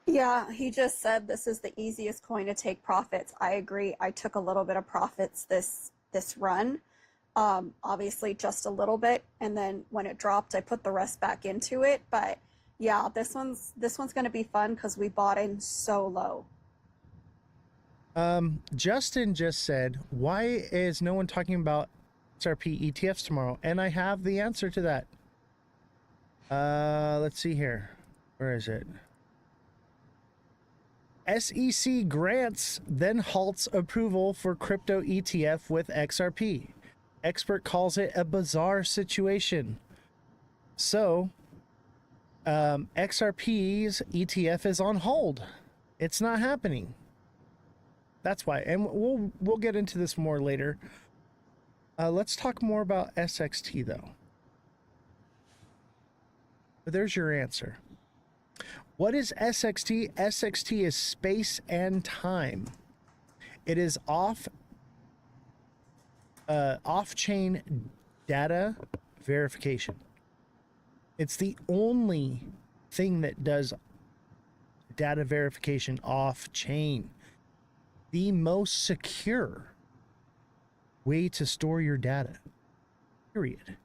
Yeah, he just said this is the easiest coin to take profits. I agree. I took a little bit of profits this run. Obviously just a little bit, and then when it dropped, I put the rest back into it. But yeah, this one's going to be fun because we bought in so low. Justin just said, why is no one talking about XRP ETFs tomorrow? And I have the answer to that. Let's see here. Where is it? SEC grants, then halts approval for crypto ETF with XRP. Expert calls it a bizarre situation. So, XRP's ETF is on hold. It's not happening. That's why, and we'll get into this more later. Let's talk more about SXT though. But there's your answer. What is SXT? SXT is space and time. It is off-chain data verification. It's the only thing that does data verification off-chain. The most secure way to store your data, period.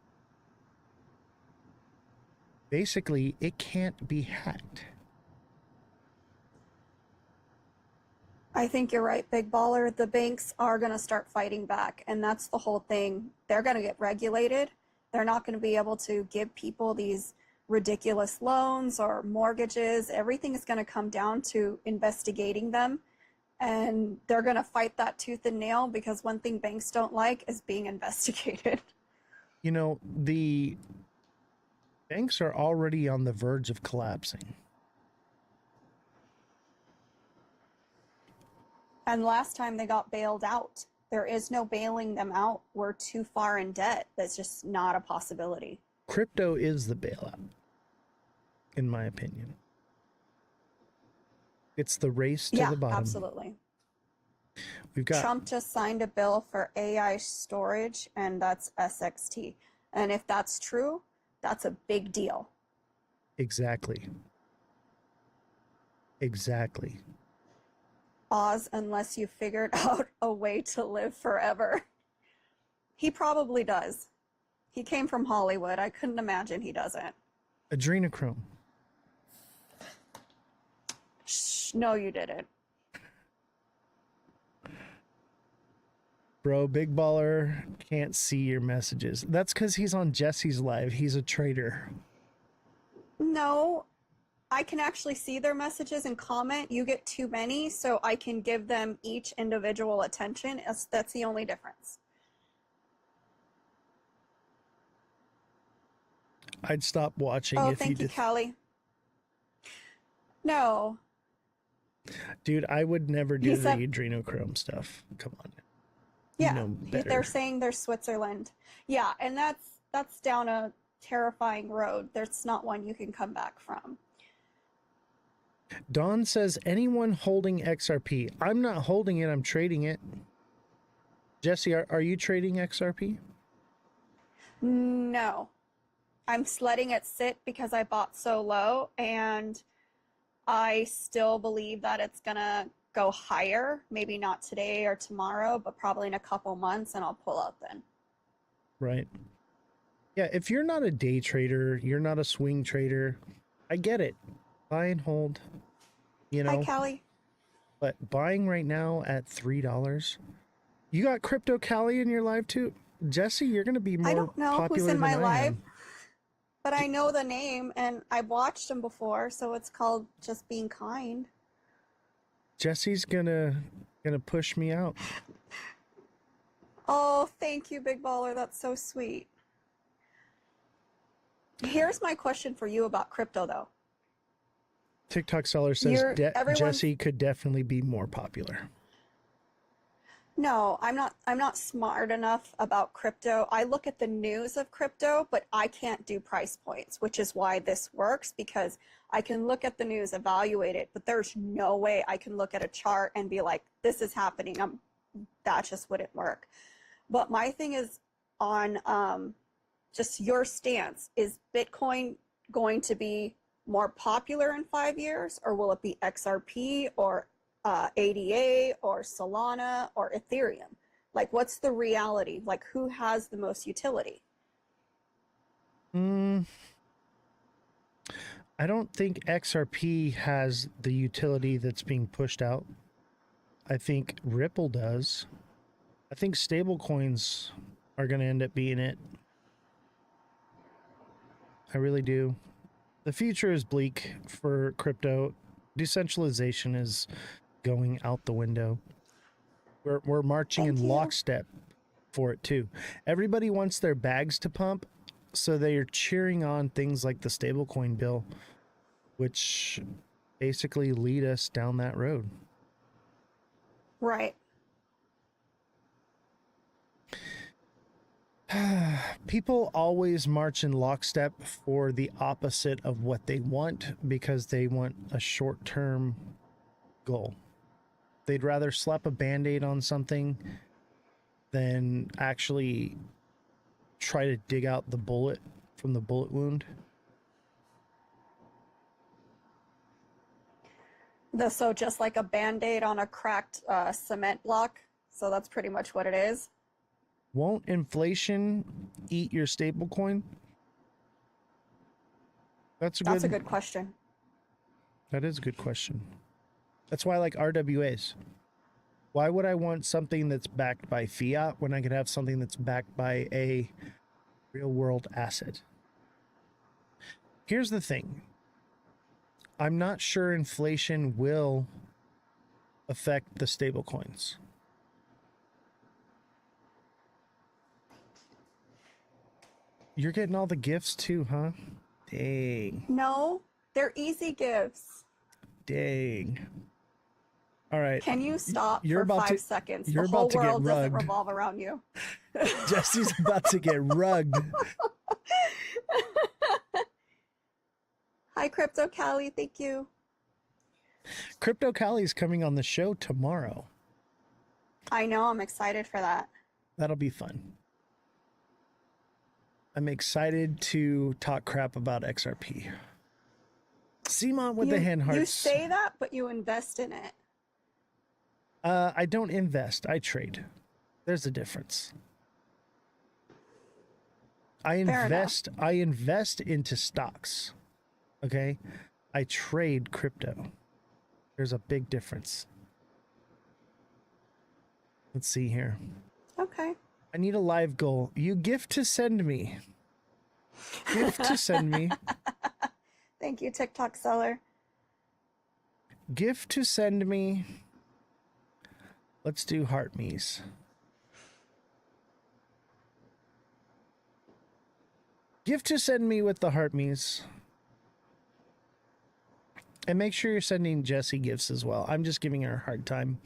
Basically, it can't be hacked. I think you're right, Big Baller. The banks are going to start fighting back, and that's the whole thing. They're going to get regulated. They're not going to be able to give people these ridiculous loans or mortgages. Everything is going to come down to investigating them, and they're going to fight that tooth and nail because one thing banks don't like is being investigated. You know, the banks are already on the verge of collapsing. And last time they got bailed out. There is no bailing them out. We're too far in debt. That's just not a possibility. Crypto is the bailout, in my opinion. It's the race to the bottom. Absolutely. We've got Trump just signed a bill for AI storage, and that's SXT. And if that's true, that's a big deal. Exactly. Oz, unless you figured out a way to live forever. He probably does. He came from Hollywood. I couldn't imagine he doesn't. adrenochrome. Shh, no, you didn't. Bro, Big Baller can't see your messages. That's because he's on Jesse's live. He's a traitor. No, I can actually see their messages and comment. You get too many, so I can give them each individual attention. That's the only difference. I'd stop watching Oh, if thank you, did. Callie. No. Dude, I would never do the adrenochrome stuff. Come on. Yeah, you know better. They're saying they're Switzerland. Yeah, and that's down a terrifying road. There's not one you can come back from. Dawn says, anyone holding XRP? I'm not holding it, I'm trading it. Jesse, are you trading XRP? No. I'm letting it sit because I bought so low, and I still believe that it's gonna go higher. Maybe not today or tomorrow, but probably in a couple months, and I'll pull out then. Right. Yeah, if you're not a day trader, you're not a swing trader, I get it. Buy and hold. You know. Hi, Callie. But buying right now at $3. You got Crypto Callie in your live too? Jesse, you're gonna be more I don't know popular who's in my than I live, am. but I know the name and I've watched him before, so it's called Just Being Kind. Jesse's gonna push me out. Oh, thank you, Big Baller. That's so sweet. Here's my question for you about crypto, though. TikTok seller says Jesse could definitely be more popular. No, I'm not smart enough about crypto. I look at the news of crypto, but I can't do price points, which is why this works, because I can look at the news, evaluate it, but there's no way I can look at a chart and be like, this is happening. That just wouldn't work. But my thing is on just your stance. Is Bitcoin going to be more popular in 5 years, or will it be XRP or ADA or Solana or Ethereum? Like, what's the reality? Like, who has the most utility? I don't think XRP has the utility that's being pushed out. I think Ripple does. I think stablecoins are going to end up being it. I really do. The future is bleak for crypto. Decentralization is going out the window. We're marching Thank in you. lockstep for it too. Everybody wants their bags to pump, so they are cheering on things like the stablecoin bill, which basically lead us down that road. Right. People always march in lockstep for the opposite of what they want because they want a short-term goal. They'd rather slap a band-aid on something than actually try to dig out the bullet from the bullet wound. So just like a band-aid on a cracked cement block. So that's pretty much what it is. Won't inflation eat your stablecoin? That's a good question. That is a good question. That's why I like RWAs. Why would I want something that's backed by fiat when I could have something that's backed by a real world asset? Here's the thing. I'm not sure inflation will affect the stablecoins. You're getting all the gifts too, huh? Dang. No, they're easy gifts. Dang. All right. Can you stop You're for about 5 to- seconds? you're The whole about to get world doesn't rugged. revolve around you. Jesse's about to get rugged. Hi, Crypto Callie. Thank you. Crypto Callie's coming on the show tomorrow. I know. I'm excited for that. That'll be fun. I'm excited to talk crap about XRP. Simon with the hand hearts. You say that, but you invest in it. I don't invest. I trade. There's a difference. I invest into stocks. Okay? I trade crypto. There's a big difference. Let's see here. Okay. I need a live goal. You gift to send me. Gift to send me. Thank you, TikTok seller. Gift to send me. Let's do heart me's. Gift to send me with the heart me's. And make sure you're sending Jessie gifts as well. I'm just giving her a hard time.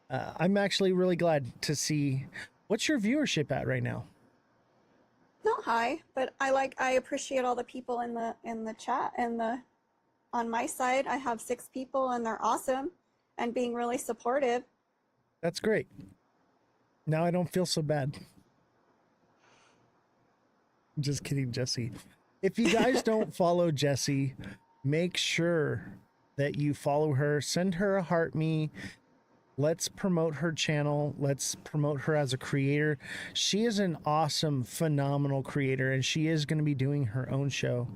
I'm actually really glad to see. What's your viewership at right now? Not high, but I appreciate all the people in the chat and on my side. I have 6 people and they're awesome and being really supportive. That's great. Now I don't feel so bad. I'm just kidding, Jessie. If you guys don't follow Jessie, make sure that you follow her. Send her a heart me. Let's promote her channel. Let's promote her as a creator. She is an awesome, phenomenal creator, and she is going to be doing her own show.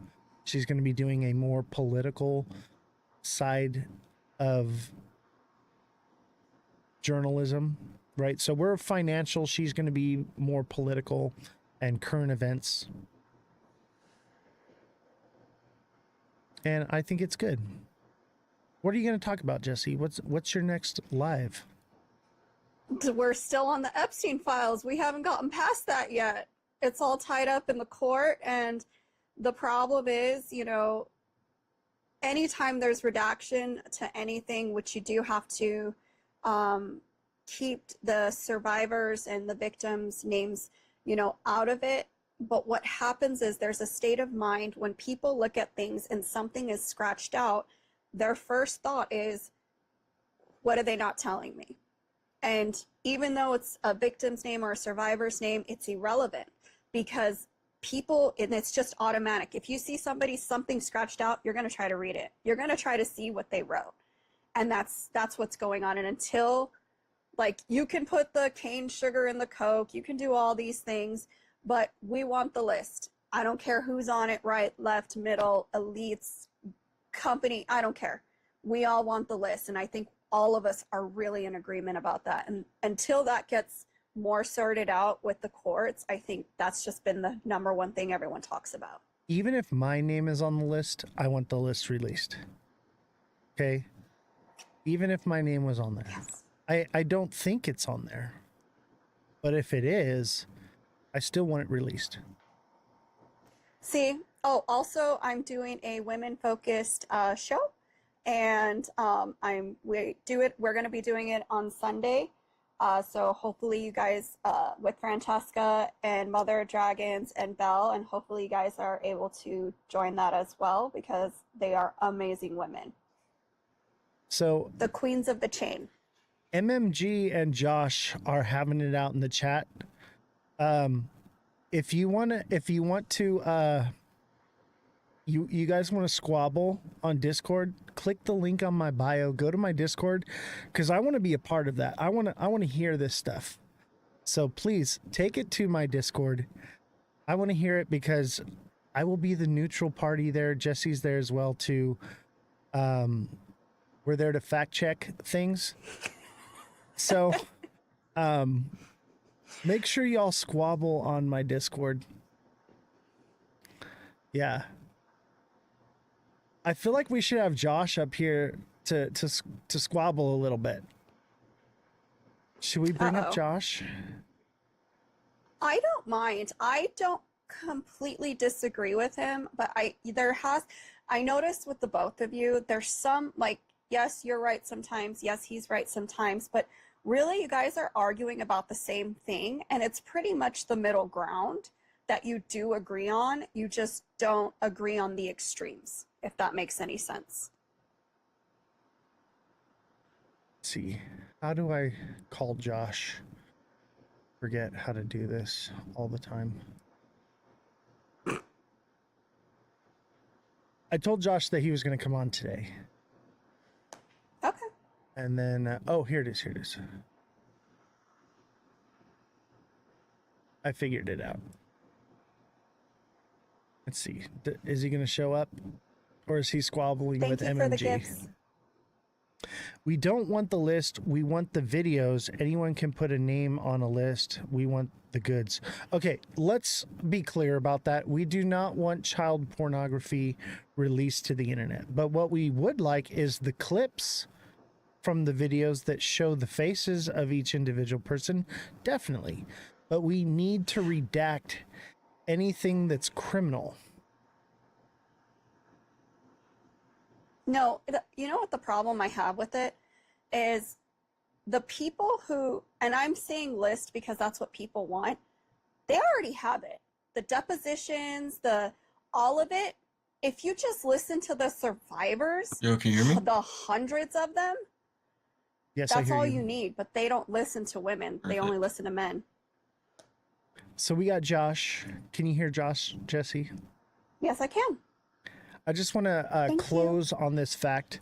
She's going to be doing a more political side of journalism, right? So we're financial. She's going to be more political and current events. And I think it's good. What are you going to talk about, Jessie? What's your next live? We're still on the Epstein files. We haven't gotten past that yet. It's all tied up in the court. And the problem is, anytime there's redaction to anything, which you do have to keep the survivors and the victims' names, out of it. But what happens is there's a state of mind when people look at things and something is scratched out, their first thought is, what are they not telling me? And even though it's a victim's name or a survivor's name, it's irrelevant because people, and it's just automatic. If you see something scratched out, you're going to try to read it. You're going to try to see what they wrote. And that's what's going on. And until, like, you can put the cane sugar in the Coke, you can do all these things, but we want the list. I don't care who's on it, right, left, middle, elites, company, I don't care. We all want the list. And I think all of us are really in agreement about that. And until that gets more sorted out with the courts, I think that's just been the number one thing everyone talks about. Even if my name is on the list, I want the list released. Okay? Even if my name was on there. Yes. I don't think it's on there. But if it is, I still want it released. See, oh, also I'm doing a women-focused show, and we're going to be doing it on Sunday. So hopefully you guys, with Francesca and Mother of Dragons and Belle, and hopefully you guys are able to join that as well, because they are amazing women. So the queens of the chain. MMG and Josh are having it out in the chat. If you want to, you guys want to squabble on Discord, click the link on my bio, go to my Discord, because I want to be a part of that. I want to hear this stuff. So please take it to my Discord. I want to hear it because I will be the neutral party there. Jesse's there as well too. We're there to fact check things. So, make sure y'all squabble on my Discord. Yeah. I feel like we should have Josh up here to squabble a little bit. Should we bring up Josh? I don't mind. I don't completely disagree with him, but I noticed with the both of you, there's some, like, yes, you're right sometimes. Yes, he's right sometimes. But really, you guys are arguing about the same thing. And it's pretty much the middle ground that you do agree on. You just don't agree on the extremes, if that makes any sense. Let's see. How do I call Josh? Forget how to do this all the time. I told Josh that he was going to come on today. Okay. And then, oh, here it is. Here it is. I figured it out. Let's see. Is he going to show up? Or is he squabbling with MMG? For the gifts. We don't want the list. We want the videos. Anyone can put a name on a list. We want the goods. Okay, let's be clear about that. We do not want child pornography released to the internet. But what we would like is the clips from the videos that show the faces of each individual person. Definitely. But we need to redact anything that's criminal. No, you know what the problem I have with it is? The people who, and I'm saying list because that's what people want, they already have it. The depositions, all of it. If you just listen to the survivors, Yo, can you hear me? the hundreds of them, Yes, that's all you need. But they don't listen to women. They only listen to men. So we got Josh. Can you hear Josh, Jesse? Yes, I can. I just want to close on this fact.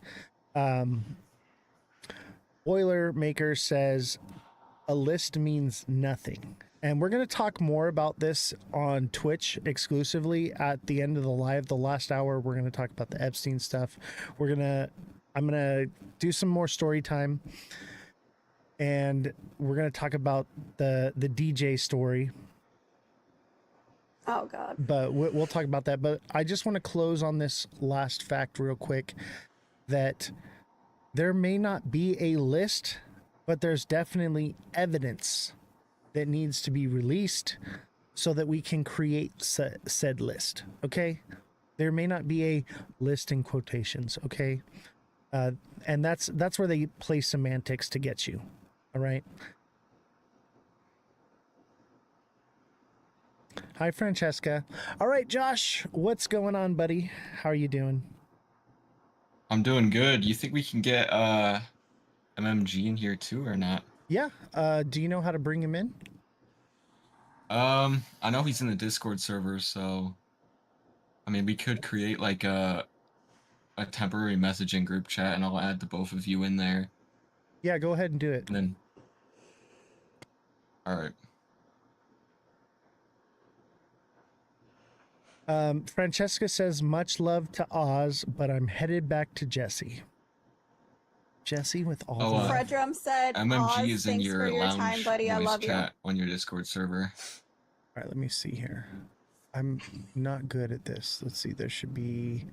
Boilermaker says a list means nothing. And we're going to talk more about this on Twitch exclusively at the end of the live. The last hour, we're going to talk about the Epstein stuff. I'm going to do some more story time. And we're going to talk about the DJ story. Oh, God. But we'll talk about that. But I just want to close on this last fact real quick, that there may not be a list, but there's definitely evidence that needs to be released so that we can create said list. Okay? There may not be a list in quotations. Okay? And that's where they play semantics to get you. All right? Hi, Francesca. All right, Josh, what's going on, buddy? How are you doing? I'm doing good. You think we can get MMG in here too or not? Yeah. Do you know how to bring him in? I know he's in the Discord server, so I mean, we could create like a temporary messaging group chat, and I'll add the both of you in there. Yeah, go ahead and do it. And then, all right. Francesca says, much love to Oz, but I'm headed back to Jesse. Jesse with all Oh, the love. Fredrum said, MMG Oz, is in thanks for your your time, lounge buddy. I voice love you. chat on your Discord server. All right, let me see here. I'm not good at this. Let's see. There should be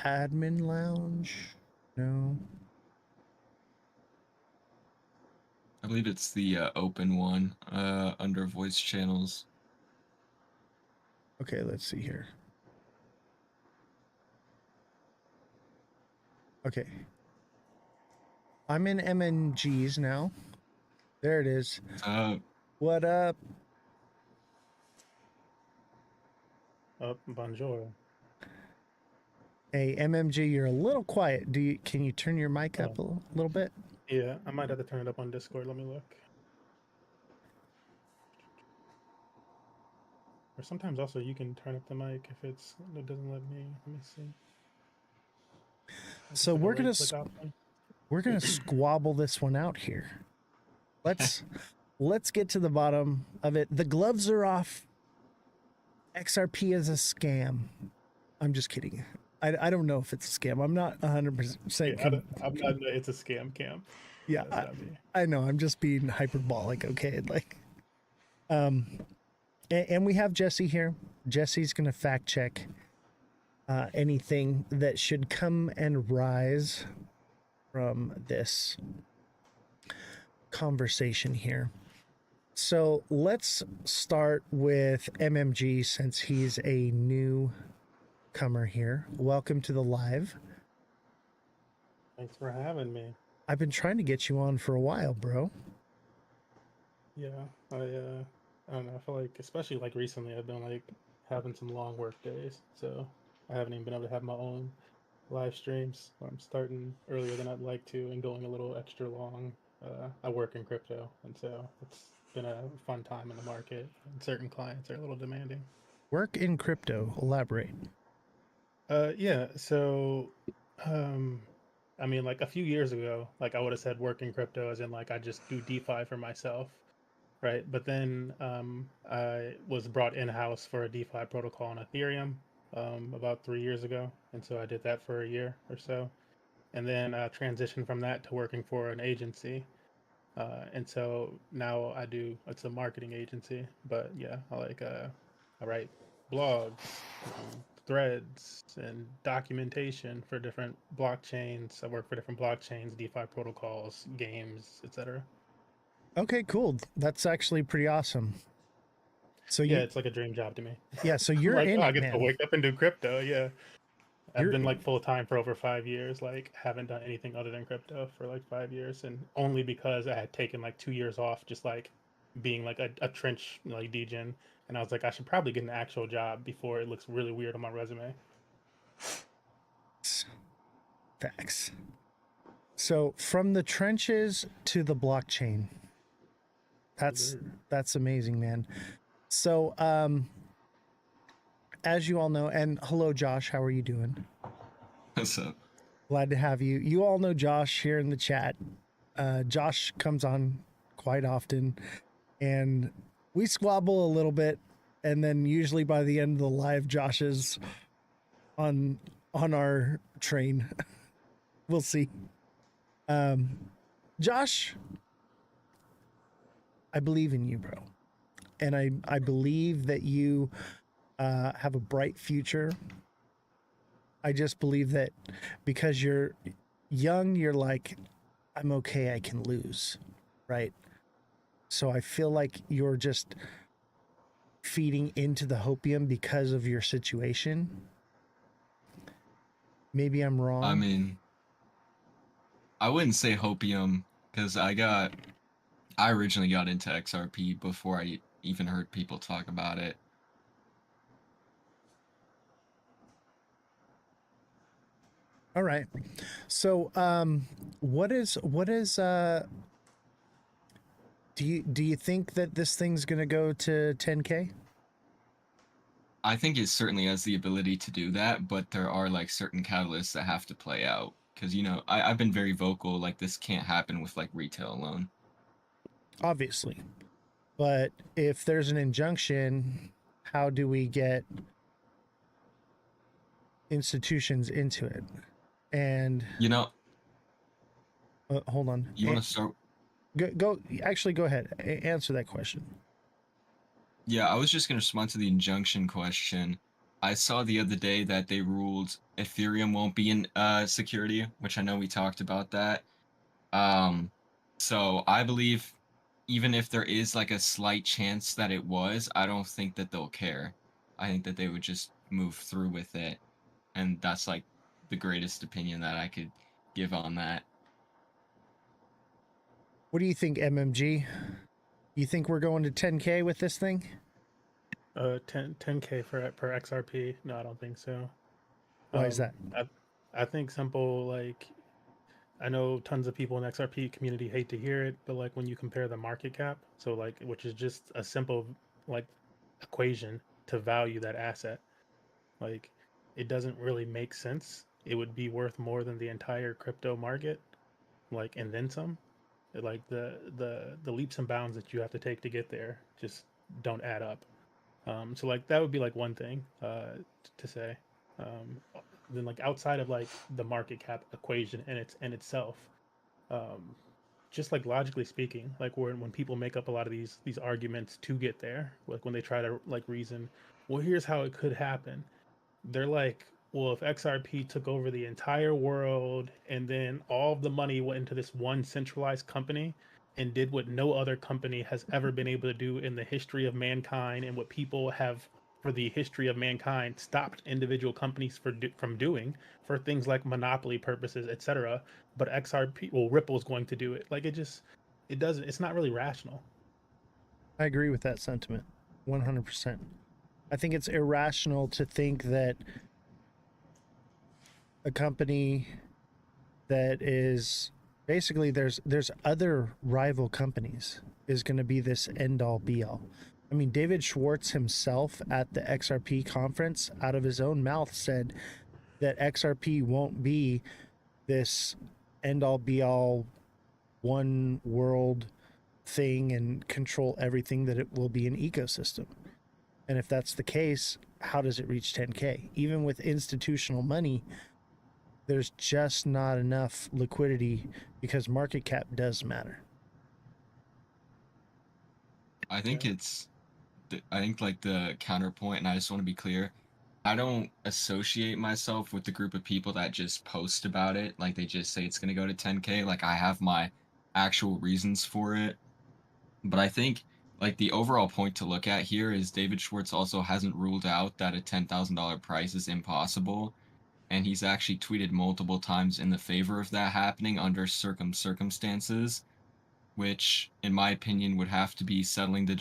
admin lounge. No. I believe it's the open one under voice channels. Okay, let's see here. Okay. I'm in MNGs now. There it is. What up? Bonjour. Hey, MMG, you're a little quiet. Can you turn your mic up a little bit? Yeah, I might have to turn it up on Discord. Let me look. Or sometimes also you can turn up the mic if it doesn't let me. Let me see. So we're gonna squabble this one out here. Let's get to the bottom of it. The gloves are off. XRP is a scam. I'm just kidding. I don't know if it's a scam. I'm not 100%. I'm not. It's a scam camp. Yeah, I know. I'm just being hyperbolic. Okay, like, and we have Jesse here. Jesse's gonna fact check anything that should come and rise from this conversation here. So let's start with MMG since he's a newcomer here. Welcome to the live. Thanks for having me. I've been trying to get you on for a while, bro. Yeah, I don't know. I feel like, especially like recently, I've been like having some long work days, so I haven't even been able to have my own live streams. I'm starting earlier than I'd like to and going a little extra long. I work in crypto, and so it's been a fun time in the market. And certain clients are a little demanding. Work in crypto. Elaborate. Yeah. So, I mean, like a few years ago, like I would have said work in crypto as in like I just do DeFi for myself, right? But then I was brought in-house for a DeFi protocol on Ethereum about 3 years ago, and so I did that for a year or so, and then transitioned from that to working for an agency. And so now it's a marketing agency, but yeah, I write blogs, threads, and documentation for different blockchains. I work for different blockchains, DeFi protocols, games, etc. Okay, cool. That's actually pretty awesome. So Yeah, it's like a dream job to me. yeah, so you're like, in I it, get to man. wake up and do crypto. Yeah. I've You're been like full time for over 5 years, like haven't done anything other than crypto for like 5 years, and only because I had taken like 2 years off, just like being like a trench like degen, and I was like, I should probably get an actual job before it looks really weird on my resume. facts. So from the trenches to the blockchain. That's amazing, man. So as you all know, and hello Josh, how are you doing? What's up? Glad to have you. You all know Josh here in the chat. Josh comes on quite often and we squabble a little bit, and then usually by the end of the live Josh is on our train. We'll see. Josh, I believe in you, bro. And I believe that you have a bright future. I just believe that because you're young, you're like, I'm okay, I can lose, right? So I feel like you're just feeding into the hopium because of your situation. Maybe I'm wrong. I mean, I wouldn't say hopium because I originally got into XRP before I even heard people talk about it. All right. So what is Do you think that this thing's gonna go to 10K? I think it certainly has the ability to do that, but there are like certain catalysts that have to play out. Because, I've been very vocal, like this can't happen with like retail alone. Obviously. But if there's an injunction, how do we get institutions into it? And You know, hold on. you want to start? Actually, go ahead. Answer that question. Yeah, I was just going to respond to the injunction question. I saw the other day that they ruled Ethereum won't be in security, which I know we talked about that. Um, so I believe even if there is like a slight chance that it was, I don't think that they'll care. I think that they would just move through with it. And that's like the greatest opinion that I could give on that. What do you think, MMG? You think we're going to 10K with this thing? 10K per XRP. No, I don't think so. Why is that? I think simple, like, I know tons of people in the XRP community hate to hear it, but like when you compare the market cap, so like, which is just a simple like equation to value that asset, like it doesn't really make sense. It would be worth more than the entire crypto market, like, and then some. Like the leaps and bounds that you have to take to get there just don't add up. So like that would be like one thing to say. Um, then like outside of like the market cap equation in itself, um, just like logically speaking, like when people make up a lot of these arguments to get there, like when they try to like reason, well, here's how it could happen. They're like, well, if XRP took over the entire world and then all of the money went into this one centralized company and did what no other company has ever been able to do in the history of mankind, and what people have for the history of mankind stopped individual companies from doing for things like monopoly purposes, etc. But XRP, well, Ripple's going to do it. Like it doesn't. It's not really rational. I agree with that sentiment 100%. I think it's irrational to think that a company that is basically there's other rival companies is going to be this end all be all. I mean, David Schwartz himself at the XRP conference out of his own mouth said that XRP won't be this end all be all one world thing and control everything, that it will be an ecosystem. And if that's the case, how does it reach 10K? Even with institutional money, there's just not enough liquidity because market cap does matter. I think Yeah. I think like the counterpoint, and I just want to be clear, I don't associate myself with the group of people that just post about it. Like they just say it's going to go to 10K. Like I have my actual reasons for it. But I think like the overall point to look at here is David Schwartz also hasn't ruled out that a $10,000 price is impossible. And he's actually tweeted multiple times in the favor of that happening under circumstances, which in my opinion would have to be settling the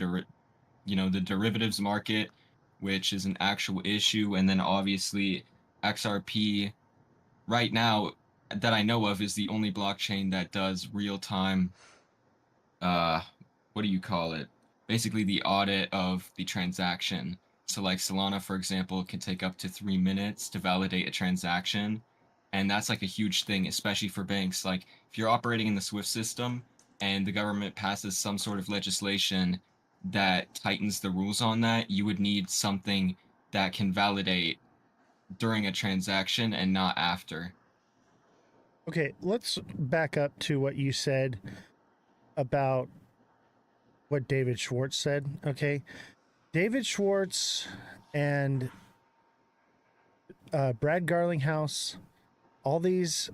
derivatives market, which is an actual issue, and then obviously XRP right now that I know of is the only blockchain that does real time uh what do you call it? Basically the audit of the transaction. So like Solana, for example, can take up to 3 minutes to validate a transaction. And that's like a huge thing, especially for banks. Like if you're operating in the SWIFT system and the government passes some sort of legislation that tightens the rules on that, you would need something that can validate during a transaction and not after. Okay, let's back up to what you said about what David Schwartz said. Okay, David Schwartz and Brad Garlinghouse, all these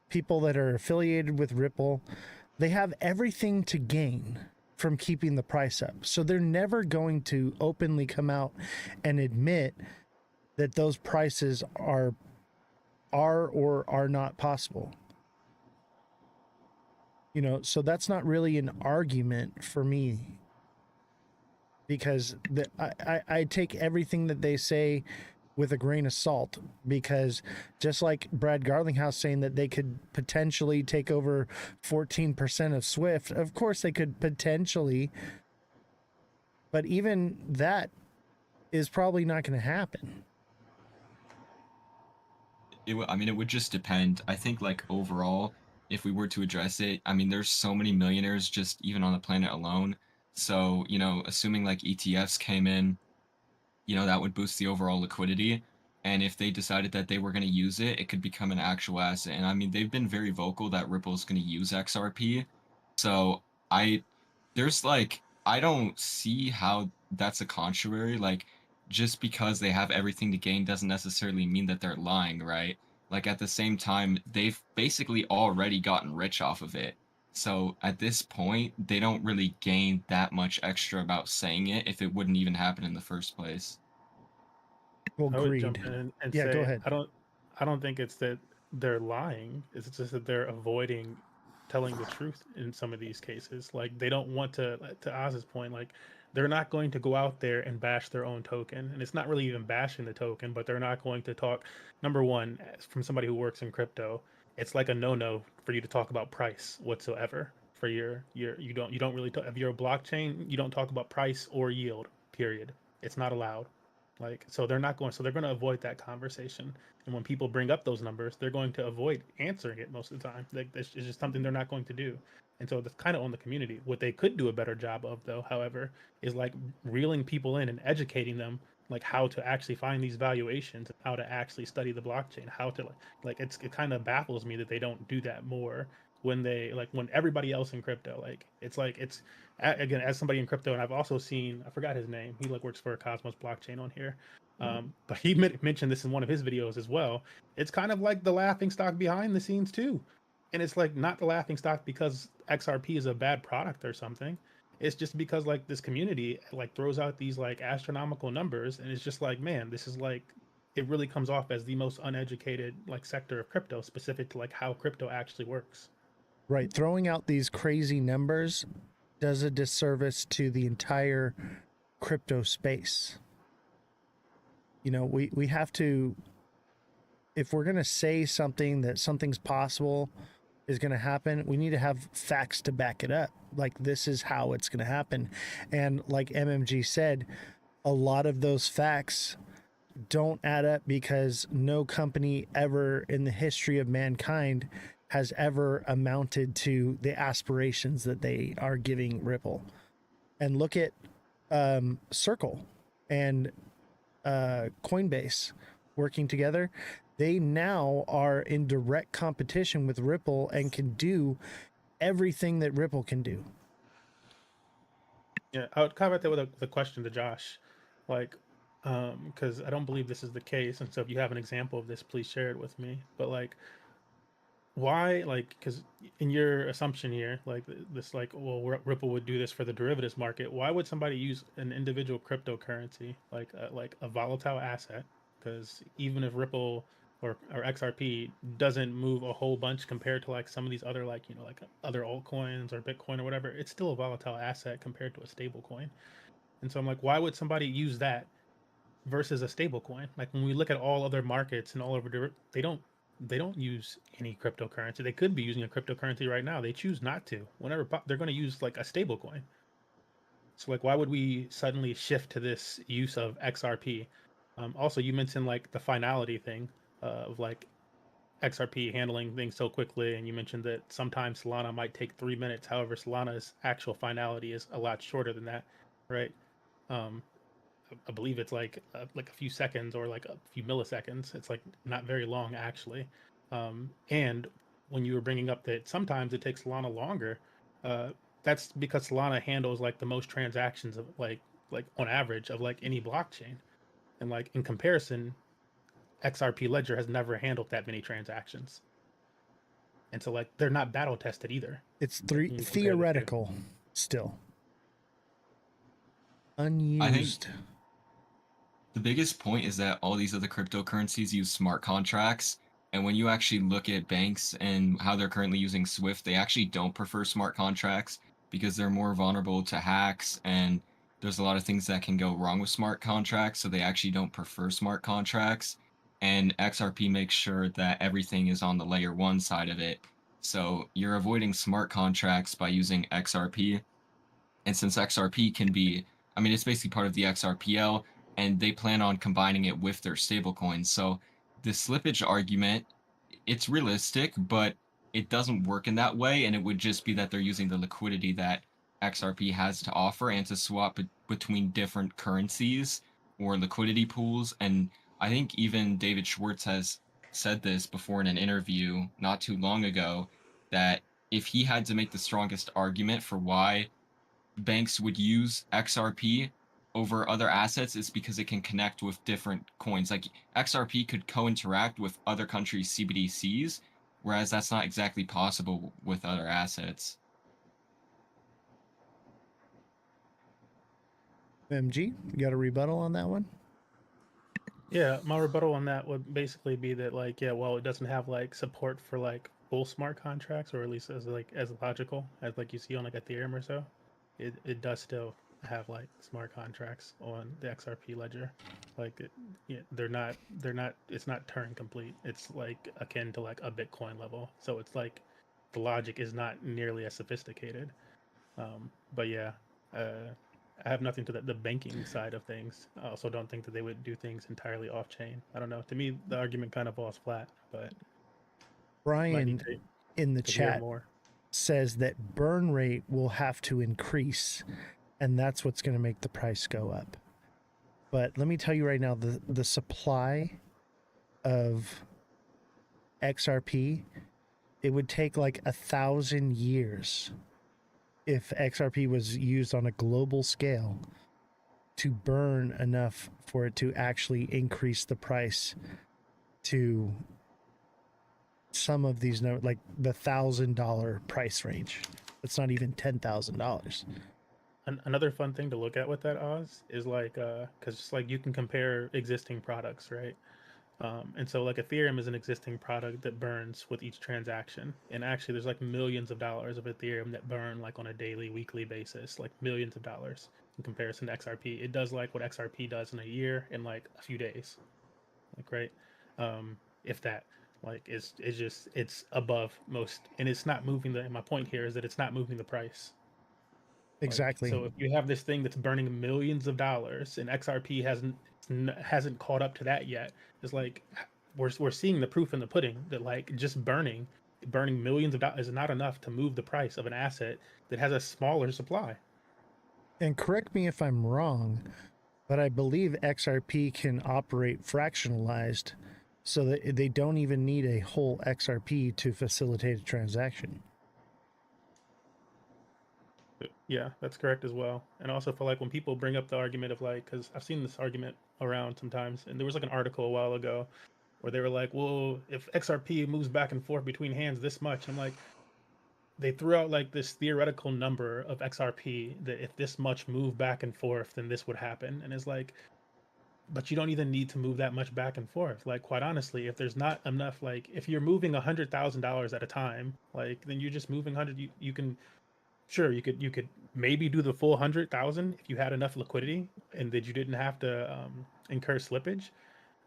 people that are affiliated with Ripple, they have everything to gain from keeping the price up. So they're never going to openly come out and admit that those prices are or are not possible. You know, so that's not really an argument for me, because I take everything that they say with a grain of salt, because just like Brad Garlinghouse saying that they could potentially take over 14% of Swift, of course they could potentially, but even that is probably not going to happen. I mean, it would just depend. I think like overall, if we were to address it, I mean, there's so many millionaires just even on the planet alone. So, assuming like ETFs came in, that would boost the overall liquidity. And if they decided that they were going to use it, it could become an actual asset. And I mean, they've been very vocal that Ripple's going to use XRP. So I, there's like, I don't see how that's a contrary. Like, just because they have everything to gain doesn't necessarily mean that they're lying, right? Like, at the same time, they've basically already gotten rich off of it. So at this point, they don't really gain that much extra about saying it if it wouldn't even happen in the first place. I would Agreed. jump in and Yeah, go say ahead. I don't think it's that they're lying. It's just that they're avoiding telling the truth in some of these cases. Like they don't want to Oz's point, like they're not going to go out there and bash their own token. And it's not really even bashing the token, but they're not going to talk. Number one, from somebody who works in crypto, it's like a no-no for you to talk about price whatsoever. For your you don't really talk, if you're a blockchain, you don't talk about price or yield, period. It's not allowed. Like, so they're going to avoid that conversation. And when people bring up those numbers, they're going to avoid answering it most of the time. Like, it's just something they're not going to do. And so that's kind of on the community. What they could do a better job of, though, however, is like reeling people in and educating them, like how to actually find these valuations, and how to actually study the blockchain, how to it kind of baffles me that they don't do that more when when everybody else in crypto, it's again, as somebody in crypto, and I've also seen, I forgot his name. He works for Cosmos blockchain on here. But he mentioned this in one of his videos as well. It's kind of like the laughing stock behind the scenes too. And it's like not the laughing stock because XRP is a bad product or something. It's just because like this community like throws out these like astronomical numbers, and it's just like, man, this is like, it really comes off as the most uneducated like sector of crypto, specific to like how crypto actually works. Right. Throwing out these crazy numbers does a disservice to the entire crypto space. We have to, if we're going to say something that something's possible is going to happen, we need to have facts to back it up. Like, this is how it's going to happen. And like MMG said, a lot of those facts don't add up because no company ever in the history of mankind has ever amounted to the aspirations that they are giving Ripple. And look at Circle and Coinbase working together. They now are in direct competition with Ripple and can do everything that Ripple can do. Yeah, I would comment that with a question to Josh, like, because I don't believe this is the case, and so if you have an example of this, please share it with me. But like, why, like, because in your assumption here, like this, like, well, Ripple would do this for the derivatives market. Why would somebody use an individual cryptocurrency, like a volatile asset? Because even if Ripple or XRP doesn't move a whole bunch compared to like some of these other like like other altcoins or Bitcoin or whatever, it's still a volatile asset compared to a stable coin. And so I'm like, why would somebody use that versus a stable coin? Like when we look at all other markets and all over, they don't use any cryptocurrency. They could be using a cryptocurrency right now. They choose not to. Whenever they're going to use like a stable coin. So like, why would we suddenly shift to this use of XRP? Also, you mentioned like the finality thing of like XRP handling things so quickly, and you mentioned that sometimes Solana might take 3 minutes. However, Solana's actual finality is a lot shorter than that, right? Um, I believe it's like a few seconds or like a few milliseconds. It's like not very long actually. And when you were bringing up that sometimes it takes Solana longer, uh, that's because Solana handles like the most transactions of like on average of like any blockchain. And like in comparison, XRP Ledger has never handled that many transactions. And so like they're not battle tested either. It's Like when we compare the two. theoretical still. I think Unused. the biggest point is that all these other cryptocurrencies use smart contracts. And when you actually look at banks and how they're currently using Swift, they actually don't prefer smart contracts because they're more vulnerable to hacks. And there's a lot of things that can go wrong with smart contracts, so they actually don't prefer smart contracts. And XRP makes sure that everything is on the layer one side of it. So you're avoiding smart contracts by using XRP. And since XRP can be, I mean, it's basically part of the XRPL, and they plan on combining it with their stablecoins. So the slippage argument, it's realistic, but it doesn't work in that way. And it would just be that they're using the liquidity that XRP has to offer and to swap between different currencies or liquidity pools. And I think even David Schwartz has said this before in an interview not too long ago, that if he had to make the strongest argument for why banks would use XRP over other assets, is because it can connect with different coins. Like XRP could co-interact with other countries' CBDCs, whereas that's not exactly possible with other assets. MG, you got a rebuttal on that one? Yeah, my rebuttal on that would basically be that, like, yeah, well, it doesn't have like support for like full smart contracts, or at least as logical as like you see on like Ethereum or so. It does still have like smart contracts on the XRP ledger. Like yeah, they're not it's not Turing complete. It's like akin to like a Bitcoin level. So it's like the logic is not nearly as sophisticated. But yeah, uh, I have nothing to the banking side of things. I also don't think that they would do things entirely off chain. I don't know. To me, the argument kind of falls flat, but might need Brian in the to hear chat more. says that burn rate will have to increase, and that's what's going to make the price go up. But let me tell you right now, the supply of XRP, it would take like 1,000 years if XRP was used on a global scale to burn enough for it to actually increase the price to some of these, like the $1,000 price range. It's not even $10,000. Another fun thing to look at with that, Oz, is like because it's like you can compare existing products, right? And so like Ethereum is an existing product that burns with each transaction. And actually there's like millions of dollars of Ethereum that burn like on a daily, weekly basis, like millions of dollars in comparison to XRP. It does like what XRP does in a year in like a few days. Like right. If that. Like it's just it's above most, and it's not moving the, and my point here is that it's not moving the price. Like, Exactly. so if you have this thing that's burning millions of dollars and XRP hasn't caught up to that yet, it's like we're seeing the proof in the pudding that like just burning millions of dollars is not enough to move the price of an asset that has a smaller supply. And correct me if I'm wrong, but I believe XRP can operate fractionalized so that they don't even need a whole XRP to facilitate a transaction. Yeah, that's correct as well. And also for like when people bring up the argument of like, because I've seen this argument around sometimes, and there was like an article a while ago where they were like, well, if XRP moves back and forth between hands this much, I'm like, they threw out like this theoretical number of XRP that if this much move back and forth, then this would happen. And it's like, but you don't even need to move that much back and forth. Like, quite honestly, if there's not enough, like if you're moving $100,000 at a time, like then you're just moving 100. You can, sure, you could maybe do the full 100,000 if you had enough liquidity and that you didn't have to incur slippage.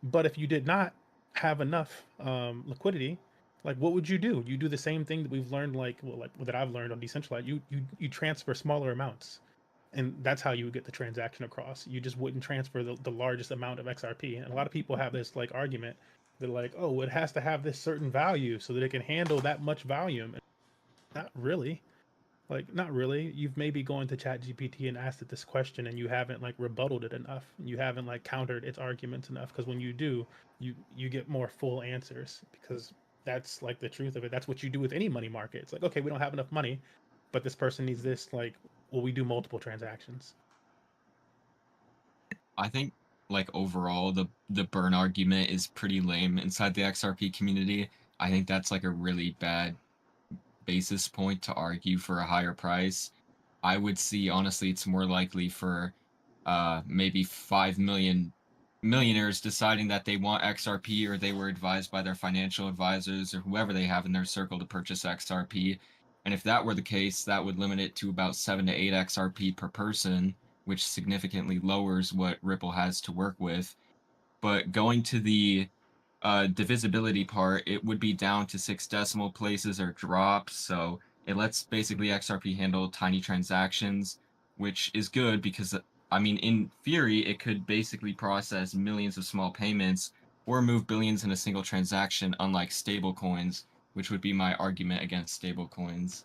But if you did not have enough liquidity, like what would you do? You do the same thing that we've learned, like well, like that I've learned on decentralized. You transfer smaller amounts, and that's how you would get the transaction across. You just wouldn't transfer the largest amount of XRP. And a lot of people have this like argument that like, oh, it has to have this certain value so that it can handle that much volume. Not really. Like, not really. You've maybe gone to Chat GPT and asked it this question and you haven't like rebutted it enough. You haven't like countered its arguments enough. Because when you do, you get more full answers, because that's like the truth of it. That's what you do with any money market. It's like, okay, we don't have enough money, but this person needs this. Like, well, we do multiple transactions. I think like overall the burn argument is pretty lame inside the XRP community. I think that's like a really bad basis point to argue for a higher price. I would see, honestly, it's more likely for maybe 5 million millionaires deciding that they want XRP, or they were advised by their financial advisors or whoever they have in their circle to purchase XRP. And if that were the case, that would limit it to about 7 to 8 XRP per person. which significantly lowers what Ripple has to work with. But going to the divisibility part, it would be down to 6 decimal places or dropped. So it lets basically XRP handle tiny transactions, which is good because, I mean, in theory, it could basically process millions of small payments or move billions in a single transaction, unlike stablecoins, which would be my argument against stablecoins.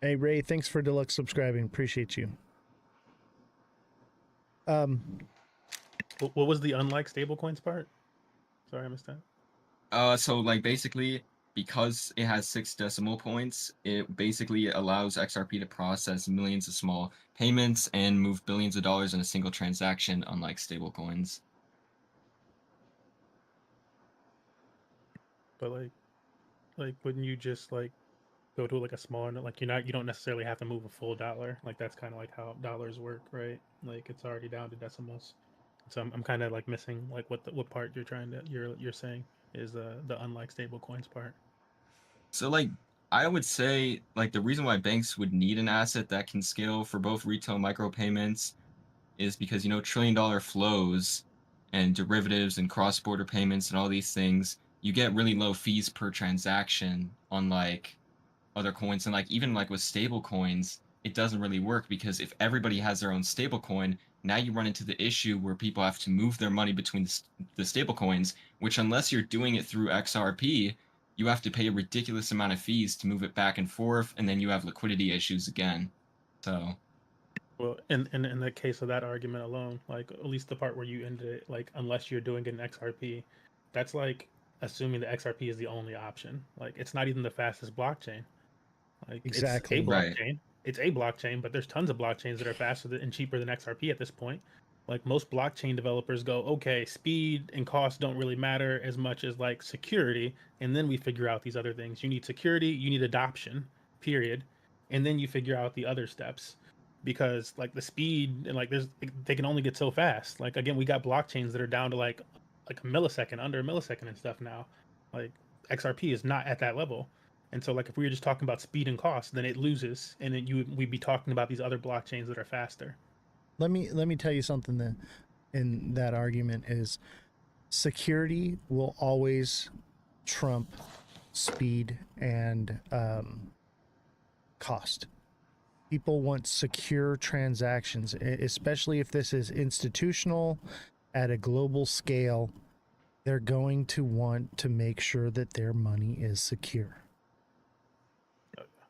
Hey Ray, thanks for deluxe subscribing. Appreciate you. What was the unlike stablecoins part? Sorry, I missed that. So like basically, because it has 6 decimal points, it basically allows XRP to process millions of small payments and move billions of dollars in a single transaction, unlike stablecoins. But like wouldn't you just like go to like a smaller like you don't necessarily have to move a full dollar. Like that's kind of like how dollars work, right? Like it's already down to decimals. So I'm kind of like missing like what part you're saying is the unlike stable coins part. So like I would say like the reason why banks would need an asset that can scale for both retail micropayments is because, $1 trillion flows and derivatives and cross-border payments and all these things, you get really low fees per transaction, unlike other coins. And like even like with stable coins, it doesn't really work because if everybody has their own stable coin, now you run into the issue where people have to move their money between the stable coins, which unless you're doing it through XRP, you have to pay a ridiculous amount of fees to move it back and forth, and then you have liquidity issues again. So Well, in the case of that argument alone, like at least the part where you ended it, like unless you're doing it in XRP, that's like assuming the XRP is the only option. Like it's not even the fastest blockchain. Like it's a Exactly. right. blockchain. It's a blockchain, but there's tons of blockchains that are faster and cheaper than XRP at this point. Like most blockchain developers go, okay, speed and cost don't really matter as much as like security, and then we figure out these other things. You need security, you need adoption, period, and then you figure out the other steps. Because like the speed and like they can only get so fast. Like again, we got blockchains that are down to like a millisecond, under a millisecond and stuff now. Like XRP is not at that level. And so, like, if we were just talking about speed and cost, then it loses, and then we'd be talking about these other blockchains that are faster. Let me tell you something that in that argument is security will always trump speed and cost. People want secure transactions, especially if this is institutional at a global scale. They're going to want to make sure that their money is secure.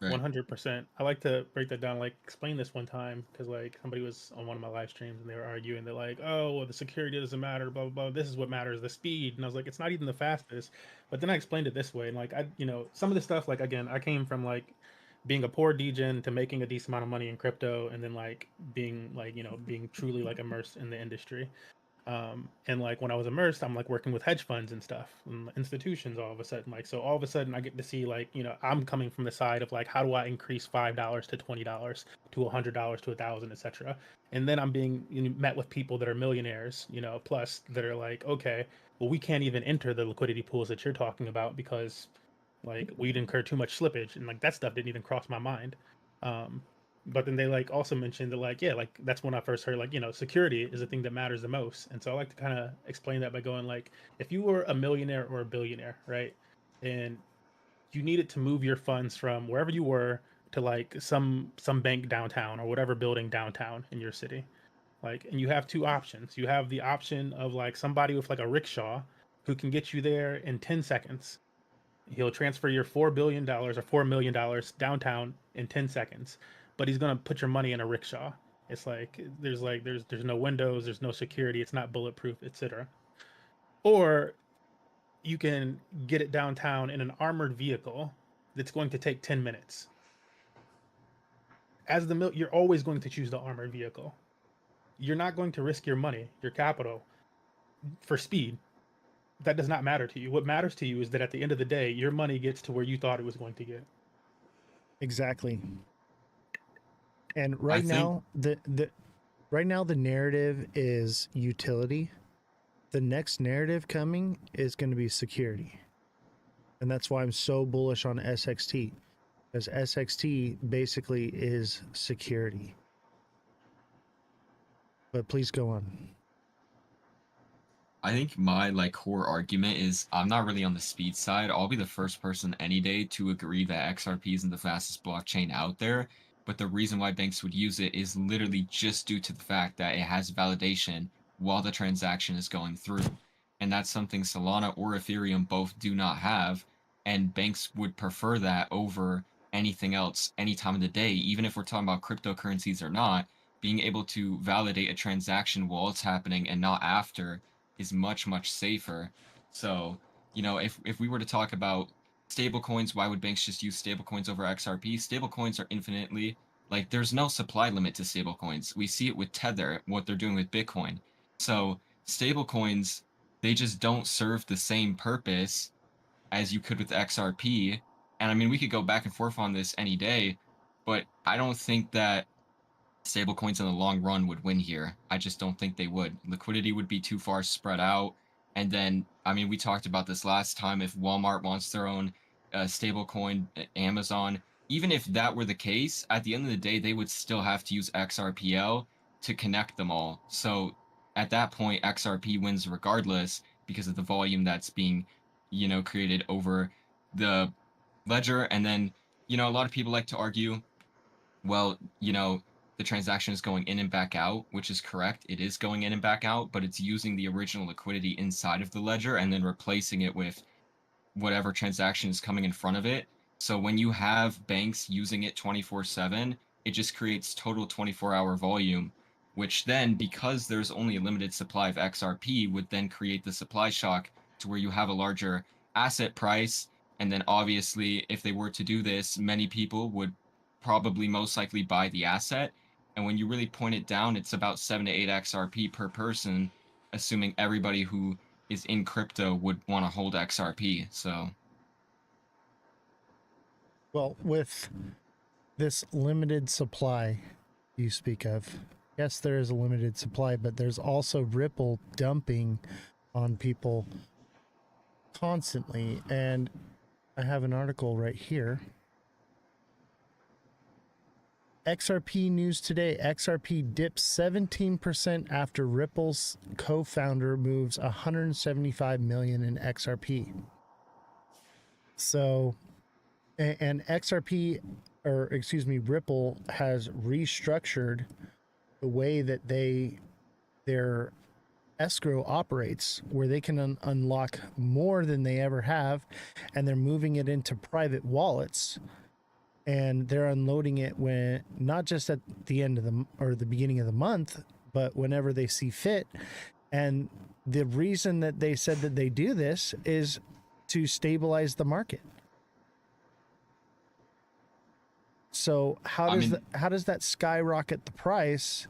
Right. 100%. I like to break that down. Like, explain this one time because like somebody was on one of my live streams and they were arguing. They're like, "Oh, well, the security doesn't matter. Blah blah blah. This is what matters: the speed." And I was like, "It's not even the fastest." But then I explained it this way, and like some of the stuff. Like again, I came from like being a poor degen to making a decent amount of money in crypto, and then like being truly like immersed in the industry. And like when I was immersed, I'm like working with hedge funds and stuff and institutions all of a sudden. Like, so all of a sudden I get to see like, I'm coming from the side of like, how do I increase $5 to $20 to $100 to 1,000, etc. And then I'm being met with people that are millionaires, plus that are like, okay, well, we can't even enter the liquidity pools that you're talking about because like we'd incur too much slippage. And like that stuff didn't even cross my mind. Um, but then they like also mentioned that like yeah, like that's when I first heard like security is the thing that matters the most. And so I like to kind of explain that by going like, if you were a millionaire or a billionaire, right, and you needed to move your funds from wherever you were to like some bank downtown or whatever building downtown in your city, like, and you have two options. You have the option of like somebody with like a rickshaw who can get you there in 10 seconds. He'll transfer your $4 billion or $4 million downtown in 10 seconds, but he's gonna put your money in a rickshaw. It's like there's no windows, there's no security, it's not bulletproof, etc. Or you can get it downtown in an armored vehicle that's going to take 10 minutes. You're always going to choose the armored vehicle. You're not going to risk your money, your capital, for speed. That does not matter to you. What matters to you is that at the end of the day, your money gets to where you thought it was going to get. Exactly. And I right think now, the narrative is utility. The next narrative coming is going to be security. And that's why I'm so bullish on SXT, because SXT basically is security. But please go on. I think my like core argument is I'm not really on the speed side. I'll be the first person any day to agree that XRP isn't the fastest blockchain out there. But the reason why banks would use it is literally just due to the fact that it has validation while the transaction is going through. And that's something Solana or Ethereum both do not have. And banks would prefer that over anything else any time of the day, even if we're talking about cryptocurrencies or not. Being able to validate a transaction while it's happening and not after is much, much safer. So, if we were to talk about stablecoins, why would banks just use stablecoins over XRP? Stablecoins are infinitely, like, there's no supply limit to stablecoins. We see it with Tether, what they're doing with Bitcoin. So stablecoins, they just don't serve the same purpose as you could with XRP. And I mean, we could go back and forth on this any day, but I don't think that stablecoins in the long run would win here. I just don't think they would. Liquidity would be too far spread out. And then, I mean, we talked about this last time. If Walmart wants their own stablecoin, Amazon, even if that were the case, at the end of the day, they would still have to use XRPL to connect them all. So at that point, XRP wins regardless because of the volume that's being, created over the ledger. And then, a lot of people like to argue, well, the transaction is going in and back out, which is correct. It is going in and back out, but it's using the original liquidity inside of the ledger and then replacing it with whatever transaction is coming in front of it. So when you have banks using it 24/7, it just creates total 24-hour volume, which then, because there's only a limited supply of XRP, would then create the supply shock to where you have a larger asset price. And then obviously, if they were to do this, many people would probably most likely buy the asset. And when you really point it down, it's about 7 to 8 XRP per person, assuming everybody who is in crypto would want to hold XRP. So Well, with this limited supply you speak of, yes, there is a limited supply, but there's also Ripple dumping on people constantly. And I have an article right here. XRP news today. XRP dips 17% after Ripple's co-founder moves 175 million in XRP. So, and XRP, or excuse me, Ripple has restructured the way that their escrow operates, where they can unlock more than they ever have, and they're moving it into private wallets. And they're unloading it when not just at the end of the beginning of the month, but whenever they see fit. And the reason that they said that they do this is to stabilize the market. So how does that skyrocket the price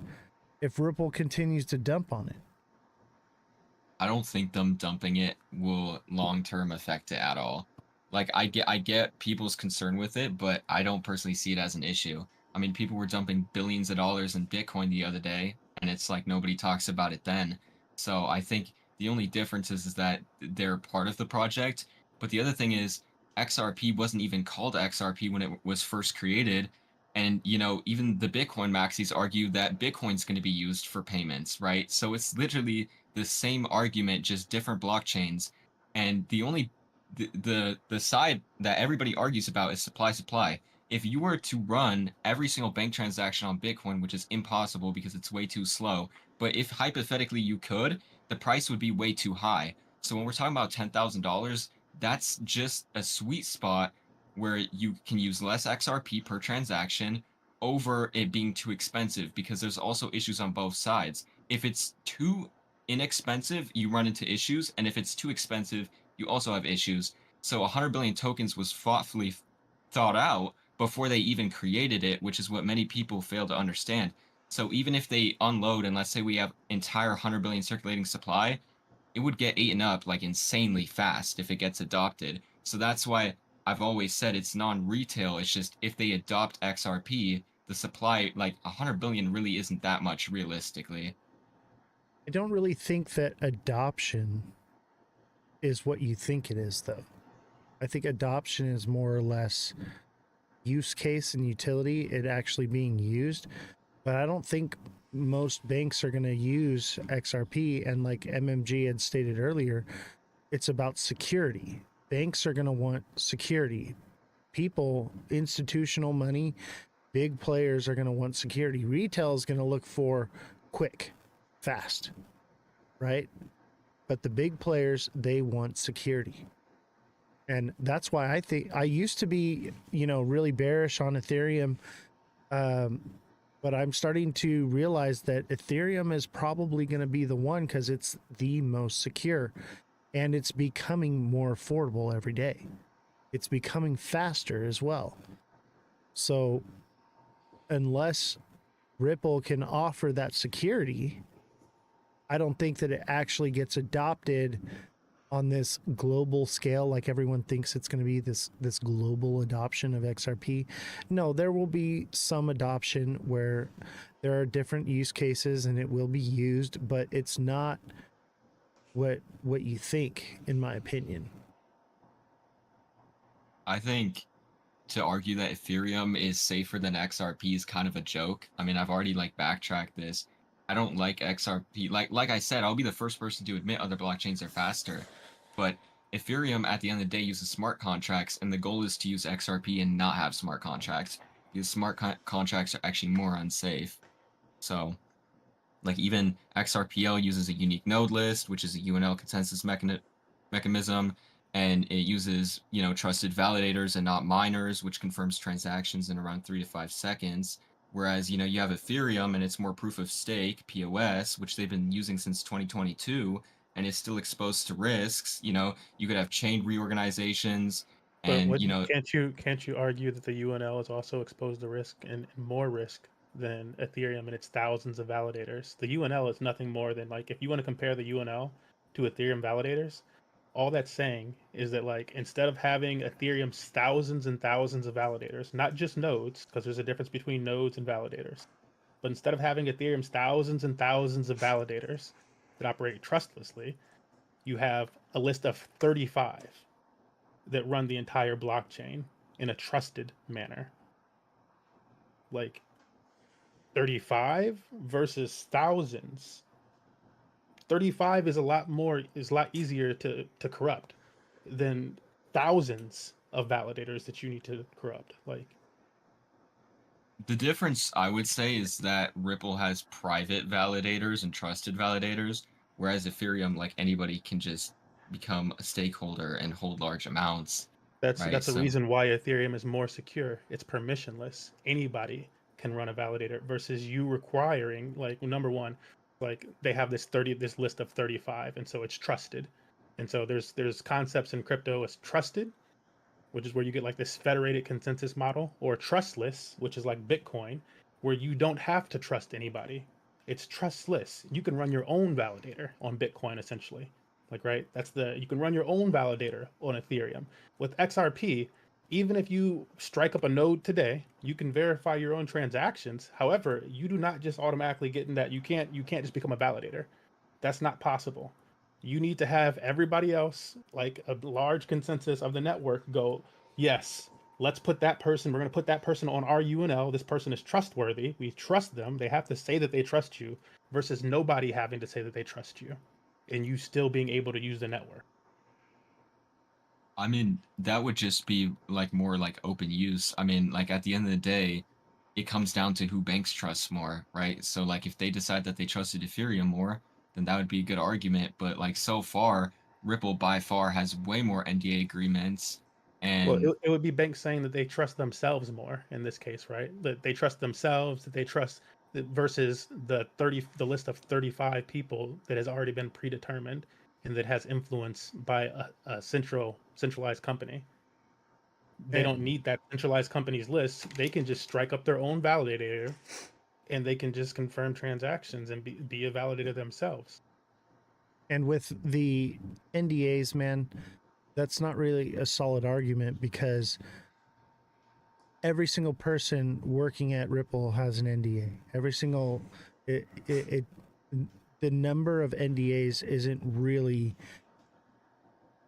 if Ripple continues to dump on it? I don't think them dumping it will long-term affect it at all. Like I get people's concern with it, but I don't personally see it as an issue. I mean, people were dumping billions of dollars in Bitcoin the other day, and it's like nobody talks about it then. So I think the only difference is that they're part of the project. But the other thing is XRP wasn't even called XRP when it was first created. And even the Bitcoin maxis argue that Bitcoin's going to be used for payments, right? So it's literally the same argument, just different blockchains. And the side that everybody argues about is supply. If you were to run every single bank transaction on Bitcoin, which is impossible because it's way too slow, but if hypothetically you could, the price would be way too high. So when we're talking about $10,000, that's just a sweet spot where you can use less XRP per transaction over it being too expensive, because there's also issues on both sides. If it's too inexpensive, you run into issues, and if it's too expensive, you also have issues. So 100 billion tokens was thoughtfully thought out before they even created it, which is what many people fail to understand. So even if they unload, and let's say we have entire 100 billion circulating supply, it would get eaten up like insanely fast if it gets adopted. So that's why I've always said it's non-retail. It's just if they adopt XRP, the supply, like 100 billion really isn't that much realistically. I don't really think that adoption is what you think it is, though. I think adoption is more or less use case and utility, it actually being used. but I don't think most banks are going to use XRP. And like MMG had stated earlier, it's about security. Banks are going to want security. People, institutional money, big players are going to want security. Retail is going to look for quick, fast, right? But the big players, they want security. And that's why I think I used to be, really bearish on Ethereum. But I'm starting to realize that Ethereum is probably going to be the one because it's the most secure and it's becoming more affordable every day. It's becoming faster as well. So unless Ripple can offer that security, I don't think that it actually gets adopted on this global scale like everyone thinks it's going to be, this global adoption of XRP. No, there will be some adoption where there are different use cases and it will be used, but it's not what you think, in my opinion. I think to argue that Ethereum is safer than XRP is kind of a joke. I mean, I've already like backtracked this. I don't like XRP. Like I said, I'll be the first person to admit other blockchains are faster, but Ethereum at the end of the day uses smart contracts, and the goal is to use XRP and not have smart contracts because smart contracts are actually more unsafe. So, like even XRPL uses a unique node list, which is a UNL consensus mechanism, and it uses trusted validators and not miners, which confirms transactions in around 3 to 5 seconds. Whereas you have Ethereum and it's more proof of stake (POS), which they've been using since 2022, and is still exposed to risks. You could have chain reorganizations, But and can't you argue that the UNL is also exposed to risk and more risk than Ethereum and its thousands of validators? The UNL is nothing more than, like, if you want to compare the UNL to Ethereum validators, all that's saying is that, like, instead of having Ethereum's thousands and thousands of validators, not just nodes, because there's a difference between nodes and validators, but instead of having Ethereum's thousands and thousands of validators that operate trustlessly, you have a list of 35 that run the entire blockchain in a trusted manner. Like 35 versus thousands. 35 is a lot easier to corrupt than thousands of validators that you need to corrupt. Like, the difference I would say is that Ripple has private validators and trusted validators, whereas Ethereum, like anybody can just become a stakeholder and hold large amounts, right? that's a So reason why Ethereum is more secure. It's permissionless. Anybody can run a validator versus you requiring, like, number one, like, they have this list of 35, and so it's trusted. And so there's concepts in crypto as trusted, which is where you get like this federated consensus model, or trustless, which is like Bitcoin, where you don't have to trust anybody. It's trustless. You can run your own validator on Bitcoin essentially. Like, right? You can run your own validator on Ethereum. With XRP, even if you strike up a node today, you can verify your own transactions. However, you do not just automatically get in that. You can't just become a validator. That's not possible. You need to have everybody else, like a large consensus of the network, go, yes, let's put that person, we're going to put that person on our UNL. This person is trustworthy. We trust them. They have to say that they trust you, versus nobody having to say that they trust you and you still being able to use the network. I mean, that would just be like more like open use. I mean, like at the end of the day, it comes down to who banks trust more, right? So like if they decide that they trusted Ethereum more, then that would be a good argument. But like so far, Ripple by far has way more NDA agreements, Well, and it would be banks saying that they trust themselves more in this case, right? That they trust themselves, that they trust versus the list of 35 people that has already been predetermined and that has influence by a centralized company. They don't And need that centralized company's list. They can just strike up their own validator and they can just confirm transactions and be a validator themselves. and with the NDAs, man, that's not really a solid argument because every single person working at Ripple has an NDA. Every single it the number of NDAs isn't really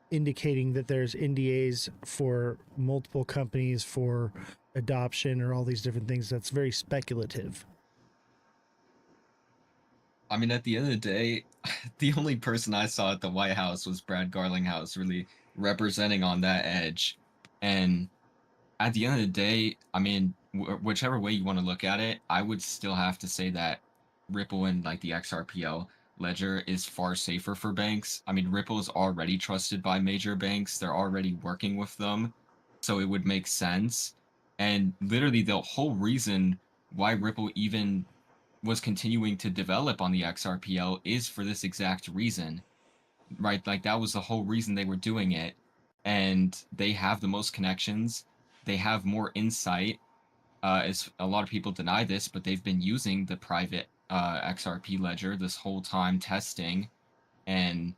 indicating that there's NDAs for multiple companies for adoption or all these different things. That's very speculative. I mean, at the end of the day, the only person I saw at the White House was Brad Garlinghouse really representing on that edge. And at the end of the day, I mean, whichever way you want to look at it, I would still have to say that Ripple and like the XRPL ledger is far safer for banks. I mean, Ripple is already trusted by major banks. They're already working with them. So it would make sense. And literally the whole reason why Ripple even was continuing to develop on the XRPL is for this exact reason, right? Like that was the whole reason they were doing it. And they have the most connections. They have more insight. As a lot of people deny this, but they've been using the private XRP ledger this whole time testing, and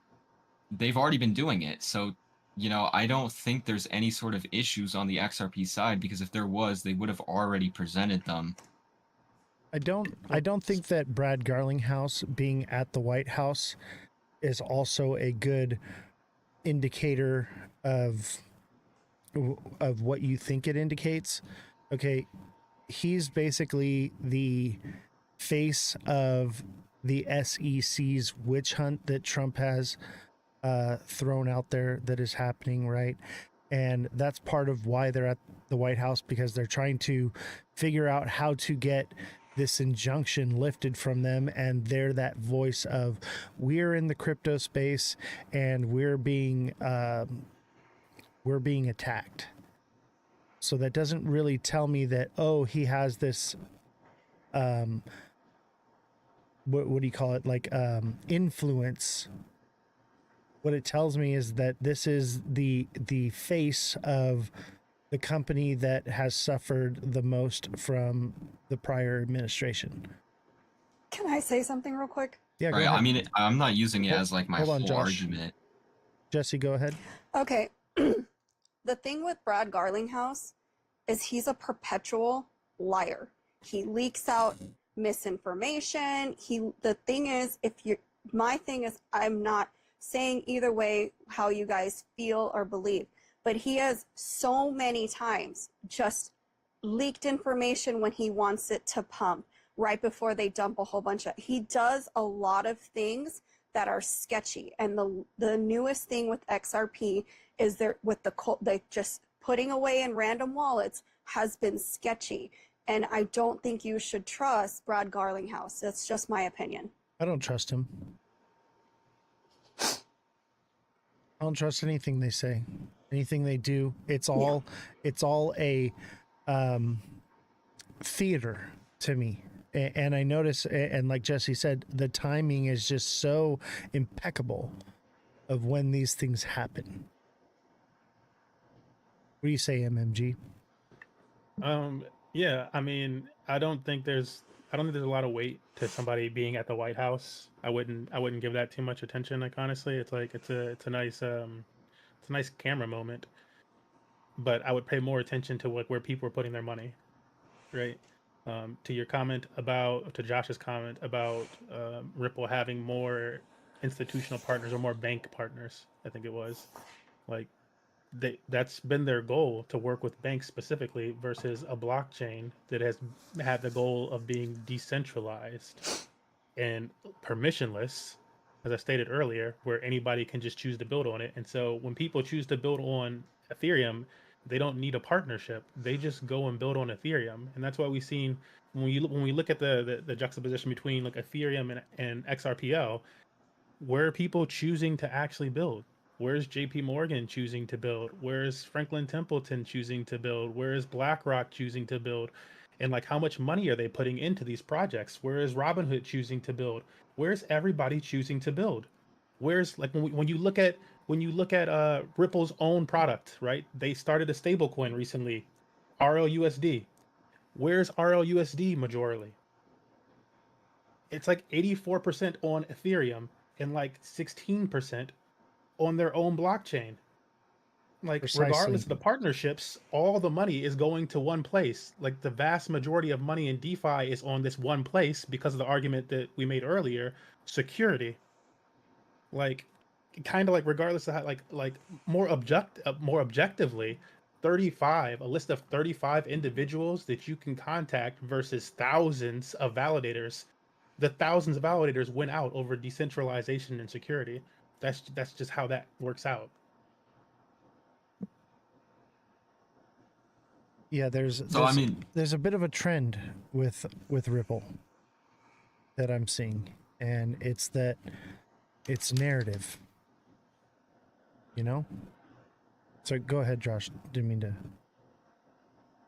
they've already been doing it. So, I don't think there's any sort of issues on the XRP side, because if there was, they would have already presented them. I don't think that Brad Garlinghouse being at the White House is also a good indicator of what you think it indicates. Okay, he's basically the face of the SEC's witch hunt that Trump has thrown out there that is happening, right? And that's part of why they're at the White House, because they're trying to figure out how to get this injunction lifted from them. And they're that voice of, we're in the crypto space and we're being attacked. So that doesn't really tell me that, oh, he has this what do you call it, like influence. What it tells me is that this is the face of the company that has suffered the most from the prior administration. Can I say something real quick? Yeah, go Right? ahead. I mean, I'm not using it as like my hold on, whole Josh. argument. Jesse, go ahead. Okay. The thing with Brad Garlinghouse is he's a perpetual liar. He leaks out misinformation. The thing is, my thing is, I'm not saying either way how you guys feel or believe, but he has so many times just leaked information when he wants it to pump right before they dump a whole bunch of. He does a lot of things that are sketchy, and the newest thing with XRP is there with they just putting away in random wallets has been sketchy, and I don't think you should trust Brad Garlinghouse. That's just my opinion. I don't trust him. I don't trust anything they say, anything they do. It's all a theater to me. And I notice, and like Jesse said, the timing is just so impeccable of when these things happen. What do you say, MMG? Yeah, I mean, I don't think there's a lot of weight to somebody being at the White House. I wouldn't give that too much attention. Like honestly, it's like it's a nice camera moment. But I would pay more attention to where people are putting their money, right? To your comment to Josh's comment about Ripple having more institutional partners or more bank partners, I think it was. Like that's been their goal, to work with banks specifically, versus a blockchain that has had the goal of being decentralized and permissionless, as I stated earlier, where anybody can just choose to build on it. And so when people choose to build on Ethereum, they don't need a partnership. They just go and build on Ethereum. And that's why we've seen, when we look at the juxtaposition between like Ethereum and XRPL, where are people choosing to actually build? Where's JP Morgan choosing to build? Where's Franklin Templeton choosing to build? Where is BlackRock choosing to build? And like, how much money are they putting into these projects? Where is Robinhood choosing to build? Where's everybody choosing to build? Where's like when you look at Ripple's own product, right? They started a stablecoin recently, RLUSD. Where's RLUSD majorly? It's like 84% on Ethereum and like 16% on their own blockchain. Like, Precisely. regardless of the partnerships, all the money is going to one place. Like, the vast majority of money in DeFi is on this one place because of the argument that we made earlier, security. Like, kind of like, regardless of how, like more objectively, a list of 35 individuals that you can contact versus thousands of validators. the thousands of validators went out over decentralization and security. That's just how that works out. Yeah, So I mean, there's a bit of a trend with Ripple that I'm seeing, and it's that it's narrative. You know. So go ahead, Josh. Didn't mean to.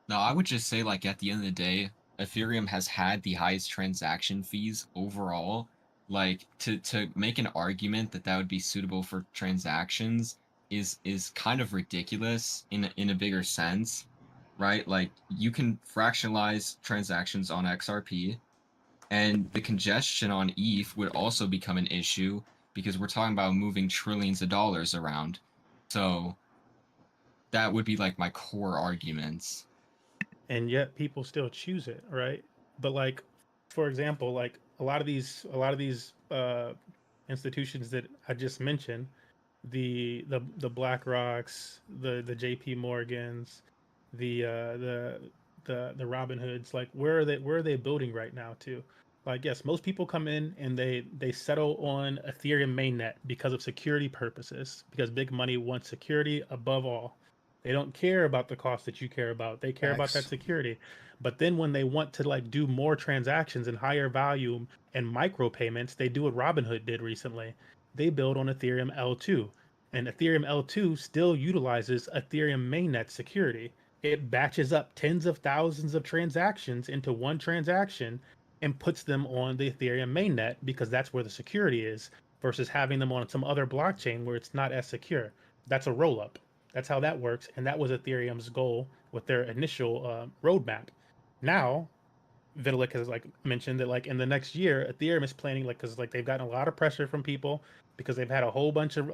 no, I would just say like at the end of the day, Ethereum has had the highest transaction fees overall. Like to make an argument that that would be suitable for transactions is kind of ridiculous in a bigger sense, right? Like you can fractionalize transactions on XRP, and the congestion on ETH would also become an issue because we're talking about moving trillions of dollars around. So that would be like my core arguments. And yet people still choose it, right? But like, for example, like a lot of these institutions that I just mentioned, the Black Rocks, the JP Morgans, the the Robin Hoods, like where are they building right now too? Like yes, most people come in and they settle on Ethereum mainnet because of security purposes, because big money wants security above all. They don't care about the cost that you care about. They care about that Facts. security. But then when they want to like do more transactions and higher volume and micro payments, they do what Robinhood did recently. They build on Ethereum L2. And Ethereum L2 still utilizes Ethereum mainnet security. It batches up tens of thousands of transactions into one transaction and puts them on the Ethereum mainnet because that's where the security is, versus having them on some other blockchain where it's not as secure. That's a roll up. That's how that works, and that was Ethereum's goal with their initial roadmap. Now, Vitalik has like mentioned that like in the next year, Ethereum is planning like because like they've gotten a lot of pressure from people because they've had a whole bunch of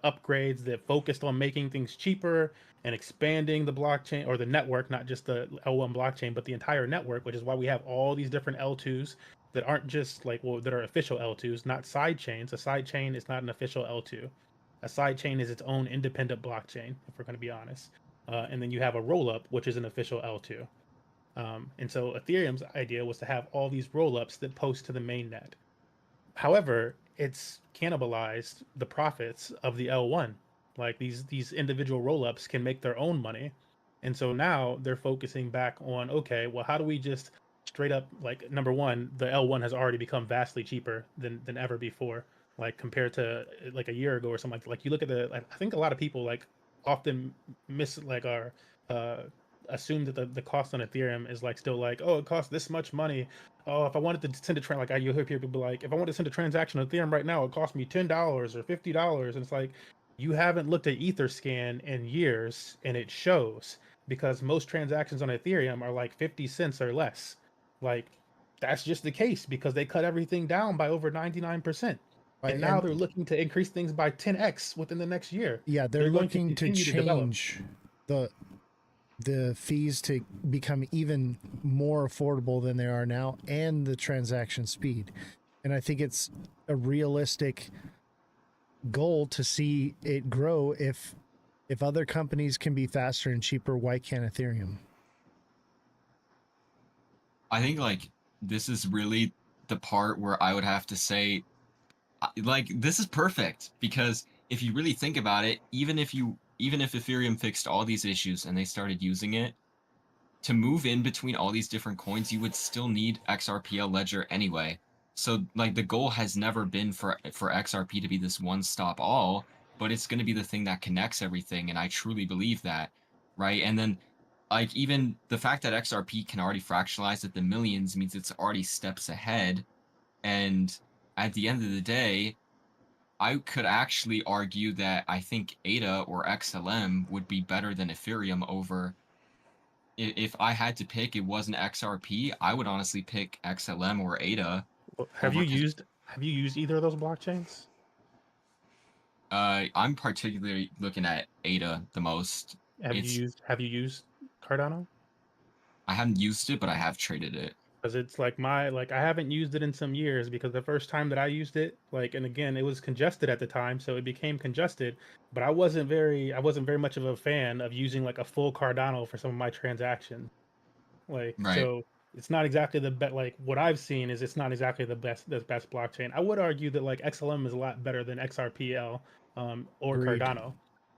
upgrades that focused on making things cheaper and expanding the blockchain or the network, not just the L1 blockchain, but the entire network, which is why we have all these different L2s that aren't just like well that are official L2s, not side chains. A side chain is not an official L2. A side chain is its own independent blockchain, if we're going to be honest. And then you have a rollup, which is an official L2. And so Ethereum's idea was to have all these rollups that post to the mainnet. However, it's cannibalized the profits of the L1. Like these individual rollups can make their own money. And so now they're focusing back on okay, well, how do we just straight up like number one, the L1 has already become vastly cheaper than ever before, like compared to like a year ago or something like you look at the I think a lot of people like often miss like our uh assume that the cost on Ethereum is like still like, oh, it costs this much money. Oh, if I wanted to send a like you hear people be like, if I want to send a transaction on Ethereum right now, it costs me $10 or $50, and it's like you haven't looked at Etherscan in years, and it shows because most transactions on Ethereum are like 50 cents or less. Like that's just the case because they cut everything down by over 99%. Right, And now and they're looking to increase things by 10x within the next year. yeah, they're They're going to looking to continue to develop. change the fees to become even more affordable than they are now, and the transaction speed. And I think it's a realistic goal to see it grow. If other companies can be faster and cheaper, why can't Ethereum? I think like this is really the part where I would have to say like this is perfect because if you really think about it, even if Ethereum fixed all these issues and they started using it to move in between all these different coins, you would still need XRPL ledger anyway. So like the goal has never been for XRP to be this one-stop all, but it's going to be the thing that connects everything, and I truly believe that, right? And then like even the fact that XRP can already fractionalize at the millions means it's already steps ahead. And at the end of the day, I could actually argue that I think ADA or XLM would be better than Ethereum over. If I had to pick, it wasn't XRP, I would honestly pick XLM or ADA Have over you because used either of those blockchains? I'm particularly looking at ADA the most. It's Have you used Cardano? I haven't used it, but I have traded it. Because it's like my like I haven't used it in some years because the first time that I used it, like and again it was congested at the time, so it became congested. But I wasn't very much of a fan of using like a full Cardano for some of my transactions. Like Right. so It's not exactly the best. Like what I've seen is it's not exactly the best blockchain. I would argue that like XLM is a lot better than XRPL or Agreed. Cardano.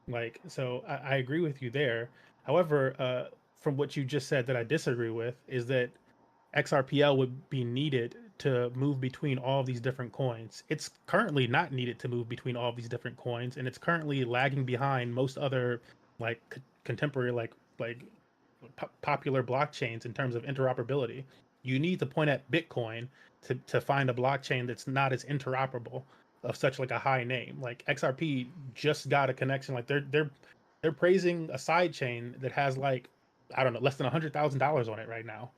Like so, I agree with you there. However, from what you just said that I disagree with is that XRPL would be needed to move between all these different coins. It's currently not needed to move between all these different coins, and it's currently lagging behind most other like contemporary popular blockchains in terms of interoperability. You need to point at Bitcoin to find a blockchain that's not as interoperable of such like a high name. Like XRP just got a connection. Like they're praising a side chain that has like I don't know less than $100,000 on it right now.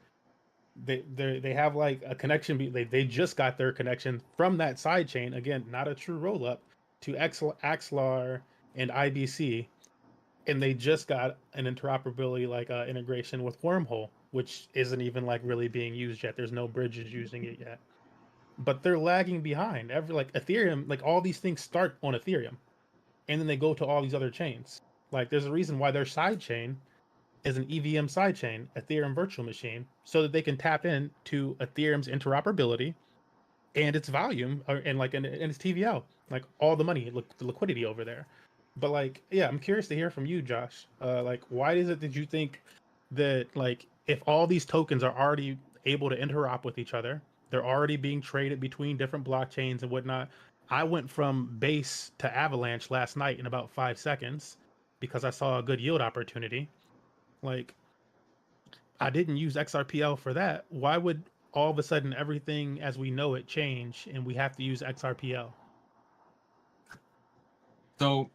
They have like a connection. They just got their connection from that side chain again, not a true roll up to Axlar and IBC, and they just got an interoperability like integration with Wormhole, which isn't even like really being used yet. There's no bridges using it yet, but they're lagging behind. Every like Ethereum, like all these things start on Ethereum, and then they go to all these other chains. Like there's a reason why their side chain is an EVM sidechain, Ethereum virtual machine, so that they can tap into Ethereum's interoperability and its volume, and its TVL, like all the money, the liquidity over there. But like, yeah, I'm curious to hear from you, Josh. Like, why is it that you think that like if all these tokens are already able to interop with each other, they're already being traded between different blockchains and whatnot. I went from base to Avalanche last night in about 5 seconds because I saw a good yield opportunity. Like, I didn't use XRPL for that. Why would all of a sudden everything as we know it change and we have to use XRPL? So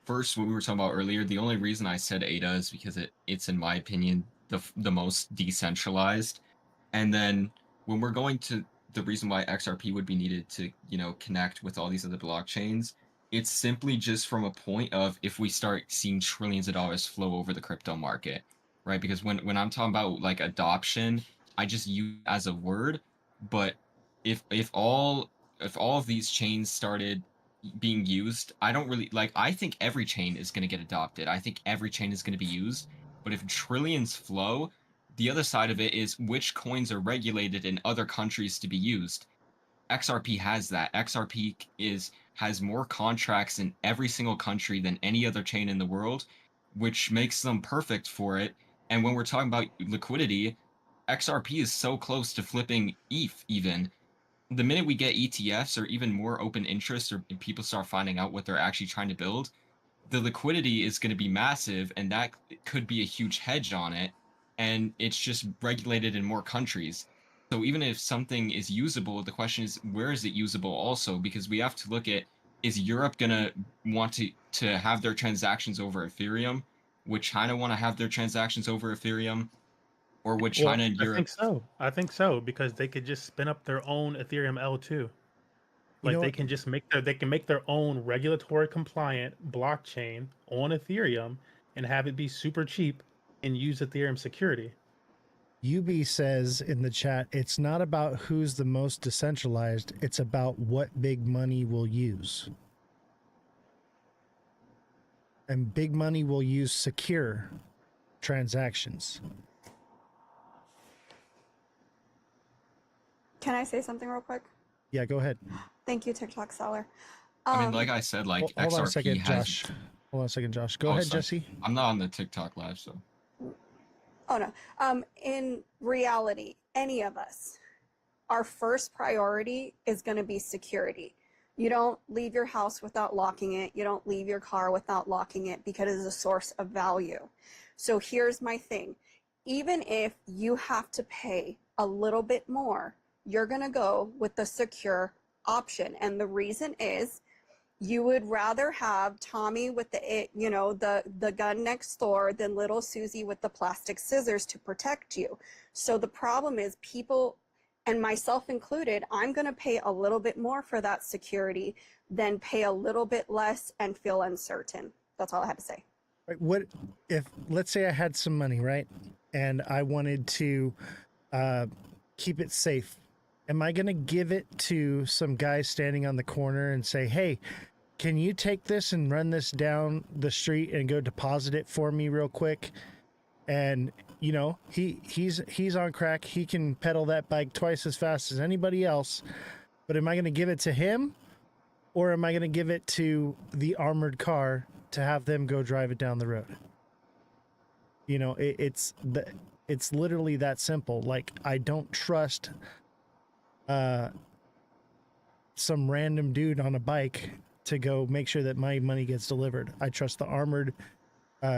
first, what we were talking about earlier, the only reason I said ADA is because it's in my opinion the most decentralized. And then when we're going to the reason why XRP would be needed to, connect with all these other blockchains, it's simply just from a point of if we start seeing trillions of dollars flow over the crypto market, right? Because when I'm talking about like adoption, I just use it as a word, but if all of these chains started being used, I don't really like I think every chain is going to get adopted. I think every chain is going to be used, but if trillions flow, the other side of it is which coins are regulated in other countries to be used. XRP has that. XRP has more contracts in every single country than any other chain in the world, which makes them perfect for it. And when we're talking about liquidity, XRP is so close to flipping ETH even. The minute we get ETFs or even more open interest or people start finding out what they're actually trying to build, the liquidity is going to be massive, and that could be a huge hedge on it. And it's just regulated in more countries. So even if something is usable, the question is where is it usable also? Because we have to look at, is Europe going to want to have their transactions over Ethereum? Would China want to have their transactions over Ethereum? Or would Well, China and I Europe? think so. I think so because they could just spin up their own Ethereum L2. You Like know what? they can make their own regulatory compliant blockchain on Ethereum and have it be super cheap and use Ethereum security. UB says in the chat, it's not about who's the most decentralized, it's about what big money will use. And big money will use secure transactions. Can I say something real quick? Yeah, go ahead. Thank you, TikTok seller. I mean, like I said, like Hold on a XRP second, has. Josh. Hold on a second, Josh. Go Oh, ahead, sorry. Jesse. I'm not on the TikTok live, so. Oh no. In reality, any of us, our first priority is going to be security. You don't leave your house without locking it. You don't leave your car without locking it because it's a source of value. So here's my thing. Even if you have to pay a little bit more, you're going to go with the secure option. And the reason is you would rather have Tommy with the gun next door than little Susie with the plastic scissors to protect you. So the problem is people, and myself included, I'm going to pay a little bit more for that security than pay a little bit less and feel uncertain. That's all I had to say. Right, what if, let's say I had some money, right? And I wanted to keep it safe. Am I going to give it to some guy standing on the corner and say, hey, can you take this and run this down the street and go deposit it for me real quick? And you know, he's on crack. He can pedal that bike twice as fast as anybody else. But am I going to give it to him, or am I going to give it to the armored car to have them go drive it down the road? You know, it's literally that simple. Like, I don't trust some random dude on a bike to go make sure that my money gets delivered. I trust the armored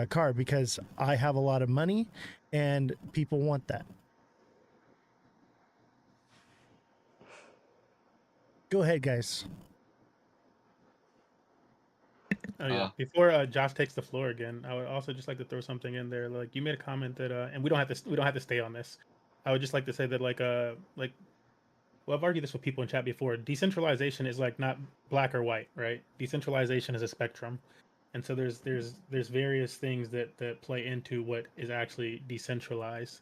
car because I have a lot of money and people want that. Go ahead, guys. Oh yeah. Uh, Before Josh takes the floor again, I would also just like to throw something in there. Like you made a comment that, and we don't have to stay on this. I would just like to say that well, I've argued this with people in chat before. Decentralization is like not black or white, right? Decentralization is a spectrum, and so there's various things that play into what is actually decentralized,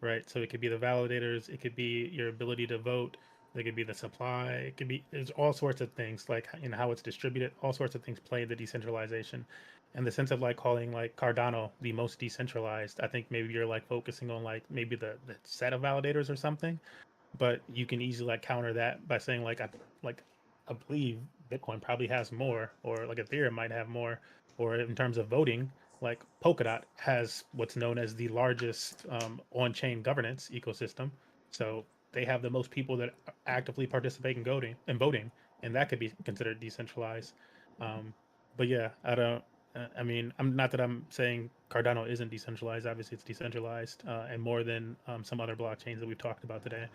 right? So it could be the validators, it could be your ability to vote, it could be the supply, it could be there's all sorts of things like how it's distributed. All sorts of things play the decentralization, and the sense of like calling like Cardano the most decentralized. I think maybe you're like focusing on like maybe the set of validators or something, but you can easily like counter that by saying like I believe Bitcoin probably has more, or like Ethereum might have more, or in terms of voting, like Polkadot has what's known as the largest on-chain governance ecosystem. So they have the most people that actively participate in voting, and that could be considered decentralized. But yeah, I don't. I mean, I'm not that I'm saying Cardano isn't decentralized. Obviously, it's decentralized and more than some other blockchains that we've talked about today.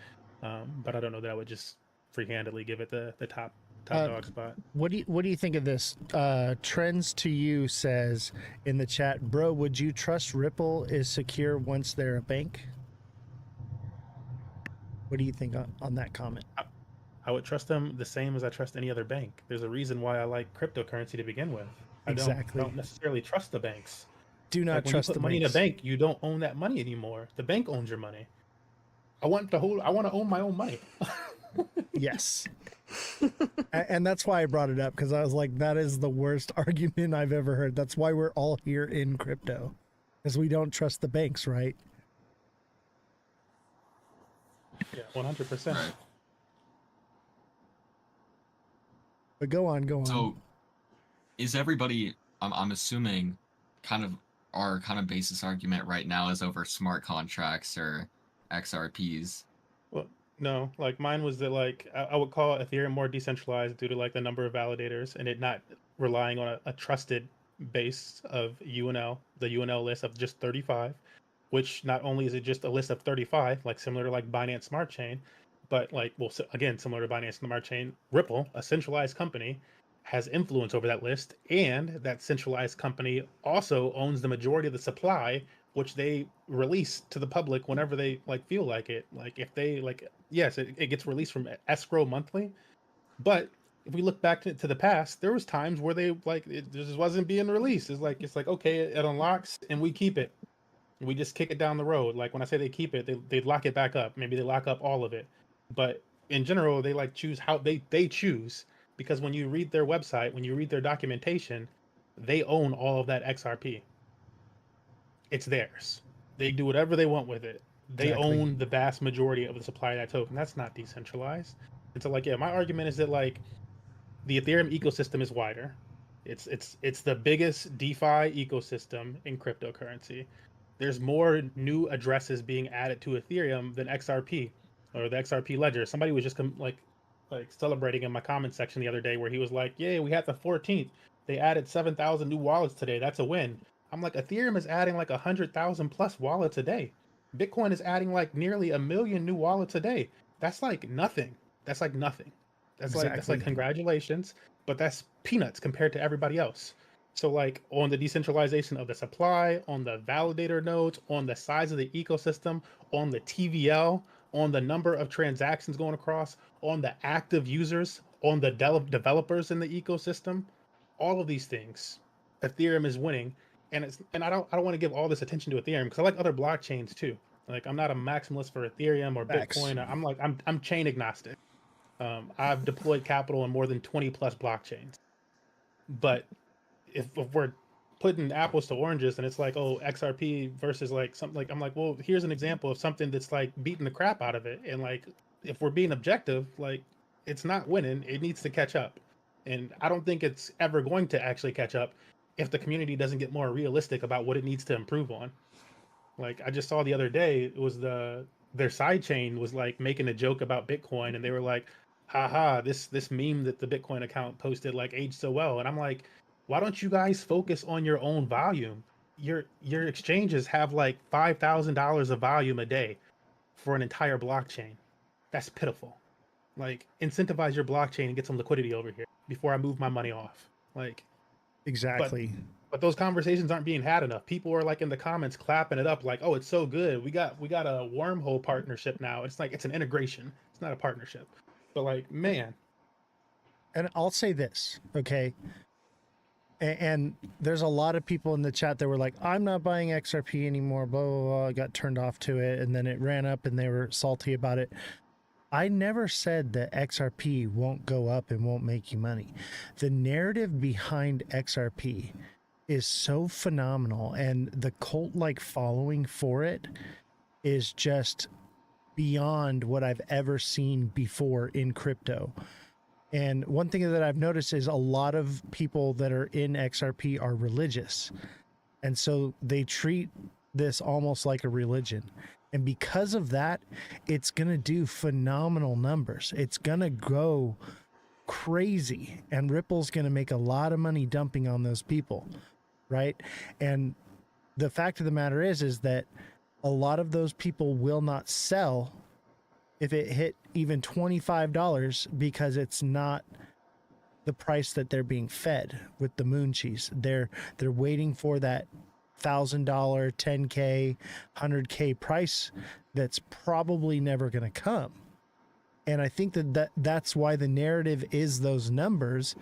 But I don't know that I would just free-handedly give it the top Uh, dog spot. what do you think of this? Trends to you says in the chat, bro, would you trust Ripple is secure once they're a bank? What do you think on that comment? I would trust them the same as I trust any other bank. There's a reason why I like cryptocurrency to begin with. I Exactly. don't necessarily trust the banks. Do not Like when you trust put the money in a banks. bank, you don't own that money anymore. The bank owns your money. I want to own my own money. Yes. And that's why I brought it up, because I was like, that is the worst argument I've ever heard. That's why we're all here in crypto, because we don't trust the banks, right? Yeah, 100%. right. But go on, go on. So is everybody? I'm assuming, kind of our kind of basis argument right now is over smart contracts or XRPs. Well, no, like mine was that like I would call Ethereum more decentralized due to like the number of validators and it not relying on a trusted base of UNL, the UNL list of just 35, which not only is it just a list of 35, like similar to like Binance Smart Chain, but like well again similar to Binance Smart Chain, Ripple, a centralized company, has influence over that list, and that centralized company also owns the majority of the supply which they release to the public whenever they like feel like it. Like if they like, yes, it gets released from escrow monthly, but if we look back to the past, there was times where they like it just wasn't being released. It's like okay, it unlocks and we keep it. We just kick it down the road. Like when I say they keep it, they lock it back up. Maybe they lock up all of it, but in general, they like choose how they choose because when you read their website, when you read their documentation, they own all of that XRP. It's theirs. They do whatever they want with it. They Exactly. own the vast majority of the supply of that token. That's not decentralized. And so, like, yeah, my argument is that like the Ethereum ecosystem is wider. It's the biggest DeFi ecosystem in cryptocurrency. There's more new addresses being added to Ethereum than XRP or the XRP ledger. Somebody was just like celebrating in my comment section the other day where he was like, "Yay, we had the 14th. They added 7,000 new wallets today. That's a win." I'm like, Ethereum is adding like 100,000 plus wallets a day. Bitcoin is adding like nearly a million new wallets a day. That's like nothing. That's like nothing. That's like Exactly. congratulations, but that's peanuts compared to everybody else. So like on the decentralization of the supply, on the validator nodes, on the size of the ecosystem, on the TVL, on the number of transactions going across, on the active users, on the developers in the ecosystem, all of these things, Ethereum is winning. And I don't want to give all this attention to Ethereum because I like other blockchains too. Like I'm not a maximalist for Ethereum or Facts. Bitcoin. I'm chain agnostic. I've deployed capital in more than 20 plus blockchains. But if we're putting apples to oranges, and it's like, oh, XRP versus like something like, I'm like, well, here's an example of something that's like beating the crap out of it, and like if we're being objective, like it's not winning, it needs to catch up, and I don't think it's ever going to actually catch up if the community doesn't get more realistic about what it needs to improve on. Like I just saw the other day, it was their side chain was like making a joke about Bitcoin, and they were like, haha, this meme that the Bitcoin account posted like aged so well. And I'm like, why don't you guys focus on your own volume? Your exchanges have like $5,000 of volume a day for an entire blockchain. That's pitiful. Like incentivize your blockchain and get some liquidity over here before I move my money off. Like, but Exactly. but those conversations aren't being had enough. People are like in the comments clapping it up like, "Oh, it's so good. We got a wormhole partnership now." It's like it's an integration. It's not a partnership. But like, man, And I'll say this, okay? And there's a lot of people in the chat that were like, I'm not buying XRP anymore, blah, blah, blah. I got turned off to it. And then it ran up and they were salty about it. I never said that XRP won't go up and won't make you money. The narrative behind XRP is so phenomenal. And the cult like following for it is just beyond what I've ever seen before in crypto. And one thing that I've noticed is a lot of people that are in XRP are religious. And so they treat this almost like a religion. And because of that, it's going to do phenomenal numbers. It's going to go crazy. And Ripple's going to make a lot of money dumping on those people. Right. And the fact of the matter is that a lot of those people will not sell if it hit even $25 because it's not the price that they're being fed with the moon cheese. They're waiting for that $1,000, $10K, $100K price that's probably never going to come. And I think that's why the narrative is those numbers,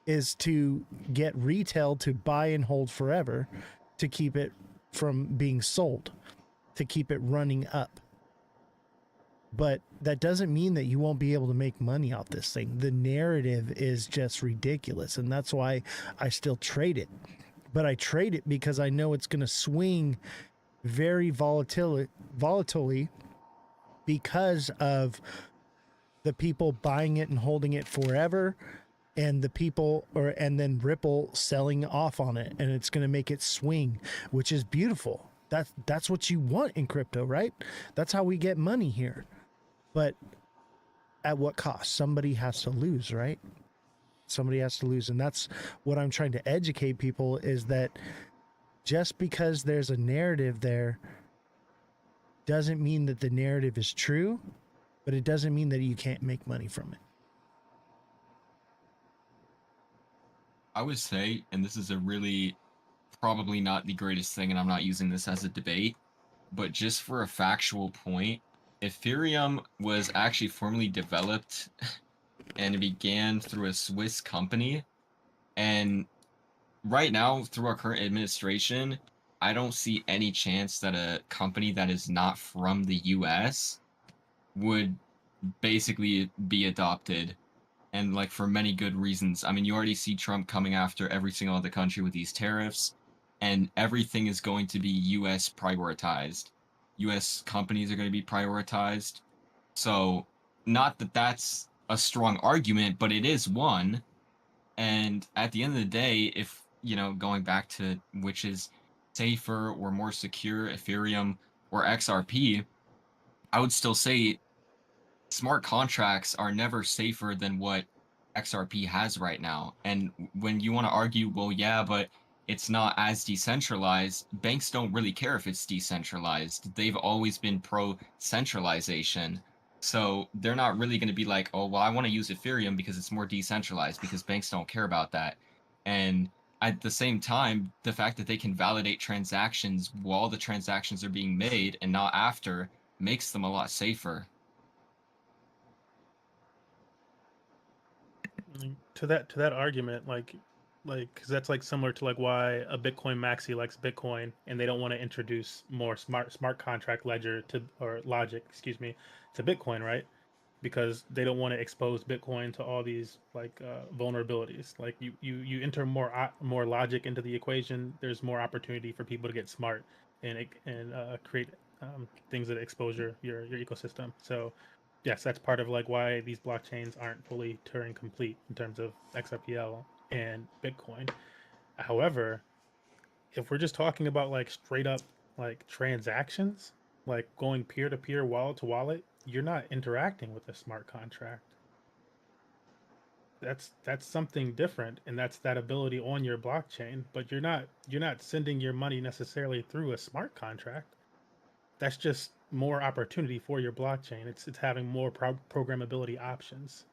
is to get retail to buy and hold forever, to keep it from being sold, to keep it running up. But that doesn't mean that you won't be able to make money off this thing. The narrative is just ridiculous, and that's why I still trade it. But I trade it because I know it's going to swing very volatilely because of the people buying it and holding it forever, and the people and then Ripple selling off on it, and it's going to make it swing, which is beautiful. That's what you want in crypto, right? That's how we get money here. But at what cost? Somebody has to lose, right? Somebody has to lose. And that's what I'm trying to educate people, is that just because there's a narrative there doesn't mean that the narrative is true, but it doesn't mean that you can't make money from it. I would say, and this is a really probably not the greatest thing, and I'm not using this as a debate, but just for a factual point, Ethereum was actually formally developed and it began through a Swiss company. And right now, through our current administration, I don't see any chance that a company that is not from the US would basically be adopted. And like for many good reasons. I mean, you already see Trump coming after every single other country with these tariffs, and everything is going to be US prioritized. US companies are going to be prioritized. So, not that that's a strong argument, but it is one. And at the end of the day, if, going back to which is safer or more secure, Ethereum or XRP, I would still say smart contracts are never safer than what XRP has right now. And when you want to argue, well, yeah, but it's not as decentralized, banks don't really care if it's decentralized. They've always been pro centralization. So they're not really going to be like, oh, well, I want to use Ethereum because it's more decentralized, because banks don't care about that. And at the same time, the fact that they can validate transactions while the transactions are being made and not after makes them a lot safer. To that argument, like because that's like similar to like why a Bitcoin maxi likes Bitcoin, and they don't want to introduce more smart contract ledger to, or logic, excuse me, to Bitcoin, right? because they don't want to expose Bitcoin to all these like vulnerabilities. Like you enter more logic into the equation, there's more opportunity for people to get smart and create things that expose your ecosystem. So yes, that's part of like why these blockchains aren't fully Turing complete in terms of XRPL and Bitcoin. However, if we're just talking about like straight up like transactions, like going peer to peer, wallet to wallet, you're not interacting with a smart contract. That's something different, and that's that ability on your blockchain, but you're not sending your money necessarily through a smart contract. That's just more opportunity for your blockchain. It's having more programmability options.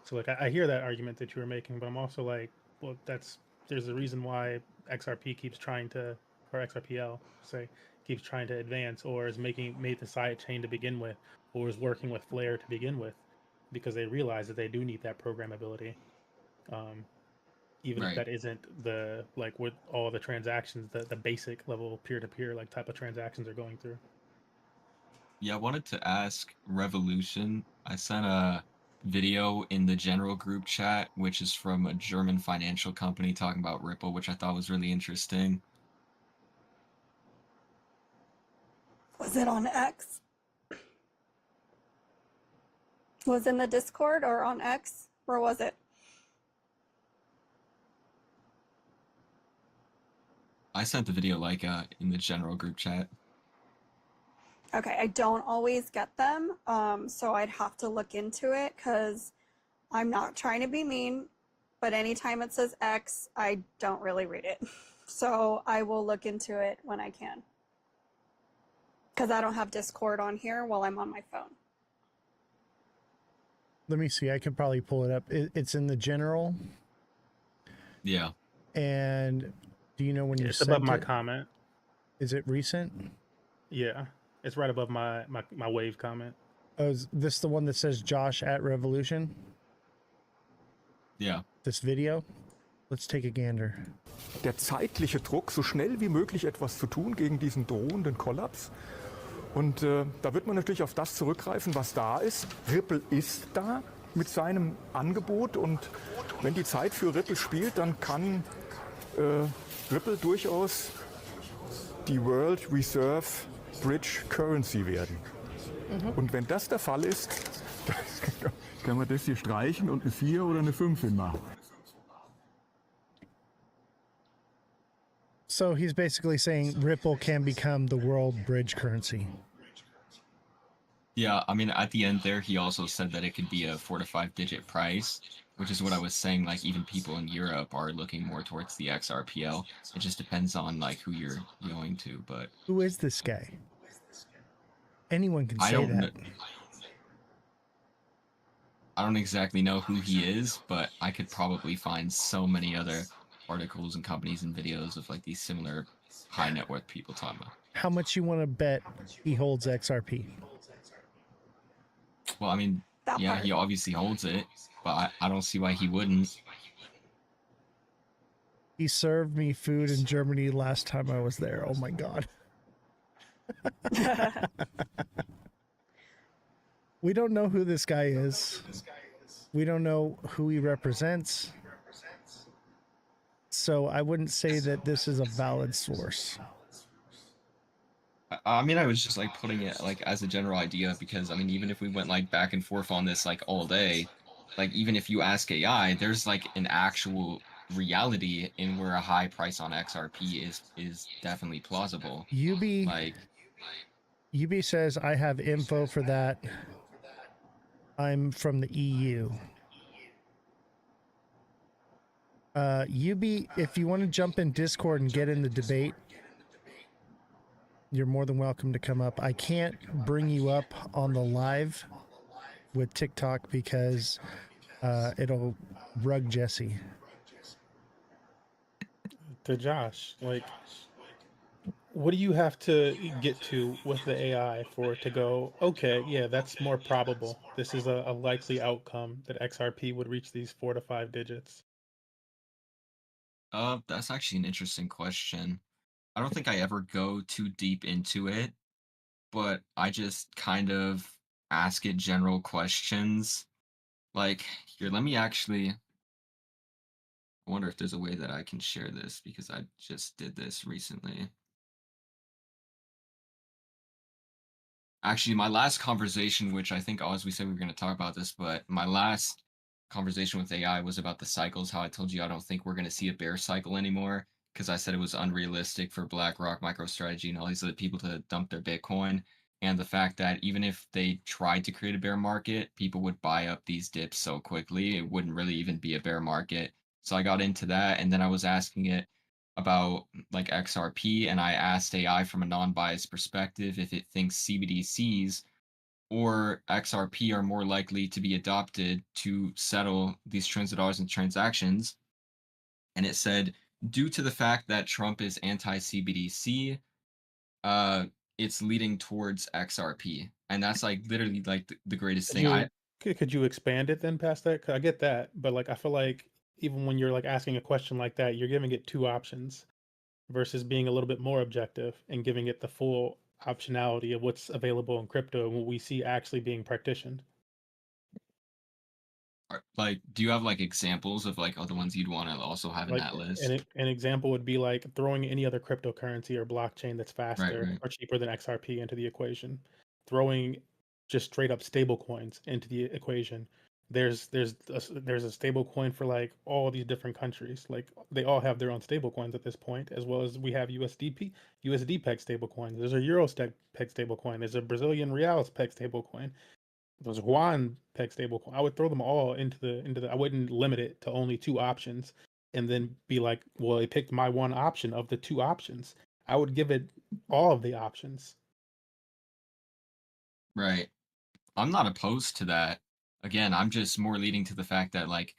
So like I hear that argument that you were making, but I'm also like, well, there's a reason why XRP keeps trying to, or XRPL say, keeps trying to advance, or is made the side chain to begin with, or is working with Flare to begin with, because they realize that they do need that programmability, um, even if Right. that isn't the like what all the transactions, the basic level peer to peer like type of transactions are going through. Yeah, I wanted to ask Revolution. I sent a video in the general group chat, which is from a German financial company talking about Ripple, which I thought was really interesting. Was it on X? Was in the Discord or on X? Where was it? I sent the video like in the general group chat. Okay, I don't always get them, so I'd have to look into it because I'm not trying to be mean, but anytime it says X, I don't really read it. So I will look into it when I can because I don't have Discord on here while I'm on my phone. Let me see. I could probably pull it up. It's in the general. Yeah. And do you know when you It's above sent my it? comment. Is it recent? Yeah, it's right above my wave comment. Oh, is this the one that says Josh at Revolution? Yeah. This video? Let's take a gander. Der zeitliche Druck, so schnell wie möglich etwas zu tun gegen diesen drohenden Kollaps. Und da wird man natürlich auf das zurückgreifen, was da ist. Ripple ist da mit seinem Angebot, und wenn die Zeit für Ripple spielt, dann kann Ripple durchaus die World Reserve Bridge Currency werden. Und wenn das der Fall ist, dann kann man das hier streichen und eine 4 oder eine 5 hinmachen. So he's basically saying Ripple can become the world bridge currency. Yeah, I mean, at the end there, he also said that it could be a 4 to 5 digit price, which is what I was saying. Like, even people in Europe are looking more towards the XRPL. It just depends on like who you're going to. But Who is this guy? Anyone can I say don't that. I don't exactly know who he is, but I could probably find so many other articles and companies and videos of like these similar high net worth people talking about. How much you want to bet he holds XRP? Well, I mean, That yeah, part. he obviously holds it, but I don't see why he wouldn't. He served me food in Germany last time I was there. Oh my God. We don't know who this guy is. We don't know who he represents. So I wouldn't say that this is a valid source. I mean, I was just like putting it like as a general idea because I mean, even if we went like back and forth on this like all day, like even if you ask AI, there's like an actual reality in where a high price on XRP is definitely plausible. UB Like, UB says I have info for that. I'm from the EU. UB, if you want to jump in Discord and get in the debate, you're more than welcome to come up. I can't bring you up on the live with TikTok because it'll rug Jesse. To Josh, like, what do you have to get to with the AI for it to go, okay, yeah, that's more probable. This is a likely outcome that XRP would reach these 4 to 5 digits. that's actually an interesting question. I don't think I ever go too deep into it, but I just kind of ask it general questions. Like, here, let me actually. I wonder if there's a way that I can share this because I just did this recently. Actually, my last conversation, which I think, as we said we were going to talk about this, but my last conversation with AI was about the cycles. How I told you I don't think we're going to see a bear cycle anymore because I said it was unrealistic for BlackRock, MicroStrategy, and all these other people to dump their Bitcoin. And the fact that even if they tried to create a bear market, people would buy up these dips so quickly, it wouldn't really even be a bear market. So I got into that, and then I was asking it about like XRP, and I asked AI from a non-biased perspective if it thinks CBDCs or XRP are more likely to be adopted to settle these transit dollars and transactions. And it said, due to the fact that Trump is anti-CBDC, uh, it's leading towards XRP. And that's like literally like the greatest Could thing. I you could you expand it then past that? 'Cause I get that, but like I feel like even when you're like asking a question like that, you're giving it two options versus being a little bit more objective and giving it the full optionality of what's available in crypto and what we see actually being practiced. like, do you have like examples of like other ones you'd want to also have in Like that list? an example would be like throwing any other cryptocurrency or blockchain that's Right, faster right. or cheaper than XRP into the equation. Throwing just straight up stable coins into the equation. There's a stable coin for like all these different countries. Like they all have their own stable coins at this point, as well as we have USD peg stable coins. There's a Euro peg stable coin. There's a Brazilian Reals peg stable coin. Those Juan peg stablecoin. I would throw them all into the. I wouldn't limit it to only two options, and then be like, well, it picked my one option of the two options. I would give it all of the options. Right. I'm not opposed to that. Again, I'm just more leading to the fact that like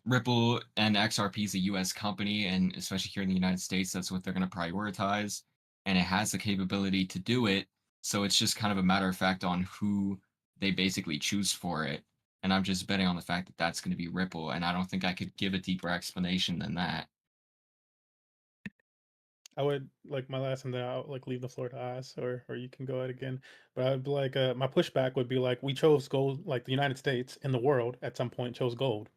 Ripple and XRP is a US company, and especially here in the United States, that's what they're going to prioritize. And it has the capability to do it. So it's just kind of a matter of fact on who they basically choose for it. And I'm just betting on the fact that that's going to be Ripple. And I don't think I could give a deeper explanation than that. I would like my last, and then I'll like leave the floor to us, or you can go ahead again. But I'd be like, my pushback would be like, we chose gold, like the United States and the world at some point chose gold.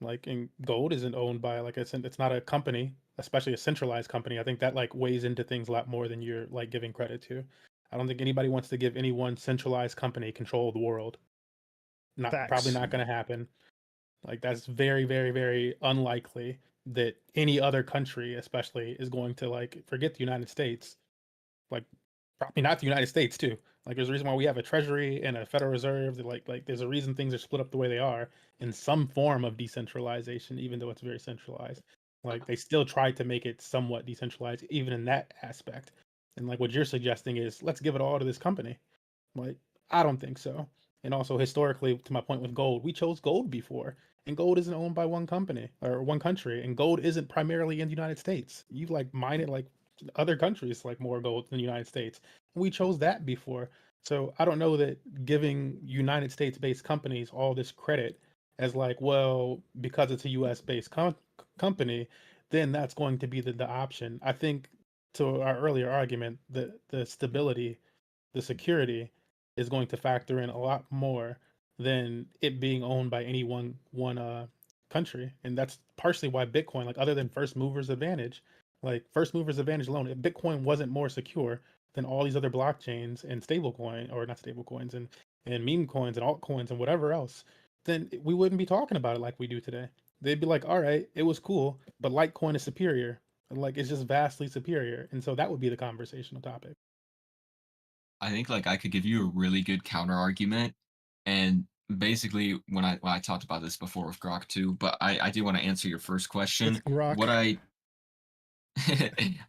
Like, and gold isn't owned by like it's not a company, especially a centralized company. I think that like weighs into things a lot more than you're like giving credit to. I don't think anybody wants to give any one centralized company control of the world. Probably Facts. not going to happen. Like that's very, very, very unlikely that any other country, especially, is going to like forget the United States. Like probably not the United States too. Like there's a reason why we have a treasury and a Federal Reserve. Like there's a reason things are split up the way they are in some form of decentralization, even though it's very centralized. Like they still try to make it somewhat decentralized, even in that aspect. And like what you're suggesting is let's give it all to this company. Like, I don't think so. And also historically, to my point with gold, we chose gold before, and gold isn't owned by one company or one country, and gold isn't primarily in the United States. You like mine it like other countries like more gold than the United States. We chose that before. So I don't know that giving United States-based companies all this credit as like, well, because it's a US-based company, then that's going to be the option. I think to our earlier argument, the stability, the security is going to factor in a lot more than it being owned by any one country, and that's partially why Bitcoin, like other than first movers advantage, like first movers advantage alone, if Bitcoin wasn't more secure than all these other blockchains and stablecoin or not stablecoins and meme coins and altcoins and whatever else, then we wouldn't be talking about it like we do today. They'd be like, all right, it was cool, but Litecoin is superior. Like it's just vastly superior, and so that would be the conversational topic. I think like I could give you a really good counter argument. And basically when I talked about this before with Grok too, but I do want to answer your first question. With Grok. What I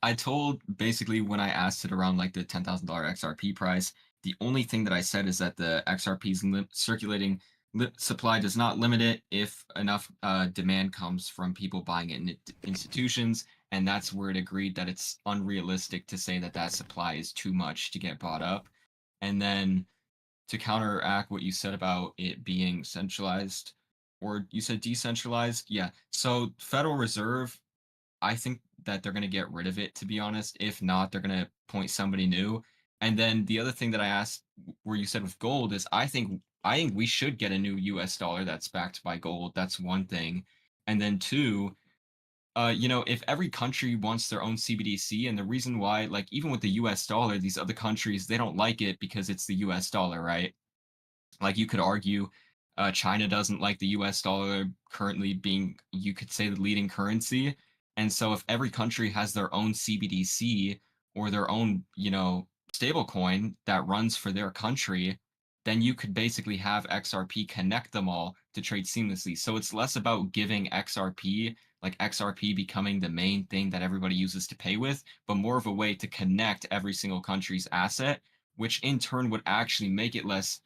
I told basically when I asked it around like the $10,000 XRP price, the only thing that I said is that the XRP's circulating supply does not limit it if enough demand comes from people buying it in institutions. And that's where it agreed that it's unrealistic to say that that supply is too much to get bought up. And then to counteract what you said about it being centralized, or you said decentralized, yeah. So Federal Reserve, I think that they're going to get rid of it, to be honest. If not, they're going to appoint somebody new. And then the other thing that I asked, where you said with gold, is I think we should get a new U.S. dollar that's backed by gold. That's one thing. And then two, if every country wants their own CBDC, and the reason why, like even with the US dollar, these other countries, they don't like it because it's the US dollar, right? Like you could argue, China doesn't like the US dollar currently being, you could say, the leading currency. And so if every country has their own CBDC or their own, stable coin that runs for their country, then you could basically have XRP connect them all to trade seamlessly. So it's less about giving XRP, like XRP becoming the main thing that everybody uses to pay with, but more of a way to connect every single country's asset, which in turn would actually make it less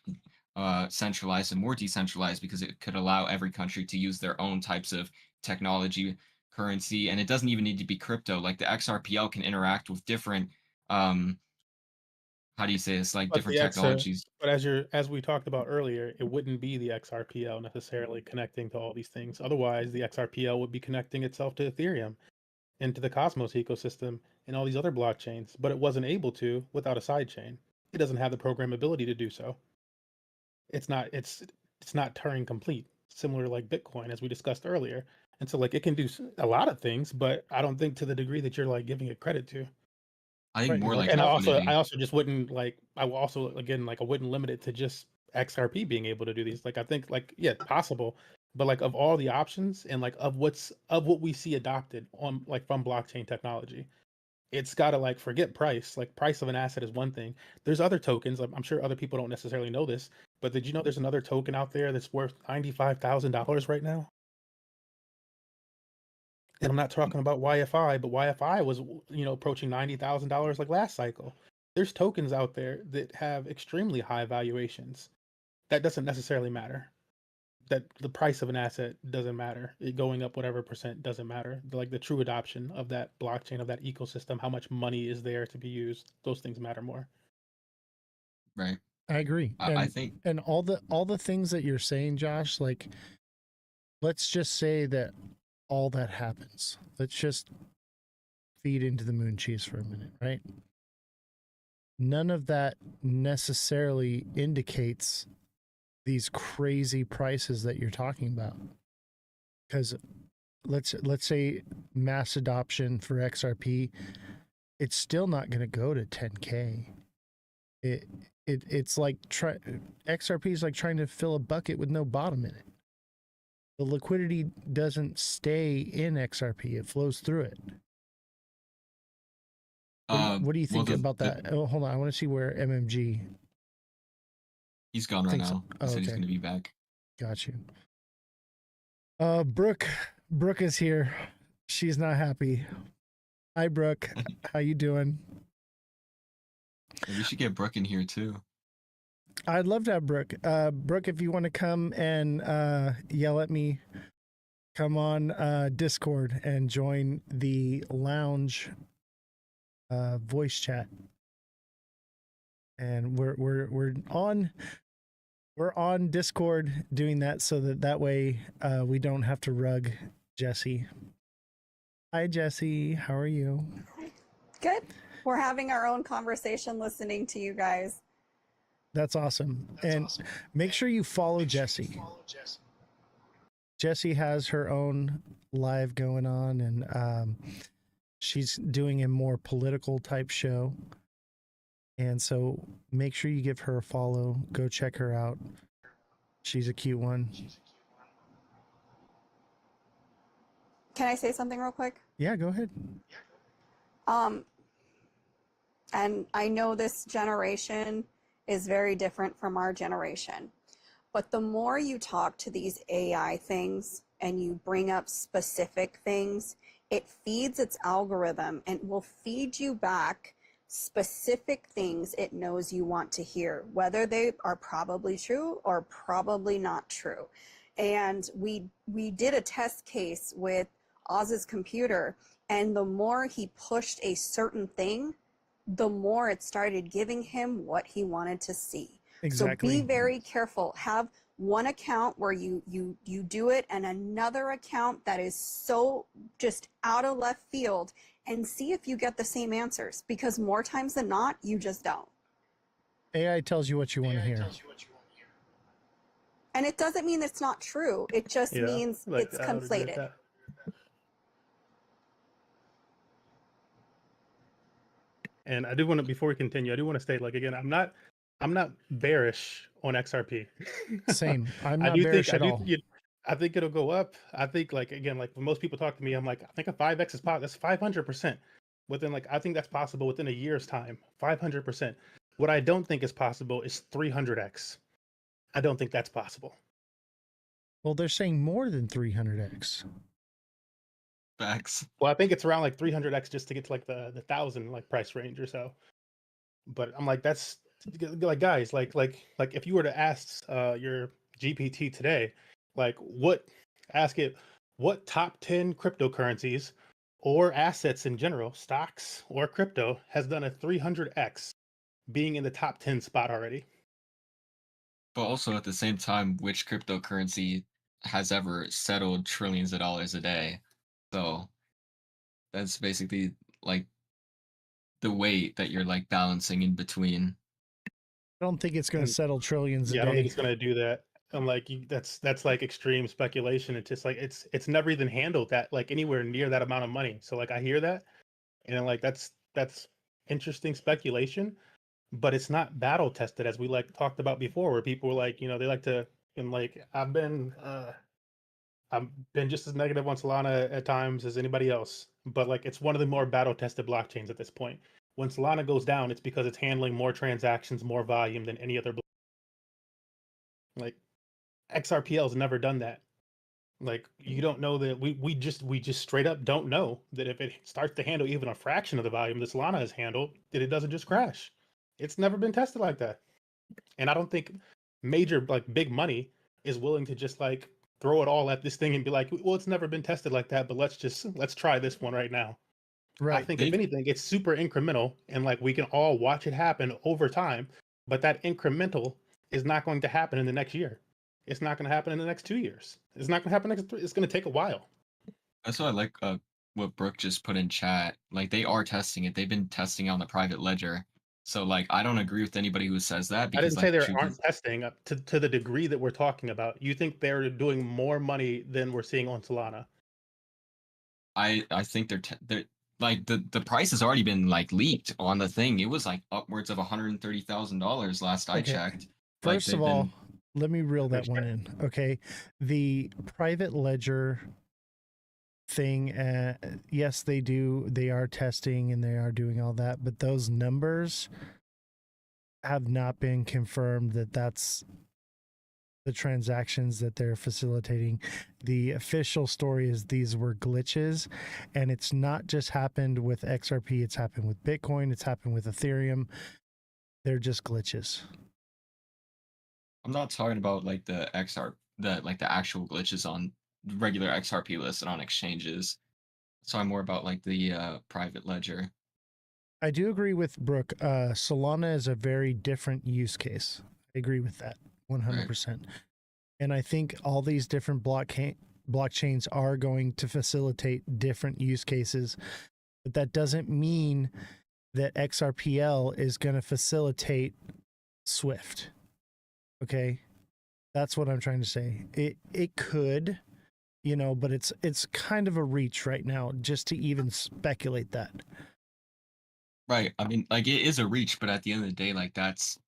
centralized and more decentralized, because it could allow every country to use their own types of technology, currency, and it doesn't even need to be crypto. Like the XRPL can interact with different, how do you say this, like But different the X, technologies. but as we talked about earlier, it wouldn't be the XRPL necessarily connecting to all these things. Otherwise, the XRPL would be connecting itself to Ethereum, into the Cosmos ecosystem, and all these other blockchains. But it wasn't able to without a sidechain. It doesn't have the programmability to do so. It's not Turing complete, similar like Bitcoin as we discussed earlier. And so like it can do a lot of things, but I don't think to the degree that you're like giving it credit to. I think Right. more like And liquidity. I also just wouldn't like I will also again like I wouldn't limit it to just XRP being able to do these. Like I think like yeah, possible, but like of all the options and like of what we see adopted on like from blockchain technology, it's got to like forget price. Like price of an asset is one thing. There's other tokens. I'm sure other people don't necessarily know this, but did you know there's another token out there that's worth $95,000 right now? And I'm not talking about YFI, but YFI was, approaching $90,000 like last cycle. There's tokens out there that have extremely high valuations. That doesn't necessarily matter. That the price of an asset doesn't matter. It going up whatever percent doesn't matter. Like the true adoption of that blockchain, of that ecosystem, how much money is there to be used, those things matter more. Right. I agree. I think And all the things that you're saying, Josh, like let's just say that all that happens. Let's just feed into the moon cheese for a minute, right? None of that necessarily indicates these crazy prices that you're talking about. Because let's say mass adoption for XRP, it's still not going to go to 10K. It's like XRP is like trying to fill a bucket with no bottom in it. The liquidity doesn't stay in XRP; it flows through it. What do you think about that? Oh, hold on, I want to see where MMG. He's gone right now. He said he's okay. going to be back. Got you. Brooke is here. She's not happy. Hi, Brooke. How you doing? Yeah, we should get Brooke in here too. I'd love to have Brooke. Brooke, if you want to come and yell at me, come on Discord and join the lounge voice chat. And we're on Discord doing that so that way we don't have to rug Jesse. Hi, Jesse. How are you? Good. We're having our own conversation listening to you guys. That's awesome. Awesome. Make sure you follow Jessie. Jessie has her own live going on, and she's doing a more political type show. And so make sure you give her a follow. Go check her out. She's a cute one. Can I say something real quick? Yeah, go ahead. And I know this generation is very different from our generation, but the more you talk to these AI things and you bring up specific things, it feeds its algorithm and will feed you back specific things it knows you want to hear, whether they are probably true or probably not true. And we did a test case with Oz's computer, and the more he pushed a certain thing, the more it started giving him what he wanted to see. Exactly. So be very careful. Have one account where you do it, and another account that is so just out of left field, and see if you get the same answers, because more times than not, you just don't. AI tells you what you want to hear. And it doesn't mean it's not true. It just Yeah, means like it's I would agree with conflated. that. And I do want to, before we continue, I do want to state, like, again, I'm not bearish on XRP. Same. I'm I not do think bearish at all. I think it'll go up. I think, like, again, like when most people talk to me, I'm like, I think a 5x is possible. That's 500% within, like, I think that's possible within a year's time. 500%. What I don't think is possible is 300x. I don't think that's possible. Well, they're saying more than 300x. Facts. Well, I think it's around like 300x just to get to like the 1,000 like price range or so. But I'm like, that's like, guys, like if you were to ask your GPT today, like ask it what top 10 cryptocurrencies or assets in general, stocks or crypto, has done a 300x being in the top 10 spot already. But also at the same time, which cryptocurrency has ever settled trillions of dollars a day? So that's basically like the weight that you're like balancing in between. I don't think it's going to And settle trillions a yeah, I don't think day. it's gonna do that. I'm like, that's like extreme speculation. It's just like it's never even handled that like anywhere near that amount of money. So like I hear that, and I'm like, that's interesting speculation, but it's not battle tested as we like talked about before, where people were like, they like to, and like I've been just as negative on Solana at times as anybody else, but like it's one of the more battle tested blockchains at this point. When Solana goes down, it's because it's handling more transactions, more volume than any other. Like XRPL's never done that. Like you don't know that we just straight up don't know that if it starts to handle even a fraction of the volume that Solana has handled, that it doesn't just crash. It's never been tested like that. And I don't think major like big money is willing to just like throw it all at this thing and be like, well, it's never been tested like that, but let's try this one right now. I Right. think if They've anything, it's super incremental and like we can all watch it happen over time, but that incremental is not going to happen in the next year. It's not going to happen in the next 2 years. It's not going to happen next three. It's going to take a while. That's what I like what Brooke just put in chat. Like they are testing it. They've been testing on the private ledger. So like I don't agree with anybody who says that I because didn't say like they truth aren't is testing up to the degree that we're talking about. You think they're doing more money than we're seeing on Solana? I think they're like the price has already been like leaked on the thing. It was like upwards of $130,000 last I Okay. checked. Like First of they've all, been let me reel that one in. Okay. The private ledger thing, yes, they do. They are testing and they are doing all that, but those numbers have not been confirmed that that's the transactions that they're facilitating. The official story is these were glitches, and it's not just happened with XRP, it's happened with Bitcoin, it's happened with Ethereum. They're just glitches. I'm not talking about like the actual glitches on regular XRP lists and on exchanges. So I'm more about like the private ledger. I do agree with Brooke. Solana is a very different use case. I agree with that Right. 100%. And I think all these different blockchains are going to facilitate different use cases, but that doesn't mean that XRPL is going to facilitate Swift. Okay? That's what I'm trying to say. It could, but it's kind of a reach right now just to even speculate that. Right. I mean, like it is a reach, but at the end of the day, like that's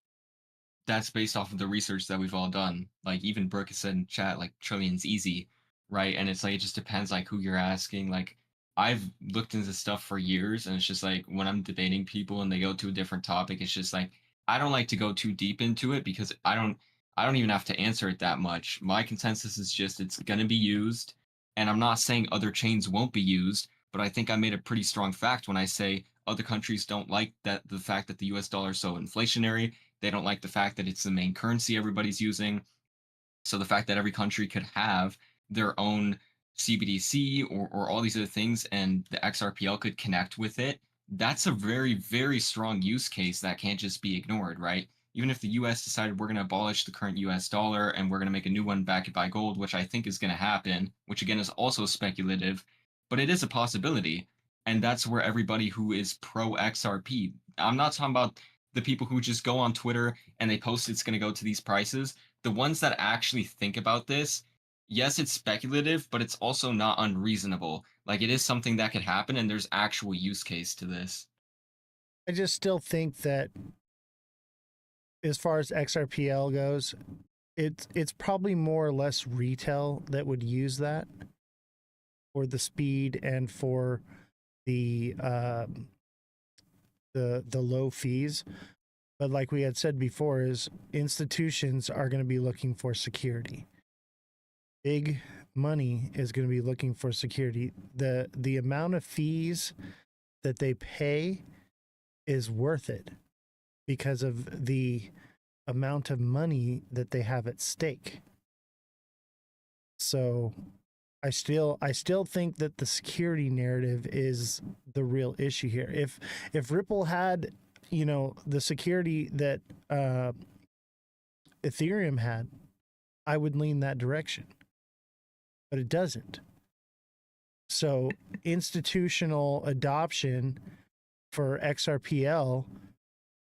based off of the research that we've all done. Like even Brooke has said in chat, like trillions easy, right? And it's like it just depends like who you're asking. Like I've looked into stuff for years, and it's just like when I'm debating people and they go to a different topic, it's just like I don't like to go too deep into it because I don't even have to answer it that much. My consensus is just it's gonna be used, and I'm not saying other chains won't be used, but I think I made a pretty strong fact when I say other countries don't like that the fact that the US dollar is so inflationary. They don't like the fact that it's the main currency everybody's using. So the fact that every country could have their own CBDC or all these other things and the XRPL could connect with it, that's a very, very strong use case that can't just be ignored, right? Even if the US decided we're going to abolish the current US dollar and we're going to make a new one backed by gold, which I think is going to happen, which again is also speculative, but it is a possibility. And that's where everybody who is pro XRP, I'm not talking about the people who just go on Twitter and they post it's going to go to these prices. The ones that actually think about this, yes, it's speculative, but it's also not unreasonable. Like it is something that could happen, and there's actual use case to this. I just still think that as far as XRPL goes, it's probably more or less retail that would use that for the speed and for the low fees. But like we had said before, is institutions are going to be looking for security. Big money is going to be looking for security. The amount of fees that they pay is worth it because of the amount of money that they have at stake. So I still think that the security narrative is the real issue here. If Ripple had, you know, the security that Ethereum had, I would lean that direction. But it doesn't. So institutional adoption for XRPL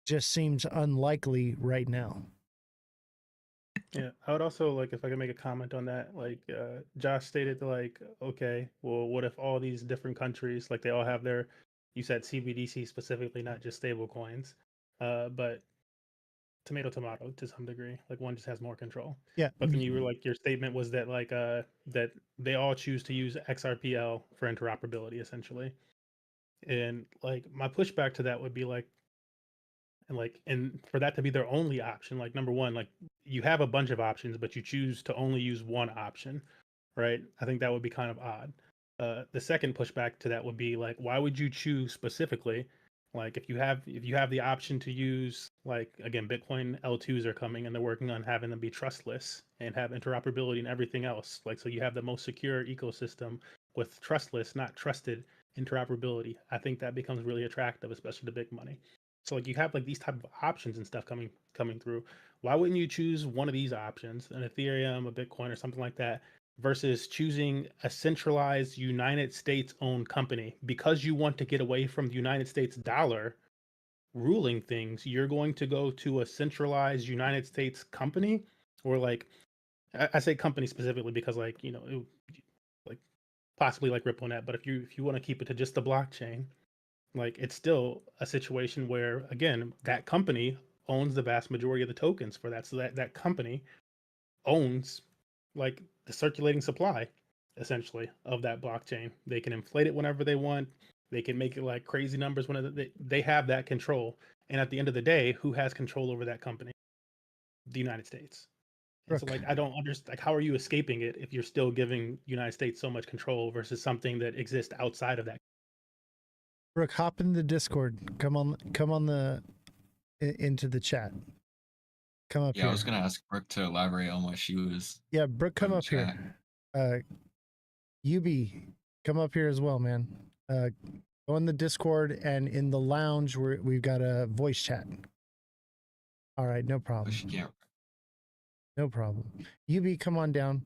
just seems unlikely right now. Yeah, I would also like if I could make a comment on that. Like Josh stated, like, okay, well, what if all these different countries, like they all have their, you said CBDC specifically, not just stable coins, but tomato tomato to some degree. Like one just has more control. Yeah. But then you were like, your statement was that like that they all choose to use XRPL for interoperability essentially. And like my pushback to that would be like, and for that to be their only option, like number one, like you have a bunch of options, but you choose to only use one option, right? I think that would be kind of odd. The second pushback to that would be like, why would you choose specifically? Like if you have the option to use, like again, Bitcoin L2s are coming and they're working on having them be trustless and have interoperability and everything else. Like so you have the most secure ecosystem with trustless, not trusted interoperability. I think that becomes really attractive, especially to big money. So like you have like these type of options and stuff coming through. Why wouldn't you choose one of these options, an Ethereum, a Bitcoin, or something like that, versus choosing a centralized United States owned company because you want to get away from the United States dollar ruling things? You're going to go to a centralized United States company, or like I say company specifically because like you know like possibly like RippleNet, but if you want to keep it to just the blockchain, like it's still a situation where again that company owns the vast majority of the tokens for that, so that company owns like the circulating supply essentially of that blockchain. They can inflate it whenever they want, they can make it like crazy numbers whenever they have that control. And at the end of the day, who has control over that company? The United States. And so Brooke, like I don't understand, like how are you escaping it if you're still giving United States so much control versus something that exists outside of that? Brooke, hop in the Discord. Come on into the chat. Come up Yeah, here. I was gonna ask Brooke to elaborate on what she was Yeah, Brooke, come from the up chat. here. UB, come up here as well, man. Go in the Discord and in the lounge where we've got a voice chat. All right, no Oh, problem. she can't. No problem. UB, come on down.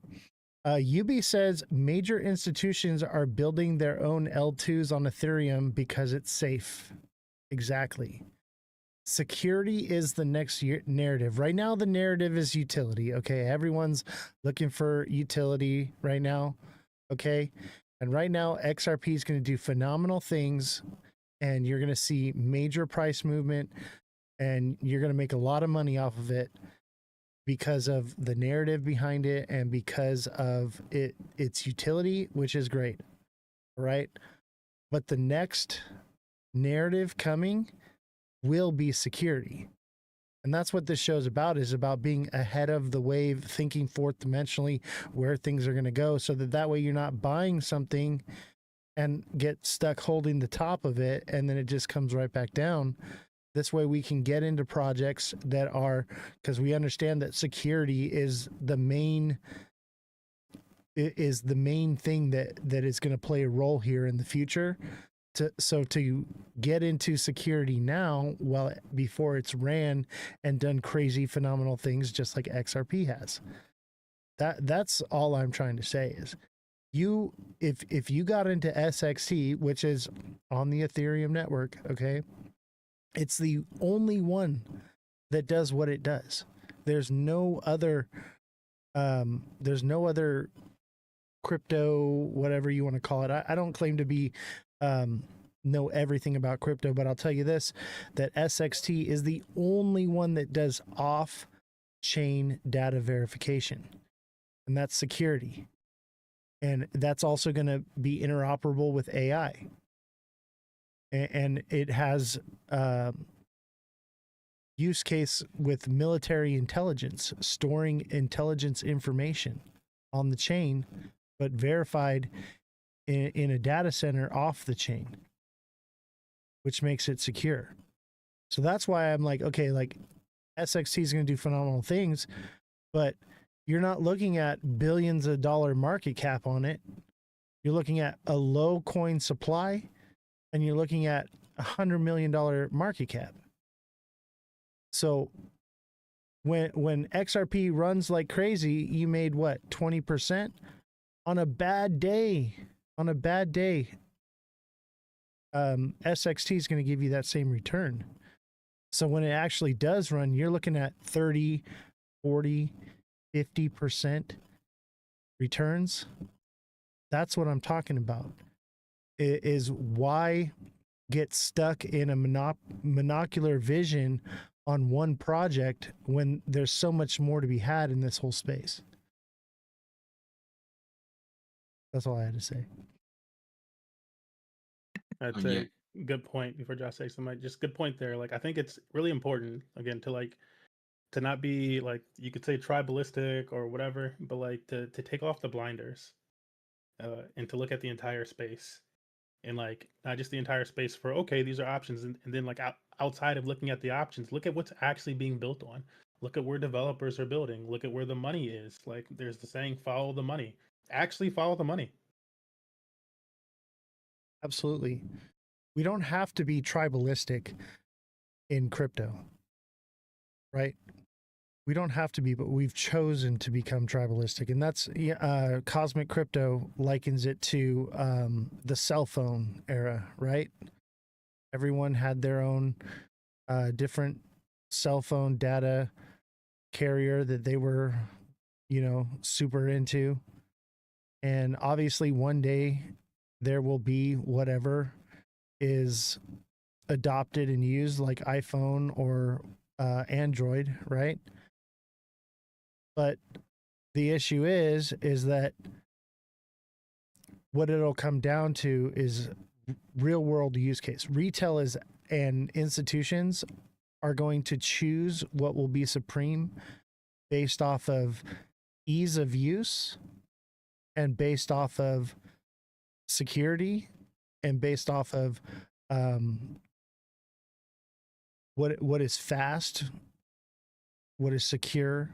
UB says major institutions are building their own L2s on Ethereum because it's safe. Exactly. Security is the next narrative. Right now, the narrative is utility. Okay. Everyone's looking for utility right now. Okay. And right now, XRP is going to do phenomenal things, and you're going to see major price movement, and you're going to make a lot of money off of it because of the narrative behind it and because of its utility, which is great. Right. But the next narrative coming will be security. And that's what this show is about being ahead of the wave, thinking fourth dimensionally where things are going to go, so that way you're not buying something and get stuck holding the top of it and then it just comes right back down. This way we can get into projects that are, because we understand that security is the main thing that is going to play a role here in the future. To get into security now, well, before it's ran and done crazy phenomenal things just like XRP has. That's all I'm trying to say is if you got into SXT, which is on the Ethereum network, okay, It's the only one that does what it does. There's no other crypto, whatever you want to call it. I don't claim to be know everything about crypto, but I'll tell you this, that SXT is the only one that does off chain data verification, and that's security. And that's also going to be interoperable with AI. And it has use case with military intelligence, storing intelligence information on the chain, but verified in a data center off the chain, which makes it secure. So that's why I'm like, okay, like SXT is going to do phenomenal things, but you're not looking at billions of dollar market cap on it. You're looking at a low coin supply, and you're looking at $100 million market cap. So when XRP runs like crazy, you made what, 20%? On a bad day, SXT is going to give you that same return. So when it actually does run, you're looking at 30, 40, 50% returns. That's what I'm talking about. Is why get stuck in a monocular vision on one project when there's so much more to be had in this whole space. That's all I had to say. That's Yeah. a good point. Before Josh says something, just good point there. Like, I think it's really important, again, to not be like, you could say tribalistic or whatever, but like to take off the blinders and to look at the entire space, and like not just the entire space for, okay, these are options, and then like outside of looking at the options, look at what's actually being built on. Look at where developers are building. Look at where the money is. Like, there's the saying, follow the money. Actually follow the money. Absolutely. We don't have to be tribalistic in crypto, right? We don't have to be, but we've chosen to become tribalistic. And that's Cosmic Crypto likens it to the cell phone era, right? Everyone had their own different cell phone data carrier that they were, super into. And obviously one day there will be whatever is adopted and used, like iPhone or Android, right? But the issue is that what it'll come down to is real world use case. Retail is and institutions are going to choose what will be supreme based off of ease of use and based off of security and based off of what is fast, what is secure,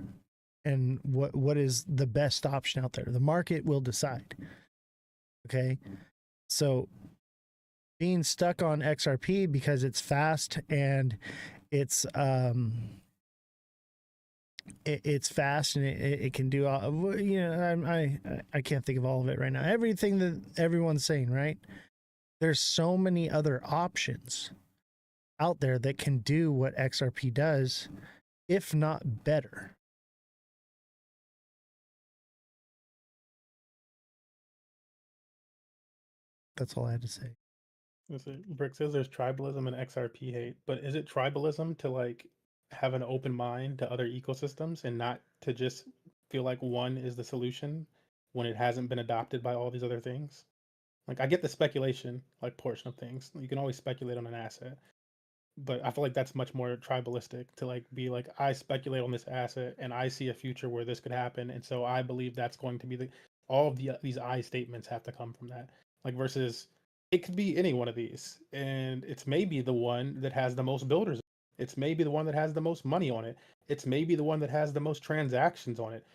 and what is the best option out there. The market will decide. Okay, so being stuck on XRP because it's fast and it's fast and it can do all, I can't think of all of it right now. Everything that everyone's saying, right? There's so many other options out there that can do what XRP does, if not better. That's all I had to say. Brick says there's tribalism and XRP hate, but is it tribalism to like have an open mind to other ecosystems and not to just feel like one is the solution when it hasn't been adopted by all these other things? Like, I get the speculation, like, portion of things. You can always speculate on an asset, but I feel like that's much more tribalistic to like be like, I speculate on this asset and I see a future where this could happen, and so I believe that's going to be all of these I statements have to come from that. Like, versus it could be any one of these, and it's maybe the one that has the most builders. It's maybe the one that has the most money on it. It's maybe the one that has the most transactions on it.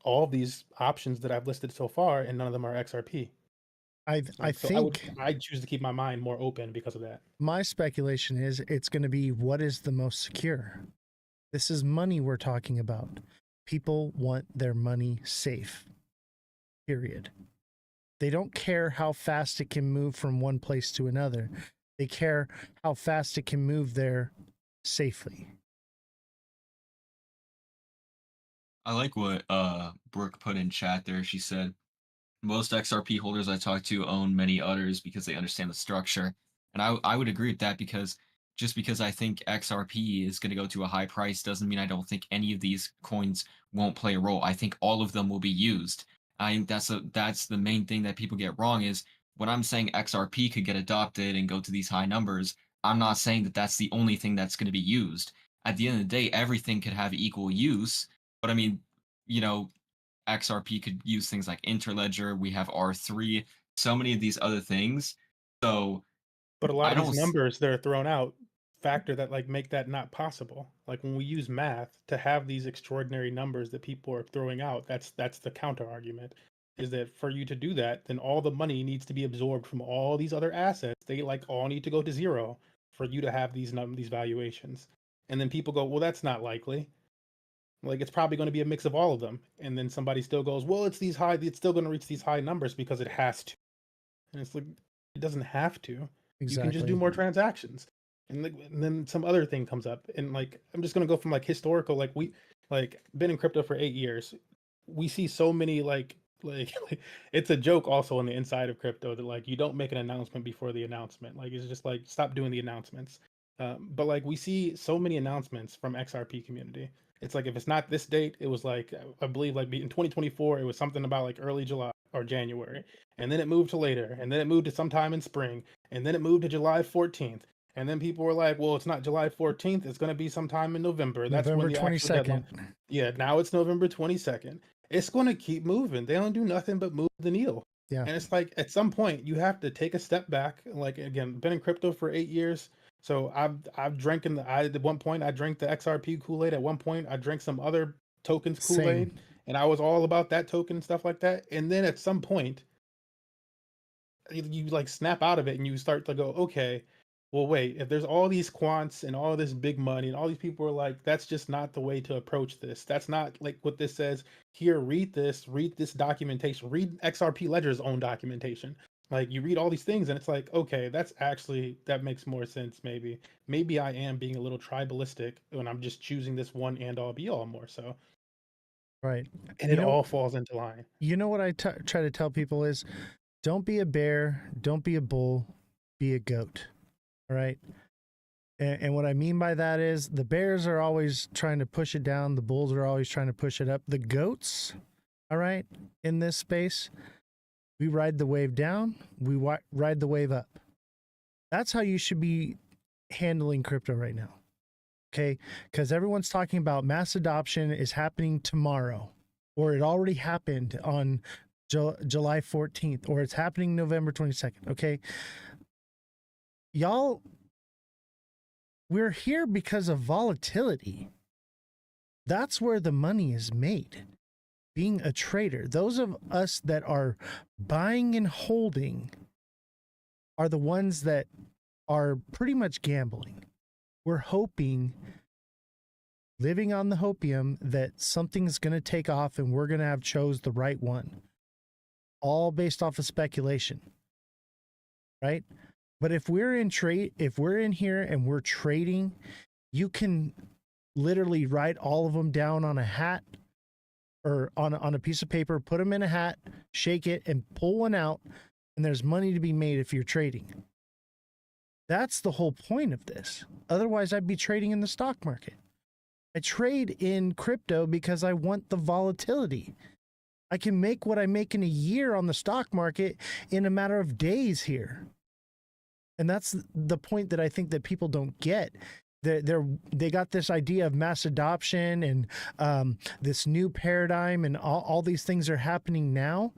All of these options that I've listed so far, and none of them are XRP. I think I choose to keep my mind more open because of that. my speculation is it's going to be what is the most secure. This is money we're talking about. People want their money safe. Period. They don't care how fast it can move from one place to another. They care how fast it can move there safely. I like what Brooke put in chat there. She said most XRP holders I talk to own many others because they understand the structure. And I would agree with that, because just because I think XRP is going to go to a high price doesn't mean I don't think any of these coins won't play a role. I think all of them will be used. I think that's the main thing that people get wrong, is when I'm saying XRP could get adopted and go to these high numbers, I'm not saying that that's the only thing that's going to be used. At the end of the day, everything could have equal use, but I mean, you know, XRP could use things like Interledger. We have R3, so many of these other things. So But a lot I of these don't. numbers that are thrown out factor that like make that not possible. Like when we use math to have these extraordinary numbers that people are throwing out, that's the counter argument. Is that for you to do that, then all the money needs to be absorbed from all these other assets. They like all need to go to zero for you to have these valuations. And then people go, well, that's not likely. Like it's probably going to be a mix of all of them. And then somebody still goes, well, it's still going to reach these high numbers because it has to. And it's like it doesn't have to. You can just do Exactly. more transactions. And then some other thing comes up. And like I'm just gonna go from like historical, like we like been in crypto for 8 years. We see so many like it's a joke also on the inside of crypto that like you don't make an announcement before the announcement. Like it's just like stop doing the announcements. But like we see so many announcements from XRP community. It's like if it's not this date, it was like I believe like in 2024 it was something about like early July or January, and then it moved to later, and then it moved to sometime in spring, and then it moved to July 14th. And then people were like, well, it's not July 14th, it's going to be sometime in November. That's when November the actual deadline. 22nd. Yeah, now it's November 22nd. It's going to keep moving. They don't do nothing but move the needle. Yeah. And it's like at some point you have to take a step back. Like again, been in crypto for 8 years. So I've drank at one point I drank the XRP Kool-Aid. At one point I drank some other tokens Kool-Aid, Same. and I was all about that token and stuff like that. And then at some point you like snap out of it and you start to go, okay, well, wait, if there's all these quants and all this big money and all these people are like, that's just not the way to approach this. That's not like what this says. Here, read this documentation, read XRP Ledger's own documentation. Like you read all these things and it's like, okay, that makes more sense. Maybe I am being a little tribalistic when I'm just choosing this one and all be all more so. Right. And it all falls into line. You know what I try to tell people is, don't be a bear, don't be a bull, be a goat. All right. And what I mean by that is the bears are always trying to push it down. The bulls are always trying to push it up. The goats, all right, in this space, we ride the wave down, we ride the wave up. That's how you should be handling crypto right now. Okay. Because everyone's talking about mass adoption is happening tomorrow, or it already happened on July 14th, or it's happening November 22nd. Okay. Y'all, we're here because of volatility. That's where the money is made. Being a trader, those of us that are buying and holding are the ones that are pretty much gambling. We're hoping, living on the hopium, that something's going to take off and we're going to have chose the right one. All based off of speculation, right? But if we're in here and we're trading, you can literally write all of them down on a hat or on a piece of paper, put them in a hat, shake it, and pull one out, and there's money to be made if you're trading. That's the whole point of this. Otherwise, I'd be trading in the stock market. I trade in crypto because I want the volatility. I can make what I make in a year on the stock market in a matter of days here. And that's the point that I think that people don't get. They got this idea of mass adoption and this new paradigm, and all these things are happening now.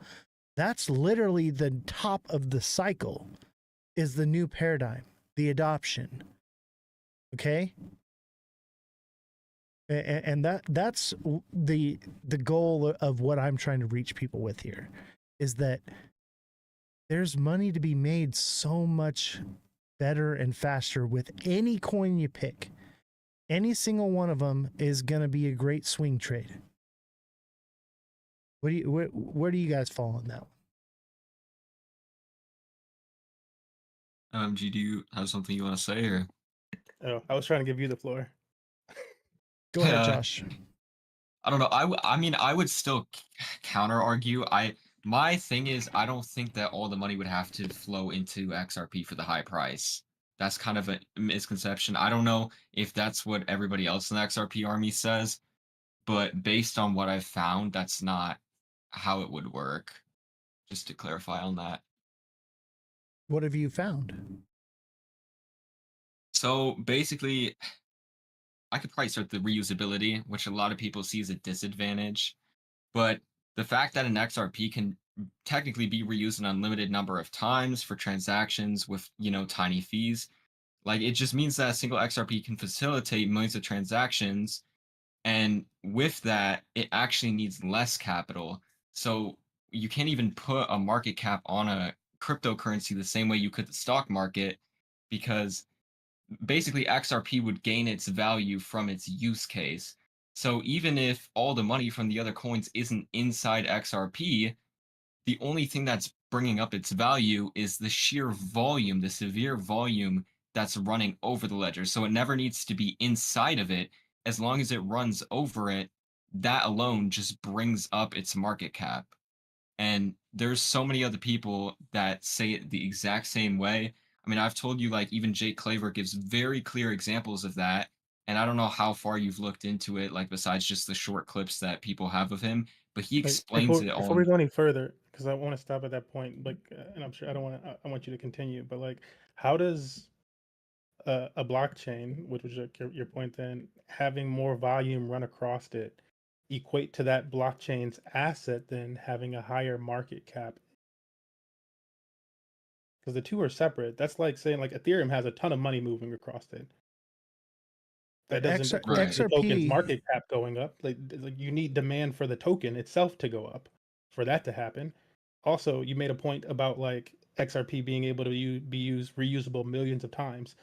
That's literally the top of the cycle, is the new paradigm, the adoption. Okay? And that's the goal of what I'm trying to reach people with here, is that there's money to be made so much better and faster with any coin you pick. Any single one of them is going to be a great swing trade. Where do you guys fall on that one? G, do you have something you want to say, or? Oh, I was trying to give you the floor. Go ahead, Josh. I don't know. I mean, I would still counter argue. My thing is, I don't think that all the money would have to flow into XRP for the high price. That's kind of a misconception. I don't know if that's what everybody else in the XRP army says, but based on what I've found, that's not how it would work. Just to clarify on that. What have you found? So basically, I could probably start the reusability, which a lot of people see as a disadvantage. But the fact that an XRP can technically be reused an unlimited number of times for transactions with, tiny fees, like it just means that a single XRP can facilitate millions of transactions. And with that, it actually needs less capital. So you can't even put a market cap on a cryptocurrency the same way you could the stock market, because basically XRP would gain its value from its use case. So even if all the money from the other coins isn't inside XRP, the only thing that's bringing up its value is the sheer volume, the severe volume that's running over the ledger. So it never needs to be inside of it. As long as it runs over it, that alone just brings up its market cap. And there's so many other people that say it the exact same way. I mean, I've told you, like, even Jake Claver gives very clear examples of that. And I don't know how far you've looked into it, like besides just the short clips that people have of him, but he Like explains it all. before we go any further, because I want to stop at that point. Like, and I'm sure I don't want to. I want you to continue, but like, how does a blockchain, which was your point, then having more volume run across it, equate to that blockchain's asset than having a higher market cap? Because the two are separate. That's like saying like Ethereum has a ton of money moving across it. That doesn't equate to the token's XRP, market cap going up. Like you need demand for the token itself to go up for that to happen. Also, you made a point about like XRP being able to be used reusable millions of times.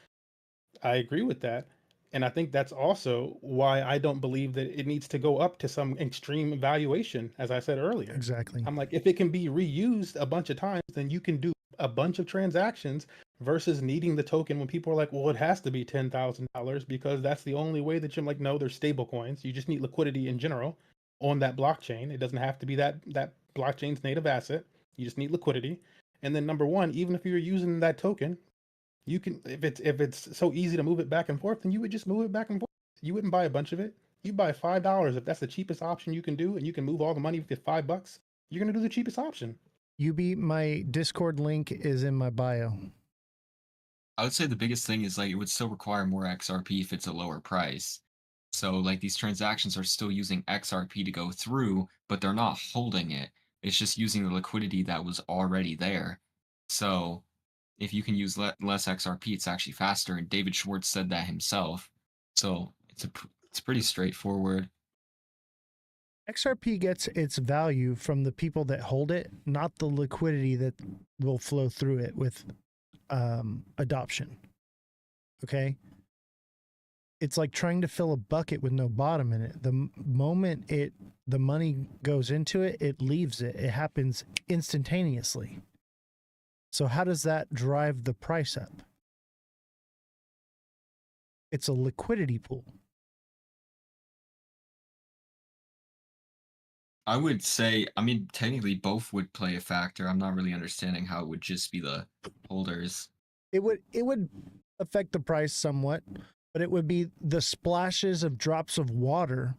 I agree with that. And I think that's also why I don't believe that it needs to go up to some extreme valuation, as I said earlier. exactly. I'm like, if it can be reused a bunch of times, then you can do a bunch of transactions versus needing the token when people are like, well, it has to be $10,000 because that's the only way that you're like, no, there's stable coins. You just need liquidity in general on that blockchain. It doesn't have to be that blockchain's native asset. You just need liquidity. And then number one, even if you're using that token, you can if it's so easy to move it back and forth, then you would just move it back and forth. You wouldn't buy a bunch of it. You buy $5 if that's the cheapest option you can do, and you can move all the money with $5. You're gonna do the cheapest option. UB, my Discord link is in my bio. I would say the biggest thing is like it would still require more XRP if it's a lower price. So like these transactions are still using XRP to go through, but they're not holding it. It's just using the liquidity that was already there. So if you can use less XRP, it's actually faster. And David Schwartz said that himself. So it's pretty straightforward. XRP gets its value from the people that hold it, not the liquidity that will flow through it with adoption. Okay? It's like trying to fill a bucket with no bottom in it. The moment the money goes into it, it leaves it. It happens instantaneously. So how does that drive the price up? It's a liquidity pool. I would say, I mean, technically both would play a factor. I'm not really understanding how it would just be the holders. It would affect the price somewhat, but it would be the splashes of drops of water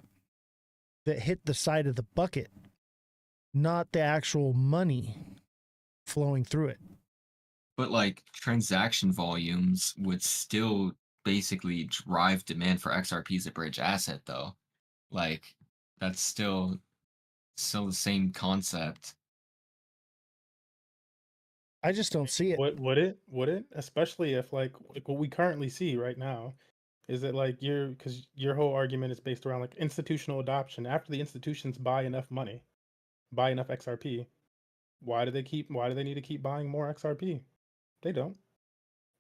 that hit the side of the bucket, not the actual money flowing through it. But like transaction volumes would still basically drive demand for XRP as a bridge asset, though. Like that's still the same concept. I just don't see it. Would it? Especially if like what we currently see right now is that like because your whole argument is based around like institutional adoption. After the institutions buy enough money, buy enough XRP, why do they need to keep buying more XRP? They don't.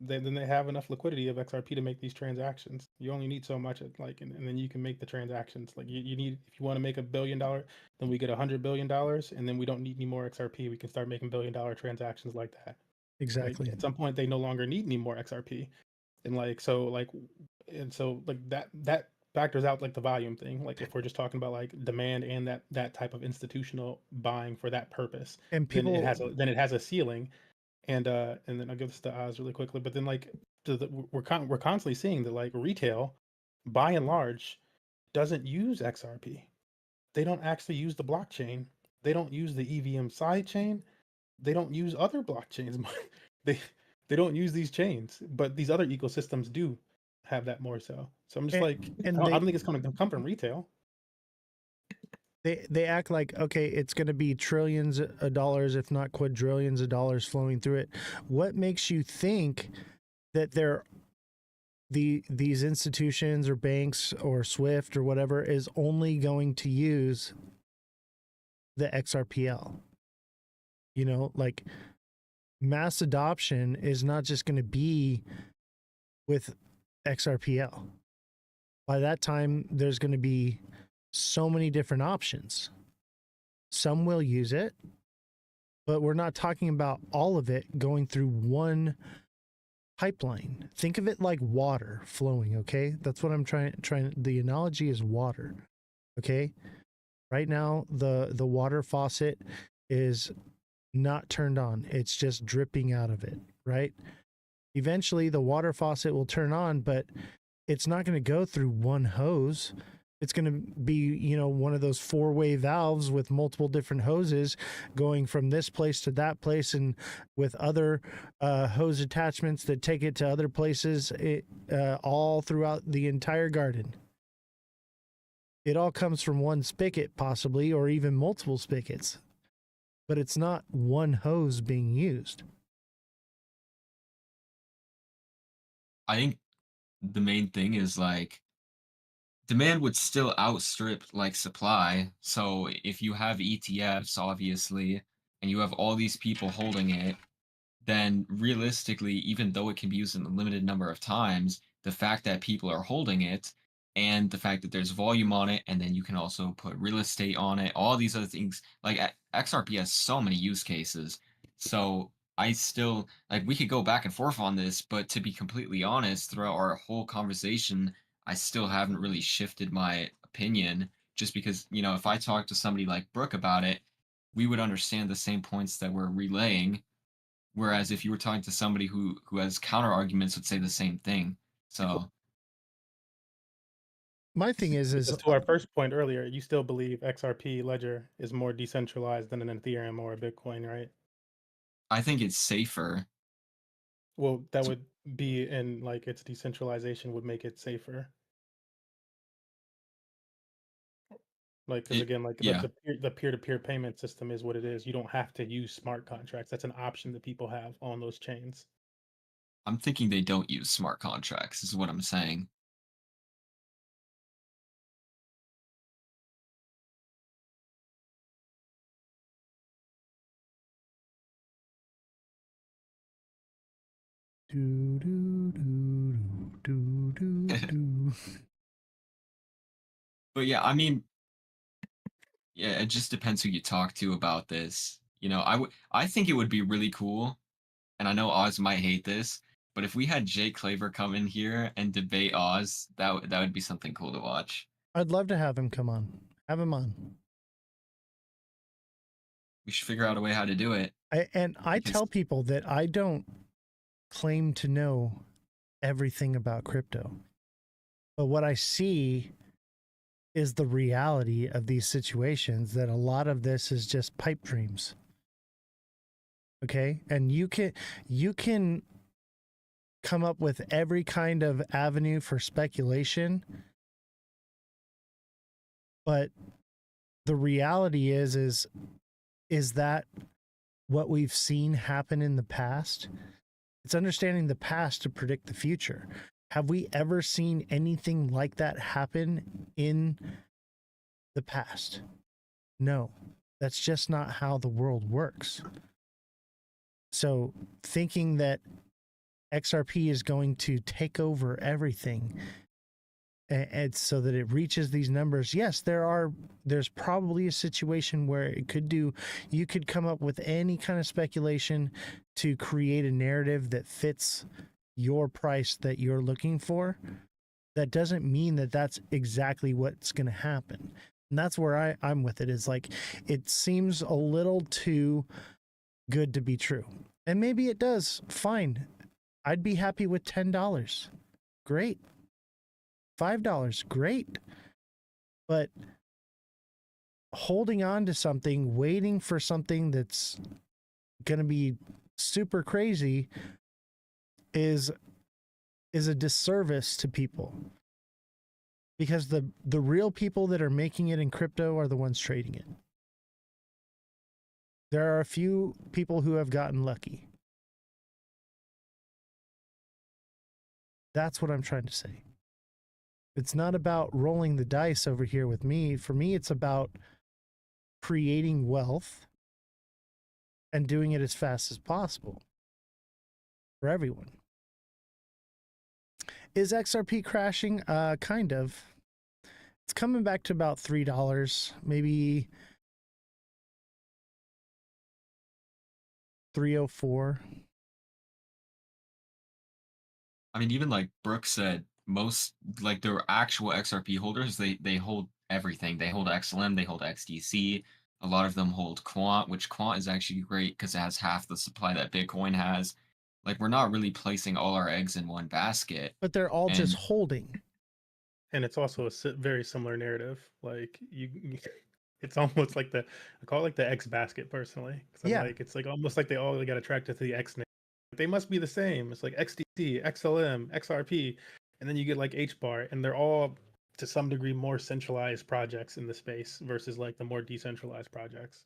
Then they have enough liquidity of XRP to make these transactions. You only need so much, like, and then you can make the transactions. Like you need, if you want to make $1 billion, then we get $100 billion, and then we don't need any more XRP. We can start making $1 billion transactions like that. Exactly. At some point, they no longer need any more XRP, and that factors out like the volume thing. Like if we're just talking about like demand and that type of institutional buying for that purpose, And then it people, has a ceiling. And then I'll give this to Oz really quickly. But then like we're constantly seeing that like retail, by and large, doesn't use XRP. They don't actually use the blockchain. They don't use the EVM sidechain. They don't use other blockchains. they they don't use these chains, but these other ecosystems do have that more so. So I'm just like, and I don't think it's going to come from retail. they act like, okay, it's going to be trillions of dollars, if not quadrillions of dollars flowing through it. What makes you think that these institutions or banks or Swift or whatever is only going to use the XRPL? You know, like mass adoption is not just going to be with XRPL. By that time, there's going to be so many different options. Some will use it, but we're not talking about all of it going through one pipeline. Think of it like water flowing, okay? That's what I'm trying. The analogy is water, okay? Right now, the water faucet is not turned on. It's just dripping out of it, right? Eventually, the water faucet will turn on, but it's not going to go through one hose. It's going to be, you know, one of those four-way valves with multiple different hoses going from this place to that place, and with other hose attachments that take it to other places, all throughout the entire garden. It all comes from one spigot, possibly, or even multiple spigots, but it's not one hose being used. I think the main thing is like demand would still outstrip like supply. So if you have ETFs, obviously, and you have all these people holding it, then realistically, even though it can be used in a limited number of times, the fact that people are holding it and the fact that there's volume on it, and then you can also put real estate on it, all these other things, like XRP has so many use cases. So I still, like, we could go back and forth on this, but to be completely honest, throughout our whole conversation, I still haven't really shifted my opinion just because, you know, if I talk to somebody like Brooke about it, we would understand the same points that we're relaying. Whereas if you were talking to somebody who has counter arguments would say the same thing. So My thing is Because to our first point earlier, you still believe XRP Ledger is more decentralized than an Ethereum or a Bitcoin, right? I think it's safer. Well, that would be in like its decentralization would make it safer. Like, because again, like Yeah, the peer-to-peer payment system is what it is. You don't have to use smart contracts. That's an option that people have on those chains. I'm thinking they don't use smart contracts, is what I'm saying. do do do do do do. But yeah, I mean, yeah, it just depends who you talk to about this. You know, I think it would be really cool, and I know Oz might hate this, but if we had Jay Claver come in here and debate Oz, that would be something cool to watch. I'd love to have him come on. Have him on. We should figure out a way how to do it. I Because tell people that I don't claim to know everything about crypto, but what I see is the reality of these situations, that a lot of this is just pipe dreams. Okay? And you can come up with every kind of avenue for speculation, but the reality is that what we've seen happen in the past? It's understanding the past to predict the future. Have we ever seen anything like that happen in the past? No, that's just not how the world works. So thinking that XRP is going to take over everything and so that it reaches these numbers. Yes, there's probably a situation where you could come up with any kind of speculation to create a narrative that fits your price that you're looking for. That doesn't mean that that's exactly what's going to happen. And that's where I'm with it, is like, it seems a little too good to be true. And maybe it does. Fine. I'd be happy with $10. Great. $5. Great. But holding on to something, waiting for something that's going to be super crazy is a disservice to people, because the real people that are making it in crypto are the ones trading it. There are a few people who have gotten lucky. That's what I'm trying to say. It's not about rolling the dice over here with me. For me, it's about creating wealth and doing it as fast as possible for everyone. Is XRP crashing? Kind of. It's coming back to about $3, maybe $3.04. I mean, even like Brooke said, most like their actual XRP holders, they hold everything. They hold XLM, they hold XDC. A lot of them hold Quant, which Quant is actually great because it has half the supply that Bitcoin has. Like, we're not really placing all our eggs in one basket. But they're all just And holding. And it's also a very similar narrative. Like it's almost like I call it like the X basket personally. 'Cause I'm Yeah. like, it's like almost like they all got attracted to the X name. They must be the same. It's like XDC, XLM, XRP, and then you get like HBAR, and they're all to some degree more centralized projects in the space versus like the more decentralized projects.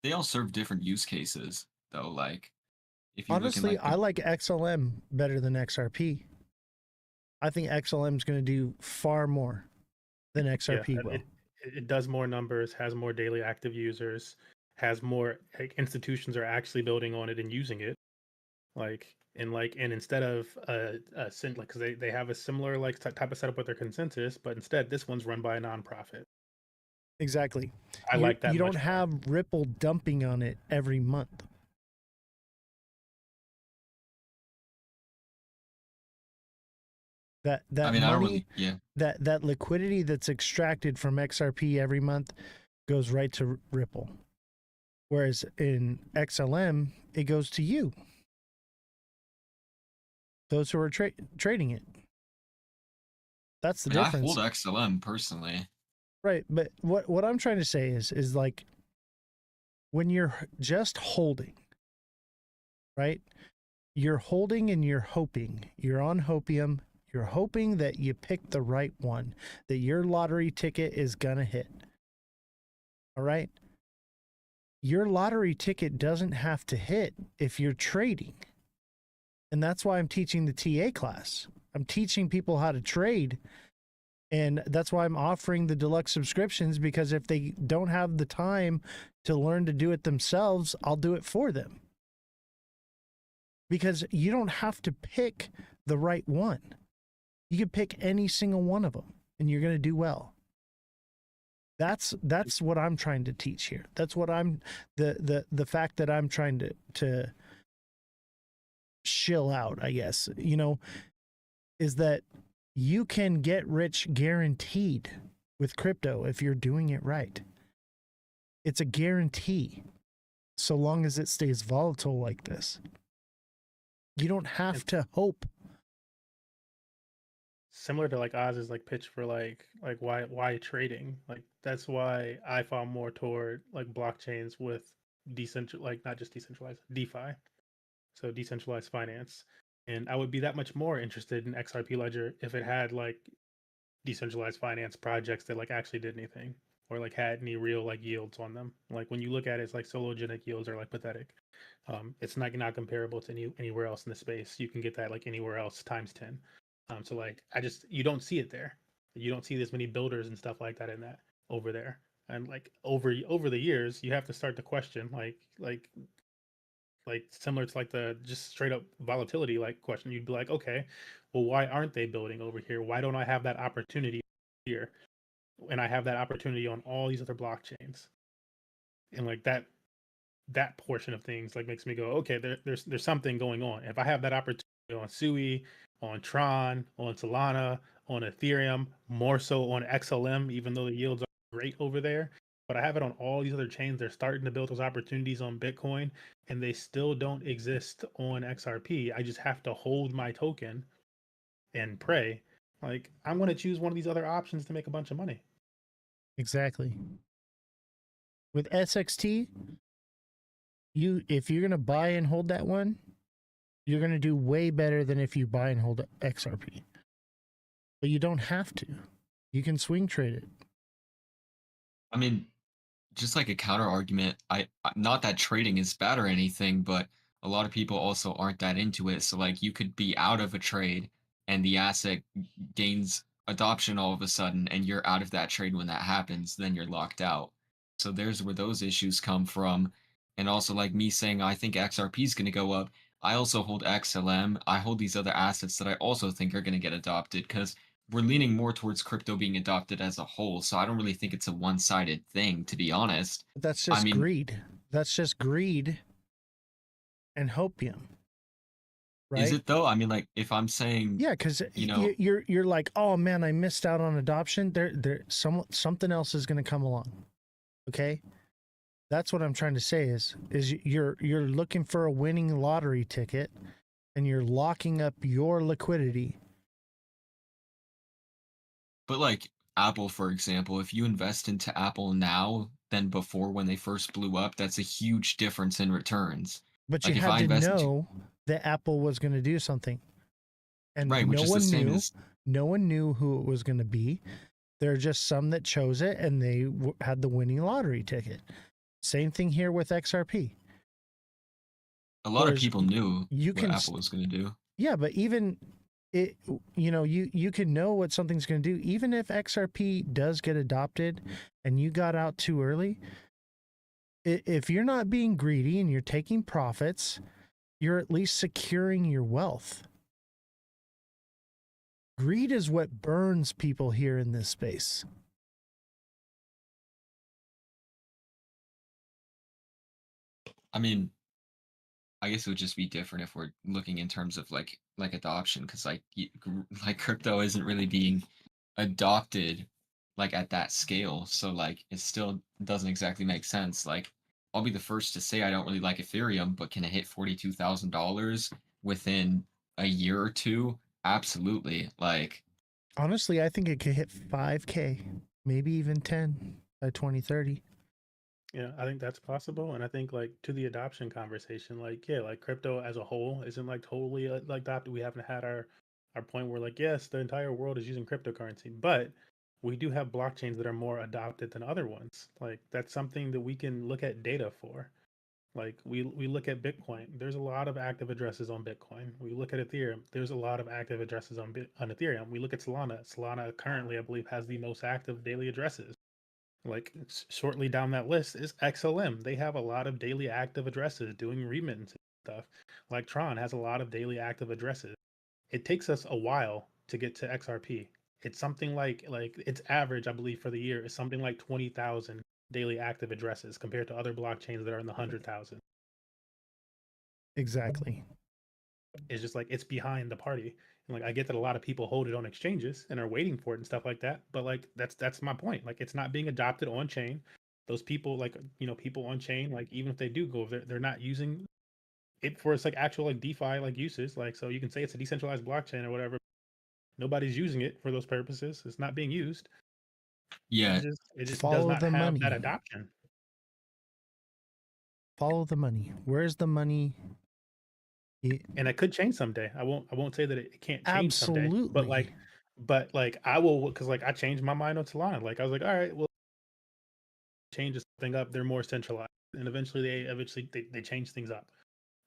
they all serve different use cases, though. Like, if you look in Honestly, like I the like XLM better than XRP. I think XLM is going to do far more than XRP will. It does more numbers, has more daily active users, has more like, institutions are actually building on it and using it. And instead of like because they have a similar like type of setup with their consensus, but instead this one's run by a nonprofit. Exactly. I like that. You don't much more. have Ripple dumping on it every month. That I mean, I don't money, really, yeah. that liquidity that's extracted from XRP every month goes right to Ripple. Whereas in XLM, it goes to you, those who are trading it. That's the I mean, I difference. hold XLM personally. Right, but what I'm trying to say is like, when you're just holding, right? You're holding and you're hoping. You're on hopium. You're hoping that you pick the right one, that your lottery ticket is gonna hit. All right? Your lottery ticket doesn't have to hit if you're trading. And that's why I'm teaching the TA class. I'm teaching people how to trade. And that's why I'm offering the deluxe subscriptions, because if they don't have the time to learn to do it themselves, I'll do it for them. Because you don't have to pick the right one. You can pick any single one of them and you're going to do well. That's what I'm trying to teach here. That's what I'm the fact that I'm trying to shill out, I guess, is that you can get rich guaranteed with crypto if you're doing it right. It's a guarantee, so long as it stays volatile like this. You don't have to hope. Similar to like Oz's like pitch for like why trading. Like that's why I fall more toward like blockchains with not just decentralized DeFi, so decentralized finance. And I would be that much more interested in XRP Ledger if it had like decentralized finance projects that like actually did anything or like had any real like yields on them. Like when you look at it, it's like sologenic yields are like pathetic. It's not comparable to anywhere else in the space. You can get that like anywhere else times 10. So like you don't see it there. You don't see this many builders and stuff like that in that over there. And like over the years, you have to start to question like like similar to like the just straight up volatility like question. You'd be like, okay, well, why aren't they building over here? Why don't I have that opportunity here? And I have that opportunity on all these other blockchains. And like that portion of things like makes me go, okay, there's something going on. If I have that opportunity on Sui, on Tron, on Solana, on Ethereum, more so on XLM, even though the yields are great over there, but I have it on all these other chains. They're starting to build those opportunities on Bitcoin, and they still don't exist on XRP. I just have to hold my token and pray. Like, I'm going to choose one of these other options to make a bunch of money. Exactly. With SXT, if you're gonna buy and hold that one, you're gonna do way better than if you buy and hold XRP. But you don't have to. You can swing trade it. I mean, just like a counter argument, not that trading is bad or anything, but a lot of people also aren't that into it. So like you could be out of a trade and the asset gains adoption all of a sudden and you're out of that trade when that happens, then you're locked out. So there's where those issues come from. And also like me saying I think XRP is going to go up. I also hold XLM. I hold these other assets that I also think are going to get adopted because we're leaning more towards crypto being adopted as a whole. So I don't really think it's a one-sided thing, to be honest. But that's I just mean, greed. That's just greed and hopium. Right? is it though? I mean, like if I'm saying, Yeah, because you know, you're like, oh man, I missed out on adoption. Something else is going to come along. Okay, that's what I'm trying to say is you're looking for a winning lottery ticket, and you're locking up your liquidity. but like Apple, for example, if you invest into Apple now than before when they first blew up, that's a huge difference in returns. But you Like if had I to invest into, know that Apple was going to do something, and right, which is the same as, no one knew who it was going to be. There are just some that chose it, and they had the winning lottery ticket. Same thing here with XRP. a lot of Whereas people knew you what can, Apple was going to do. yeah, but even it, you can know what something's going to do. Even if XRP does get adopted, and you got out too early, if you're not being greedy and you're taking profits, you're at least securing your wealth. Greed is what burns people here in this space. I mean, I guess it would just be different if we're looking in terms of like adoption, because like crypto isn't really being adopted like at that scale. So like it still doesn't exactly make sense. Like I'll be the first to say I don't really like Ethereum, but can it hit $42,000 within a year or two? Absolutely. Like Honestly, I think it could hit 5K, maybe even 10 by 2030. Yeah, I think that's possible. And I think like to the adoption conversation, like, yeah, like crypto as a whole isn't like totally like adopted. We haven't had our point where like, yes, the entire world is using cryptocurrency, but we do have blockchains that are more adopted than other ones. Like that's something that we can look at data for. Like we look at Bitcoin, there's a lot of active addresses on Bitcoin. We look at Ethereum, there's a lot of active addresses on Ethereum. We look at Solana. Solana currently, I believe, has the most active daily addresses. Like shortly down that list is XLM. They have a lot of daily active addresses doing remittance and stuff. Like Tron has a lot of daily active addresses. It takes us a while to get to XRP. It's something like its average, I believe, for the year is something like 20,000 daily active addresses compared to other blockchains that are in the 100,000. Exactly. It's just like it's behind the party. And like I get that a lot of people hold it on exchanges and are waiting for it and stuff like that. But like that's my point. Like it's not being adopted on chain. Those people like people on chain, like even if they do go, they're not using it for its like actual like DeFi like uses. Like so you can say it's a decentralized blockchain or whatever. Nobody's using it for those purposes. It's not being used. yeah, It just does Follow not the have that money. adoption. Follow the money. Where's the money? And it could change someday. I won't say that it can't change someday. Absolutely. But like I will because like I changed my mind on Solana. Like I was like, all right, well, change this thing up. They're more centralized, and eventually they change things up.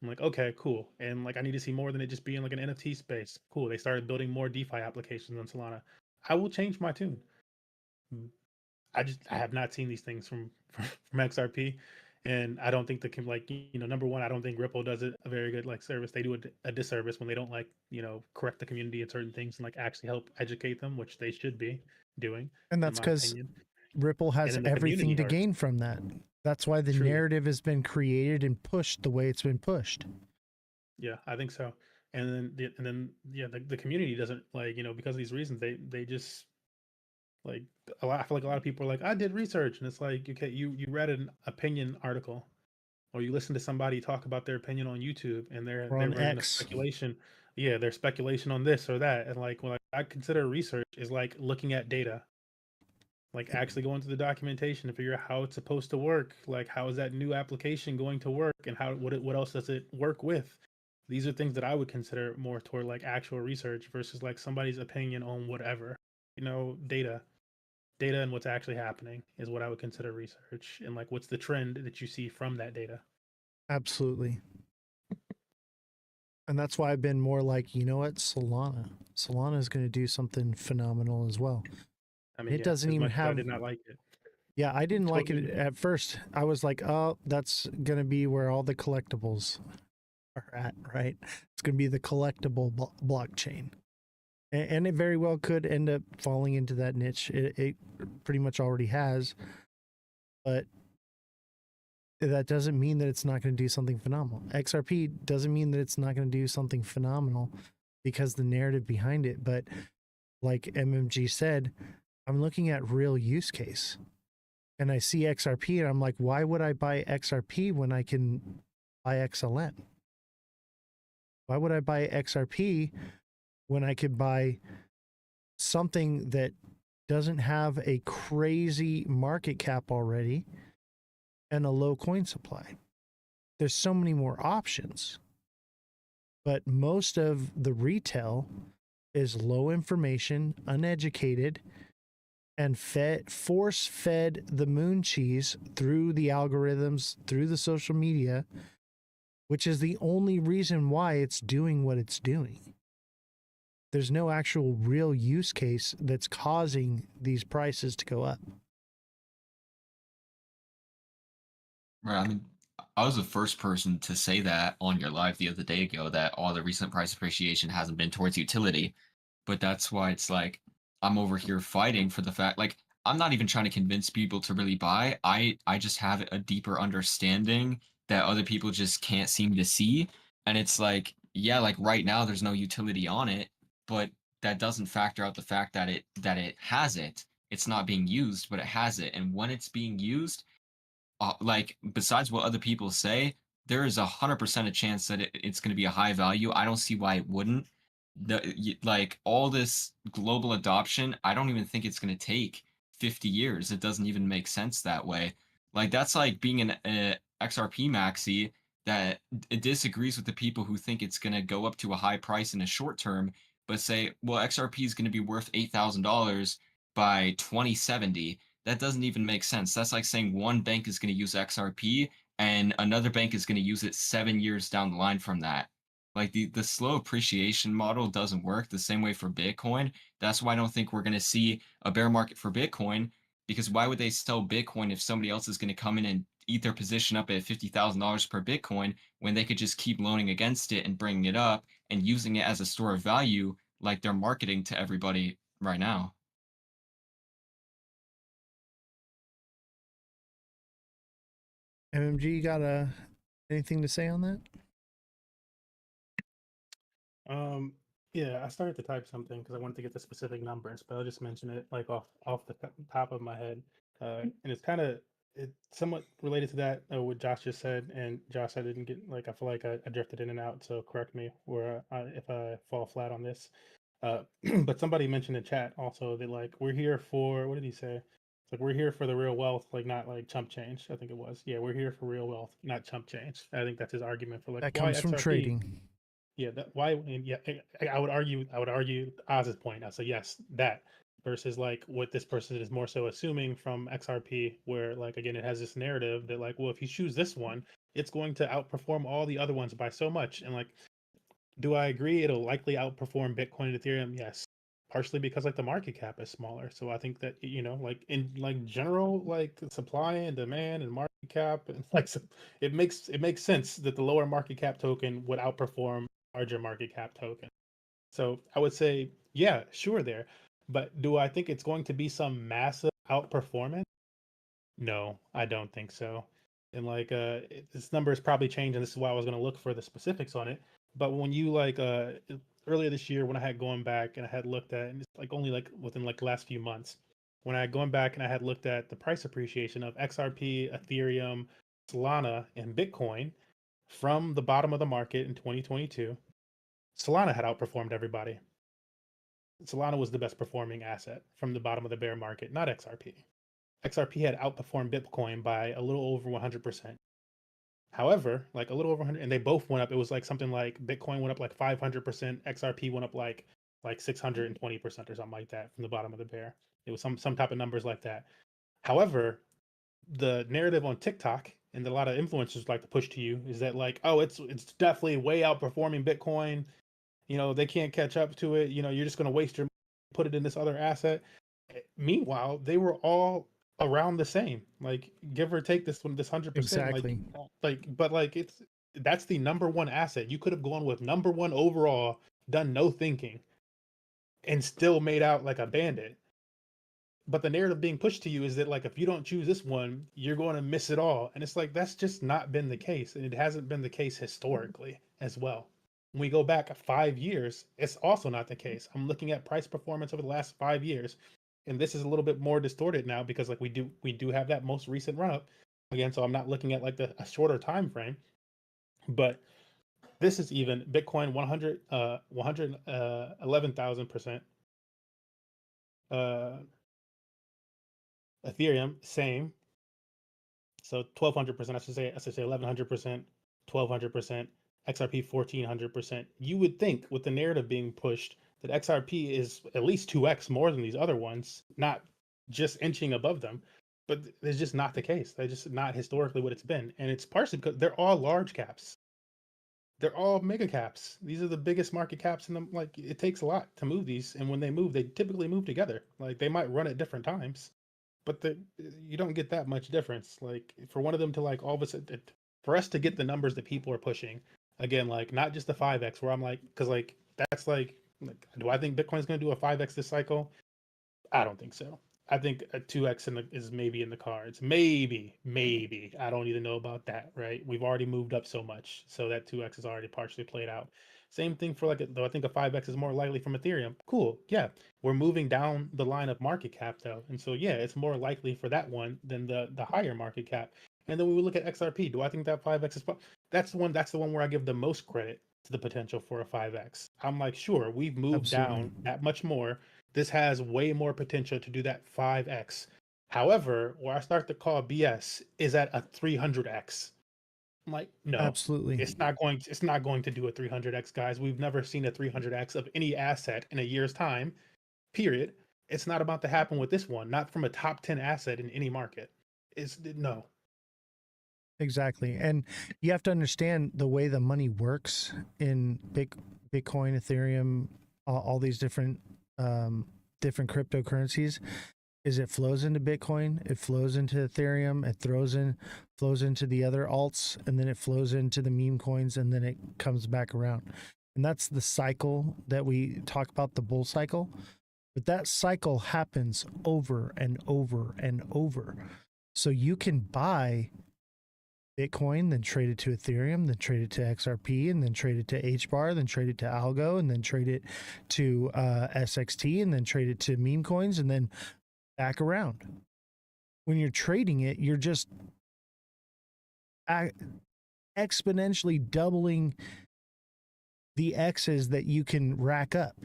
I'm like, okay, cool. And like I need to see more than it just being like an NFT space. Cool. They started building more DeFi applications on Solana. I will change my tune. I have not seen these things from XRP, And I don't think number one, I don't think Ripple does a very good like service. They do a disservice when they don't like correct the community in certain things and like actually help educate them, which they should be doing, And in that's my because opinion. Ripple And has then the everything community to hurts. gain from that. That's why the True. narrative has been created and pushed the way it's been pushed. Yeah, I think so. The community doesn't because of these reasons they just like I feel like a lot of people are like, I did research, and it's like, okay, you read an opinion article, or you listen to somebody talk about their opinion on YouTube, and Or they're on bringing a X. speculation. Yeah, their speculation on this or that, and like when I consider research is like looking at data, like actually going to the documentation to figure out how it's supposed to work, like how is that new application going to work, and what else does it work with. These are things that I would consider more toward like actual research versus like somebody's opinion on whatever. Data and what's actually happening is what I would consider research, and like what's the trend that you see from that data. Absolutely. And that's why I've been more like, you know what, Solana. Solana is going to do something phenomenal as well. I mean, It yeah, doesn't as even much as I have. did not like it. Yeah, I didn't like Totally it at first. I was like, oh, that's going to be where all the collectibles are at, right? It's going to be the collectible blockchain. And it very well could end up falling into that niche. It pretty much already has. But that doesn't mean that it's not going to do something phenomenal. XRP doesn't mean that it's not going to do something phenomenal because the narrative behind it. But like MMG said, I'm looking at real use case. And I see XRP and I'm like, why would I buy XRP when I can buy XLM? Why would I buy XRP when I could buy something that doesn't have a crazy market cap already and a low coin supply? There's so many more options. But most of the retail is low information, uneducated, and force fed the moon cheese through the algorithms, through the social media, which is the only reason why it's doing what it's doing. There's no actual real use case that's causing these prices to go up. Right. I mean, I was the first person to say that on your live the other day ago that all the recent price appreciation hasn't been towards utility. But that's why it's like I'm over here fighting for the fact like I'm not even trying to convince people to really buy. I just have a deeper understanding that other people just can't seem to see. And it's like, yeah, like right now there's no utility on it, but that doesn't factor out the fact that it has it. It's not being used, but it has it. And when it's being used, like besides what other people say, there is 100% a chance that it's going to be a high value. I don't see why it wouldn't. Like all this global adoption, I don't even think it's going to take 50 years. It doesn't even make sense that way. Like that's like being an XRP maxi that it disagrees with the people who think it's going to go up to a high price in a short term, but say, well, XRP is going to be worth $8,000 by 2070. That doesn't even make sense. That's like saying one bank is going to use XRP and another bank is going to use it 7 years down the line from that. Like the slow appreciation model doesn't work the same way for Bitcoin. That's why I don't think we're going to see a bear market for Bitcoin, because why would they sell Bitcoin if somebody else is going to come in and eat their position up at $50,000 per Bitcoin when they could just keep loaning against it and bringing it up and using it as a store of value like they're marketing to everybody right now. MMG, you got anything to say on that? Yeah, I started to type something because I wanted to get the specific numbers, but I'll just mention it like off the top of my head. And it's somewhat related to that what Josh just said. And Josh, I didn't get like I feel like I drifted in and out, so correct me where if I fall flat on this. But somebody mentioned in chat also that like we're here for what did he say? It's like we're here for the real wealth, like not like chump change. I think it was. Yeah, we're here for real wealth, not chump change. I think that's his argument for like That why comes from XRP. trading. Yeah, that why and yeah, I would argue Oz's point. I say yes, that versus like what this person is more so assuming from XRP, where like again it has this narrative that like, well, if you choose this one, it's going to outperform all the other ones by so much. And like, do I agree it'll likely outperform Bitcoin and Ethereum? Yes. partially because like the market cap is smaller. So I think that like in like general like supply and demand and market cap and like it makes sense that the lower market cap token would outperform larger market cap token. So I would say yeah, sure there. But do I think it's going to be some massive outperformance? No, I don't think so. And like this number has probably changed, and this is why I was going to look for the specifics on it. But when you like earlier this year, when I had gone back and I had looked at, and it's like only like within like the last few months, when I had gone back and I had looked at the price appreciation of XRP, Ethereum, Solana, and Bitcoin from the bottom of the market in 2022, Solana had outperformed everybody. Solana was the best performing asset from the bottom of the bear market, not XRP. XRP had outperformed Bitcoin by a little over 100%. However, like a little over 100, and they both went up. It was like something like Bitcoin went up like 500%, XRP went up like 620% or something like that from the bottom of the bear. It was some type of numbers like that. However, the narrative on TikTok and a lot of influencers like to push to you is that like, oh, it's definitely way outperforming Bitcoin. They can't catch up to it. You're just going to waste your put it in this other asset. Meanwhile, they were all around the same, like give or take this 100%. Exactly. But like that's the number one asset. You could have gone with number one overall, done no thinking, and still made out like a bandit. But the narrative being pushed to you is that like if you don't choose this one, you're going to miss it all. And it's like that's just not been the case, and it hasn't been the case historically as well. When we go back 5 years, it's also not the case. I'm looking at price performance over the last 5 years, and this is a little bit more distorted now because like we do have that most recent run up again. So I'm not looking at like a shorter time frame, but this is even Bitcoin 111,000%. Ethereum same. So 1,200%. I should say 1,100%, 1,200%, XRP 1,400%. You would think with the narrative being pushed that XRP is at least 2x more than these other ones, not just inching above them. But it's just not the case. That's just not historically what it's been. And it's partially because they're all large caps. They're all mega caps. These are the biggest market caps in them. Like it takes a lot to move these. And when they move, they typically move together. Like they might run at different times, but you don't get that much difference. Like for one of them to like all of a sudden, for us to get the numbers that people are pushing, again, like not just the 5x, where I'm like, because like that's like, do I think Bitcoin's going to do a 5x this cycle? I don't think so. I think a 2x is maybe in the cards. Maybe. I don't even know about that, right? We've already moved up so much. So that 2x is already partially played out. Same thing for though I think a 5x is more likely from Ethereum. Cool. Yeah. We're moving down the line of market cap though. And so yeah, it's more likely for that one than the higher market cap. And then we look at XRP. Do I think that 5x is that's the one where I give the most credit to the potential for a 5x. I'm like, sure, we've moved Absolutely. down that much more. This has way more potential to do that 5x. However, where I start to call BS is at a 300x. I'm like, no, Absolutely. it's not going to do a 300x, guys. We've never seen a 300x of any asset in a year's time. Period. It's not about to happen with this one, not from a top 10 asset in any market. It's no. Exactly. And you have to understand the way the money works in Bitcoin, Ethereum, all these different different cryptocurrencies is it flows into Bitcoin, it flows into Ethereum, it flows into the other alts, and then it flows into the meme coins, and then it comes back around. And that's the cycle that we talk about, the bull cycle. But that cycle happens over and over and over. So you can buy Bitcoin, then trade it to Ethereum, then trade it to XRP, and then trade it to HBAR, then trade it to Algo, and then trade it to SXT, and then trade it to meme coins, and then back around. When you're trading it, you're just exponentially doubling the X's that you can rack up.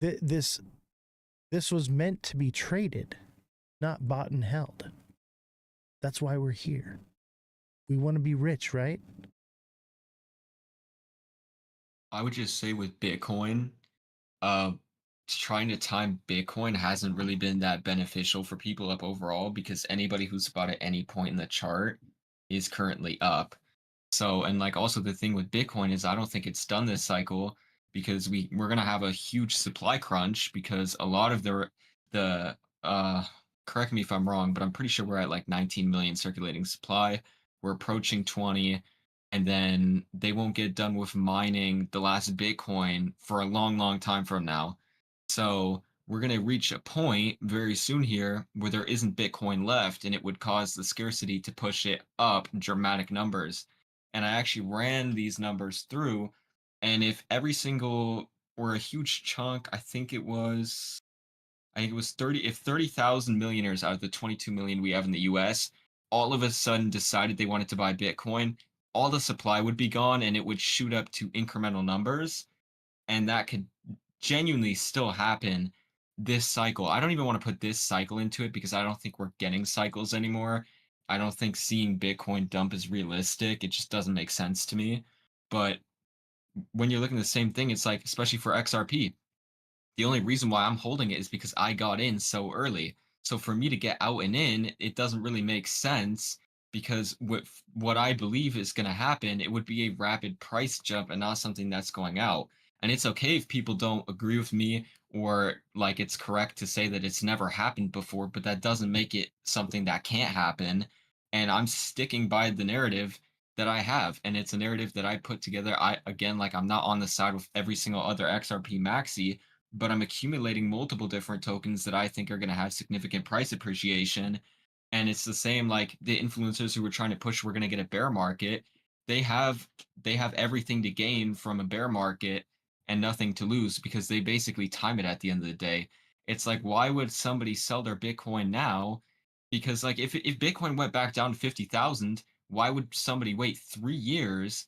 This was meant to be traded, not bought and held. That's why we're here. We want to be rich, right? I would just say with Bitcoin, trying to time Bitcoin hasn't really been that beneficial for people up overall because anybody who's bought at any point in the chart is currently up. So, and like also the thing with Bitcoin is I don't think it's done this cycle because we're gonna have a huge supply crunch because a lot of the correct me if I'm wrong, but I'm pretty sure we're at like 19 million circulating supply. We're approaching 20, and then they won't get done with mining the last Bitcoin for a long, long time from now. So we're going to reach a point very soon here where there isn't Bitcoin left, and it would cause the scarcity to push it up dramatic numbers. And I actually ran these numbers through, and if every single or a huge chunk, I think it was 30, if 30,000 millionaires out of the 22 million we have in the US all of a sudden decided they wanted to buy Bitcoin, all the supply would be gone and it would shoot up to incremental numbers. And that could genuinely still happen this cycle. I don't even want to put this cycle into it because I don't think we're getting cycles anymore. I don't think seeing Bitcoin dump is realistic. It just doesn't make sense to me. But when you're looking at the same thing, it's like, especially for XRP, the only reason why I'm holding it is because I got in so early. So for me to get out and in, it doesn't really make sense because what I believe is going to happen, it would be a rapid price jump and not something that's going out. And it's okay if people don't agree with me or like it's correct to say that it's never happened before, but that doesn't make it something that can't happen. And I'm sticking by the narrative that I have, and it's a narrative that I put together. Like I'm not on the side with every single other XRP maxi, but I'm accumulating multiple different tokens that I think are going to have significant price appreciation. And it's the same like the influencers who were trying to push we're going to get a bear market. They have everything to gain from a bear market and nothing to lose because they basically time it at the end of the day. It's like, why would somebody sell their Bitcoin now? Because like if Bitcoin went back down to 50,000, why would somebody wait 3 years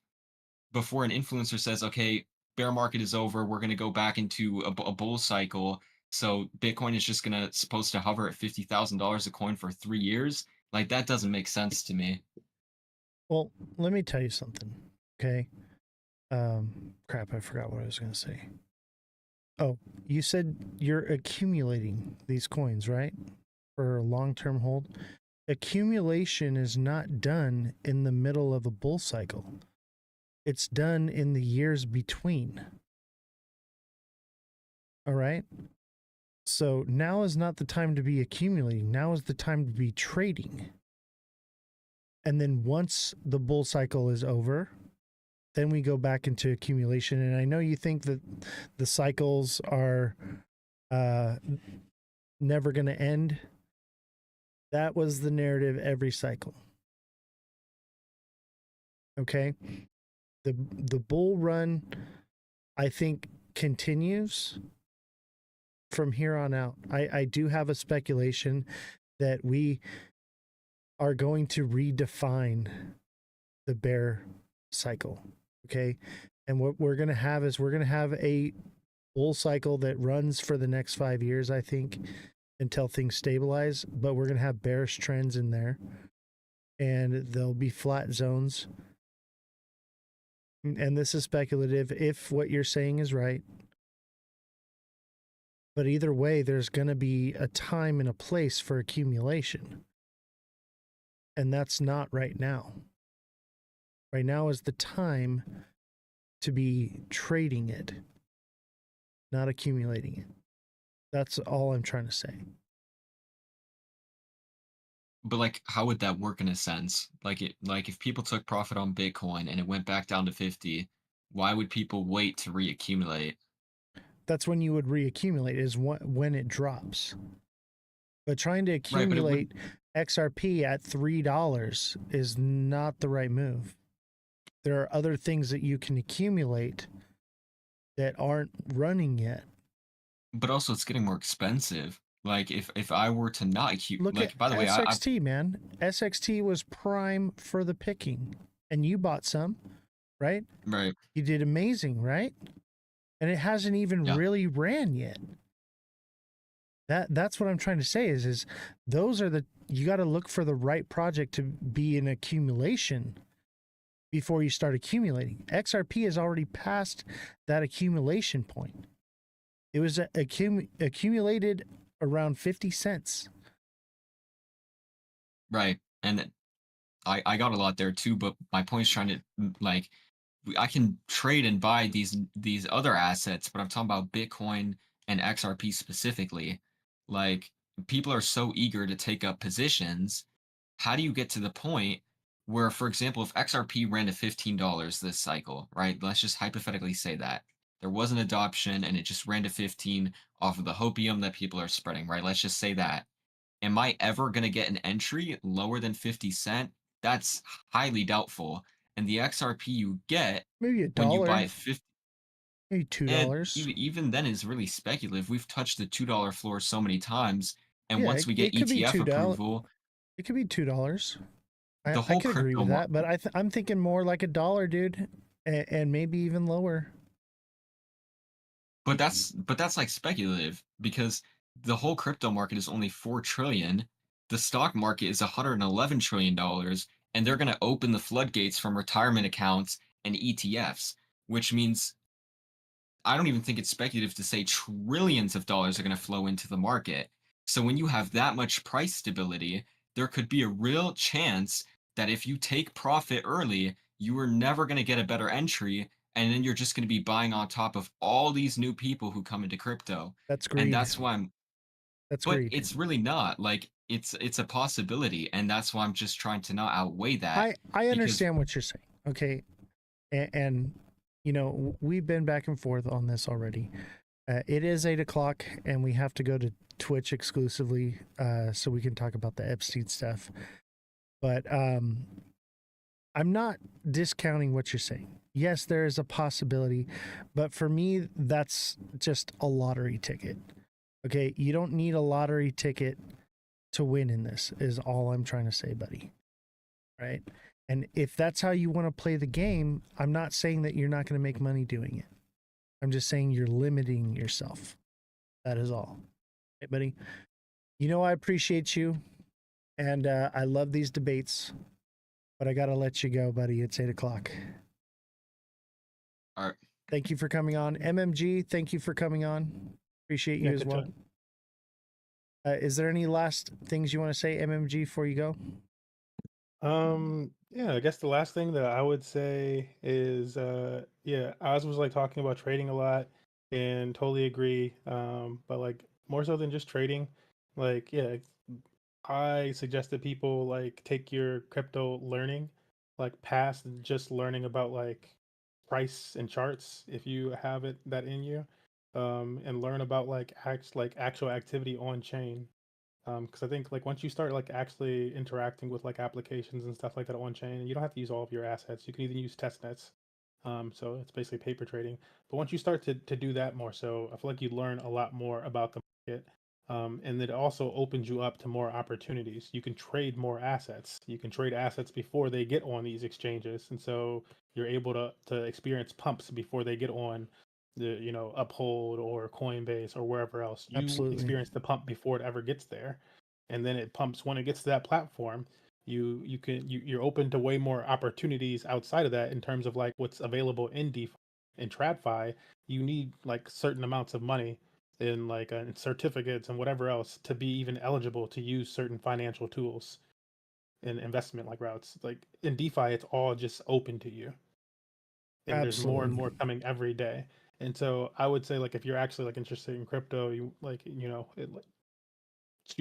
before an influencer says, okay, bear market is over, we're going to go back into a bull cycle. So Bitcoin is just going to supposed to hover at $50,000 a coin for 3 years. Like that doesn't make sense to me. Well, let me tell you something. Okay. Crap, I forgot what I was going to say. Oh, you said you're accumulating these coins, right? For a long-term hold. Accumulation is not done in the middle of a bull cycle. It's done in the years between. All right? So now is not the time to be accumulating. Now is the time to be trading. And then once the bull cycle is over, then we go back into accumulation. And I know you think that the cycles are never going to end. That was the narrative every cycle. Okay? The bull run, I think, continues from here on out. I do have a speculation that we are going to redefine the bear cycle. Okay. And what we're going to have is we're going to have a bull cycle that runs for the next 5 years, I think, until things stabilize. But we're going to have bearish trends in there and there'll be flat zones. And this is speculative if what you're saying is right. But either way, there's going to be a time and a place for accumulation. And that's not right now. Right now is the time to be trading it, not accumulating it. That's all I'm trying to say. But like, how would that work in a sense? Like if people took profit on Bitcoin and it went back down to 50, why would people wait to reaccumulate? That's when you would reaccumulate, is when it drops. But trying to Right, but it would, accumulate XRP at $3 is not the right move. There are other things that you can accumulate that aren't running yet. but also it's getting more expensive. Like if I were to not Look like, at by the way, SXT, man. SXT was prime for the picking, and you bought some, right? right, You did amazing, right? And it hasn't even yeah. really ran yet. That's what I'm trying to say is those are you got to look for the right project to be in accumulation before you start accumulating. XRP has already passed that accumulation point. It was accumulated around 50 cents. Right. And I got a lot there too, but my point is trying to like I can trade and buy these other assets, but I'm talking about Bitcoin and XRP specifically. Like, people are so eager to take up positions. How do you get to the point where, for example, if XRP ran to $15 this cycle, right? Let's just hypothetically say that there was an adoption and it just ran to 15 off of the hopium that people are spreading, right? Let's just say that. Am I ever going to get an entry lower than 50 cent? That's highly doubtful. And the XRP you get Maybe a when you buy dollar, at 50, maybe and $2. even then is really speculative. We've touched the $2 floor so many times, and Yeah, once we get it could be ETF $2. approval, It could be $2. the I whole could agree crypto with market. that, but I'm thinking more like a dollar, dude, and maybe even lower. But that's like speculative because the whole crypto market is only 4 trillion. The stock market is 111 trillion dollars, and they're going to open the floodgates from retirement accounts and ETFs, which means I don't even think it's speculative to say trillions of dollars are going to flow into the market. So when you have that much price stability, there could be a real chance that if you take profit early, you are never going to get a better entry. And then you're just going to be buying on top of all these new people who come into crypto. That's And greed. that's why That's but greed. it's really not like it's a possibility. And that's why I'm just trying to not outweigh that I because understand what you're saying. Okay, and you know we've been back and forth on this already. It is 8 o'clock, and we have to go to Twitch exclusively, so we can talk about the Epstein stuff. But I'm not discounting what you're saying. Yes, there is a possibility, but for me, that's just a lottery ticket. Okay, you don't need a lottery ticket to win in this, is all I'm trying to say, buddy. Right? And if that's how you want to play the game, I'm not saying that you're not going to make money doing it. I'm just saying you're limiting yourself. That is all. Hey, buddy. You know, I appreciate you, and I love these debates, but I got to let you go, buddy. It's 8 o'clock. all right. Thank you for coming on. MMG, thank you for coming on. Appreciate you Yeah, as good well. job. Is there any last things you want to say, MMG, before you go? Yeah, I guess the last thing that I would say is, yeah, Oz was like talking about trading a lot and totally agree. But like more so than just trading, like, yeah, I suggest that people like take your crypto learning like past just learning about like price and charts if you have it that in you, and learn about like actual activity on chain. Because I think like once you start like actually interacting with like applications and stuff like that on chain, and you don't have to use all of your assets. You can even use test nets. So it's basically paper trading. But once you start to do that more so, I feel like you learn a lot more about the market. And it also opens you up to more opportunities. You can trade more assets. You can trade assets before they get on these exchanges. And so you're able to experience pumps before they get on the, Uphold or Coinbase or wherever else. You Absolutely. experience the pump before it ever gets there. And then it pumps when it gets to that platform. You're open to way more opportunities outside of that in terms of like what's available in DeFi and TradFi. You need like certain amounts of money in like in certificates and whatever else to be even eligible to use certain financial tools and investment like routes. Like in DeFi, it's all just open to you, and there's more and Absolutely. more coming every day. And so I would say like if you're actually like interested in crypto, you like you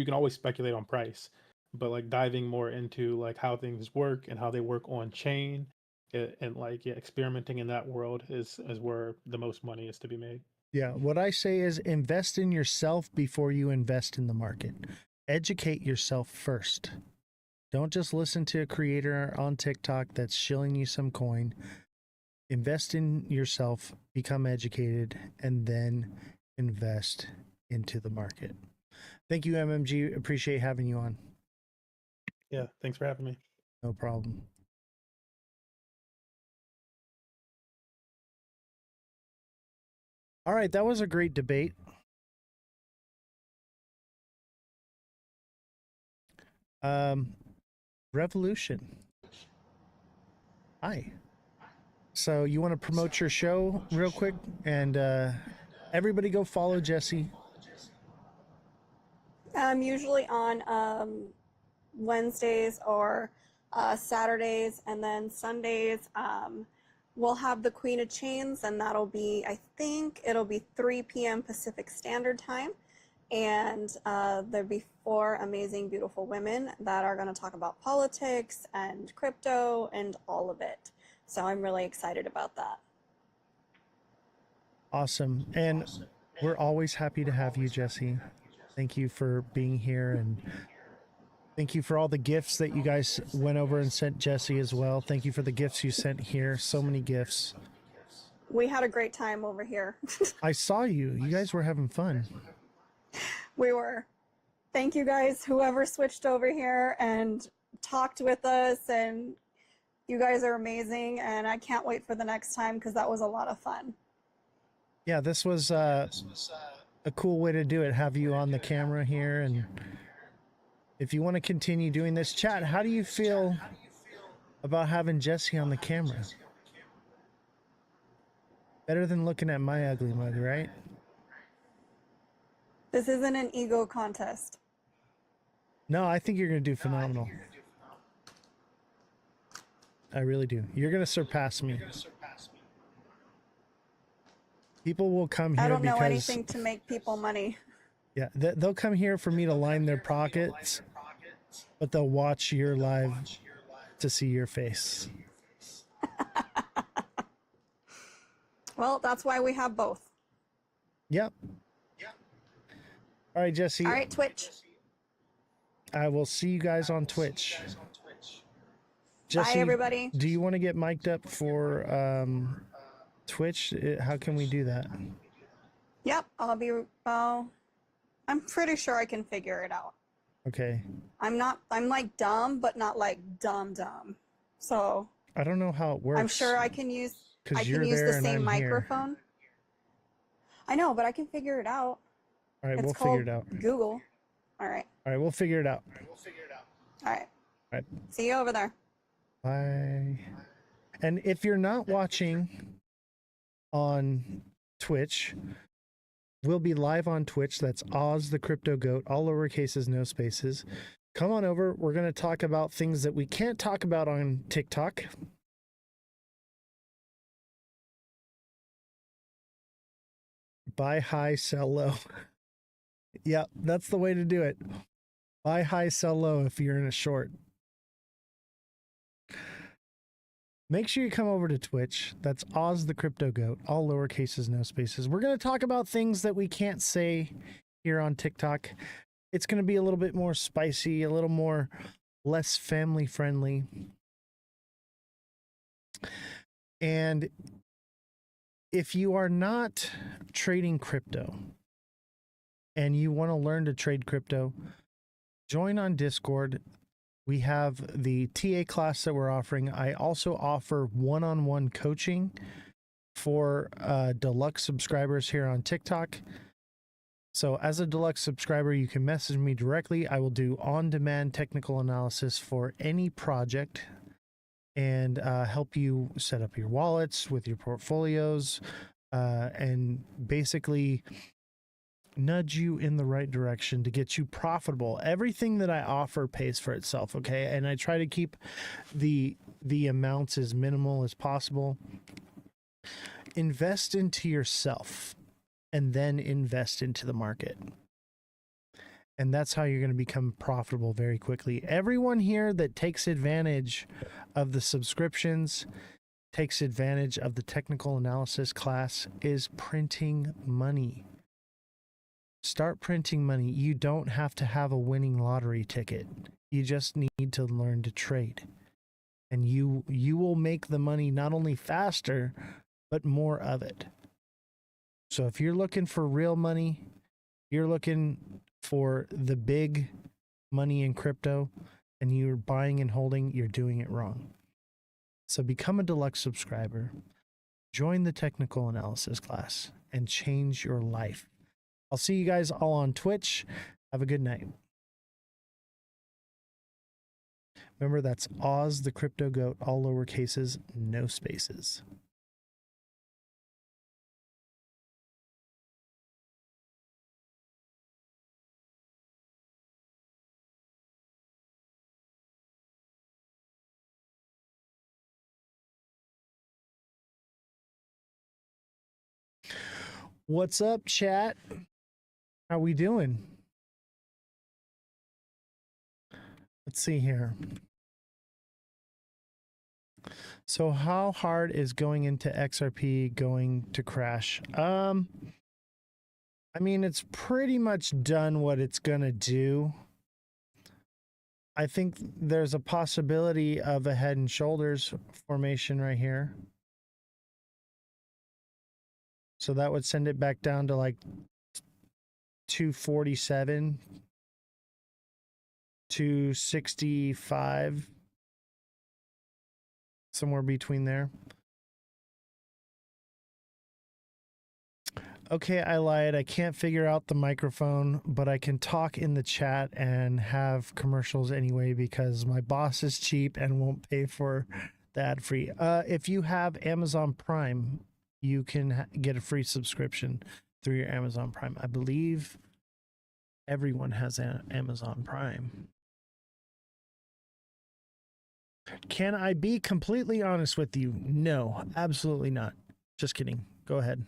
can always speculate on price, but like diving more into like how things work and how they work on chain, and like yeah, experimenting in that world is where the most money is to be made. Yeah, what I say is invest in yourself before you invest in the market. Educate yourself first. Don't just listen to a creator on TikTok that's shilling you some coin. Invest in yourself, become educated, and then invest into the market. Thank you, MMG. Appreciate having you on. Yeah, thanks for having me. No problem. All right, that was a great debate. Revolution. Hi. So you want to promote your show real quick, and everybody go follow Jesse. I'm usually on Wednesdays or Saturdays, and then Sundays. we'll have the Queen of Chains, and that'll be, I think it'll be 3 p.m. Pacific Standard Time. And there'll be 4 amazing, beautiful women that are going to talk about politics and crypto and all of it. So I'm really excited about that. Awesome. And we're always happy to have you, Jesse. Thank you for being here, and thank you for all the gifts that you guys went over and sent Jesse as well. Thank you for the gifts you sent here. So many gifts. We had a great time over here. I saw you. You guys were having fun. We were. Thank you guys, whoever switched over here and talked with us, and you guys are amazing, and I can't wait for the next time because that was a lot of fun. Yeah, this was a cool way to do it. Have you on the camera here, and if you want to continue doing this, chat, how do you feel about having Jesse on the camera? Better than looking at my ugly mug, right? This isn't an ego contest. No, I think you're going to do phenomenal. I really do. You're going to surpass me. People will come here I don't know because, anything to make people money. yeah, they'll come here for me to line their pockets, but they'll watch your live to see your face. Well, that's why we have both. Yep. All right, Jesse. All right, Twitch. I will see you guys on Twitch. Jesse, Bye, everybody. do you want to get mic'd up for Twitch? How can we do that? Yep, I'll be, I'm pretty sure I can figure it out. Okay. I'm like dumb, but not like dumb. So I don't know how it works. I'm sure I can use because the same microphone. I know, but I can figure it out. All right, It's we'll called figure it out. Google. All right. All right, we'll figure it out. All right. All right. See you over there. Bye. And if you're not watching on Twitch, we'll be live on Twitch. That's Ozthecryptogoat, all lowercases, no spaces. Come on over. We're going to talk about things that we can't talk about on TikTok. Buy high, sell low. Yeah, that's the way to do it. Buy high, sell low if you're in a short. Make sure you come over to Twitch. That's Ozthecryptogoat, all lowercases, no spaces. We're going to talk about things that we can't say here on TikTok. It's going to be a little bit more spicy, a little more less family friendly. And if you are not trading crypto and you want to learn to trade crypto, join on Discord. We have the TA class that we're offering. I also offer one-on-one coaching for deluxe subscribers here on TikTok. So as a deluxe subscriber, you can message me directly. I will do on-demand technical analysis for any project and help you set up your wallets with your portfolios and basically nudge you in the right direction to get you profitable. Everything that I offer pays for itself, okay? And I try to keep the amounts as minimal as possible. Invest into yourself and then invest into the market. And that's how you're going to become profitable very quickly. Everyone here that takes advantage of the subscriptions, takes advantage of the technical analysis class, is printing money. Start printing money. You don't have to have a winning lottery ticket. You just need to learn to trade. And you will make the money not only faster, but more of it. So if you're looking for real money, you're looking for the big money in crypto, and you're buying and holding, you're doing it wrong. So become a deluxe subscriber, join the technical analysis class, and change your life. I'll see you guys all on Twitch. Have a good night. Remember, that's Ozthecryptogoat, all lowercases, no spaces. What's up, chat? How we doing? Let's see here. So how hard is going into XRP going to crash? I mean, it's pretty much done what it's gonna do. I think there's a possibility of a head and shoulders formation right here. So that would send it back down to like 247, 265, somewhere between there. Okay, I lied. I can't figure out the microphone, but I can talk in the chat and have commercials anyway because my boss is cheap and won't pay for the ad free. If you have Amazon Prime, you can get a free subscription through your Amazon Prime. I believe everyone has Amazon Prime. Can I be completely honest with you? No, absolutely not. Just kidding. Go ahead.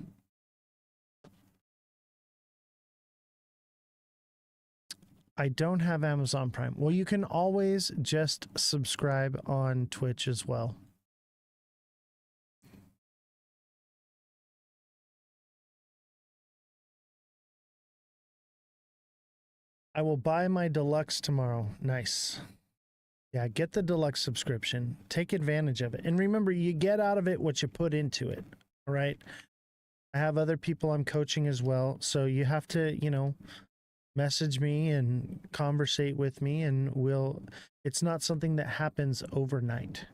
I don't have Amazon Prime. Well, you can always just subscribe on Twitch as well. I will buy my deluxe tomorrow. Nice. Yeah, get the deluxe subscription. Take advantage of it. And remember, you get out of it what you put into it. All right. I have other people I'm coaching as well. So you have to, you know, message me and conversate with me, and it's not something that happens overnight.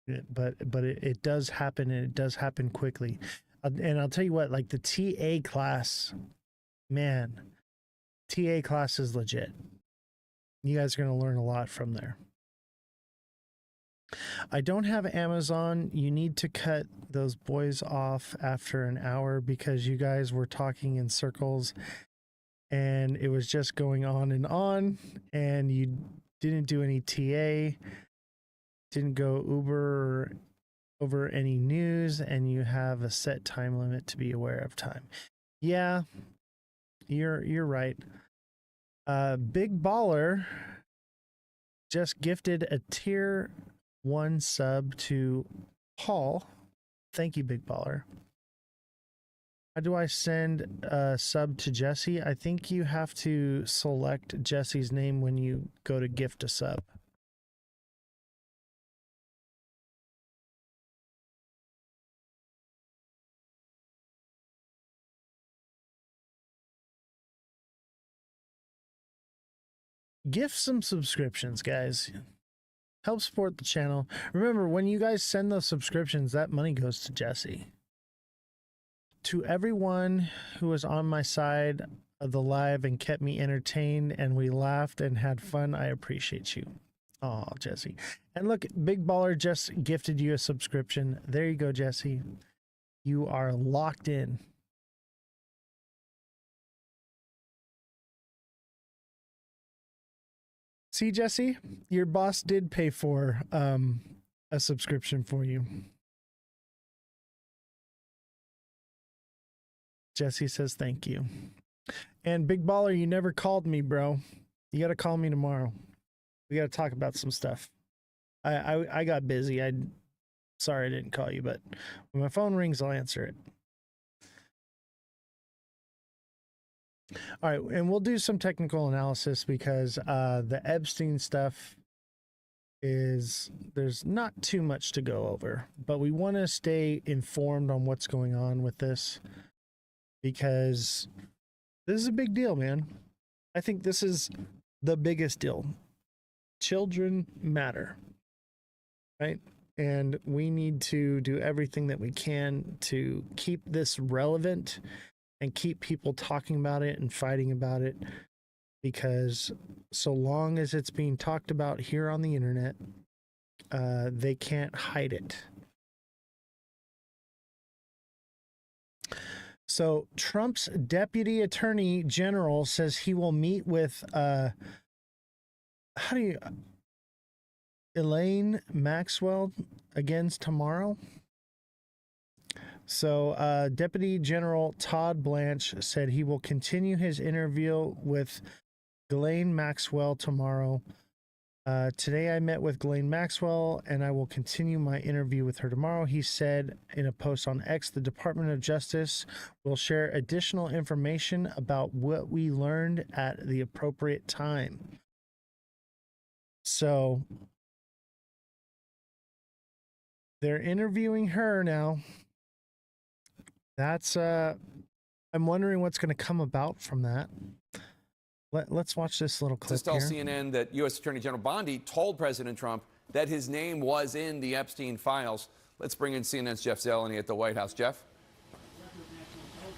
But it does happen, and it does happen quickly. And I'll tell you what, like the TA class, man, TA class is legit. You guys are going to learn a lot from there. I don't have Amazon. You need to cut those boys off after an hour because you guys were talking in circles and it was just going on, and you didn't do any TA, didn't go Uber over any news, and you have a set time limit to be aware of time. Yeah, you're right. Big Baller just gifted a tier 1 sub to Paul. Thank you, Big Baller. How do I send a sub to Jesse? I think you have to select Jesse's name when you go to gift a sub. Gift some subscriptions, guys. Help support the channel. Remember, when you guys send those subscriptions, that money goes to Jesse. To everyone who was on my side of the live and kept me entertained and we laughed and had fun, I appreciate you. Oh, Jesse. And look, Big Baller just gifted you a subscription. There you go, Jesse. You are locked in. See, Jesse, your boss did pay for a subscription for you. Jesse says thank you. And Big Baller, you never called me, bro. You got to call me tomorrow. We got to talk about some stuff. I got busy. Sorry I didn't call you, but when my phone rings, I'll answer it. All right, and we'll do some technical analysis because the Epstein stuff there's not too much to go over, but we want to stay informed on what's going on with this because this is a big deal, man. I think this is the biggest deal. Children matter, right? And we need to do everything that we can to keep this relevant and keep people talking about it and fighting about it, because so long as it's being talked about here on the internet, they can't hide it. So Trump's deputy attorney general says he will meet with Elaine Maxwell again tomorrow. So Deputy General Todd Blanche said he will continue his interview with Ghislaine Maxwell tomorrow. Today I met with Ghislaine Maxwell and I will continue my interview with her tomorrow. He said in a post on X, the Department of Justice will share additional information about what we learned at the appropriate time. So they're interviewing her now. That's I'm wondering what's going to come about from that. Let's watch this little clip Just tell here. CNN that U.S. Attorney General Bondi told President Trump that his name was in the Epstein files. Let's bring in CNN's Jeff Zeleny at the White House. Jeff?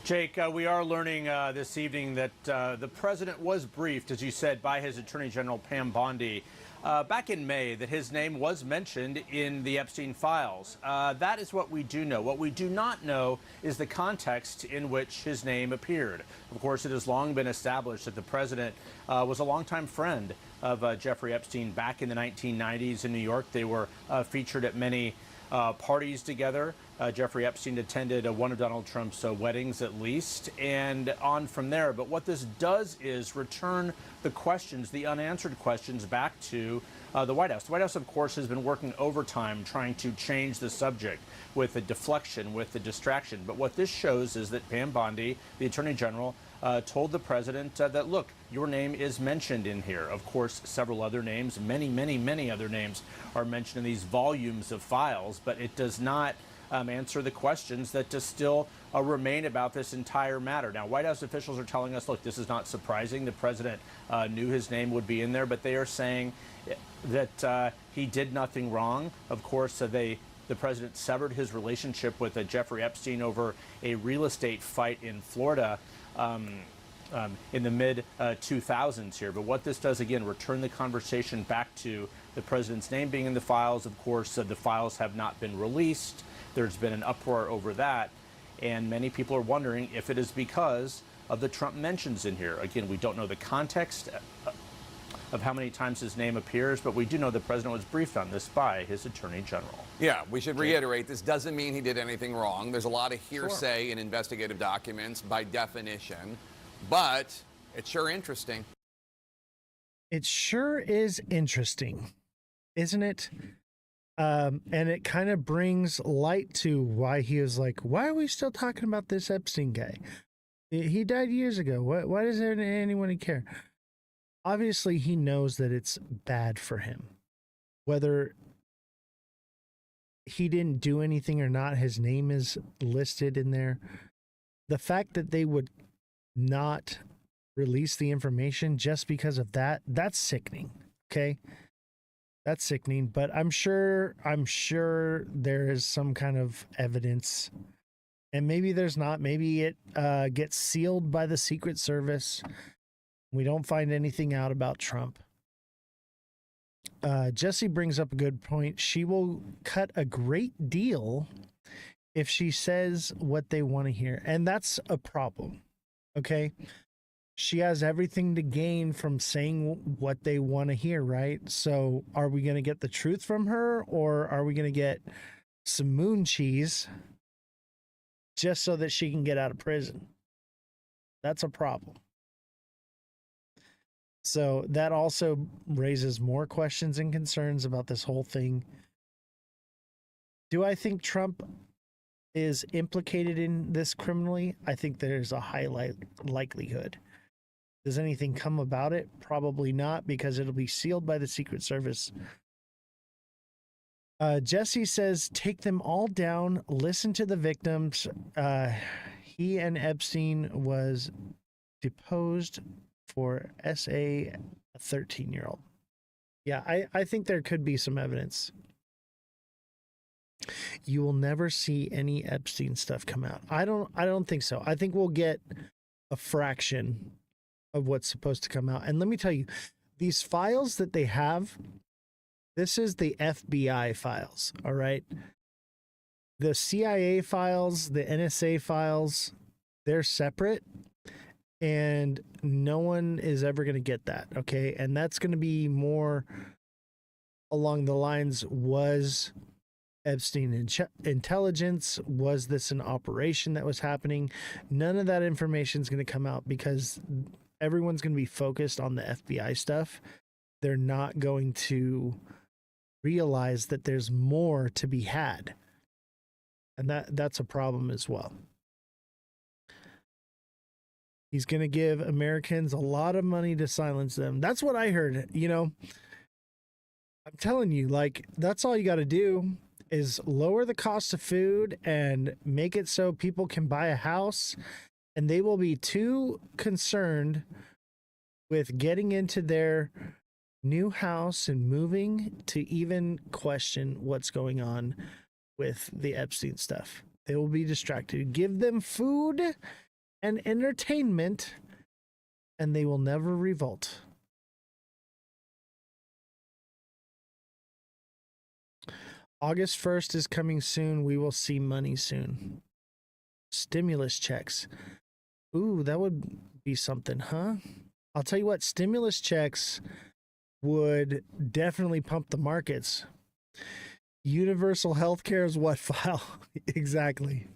Jake, we are learning this evening that the president was briefed, as you said, by his Attorney General Pam Bondi back in May, that his name was mentioned in the Epstein files. That is what we do know. What we do not know is the context in which his name appeared. Of course, it has long been established that the president was a longtime friend of Jeffrey Epstein back in the 1990s in New York. They were featured at many parties together. Jeffrey Epstein attended one of Donald Trump's weddings at least, and on from there. But what this does is return the questions, the unanswered questions, back to the White House. The White House, of course, has been working overtime trying to change the subject with the deflection, with the distraction. But what this shows is that Pam Bondi, the Attorney General, told the president that, look, your name is mentioned in here. Of course, several other names, many other names are mentioned in these volumes of files, but it does not answer the questions that still remain about this entire matter. Now, White House officials are telling us, look, this is not surprising. The president knew his name would be in there, but they are saying that he did nothing wrong. Of course, the president severed his relationship with Jeffrey Epstein over a real estate fight in Florida in the mid-2000s here. But what this does, again, return the conversation back to the president's name being in the files. Of course, the files have not been released. There's been an uproar over that. And many people are wondering if it is because of the Trump mentions in here. Again, we don't know the context of how many times his name appears, but we do know the president was briefed on this by his Attorney General. Yeah, we should reiterate, this doesn't mean he did anything wrong. There's a lot of hearsay in investigative documents by definition, but it's sure interesting. It sure is interesting, isn't it? And it kind of brings light to why he was like, why are we still talking about this Epstein guy? He died years ago. Why does anyone care? Obviously, he knows that it's bad for him. Whether he didn't do anything or not, his name is listed in there. The fact that they would not release the information just because of that, that's sickening. Okay? That's sickening, but I'm sure there is some kind of evidence, and maybe there's not. Maybe it gets sealed by the Secret Service. We don't find anything out about Trump. Jesse brings up a good point. She will cut a great deal if she says what they want to hear, and that's a problem. Okay? She has everything to gain from saying what they want to hear, right? So are we going to get the truth from her, or are we going to get some moon cheese just so that she can get out of prison? That's a problem. So that also raises more questions and concerns about this whole thing. Do I think Trump is implicated in this criminally? I think there's a high likelihood. Does anything come about it? Probably not, because it'll be sealed by the Secret Service. Jesse says, take them all down, listen to the victims. He and Epstein was deposed for SA, a 13-year-old. Yeah, I think there could be some evidence. You will never see any Epstein stuff come out. I don't think so. I think we'll get a fraction of what's supposed to come out. And let me tell you, these files that they have, this is the FBI files, all right? The CIA files, the NSA files, they're separate, and no one is ever going to get that, okay? And that's going to be more along the lines, was Epstein intelligence? Was this an operation that was happening? None of that information is going to come out because everyone's going to be focused on the FBI stuff. They're not going to realize that there's more to be had. And that's a problem as well. He's going to give Americans a lot of money to silence them. That's what I heard. You know, I'm telling you, like, that's all you got to do is lower the cost of food and make it so people can buy a house, and they will be too concerned with getting into their new house and moving to even question what's going on with the Epstein stuff. They will be distracted. Give them food and entertainment, and they will never revolt. August 1st is coming soon. We will see money soon. Stimulus checks. Ooh, that would be something, huh? I'll tell you what, stimulus checks would definitely pump the markets. Universal healthcare is what file? Exactly.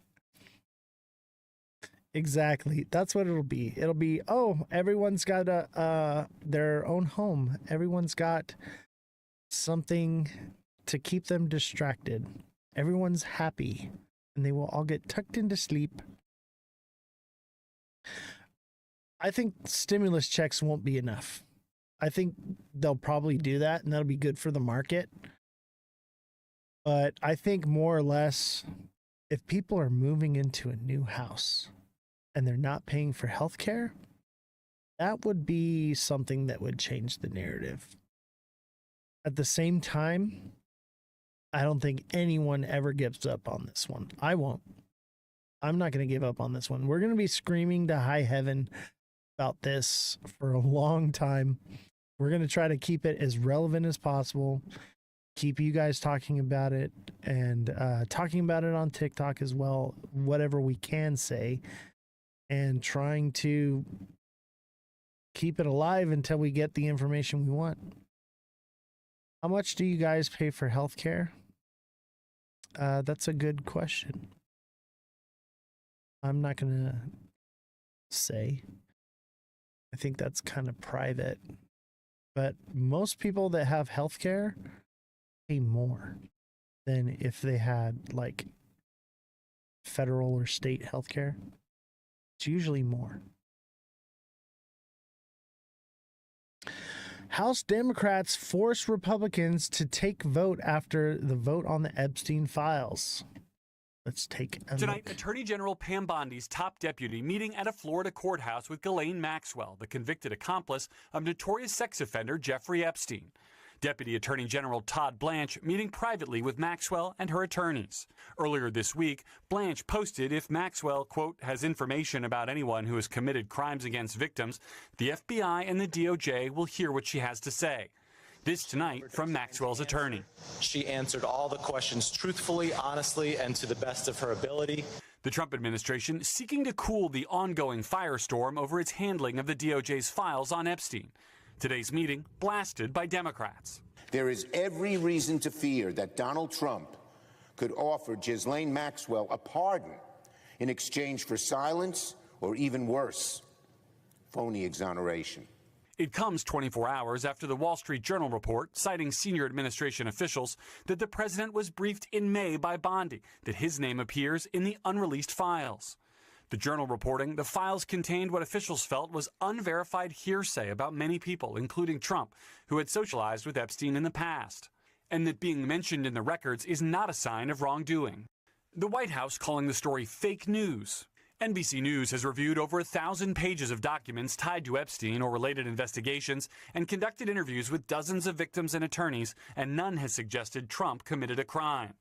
Exactly. That's what it'll be. It'll be, oh, everyone's got their own home. Everyone's got something to keep them distracted. Everyone's happy, and they will all get tucked into sleep. I think stimulus checks won't be enough. I think they'll probably do that, and that'll be good for the market. But I think more or less, if people are moving into a new house and they're not paying for healthcare, that would be something that would change the narrative. At the same time, I don't think anyone ever gives up on this one. I won't. I'm not going to give up on this one. We're going to be screaming to high heaven about this for a long time. We're going to try to keep it as relevant as possible. Keep you guys talking about it and talking about it on TikTok as well, whatever we can say, and trying to keep it alive until we get the information we want. How much do you guys pay for healthcare? That's a good question. I'm not going to say. I think that's kind of private. But most people that have healthcare pay more than if they had like federal or state healthcare. It's usually more. House Democrats force Republicans to take vote after the vote on the Epstein files. Let's take a Tonight, look. Attorney General Pam Bondi's top deputy meeting at a Florida courthouse with Ghislaine Maxwell, the convicted accomplice of notorious sex offender Jeffrey Epstein. Deputy Attorney General Todd Blanche meeting privately with Maxwell and her attorneys. Earlier this week, Blanche posted if Maxwell, quote, has information about anyone who has committed crimes against victims, the FBI and the DOJ will hear what she has to say. This tonight from Maxwell's attorney. She answered all the questions truthfully, honestly, and to the best of her ability. The Trump administration seeking to cool the ongoing firestorm over its handling of the DOJ's files on Epstein. Today's meeting blasted by Democrats. There is every reason to fear that Donald Trump could offer Ghislaine Maxwell a pardon in exchange for silence or even worse, phony exoneration. It comes 24 hours after the Wall Street Journal report, citing senior administration officials, that the president was briefed in May by Bondi that his name appears in the unreleased files. The Journal reporting the files contained what officials felt was unverified hearsay about many people, including Trump, who had socialized with Epstein in the past, and that being mentioned in the records is not a sign of wrongdoing. The White House calling the story fake news. NBC News has reviewed over 1,000 pages of documents tied to Epstein or related investigations and conducted interviews with dozens of victims and attorneys, and none has suggested Trump committed a crime.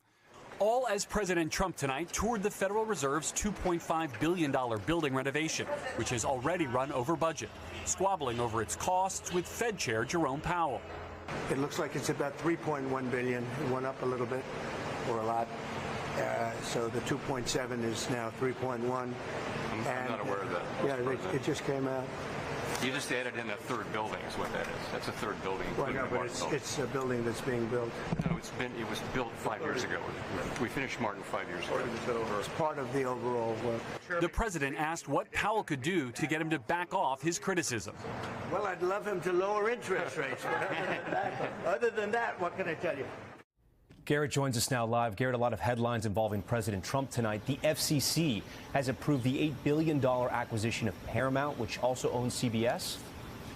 All as President Trump tonight toured the Federal Reserve's $2.5 billion building renovation, which has already run over budget, squabbling over its costs with Fed Chair Jerome Powell. It looks like it's about $3.1 billion. It went up a little bit, or a lot. So the 2.7 is now 3.1. I'm not aware of that. Yeah, it just came out. You just added in a third building is what that is. That's a third building. Well, no, but it's a building that's being built. No, it was built 5 years ago. We finished Martin 5 years ago. It's part of the overall work. The president asked what Powell could do to get him to back off his criticism. Well, I'd love him to lower interest rates. Other than that, what can I tell you? Garrett joins us now live. Garrett, a lot of headlines involving President Trump tonight. The FCC has approved the $8 billion acquisition of Paramount, which also owns CBS.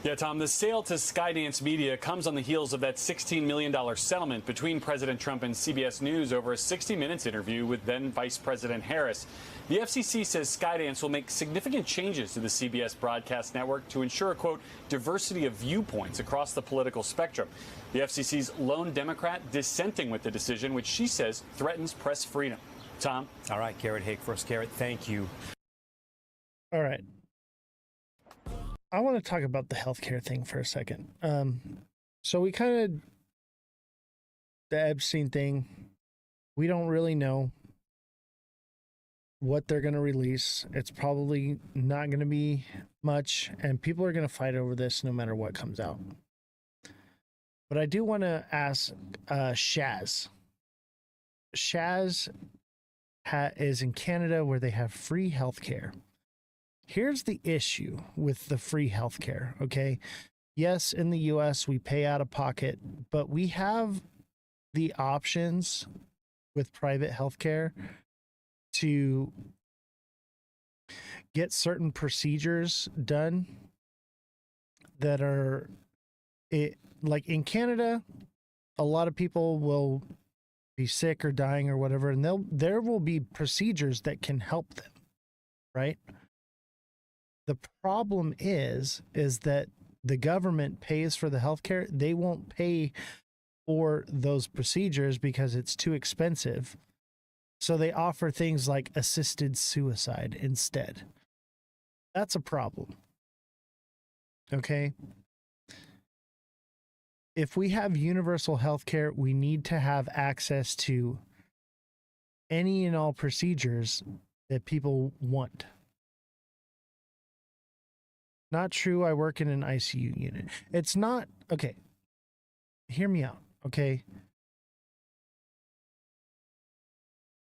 Yeah, Tom, the sale to Skydance Media comes on the heels of that $16 million settlement between President Trump and CBS News over a 60 Minutes interview with then Vice President Harris. The FCC says Skydance will make significant changes to the CBS broadcast network to ensure, quote, diversity of viewpoints across the political spectrum. The FCC's lone Democrat dissenting with the decision, which she says threatens press freedom. Tom? All right, Garrett Haake first. Garrett, thank you. All right. I want to talk about the healthcare thing for a second. So we kind of, the Epstein thing, we don't really know what they're going to release. It's probably not going to be much, and people are going to fight over this no matter what comes out. But I do want to ask Shaz. Shaz is in Canada where they have free healthcare. Here's the issue with the free healthcare, okay? Yes, in the US, we pay out of pocket, but we have the options with private healthcare to get certain procedures done that are, like in Canada, a lot of people will be sick or dying or whatever, and there will be procedures that can help them, right? The problem is that the government pays for the healthcare. They won't pay for those procedures because it's too expensive. So they offer things like assisted suicide instead. That's a problem. Okay? If we have universal healthcare, we need to have access to any and all procedures that people want. Not true. I work in an ICU unit. It's not. Okay. Hear me out. Okay.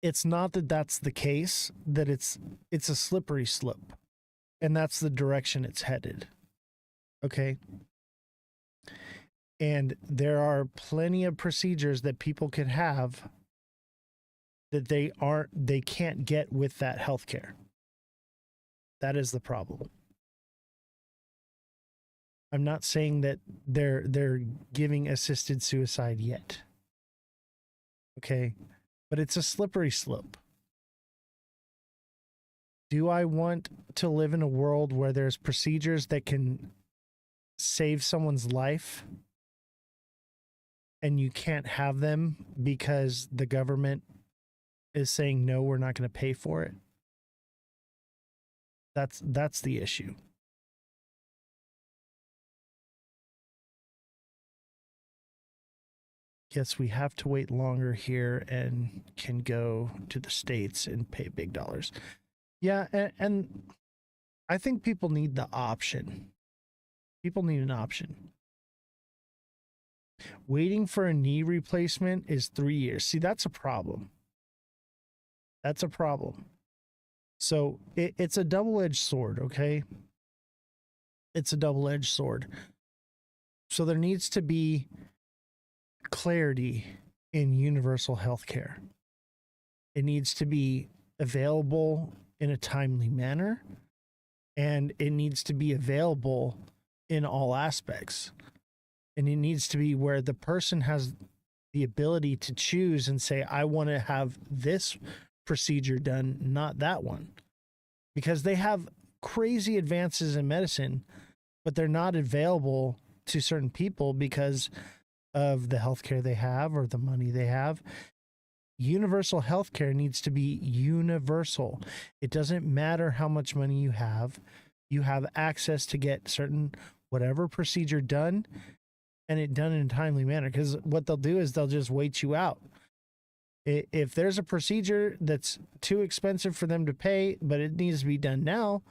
It's not that that's the case, that it's a slippery slope, and that's the direction it's headed. Okay. And there are plenty of procedures that people can have that they can't get with that healthcare. That is the problem. I'm not saying that they're giving assisted suicide yet. Okay? But it's a slippery slope. Do I want to live in a world where there's procedures that can save someone's life and you can't have them because the government is saying no, we're not going to pay for it? That's the issue. Yes, we have to wait longer here and can go to the States and pay big dollars. Yeah, and I think people need the option. People need an option. Waiting for a knee replacement is 3 years. See, that's a problem. That's a problem. So it's a double-edged sword, okay? It's a double-edged sword. So there needs to be clarity in universal health care. It needs to be available in a timely manner, and it needs to be available in all aspects. And it needs to be where the person has the ability to choose and say, I want to have this procedure done, not that one. Because they have crazy advances in medicine, but they're not available to certain people because of the healthcare they have or the money they have. Universal healthcare needs to be universal. It doesn't matter how much money you have access to get certain whatever procedure done, and it done in a timely manner. Because what they'll do is they'll just wait you out. If there's a procedure that's too expensive for them to pay, but it needs to be done now,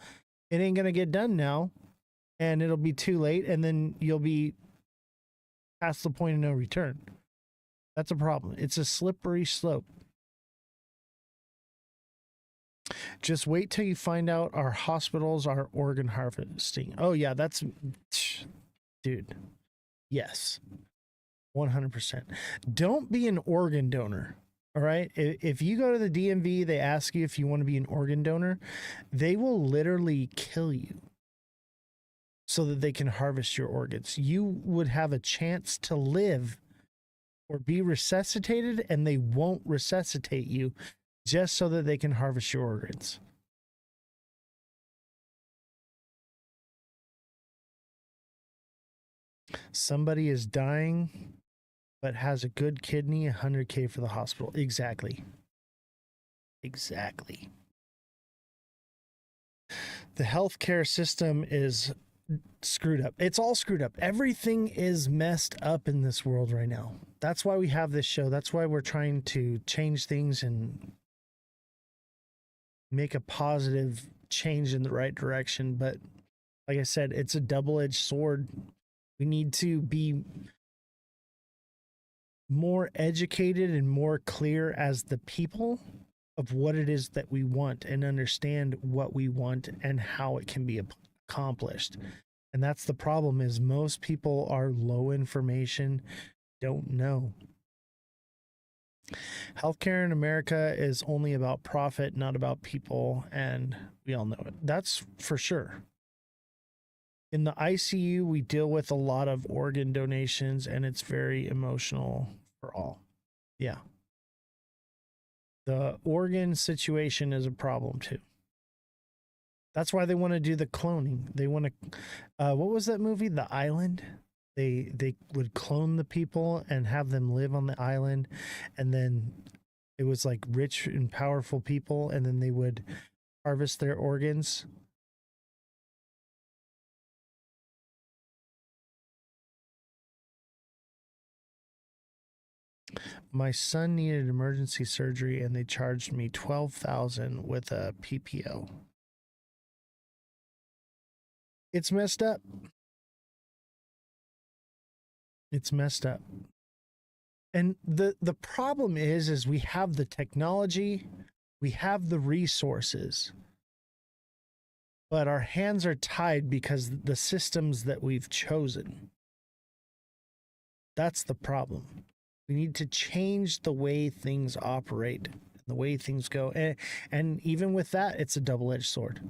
it ain't going to get done now. and it'll be too late, and then you'll be past the point of no return. That's a problem. It's a slippery slope. Just wait till you find out our hospitals are organ harvesting. Oh yeah, that's, dude. Yes. 100%. Don't be an organ donor. All right. If you go to the DMV, they ask you if you want to be an organ donor. They will literally kill you so that they can harvest your organs. You would have a chance to live or be resuscitated, and they won't resuscitate you just so that they can harvest your organs. Somebody is dying but has a good kidney, $100K for the hospital. Exactly. Exactly. The healthcare system is screwed up. It's all screwed up. Everything is messed up in this world right now. That's why we have this show. That's why we're trying to change things and make a positive change in the right direction. But like I said, it's a double-edged sword. We need to be more educated and more clear as the people of what it is that we want, and understand what we want and how it can be accomplished. And that's the problem, is most people are low information, don't know. Healthcare in America is only about profit, not about people, and we all know it. That's for sure. In the ICU, we deal with a lot of organ donations, and it's very emotional for all. Yeah. The organ situation is a problem too. That's why they want to do the cloning. They want to, what was that movie? The Island? They would clone the people and have them live on the island, and then it was like rich and powerful people, and then they would harvest their organs. My son needed emergency surgery, and they charged me $12,000 with a PPO. It's messed up. It's messed up. And the problem is we have the technology, we have the resources, but our hands are tied because the systems that we've chosen. That's the problem. We need to change the way things operate, the way things go. And even with that, it's a double-edged sword.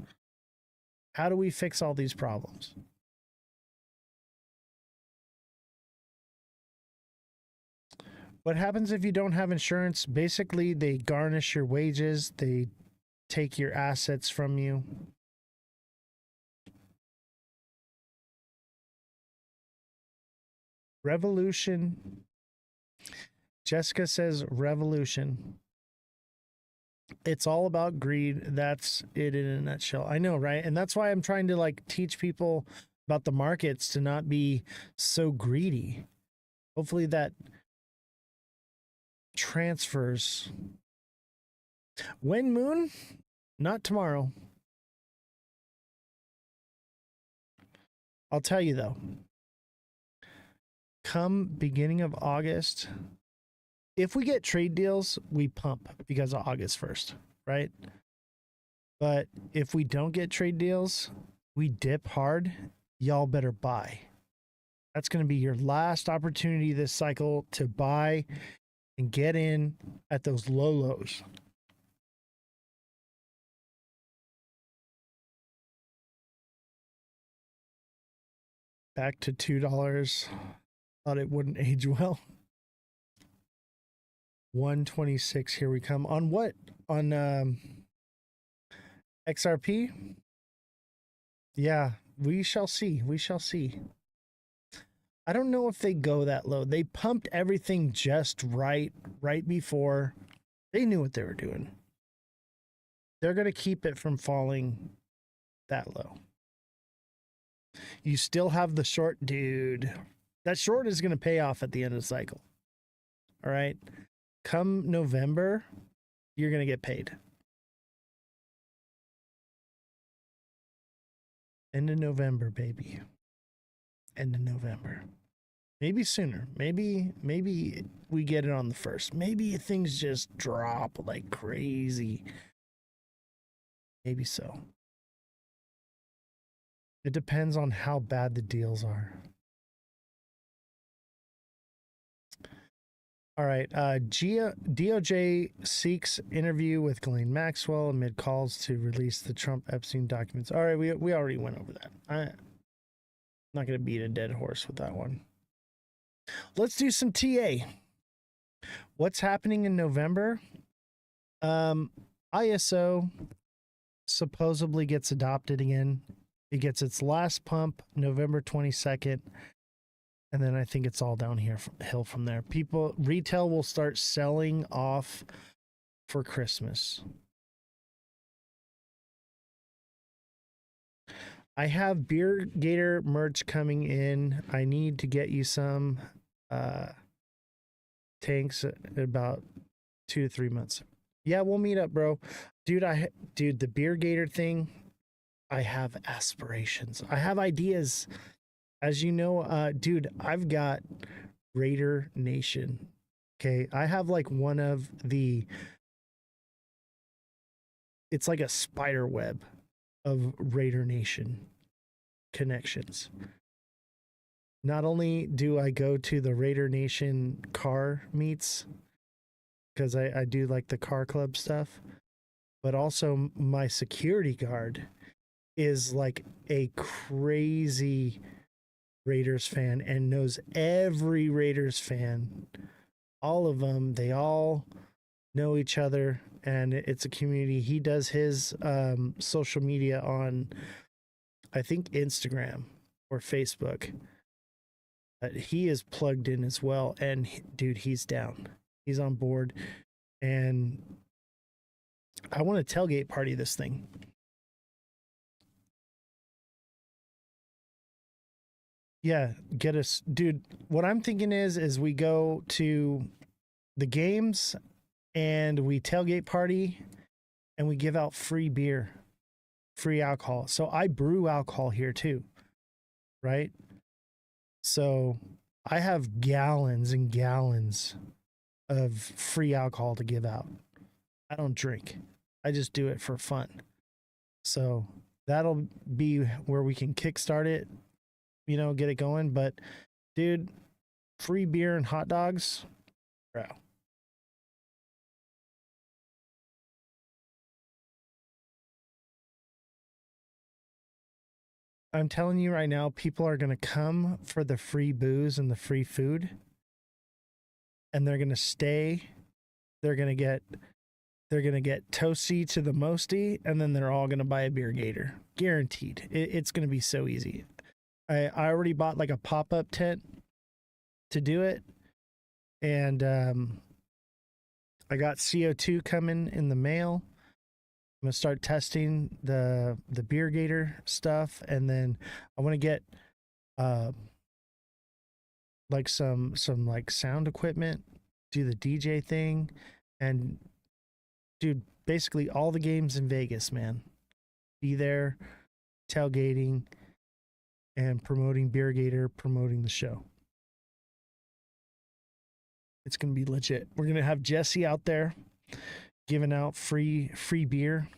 How do we fix all these problems? What happens if you don't have insurance? Basically, they garnish your wages. They take your assets from you. Revolution. Jessica says revolution. It's all about greed. That's it in a nutshell. I know, right? And that's why I'm trying to like teach people about the markets to not be so greedy. Hopefully that transfers. When moon? Not tomorrow. I'll tell you though. Come beginning of August, if we get trade deals, we pump because of August 1st, right? But if we don't get trade deals, we dip hard. Y'all better buy. That's going to be your last opportunity this cycle to buy and get in at those low lows. Back to $2. Thought it wouldn't age well. 126, here we come. On what? On XRP? Yeah, we shall see. We shall see. I don't know if they go that low. They pumped everything just right before. They knew what they were doing. They're going to keep it from falling that low. You still have the short, dude. That short is going to pay off at the end of the cycle. All right. Come November, you're going to get paid. End of November, baby. End of November. Maybe sooner. Maybe we get it on the 1st. Maybe things just drop like crazy. Maybe so. It depends on how bad the deals are. All right. DOJ seeks interview with Ghislaine Maxwell amid calls to release the Trump Epstein documents. All right, we already went over that. I'm not going to beat a dead horse with that one. Let's do some TA. What's happening in November? ISO supposedly gets adopted again. It gets its last pump November 22nd. And then I think it's all downhill from there. Retail will start selling off for Christmas. I have Beer Gator merch coming in. I need to get you some tanks in about 2 to 3 months. Yeah, we'll meet up, bro. Dude, the Beer Gator thing, I have aspirations. I have ideas. As you know, dude, I've got Raider Nation. Okay, I have like one of it's like a spider web of Raider Nation connections. Not only do I go to the Raider Nation car meets, because I do like the car club stuff, but also my security guard is like a crazy Raiders fan and knows every Raiders fan. All of them, they all know each other, and it's a community. He does his social media on, I think, Instagram or Facebook. He is plugged in as well, and dude, he's down. He's on board, and I want to tailgate party this thing. Yeah, get us, dude. What I'm thinking is we go to the games and we tailgate party and we give out free beer, free alcohol. So I brew alcohol here too, right? So I have gallons and gallons of free alcohol to give out. I don't drink. I just do it for fun. So that'll be where we can kickstart it, you know, get it going. But dude, free beer and hot dogs, bro. I'm telling you right now, people are going to come for the free booze and the free food, and they're going to stay. They're going to get toasty to the mosty, and then they're all going to buy a Beer Gator. Guaranteed. It's going to be so easy. I already bought like a pop-up tent to do it, and I got CO2 coming in the mail. I'm gonna start testing the Beer Gator stuff, and then I want to get like some like sound equipment, do the DJ thing, and dude, basically all the games in Vegas, man. Be there, tailgating, and promoting Beer Gator, promoting the show. It's gonna be legit. We're gonna have Jesse out there giving out free beer.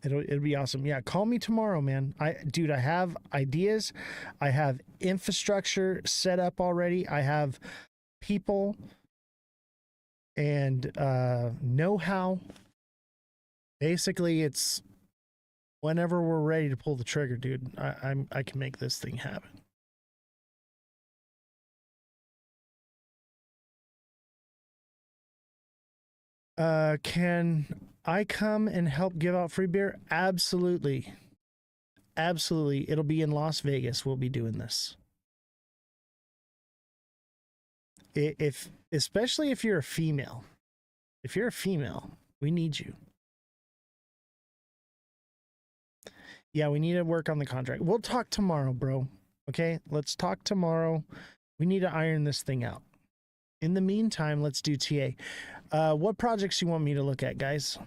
It'll be awesome. Yeah, call me tomorrow, man. I have ideas. I have infrastructure set up already. I have people and know-how. Basically, it's whenever we're ready to pull the trigger, dude. I can make this thing happen. Can I come and help give out free beer? Absolutely. Absolutely. It'll be in Las Vegas. We'll be doing this. Especially if you're a female. If you're a female, we need you. Yeah, we need to work on the contract. We'll talk tomorrow, bro. Okay? Let's talk tomorrow. We need to iron this thing out. In the meantime, let's do TA. What projects you want me to look at, guys?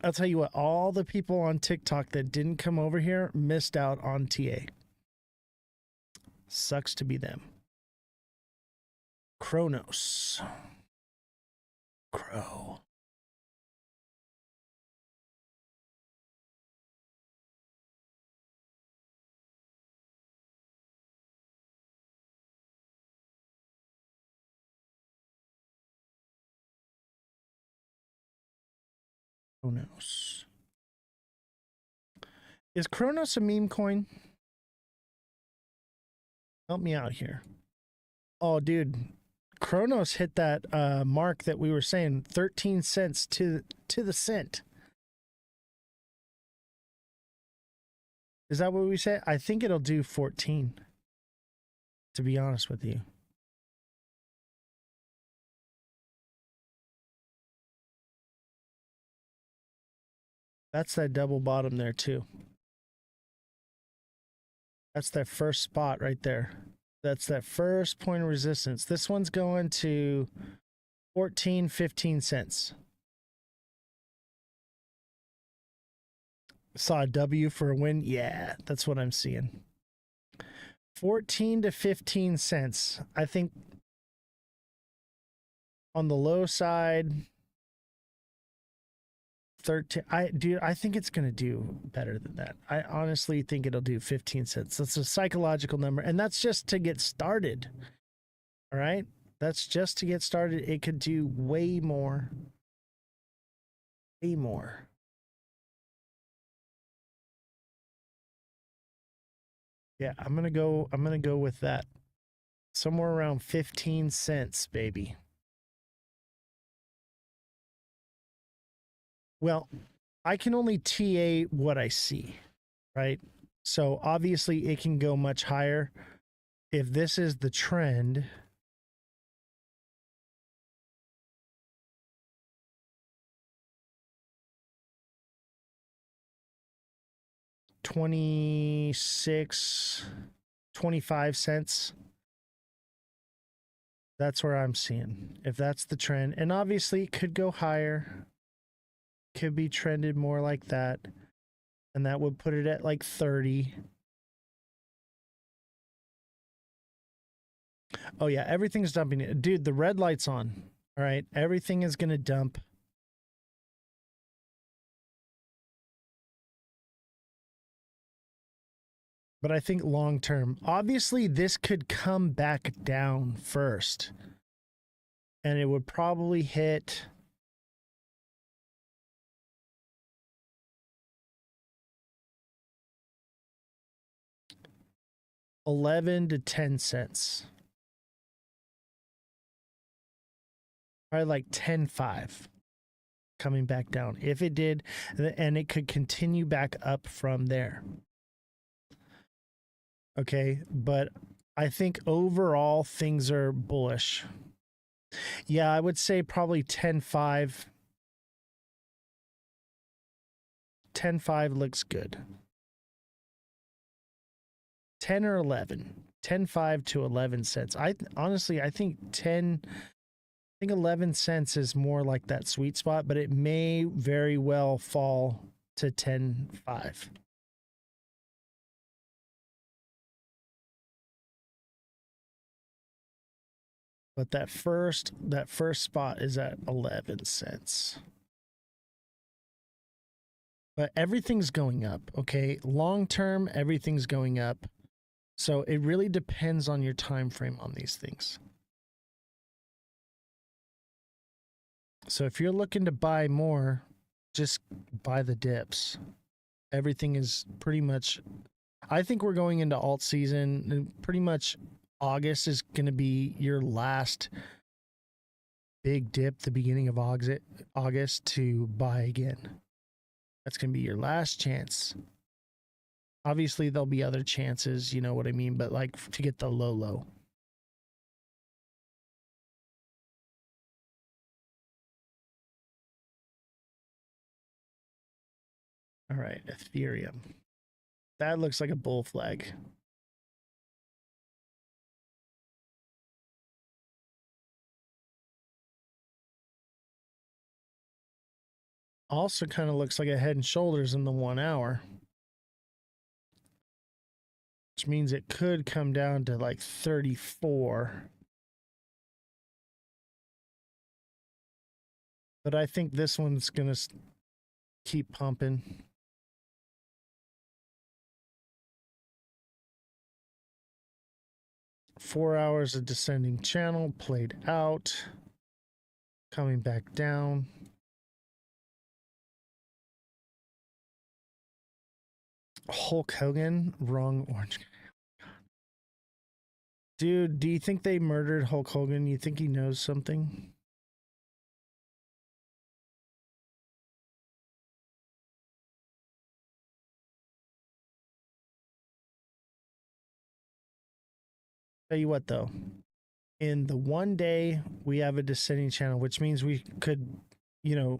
I'll tell you what, all the people on TikTok that didn't come over here missed out on TA. Sucks to be them. Kronos. Crow. Kronos. Is Kronos a meme coin? Help me out here. Oh, dude. Kronos hit that mark that we were saying, 13 cents to the cent. Is that what we said? I think it'll do 14, to be honest with you. That's that double bottom there too. That's that first spot right there. That's that first point of resistance. This one's going to 14, 15 cents. Saw a W for a win. Yeah, that's what I'm seeing. 14 to 15 cents. I think on the low side, 13. I think it's going to do better than that. I honestly think it'll do 15 cents. That's a psychological number. And that's just to get started. All right. That's just to get started. It could do way more. Way more. Yeah, I'm going to go with that. Somewhere around 15 cents, baby. Well, I can only TA what I see, right? So obviously it can go much higher. If this is the trend, $26, 25 cents. That's where I'm seeing. If that's the trend. And obviously it could go higher. Could be trended more like that. And that would put it at like 30. Oh yeah, everything's dumping. Dude, the red light's on. All right, everything is going to dump. But I think long term, obviously this could come back down first. And it would probably hit $11 to 10 cents. Probably like 10.5 coming back down. If it did, and it could continue back up from there. Okay, but I think overall things are bullish. Yeah, I would say probably 10.5. 10.5 looks good. 10 or 11. 10.5 to 11 cents. I think 11 cents is more like that sweet spot, but it may very well fall to 10.5. But that first spot is at 11 cents. But everything's going up, okay? Long term, everything's going up. So it really depends on your time frame on these things. So if you're looking to buy more, just buy the dips. Everything is pretty much, I think we're going into alt season, and pretty much August is going to be your last big dip, the beginning of August to buy again. That's going to be your last chance. Obviously, there'll be other chances, you know what I mean? But like to get the low. All right, Ethereum. That looks like a bull flag. Also kind of looks like a Head and Shoulders in the 1 hour. Which means it could come down to like 34. But I think this one's going to keep pumping. Four hours of descending channel played out. Coming back down. Hulk Hogan, wrong orange. Dude, do you think they murdered Hulk Hogan? You think he knows something? Tell you what, though. In the 1 day, we have a descending channel, which means we could, you know,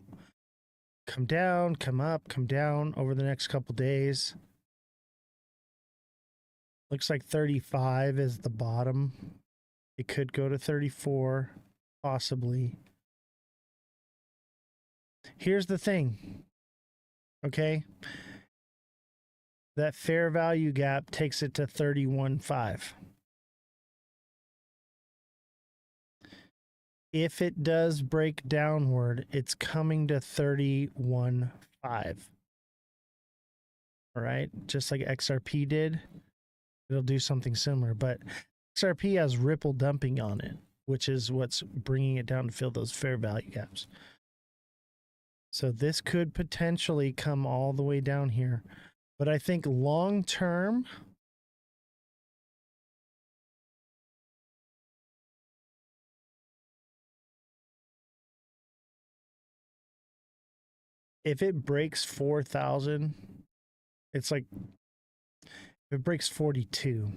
come down, come up, come down over the next couple days. Looks like 35 is the bottom. It could go to 34, possibly. Here's the thing, okay? That fair value gap takes it to 31.5. If it does break downward, it's coming to 31.5. All right, just like XRP did, it'll do something similar. But XRP has ripple dumping on it, which is what's bringing it down to fill those fair value gaps. So this could potentially come all the way down here. But I think long term, if it breaks 4,000, it's like, if it breaks 42,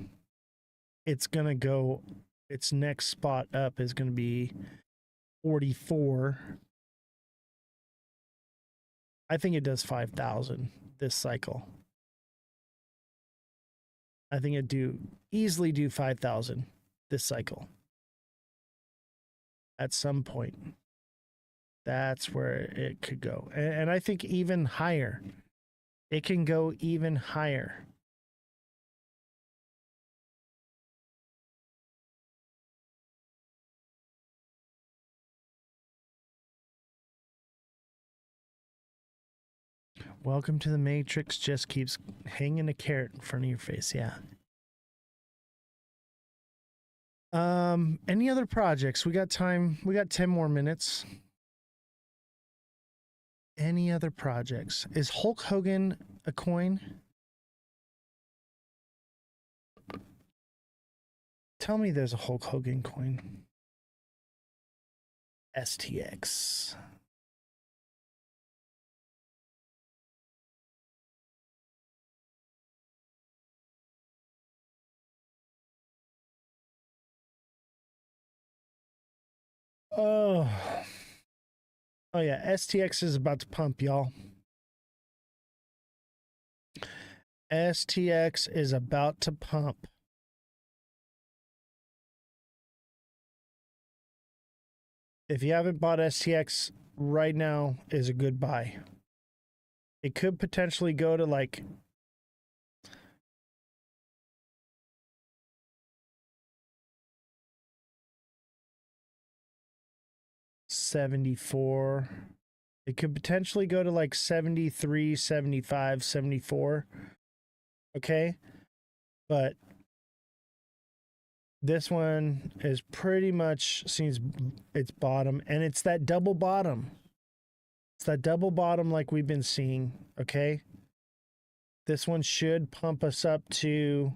it's going to go, its next spot up is going to be 44. I think it does 5,000 this cycle. I think it easily do 5,000 this cycle. At some point, that's where it could go. And I think even higher. It can go even higher. Welcome to the Matrix. Just keeps hanging a carrot in front of your face. Yeah. Any other projects? We got time. We got 10 more minutes. Any other projects? Is Hulk Hogan a coin? Tell me there's a Hulk Hogan coin. STX. Oh. Oh yeah, STX is about to pump, y'all. STX is about to pump. If you haven't bought STX right now, is a good buy. It could potentially go to like $74. It could potentially go to like 73, 75, 74. Okay? But this one is pretty much seems its bottom, and it's that double bottom. It's that double bottom like we've been seeing, okay? This one should pump us up to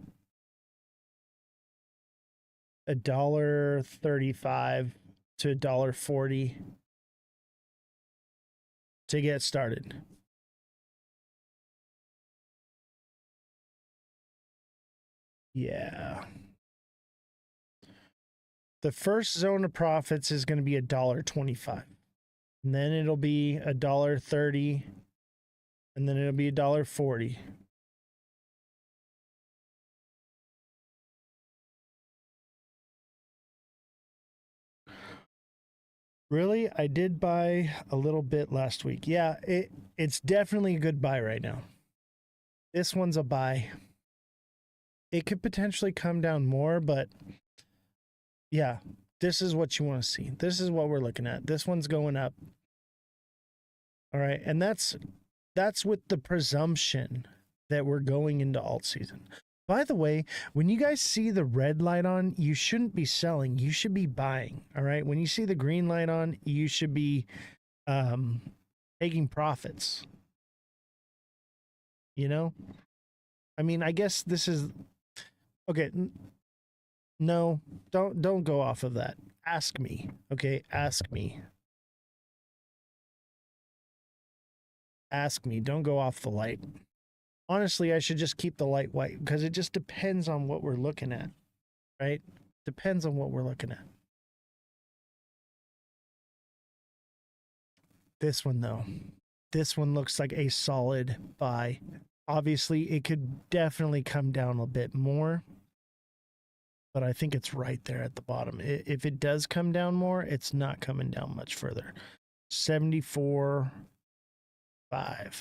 $1.35 to $1.40 to get started. Yeah. The first zone of profits is going to be $1.25. And then it'll be $1.30. And then it'll be $1.40. Really? I did buy a little bit last week. Yeah, it's definitely a good buy right now. This one's a buy. It could potentially come down more, but yeah, this is what you want to see. This is what we're looking at. This one's going up. All right, and that's with the presumption that we're going into alt season. By the way, when you guys see the red light on, you shouldn't be selling. You should be buying. All right. When you see the green light on, you should be taking profits. You know? I mean, I guess this is okay. No, don't go off of that. Ask me. Okay, ask me. Ask me. Don't go off the light. Honestly, I should just keep the light white because it just depends on what we're looking at, right? Depends on what we're looking at. This one, though. This one looks like a solid buy. Obviously, it could definitely come down a bit more, but I think it's right there at the bottom. If it does come down more, it's not coming down much further. 74.5.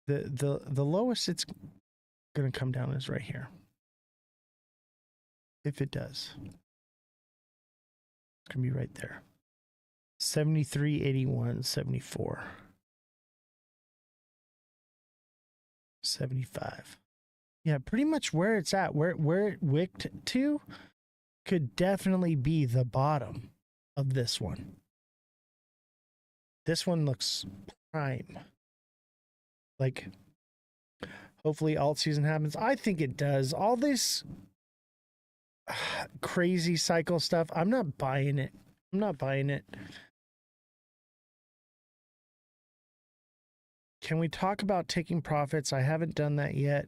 The lowest it's going to come down is right here. If it does, it's going to be right there. 73.81, 74. 75. Yeah, pretty much where it's at, where it wicked to could definitely be the bottom of this one. This one looks prime. Like, hopefully alt season happens. I think it does. All this crazy cycle stuff, I'm not buying it. I'm not buying it. Can we talk about taking profits? I haven't done that yet.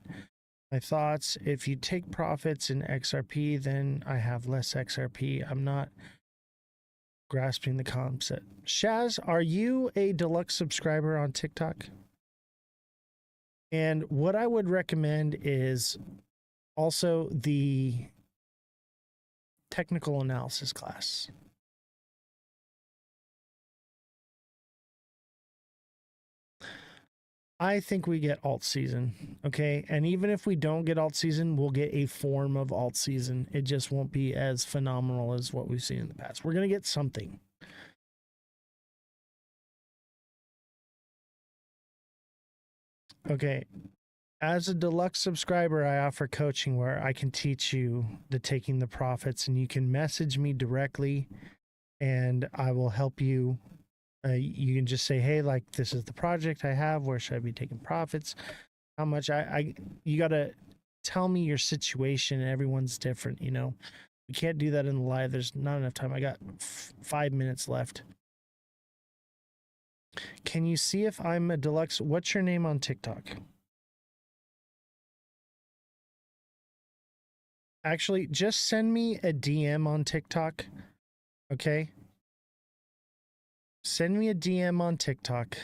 My thoughts, if you take profits in XRP, then I have less XRP. I'm not grasping the concept. Shaz, are you a deluxe subscriber on TikTok? And what I would recommend is also the technical analysis class. I think we get alt season, okay? And even if we don't get alt season, we'll get a form of alt season. It just won't be as phenomenal as what we've seen in the past. We're going to get something. Okay. As a deluxe subscriber, I offer coaching where I can teach you the taking the profits, and you can message me directly and I will help you. You can just say, hey, like, this is the project I have. Where should I be taking profits? How much you got to tell me your situation. Everyone's different, you know. We can't do that in the live. There's not enough time. I got 5 minutes left. Can you see if I'm a deluxe? What's your name on TikTok? Actually, just send me a DM on TikTok, okay? Send me a DM on TikTok.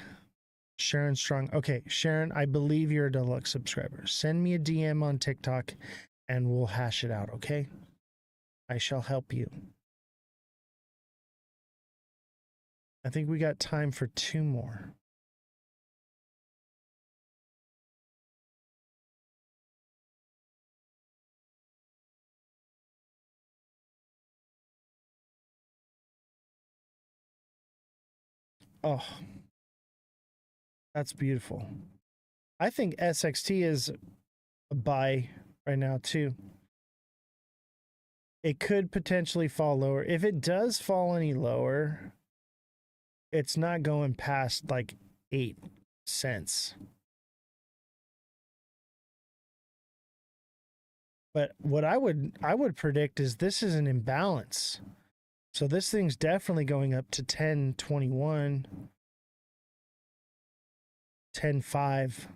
Sharon Strong. Okay, Sharon, I believe you're a deluxe subscriber. Send me a DM on TikTok and we'll hash it out, okay? I shall help you. I think we got time for 2 more. Oh, that's beautiful. I think SXT is a buy right now too. It could potentially fall lower. If it does fall any lower, it's not going past like 8 cents. But what I would predict is this is an imbalance. So this thing's definitely going up to 10.21, 10.5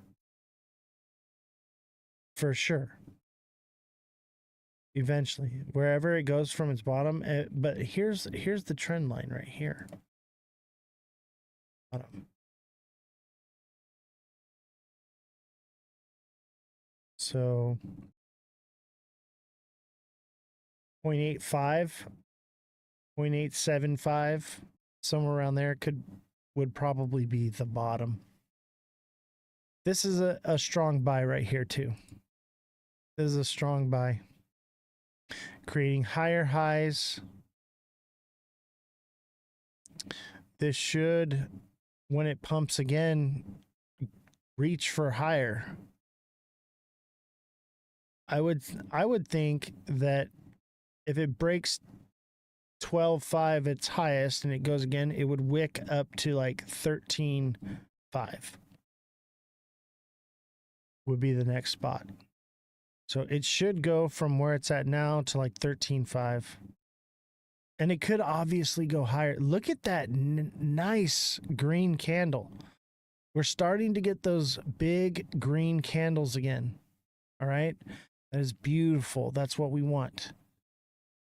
for sure. Eventually, wherever it goes from its bottom. But here's the trend line right here. Bottom. So 0.85, 0.875, somewhere around there would probably be the bottom. This is a strong buy right here too. This is a strong buy. Creating higher highs. This should, when it pumps again, reach for higher. I would think that if it breaks 12.5 its highest and it goes again, it would wick up to like 13.5 would be the next spot. So it should go from where it's at now to like 13.5. And it could obviously go higher. Look at that nice green candle. We're starting to get those big green candles again. All right. That is beautiful. That's what we want.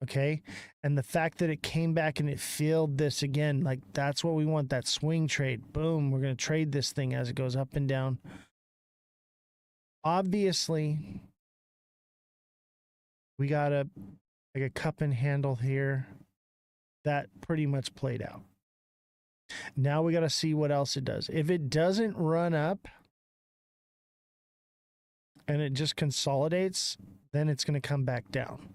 Okay. And the fact that it came back and it filled this again, like that's what we want. That swing trade. Boom. We're going to trade this thing as it goes up and down. Obviously, we got a cup and handle here. That pretty much played out. Now we got to see what else it does. If it doesn't run up and it just consolidates, then it's going to come back down,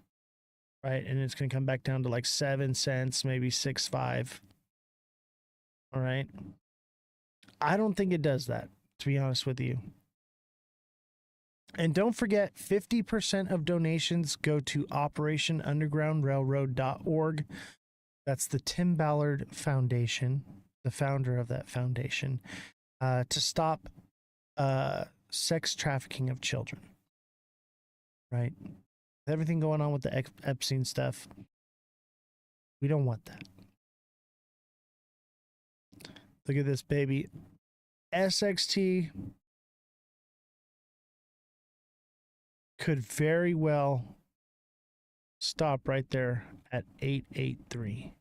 right? And it's going to come back down to like 7 cents, maybe 6.5. All right. I don't think it does that, to be honest with you. And don't forget, 50% of donations go to OperationUndergroundRailroad.org. That's the Tim Ballard Foundation, the founder of that foundation, to stop sex trafficking of children. Right? Everything going on with the Epstein stuff, we don't want that. Look at this, baby. SXT could very well stop right there at 883.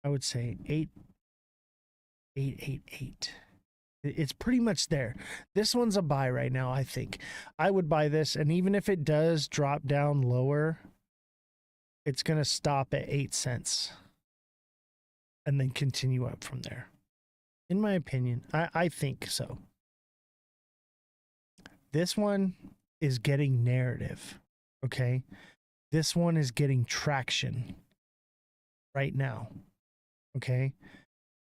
I would say 888. It's pretty much there. This one's a buy right now, I think. I would buy this, and even if it does drop down lower, it's going to stop at 8 cents and then continue up from there. In my opinion, I think so. This one is getting narrative, okay? This one is getting traction right now, okay?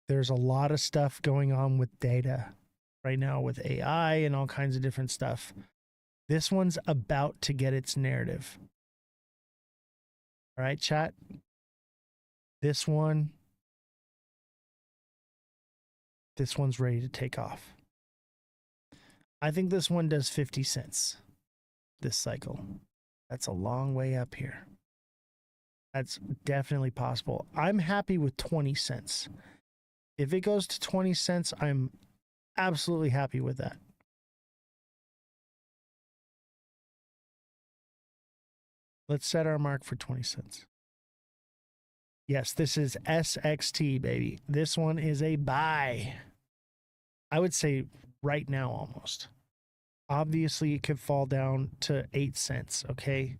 There's a lot of stuff going on with data right now with AI and all kinds of different stuff. This one's about to get its narrative. All right, chat? This one's ready to take off. I think this one does 50 cents this cycle. That's a long way up here. That's definitely possible. I'm happy with 20 cents. If it goes to 20 cents, I'm absolutely happy with that. Let's set our mark for 20 cents. Yes, this is SXT, baby. This one is a buy. I would say right now almost. Obviously, it could fall down to 8 cents, okay?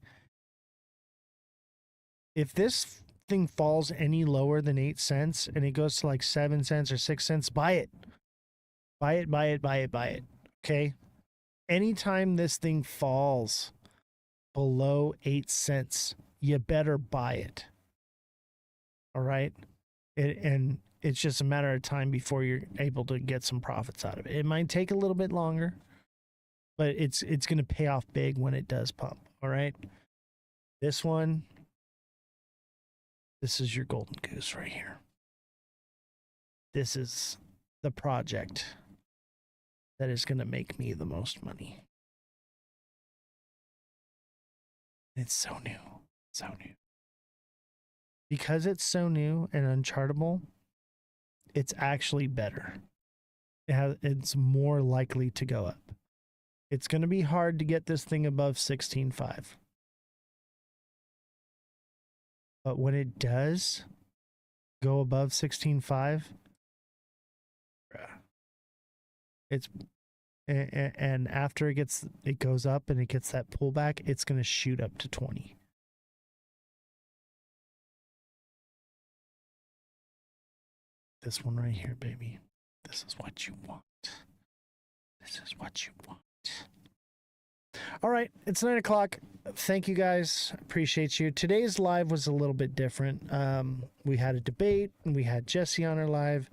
If this thing falls any lower than 8 cents and it goes to like 7 cents or 6 cents, buy it. Buy it, buy it, buy it, buy it. Okay? Anytime this thing falls below 8 cents, you better buy it. All right? And it's just a matter of time before you're able to get some profits out of it. It might take a little bit longer, but it's going to pay off big when it does pump. All right? This one, this is your golden goose right here. This is the project that is going to make me the most money. It's so new. So new. Because it's so new and unchartable, it's actually better. It's more likely to go up. It's going to be hard to get this thing above 16.5. But when it does go above 16.5, it's and after it goes up and it gets that pullback, it's going to shoot up to 20. This one right here, baby. This is what you want. This is what you want. All right, it's 9 o'clock. Thank you guys. Appreciate you. Today's live was a little bit different. We had a debate and we had Jesse on our live.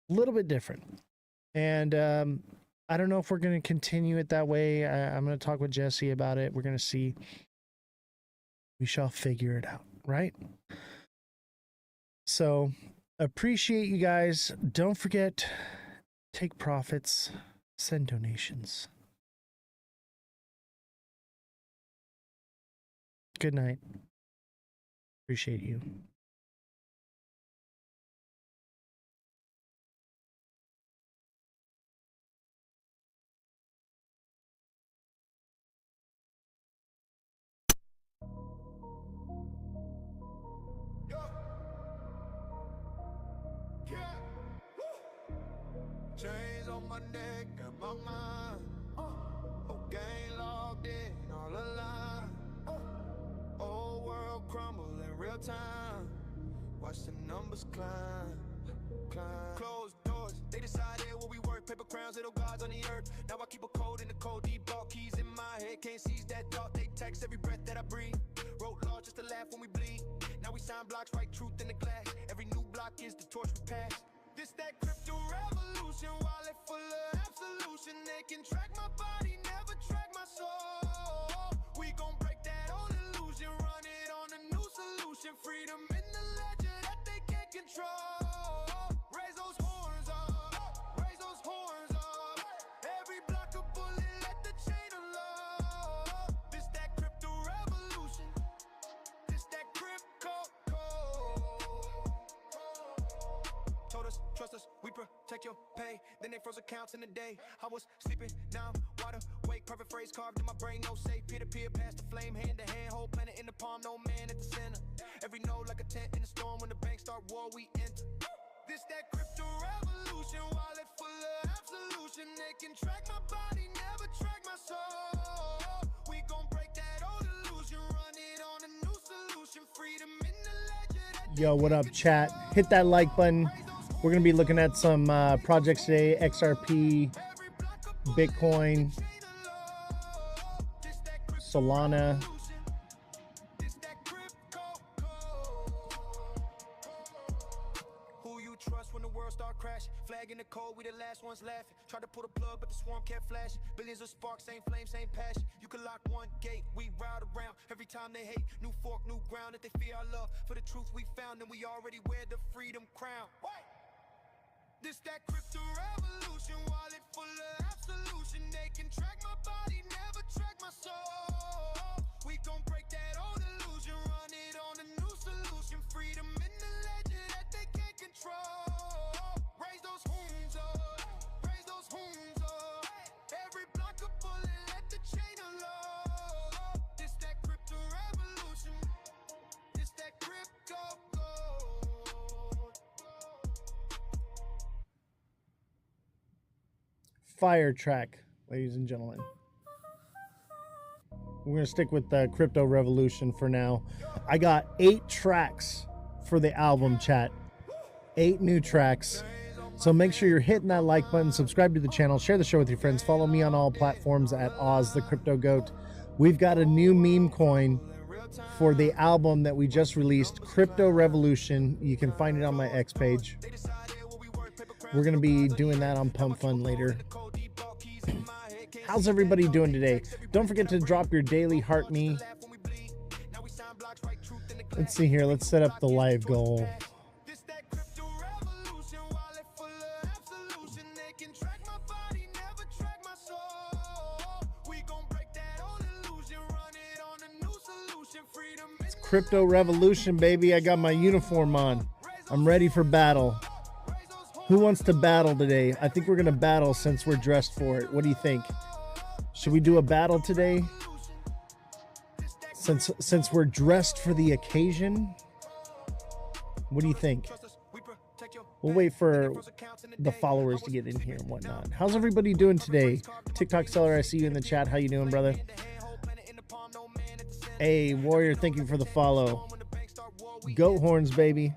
A little bit different. And I don't know if we're going to continue it that way. I'm going to talk with Jesse about it. We're going to see. We shall figure it out, right? So appreciate you guys. Don't forget, take profits, send donations. Good night. Appreciate you. Chains on my neck and my mind. Whole gang logged in, all aligned. Whole world crumble in real time. Watch the numbers climb. Closed doors, they decided what we worth. Paper crowns, little gods on the earth. Now I keep a code in the code, deep block keys in my head. Can't seize that thought, they text every breath that I breathe. Wrote law just to laugh when we bleed. Now we sign blocks, write truth in the glass. Every new block is the torch we pass. This that crypto revolution, wallet full of absolution. They can track my body, never track my soul. We gon' break that old illusion, run it on a new solution. Freedom in the ledger that they can't control. Raise those horns up, raise those horns up. Every block a bullet, let the chain unlock. This that crypto revolution, this that crypto code. Told us, trust us, we protect your pay. Then they froze accounts in a day. I was sleeping, now I'm wide awake. Perfect phrase carved in my brain, no safe. Peer-to-peer, past the flame, hand to hand. Whole planet in the palm, no man at the center. Every node like a tent in a storm. When the banks start war, we enter. This that crypto revolution, wallet full of absolution. They can track my body, never track my soul. We gon' break that old illusion, run it on a new solution. Freedom in the ledger. Yo, what up, chat? Hit that like button. We're going to be looking at some projects today. XRP, Bitcoin, Solana. Who you trust when the world start crashing? Flag in the cold, we the last ones laughing. Tried to pull the plug, but the swarm kept flashing. Billions of sparks, same flame, same passion. You can lock one gate, we ride around. Every time they hate, new fork, new ground. If they fear our love for the truth we found, then we already wear the freedom crown. This that crypto revolution, wallet full of absolution. They can track my body, never track my soul. We gon' break that old illusion, run it on a new solution. Freedom in the ledger that they can't control. Raise those horns up, raise those horns up. Every block a bullet, let the chain unlock. This that crypto revolution, this that crypto goat. Fire track, ladies and gentlemen. We're going to stick with the Crypto Revolution for now. I got 8 tracks for the album, chat. 8 new tracks. So make sure you're hitting that like button, subscribe to the channel, share the show with your friends, follow me on all platforms at Ozthecryptogoat. We've got a new meme coin for the album that we just released, Crypto Revolution. You can find it on my X page. We're going to be doing that on Pump Fun later. How's everybody doing today? Don't forget to drop your daily heart me. Let's see here. Let's set up the live goal. It's Crypto Revolution, baby. I got my uniform on. I'm ready for battle. Who wants to battle today? I think we're going to battle since we're dressed for it. What do you think? Should we do a battle today? Since we're dressed for the occasion? What do you think? We'll wait for the followers to get in here and whatnot. How's everybody doing today? TikTok seller, I see you in the chat. How you doing, brother? Hey, Warrior, thank you for the follow. Goat horns, baby.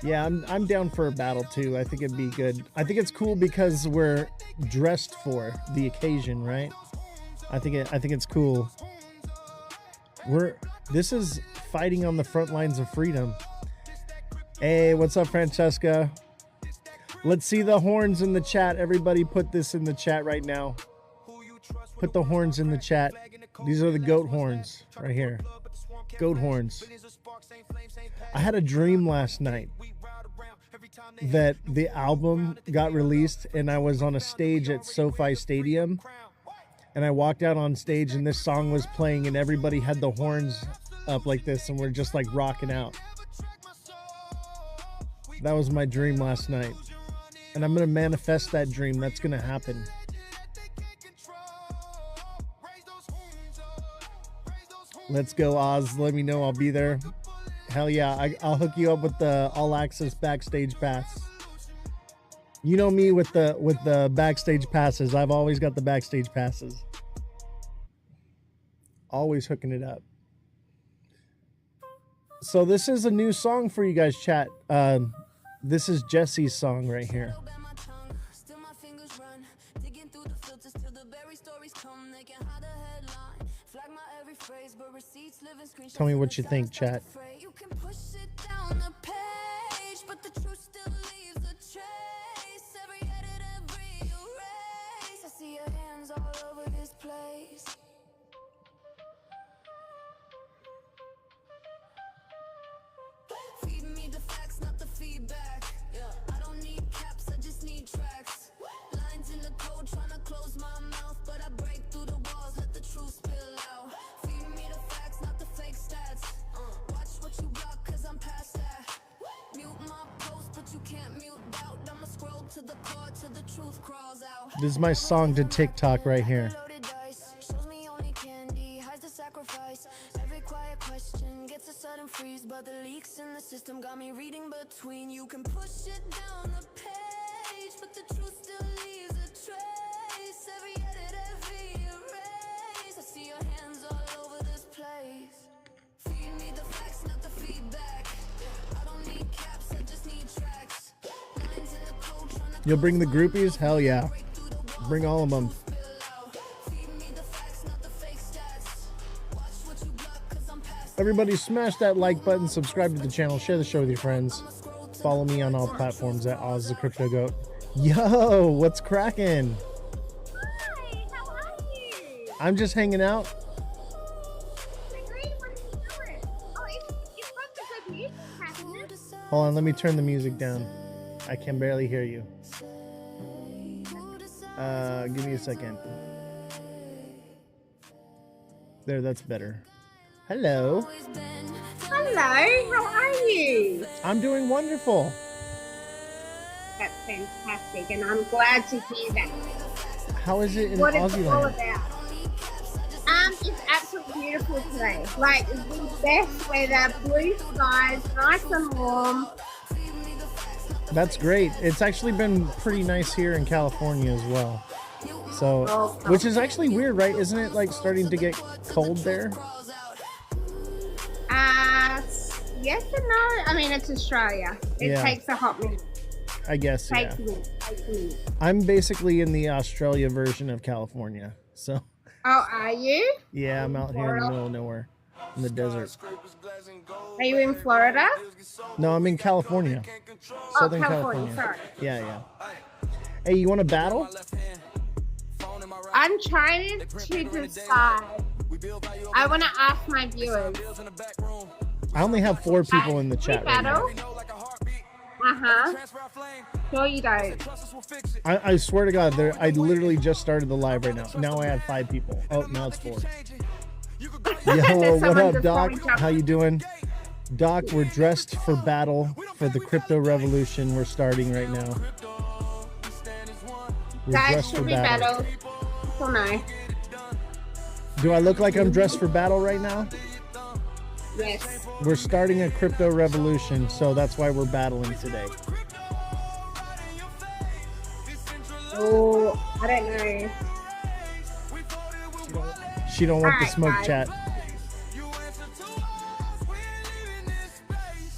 Yeah, I'm down for a battle too. I think it'd be good. I think it's cool because we're dressed for the occasion, right? I think it's cool. This is fighting on the front lines of freedom. Hey, what's up, Francesca? Let's see the horns in the chat. Everybody put this in the chat right now. Put the horns in the chat. These are the goat horns right here. Goat horns. I had a dream last night that the album got released and I was on a stage at SoFi Stadium, and I walked out on stage and this song was playing and everybody had the horns up like this and we're just like rocking out. That was my dream last night, and I'm gonna manifest that dream. That's gonna happen. Let's go, Oz. Let me know. I'll be there. Hell yeah. I'll hook you up with the all access backstage pass. You know me with the backstage passes. I've always got the backstage passes. Always hooking it up. So this is a new song for you guys, chat. This is Jesse's song right here. Tell me what you think, chat. You can push it down the page, but the truth still leaves a trace. Every edit, every erase. I see your hands all over this place. Feed me the facts, not the feedback. I don't need caps, I just need tracks. Lines in the code, trying to close my mouth, but I break through the walls, let the truth spill out. Feed me the facts, not the fake stats. Watch what you block, cause I'm past that. Mute my post, but you can't mute doubt. I'ma scroll to the core till the truth crawls out. This is my song to TikTok right here. Shows me only candy, hides the sacrifice. Every quiet question gets a sudden freeze, but the leaks in the system got me reading between. You can push it down the page, but the truth still leaves a trace. Every edit, every erase. I see your hands all over this place. Feed me the facts, not the feedback. I don't need caps, I just need tracks. Lines in the code, trying to You'll bring the groupies? Hell yeah. Bring all of them. Everybody smash that like button, subscribe to the channel, share the show with your friends. Follow me on all platforms at Ozthecryptogoat. Yo, what's cracking? Hi, how are you? I'm just hanging out. Great, what are you doing? Oh, it's got the good music happening. Hold on, let me turn the music down. I can barely hear you. Give me a second. There, that's better. Hello. Hello, how are you? I'm doing wonderful. That's fantastic, and I'm glad to hear that. How is it in What it's all Aussie? about. It's absolutely beautiful today. Like the best weather, blue skies, nice and warm. That's great. It's actually been pretty nice here in California as well. So, which is actually weird, right? Isn't it like starting to get cold there? Yes and no. I mean, it's Australia. It Yeah. takes a hot minute. I guess, yeah. Takes a minute. I'm basically in the Australia version of California. So, Oh, are you? yeah, I'm out here in the middle of nowhere in the desert. Are you in Florida? No, I'm in California. Southern California, sorry. Yeah, yeah. Hey, you want to battle? I'm trying to decide. I want to ask my viewers. I only have 4 people in the chat right now. Uh-huh. No, you don't. I swear to God, I literally just started the live right now. Now I have 5 people. Oh, now it's 4. Yo, what up, Doc? How you doing? Doc, we're dressed for battle for the crypto revolution. We're starting right now. We're Guys, dressed should for we battle. battle? Oh, no. Do I look like I'm dressed for battle right now? Yes. We're starting a crypto revolution, so that's why we're battling today. Oh, I don't know. She don't want the Alright, smoke guys. chat.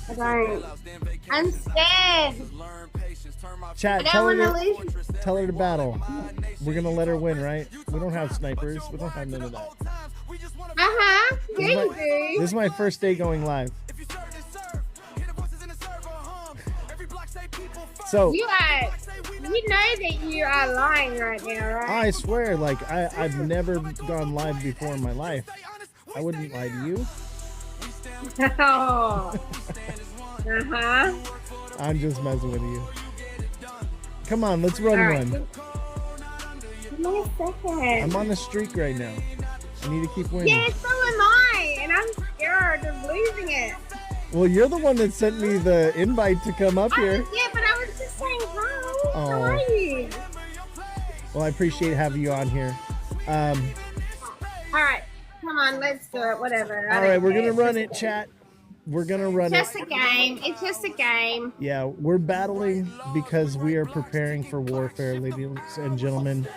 I don't. I'm scared. Chat, I don't wanna lose. tell her to battle. We're gonna let her win, right? We don't have snipers. We don't have none of that. Yeah, you do. This is my first day going live. So You know that you are lying right now, right? I swear, like I've never gone live before in my life. I wouldn't lie to you. Oh. I'm just messing with you. Come on, let's run one. Give me a second. I'm on the streak right now. I need to keep winning. Yeah, so am I, and I'm scared of losing it. Well, you're the one that sent me the invite to come up here. Yeah, but I was just saying hi. Oh. How are you? Well, I appreciate having you on here. All right, come on, let's do it. Whatever. All right, we're gonna run it, chat. We're gonna run Just it. a game. It's just a game. Yeah, we're battling because we are preparing for warfare, ladies and gentlemen.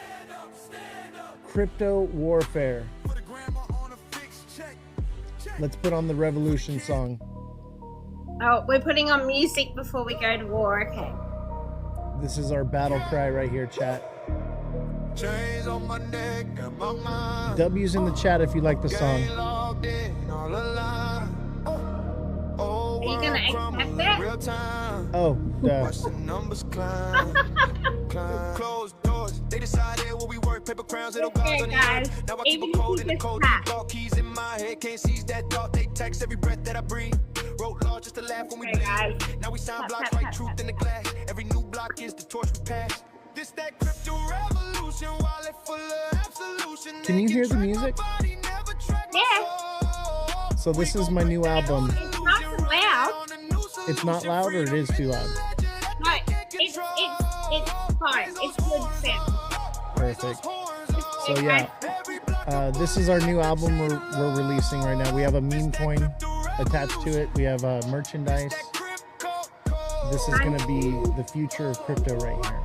Crypto warfare. Let's put on the revolution song. Oh, we're putting on music before we go to war. Okay. This is our battle cry right here, chat. Chains on my neck and my mind. W's in the chat if you like the song. Game logged in, all alive. Are you gonna accept that? Real time. Oh, duh. Watch the numbers climb. Climb. Closed doors. They decided what we work. Paper crowns, little gods on the guys. earth. Now I keep a code in the code. Got keys in my head. Can't seize that thought. They text every breath that I breathe. Wrote law just to laugh when we bleed. Now we sign blocks, write truth in the glass. Every new block is the torch we pass. This that crypto revolution, wallet full of absolution. Can you hear the music? Yeah. So this is my new album. It's not so loud. It's not loud, or it is too loud? No, it's fine. It's good sound. Perfect. So yeah, this is our new album we're releasing right now. We have a meme coin attached to it. We have merchandise. This is going to be the future of crypto right here.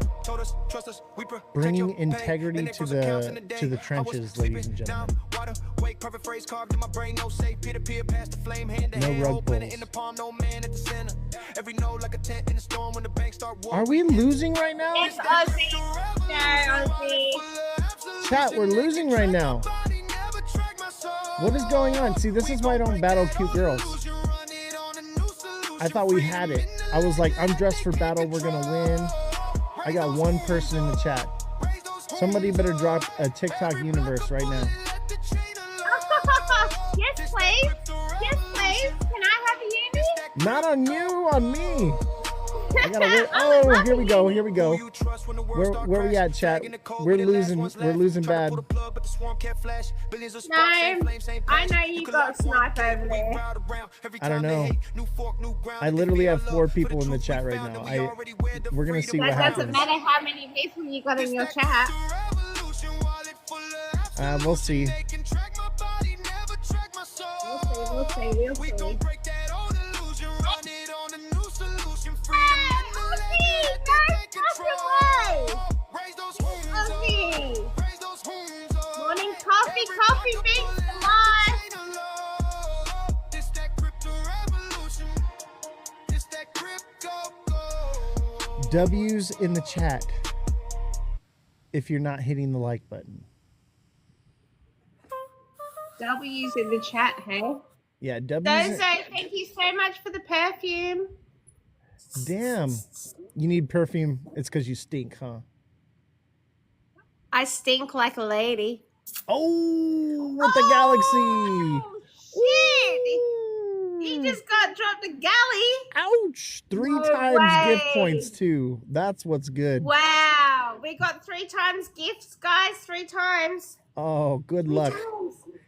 Bringing integrity to the trenches, ladies and gentlemen. No rug pulls. Are we losing right now? It's Ozzy. No, Ozzy. Chat, we're losing right now. What is going on? See, this is why I don't battle cute girls. I thought we had it. I was like, I'm dressed for battle. We're going to win. I got one person in the chat. Somebody better drop a TikTok universe right now. Yes, please. Yes, please. Can I have a uni? Not on you, on me. I gotta wait. Oh, here we go. Here we go. Where we at, chat? We're losing. We're losing bad. No, I know you got snipe over there. I don't know. I literally have 4 people in the chat right now. We're gonna see what That doesn't happens. matter how many people you got in your chat. We'll see. We'll see. Morning coffee beats alive. W's in the chat if you're not hitting the like button. W's in the chat, hey? Yeah, W's. Dozo, thank you so much for the perfume. Damn. You need perfume. It's because you stink, huh? I stink like a lady. Oh, with the galaxy. Shit. He just got dropped a galley. Ouch. 3 times gift points, too. That's what's good. Wow. We got 3 times gifts, guys. 3 times. Oh, good luck.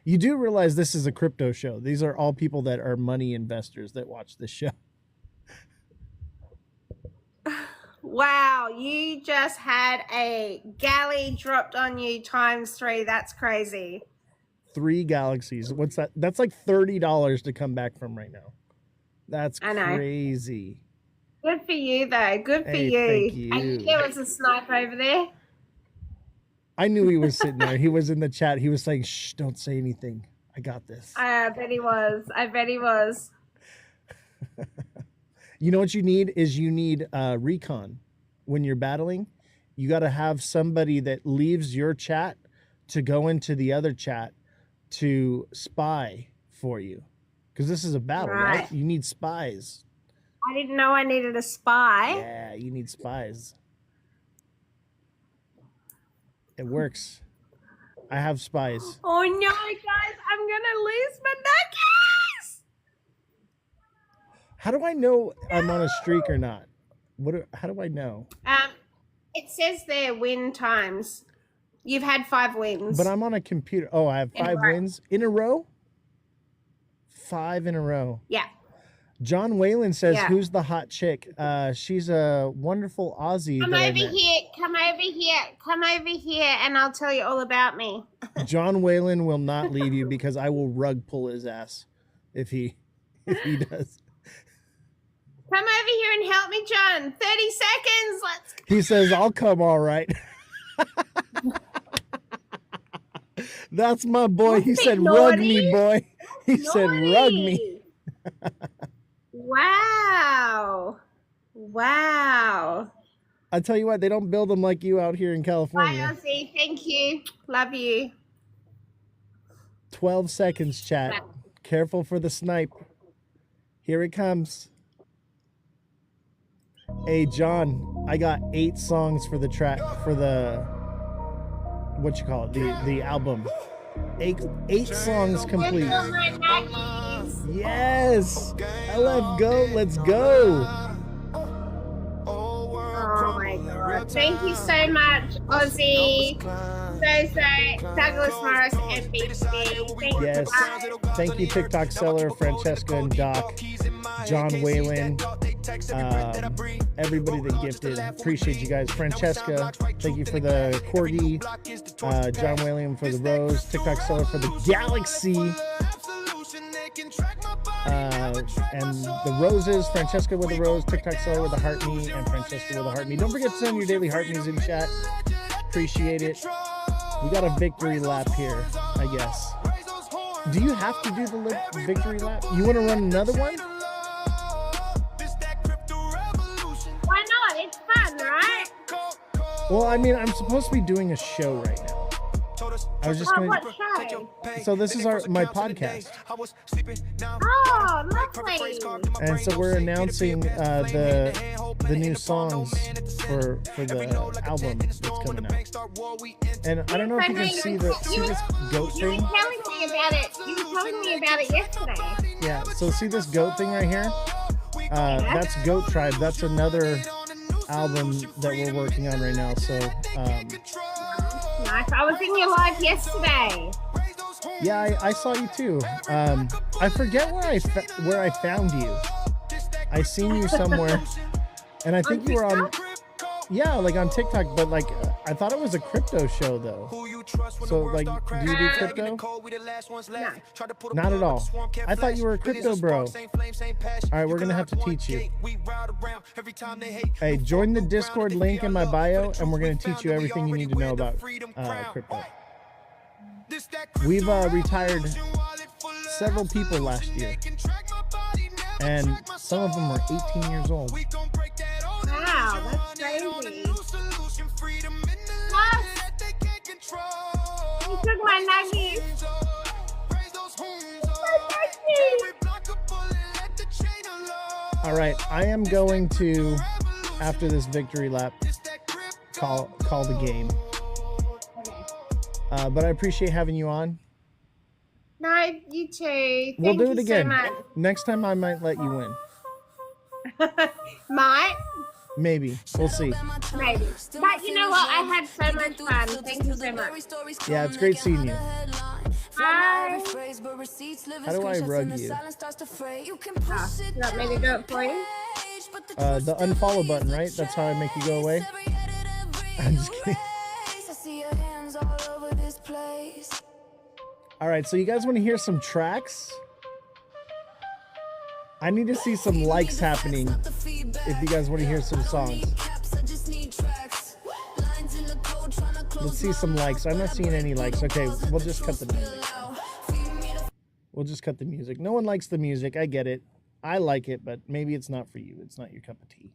You do realize this is a crypto show. These are all people that are money investors that watch this show. Wow, you just had a galley dropped on you times 3. That's crazy. 3 galaxies. What's that? That's like $30 to come back from right now. That's crazy. Good for you, though. Good for Hey, you. thank you. I knew there was a snipe over there. I knew he was sitting there. He was in the chat. He was saying, shh, don't say anything. I got this. I bet he was. You know what you need is recon when you're battling. You got to have somebody that leaves your chat to go into the other chat to spy for you, because this is a battle, right? You need spies. I didn't know I needed a spy. Yeah, you need spies. It works. I have spies. Oh no, guys, I'm gonna lose my nuggets. How do I know I'm on a streak or not? How do I know? It says there win times. You've had 5 wins. But I'm on a computer. Oh, I have 5 wins in a row? 5 in a row. Yeah. John Whalen says, who's the hot chick? She's a wonderful Aussie. Come over here, and I'll tell you all about me. John Whalen will not leave you because I will rug pull his ass if he does. Come over here and help me, John. 30 seconds. Let's go. He says, I'll come all right. That's my boy. He said, rug me, boy. He said, rug me. Wow. Wow. I tell you what, they don't build them like you out here in Bye, California. Ozzy. Thank you. Love you. 12 seconds, chat. Careful for the snipe. Here it comes. Hey, John, I got 8 songs for the track, for the, what you call it, the album. 8 songs complete. Yes! LF Goat, let's go! Oh my god. Thank you so much, Ozzy, Zozo, Douglas Morris, and BBC. Yes. Thank you, TikTok seller, Francesca and Doc, John Whalen, everybody that gifted. Appreciate you guys. Francesca, thank you for the corgi. John Whalen for the rose. TikTok seller for the galaxy. And the roses, Francesca with the rose, TikTok seller with the heart me, and Francesca with the heart me. Don't forget to send your daily heart me's in chat. Appreciate it. We got a victory lap here, I guess. Do you have to do the victory lap? You want to run another one? Why not? It's fun, right? Well, I mean, I'm supposed to be doing a show right now. I was just going what to... show? So this is my podcast. Oh, lovely. And so we're announcing the new songs for the album that's coming out. And I don't know if you can see this goat You were thing. telling me about it. You were telling me about it yesterday. Yeah, so see this goat thing right here? That's Goat Tribe. That's another album that we're working on right now. So Nice. I was in your live yesterday. yeah, I saw you too. I forget where I found you. I seen you somewhere, and I think you were on. Yeah, like on TikTok, but like I thought it was a crypto show though. So like, do you do crypto? No. Not at all. I thought you were a crypto bro. All right, we're gonna have to teach you. Hey, join the Discord link in my bio, and we're gonna teach you everything you need to know about crypto. We've retired several people last year, and some of them were 18 years old. Wow, that's crazy. You took my nuggies. All right, I am going to, after this victory lap, call the game. But I appreciate having you on. No, you too. We'll Thank do you it again. So much. Next time I might let you win. Might. Maybe. We'll see. Maybe. But you know what? I had so much fun. Thank you so much. Yeah, it's great seeing you. Bye. How do I rug you? You want me to do it for you? The unfollow button, right? That's how I make you go away? I'm just kidding. All right, so you guys want to hear some tracks? I need to see some likes happening if you guys want to hear some songs. Let's see some likes. I'm not seeing any likes. Okay, we'll just cut the music. We'll just cut the music. No one likes the music. I get it. I like it, but maybe it's not for you. It's not your cup of tea.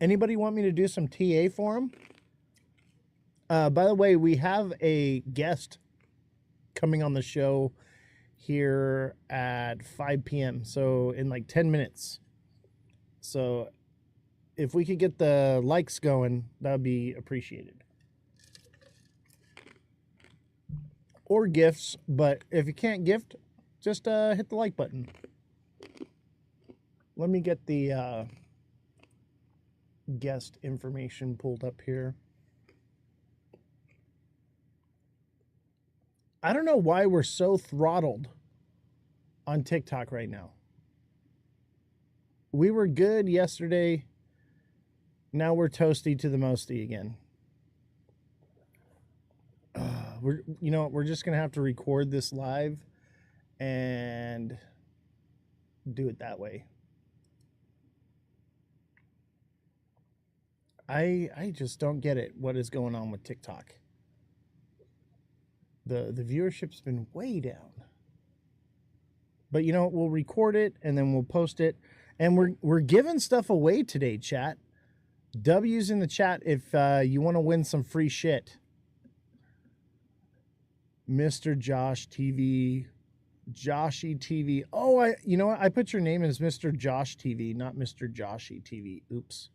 Anybody want me to do some TA for them? By the way, we have a guest coming on the show here at 5 p.m. So in like 10 minutes. So if we could get the likes going, that would be appreciated. Or gifts, but if you can't gift, just hit the like button. Let me get the guest information pulled up here. I don't know why we're so throttled on TikTok right now. We were good yesterday. Now we're toasty to the mosty again. We're just gonna have to record this live and do it that way. I just don't get it. What is going on with TikTok? The viewership's been way down. But we'll record it and then we'll post it. And we're giving stuff away today, chat. W's in the chat if you want to win some free shit. Mr. Josh TV, Joshy TV. Oh, I put your name as Mr. Josh TV, not Mr. Joshy TV. Oops.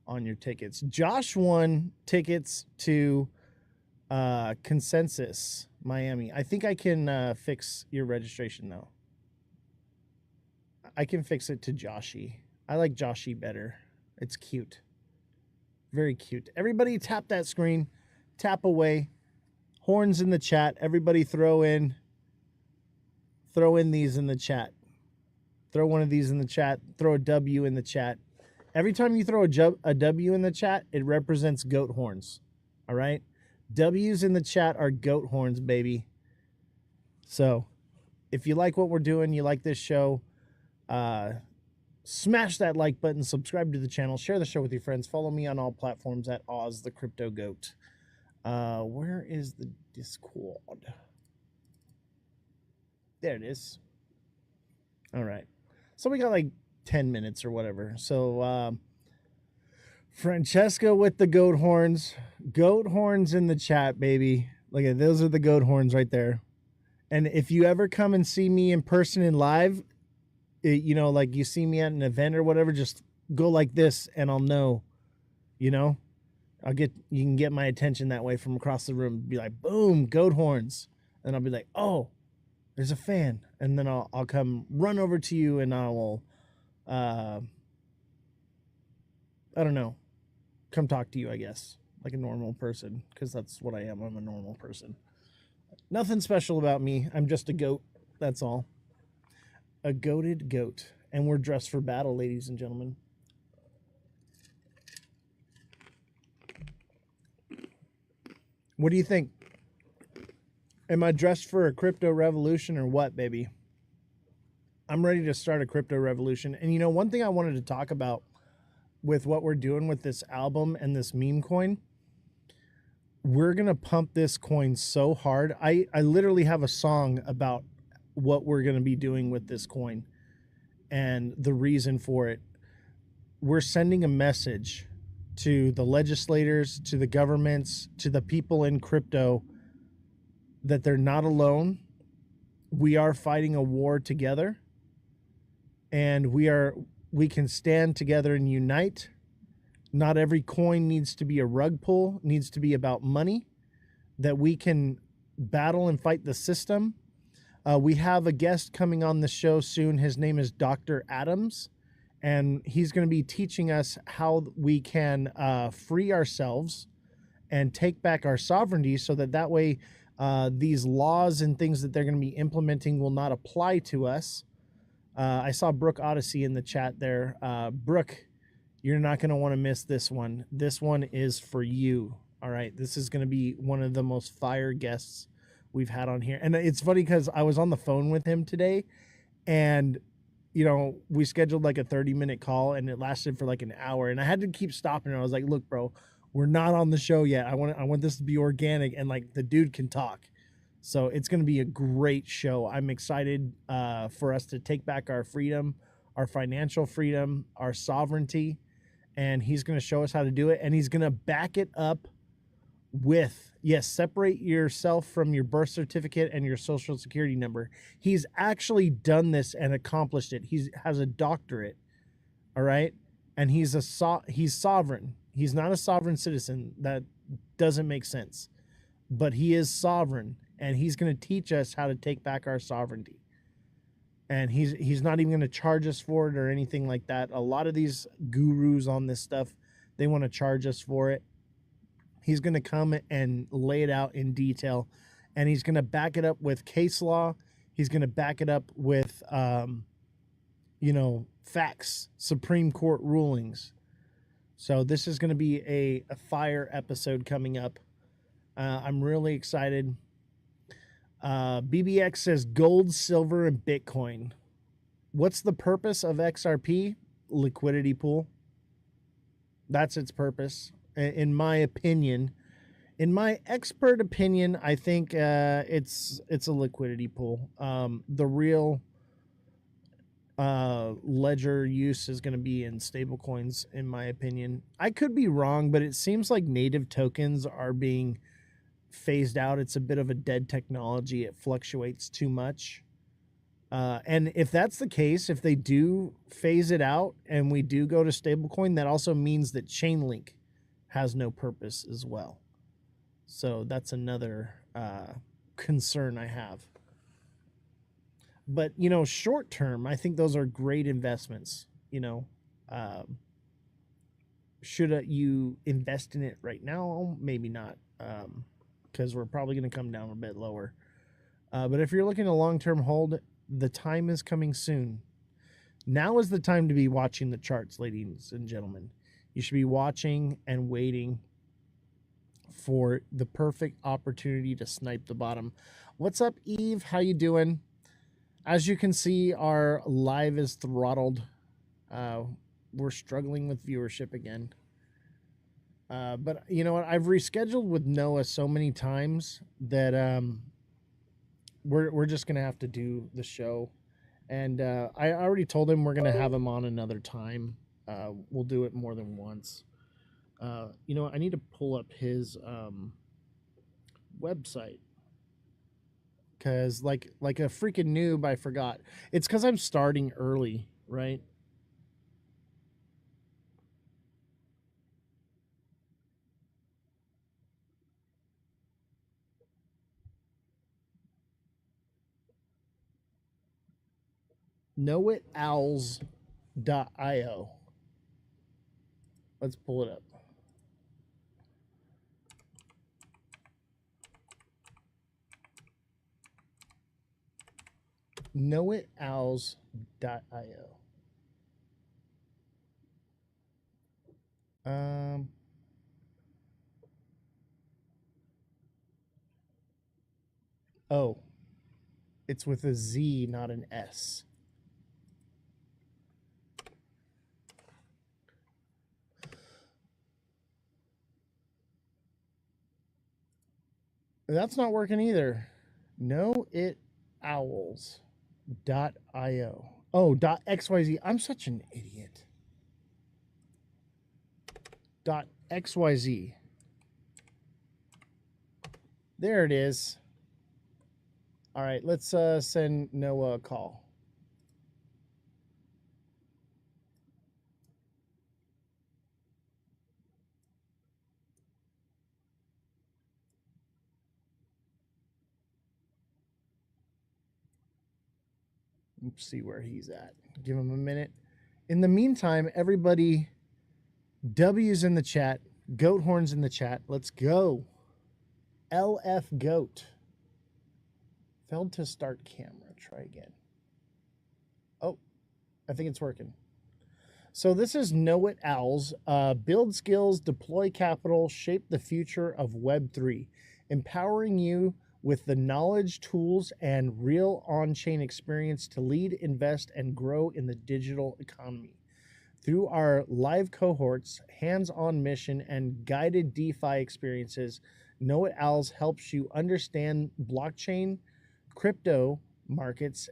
On your tickets. Josh won tickets to Consensus Miami. I think I can fix your registration though. I can fix it to Joshy. I like Joshy better. It's cute. Very cute. Everybody tap that screen. Tap away. Horns in the chat. Everybody throw in these in the chat. Throw one of these in the chat. Throw a W in the chat. Every time you throw a W in the chat, it represents goat horns. All right? W's in the chat are goat horns, baby. So, if you like what we're doing, you like this show, smash that like button, subscribe to the channel, share the show with your friends, follow me on all platforms at Ozthecryptogoat. Where is the Discord? There it is. All right. So we got like 10 minutes or whatever. So, Francesca with the goat horns. Goat horns in the chat, baby. Look at those are the goat horns right there. And if you ever come and see me in person and live, like you see me at an event or whatever, just go like this and I'll know, you can get my attention that way from across the room. Be like, boom, goat horns. And I'll be like, oh, there's a fan. And then I'll come run over to you and I will, I don't know, come talk to you, I guess, like a normal person, because that's what I am. I'm a normal person. Nothing special about me. I'm just a goat. That's all. A goated goat. And we're dressed for battle, ladies and gentlemen. What do you think? Am I dressed for a crypto revolution or what, baby? I'm ready to start a crypto revolution. And one thing I wanted to talk about with what we're doing with this album and this meme coin, we're going to pump this coin so hard. I literally have a song about what we're going to be doing with this coin and the reason for it. We're sending a message to the legislators, to the governments, to the people in crypto that they're not alone. We are fighting a war together, and we can stand together and unite. Not every coin needs to be a rug pull, needs to be about money, that we can battle and fight the system. We have a guest coming on the show soon. His name is Dr. Adams, and he's going to be teaching us how we can free ourselves and take back our sovereignty so that way these laws and things that they're going to be implementing will not apply to us. I saw Brooke Odyssey in the chat there. Brooke, you're not going to want to miss this one. This one is for you. All right. This is going to be one of the most fire guests we've had on here. And it's funny because I was on the phone with him today and, we scheduled like a 30-minute call and it lasted for like an hour. And I had to keep stopping. I was like, look, bro, we're not on the show yet. I want this to be organic and like the dude can talk. So it's going to be a great show. I'm excited for us to take back our freedom, our financial freedom, our sovereignty, and he's going to show us how to do it. And he's going to back it up with, yes, separate yourself from your birth certificate and your social security number. He's actually done this and accomplished it. He has a doctorate, all right? And he's sovereign. He's not a sovereign citizen. That doesn't make sense. But he is sovereign, and he's going to teach us how to take back our sovereignty. And he's not even going to charge us for it or anything like that. A lot of these gurus on this stuff, they want to charge us for it. He's going to come and lay it out in detail, and he's going to back it up with case law. He's going to back it up with, facts, Supreme Court rulings. So this is going to be a fire episode coming up. I'm really excited. BBX says gold, silver, and Bitcoin. What's the purpose of XRP? Liquidity pool. That's its purpose, in my opinion. In my expert opinion, I think it's a liquidity pool. The real ledger use is going to be in stable coins, in my opinion. I could be wrong, but it seems like native tokens are being phased out. It's a bit of a dead technology. It fluctuates too much. And if that's the case, if they do phase it out and we do go to stablecoin, that also means that Chainlink has no purpose as well. So that's another concern I have. But, short term, I think those are great investments. Should you invest in it right now? Maybe not, because we're probably going to come down a bit lower. But if you're looking to long-term hold, the time is coming soon. Now is the time to be watching the charts, ladies and gentlemen. You should be watching and waiting for the perfect opportunity to snipe the bottom. What's up, Eve? How you doing? As you can see, our live is throttled. We're struggling with viewership again. But you know what? I've rescheduled with Noah so many times that we're just gonna have to do the show. And I already told him we're gonna have him on another time. We'll do it more than once. You know what? I need to pull up his website. Because like a freaking noob, I forgot. It's because I'm starting early, right? knowitowls.io. Let's pull it up. knowitowls.io. Oh, it's with a Z, not an S. That's not working either. knowitowls.io. Oh, .xyz. I'm such an idiot. .xyz. There it is. All right, let's send Noah a call. Let's see where he's at. Give him a minute. In the meantime, everybody, W's in the chat, goat horns in the chat. Let's go. LF Goat. Failed to start camera. Try again. Oh, I think it's working. So this is Know It Owls. Build skills, deploy capital, shape the future of Web3. Empowering you with the knowledge, tools, and real on-chain experience to lead, invest, and grow in the digital economy. Through our live cohorts, hands-on mission, and guided DeFi experiences, Know It Owls helps you understand blockchain, crypto markets,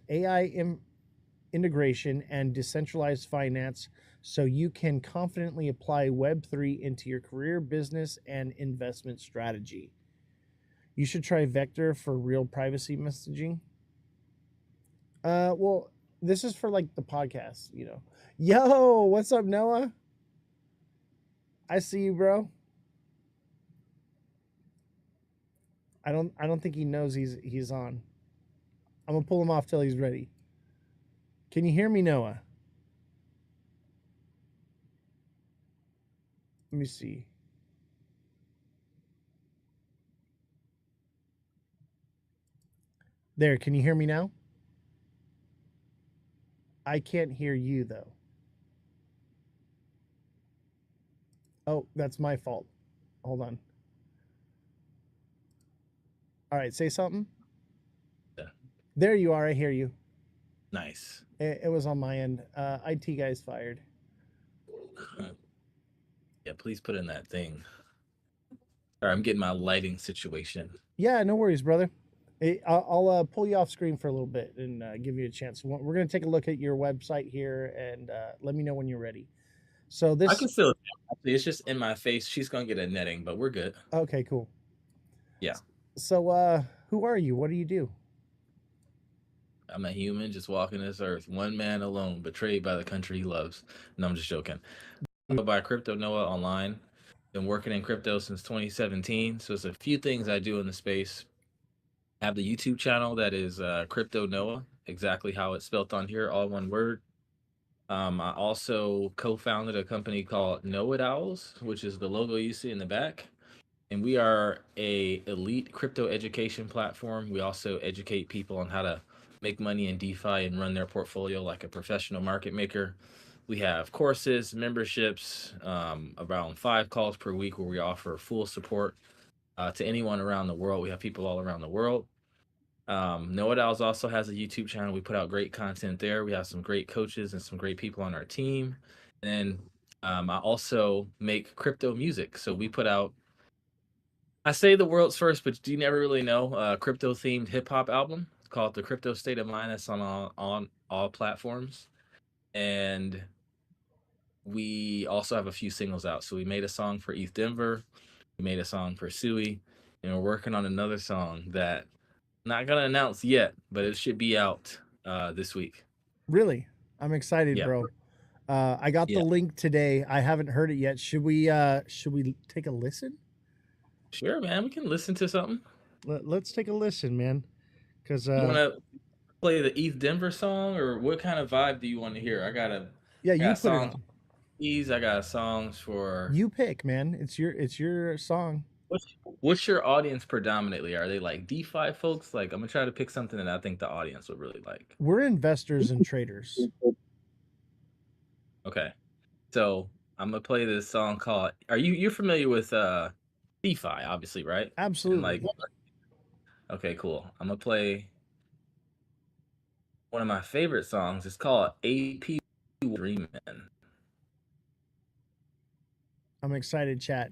integration, and decentralized finance so you can confidently apply Web3 into your career, business, and investment strategy. You should try Vector for real privacy messaging. Well, this is for like the podcast, you know. Yo, what's up, Noah? I see you, bro. I don't think he knows he's on. I'm gonna pull him off till he's ready. Can you hear me, Noah? Let me see. There, can you hear me now? I can't hear you though. Oh, that's my fault. Hold on. All right, say something. Yeah. There you are. I hear you. Nice. It was on my end. IT guy's fired. Yeah, please put in that thing. All right, I'm getting my lighting situation. Yeah, no worries, brother. Hey, I'll pull you off screen for a little bit and give you a chance. We're going to take a look at your website here and let me know when you're ready. So this, I can feel it. It's just in my face. She's gonna get a netting, but we're good. Okay, cool. Yeah. So who are you? What do you do? I'm a human just walking this earth, one man alone, betrayed by the country he loves. No, I'm just joking. I go by Crypto Noah online. Been working in crypto since 2017. So there's a few things I do in the space. I have the YouTube channel that is Crypto Noah, exactly how it's spelled on here, all one word. I also co-founded a company called Know It Owls, which is the logo you see in the back. And we are a elite crypto education platform. We also educate people on how to make money in DeFi and run their portfolio like a professional market maker. We have courses, memberships, around 5 calls per week where we offer full support to anyone around the world. We have people all around the world. Know It Owls also has a YouTube channel. We put out great content there. We have some great coaches and some great people on our team. And I also make crypto music. So we put out, I say the world's first, but you never really know, crypto themed hip hop album called The Crypto State of Mind. That's on all platforms. And we also have a few singles out. So we made a song for Eth Denver. We made a song for Suey. And we're working on another song that not gonna announce yet, but it should be out this week. Really? I'm excited, Yeah. bro. I got the link today. I haven't heard it yet. Should we take a listen? Sure, man. We can listen to something. Let's take a listen, man. Because you want to play the Eth Denver song, or what kind of vibe do you want to hear? I got you put songs. it on. I got songs for You pick, man. It's your song. What's your audience predominantly? Are they like DeFi folks? Like, I'm gonna try to pick something that I think the audience would really like. We're investors and traders. Okay, so I'm gonna play this song called. You're familiar with DeFi, obviously, right? Absolutely. And okay, cool. I'm gonna play one of my favorite songs. It's called AP Dreamin'. I'm excited, chat.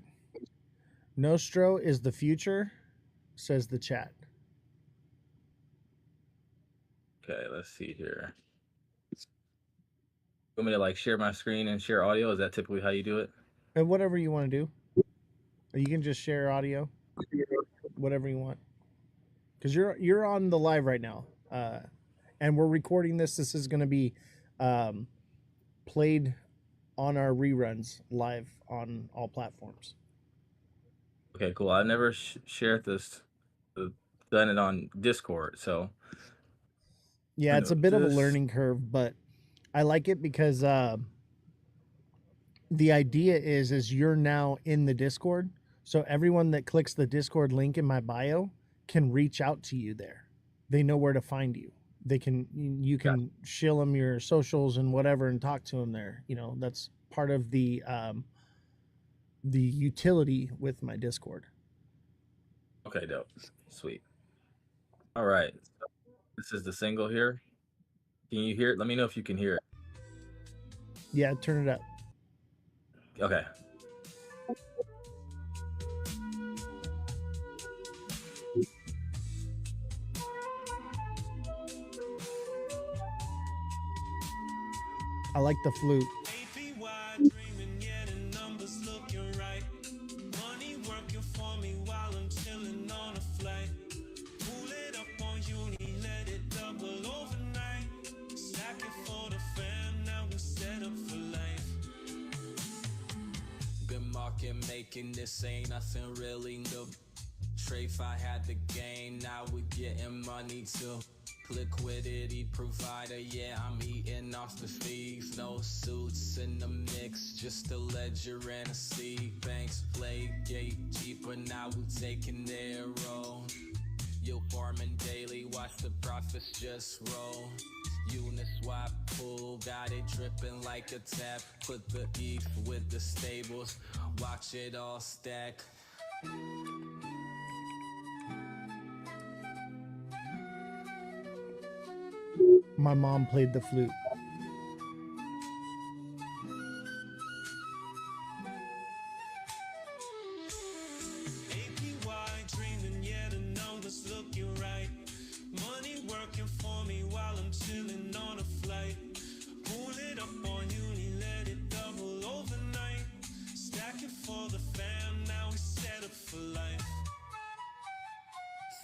Nostro is the future, says the chat. Okay, let's see here. You want me to like share my screen and share audio? Is that typically how you do it? And whatever you want to do. Or you can just share audio. Whatever you want. Because you're on the live right now. And we're recording this. This is going to be played on our reruns live on all platforms. Okay, cool. I never shared this, done it on Discord, so. Yeah, it's a bit of a learning curve, but I like it because the idea is you're now in the Discord, so everyone that clicks the Discord link in my bio can reach out to you there. They know where to find you. You can shill them your socials and whatever and talk to them there. You know, that's part of the utility with my Discord. Okay, dope. Sweet. All right. So this is the single here. Can you hear it? Let me know if you can hear it. Yeah, turn it up. Okay. I like the flute. Been market making, this ain't nothing really new. Trafe, I had the game, now we getting money too. Liquidity provider, yeah, I'm eating off the fees. No suits in the mix, just a ledger and a seed. Banks play gatekeeper, now we taking their role. You farming daily, watch the profits just roll. Uniswap pool, got it dripping like a tap. Put the ETH with the stables, watch it all stack. My mom played the flute.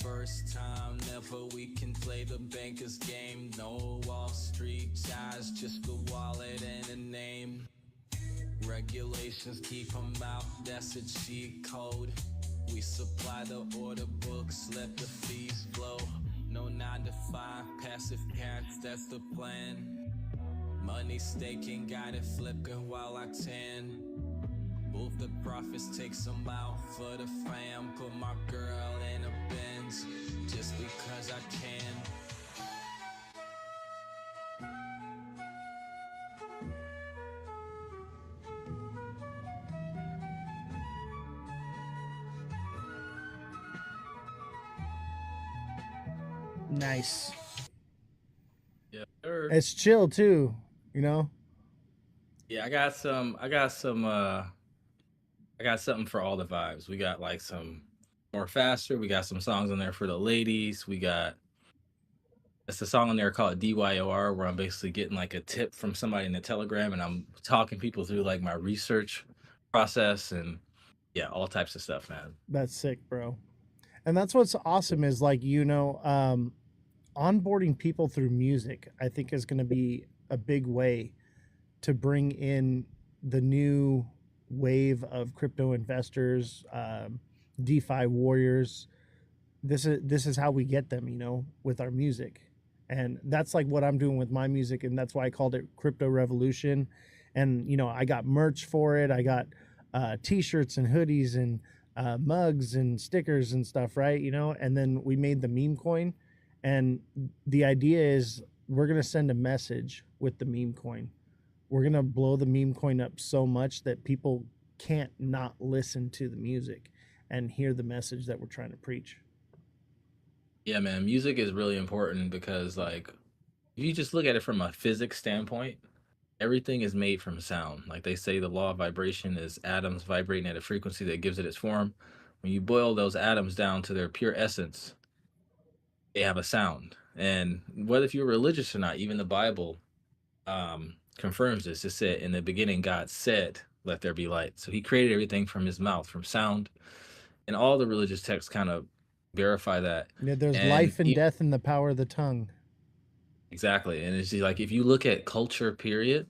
First time ever we can play the banker's game. No Wall Street ties, just a wallet and a name. Regulations keep them out, that's a cheat code. We supply the order books, let the fees flow. No 9 to 5, passive cash, that's the plan. Money staking, got it flipping while I tan. Move the profits, take some out for the fam. Put my girl in a Benz, just because I can. Nice. Yeah, sir. It's chill too, you know? Yeah, I got something for all the vibes. We got like some more faster. We got some songs on there for the ladies. It's a song on there called DYOR where I'm basically getting like a tip from somebody in the Telegram and I'm talking people through like my research process and yeah, all types of stuff, man. That's sick, bro. And that's what's awesome is like, onboarding people through music, I think is going to be a big way to bring in the new wave of crypto investors, DeFi warriors. This is how we get them, with our music. And that's like what I'm doing with my music. And that's why I called it Crypto Revolution. And, I got merch for it. I got t-shirts and hoodies and mugs and stickers and stuff, right? And then we made the meme coin. And the idea is we're going to send a message with the meme coin. We're going to blow the meme coin up so much that people can't not listen to the music and hear the message that we're trying to preach. Yeah, man, music is really important because like if you just look at it from a physics standpoint, everything is made from sound. Like they say the law of vibration is atoms vibrating at a frequency that gives it its form. When you boil those atoms down to their pure essence, they have a sound. And whether if you're religious or not, even the Bible confirms this. It said, in the beginning, God said, let there be light. So he created everything from his mouth, from sound. And all the religious texts kind of verify that. Yeah, there's life and death in the power of the tongue. Exactly. And it's just like, if you look at culture, period,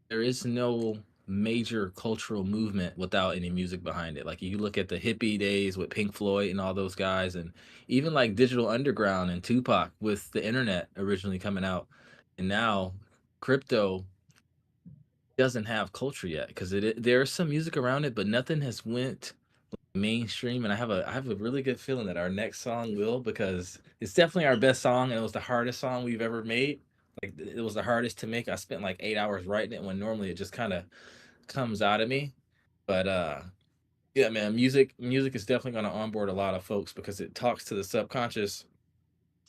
there is no major cultural movement without any music behind it. Like you look at the hippie days with Pink Floyd and all those guys, and even like Digital Underground and Tupac with the internet originally coming out. And now crypto doesn't have culture yet because there's some music around it, but nothing has went mainstream. And I have a really good feeling that our next song will, because it's definitely our best song and it was the hardest song we've ever made. Like it was the hardest to make. I spent like 8 hours writing it when normally it just kind of comes out of me. But yeah, man, music is definitely going to onboard a lot of folks because it talks to the subconscious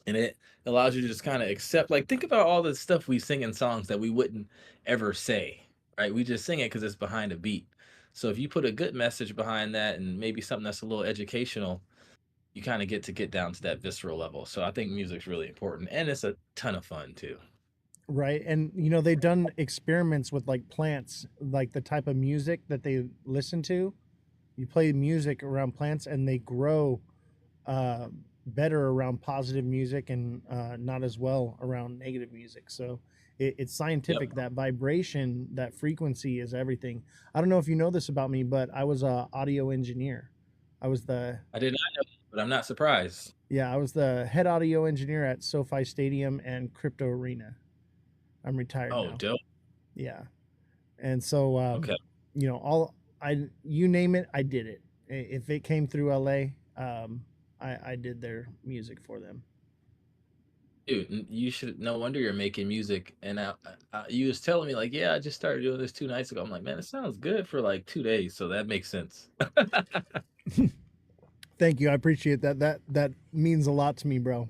and it allows you to just kind of accept, like, think about all the stuff we sing in songs that we wouldn't ever say, right? We just sing it because it's behind a beat. So if you put a good message behind that and maybe something that's a little educational, you kind of get down to that visceral level. So I think music's really important and it's a ton of fun too. Right. And they've done experiments with like plants, like the type of music that they listen to. You play music around plants and they grow uh, better around positive music and not as well around negative music. So it's scientific that vibration, that frequency is everything. I don't know if you know this about me, but I was a audio engineer. I was the I did not know, but I'm not surprised. I was the head audio engineer at SoFi Stadium and Crypto Arena. I'm retired Oh, now. dope. Yeah. And so Okay. all you name it, I did it. If it came through LA, I did their music for them. Dude, you should. No wonder you're making music. And you was telling me like, yeah, I just started doing this 2 nights ago. I'm like, man, it sounds good for like 2 days, so that makes sense. Thank you. I appreciate that. That means a lot to me, bro.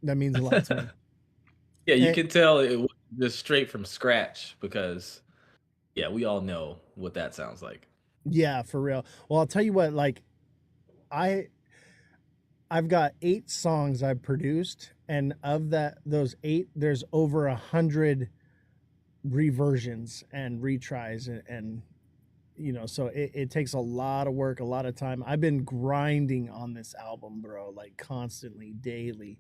That means a lot to me. Yeah, you And- can tell it was just straight from scratch because, yeah, we all know what that sounds like. yeah, for real. Well, I'll tell you what. Like, I've got 8 songs I've produced, and of those 8, there's over 100 reversions and retries, and so it takes a lot of work, a lot of time. I've been grinding on this album, bro, like constantly, daily.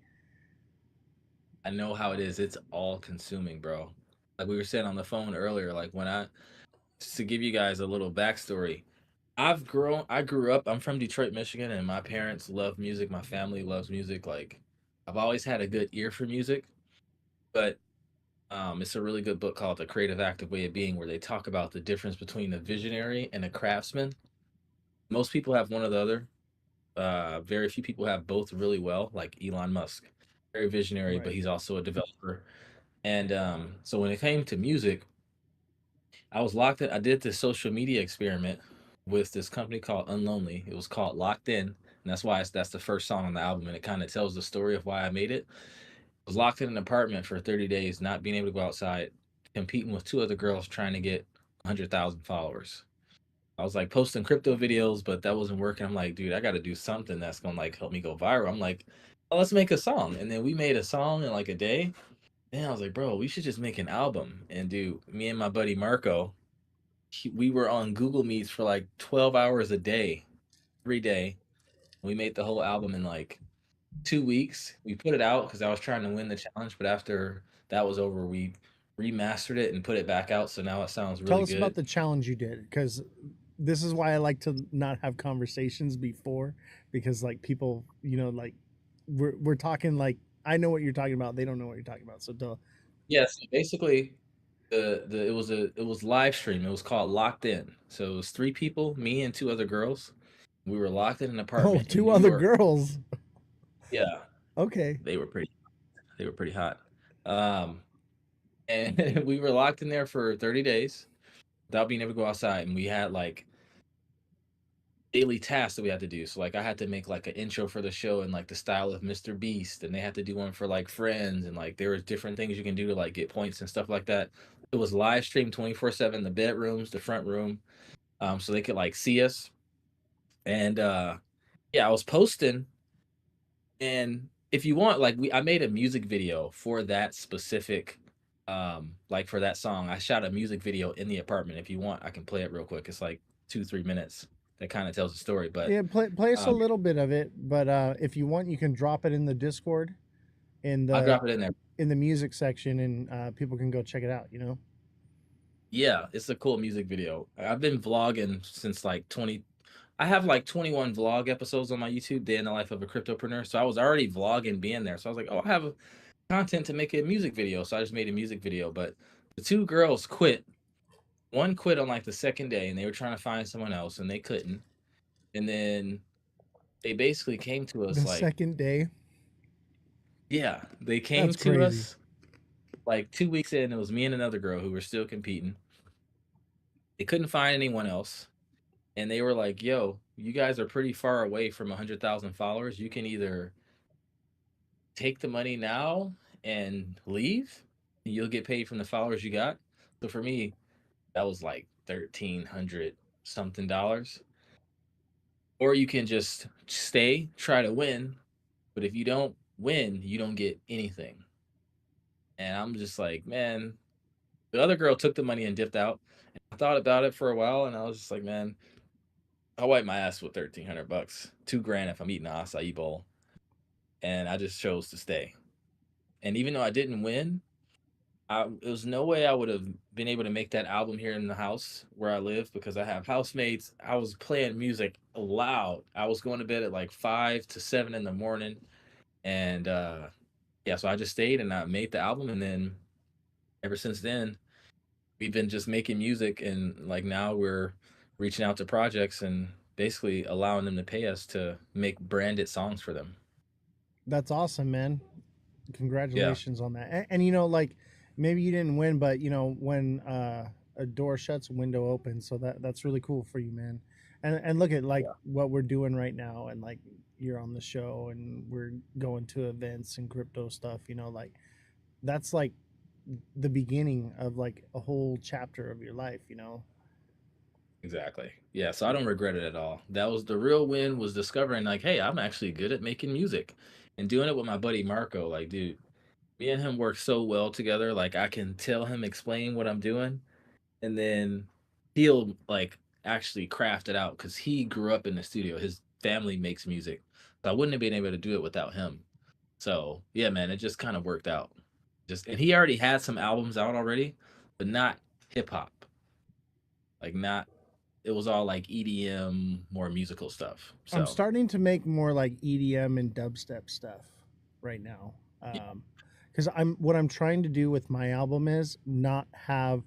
I know how it is. It's all consuming, bro. Like we were saying on the phone earlier, like just to give you guys a little backstory, I grew up, I'm from Detroit, Michigan, and my parents love music. My family loves music. Like, I've always had a good ear for music, but it's a really good book called The Creative Active Way of Being, where they talk about the difference between a visionary and a craftsman. Most people have one or the other. Very few people have both really well, like Elon Musk. Very visionary, but Right. he's also a developer. And so when it came to music, I was locked in. I did this social media experiment with this company called Unlonely. It was called Locked In, and that's the first song on the album, and it kind of tells the story of why I made it. I was locked in an apartment for 30 days, not being able to go outside, competing with 2 other girls trying to get 100,000 followers. I was like posting crypto videos, but that wasn't working. I'm like, dude, I got to do something that's gonna like help me go viral. I'm like, oh, let's make a song, and then we made a song in like a day. Then I was like, bro, we should just make an album and do. Me and my buddy Marco, we were on Google Meets for like 12 hours a day, every day. We made the whole album in like 2 weeks. We put it out because I was trying to win the challenge, but after that was over, we remastered it and put it back out. So now it sounds Tell really us about good. the challenge you did, because this is why I like to not have conversations before, because like people, like we're talking, like I know what you're talking about, they don't know what you're talking about. So Yeah, so basically it was live stream. It was called Locked In. So it was 3 people, me and 2 other girls. We were locked in an oh, apartment in 2 New other York. girls. Yeah, Okay. they were pretty hot. Um and we were locked in there for 30 days without being able to go outside, and we had like daily tasks that we had to do. So like I had to make like an intro for the show in like the style of Mr. Beast, and they had to do one for like Friends, and like there was different things you can do to like get points and stuff like that. It was live streamed 24/7, the bedrooms, the front room, so they could like see us. And yeah, I was posting, and if you want, like I made a music video for that specific like for that song. I shot a music video in the apartment. If you want, I can play it real quick. It's like 2-3 minutes that kind of tells the story. But Yeah, play us a um little bit of it, but if you want, you can drop it in the Discord, in I'll the drop it in there. music section, and people can go check it out. Yeah, it's a cool music video. I've been vlogging since like I have like 21 vlog episodes on my YouTube, Day in the Life of a Cryptopreneur. So I was already vlogging being there. So I was like, oh, I have content to make a music video. So I just made a music video. But the 2 girls quit. One quit on like the second day, and they were trying to find someone else, and they couldn't. And then they basically came to us The like, second day. yeah, they came That's to crazy. us like 2 weeks in. It was me and another girl who were still competing. They couldn't find anyone else. And they were like, yo, you guys are pretty far away from 100,000 followers. You can either take the money now and leave, and you'll get paid from the followers you got. So for me, that was like 1,300 something dollars. Or you can just stay, try to win. But if you don't win, you don't get anything. And I'm just like, man, the other girl took the money and dipped out. And I thought about it for a while, and I was just like, man, I'll wipe my ass with $1,300, $2,000 if I'm eating an acai bowl. And I just chose to stay. And even though I didn't win, there was no way I would have been able to make that album here in the house where I live because I have housemates. I was playing music loud. I was going to bed at like 5 to 7 in the morning. And yeah, so I just stayed and I made the album. And then ever since then, we've been just making music. And like now we're reaching out to projects and basically allowing them to pay us to make branded songs for them. That's awesome, man. Yeah. Congratulations on that. And you know, like maybe you didn't win, but you know, when a door shuts, a window opens. So that's really cool for you, man. And look at like what we're doing right now, and like you're on the show, and we're going to events and crypto stuff. You know, like that's like the beginning of like a whole chapter of your life. You know. Exactly. Yeah, so I don't regret it at all. That was the real win, was discovering like, hey, I'm actually good at making music and doing it with my buddy Marco. Like, dude, me and him work so well together. Like I can tell him, explain what I'm doing, and then he'll like actually craft it out because he grew up in the studio. His family makes music. So I wouldn't have been able to do it without him. So yeah, man, it just kind of worked out. Just and he already had some albums out already, but not hip hop. Like not it was all like EDM, more musical stuff. I'm So starting to make more like EDM and dubstep stuff right now. Because what I'm trying to do with my album is not have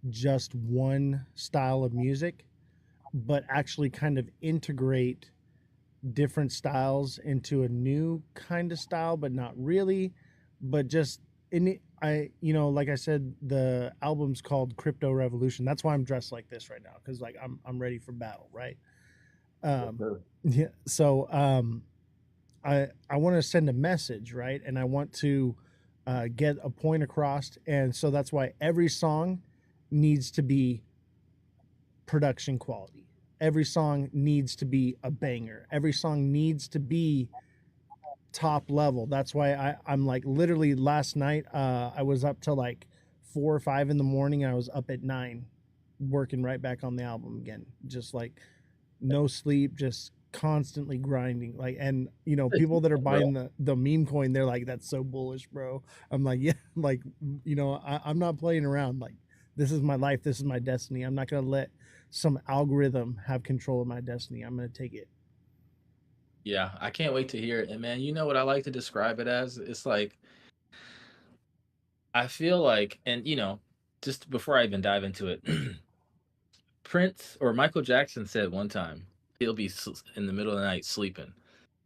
just one style of music, but actually kind of integrate different styles into a new kind of style, but not really, but just in it, you know, like I said, the album's called Crypto Revolution. That's why I'm dressed like this right now, because like I'm ready for battle, right? Yeah. So I want to send a message, right? And I want to get a point across, and so that's why every song needs to be production quality. Every song needs to be a banger. Every song needs to be top level. That's why I'm like literally last night I was up till like 4 or 5 in the morning. I was up at 9 working right back on the album again. Just like no sleep, just constantly grinding. Like, and you know, people that are buying the meme coin, they're like, that's so bullish, bro. I'm like, yeah, like, you know, I'm not playing around. Like, this is my life, this is my destiny. I'm not gonna let some algorithm have control of my destiny. I'm gonna take it. yeah, I can't wait to hear it. And man, you know what I like to describe it as? It's like I feel like, and you know, just before I even dive into it, Prince or Michael Jackson said one time he'll be in the middle of the night sleeping.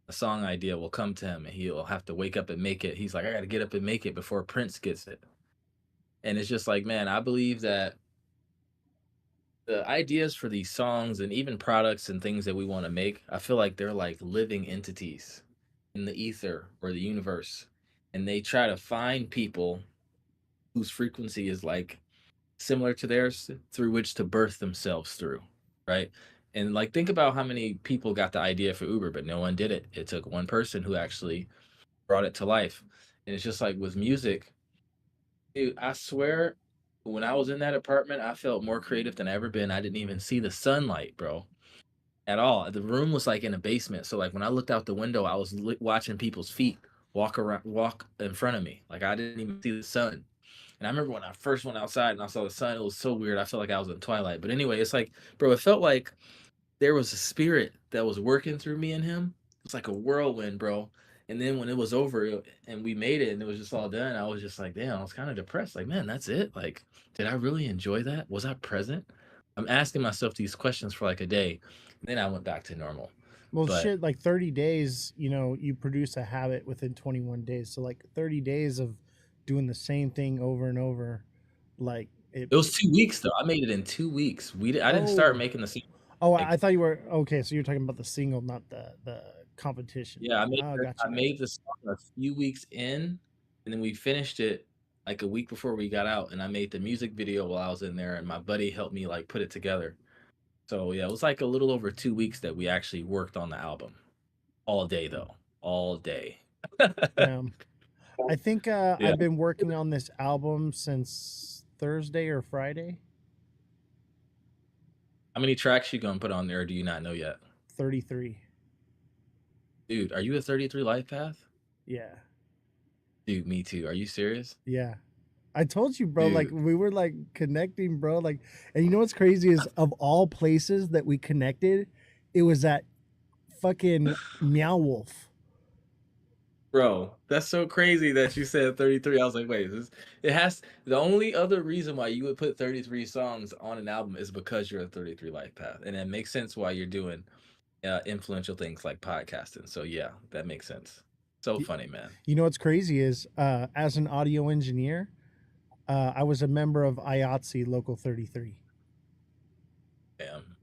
A song idea will come to him and he'll have to wake up and make it. He's like, I got to get up and make it before Prince gets it. And it's just like, man, I believe that the ideas for these songs and even products and things that we want to make, I feel like they're like living entities in the ether or the universe. And they try to find people whose frequency is like similar to theirs through which to birth themselves through, right? And like think about how many people got the idea for Uber, but no one did it. It took one person who actually brought it to life. And it's just like with music, dude, I swear when I was in that apartment, I felt more creative than I ever been. I didn't even see the sunlight, bro, at all. The room was like in a basement. So like when I looked out the window, I was watching people's feet walk in front of me. Like I didn't even see the sun. And I remember when I first went outside and I saw the sun, it was so weird. I felt like I was in Twilight. But anyway, it's like, bro, it felt like there was a spirit that was working through me and him. It was like a whirlwind, bro. And then when it was over and we made it and it was just all done, I was just like, damn, I was kind of depressed. Like, man, that's it. Like, did I really enjoy that? Was I present? I'm asking myself these questions for like a day. And then I went back to normal. Well, But shit, like 30 days, you know, you produce a habit within 21 days. So like 30 days of doing the same thing over and over, like it was 2 weeks though. I made it in 2 weeks. I didn't start Oh. making the scene. Oh, Like, I thought you were okay. So you're talking about the single, not the competition. yeah, Oh, gotcha, I made the song a few weeks in, and then we finished it like a week before we got out, and I made the music video while I was in there, and my buddy helped me like put it together. So yeah, it was like a little over 2 weeks that we actually worked on the album. All day though, all day. Damn. I think Yeah. I've been working on this album since Thursday or Friday. How many tracks you gonna put on there? Or do you not know yet? 33. Dude, are you a 33 life path? Yeah. Dude, me too. Are you serious? Yeah. I told you, bro, like Dude. we were like connecting, bro. Like, and you know what's crazy is of all places that we connected, it was at fucking Meow Wolf. Bro, that's so crazy that you said 33. I was like, wait, the only other reason why you would put 33 songs on an album is because you're a 33 life path. And it makes sense why you're doing influential things like podcasting. So yeah, that makes sense. So funny, man. You know what's crazy is as an audio engineer, I was a member of IATSE Local 33. Damn.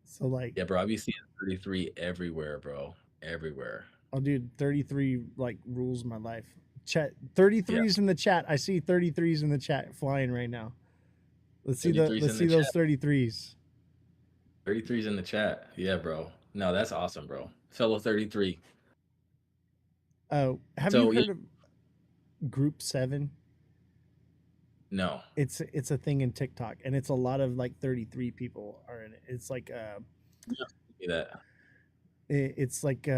So like, Yeah, bro, I be seeing 33 everywhere, bro. Everywhere. oh dude, 33 like rules my life. Chat 33s in the chat. I see 33s in the chat flying right now. Let's see 33s those 33s. 33's in the chat. Yeah, bro. No, that's awesome, bro. Fellow 33. Oh, have you heard of Group 7? No. It's a thing in TikTok, and it's a lot of like 33 people are in it. It's like it's like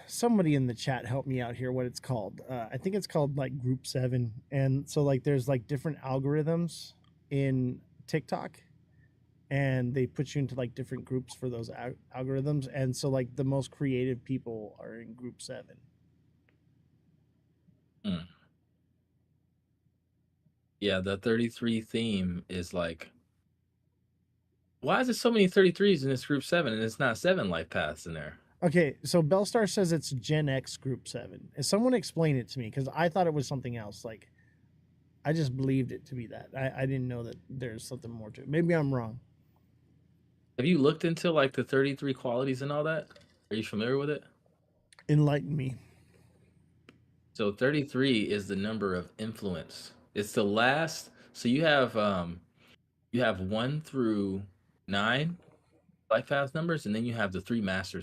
somebody in the chat help me out here what it's called. I think it's called like Group 7. And so like there's like different algorithms in TikTok, and they put you into like different groups for those algorithms, and so like the most creative people are in Group 7. Yeah, the 33 theme is like, why is there so many 33s in this group 7 and it's not 7 life paths in there? Okay, so Bellstar says it's Gen X Group 7. If someone explain it to me, because I thought it was something else. Like, I just believed it to be that. I didn't know that there's something more to it. Maybe I'm wrong. Have you looked into like the 33 qualities and all that? Are you familiar with it? Enlighten me. So 33 is the number of influence. It's the last. So you have 1 through 9 life path numbers, and then you have the 3 master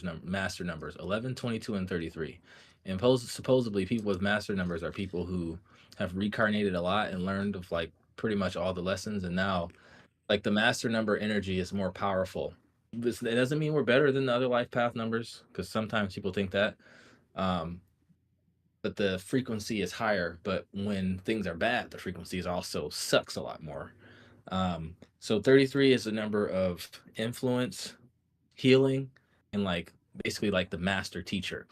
numbers, 11, 22, and 33. And supposedly people with master numbers are people who have reincarnated a lot and learned of like pretty much all the lessons, and now like the master number energy is more powerful. It doesn't mean we're better than the other life path numbers, because sometimes people think that. But the frequency is higher, but when things are bad, the frequency is also sucks a lot more. So 33 is the number of influence, healing, and like basically like the master teacher.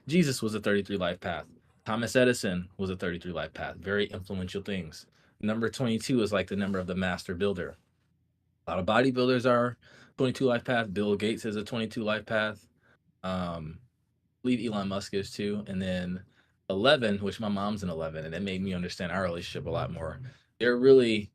Jesus was a 33 life path. Thomas Edison was a 33 life path. Very influential things. Number 22 is like the number of the master builder. A lot of bodybuilders are 22 life path. Bill Gates is a 22 life path. I believe Elon Musk is too. And then 11, which my mom's an 11, and it made me understand our relationship a lot more. They're really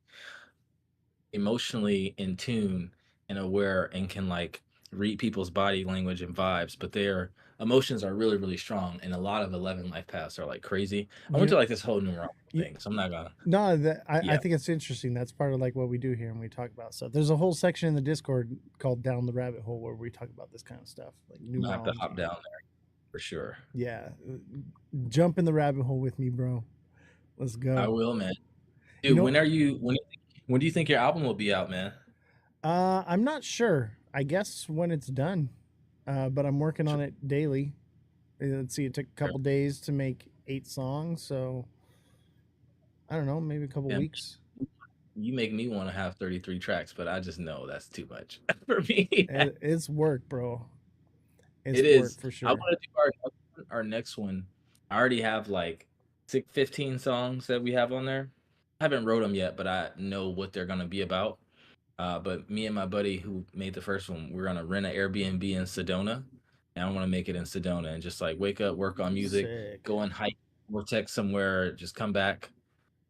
emotionally in tune and aware and can like read people's body language and vibes, but their emotions are really, really strong. And a lot of 11 life paths are like crazy. I went to like this whole numerology thing, so I'm not gonna. No, I think it's interesting. That's part of like what we do here, and we talk about stuff. There's a whole section in the Discord called Down the Rabbit Hole where we talk about this kind of stuff, like You have to numerology. hop down there for sure. Yeah, jump in the rabbit hole with me, bro. Let's go. I will, man. Dude, You know- when do you think your album will be out, man? I'm not sure. I guess when it's done, but I'm working on it daily. Let's see, it took a couple days to make 8 songs, so I don't know, maybe a couple weeks. You make me want to have 33 tracks, but I just know that's too much for me. It's work, bro. It's It work is for sure. I want to do our next one. I already have like 15 songs that we have on there. I haven't wrote them yet, but I know what they're gonna be about. But me and my buddy who made the first one, we're gonna rent an Airbnb in Sedona, and I want to make it in Sedona and just like wake up, work on music, Sick. go and hike, vortex somewhere, just come back.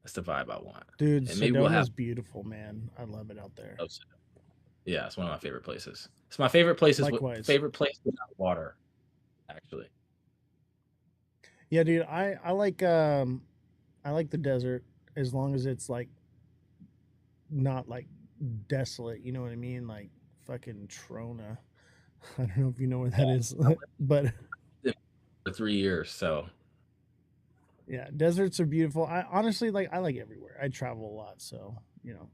That's the vibe I want. Dude, and maybe we'll Sedona's have. beautiful, man. I love it out there. Yeah, it's one of my favorite places. It's my favorite places. Likewise. Favorite place without water, actually. Yeah, dude, I like the desert as long as it's like not like desolate, you know what I mean? Like fucking Trona. I don't know if you know where that is, but For 3 years, so Yeah, deserts are beautiful. I honestly I like everywhere. I travel a lot, so you know.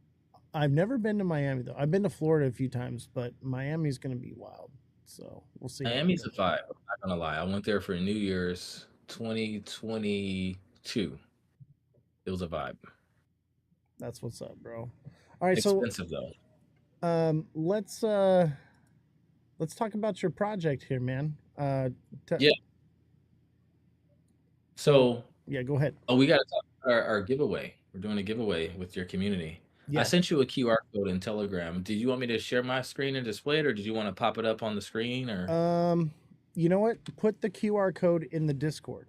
I've never been to Miami though. I've been to Florida a few times, but Miami's gonna be wild. So we'll see how that Miami's a goes. vibe. I'm not gonna lie. I went there for New Year's 2022. It was a vibe. That's what's up, bro. All right, so Expensive though. let's talk about your project here, man. Yeah. So, yeah, go ahead. oh, we got to talk about our giveaway. We're doing a giveaway with your community. I Yeah. sent you a QR code in Telegram. Did you want me to share my screen and display it, or did you want to pop it up on the screen? Or You know what? Put the QR code in the Discord.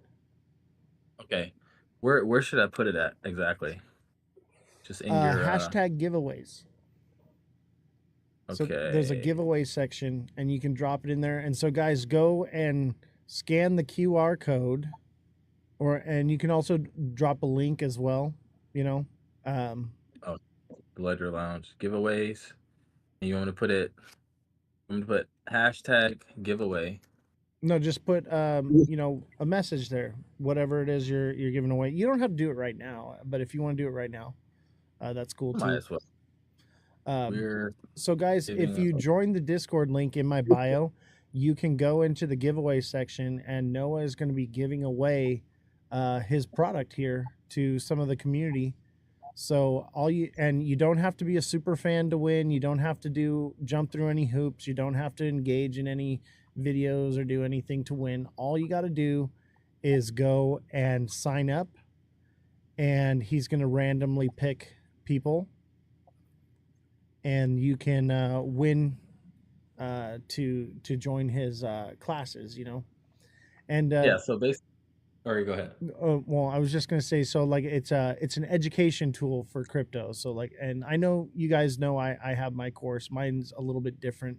okay, where should I put it at exactly? Just in your hashtag giveaways. So there's a okay. giveaway section, and you can drop it in there. And so, guys, go and scan the QR code, and you can also drop a link as well. You know. Oh, the Ledger Lounge giveaways. And you want me to put it? I'm gonna put hashtag giveaway. No, just put a message there, whatever it is you're giving away. You don't have to do it right now, but if you want to do it right now, that's cool too. Might as well. So guys, if you join the Discord link in my bio, you can go into the giveaway section, and Noah is going to be giving away his product here to some of the community. So you don't have to be a super fan to win. You don't have to jump through any hoops. You don't have to engage in any videos or do anything to win. All you got to do is go and sign up, and he's going to randomly pick people, and you can win to join his classes, and yeah. So basically, or go ahead. Well, I was just gonna say, so it's an education tool for crypto. So and I know you guys know I have my course. Mine's a little bit different.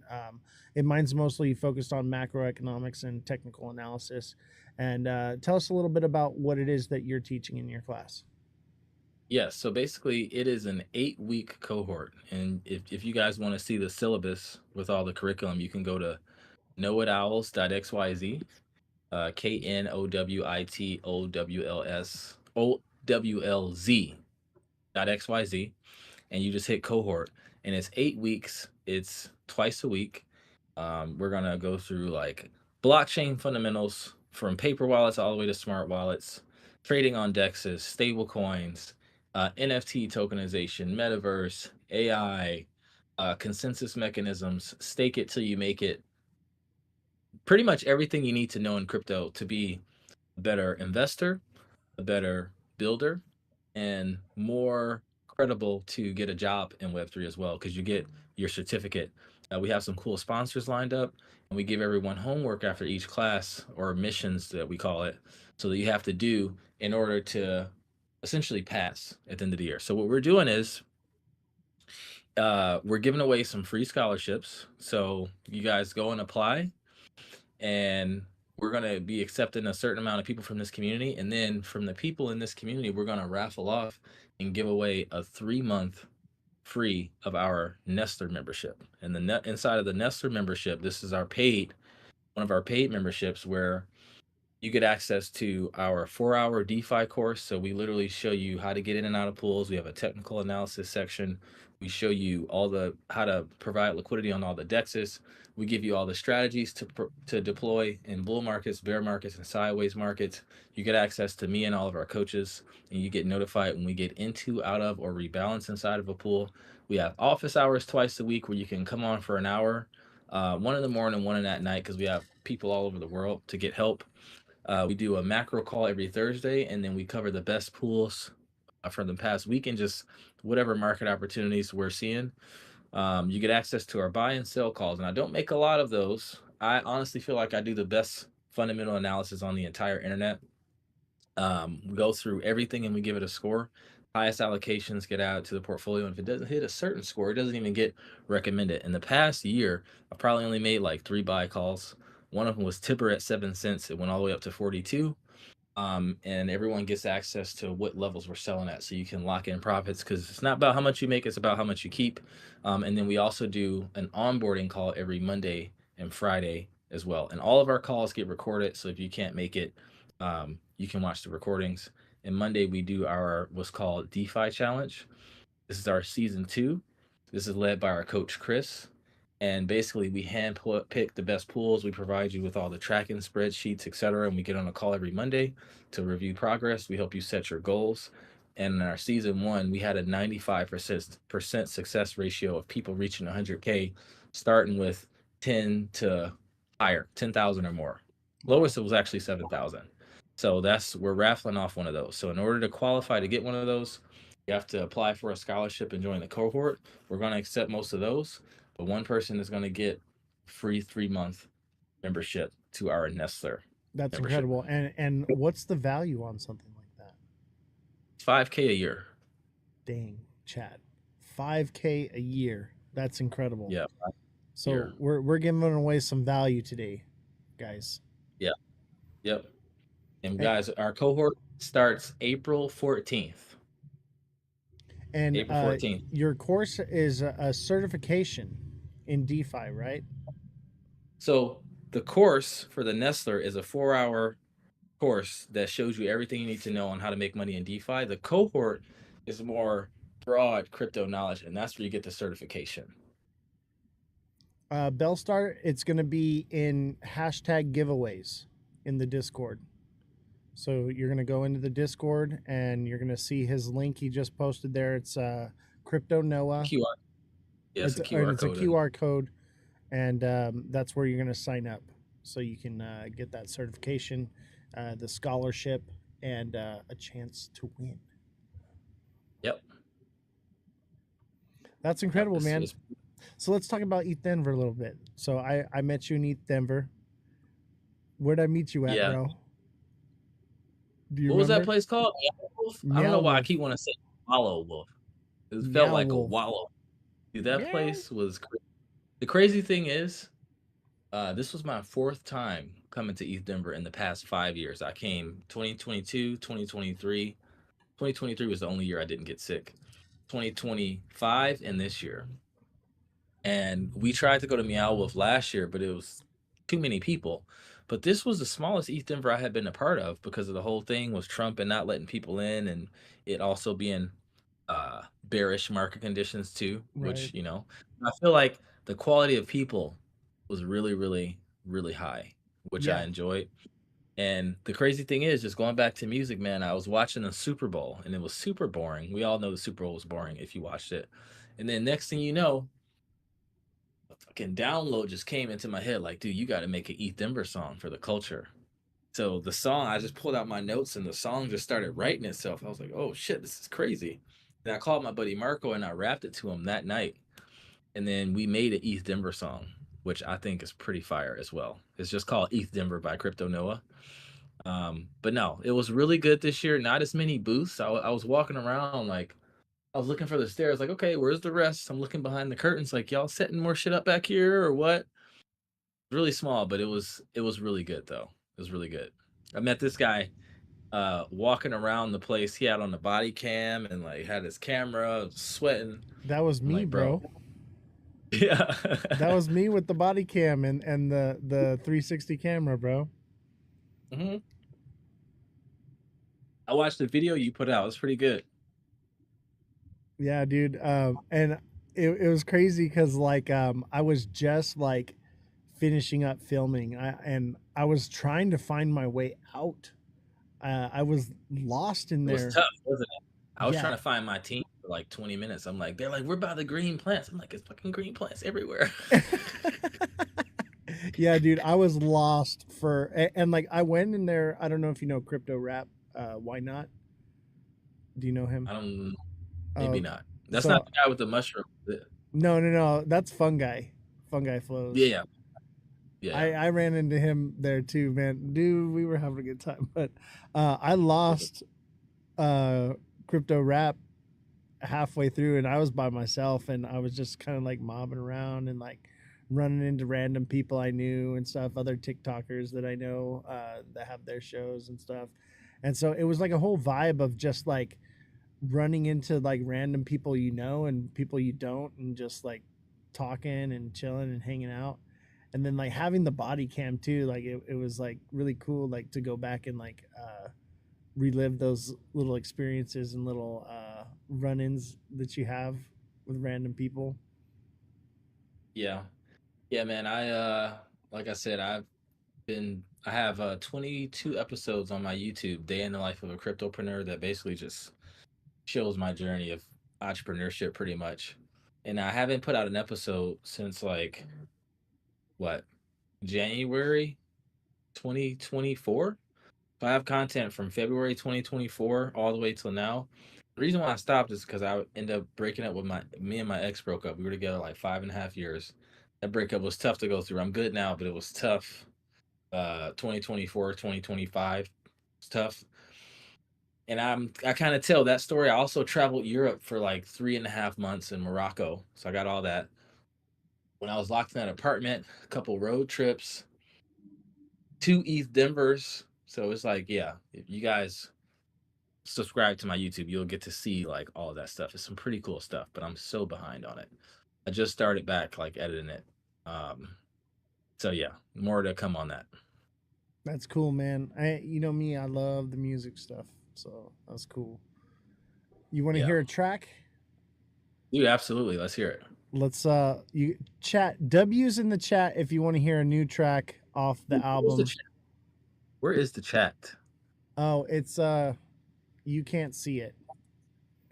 Mine's mostly focused on macroeconomics and technical analysis. And tell us a little bit about what it is that you're teaching in your class. Yes, so basically it is an 8-week cohort. And if you guys want to see the syllabus with all the curriculum, you can go to knowitowls.xyz, knowitowls.xyz, and you just hit cohort. And it's 8 weeks. It's twice a week. We're going to go through blockchain fundamentals from paper wallets all the way to smart wallets, trading on dexes, stable coins, NFT tokenization, metaverse, AI, consensus mechanisms, stake it till you make it. Pretty much everything you need to know in crypto to be a better investor, a better builder, and more credible to get a job in Web3 as well, because you get your certificate. We have some cool sponsors lined up, and we give everyone homework after each class, or missions that we call it, so that you have to do in order to essentially pass at the end of the year. So what we're doing is we're giving away some free scholarships. So you guys go and apply, and we're going to be accepting a certain amount of people from this community. And then from the people in this community, we're going to raffle off and give away a 3-month free of our Nestler membership. And inside of the Nestler membership, this is one of our paid memberships, where you get access to our 4-hour DeFi course. So we literally show you how to get in and out of pools. We have a technical analysis section. We show you how to provide liquidity on all the dexes. We give you all the strategies to deploy in bull markets, bear markets, and sideways markets. You get access to me and all of our coaches, and you get notified when we get into, out of, or rebalance inside of a pool. We have office hours twice a week where you can come on for an hour, one in the morning, one at night, because we have people all over the world to get help. We do a macro call every Thursday, and then we cover the best pools from the past week and just whatever market opportunities we're seeing. You get access to our buy and sell calls, and I don't make a lot of those. I honestly feel like I do the best fundamental analysis on the entire internet. We go through everything and we give it a score. Highest allocations get added to the portfolio, and if it doesn't hit a certain score, it doesn't even get recommended. In the past year, I probably only made 3 buy calls. One of them was Tipper at 7 cents. It went all the way up to 42. And everyone gets access to what levels we're selling at, so you can lock in profits, because it's not about how much you make, it's about how much you keep. And then we also do an onboarding call every Monday and Friday as well. And all of our calls get recorded, so if you can't make it, you can watch the recordings. And Monday we do our what's called DeFi challenge. This is our season 2. This is led by our coach Chris. And basically we pick the best pools. We provide you with all the tracking spreadsheets, etc. And we get on a call every Monday to review progress. We help you set your goals. And in our season 1, we had a 95% success ratio of people reaching 100K, starting with 10 to higher, 10,000 or more. Lowest it was actually 7,000. So we're raffling off one of those. So in order to qualify to get one of those, you have to apply for a scholarship and join the cohort. We're going to accept most of those, but one person is going to get free 3-month membership to our Nestler. That's membership. incredible. And what's the value on something like that? It's $5K a year. Dang, Chad. $5K a year. That's incredible. Yeah. So we're giving away some value today, guys. Yeah. Yep. And guys, our cohort starts April 14th. And April 14th. Your course is a certification in DeFi, right? So the course for the Nestler is a 4-hour course that shows you everything you need to know on how to make money in DeFi. The cohort is more broad crypto knowledge, and that's where you get the certification. Bellstar, it's going to be in hashtag giveaways in the Discord. So you're going to go into the Discord and you're going to see his link he just posted there. It's Crypto Noah. QR. Yeah, it's a QR it's code. a QR code. And that's where you're going to sign up. So you can get that certification, the scholarship, and a chance to win. Yep. That's incredible, man. So let's talk about ETH Denver a little bit. So I met you in ETH Denver. Where'd I meet you at, bro? Do you What was that remember? place called? I don't know why I keep wanting to say Wallow Wolf. It felt like a wallow. Dude, that place was crazy. The crazy thing is, this was my 4th time coming to ETH Denver in the past 5 years. I came 2022, 2023. 2023 was the only year I didn't get sick. 2025 and this year. And we tried to go to Meow Wolf last year, but it was too many people. But this was the smallest ETH Denver I had been a part of because of the whole thing was Trump and not letting people in, and it also being bearish market conditions too, which, I feel like the quality of people was really, really, really high, which I enjoyed. And the crazy thing is, just going back to music, man, I was watching the Super Bowl and it was super boring. We all know the Super Bowl was boring if you watched it. And then next thing you know, a fucking download just came into my head like, dude, you got to make an ETH Denver song for the culture. So the song, I just pulled out my notes and the song just started writing itself. I was like, oh shit, this is crazy. And I called my buddy Marco and I rapped it to him that night. And then we made an ETH Denver song, which I think is pretty fire as well. It's just called ETH Denver by Crypto Noah. But no, it was really good this year. Not as many booths. I was walking around like, I was looking for the stairs, like, okay, where's the rest? I'm looking behind the curtains, like, y'all setting more shit up back here or what? Really small, but it was really good though. It was really good. I met this guy walking around the place. He had on the body cam and like had his camera, sweating. That was me, like, bro. Yeah. That was me with the body cam and the 360 camera, bro. Mm-hmm. I watched the video you put out. It's pretty good. Yeah, dude. And it was crazy because like I was just like finishing up filming. I was trying to find my way out. I was lost in there. It was tough, wasn't it? I was trying to find my team for like 20 minutes. I'm like, they're like, we're by the green plants. I'm like, it's fucking green plants everywhere. Yeah, dude, I was lost and like I went in there. I don't know if you know Crypto Rap. Why not? Do you know him? I don't. Maybe not. That's not the guy with the mushroom. No. That's Fungi Flows. Yeah. I ran into him there too, man. Dude, we were having a good time. But I lost Crypto Rap halfway through and I was by myself and I was just kind of like mobbing around and like running into random people I knew and stuff, other TikTokers that I know that have their shows and stuff. And so it was like a whole vibe of just like running into like random people you know and people you don't and just like talking and chilling and hanging out. And then like having the body cam too, like it was like really cool like to go back and like relive those little experiences and little run-ins that you have with random people? Yeah. Yeah, man. Like I said, I have 22 episodes on my YouTube, Day in the Life of a Cryptopreneur, that basically just shows my journey of entrepreneurship pretty much. And I haven't put out an episode since like what, January 2024. So I have content from February 2024 all the way till now. The reason why I stopped is because I ended up breaking up with me and my ex broke up. We were together like 5.5 years. That breakup was tough to go through. I'm good now, but it was tough. 2024, 2025, it's tough. And I kind of tell that story. I also traveled Europe for like 3.5 months in Morocco. So I got all that. When I was locked in that apartment, a couple road trips, 2 East Denvers. So it's like, yeah, if you guys subscribe to my YouTube, you'll get to see like all of that stuff. It's some pretty cool stuff, but I'm so behind on it. I just started back like editing it. So yeah, more to come on that. That's cool, man. You know me, I love the music stuff, so that's cool. You want to hear a track? Dude, absolutely. Let's hear it. Let's you chat W's in the chat if you want to hear a new track off the album. Where is the chat? Oh, it's you can't see it.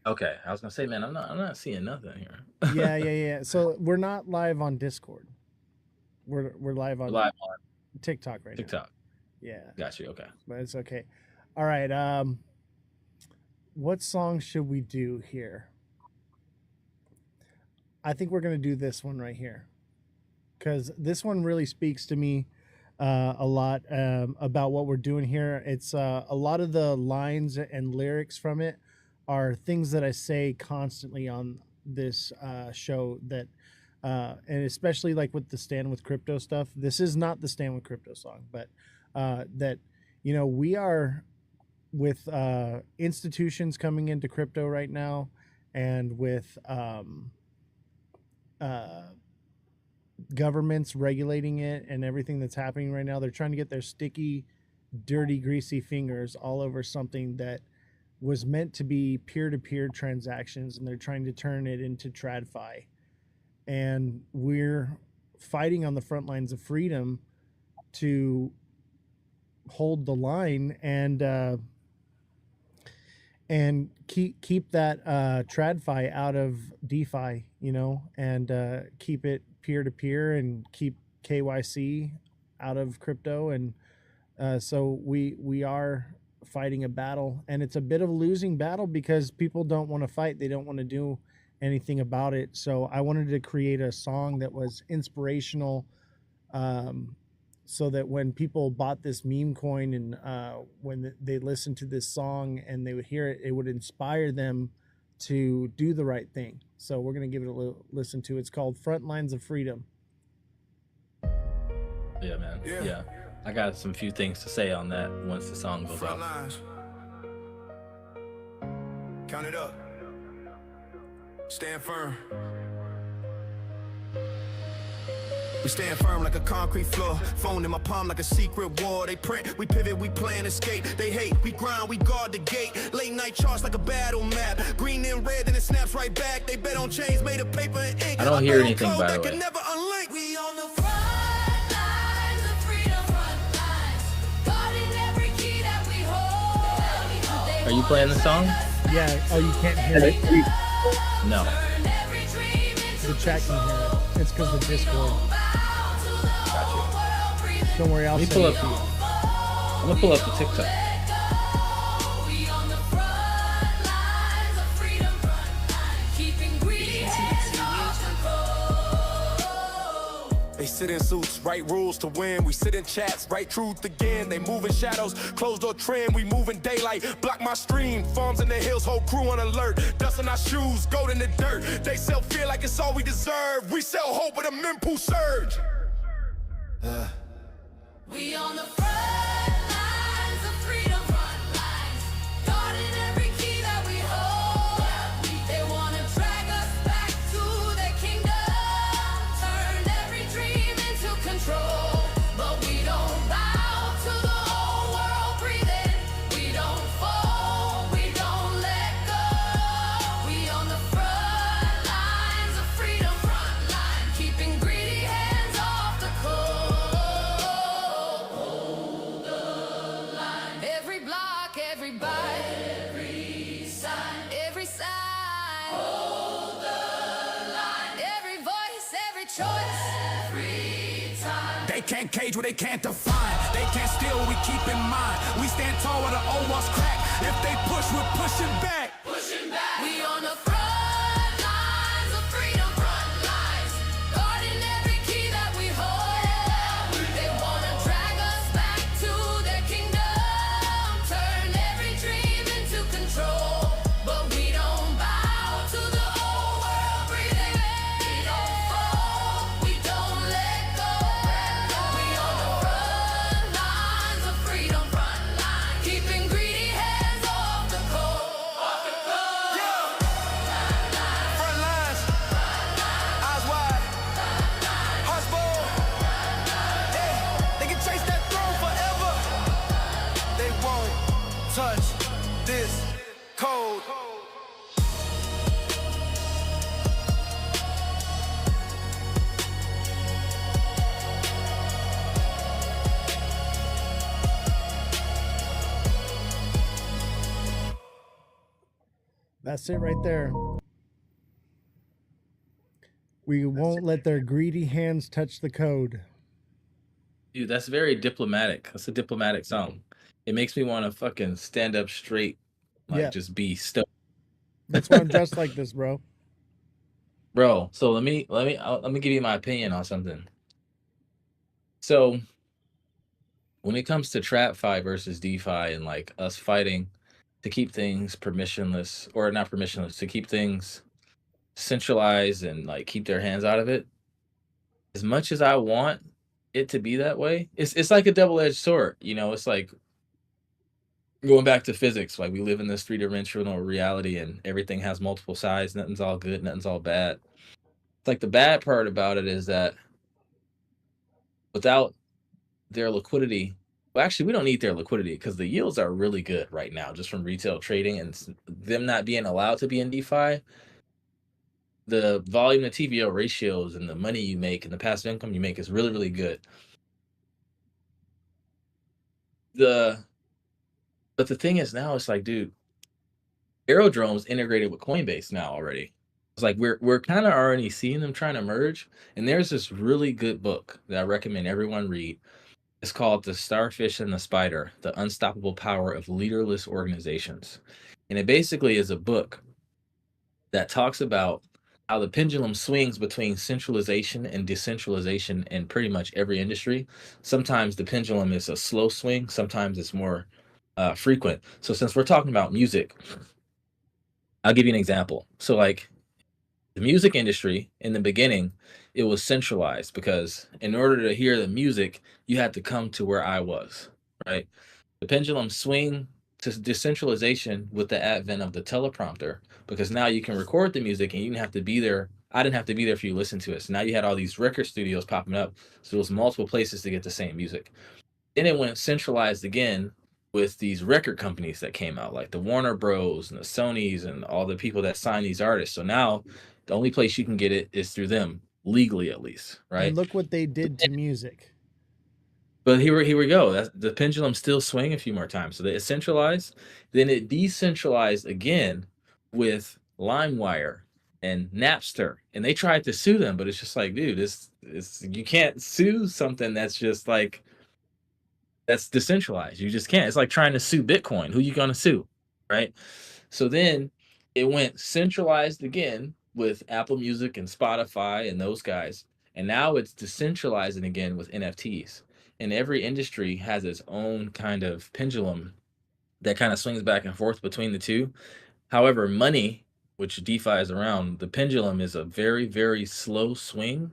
Okay, I was gonna say, man, I'm not seeing nothing here. yeah. So we're not live on Discord. We're live on TikTok right now. TikTok. Yeah. Got you. Okay. But it's okay. All right. What song should we do here? I think we're gonna do this one right here, because this one really speaks to me a lot about what we're doing here. It's a lot of the lines and lyrics from it are things that I say constantly on this show, that and especially like with the Stand with Crypto stuff. This is not the Stand with Crypto song, but that, you know, we are with institutions coming into crypto right now, and with governments regulating it and everything that's happening right now. They're trying to get their sticky, dirty, greasy fingers all over something that was meant to be peer-to-peer transactions, and they're trying to turn it into TradFi. And we're fighting on the front lines of freedom to hold the line and keep that TradFi out of DeFi, you know, and keep it peer-to-peer and keep KYC out of crypto. And so we are fighting a battle, and it's a bit of a losing battle because people don't want to fight. They don't want to do anything about it. So I wanted to create a song that was inspirational, so that when people bought this meme coin and when they listened to this song and they would hear it, it would inspire them to do the right thing. So we're going to give it a listen to. It's called Front Lines of Freedom. Yeah, man. Yeah. I got some few things to say on that once the song goes Front out. lines. Count it up. Stand firm. We stand firm like a concrete floor. Phone in my palm like a secret war. They print, we pivot, we plan escape. They hate, we grind, we guard the gate. Late night charts like a battle map. Green and red, then it snaps right back. They bet on chains made of paper and ink. I don't hear anything, by the way. Never unlink. We on the Front lines of freedom, front lines. Guarding every key that we hold. Are you playing the song? Yeah. Oh, you can't hear it? No. The chat can hear it. It's because of Discord. Don't worry, I'll Let me send pull it up. to you. I'm gonna pull up the TikTok. They sit in suits, write rules to win. We sit in chats, write truth again. They move in shadows, closed door trend. We move in daylight, block my stream. Farms in the hills, whole crew on alert. Dust in our shoes, gold in the dirt. They sell fear like it's all we deserve. We sell hope with a mempool surge. We on the front lines of freedom, front lines. Guarding every key that we hold. They wanna drag us back to their kingdom. Turn every dream into control. But we don't bow to the whole world breathing. We don't fall. They can't cage what they can't define. They can't steal what we keep in mind. We stand tall while the old walls crack. If they push, we're pushing back. Pushing back. We on the front lines of freedom, front lines. Guarding every key that we hold. They wanna drag us back to their kingdom. Turn every dream into control. But we don't bow to the old world breathing. We don't fall. We don't let go. We on the front lines of freedom, front lines. Keeping greedy hands off the cold. Off the cold. Front lines. Eyes wide. Hearts bold. Yeah. They can chase that throne forever. They won't touch this code. That's it right there. We won't let their greedy hands touch the code. Dude, that's very diplomatic. That's a diplomatic song. It makes me want to fucking stand up straight, like Yeah. just be stoked. That's why I'm dressed like this, bro. Bro, so let me give you my opinion on something. So when it comes to TradFi versus DeFi and like us fighting to keep things permissionless or not permissionless, to keep things centralized and like keep their hands out of it, as much as I want it to be that way, it's like a double-edged sword. You know, it's like going back to physics, like we live in this three-dimensional reality and everything has multiple sides, nothing's all good, nothing's all bad. It's like the bad part about it is that without their liquidity, well, actually, we don't need their liquidity because the yields are really good right now, just from retail trading and them not being allowed to be in DeFi. The volume to TVO ratios and the money you make and the passive income you make is really, really good. But the thing is now, it's like, dude, Aerodrome's integrated with Coinbase now already. It's like we're kind of already seeing them trying to merge. And there's this really good book that I recommend everyone read. It's called The Starfish and the Spider: The Unstoppable Power of Leaderless Organizations. And it basically is a book that talks about how the pendulum swings between centralization and decentralization in pretty much every industry. Sometimes the pendulum is a slow swing, sometimes it's more frequent. So since we're talking about music, I'll give you an example. So like the music industry in the beginning, it was centralized because in order to hear the music, you had to come to where I was, right? The pendulum swing to decentralization with the advent of the teleprompter, because now you can record the music and you didn't have to be there. I didn't have to be there for you to listen to it. So now you had all these record studios popping up. So there was multiple places to get the same music. Then it went centralized again with these record companies that came out, like the Warner Bros. And the Sonys and all the people that sign these artists. So now the only place you can get it is through them, legally at least, right? And look what they did to music. But here we go. The pendulum still swing a few more times. So they centralized, then it decentralized again with LimeWire and Napster, and they tried to sue them, but it's just like, dude, it's you can't sue something that's just like that's decentralized. You just can't. It's like trying to sue Bitcoin. Who you gonna sue, right? So then it went centralized again with Apple Music and Spotify and those guys, and now it's decentralizing again with NFTs. And every industry has its own kind of pendulum that kind of swings back and forth between the two. However, money, which DeFi is around, the pendulum is a very, very slow swing.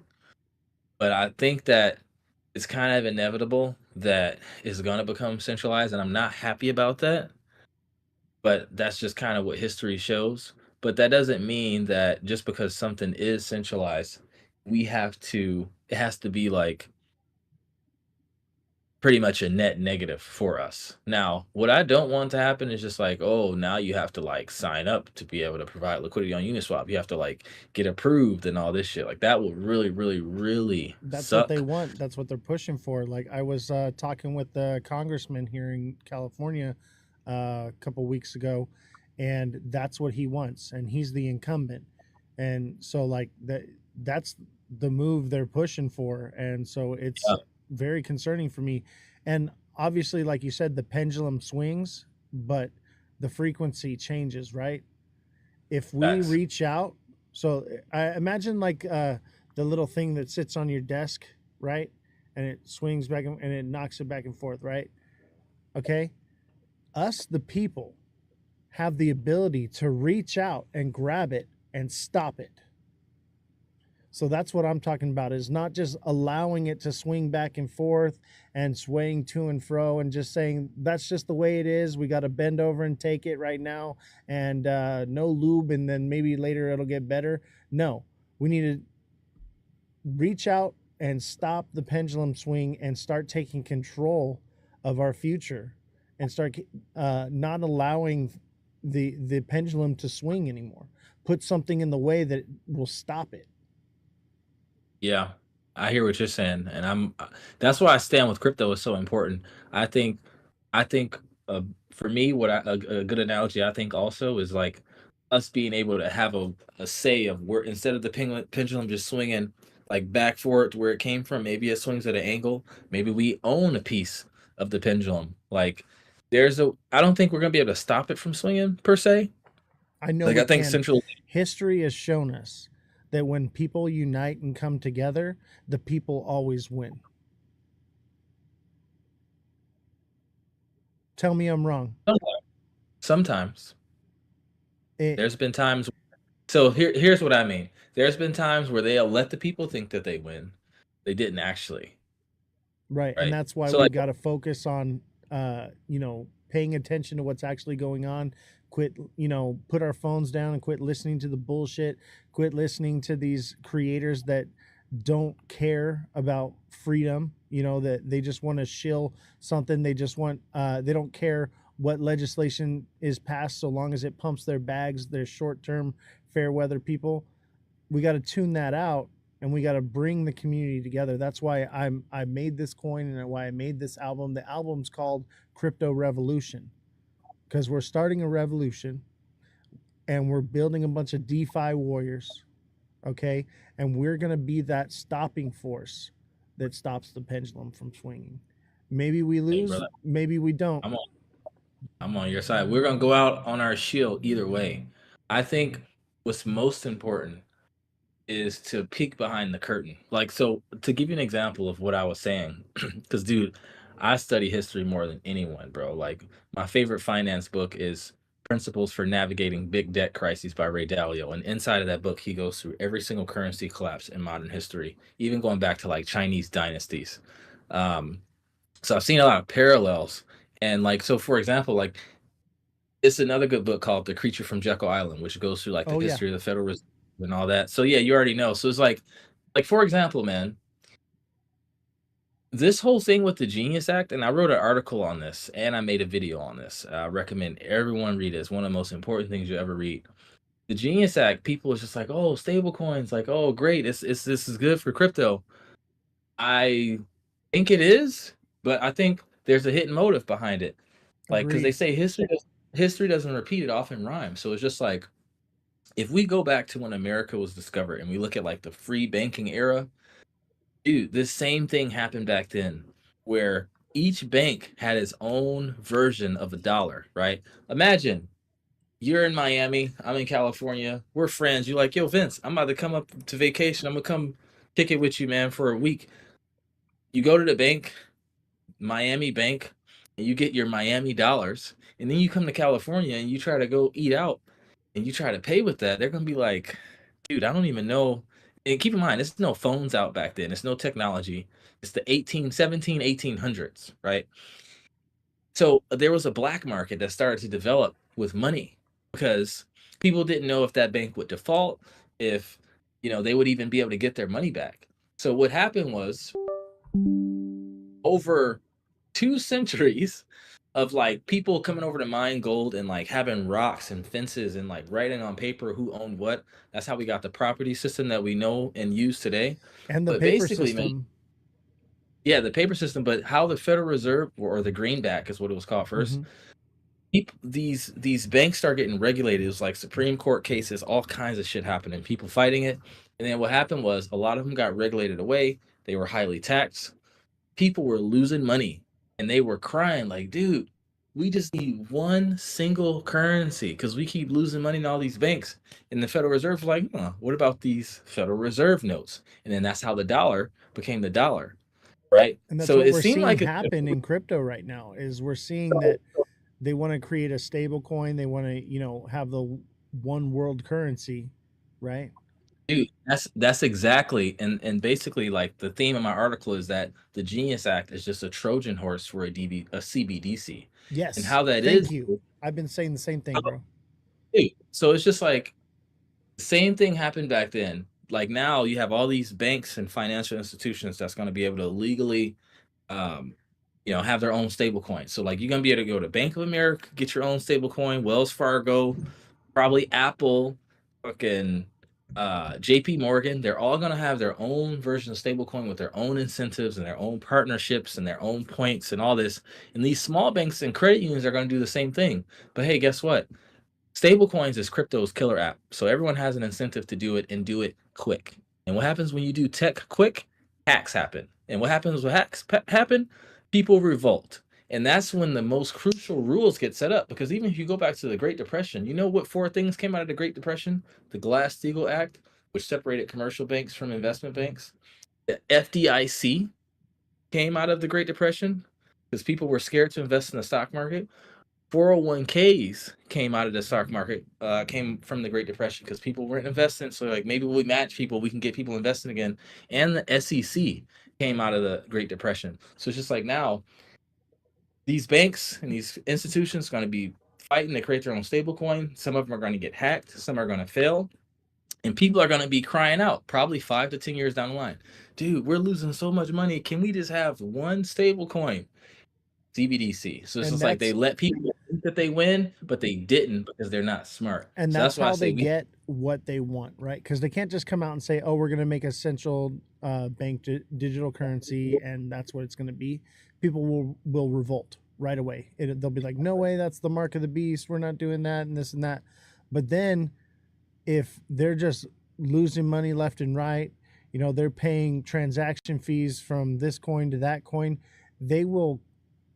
But I think that it's kind of inevitable that it's going to become centralized, and I'm not happy about that. But that's just kind of what history shows. But that doesn't mean that just because something is centralized, it has to be like pretty much a net negative for us. Now, what I don't want to happen is just like, oh, now you have to like sign up to be able to provide liquidity on Uniswap. You have to like get approved and all this shit. Like that will really, really, really That's suck. what they want. That's what they're pushing for. Like I was talking with the congressman here in California a couple weeks ago, and that's what he wants. And he's the incumbent. And so like that's the move they're pushing for, and so it's very concerning for me. And obviously, like you said, the pendulum swings, but the frequency changes, right? If we Facts. reach out, so I imagine like the little thing that sits on your desk, right? And it swings back and it knocks it back and forth, right? Okay. Us, the people, have the ability to reach out and grab it and stop it. So that's what I'm talking about, is not just allowing it to swing back and forth and swaying to and fro and just saying that's just the way it is. We got to bend over and take it right now, and no lube, and then maybe later it'll get better. No, we need to reach out and stop the pendulum swing and start taking control of our future and start not allowing the pendulum to swing anymore. Put something in the way that will stop it. Yeah, I hear what you're saying, and that's why I stand with crypto is so important. I think, I think, for me, a good analogy I think also is like us being able to have a say of where instead of the pendulum just swinging like back forward to where it came from, maybe it swings at an angle. Maybe we own a piece of the pendulum. Like I don't think we're gonna be able to stop it from swinging per se. I know Like we I think can. central. History has shown us that when people unite and come together, the people always win. Tell me I'm wrong. Sometimes. It, There's been times. So here's what I mean. There's been times where they'll let the people think that they win. They didn't actually. right. And Right. that's why So we've like got to focus on, paying attention to what's actually going on. Quit, put our phones down and quit listening to the bullshit. Quit listening to these creators that don't care about freedom, that they just want to shill something. They just want, they don't care what legislation is passed so long as it pumps their bags. They're short term, fair weather people. We got to tune that out, and we got to bring the community together. That's why I made this coin and why I made this album. The album's called Crypto Revolution, because we're starting a revolution and we're building a bunch of DeFi warriors. Okay. And we're going to be that stopping force that stops the pendulum from swinging. Maybe we Hey, lose, brother, maybe we don't. I'm on your side. We're gonna go out on our shield either way. I think what's most important is to peek behind the curtain. Like, so to give you an example of what I was saying, because dude, I study history more than anyone, bro. Like, my favorite finance book is Principles for Navigating Big Debt Crises by Ray Dalio. And inside of that book, he goes through every single currency collapse in modern history, even going back to like Chinese dynasties. Um, so I've seen a lot of parallels. And like, so for example, like it's another good book called The Creature from Jekyll Island, which goes through like the Oh, yeah. history of the Federal Reserve and all that. So yeah, you already know. So it's like for example, man, this whole thing with the Genius Act, and I wrote an article on this and I made a video on this. I recommend everyone read it. It's one of the most important things you ever read. The Genius Act, people is just like, oh, stable coins, like, oh, great, it's this is good for crypto. I think it is, but I think there's a hidden motive behind it. Like, because they Agreed. say history doesn't repeat, it often rhymes. So it's just like if we go back to when America was discovered and we look at like the free banking era, dude, this same thing happened back then where each bank had its own version of a dollar, right? Imagine you're in Miami, I'm in California, we're friends. You're like, yo, Vince, I'm about to come up to vacation. I'm gonna come kick it with you, man, for a week. You go to the bank, Miami bank, and you get your Miami dollars, and then you come to California and you try to go eat out and you try to pay with that, they're gonna be like, dude, I don't even know. And keep in mind, there's no phones out back then. It's no technology. It's the 1800s, right? So there was a black market that started to develop with money because people didn't know if that bank would default, if they would even be able to get their money back. So what happened was over 2 centuries of like people coming over to mine gold and like having rocks and fences and like writing on paper who owned what. That's how we got the property system that we know and use today. And the But paper basically, man, system. yeah, the paper system, but how the Federal Reserve or the greenback is what it was called first. Mhm. these banks start getting regulated. It was like Supreme Court cases, all kinds of shit happening, people fighting it. And then what happened was a lot of them got regulated away. They were highly taxed. People were losing money and they were crying like, dude, we just need one single currency because we keep losing money in all these banks. And the Federal Reserve was like, huh, what about these Federal Reserve notes? And then that's how the dollar became the dollar, right? And that's So what it we're seemed seeing like happen in crypto right now is we're seeing that they want to create a stable coin. They want to, have the one world currency, right? dude, that's exactly and basically like the theme of my article is that the Genius Act is just a Trojan horse for a CBDC. And Yes. how that Thank is, you. I've been saying the same thing, bro. dude, so it's just like the same thing happened back then. Like now you have all these banks and financial institutions that's going to be able to legally um have their own stable coin. So like you're going to be able to go to Bank of America, get your own stable coin, Wells Fargo, probably Apple, fucking JP Morgan. They're all going to have their own version of stablecoin with their own incentives and their own partnerships and their own points and all this. And these small banks and credit unions are going to do the same thing. But hey, guess what? Stablecoins is crypto's killer app. So everyone has an incentive to do it and do it quick. And what happens when you do tech quick? Hacks happen. And what happens when hacks happen? People revolt. And that's when the most crucial rules get set up. Because even if you go back to the Great Depression, you know what 4 things came out of the Great Depression? The Glass-Steagall Act, which separated commercial banks from investment banks. The FDIC came out of the Great Depression because people were scared to invest in the stock market. 401ks came out of the stock market, came from the Great Depression because people weren't investing. So like maybe we match people, we can get people investing again. And the SEC came out of the Great Depression. So it's just like now these banks and these institutions are going to be fighting to create their own stablecoin. Some of them are going to get hacked. Some are going to fail. And people are going to be crying out probably 5 to 10 years down the line. Dude, we're losing so much money. Can we just have one stablecoin? CBDC. So it's And just like they that's let people think that they win, but they didn't because they're not smart. and So that's that's why I how say they we get what they want, right? Because they can't just come out and say, "Oh, we're going to make a central bank digital currency, and that's what it's going to be." People will revolt right away. They'll be like, "No way, that's the mark of the beast. We're not doing that, and this and that." But then, if they're just losing money left and right, they're paying transaction fees from this coin to that coin, they will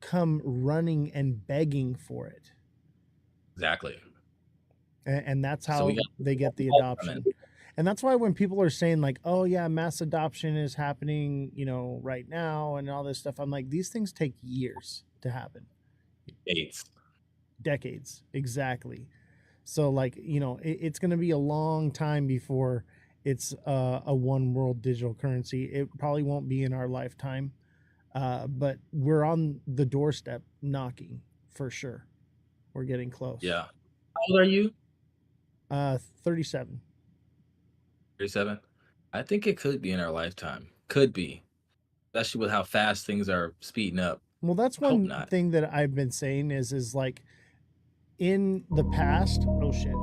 come running and begging for it. exactly. And that's So we how got they get the on it. adoption. And that's why when people are saying like, "Oh yeah, mass adoption is happening, right now," and all this stuff, I'm like, these things take years to happen. Decades, exactly. So like, it's going to be a long time before it's a one world digital currency. It probably won't be in our lifetime, but we're on the doorstep knocking for sure. We're getting close. Yeah. How old are you? 37. 37. I think it could be in our lifetime. Could be. Especially with how fast things are speeding up. Well, that's Hope one not. thing that I've been saying is like in the past, oh shit.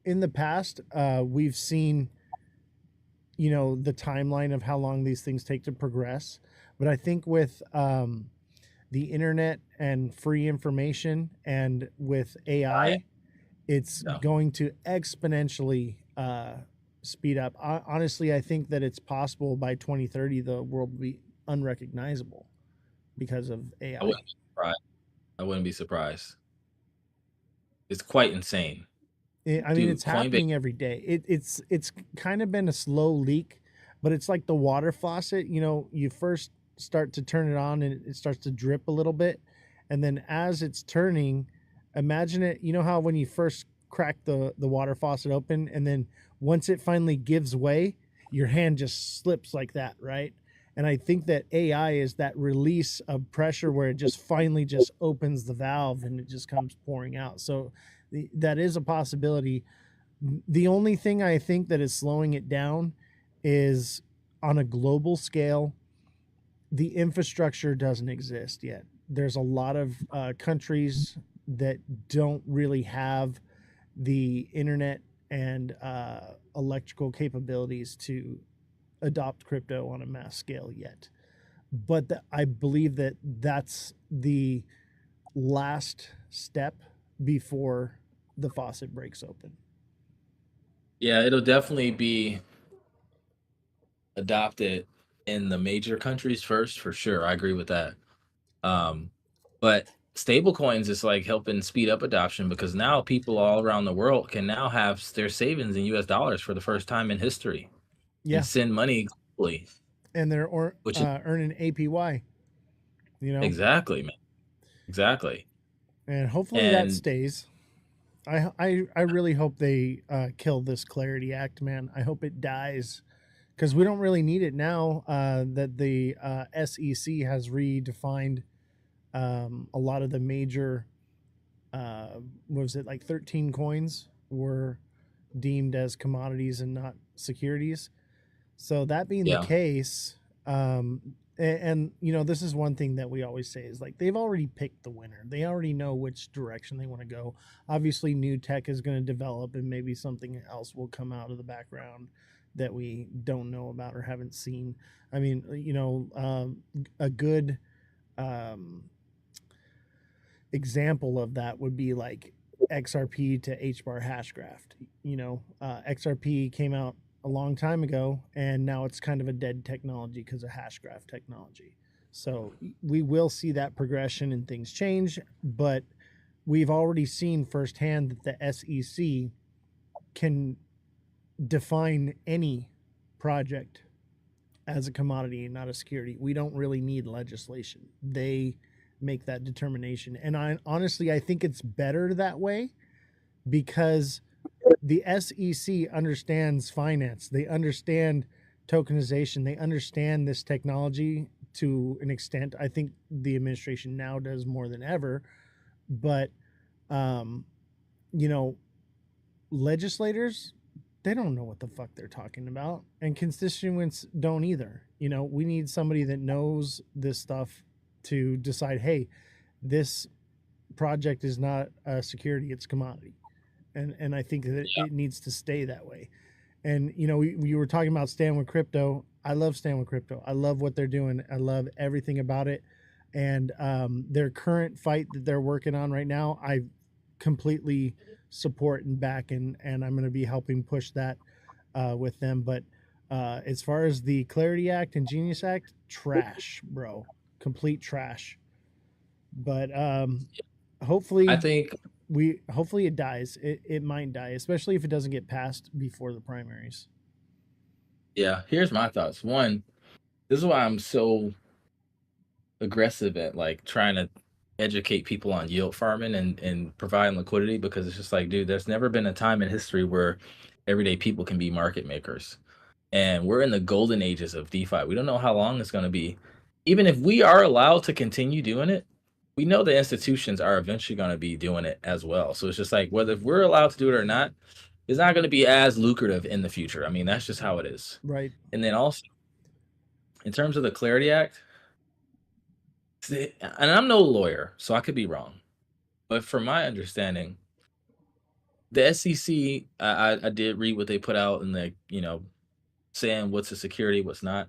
In the past, we've seen the timeline of how long these things take to progress. But I think with the internet and free information and with AI, it's going to exponentially speed up. Honestly, I think that it's possible by 2030 the world will be unrecognizable because of AI. I wouldn't be surprised. I wouldn't be surprised. It's quite insane. I mean, Dude, it's happening every day. It's kind of been a slow leak, but it's like the water faucet. You first start to turn it on and it starts to drip a little bit, and then as it's turning, imagine it. You know how when you first crack the water faucet open, and then once it finally gives way, your hand just slips like that, right? And I think that AI is that release of pressure where it just finally just opens the valve and it just comes pouring out. So that is a possibility. The only thing I think that is slowing it down is on a global scale, the infrastructure doesn't exist yet. There's a lot of countries that don't really have the internet and electrical capabilities to adopt crypto on a mass scale yet. But I believe that that's the last step before the faucet breaks open. Yeah, it'll definitely be adopted in the major countries first, for sure. I agree with that. Um, but stable coins is like helping speed up adoption because now people all around the world can now have their savings in US dollars for the first time in history Yeah. and send money globally. And they're Which is earning APY, you know? exactly, man. Exactly. And hopefully that And stays. I really hope they kill this Clarity Act, man. I hope it dies because we don't really need it now that the SEC has redefined a lot of the major, what was it, like 13 coins were deemed as commodities and not securities. So that being the yeah. case, and you know, this is one thing that we always say is like they've already picked the winner. They already know which direction they want to go. Obviously, new tech is going to develop, and maybe something else will come out of the background that we don't know about or haven't seen. I mean, you know, a good um, example of that would be like XRP to HBAR hashgraph. You know, XRP came out a long time ago, and now it's kind of a dead technology because of hashgraph technology. So we will see that progression and things change, but we've already seen firsthand that the SEC can define any project as a commodity and not a security. We don't really need legislation. They make that determination. And I think it's better that way because the SEC understands finance. They understand tokenization. They understand this technology to an extent. I think the administration now does more than ever. But, you know, legislators, they don't know what the fuck they're talking about. And constituents don't either. You know, we need somebody that knows this stuff to decide, hey, this project is not a security, it's commodity. And I think that it needs to stay that way. And you know, we were talking about Stand with Crypto. I love Stand with Crypto. I love what they're doing. I love everything about it. And their current fight that they're working on right now, I completely support and back, and I'm going to be helping push that with them. But as far as the Clarity Act and Genius Act, trash, bro, complete trash. But hopefully, I think hopefully it dies. It might die, especially if it doesn't get passed before the primaries. yeah, here's my thoughts. One, this is why I'm so aggressive at like trying to educate people on yield farming and providing liquidity because it's just like, dude, there's never been a time in history where everyday people can be market makers. And we're in the golden ages of DeFi. We don't know how long it's going to be. Even if we are allowed to continue doing it, we know the institutions are eventually going to be doing it as well. So it's just like whether if we're allowed to do it or not, it's not going to be as lucrative in the future. I mean, that's just how it is. Right. And then also, in terms of the Clarity Act, and I'm no lawyer, so I could be wrong, but from my understanding, the SEC, I did read what they put out and they, you know, saying what's a security, what's not.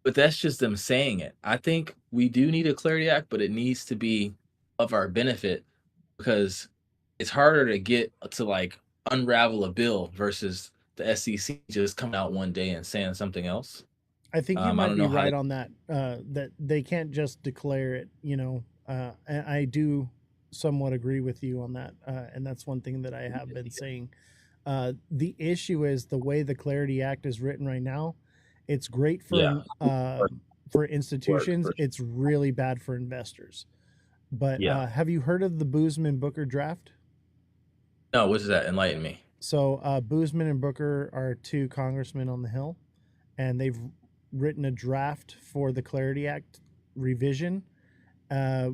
But that's just them saying it. I think we do need a Clarity Act, but it needs to be of our benefit because it's harder to get to like unravel a bill versus the SEC just coming out one day and saying something else. I think you I might don't be know how right to, on that. That they can't just declare it. You know, and I do somewhat agree with you on that. And that's one thing that I have been saying. The issue is the way the Clarity Act is written right now. It's great yeah, for institutions. It's really bad for investors. But yeah. have you heard of the Boozman Booker draft? No, what is that? Enlighten me. So Boozman and Booker are two congressmen on the Hill, and they've written a draft for the Clarity Act revision,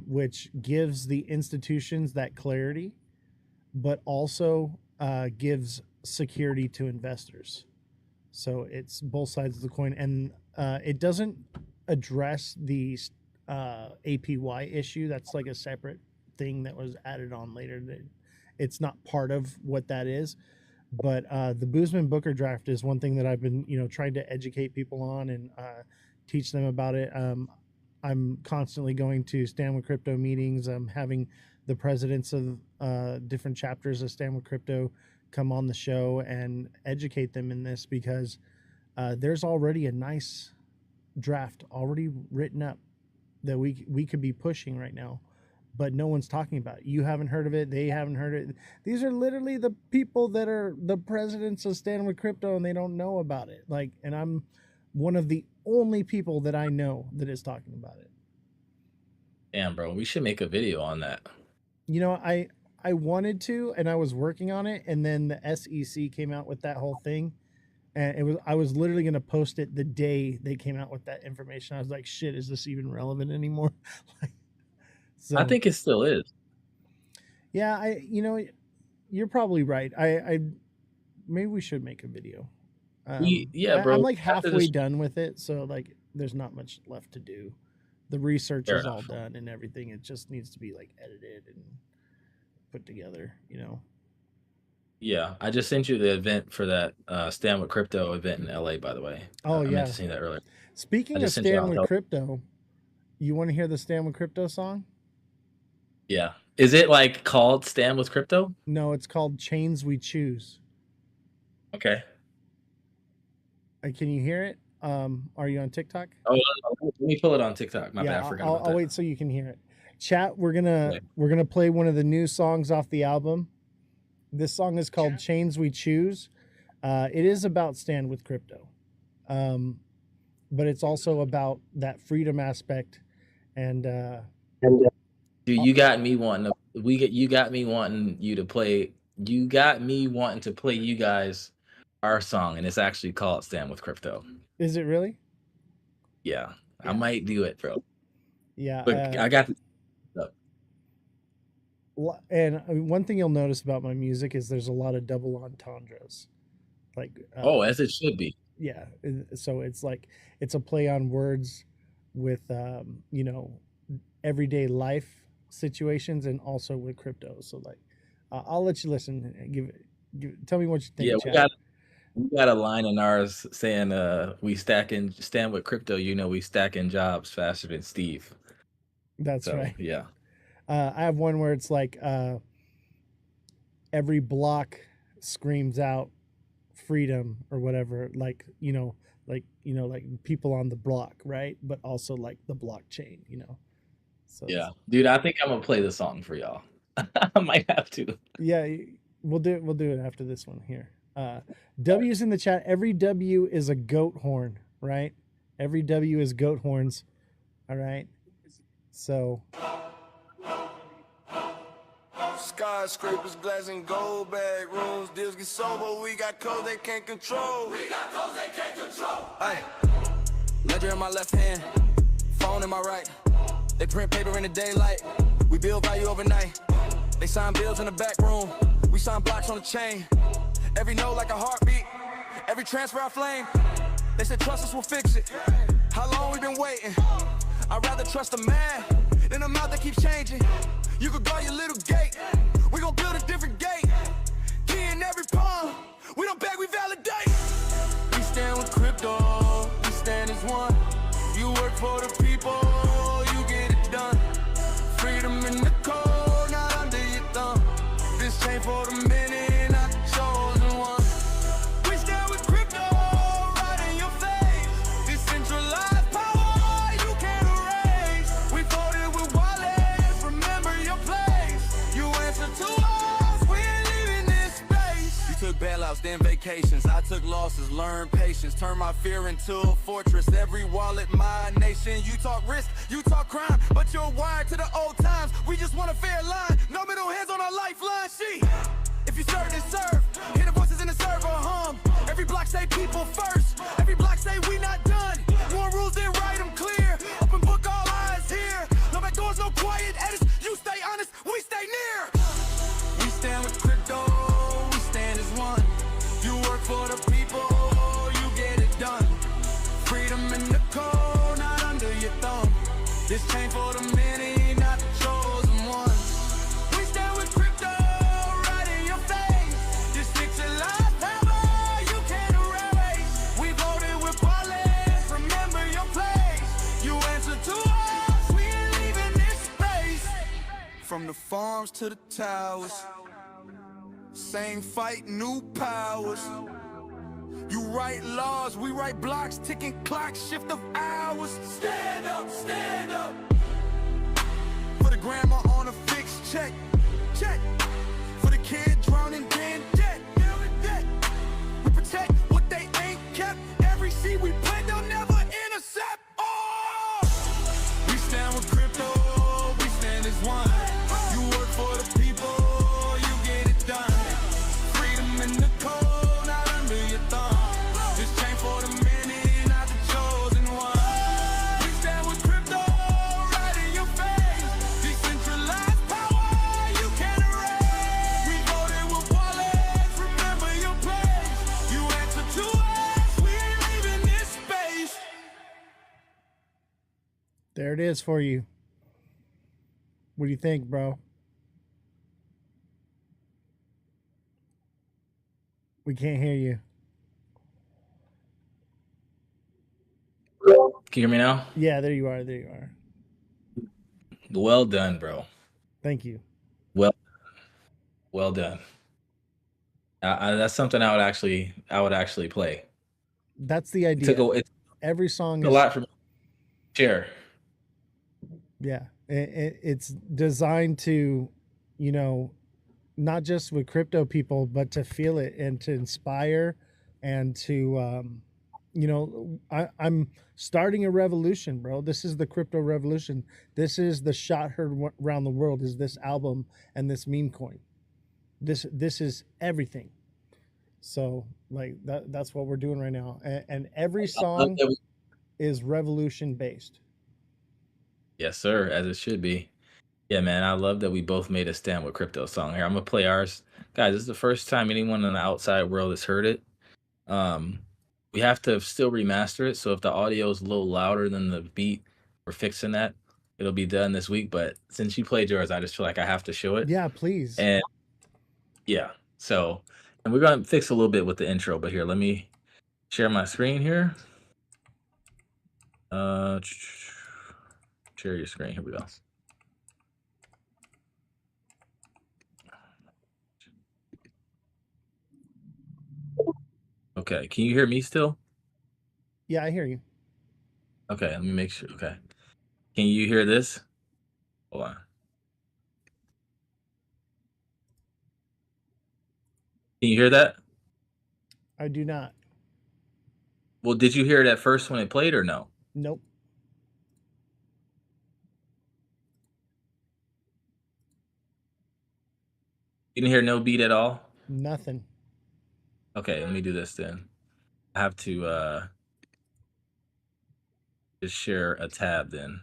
which gives the institutions that clarity, but also gives security to investors. So it's both sides of the coin, and it doesn't address the APY issue. That's like a separate thing that was added on later. It's not part of what that is. But the Boozman Booker draft is one thing that I've been, you know, trying to educate people on and teach them about it. I'm constantly going to Stand with Crypto meetings. I'm having the presidents of different chapters of Stand with Crypto come on the show and educate them in this, because there's already a nice draft already written up that we could be pushing right now, but no one's talking about it. You haven't heard of it. They haven't heard it. These are literally the people that are the presidents of Stand with Crypto, and they don't know about it. Like, and I'm one of the only people that I know that is talking about it. Damn, bro, we should make a video on that. You know, I wanted to, and I was working on it, and then the SEC came out with that whole thing, and I was literally going to post it the day they came out with that information. I was like, shit, is this even relevant anymore? So, I think it still is. yeah, you're probably right. I maybe we should make a video. Bro. I'm like after halfway this- done with it, so like there's not much left to do. The research Fair is all enough. done and everything. It just needs to be like edited and put together, you know. Yeah, I just sent you the event for that Stand with Crypto event in LA, by the way. Oh, I yeah. meant to say that earlier. Speaking I of just sent you Stand on with Tel- Crypto, you want to hear the Stand with Crypto song? Yeah. Is it like called Stand with Crypto? No, it's called Chains We Choose. Okay. Can you hear it? Are you on TikTok? Oh, let me pull it on TikTok. My bad, I forgot about I'll that. wait so you can hear it. Chat, we're gonna play one of the new songs off the album. This song is called Chains We Choose. It is about Stand with Crypto, but it's also about that freedom aspect. And Dude, you got me wanting to. You got me wanting you to play. You got me wanting to play you guys our song, and it's actually called "Stand with Crypto." is it really? Yeah, I might do it, bro. Yeah, But I got. and one thing you'll notice about my music is there's a lot of double entendres, like Oh, as it should be. yeah. So it's like it's a play on words with you know, everyday life situations and also with crypto. So like I'll let you listen and tell me what you think. Yeah, chat. we got a line in ours saying we stand with crypto, you know, we stacking jobs faster than Steve. That's So, right. yeah. I have one where it's like every block screams out freedom or whatever, like people on the block, right? But also like the blockchain, you know. So Yeah, dude, I think I'm gonna play the song for y'all. I might have to. yeah, we'll do it after this one here. W's in the chat. Every W is a goat horn, right? Every W is goat horns. All right. So Skyscrapers, glass and gold bag rooms. Deals get sober, we got codes they can't control. We got codes they can't control. Hey, ledger in my left hand, phone in my right. They print paper in the daylight. We build value overnight. They sign bills in the back room. We sign blocks on the chain. Every note like a heartbeat. Every transfer I flame. They said trust us, we'll fix it. How long we been waiting? I'd rather trust a man than a mouth that keeps changing. You could guard your little gate. We gon' build a different gate. Key in every palm. We don't beg, we validate. We stand with crypto. We stand as one. You work for the people. You get it done. Freedom in the code, not under your thumb. This chain for the many, not the chosen one. We stand with crypto, right in your face. Decentralized power, you can't erase. We voted with wallets, remember your place. You answer to us, we ain't leaving this space. You took bailouts, then vacations. I took losses, learned patience. Turned my fear into a fortress. Every wallet, my nation. You talk risk, you talk crime, but you're wired to the old times. We just want a fair line, no middle hands on our lifeline. She, if you serve, then serve. Hear the voices in the server hum. Every block say people first. Every block say we not done. More rules, then write them clear. Open book, all eyes here. No back doors, no quiet edits. You stay honest, we stay near. We stand with crypto, we stand as one. You work for the people, you get it done. Freedom in the code, not under your thumb. This chain for the many, not the chosen ones. We stand with crypto, right in your face. This decentralized power, you can't erase. We voted with wallets. arms to the towers. Same fight, new powers. You write laws, we write blocks, ticking clocks, shift of hours. Stand up, stand up. For the grandma on a fixed check, check. For the kid drowning in debt, debt. We protect what they ain't kept. Every seed we plant, they'll never intercept. Oh! We stand with crypto, we stand as one. You work for the people, you get it done. Freedom in the code, not under your thumb. This chain for the many, not the chosen one. We stand with crypto, right in your face. Decentralized power, you can't erase. We voted with wallets, remember your place. You answer to us, we ain't leaving this space. There it is for you. What do you think, bro? We can't hear you. Can you hear me now? Yeah, there you are. There you are. Well done, bro. Thank you. Well done. That's something I would actually play. That's the It idea. took a, Every song a is lot from share. Yeah, it's designed to, you know, not just with crypto people, but to feel it and to inspire and to, you know, I'm starting a revolution, bro. This is the crypto revolution. This is the shot heard around the world. Is this album and this meme coin? This is everything. So like that's what we're doing right now, and every song is revolution based. Yes, sir, as it should be. Yeah, man, I love that we both made a stand with crypto song here. I'm gonna play ours. Guys, this is the first time anyone in the outside world has heard it. Um, we have to still remaster it, so if the audio is a little louder than the beat, we're fixing that. It'll be done this week, but since you played yours, I just feel like I have to show it. Yeah, please. And yeah, so and we're gonna fix a little bit with the intro, but here, let me share my screen here. Share your screen. Here we go. Okay, can you hear me still? Yeah, I hear you. Okay, let me make sure. Okay. Can you hear this? Hold on. Can you hear that? I do not. Well, did you hear it at first when it played or no? Nope. You didn't hear no beat at all? Nothing. Okay, let me do this then. I have to just share a tab then.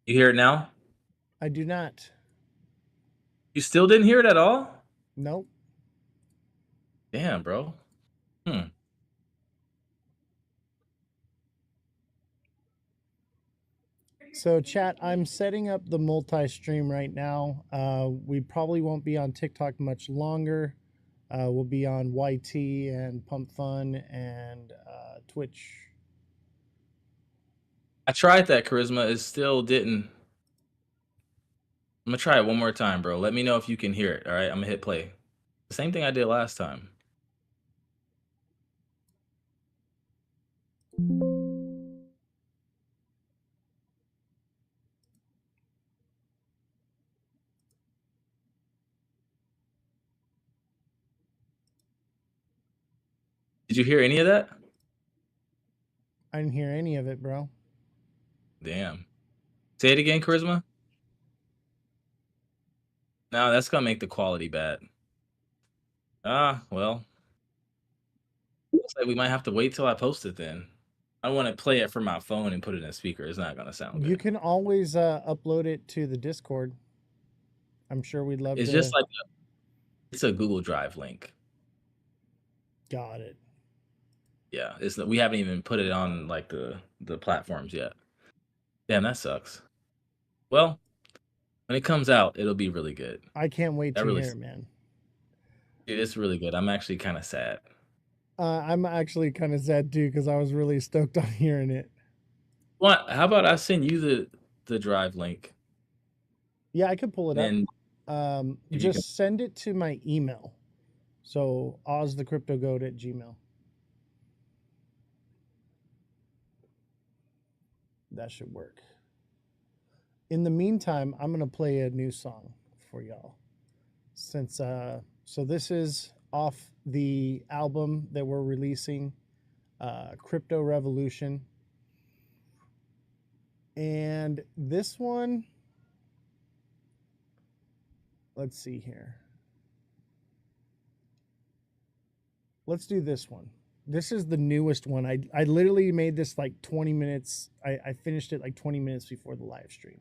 You hear it now? I do not. You still didn't hear it at all? Nope. Damn, bro. So chat, I'm setting up the multi-stream right now. We probably won't be on TikTok much longer. We'll be on YT and Pump Fun and Twitch. I tried that, Charisma. It still didn't. I'm gonna try it one more time, bro. Let me know if you can hear it. All right, I'm gonna hit play. The same thing I did last time. Did you hear any of that? I didn't hear any of it, bro. Damn. Say it again, Charisma. No, that's gonna make the quality bad. Well. Looks like we might have to wait till I post it then. I want to play it from my phone and put it in a speaker. It's not gonna sound good. You can always upload it to the Discord. I'm sure we'd love It's to. just like it's a Google Drive link. Got it. Yeah, we haven't even put it on like the platforms yet. Damn, that sucks. Well, I'm When it comes out, it'll be really good. I can't wait That to really, hear it, man. dude, it's really good. I'm actually kind of sad. I'm actually kind of sad too because I was really stoked on hearing it. What? How about I send you the drive link? Yeah, I could pull it And up. if you can, Just send it to my email. So Ozthecryptogoat at Gmail. That should work. In the meantime, I'm gonna play a new song for y'all. Since so this is off the album that we're releasing, Crypto Revolution. And this one, let's see here. Let's do this one. This is the newest one. I literally made this like 20 minutes. I finished it like 20 minutes before the live stream.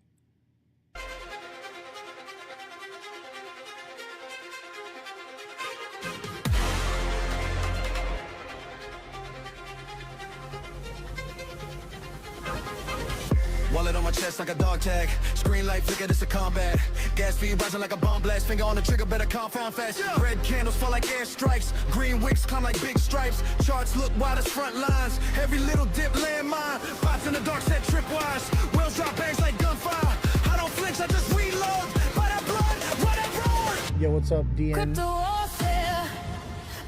Wallet on my chest like a dog tag. Screen light flicker, this a combat. Gas speed rising like a bomb blast. Finger on the trigger, better compound fast. Red candles fall like airstrikes. Green wicks climb like big stripes. Charts look wide as front lines. Every little dip landmine. Bots in the dark set tripwise. Wheels drop bangs like gunfire. I don't flinch, I just reload. By that blood, by that road. Yo, what's up, DN? Crypto warfare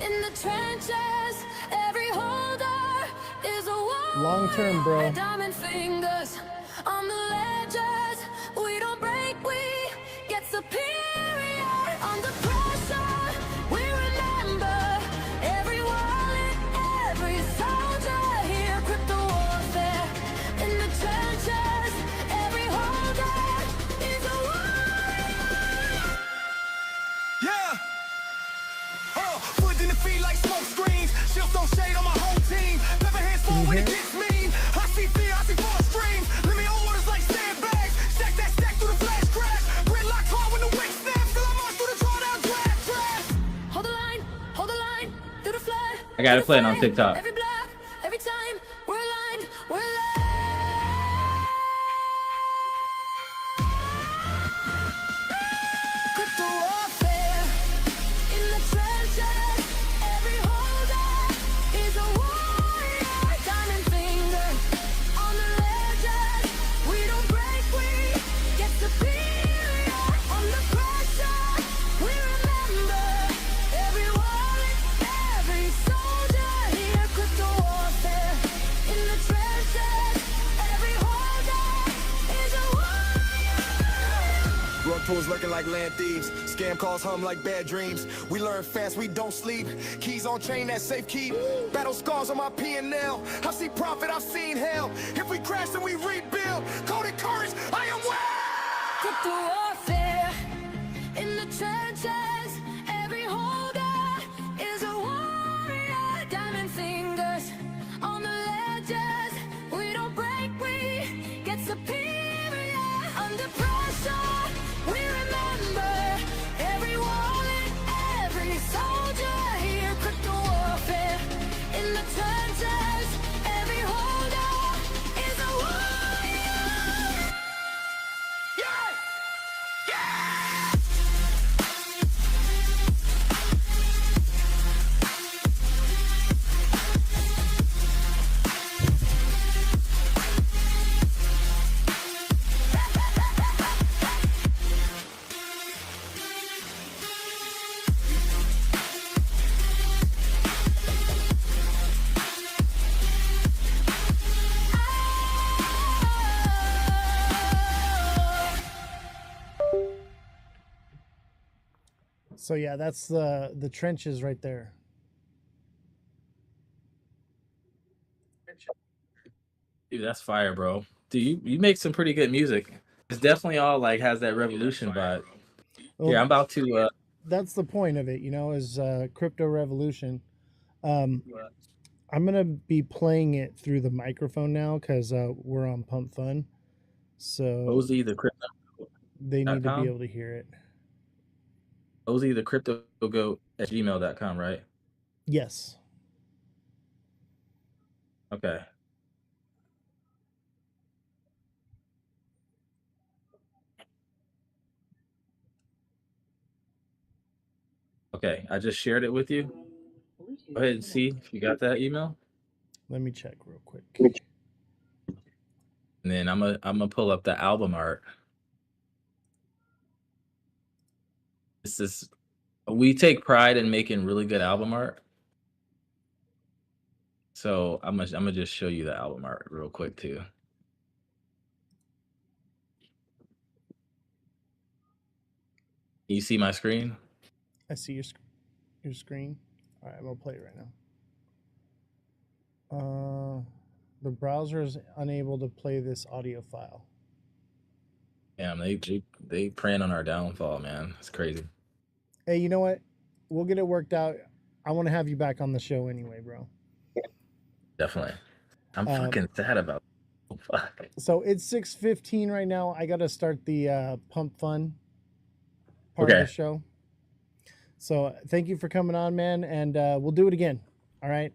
in the trenches. Every holder is a warrior. Long term, bro. Diamond fingers on the ledges. We don't break, we get superior. Under pressure, we remember every wallet, every soldier here. Crypto warfare in the trenches. Every holder is a warrior. Yeah. Foot in the feet like smoke screens. Shift on shade on my whole team. Never hands forward when it gets mean. I see fear, I see four streams. Let me orders like sandbags. Stack that stack through the flash crash. Gridlock hard when the wick snaps. Till I march through the drawdown draft. Hold the line, through the flood. I got it playing on TikTok. Every block, every time, we're aligned, we're aligned. Crypto warfare in the trenches. Every holder is a warrior. Diamond fingers on the ledges. We don't break, we get superior. Under pressure, we remember every wallet, every soldier here. Crypto warfare in the trenches. Every holder is a warrior. Rug pulls lurking like land thieves. Scam calls hum like bad dreams. We learn fast, we don't sleep. Keys on chain, that safe keep. Battle scars on my P&L. I've seen profit, I've seen hell. If we crash, then we rebuild. Coded courage, I am well. Crypto warfare in the trenches. Every holder is a warrior. Diamond fingers on the ledges. We don't break, we get superior. Under pressure, we remember every wallet, every soldier here. Crypto warfare in the trenches. Every holder is a warrior. So yeah, that's the trenches right there. Dude, that's fire, bro. Dude, you make some pretty good music. It's definitely all like has that revolution vibe. Well, Yeah, I'm about to that's the point of it, you know, is Crypto Revolution. I'm gonna be playing it through the microphone now because we're on Pump Fun, so Ozzy the crypto. they need to be able to hear it. Ozzy the cryptogoat at gmail.com, right? Yes. Okay. Okay, I just shared it with you. Go ahead and see if you got that email. Let me check real quick. And then I'm gonna pull up the album art. This is we take pride in making really good album art. So I'm gonna just show you the album art real quick too. You see my screen? I see your screen. All right, I'm gonna play it right now. The browser is unable to play this audio file. Damn, they preying on our downfall, man. It's crazy. Hey, you know what? We'll get it worked out. I want to have you back on the show anyway, bro. Definitely. I'm fucking sad about it. Fuck. So it's 6:15 right now. I gotta start the pump fun part of the show. So thank you for coming on, man, and we'll do it again. All right.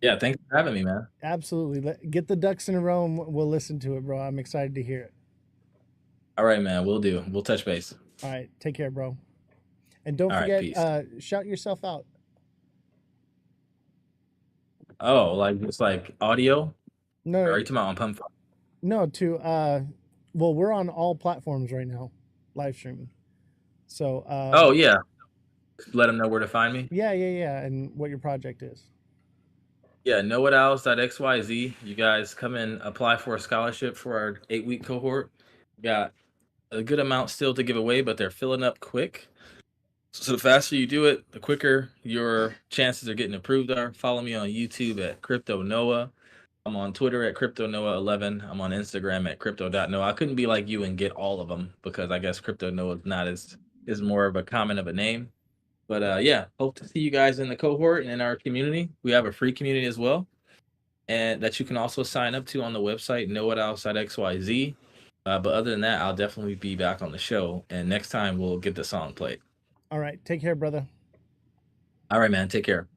Yeah, thanks for having me, man. Absolutely. Get the ducks in a row and we'll listen to it, bro. I'm excited to hear it. All right, man. We'll do. We'll touch base. All right. Take care, bro. And don't All right, forget, peace. shout yourself out. Oh, like it's like audio? No, Or are you talking about on Pump? no, well, we're on all platforms right now, live streaming. So Oh yeah. Let them know where to find me. yeah, and what your project is. Yeah, knowitowls.xyz. You guys come and apply for a scholarship for our 8-week cohort. Got a good amount still to give away, but they're filling up quick. So the faster you do it, the quicker your chances of getting approved are. Follow me on YouTube at Crypto Noah. I'm on Twitter at CryptoNoah11. I'm on Instagram at Crypto.Noah. I couldn't be like you and get all of them because I guess Crypto Noah is more of a common of a name. But yeah, hope to see you guys in the cohort and in our community. We have a free community as well, and that you can also sign up to on the website, Know It Outside XYZ. But other than that, I'll definitely be back on the show, and next time we'll get the song played. All right. Take care, brother. All right, man. Take care.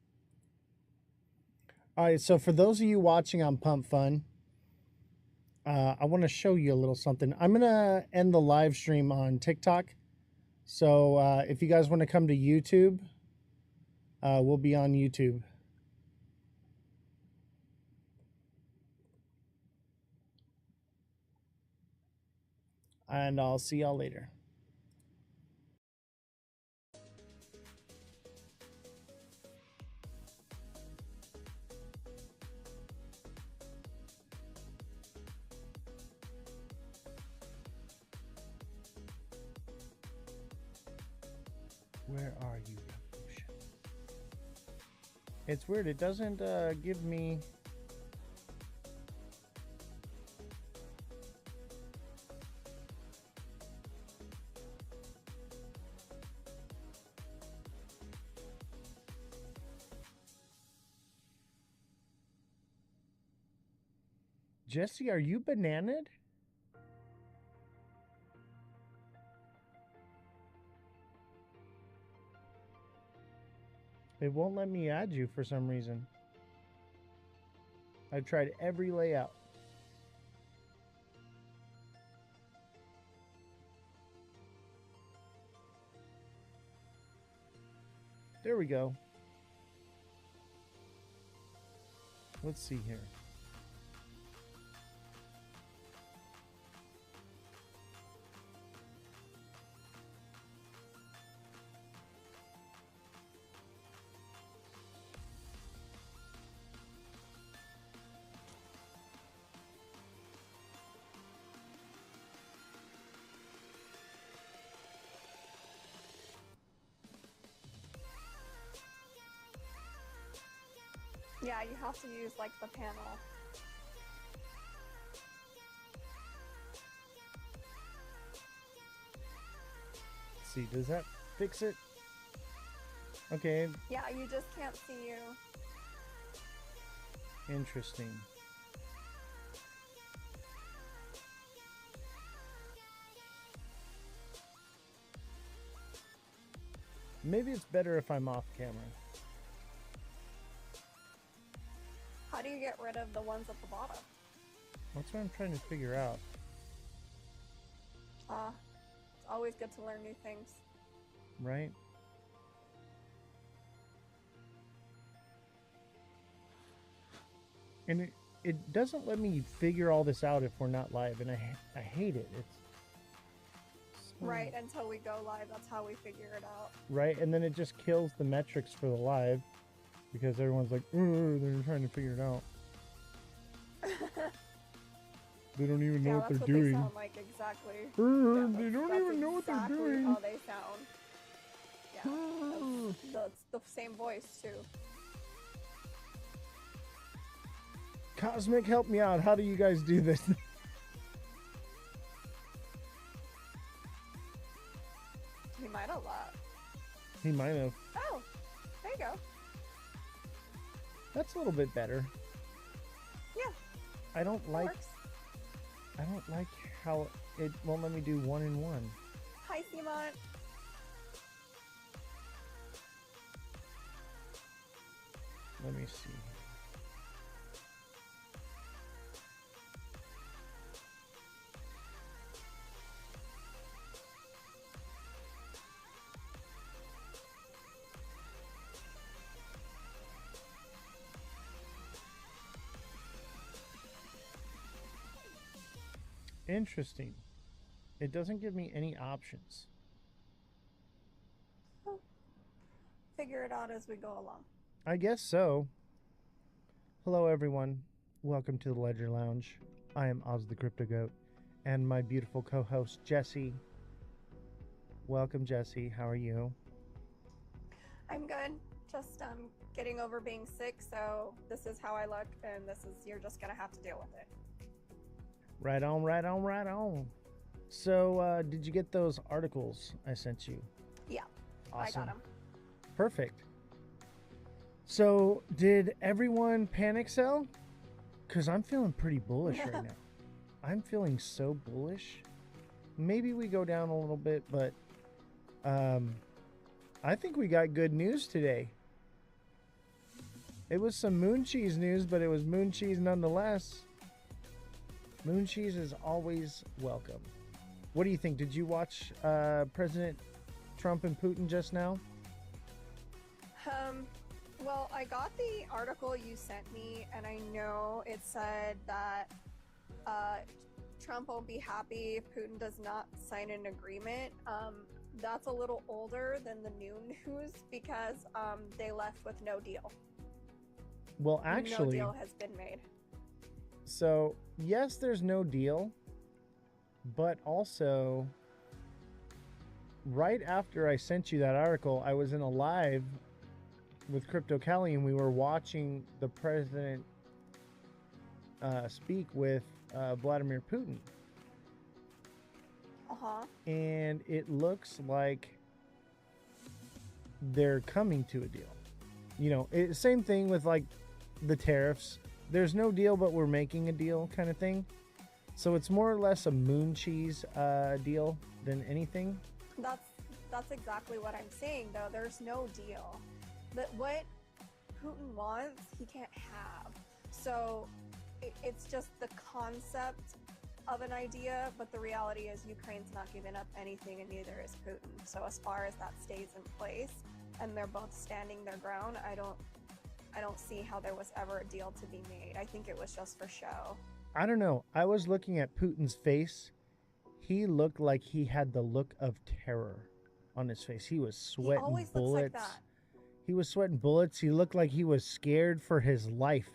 All right. So for those of you watching on Pump Fun, I want to show you a little something. I'm going to end the live stream on TikTok. So if you guys want to come to YouTube, we'll be on YouTube. And I'll see y'all later. Where are you, Revolution? It's weird. It doesn't give me... Jesse, are you bananaed? It won't let me add you for some reason. I've tried every layout. There we go. Let's see here. Yeah, you have to use like the panel. Let's see, does that fix it? Okay, Yeah, you just can't see you. interesting. Maybe it's better if I'm off camera. How do you get rid of the ones at the bottom? That's what I'm trying to figure out. It's always good to learn new things. Right? And it doesn't let me figure all this out if we're not live, and I hate it. It's Right, until we go live, that's how we figure it out. right, and then it just kills the metrics for the live because everyone's like, they're trying to figure it out. They don't even know what they're doing. They sound like exactly. They don't even know what they're exactly doing. how they sound. Yeah, that's the same voice too. Cosmic, help me out. How do you guys do this? He might have left. He might have. Oh, there you go. That's a little bit better. Yeah. I don't like. Works. I don't like how it won't let me do 1 in 1. Hi, Simon. Let me see. Interesting. It doesn't give me any options. Figure it out as we go along. I guess so. Hello, everyone. Welcome to the Ledger Lounge. I am Ozthecryptogoat, and my beautiful co-host Jesse. Welcome, Jesse. How are you? I'm good. Just getting over being sick, so this is how I look, and you're just gonna have to deal with it. Right on, right on, right on. So, did you get those articles I sent you? Yeah, Awesome. I got them. Perfect. So, did everyone panic sell? Because I'm feeling pretty bullish right now. I'm feeling so bullish. Maybe we go down a little bit, but I think we got good news today. It was some moon cheese news, but it was moon cheese nonetheless. Moon cheese is always welcome. What do you think? Did you watch President Trump and Putin just now? Well, I got the article you sent me, and I know it said that Trump won't be happy if Putin does not sign an agreement. That's a little older than the new news because they left with no deal. Well, actually, no deal has been made. So, yes, there's no deal, but also, right after I sent you that article, I was in a live with Crypto Kelly, and we were watching the president speak with Vladimir Putin. And it looks like they're coming to a deal. You know, same thing with like the tariffs. There's no deal, but we're making a deal kind of thing. So it's more or less a moon cheese deal than anything. That's exactly what I'm saying, though. There's no deal. But what Putin wants, he can't have. So it's just the concept of an idea, but the reality is Ukraine's not giving up anything, and neither is Putin. So as far as that stays in place, and they're both standing their ground, I don't see how there was ever a deal to be made. I think it was just for show. I don't know. I was looking at Putin's face. He looked like he had the look of terror on his face. He was sweating always bullets. looks like that. He was sweating bullets. He looked like he was scared for his life.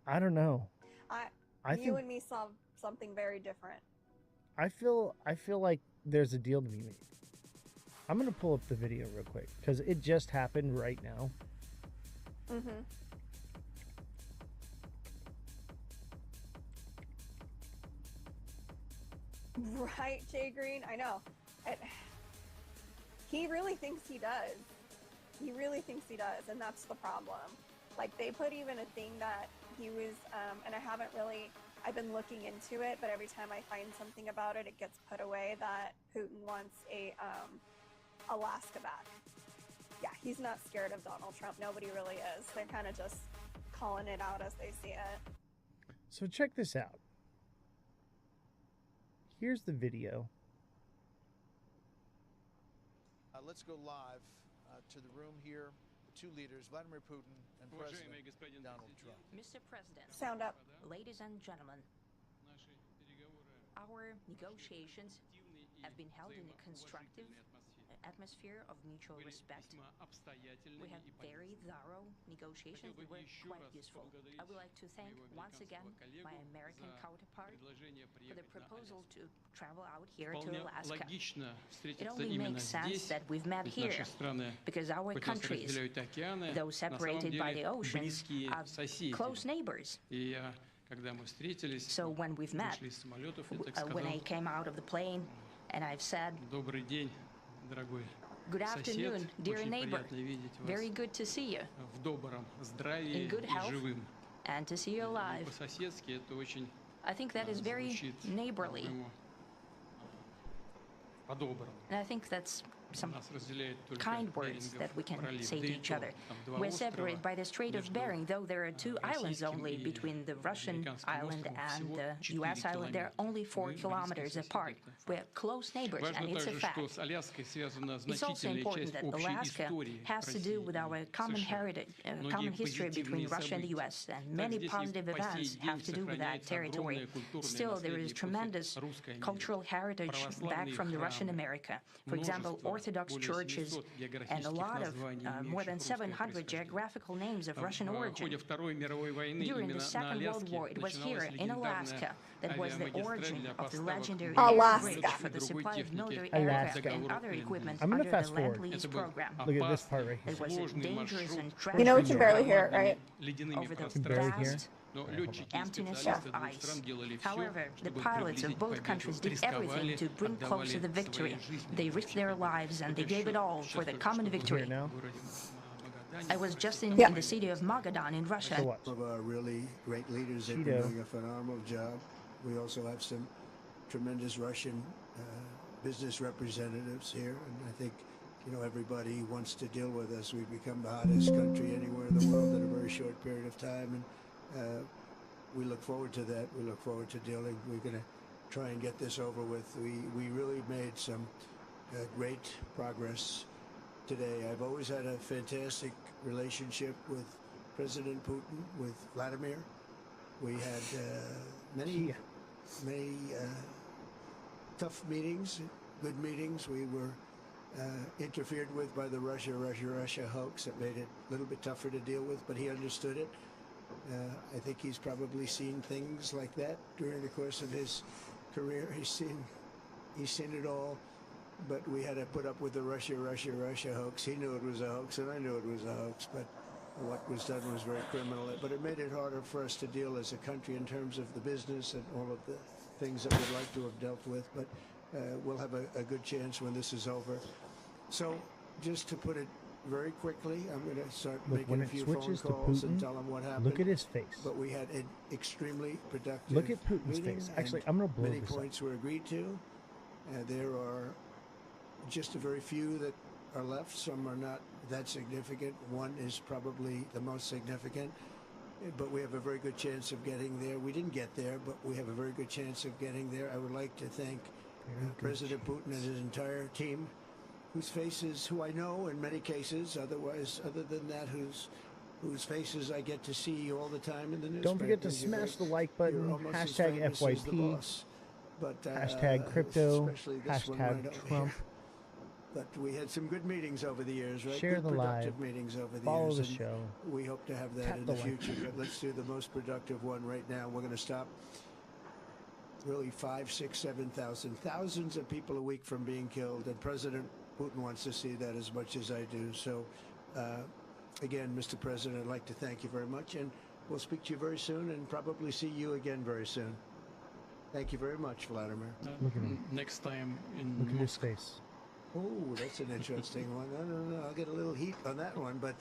I don't know. I You and me saw something very different. I feel like there's a deal to be made. I'm gonna pull up the video real quick because it just happened right now. Right, Jay Green? I know. He really thinks he does. He really thinks he does, and that's the problem. Like, they put even a thing that he was, and I've been looking into it, but every time I find something about it, it gets put away, that Putin wants Alaska back. Yeah, he's not scared of Donald Trump. Nobody really is. They're kind of just calling it out as they see it. So check this out. Here's the video. Let's go live to the room here. The two leaders, Vladimir Putin and President Donald Trump. Mr. President, Sound up. ladies and gentlemen, our negotiations have been held in a constructive atmosphere of mutual respect. We had very thorough negotiations that were quite useful. I would like to thank once again my American counterpart for the proposal to travel out here to Alaska. It only makes sense that we've met here because our countries, though separated by the ocean, are close neighbors. So when we've met, when I came out of the plane and I've said, "Good afternoon, dear neighbor. Very good to see you. In good health and to see you alive." I think that is very neighborly. And I think that's some kind words that we can say to each other. We're separated by the Strait of Bering, though there are 2 islands only between the Russian island and the U.S. island. They're only 4 kilometers apart. We're close neighbors, and it's a fact. It's also important that Alaska has to do with our common heritage, common history between Russia and the U.S., and many positive events have to do with that territory. Still, there is tremendous cultural heritage back from the Russian America. For example, Orthodox churches and a lot of more than 700 geographical names of Russian origin. During the Second World War, it was here in Alaska that was the origin of the legendary bridge for the supply of military aircraft and other equipment under the Lend-Lease program. Look at this part right here. It was a dangerous and tragic You know we can barely hear it, right? over the barely hear? vast emptiness of ice. However, the pilots of both countries did everything to bring closer the victory. They risked their lives and they gave it all for the common victory. I was just in the city of Magadan in Russia. Some of our really great leaders have been doing a phenomenal job. We also have some tremendous Russian business representatives here, and I think everybody wants to deal with us. We've become the hottest country anywhere in the world in a very short period of time, and we look forward to that. We look forward to dealing. We're going to try and get this over with. We really made some great progress today. I've always had a fantastic relationship with President Putin, with Vladimir. We had many tough meetings, good meetings. We were interfered with by the Russia hoax. That made it a little bit tougher to deal with, but he understood it. I think he's probably seen things like that during the course of his career. He's seen it all, but we had to put up with the Russia hoax. He knew it was a hoax, and I knew it was a hoax, but what was done was very criminal. But it made it harder for us to deal as a country in terms of the business and all of the things that we'd like to have dealt with. But we'll have a good chance when this is over. So just to put it very quickly, I'm going to start making a few phone calls and tell them what happened. Look at his face. But we had an extremely productive Look at Putin's meeting, face. Actually, I'm going to blow many this points were agreed to. There are just a very few that are left. Some are not that significant. One is probably the most significant. But we have a very good chance of getting there. We didn't get there, but we have a very good chance of getting there. I would like to thank President Putin and his entire team, whose faces, who I know in many cases, other than that, whose faces I get to see all the time in the newspaper. Don't forget to smash the like button, hashtag FYP, hashtag crypto, hashtag Trump. But we had some good meetings over the years, right? Share good the productive live. meetings over the Follow years. the and show. We hope to have that Tap in the the like. future. But let's do the most productive one right now. We're going to stop really 5, 6, 7,000, thousands of people a week from being killed. And President Putin wants to see that as much as I do. So, again, Mr. President, I'd like to thank you very much. And we'll speak to you very soon and probably see you again very soon. Thank you very much, Vladimir. Look at him. Next time Look at his face. Oh, that's an interesting one. I don't know. I'll get a little heat on that one, but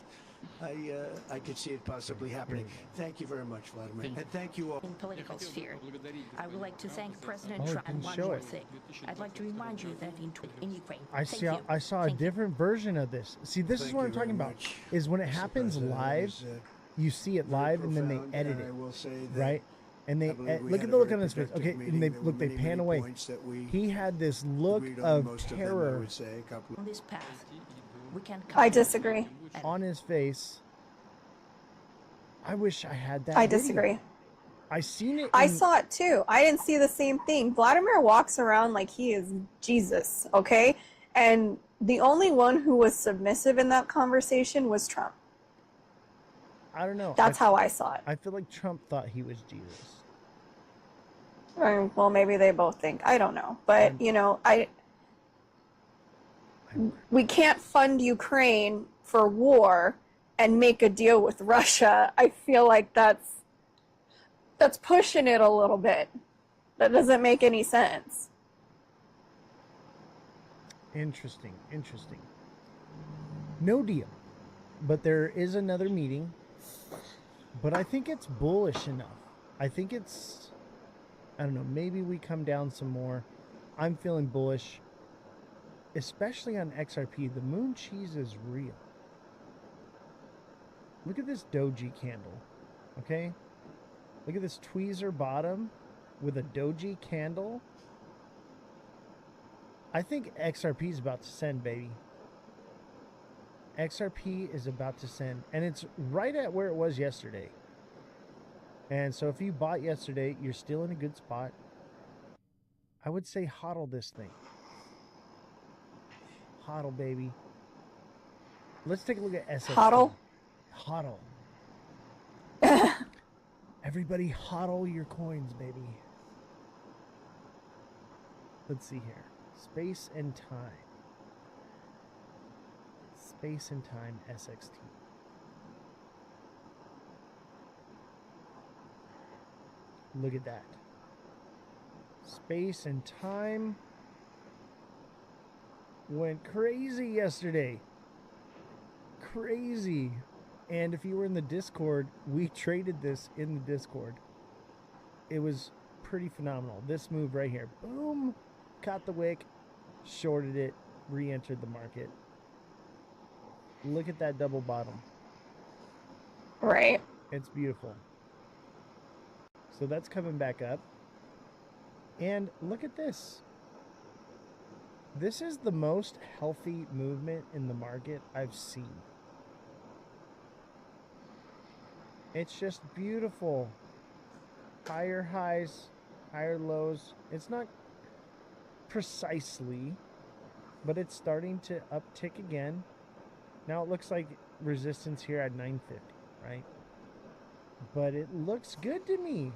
I could see it possibly happening. Thank you very much, Vladimir. And thank you all. In political sphere, I would like to thank President Oh, Trump. didn't One show more it. thing. I'd like to remind you that in Ukraine, I saw a different version of this. See, this is Thank what you I'm talking very about. much, Is when it Mr. happens President. live, It was, you see it live, and then they profound, edit and it. I will say that Right? And they I believe we look had at the a look very on his face. productive Okay, meeting. and they There were look. They many, pan many away. points that we He had this look agreed on, of most of them, I terror. would say, a couple of on this path, We can. I disagree. On his face. I wish I had that. I video. disagree. I seen it. I saw it too. I didn't see the same thing. Vladimir walks around like he is Jesus, okay? And the only one who was submissive in that conversation was Trump. I don't know. That's how I saw it. I feel like Trump thought he was Jesus. Well, maybe they both think. I don't know. But, you know, we can't fund Ukraine for war and make a deal with Russia. I feel like that's pushing it a little bit. That doesn't make any sense. Interesting. No deal. But there is another meeting. But I think it's bullish enough. I think it's, I don't know, maybe we come down some more. I'm feeling bullish, especially on XRP. The moon cheese is real. Look at this doji candle, okay? Look at this tweezer bottom with a doji candle. I think XRP is about to send, baby. XRP is about to send, and it's right at where it was yesterday. And so if you bought yesterday, you're still in a good spot. I would say hodl this thing. Hodl, baby. Let's take a look at SXT. Hodl? Hodl. Everybody hodl your coins, baby. Let's see here. Space and time. Space and time SXT. Look at that. Space and time went crazy yesterday. Crazy. And if you were in the Discord, we traded this in the Discord. It was pretty phenomenal. This move right here. Boom. Caught the wick. Shorted it. Re-entered the market. Look at that double bottom. Right. It's beautiful. So that's coming back up. And look at this. This is the most healthy movement in the market I've seen. It's just beautiful. Higher highs, higher lows. It's not precisely, but it's starting to uptick again. Now it looks like resistance here at 950, right? But it looks good to me.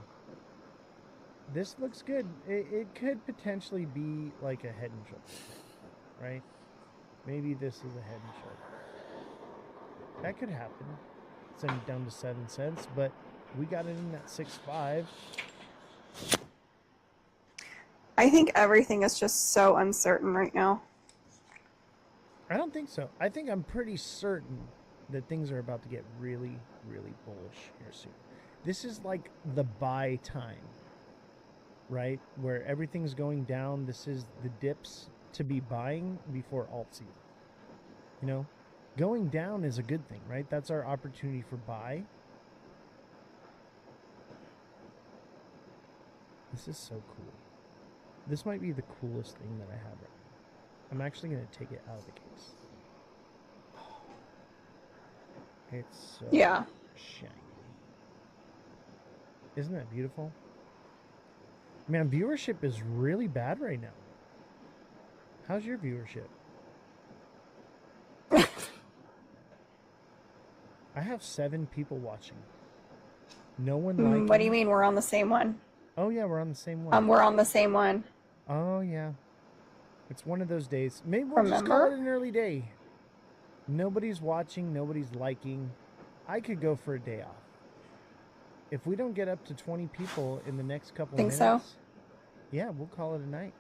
This looks good. It could potentially be like a head and shoulder, right? Maybe this is a head and shoulder. That could happen. Send it down to 7 cents, but we got it in at 6.5. I think everything is just so uncertain right now. I don't think so. I think I'm pretty certain that things are about to get really, really bullish here soon. This is like the buy time, right? Where everything's going down. This is the dips to be buying before alt season. You know, going down is a good thing, right? That's our opportunity for buy. This is so cool. This might be the coolest thing that I have right now. I'm actually going to take it out of the case. It's so shiny. Isn't that beautiful? Man, viewership is really bad right now. How's your viewership? I have 7 people watching. No one liking. What do you mean we're on the same one? Oh yeah, we're on the same one. We're on the same one. Oh yeah. It's one of those days. Maybe we'll just call it an early day. Nobody's watching, nobody's liking. I could go for a day off. If we don't get up to 20 people in the next couple of minutes. Think so? Yeah, we'll call it a night.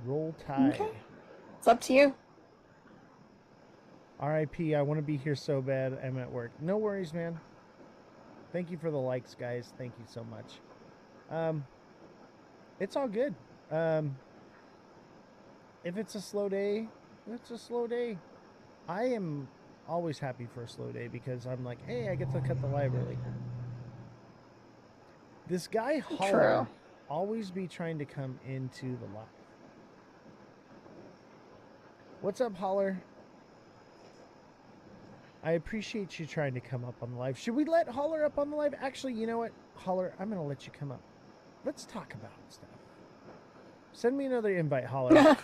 Roll Tide. Okay. It's up to you. RIP, I want to be here so bad. I'm at work. No worries, man. Thank you for the likes, guys. Thank you so much. It's all good. If it's a slow day, it's a slow day. I am always happy for a slow day because I'm like, hey, I get to cut the live early. This guy Holler always be trying to come into the live. What's up, Holler? I appreciate you trying to come up on the live. Should we let Holler up on the live? Actually, you know what? Holler, I'm going to let you come up. Let's talk about stuff. Send me another invite, Holler.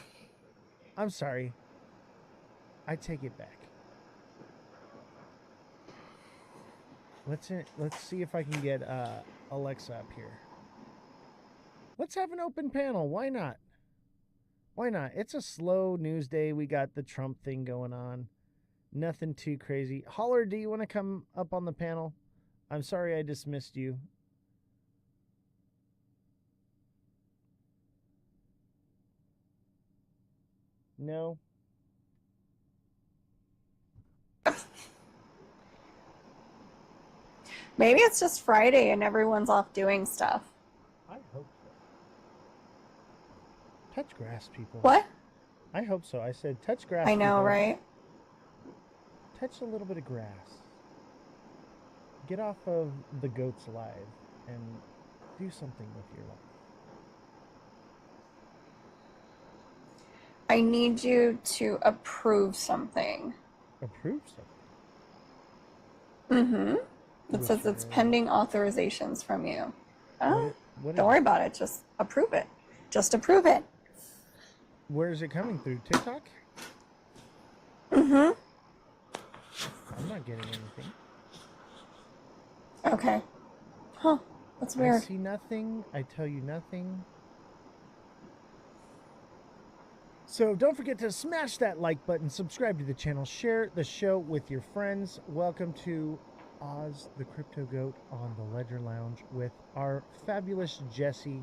I'm sorry. I take it back. Let's see if I can get Alexa up here. Let's have an open panel. Why not? Why not? It's a slow news day. We got the Trump thing going on. Nothing too crazy. Holler, do you want to come up on the panel? I'm sorry I dismissed you. No? Maybe it's just Friday and everyone's off doing stuff. I hope so. Touch grass, people. What? I hope so. I said touch grass, I know, people. right? Touch a little bit of grass. Get off of the goat's live and do something with your life. I need you to approve something. Approve something? Mm-hmm. It says it's pending authorizations from you. Oh, what don't worry about it. Just approve it. Just approve it. Where is it coming through? TikTok? Mm-hmm. I'm not getting anything. Okay. Huh. That's weird. I see nothing. I tell you nothing. So don't forget to smash that like button, subscribe to the channel, share the show with your friends. Welcome to Oz the Crypto Goat on the Ledger Lounge with our fabulous Jesse.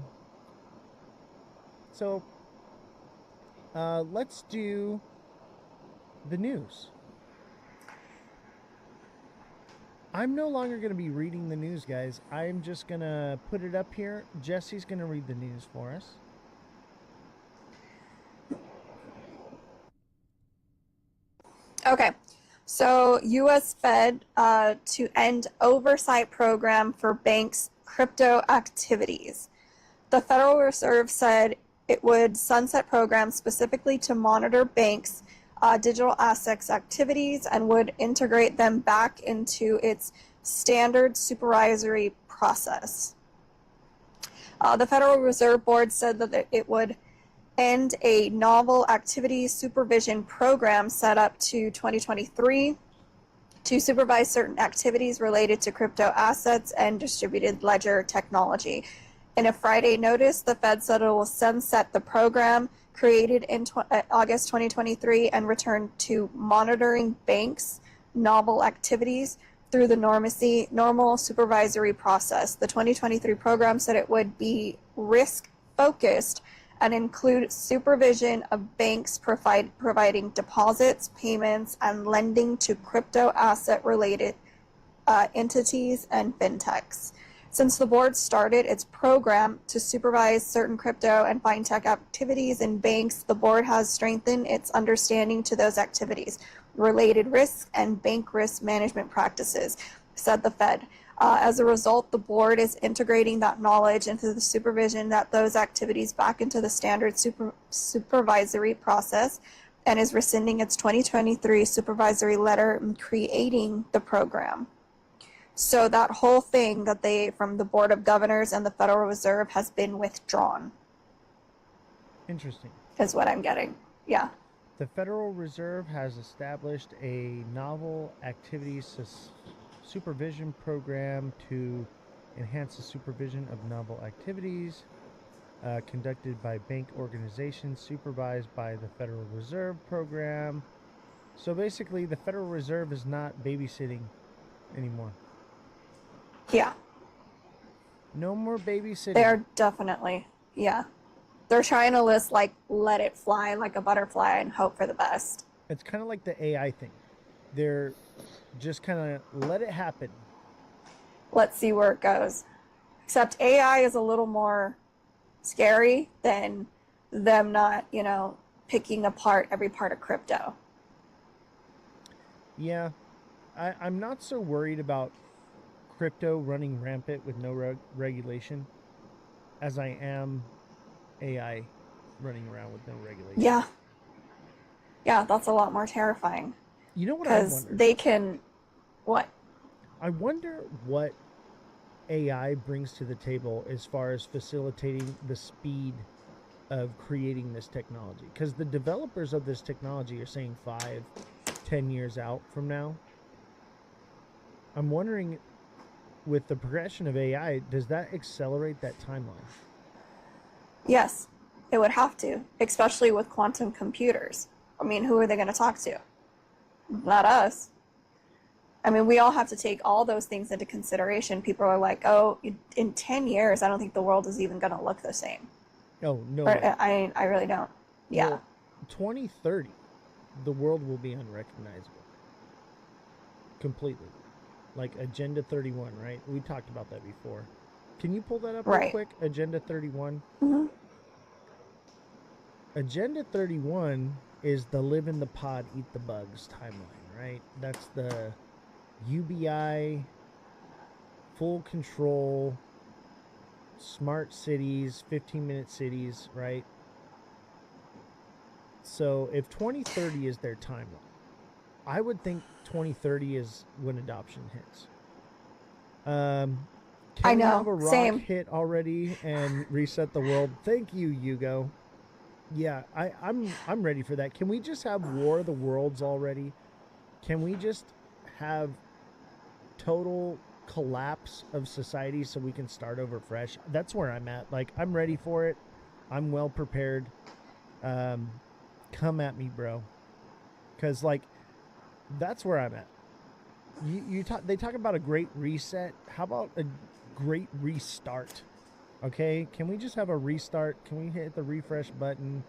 So let's do the news. I'm no longer going to be reading the news, guys. I'm just going to put it up here. Jesse's going to read the news for us. Okay. So U.S. Fed to end oversight program for banks' crypto activities. The Federal Reserve said it would sunset programs specifically to monitor banks' digital assets activities and would integrate them back into its standard supervisory process. The Federal Reserve Board said that it would end a novel activity supervision program set up to 2023 to supervise certain activities related to crypto assets and distributed ledger technology. In a Friday notice, the Fed said it will sunset the program created in August 2023 and return to monitoring banks' novel activities through the normal supervisory process. The 2023 program said it would be risk-focused and include supervision of banks providing deposits, payments, and lending to crypto asset-related entities and fintechs. Since the board started its program to supervise certain crypto and fintech activities in banks, the board has strengthened its understanding to those activities, related risks, and bank risk management practices, said the Fed. As a result, the board is integrating that knowledge into the supervision that those activities back into the standard supervisory process and is rescinding its 2023 supervisory letter and creating the program. So that whole thing that from the Board of Governors and the Federal Reserve has been withdrawn. Interesting. Is what I'm getting. Yeah. The Federal Reserve has established a novel activities supervision program to enhance the supervision of novel activities conducted by bank organizations supervised by the Federal Reserve program. So basically, the Federal Reserve is not babysitting anymore. Yeah. No more babysitting. They're definitely, yeah. They're trying to let it fly like a butterfly and hope for the best. It's kind of like the AI thing. They're just kind of let it happen. Let's see where it goes. Except AI is a little more scary than them not, picking apart every part of crypto. Yeah. I'm not so worried about crypto running rampant with no regulation as I am AI running around with no regulation. Yeah. Yeah, that's a lot more terrifying. You know what I Because wonder? they can, what? I wonder what AI brings to the table as far as facilitating the speed of creating this technology. Because the developers of this technology are saying 5-10 years out from now. I'm wondering, with the progression of AI, does that accelerate that timeline? Yes, it would have to, especially with quantum computers. I mean, who are they going to talk to? Not us. I mean, we all have to take all those things into consideration. People are like, oh, in 10 years, I don't think the world is even going to look the same. Oh, no. Or, I really don't. Yeah. Well, 2030, the world will be unrecognizable. Completely. Like Agenda 31, right? We talked about that before. Can you pull that up real Right. quick? Agenda 31? Mm-hmm. Agenda 31 is the live in the pod, eat the bugs timeline, right? That's the UBI, full control, smart cities, 15-minute cities, right? So if 2030 is their timeline, I would think 2030 is when adoption hits. Can I we know, have a rock same. hit already and reset the world? Thank you, Hugo. Yeah, I'm ready for that. Can we just have War of the Worlds already? Can we just have total collapse of society so we can start over fresh? That's where I'm at. Like, I'm ready for it. I'm well prepared. Come at me, bro. Because, like, that's where I'm at. They talk about a great reset. How about a great restart? Okay, can we just have a restart? Can we hit the refresh button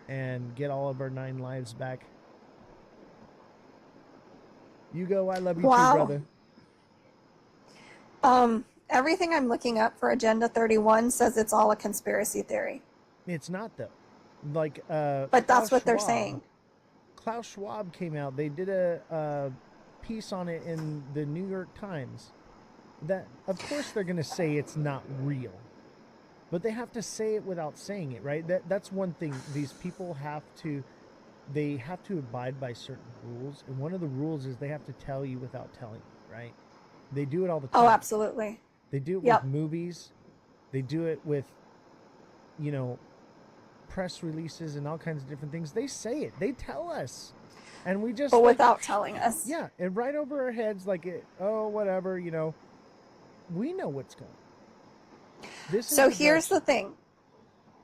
and get all of our 9 lives back? Hugo, I love you Wow. too, brother. Everything I'm looking up for Agenda 31 says it's all a conspiracy theory. It's not, though. Like, But that's what they're saying. Klaus Schwab came out. They did a piece on it in the New York Times. That, of course, they're going to say it's not real. But they have to say it without saying it, right? That's one thing. These people have to abide by certain rules. And one of the rules is they have to tell you without telling you, right? They do it all the time. Oh, absolutely. They do it Yep. with movies. They do it with, press releases and all kinds of different things. They say it. They tell us. And we just... But without telling us. Yeah, and right over our heads, like, whatever, we know what's going on. So here's the thing.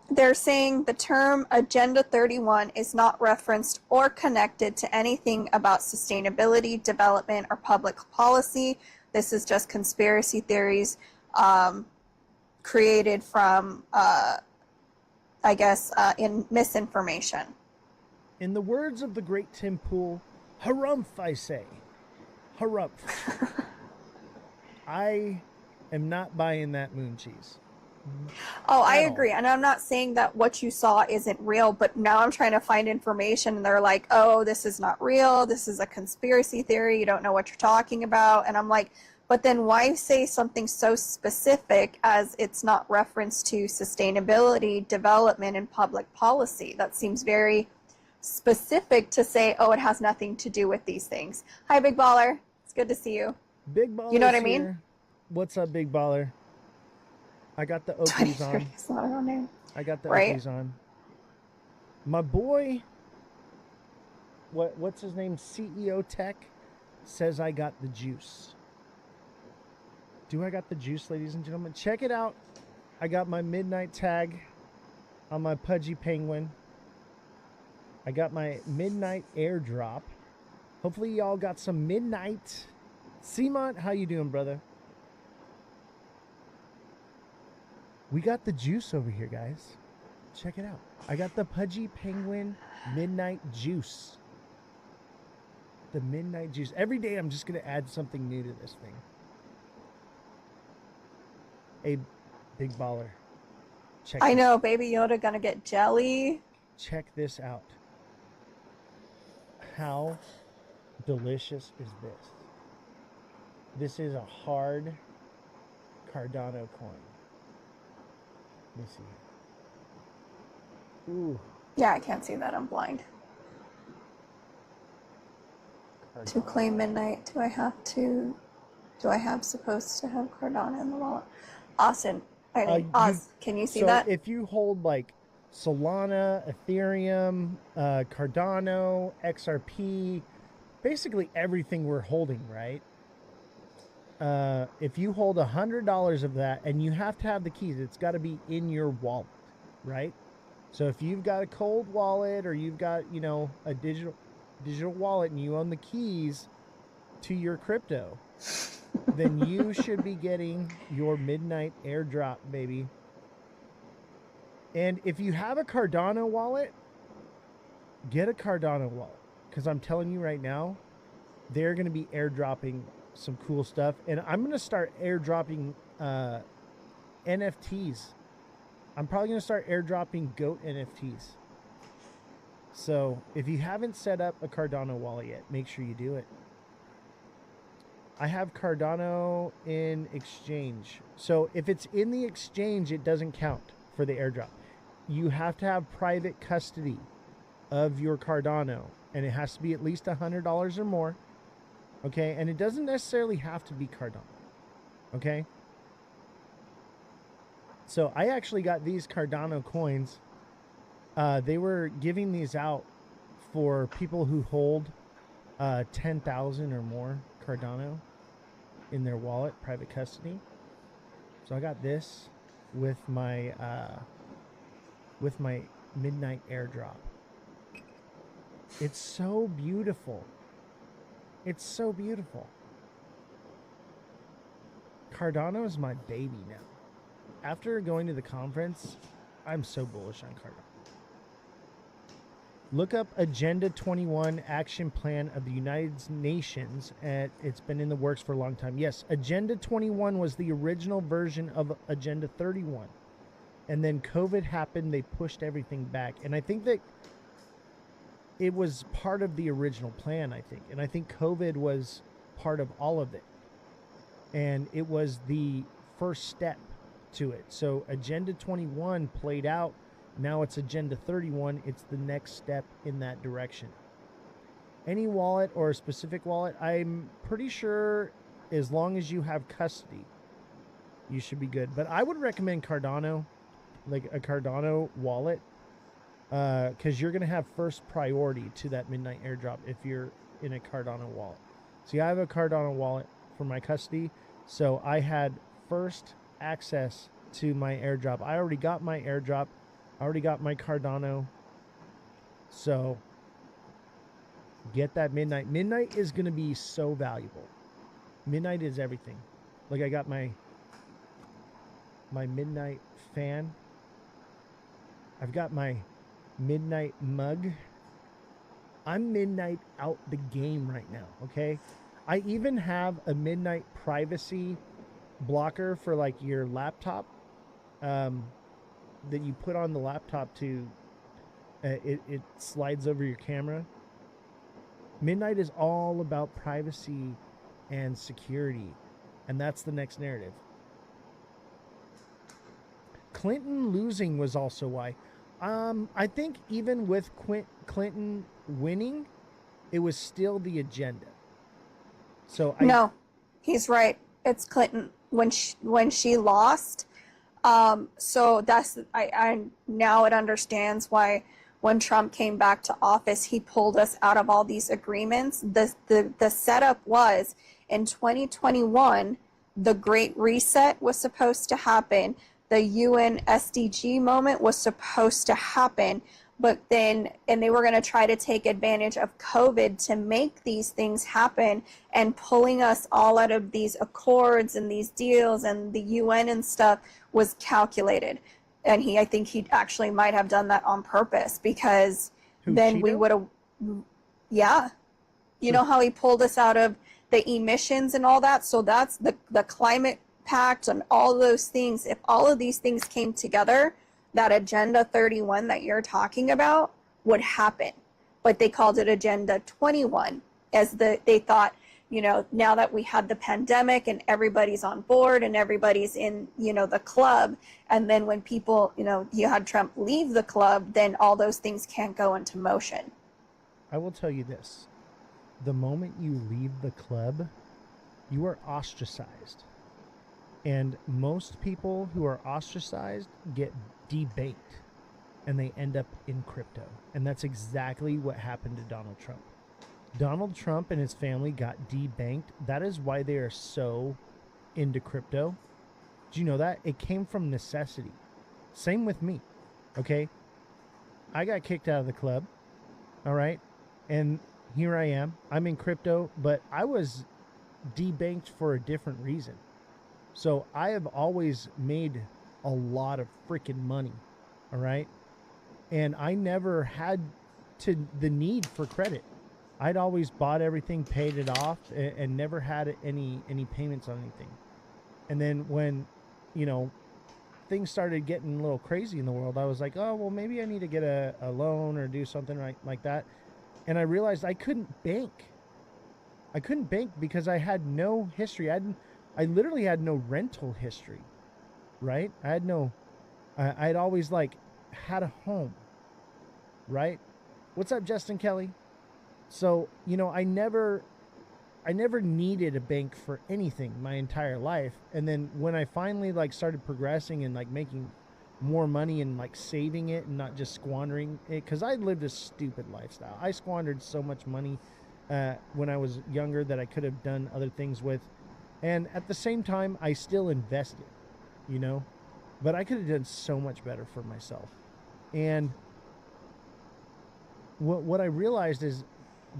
They're saying the term Agenda 31 is not referenced or connected to anything about sustainability, development, or public policy. This is just conspiracy theories created from, in misinformation. In the words of the great Tim Pool, harumph, I say. Harumph. I am not buying that moon cheese. Oh, I agree. And I'm not saying that what you saw isn't real, but now I'm trying to find information and they're like, oh, this is not real. This is a conspiracy theory. You don't know what you're talking about. And I'm like, but then why say something so specific as it's not referenced to sustainability, development, and public policy? That seems very specific to say, oh, it has nothing to do with these things. Hi, Big Baller. It's good to see you. Big Baller. You know what I mean? Here. What's up, Big Baller? I got the Oakleys on. It's not her name. I got the Right. Oakleys on. My boy, what's his name? CEO Tech says I got the juice. Do I got the juice, ladies and gentlemen? Check it out. I got my midnight tag on my Pudgy Penguin. I got my midnight airdrop. Hopefully y'all got some midnight. Seamont, how you doing, brother? We got the juice over here, guys. Check it out. I got the Pudgy Penguin Midnight Juice. The Midnight Juice. Every day I'm just going to add something new to this thing. A Big Baller. I know, Baby Yoda gonna get jelly. Check this out. How delicious is this? This is a hard Cardano coin. Let me see. Ooh. Yeah, I can't see that. I'm blind. To claim midnight, do I have supposed to have Cardano in the wallet? Austin, Oz, can you see so that? if you hold like Solana, Ethereum, Cardano, XRP, basically everything we're holding, right? If you hold $100 of that, and you have to have the keys, it's got to be in your wallet, right? So if you've got a cold wallet, or you've got, you know, a digital wallet, and you own the keys to your crypto, then you should be getting your midnight airdrop, baby. And if you have a Cardano wallet, get a Cardano wallet, because I'm telling you right now, they're going to be airdropping some cool stuff. And I'm going to start airdropping NFTs. I'm probably going to start airdropping GOAT NFTs. So if you haven't set up a Cardano wallet yet, make sure you do it. I have Cardano in exchange. So if it's in the exchange, it doesn't count for the airdrop. You have to have private custody of your Cardano, and it has to be at least $100 or more. Okay, and it doesn't necessarily have to be Cardano. Okay, so I actually got these Cardano coins. They were giving these out for people who hold 10,000 or more Cardano in their wallet, private custody. So I got this with my midnight airdrop. It's so beautiful. It's so beautiful. Cardano is my baby now. After going to the conference, I'm so bullish on Cardano. Look up Agenda 21 Action Plan of the United Nations. It's been in the works for a long time. Yes, Agenda 21 was the original version of Agenda 31. And then COVID happened, they pushed everything back. And I think that it was part of the original plan, I think. And I think COVID was part of all of it. And it was the first step to it. So Agenda 21 played out. Now it's Agenda 31. It's the next step in that direction. Any wallet or a specific wallet, I'm pretty sure as long as you have custody, you should be good. But I would recommend Cardano, like a Cardano wallet, because you're going to have first priority to that midnight airdrop if you're in a Cardano wallet. See, I have a Cardano wallet for my custody, so I had first access to my airdrop. I already got my airdrop. I already got my Cardano. So get that midnight. Midnight is going to be so valuable. Midnight is everything. Like, I got my midnight fan. I've got my midnight mug. I'm midnight out the game right now, okay? I even have a midnight privacy blocker for like your laptop that you put on the laptop to it slides over your camera. Midnight is all about privacy and security, and that's the next narrative. Clinton losing was also why. I think even with Clinton winning, it was still the agenda. So No, he's right. It's Clinton when she lost. So that's I now it understands why when Trump came back to office, he pulled us out of all these agreements. The setup was in 2021, the Great Reset was supposed to happen. The UN SDG moment was supposed to happen, but then, and they were going to try to take advantage of COVID to make these things happen, and pulling us all out of these accords and these deals and the UN and stuff was calculated. And I think he actually might have done that on purpose, because then we would have, yeah. You know how he pulled us out of the emissions and all that? So that's the climate pact and all those things. If all of these things came together, that Agenda 31 that you're talking about would happen. But they called it Agenda 21 as they thought, you know, now that we had the pandemic and everybody's on board and everybody's in, you know, the club. And then when people, you know, you had Trump leave the club, then all those things can't go into motion. I will tell you this. the moment you leave the club, you are ostracized. And most people who are ostracized get debanked and they end up in crypto. And that's exactly what happened to Donald Trump. Donald Trump and his family got debanked. That is why they are so into crypto. Do you know that? It came from necessity. Same with me. Okay? I got kicked out of the club. All right? And here I am. I'm in crypto, but I was debanked for a different reason. So I have always made a lot of freaking money. All right? And I never had the need for credit. I'd always bought everything, paid it off, and never had any payments on anything. And then when, you know, things started getting a little crazy in the world, I was like, oh, well, maybe I need to get a loan or do something like that. And I realized I couldn't bank. I couldn't bank because I had no history. I literally had no rental history, right? I'd always like had a home, right? What's up, Justin Kelly? So, you know, I never needed a bank for anything my entire life. And then when I finally like started progressing and like making more money and like saving it and not just squandering it, because I lived a stupid lifestyle. I squandered so much money when I was younger that I could have done other things with. And at the same time, I still invested, you know, but I could have done so much better for myself. And what I realized is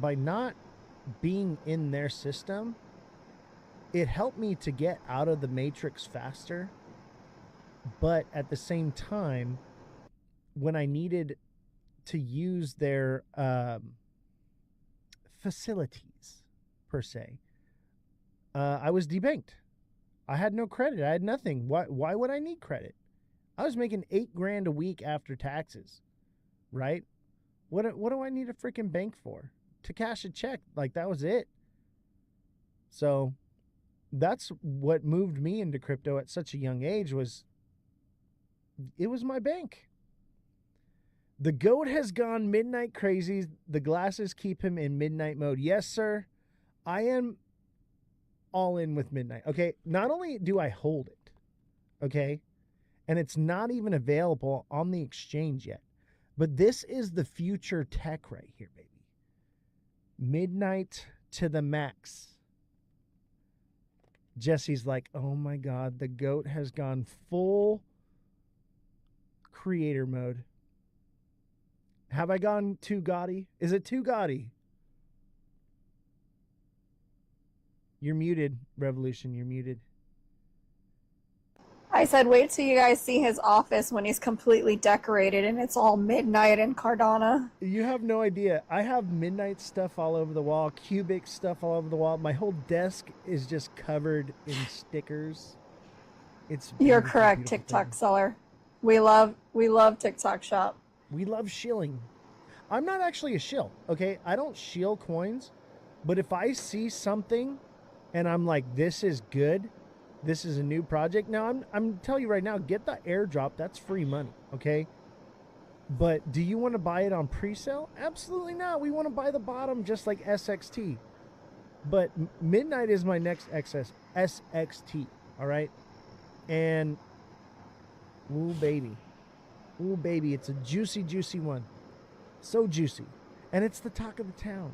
by not being in their system, it helped me to get out of the matrix faster. But at the same time, when I needed to use their facilities, per se, I was debanked. I had no credit. I had nothing. Why would I need credit? I was making $8,000 a week after taxes, right? What do I need a freaking bank for? To cash a check. Like, that was it. So that's what moved me into crypto at such a young age. It was my bank. The goat has gone midnight crazy. The glasses keep him in midnight mode. Yes, sir. I am all in with midnight. Okay. Not only do I hold it, okay, and it's not even available on the exchange yet, but this is the future tech right here, baby. Midnight to the max. Jesse's like, oh my God, the goat has gone full creator mode. Have I gone too gaudy? Is it too gaudy? You're muted, Revolution. You're muted. I said, wait till you guys see his office when he's completely decorated and it's all midnight in Cardano. You have no idea. I have midnight stuff all over the wall, cubic stuff all over the wall. My whole desk is just covered in stickers. You're correct, TikTok seller. We love TikTok shop. We love shilling. I'm not actually a shill, okay? I don't shill coins, but if I see something and I'm like, this is good, this is a new project. Now, I'm telling you right now, get the airdrop. That's free money, okay? But do you want to buy it on pre-sale? Absolutely not. We want to buy the bottom just like SXT. But midnight is my next SXT, all right? And, ooh, baby. Ooh, baby, it's a juicy, juicy one. So juicy. And it's the talk of the town.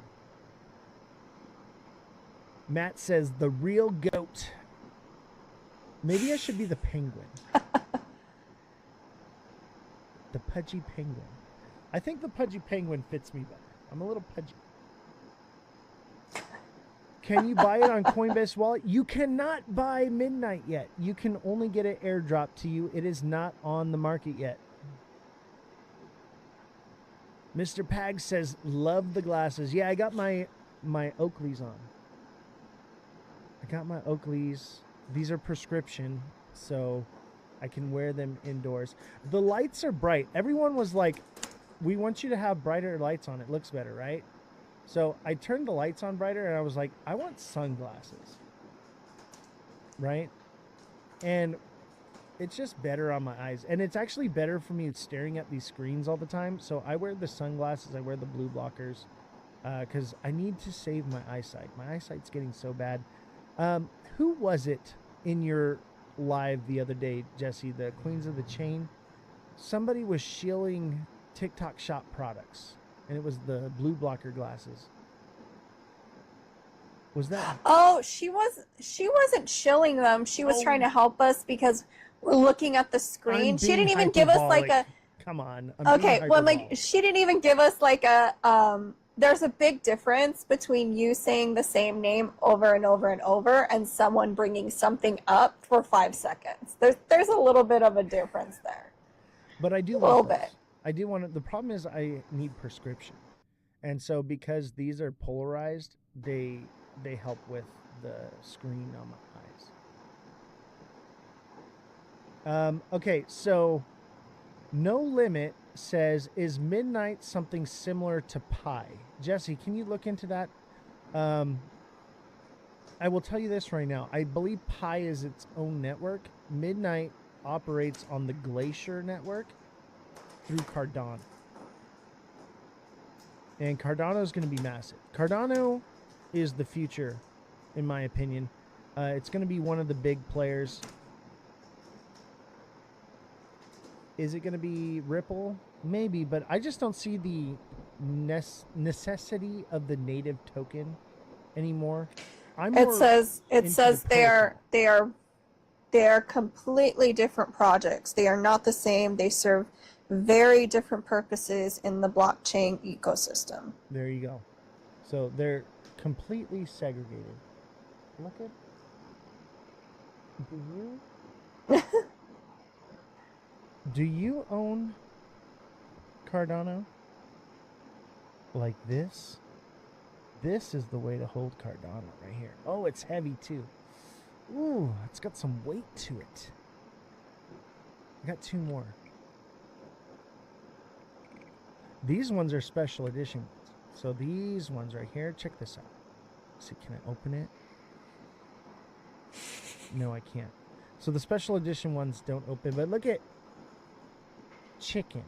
Matt says, the real goat. Maybe I should be the penguin. The pudgy penguin. I think the pudgy penguin fits me better. I'm a little pudgy. Can you buy it on Coinbase Wallet? You cannot buy midnight yet. You can only get it airdropped to you. It is not on the market yet. Mr. Pag says, love the glasses. Yeah, I got my Oakleys on. I got my Oakleys. These are prescription, so I can wear them indoors. The lights are bright. Everyone was like, we want you to have brighter lights on. It looks better, right? So I turned the lights on brighter, and I was like, I want sunglasses, right? And it's just better on my eyes. And it's actually better for me staring at these screens all the time. So I wear the sunglasses. I wear the blue blockers. because I need to save my eyesight. My eyesight's getting so bad. Who was it in your live the other day, Jesse? The Queens of the Chain? Somebody was shilling TikTok shop products, and it was the blue blocker glasses. Was that? Oh, she wasn't shilling them. She was trying to help us because we're looking at the screen. She didn't even give us like a. Come on. Okay, well, like she didn't even give us like a. There's a big difference between you saying the same name over and over and over, and someone bringing something up for 5 seconds. There's a little bit of a difference there. But I do a little want bit. those. I do want it. The problem is I need prescription, and so because these are polarized, they help with the screen on my eyes. Okay, so No Limit says, is Midnight something similar to Pi? Jesse, can you look into that? I will tell you this right now. I believe Pi is its own network. Midnight operates on the Glacier network through Cardano. And Cardano is going to be massive. Cardano is the future, in my opinion. It's going to be one of the big players. Is it going to be Ripple? Maybe, but I just don't see the necessity of the native token anymore. It says they are completely different projects. They are not the same. They serve very different purposes in the blockchain ecosystem. There you go. So they're completely segregated. Look at. Do you own Cardano? Like this? This is the way to hold Cardano right here. Oh, it's heavy too. Ooh, it's got some weight to it. I got 2 more. These ones are special edition ones. So these ones right here, check this out. See, can I open it? No, I can't. So the special edition ones don't open, but look at chicken.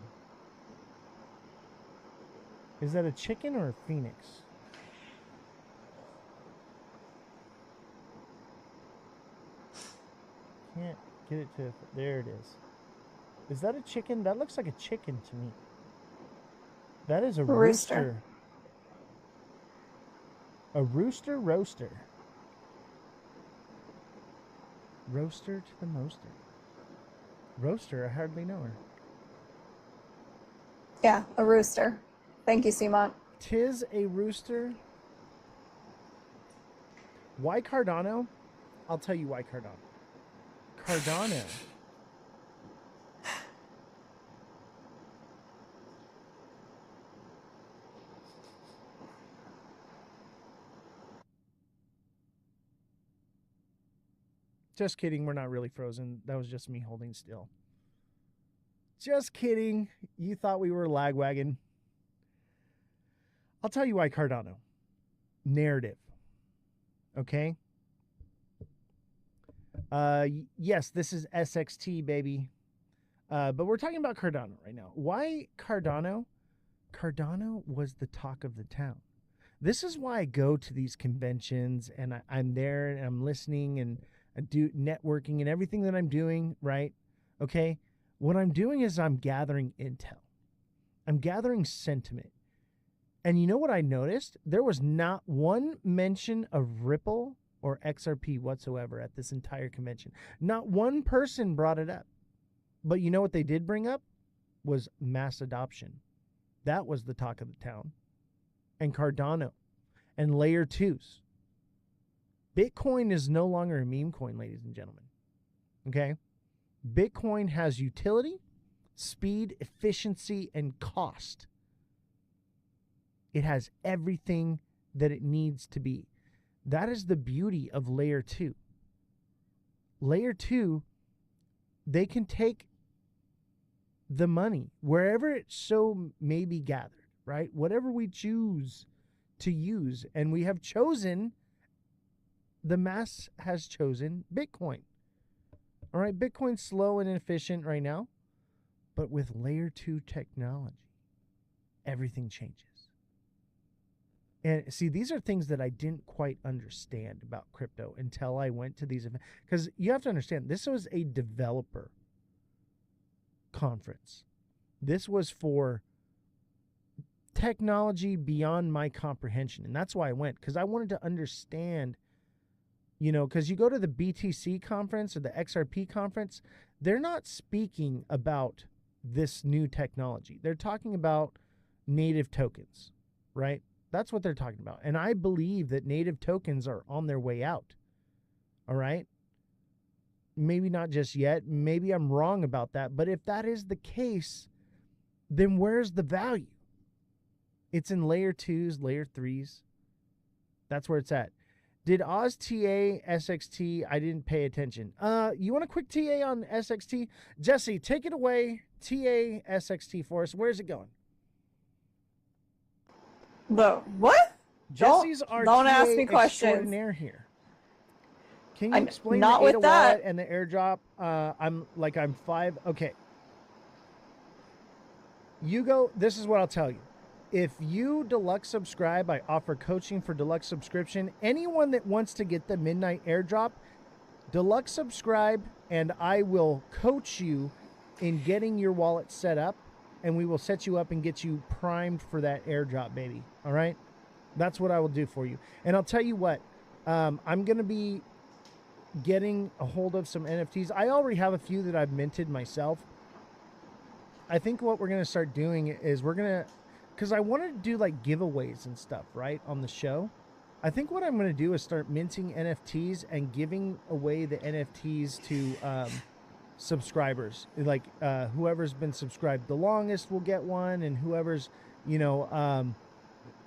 Is that a chicken or a phoenix? Can't get it to. There it is. Is that a chicken? That looks like a chicken to me. That is a rooster. A rooster roaster. Roaster to the moaster. Roaster, I hardly know her. Yeah, a rooster. Thank you, Simon. Tis a rooster. Why Cardano? I'll tell you why Cardano. Cardano. Just kidding, we're not really frozen. That was just me holding still. Just kidding. You thought we were lagwagon. I'll tell you why Cardano. Narrative. Okay? Yes, this is SXT, baby. But we're talking about Cardano right now. Why Cardano? Cardano was the talk of the town. This is why I go to these conventions and I'm there and I'm listening and I do networking and everything that I'm doing, right? Okay? What I'm doing is I'm gathering intel. I'm gathering sentiment. And you know what I noticed? There was not one mention of Ripple or XRP whatsoever at this entire convention. Not one person brought it up. But you know what they did bring up? Was mass adoption. That was the talk of the town. And Cardano. And layer 2s. Bitcoin is no longer a meme coin, ladies and gentlemen. Okay? Bitcoin has utility, speed, efficiency, and cost. It has everything that it needs to be. That is the beauty of layer 2. Layer 2, they can take the money wherever it so may be gathered, right? Whatever we choose to use. And we have chosen, the mass has chosen Bitcoin. All right, Bitcoin's slow and inefficient right now. But with layer 2 technology, everything changes. And see, these are things that I didn't quite understand about crypto until I went to these events. Because you have to understand, this was a developer conference. This was for technology beyond my comprehension. And that's why I went, because I wanted to understand, you know, because you go to the BTC conference or the XRP conference, they're not speaking about this new technology. They're talking about native tokens, right? That's what they're talking about. And I believe that native tokens are on their way out. All right? Maybe not just yet. Maybe I'm wrong about that. But if that is the case, then where's the value? It's in layer 2s, layer 3s. That's where it's at. Did Oz TA SXT? I didn't pay attention. You want a quick TA on SXT? Jesse, take it away. TA SXT for us. Where's it going? The what? Jesse's our don't TA ask me questions. extraordinaire here. Can you explain not the with ADA that. wallet and the airdrop? I'm 5. Okay. You go. This is what I'll tell you. If you deluxe subscribe, I offer coaching for deluxe subscription. Anyone that wants to get the midnight airdrop, deluxe subscribe, and I will coach you in getting your wallet set up, and we will set you up and get you primed for that airdrop, baby. All right? That's what I will do for you. And I'll tell you what, I'm going to be getting a hold of some NFTs. I already have a few that I've minted myself. I think what we're going to start doing is we're going to, because I want to do like giveaways and stuff, right, on the show. I think what I'm going to do is start minting NFTs and giving away the NFTs to subscribers. Like whoever's been subscribed the longest will get one, and whoever's, you know,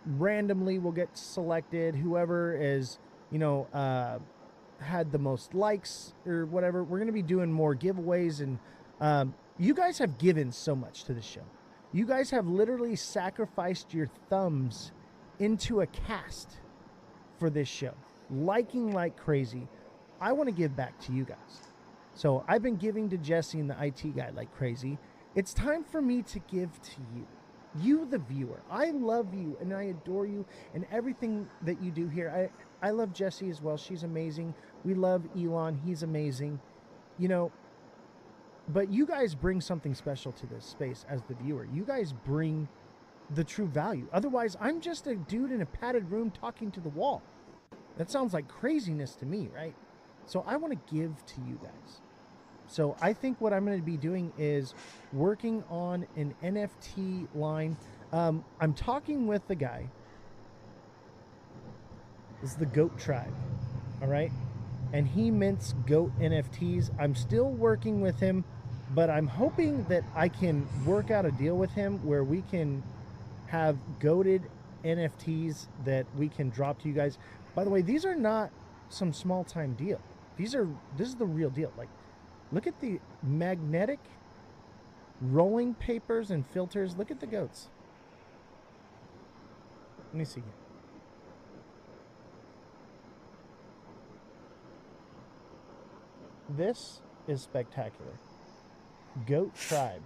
randomly will get selected. Whoever is, you know, had the most likes or whatever. We're going to be doing more giveaways, and you guys have given so much to the show. You guys have literally sacrificed your thumbs into a cast for this show, liking like crazy. I want to give back to you guys. So I've been giving to Jesse and the IT guy like crazy. It's time for me to give to you, the viewer. I love you and I adore you and everything that you do here. I love Jesse as well. She's amazing. We love Elon. He's amazing. You know, but you guys bring something special to this space as the viewer. You guys bring the true value. Otherwise, I'm just a dude in a padded room talking to the wall. That sounds like craziness to me, right? So I want to give to you guys. So I think what I'm going to be doing is working on an NFT line. I'm talking with the guy. This is the Goat Tribe, all right? And he mints goat NFTs. I'm still working with him, but I'm hoping that I can work out a deal with him where we can have goated NFTs that we can drop to you guys. By the way, these are not some small time deal. This is the real deal. Like, look at the magnetic rolling papers and filters. Look at the goats. Let me see here. This is spectacular. Goat Tribe.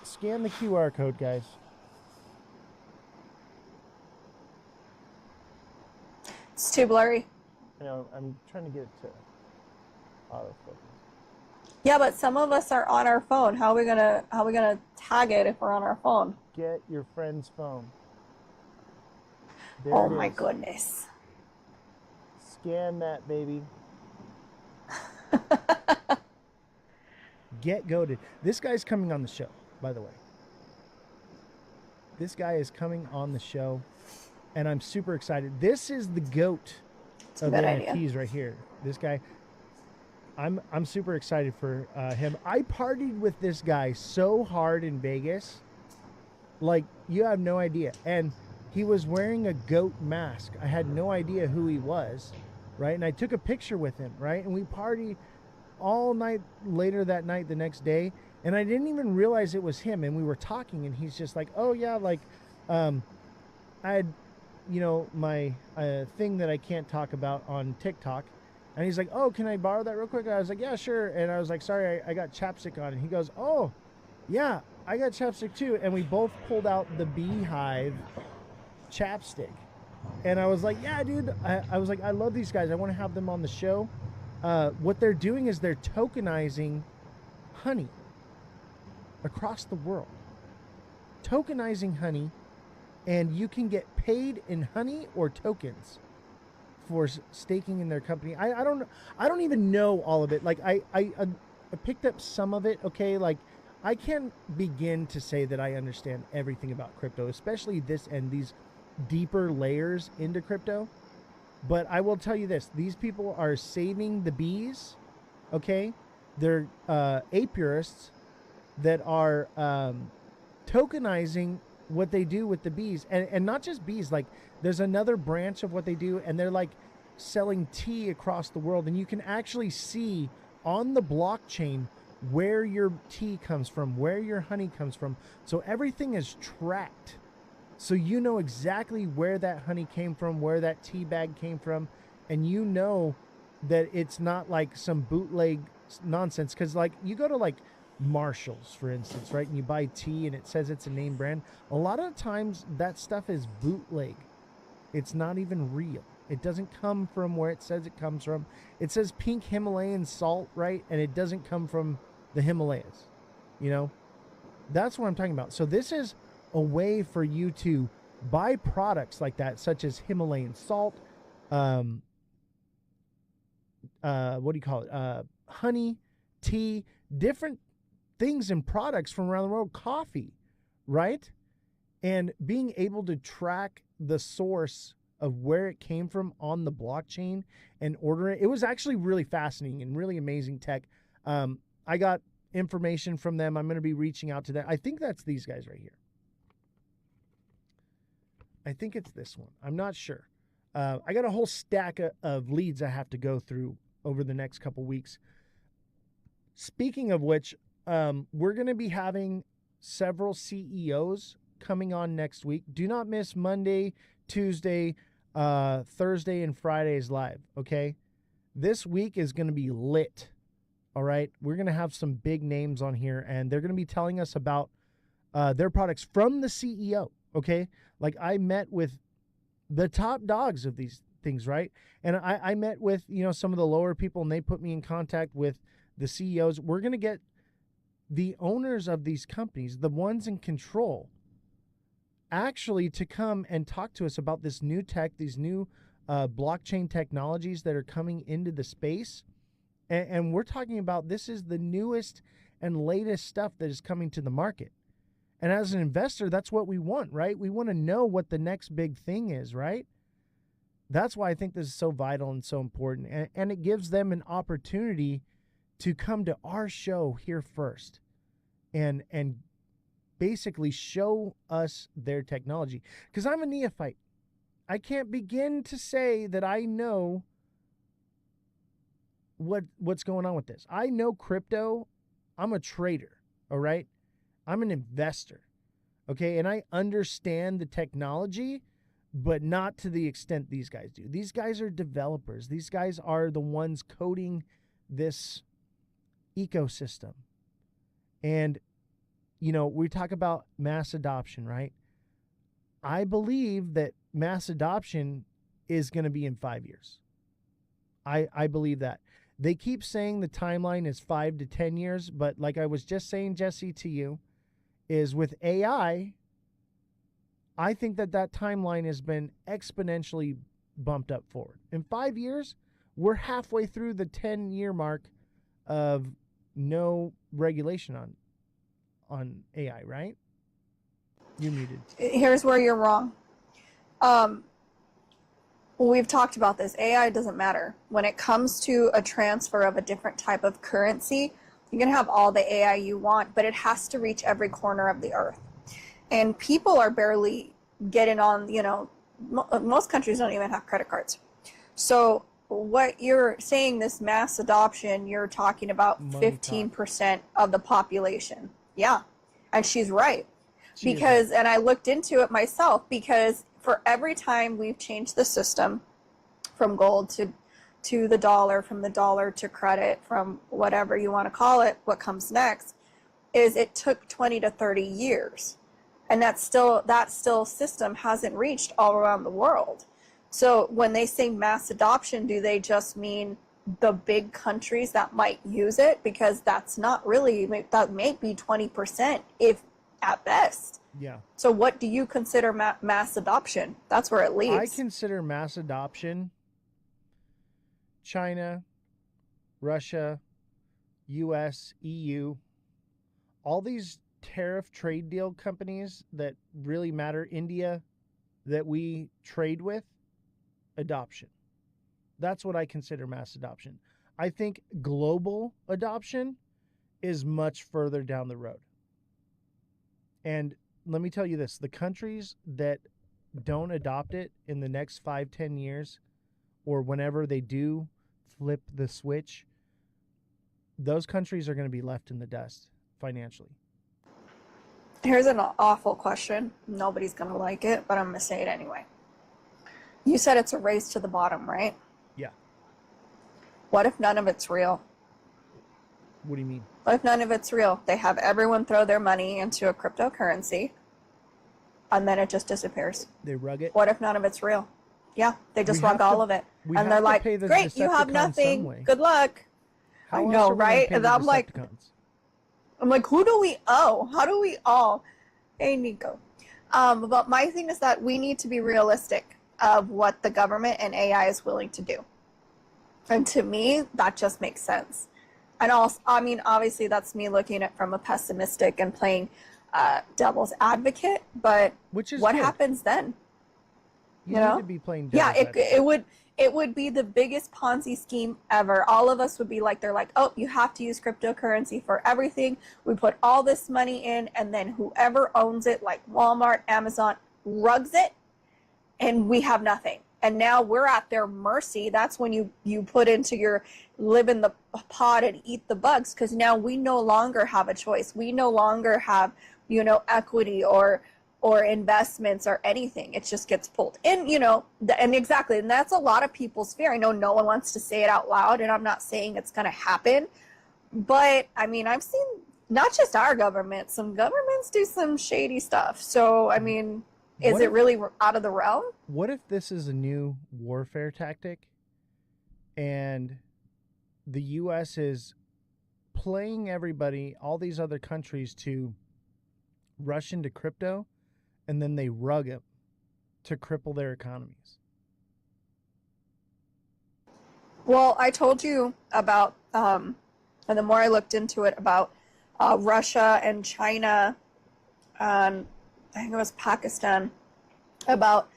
Scan the QR code, guys. It's too blurry. You know, I'm trying to get it to autofocus. Yeah, but some of us are on our phone. How are we gonna tag it if we're on our phone? Get your friend's phone. There Oh it my is. goodness. Scan that, baby. Get goated. This guy's coming on the show, by the way. This guy is coming on the show, and I'm super excited. This is the goat of the NFTs right here. This guy, I'm super excited for him. I partied with this guy so hard in Vegas, like you have no idea. And he was wearing a goat mask. I had no idea who he was, right? And I took a picture with him, right? And we partied all night later that night, the next day, and I didn't even realize it was him. And we were talking, and he's just like, "Oh yeah, like, I had, you know, my thing that I can't talk about on TikTok." And he's like, "Oh, can I borrow that real quick?" I was like, "Yeah, sure." And I was like, "Sorry, I got chapstick on." And he goes, "Oh, Yeah, I got chapstick too, and we both pulled out the Beehive chapstick. And I was like, yeah, dude, I was like, I love these guys. I want to have them on the show. What they're doing is they're tokenizing honey across the world. Tokenizing honey, and you can get paid in honey or tokens for staking in their company. I don't even know all of it. Like I picked up some of it. Okay, like I can't begin to say that I understand everything about crypto, especially this and these deeper layers into crypto. But I will tell you this: these people are saving the bees. Okay, they're apiarists that are tokenizing what they do with the bees, and not just bees. Like there's another branch of what they do, and they're like selling tea across the world, and you can actually see on the blockchain where your tea comes from, where your honey comes from. So everything is tracked, so you know exactly where that honey came from, where that tea bag came from, and you know that it's not like some bootleg nonsense. Because like you go to like Marshalls, for instance, right, and you buy tea and it says it's a name brand. A lot of times that stuff is bootleg. It's not even real. It doesn't come from where it says it comes from. It says pink Himalayan salt, right, and it doesn't come from the Himalayas. You know, that's what I'm talking about. So this is a way for you to buy products like that, such as Himalayan salt, what do you call it, honey, tea, different things and products from around the world, coffee, right? And being able to track the source of where it came from on the blockchain and order it. It was actually really fascinating and really amazing tech. I got information from them. I'm going to be reaching out to them. I think that's these guys right here. I think it's this one. I'm not sure. I got a whole stack of leads I have to go through over the next couple weeks. Speaking of which, we're going to be having several CEOs coming on next week. Do not miss Monday, Tuesday, Thursday, and Friday's live, okay? This week is going to be lit, all right? We're going to have some big names on here, and they're going to be telling us about their products from the CEO, okay? Like I met with the top dogs of these things, right? And I met with, you know, some of the lower people, and they put me in contact with the CEOs. We're going to get the owners of these companies, the ones in control, actually to come and talk to us about this new tech, these new blockchain technologies that are coming into the space. And we're talking about this is the newest and latest stuff that is coming to the market. And as an investor, that's what we want, right? We want to know what the next big thing is, right? That's why I think this is so vital and so important. And it gives them an opportunity to come to our show here first and basically show us their technology. Because I'm a neophyte. I can't begin to say that I know what's going on with this. I know crypto. I'm a trader, all right? I'm an investor, okay? And I understand the technology, but not to the extent these guys do. These guys are developers. These guys are the ones coding this ecosystem. And, you know, we talk about mass adoption, right? I believe that mass adoption is going to be in 5 years. I believe that. They keep saying the timeline is 5 to 10 years, but like I was just saying, Jesse, to you, is with AI, I think that timeline has been exponentially bumped up forward. In 5 years, we're halfway through the 10-year mark of no regulation on AI, right? You're muted. Here's where you're wrong. We've talked about this. AI doesn't matter. When it comes to a transfer of a different type of currency, you can have all the AI you want, but it has to reach every corner of the earth. And people are barely getting on, you know, most countries don't even have credit cards. So what you're saying, this mass adoption, you're talking about 15% of the population. Yeah. And she's right. Because, and I looked into it myself, because for every time we've changed the system from gold to the dollar, from the dollar to credit, from whatever you want to call it, what comes next, is it took 20 to 30 years. And that still system hasn't reached all around the world. So when they say mass adoption, do they just mean the big countries that might use it? Because that's not really, that may be 20% if at best. Yeah. So what do you consider mass adoption? That's where it leaves. I consider mass adoption China, Russia, US, EU, all these tariff trade deal companies that really matter, India, that we trade with, adoption. That's what I consider mass adoption. I think global adoption is much further down the road. And let me tell you this, the countries that don't adopt it in the next 5-10 years, or whenever they do flip the switch, those countries are going to be left in the dust financially. Here's an awful question. Nobody's going to like it, but I'm going to say it anyway. You said it's a race to the bottom, right? Yeah. What if none of it's real? What do you mean? What if none of it's real? They have everyone throw their money into a cryptocurrency, and then it just disappears. They rug it? What if none of it's real? Yeah, they just rug all of it. And they're like, great, you have nothing. Good luck. I know, right? And I'm like, who do we owe? How do we owe? Hey, Nico. But my thing is that we need to be realistic of what the government and AI is willing to do. And to me, that just makes sense. And also, I mean, obviously that's me looking at it from a pessimistic and playing devil's advocate, but what happens then? You need to be playing devil's advocate. It would be the biggest Ponzi scheme ever. All of us would be like, they're like, oh, you have to use cryptocurrency for everything. We put all this money in, and then whoever owns it, like Walmart, Amazon, rugs it, and we have nothing. And now we're at their mercy. That's when you put into your live in the pod and eat the bugs, because now we no longer have a choice. We no longer have, equity or investments or anything. It just gets pulled in, and exactly. And that's a lot of people's fear. I know no one wants to say it out loud, and I'm not saying it's going to happen. But I mean, I've seen not just our government, some governments do some shady stuff. So, I mean, is it really out of the realm? What if this is a new warfare tactic and the U.S. is playing everybody, all these other countries, to rush into crypto, and then they rug it to cripple their economies? Well, I told you about, and the more I looked into it, about Russia and China, I think it was Pakistan, about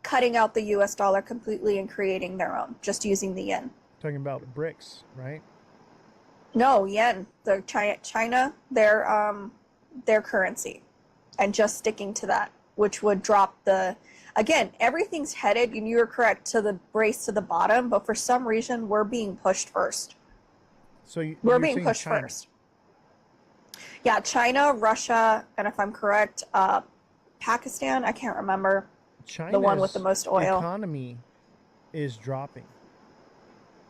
cutting out the US dollar completely and creating their own, just using the yen. Talking about BRICS, right? No, yen. The China, their currency, and just sticking to that, which would drop again, everything's headed, and you're correct, to the race to the bottom, but for some reason we're being pushed first. So we're being pushed first. Yeah, China, Russia, and if I'm correct, Pakistan, I can't remember. China's the one with the most oil. Economy is dropping.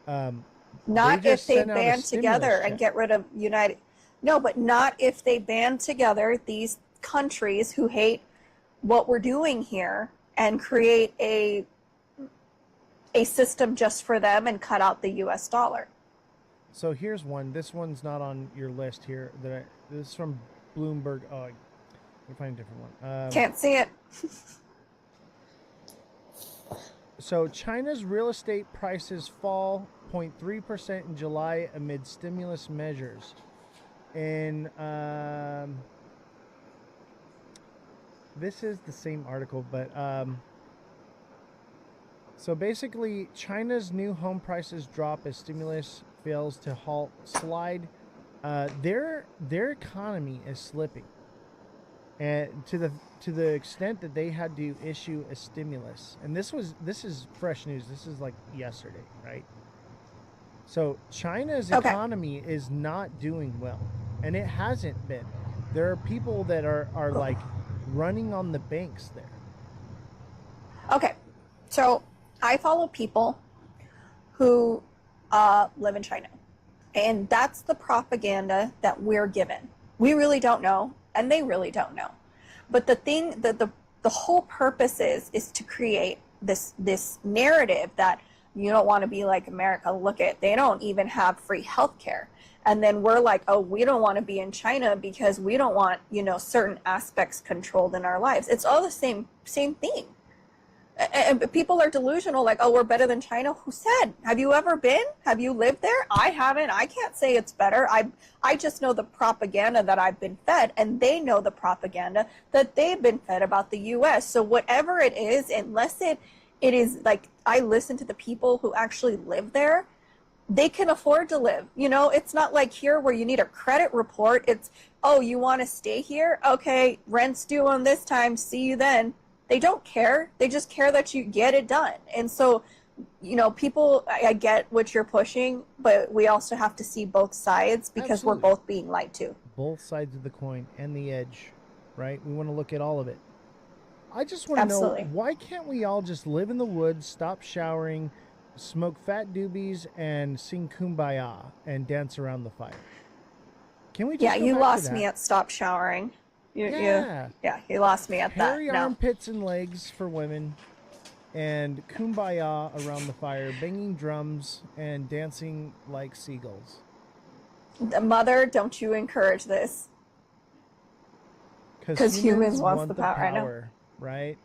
Not if they band together and get rid of United. No, but not if they band together, these countries who hate what we're doing here, and create a system just for them and cut out the US dollar. So here's one. This one's not on your list here. This is from Bloomberg. Oh, I can find a different one. Can't see it. So China's real estate prices fall 0.3% in July amid stimulus measures. And this is the same article, but so basically China's new home prices drop as stimulus fails to slide. Their economy is slipping, and to the extent that they had to issue a stimulus. And this is fresh news. This is like yesterday, right? So China's economy is not doing well, and it hasn't been. There are people that are like running on the banks there. Okay, so I follow people who live in China, and that's the propaganda that we're given. We really don't know, and they really don't know. But the thing that the whole purpose is to create this narrative that you don't want to be like America. Look at, they don't even have free healthcare. And then we're like, oh, we don't want to be in China because we don't want, certain aspects controlled in our lives. It's all the same thing. And people are delusional, like, oh, we're better than China. Who said? Have you ever been? Have you lived there? I haven't. I can't say it's better. I just know the propaganda that I've been fed, and they know the propaganda that they've been fed about the U.S. So whatever it is, unless it is like, I listen to the people who actually live there, they can afford to live. It's not like here where you need a credit report. It's, oh, you want to stay here? Okay, rent's due on this time. See you then. They don't care. They just care that you get it done. And so, people, I get what you're pushing, but we also have to see both sides because Absolutely. we're both being lied to. Both sides of the coin and the edge, right? We want to look at all of it. I just want to know, why can't we all just live in the woods, stop showering, smoke fat doobies, and sing Kumbaya and dance around the fire? Can we just Yeah, go you back lost to that? me at stop showering. Yeah. You lost me at Hairy that. No. armpits and legs for women, and Kumbaya around the fire, banging drums and dancing like seagulls. Mother, don't you encourage this. Because humans wants the power. I know. Right?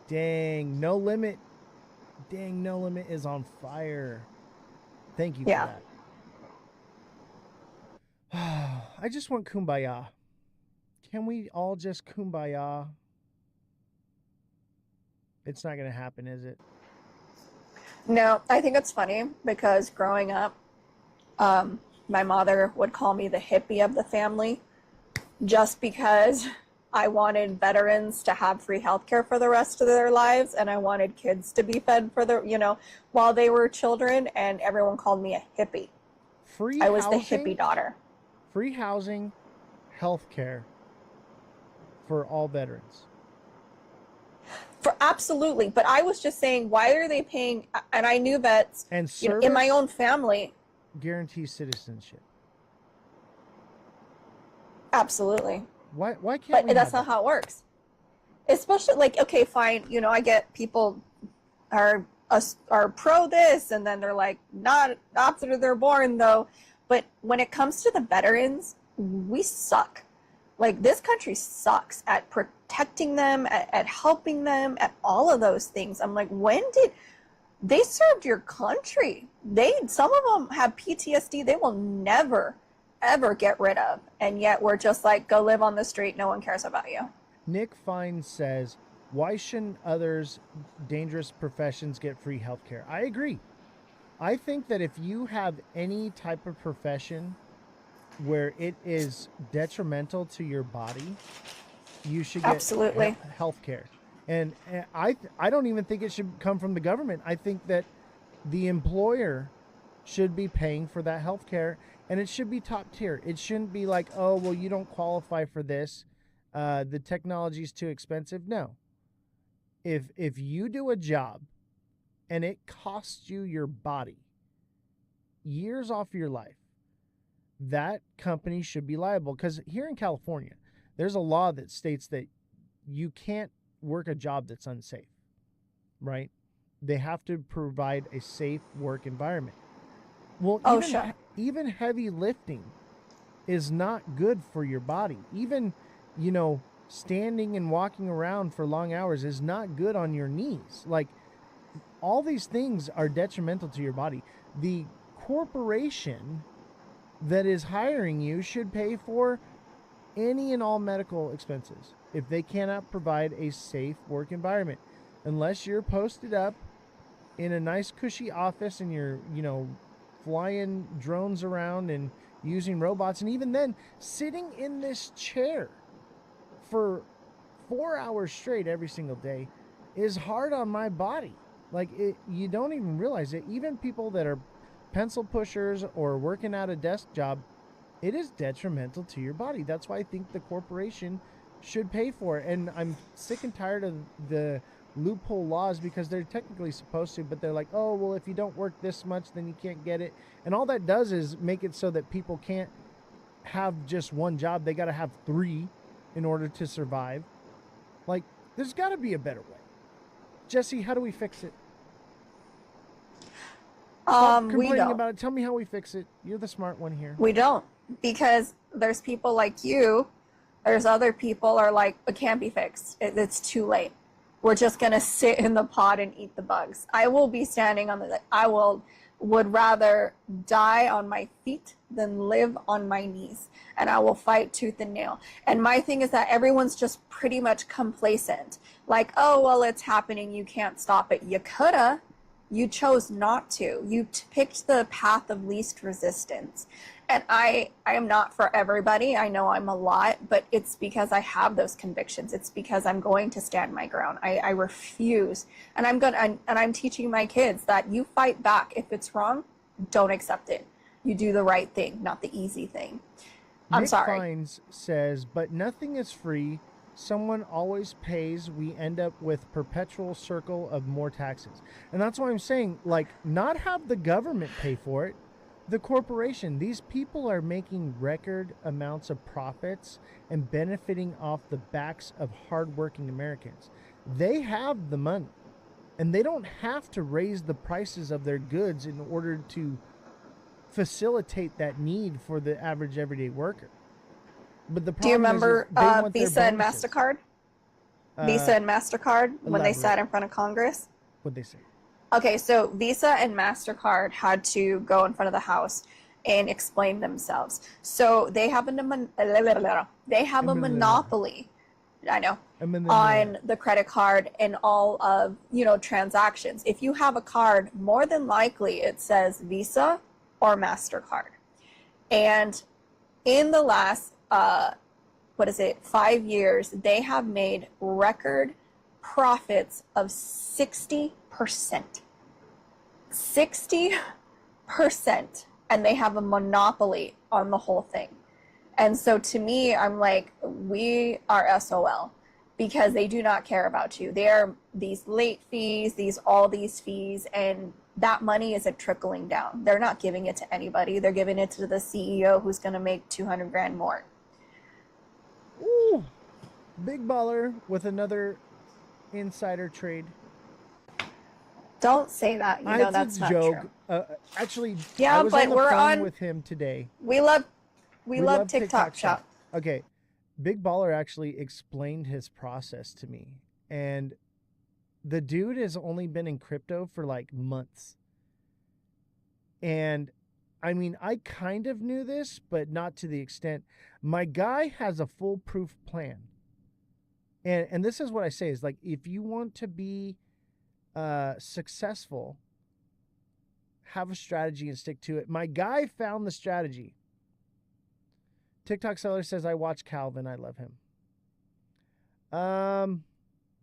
Dang, No Limit. Dang, No Limit is on fire. Thank you for that. I just want Kumbaya. Can we all just Kumbaya? It's not going to happen, is it? No, I think it's funny because growing up, my mother would call me the hippie of the family just because I wanted veterans to have free healthcare for the rest of their lives, and I wanted kids to be fed for while they were children, and everyone called me a hippie. I was the hippie daughter. Free housing, healthcare for all veterans. For absolutely, but I was just saying, why are they paying? And I knew vets and in my own family guarantees citizenship. Absolutely. Why can't but we? That's not how it works. Especially like, okay, fine, I get people are pro this, and then they're like not after they're born though. But when it comes to the veterans, we suck. Like, this country sucks at protecting them, at helping them, at all of those things. I'm like, when did they served your country? Some of them have PTSD they will never, ever get rid of. And yet we're just like, go live on the street. No one cares about you. Nick Fine says, why shouldn't others dangerous professions get free healthcare? I agree. I think that if you have any type of profession where it is detrimental to your body, you should get health care. And I don't even think it should come from the government. I think that the employer should be paying for that health care, and it should be top tier. It shouldn't be like, oh, well, you don't qualify for this. The technology is too expensive. No. If you do a job and it costs you your body years off your life, that company should be liable. Because here in California, there's a law that states that you can't work a job that's unsafe, right? They have to provide a safe work environment. Well, even heavy lifting is not good for your body. Even, standing and walking around for long hours is not good on your knees. Like, all these things are detrimental to your body. The corporation that is hiring you should pay for any and all medical expenses if they cannot provide a safe work environment. Unless you're posted up in a nice cushy office and you're, flying drones around and using robots, and even then, sitting in this chair for 4 hours straight every single day is hard on my body. Like, you don't even realize it. Even people that are pencil pushers or working at a desk job, it is detrimental to your body. That's why I think the corporation should pay for it. And I'm sick and tired of the loophole laws, because they're technically supposed to, but they're like, oh, well, if you don't work this much, then you can't get it. And all that does is make it so that people can't have just one job. They got to have 3 in order to survive. Like, there's got to be a better way. Jesse, how do we fix it? Stop We complaining don't. about it. Tell me how we fix it. You're the smart one here. We don't, because there's people like you. There's other people are like, it can't be fixed. It's too late. We're just gonna sit in the pot and eat the bugs. I will be standing on the. Would rather die on my feet than live on my knees, and I will fight tooth and nail. And my thing is that everyone's just pretty much complacent. Like, oh well, it's happening. You can't stop it. You coulda. You chose not to. You picked the path of least resistance. And I am not for everybody. I know I'm a lot, but it's because I have those convictions. It's because I'm going to stand my ground. I refuse. And I'm teaching my kids that you fight back. If it's wrong, don't accept it. You do the right thing, not the easy thing. I'm Nick sorry. Fines says, but nothing is free. Someone always pays. We end up with perpetual circle of more taxes. And that's why I'm saying, like, not have the government pay for it. The corporation. These people are making record amounts of profits and benefiting off the backs of hardworking Americans. They have the money, and they don't have to raise the prices of their goods in order to facilitate that need for the average everyday worker. But the problem Do you remember is they want their Visa and bonuses. MasterCard? Visa and MasterCard when they elaborate. sat in front of Congress? What'd they say? Okay, so Visa and MasterCard had to go in front of the House and explain themselves. So they have a monopoly, I know, on the credit card and all of, transactions. If you have a card, more than likely it says Visa or MasterCard. And in the last 5 years, they have made record profits of 60%. 60%. And they have a monopoly on the whole thing. And so to me, I'm like, we are SOL because they do not care about you. They are these late fees, all these fees, and that money isn't trickling down. They're not giving it to anybody. They're giving it to the CEO who's going to make 200 grand more. Ooh, big baller with another insider trade. Don't say that. You know that's not joke. true. Actually, Yeah, I was but on the we're phone on with him today. We love TikTok shop. Okay, Big Baller actually explained his process to me, and the dude has only been in crypto for like months. And I mean, I kind of knew this, but not to the extent. My guy has a foolproof plan. And this is what I say is like, if you want to be successful, have a strategy and stick to it. My guy found the strategy. TikTok seller says, I watch Calvin. I love him.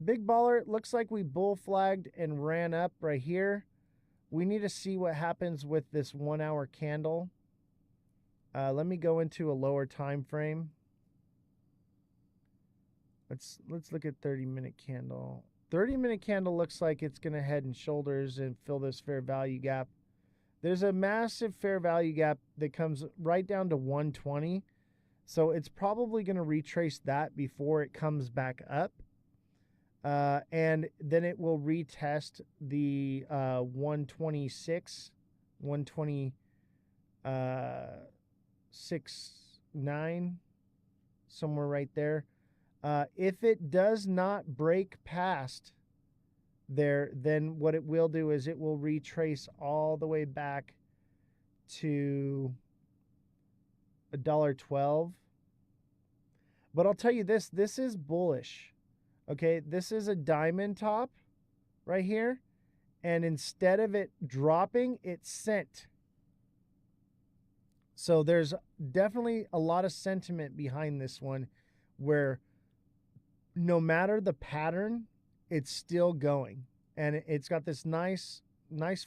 Big Baller, it looks like we bull flagged and ran up right here. We need to see what happens with this 1 hour candle. Let me go into a lower time frame. Let's look at 30-minute candle. 30-minute candle looks like it's going to head and shoulders and fill this fair value gap. There's a massive fair value gap that comes right down to 120. So it's probably going to retrace that before it comes back up. And then it will retest the 126, 126.9, somewhere right there. If it does not break past there, then what it will do is it will retrace all the way back to $1.12. But I'll tell you this is bullish. Okay, this is a diamond top right here. And instead of it dropping, it sent. So there's definitely a lot of sentiment behind this one where no matter the pattern, it's still going. And it's got this nice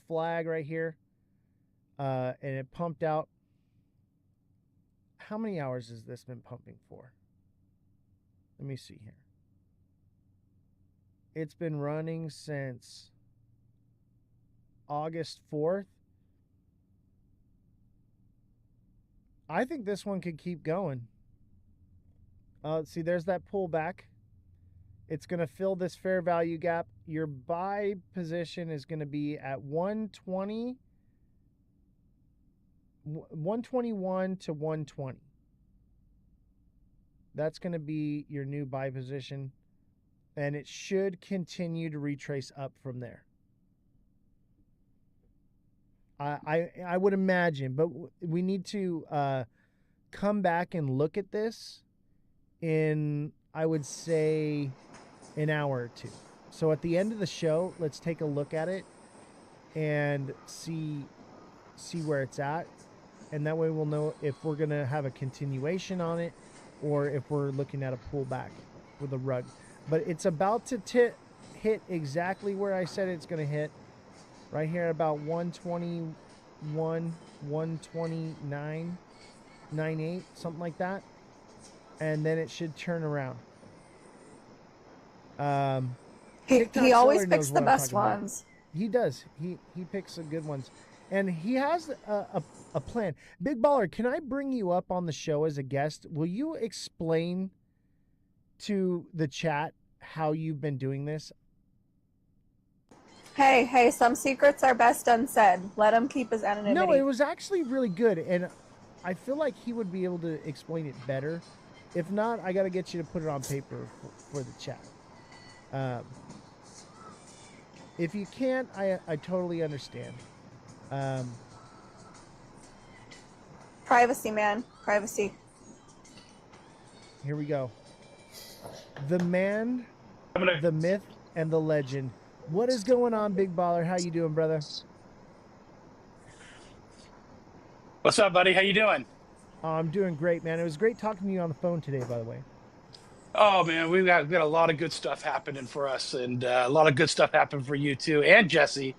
flag right here. And it pumped out. How many hours has this been pumping for? Let me see here. It's been running since August 4th. I think this one could keep going. See, there's that pullback. It's going to fill this fair value gap. Your buy position is going to be at 121 to 120. That's going to be your new buy position, and it should continue to retrace up from there. I would imagine, but we need to come back and look at this in, I would say, an hour or two. So at the end of the show, let's take a look at it and see where it's at, and that way we'll know if we're gonna have a continuation on it or if we're looking at a pullback with a rug. But it's about to hit exactly where I said it's gonna hit, right here at about 121, 129.98, something like that, and then it should turn around. He always picks the best ones. He does. He picks the good ones, and he has a plan. Big Baller, can I bring you up on the show as a guest? Will you explain to the chat how you've been doing this? Hey, some secrets are best unsaid. Let him keep his anonymity. No, it was actually really good, and I feel like he would be able to explain it better. If not, I got to get you to put it on paper for the chat. If you can't, I totally understand. Privacy, man. Privacy. Here we go. The man, the myth, and the legend. What is going on, Big Baller? How you doing, brother? What's up, buddy? How you doing? I'm doing great, man. It was great talking to you on the phone today, by the way. Oh, man, we've got a lot of good stuff happening for us, and a lot of good stuff happening for you, too, and Jesse.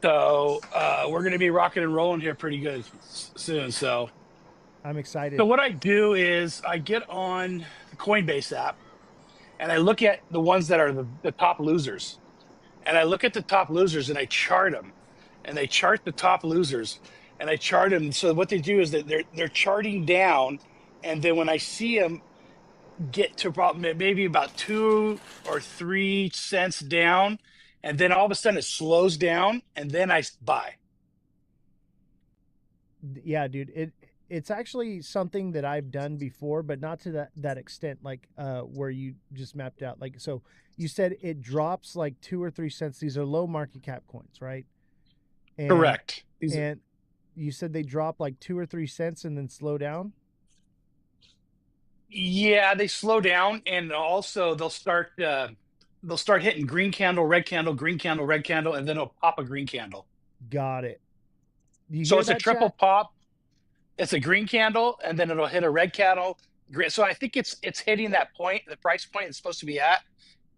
So we're going to be rocking and rolling here pretty good soon. So I'm excited. So what I do is I get on the Coinbase app, and I look at the ones that are the top losers. And I look at the top losers, and I chart them. And they chart the top losers, and I chart them. So what they do is that they're charting down, and then when I see them get to maybe about 2 or 3 cents down, and then all of a sudden it slows down, and then I buy. Yeah, dude, it's actually something that I've done before, but not to that extent, like where you just mapped out. Like, so you said it drops like 2 or 3 cents. These are low market cap coins, right? And, Correct. And you said they drop like 2 or 3 cents and then slow down? Yeah, they slow down, and also they'll start hitting green candle, red candle, green candle, red candle, and then it'll pop a green candle. Got it. So it's a triple pop. It's a green candle, and then it'll hit a red candle. So I think it's hitting that point, the price point it's supposed to be at,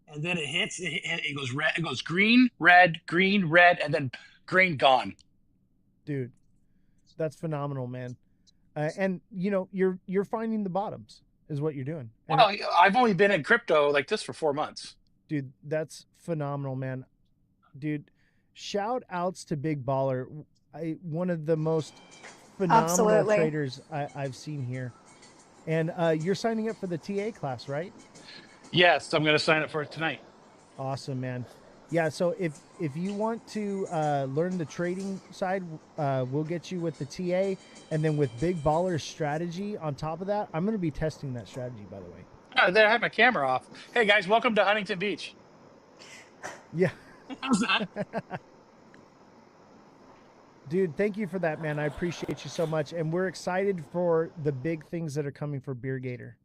and then it hits. It goes red. It goes green, red, and then green gone. Dude, that's phenomenal, man. And you know you're finding the bottoms is what you're doing. And well, I've only been in crypto like this for 4 months. Dude, that's phenomenal, man. Dude, shout outs to Big Baller. One of the most phenomenal traders I've seen here. And you're signing up for the TA class, right? Yes, I'm going to sign up for it tonight. Awesome, man. Yeah, so if you want to learn the trading side, we'll get you with the TA, and then with Big Baller's strategy on top of that, I'm going to be testing that strategy, by the way. Oh, there, I have my camera off. Hey guys, welcome to Huntington Beach. Yeah. How's that? Dude, thank you for that, man. I appreciate you so much, and we're excited for the big things that are coming for Beer Gator.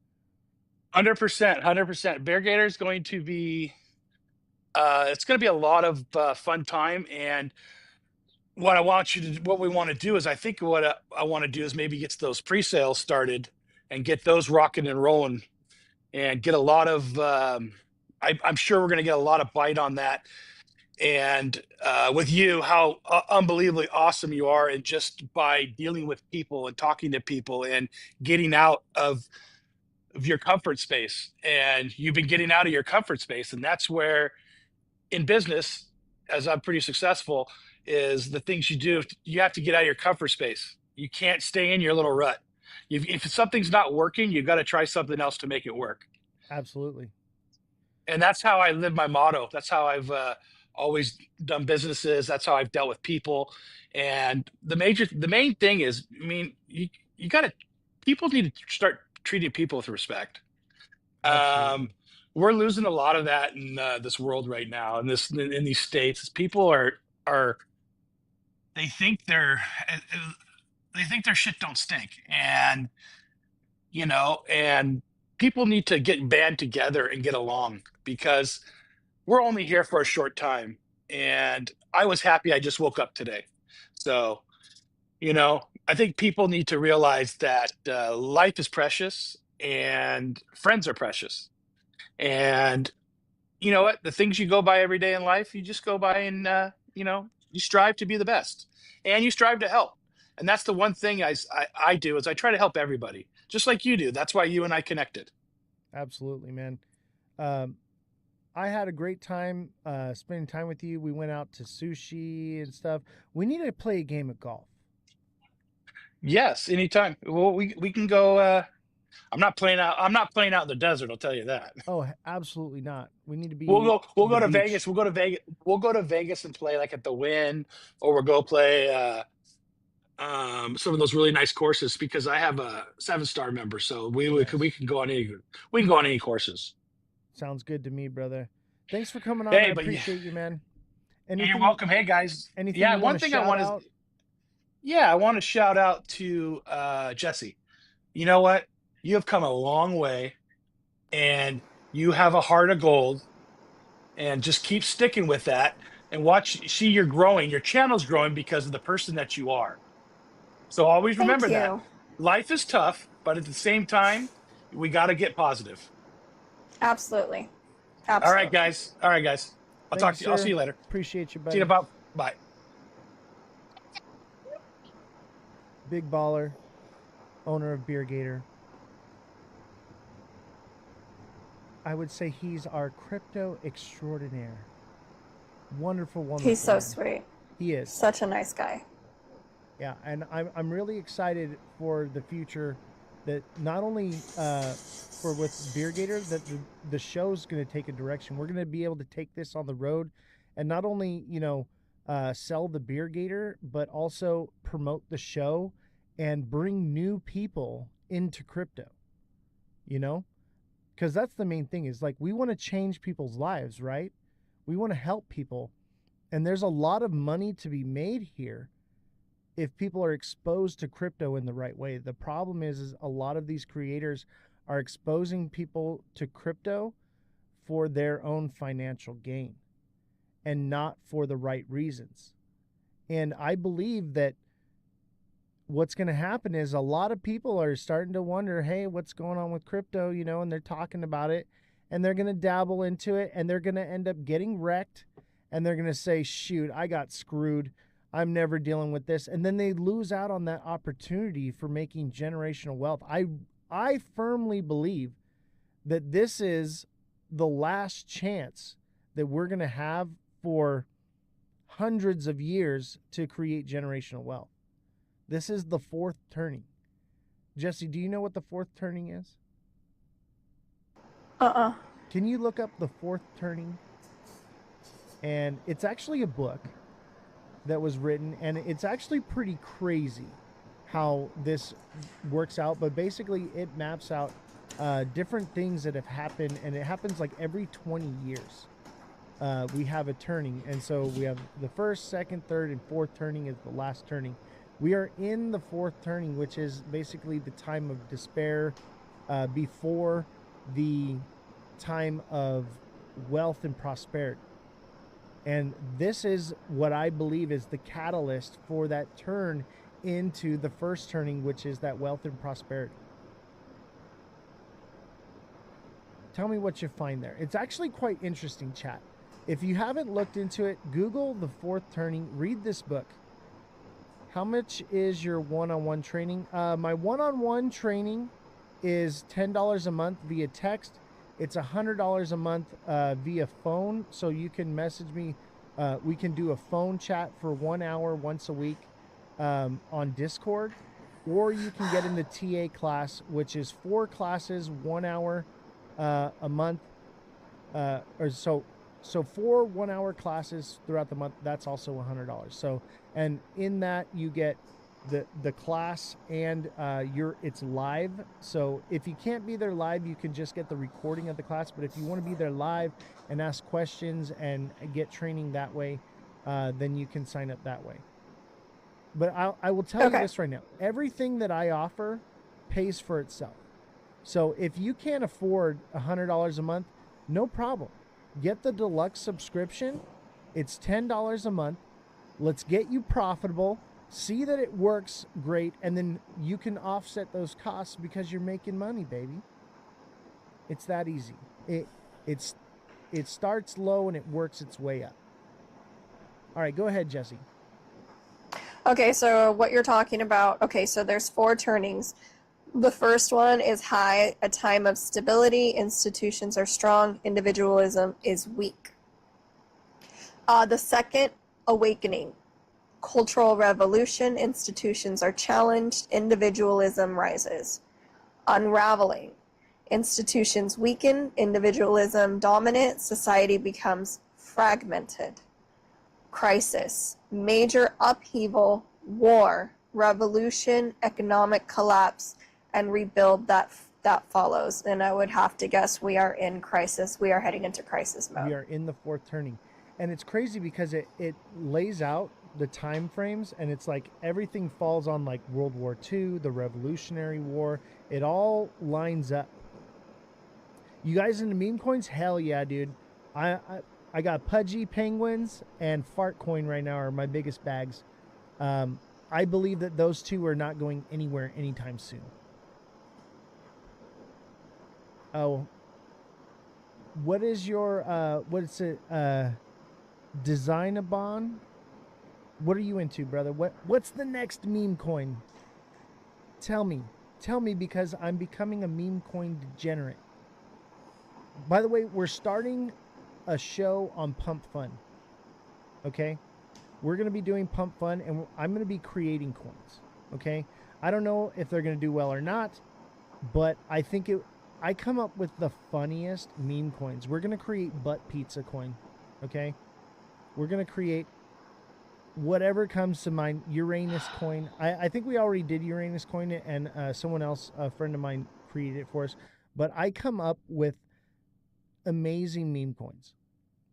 100%. Beer Gator is going to be. It's going to be a lot of fun time, and what we want to do is, I think what I want to do is maybe get those pre-sales started and get those rocking and rolling, and get a lot of. I'm sure we're going to get a lot of bite on that, and with you, how unbelievably awesome you are, and just by dealing with people and talking to people and getting out of your comfort space, and you've been getting out of your comfort space, and that's where. In business, as I'm pretty successful, is the things you do. You have to get out of your comfort space. You can't stay in your little rut. If something's not working, you've got to try something else to make it work. Absolutely. And that's how I live my motto. That's how I've always done businesses. That's how I've dealt with people. And the main thing is, I mean, you got to, people need to start treating people with respect. Absolutely. We're losing a lot of that in this world right now, in these states. People are they think they think their shit don't stink, and and people need to get band together and get along, because we're only here for a short time. And I was happy I just woke up today. So, I think people need to realize that life is precious and friends are precious. And you know what? The things you go by every day in life, you just go by and, you strive to be the best and you strive to help. And that's the one thing I do is I try to help everybody, just like you do. That's why you and I connected. Absolutely, man. I had a great time spending time with you. We went out to sushi and stuff. We need to play a game of golf. Yes, anytime. Well, we can go. I'm not playing out in the desert. I'll tell you that. Oh, absolutely not. We need to be. We'll go on the to beach. Vegas. We'll go to Vegas and play like at the Wynn, or we'll go play some of those really nice courses, because I have a 7-star member. So we can go on any courses. Sounds good to me, brother. Thanks for coming on. Hey, I but appreciate you, man. You're welcome. Hey guys. Anything Yeah, you one wanna thing I shout want out? I want to shout out to Jesse. You know what? You have come a long way, and you have a heart of gold, and just keep sticking with that, and see you're growing. Your channel's growing because of the person that you are. So always Thank remember that you. life is tough, but at the same time, we got to get positive. Absolutely. All right, guys. I'll Thanks, talk to you. I'll sir. see you later. Appreciate you, buddy. See you about. Bye. Big baller, owner of Beer Gator. I would say he's our crypto extraordinaire. Wonderful, wonderful. He's so man. sweet. He is. Such a nice guy. Yeah, and I'm really excited for the future, that not only for with Beer Gator, that the show's going to take a direction. We're going to be able to take this on the road, and not only sell the Beer Gator, but also promote the show and bring new people into crypto. Because that's the main thing, is like, we want to change people's lives, right? We want to help people, and there's a lot of money to be made here if people are exposed to crypto in the right way. The problem is a lot of these creators are exposing people to crypto for their own financial gain and not for the right reasons. And I believe that what's going to happen is a lot of people are starting to wonder, hey, what's going on with crypto, and they're talking about it, and they're going to dabble into it, and they're going to end up getting wrecked, and they're going to say, shoot, I got screwed. I'm never dealing with this. And then they lose out on that opportunity for making generational wealth. I firmly believe that this is the last chance that we're going to have for hundreds of years to create generational wealth. This is the fourth turning. Jesse, do you know what the fourth turning is? Can you look up the fourth turning? And it's actually a book that was written, and it's actually pretty crazy how this works out. But basically, it maps out different things that have happened, and it happens like every 20 years. We have a turning, and so we have the first, second, third, and fourth turning is the last turning. We are in the fourth turning, which is basically the time of despair before the time of wealth and prosperity. And this is what I believe is the catalyst for that turn into the first turning, which is that wealth and prosperity. Tell me what you find there. It's actually quite interesting, chat. If you haven't looked into it, Google the fourth turning, read this book. How much is your one-on-one training? My one-on-one training is $10 a month via text. It's $100 a month via phone. So you can message me. We can do a phone chat for 1 hour once a week on Discord. or you can get in the TA class, which is 4 classes, 1 hour a month, so 4 1-hour classes throughout the month. That's also $100. So, and in that you get the class and it's live. So if you can't be there live, you can just get the recording of the class. But if you want to be there live and ask questions and get training that way, then you can sign up that way. But I will tell you this right now. Everything that I offer pays for itself. So if you can't afford $100 a month, no problem. Get the deluxe subscription. It's $10 a month. Let's get you profitable. See that it works great, and then you can offset those costs because you're making money, baby. It's that easy. It starts low and it works its way up. All right, go ahead, Jesse. Okay, so what you're talking about, okay, so there's 4 turnings. The first one is high, a time of stability, institutions are strong, individualism is weak. The second, awakening, cultural revolution, institutions are challenged, individualism rises. Unraveling, institutions weaken, individualism dominant, society becomes fragmented. Crisis, major upheaval, war, revolution, economic collapse, and rebuild that follows. And I would have to guess we are in crisis. We are heading into crisis mode. We are in the 4th turning. And it's crazy because it lays out the time frames, and it's like everything falls on like World War II, the Revolutionary War. It all lines up. You guys into meme coins? Hell yeah, dude. I got Pudgy, Penguins, and Fart Coin right now are my biggest bags. I believe that those 2 are not going anywhere anytime soon. Oh, what is your Design-a-bon? What are you into, brother? What's the next meme coin? Tell me, because I'm becoming a meme coin degenerate. By the way, we're starting a show on Pump Fun. Okay, we're gonna be doing Pump Fun, and I'm gonna be creating coins. Okay, I don't know if they're gonna do well or not, but I think I come up with the funniest meme coins. We're gonna create butt pizza coin. Okay, we're gonna create whatever comes to mind. Uranus coin. I think we already did Uranus coin, and someone else, a friend of mine, created it for us. But I come up with amazing meme coins.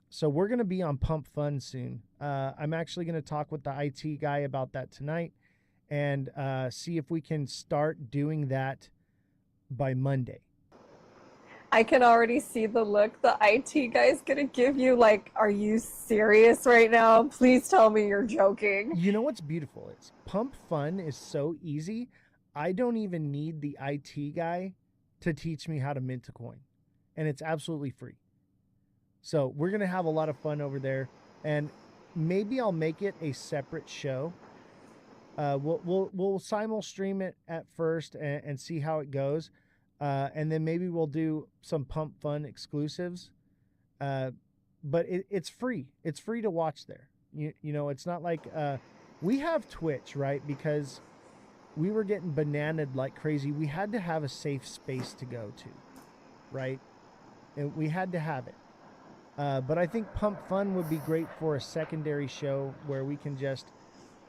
So we're going to be on Pump Fun soon. I'm actually going to talk with the IT guy about that tonight and see if we can start doing that by Monday. I can already see the look the IT guy's gonna give you, like, are you serious right now? Please tell me you're joking. You know what's beautiful is Pump Fun is so easy. I don't even need the IT guy to teach me how to mint a coin. And it's absolutely free. So we're going to have a lot of fun over there. And maybe I'll make it a separate show. We'll simul stream it at first and see how it goes. And then maybe we'll do some Pump Fun exclusives. But it's free. It's free to watch there. You know, it's not like we have Twitch, right? Because we were getting bananaed like crazy. We had to have a safe space to go to, right? And we had to have it. But I think Pump Fun would be great for a secondary show where we can just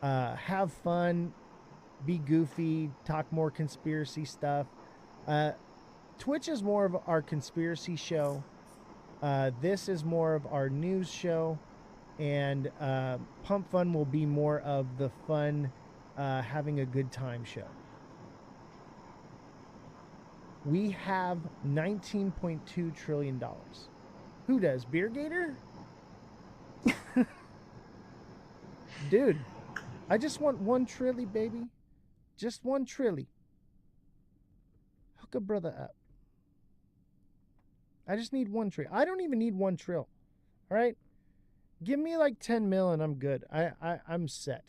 have fun, be goofy, talk more conspiracy stuff. Twitch is more of our conspiracy show. This is more of our news show. And Pump Fun will be more of the fun, having a good time show. We have $19.2 trillion. Who does? Beer Gator? Dude, I just want 1 trilly, baby. Just 1 trilly. Hook a brother up. I just need 1 trill. I don't even need 1 trill. All right? Give me like 10 mil and I'm good. I'm set.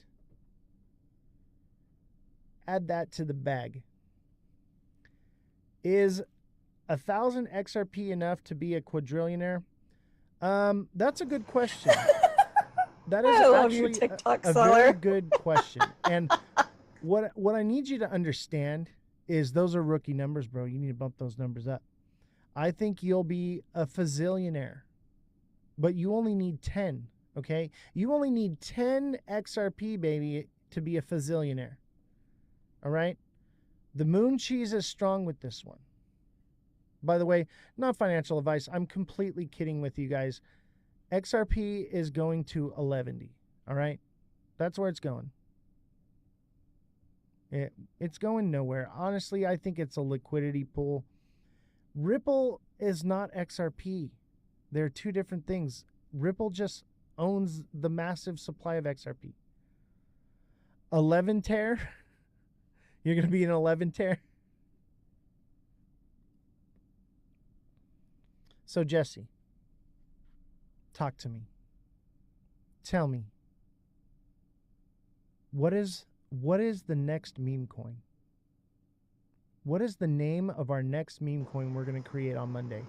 Add that to the bag. Is 1,000 XRP enough to be a quadrillionaire? That's a good question. That is I love actually you, TikTok a seller. very good question. And what I need you to understand is those are rookie numbers, bro. You need to bump those numbers up. I think you'll be a fazillionaire, but you only need 10, okay? You only need 10 XRP, baby, to be a fazillionaire. All right? The moon cheese is strong with this one. By the way, not financial advice. I'm completely kidding with you guys. XRP is going to 11. All right? That's where it's going. It's going nowhere. Honestly, I think it's a liquidity pool. Ripple is not XRP. They're two different things. Ripple just owns the massive supply of XRP. 11 tear? You're going to be an 11 tear? So, Jesse, talk to me. Tell me. What is the next meme coin? What is the name of our next meme coin we're going to create on Monday?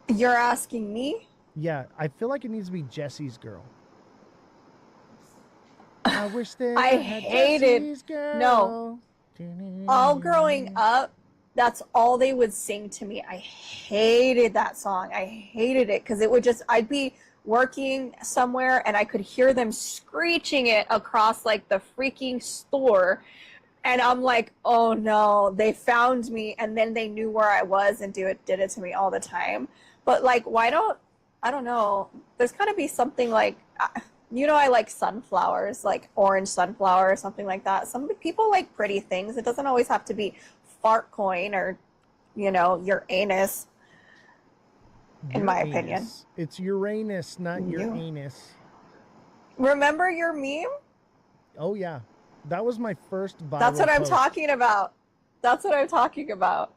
You're asking me? Yeah, I feel like it needs to be Jesse's girl. I wish that I had hated Jesse's girl. no. All growing up, that's all they would sing to me. I hated that song. I hated it because it would just, I'd be working somewhere and I could hear them screeching it across like the freaking store. And I'm like, oh no, they found me. And then they knew where I was and did it to me all the time. But like, I don't know. There's got to be something like, I like sunflowers, like orange sunflower or something like that. Some people like pretty things. It doesn't always have to be fart coin or, your anus, in my opinion. It's Uranus, not your anus. Remember your meme? Oh, yeah. That was my first viral That's what I'm post. talking about. That's what I'm talking about.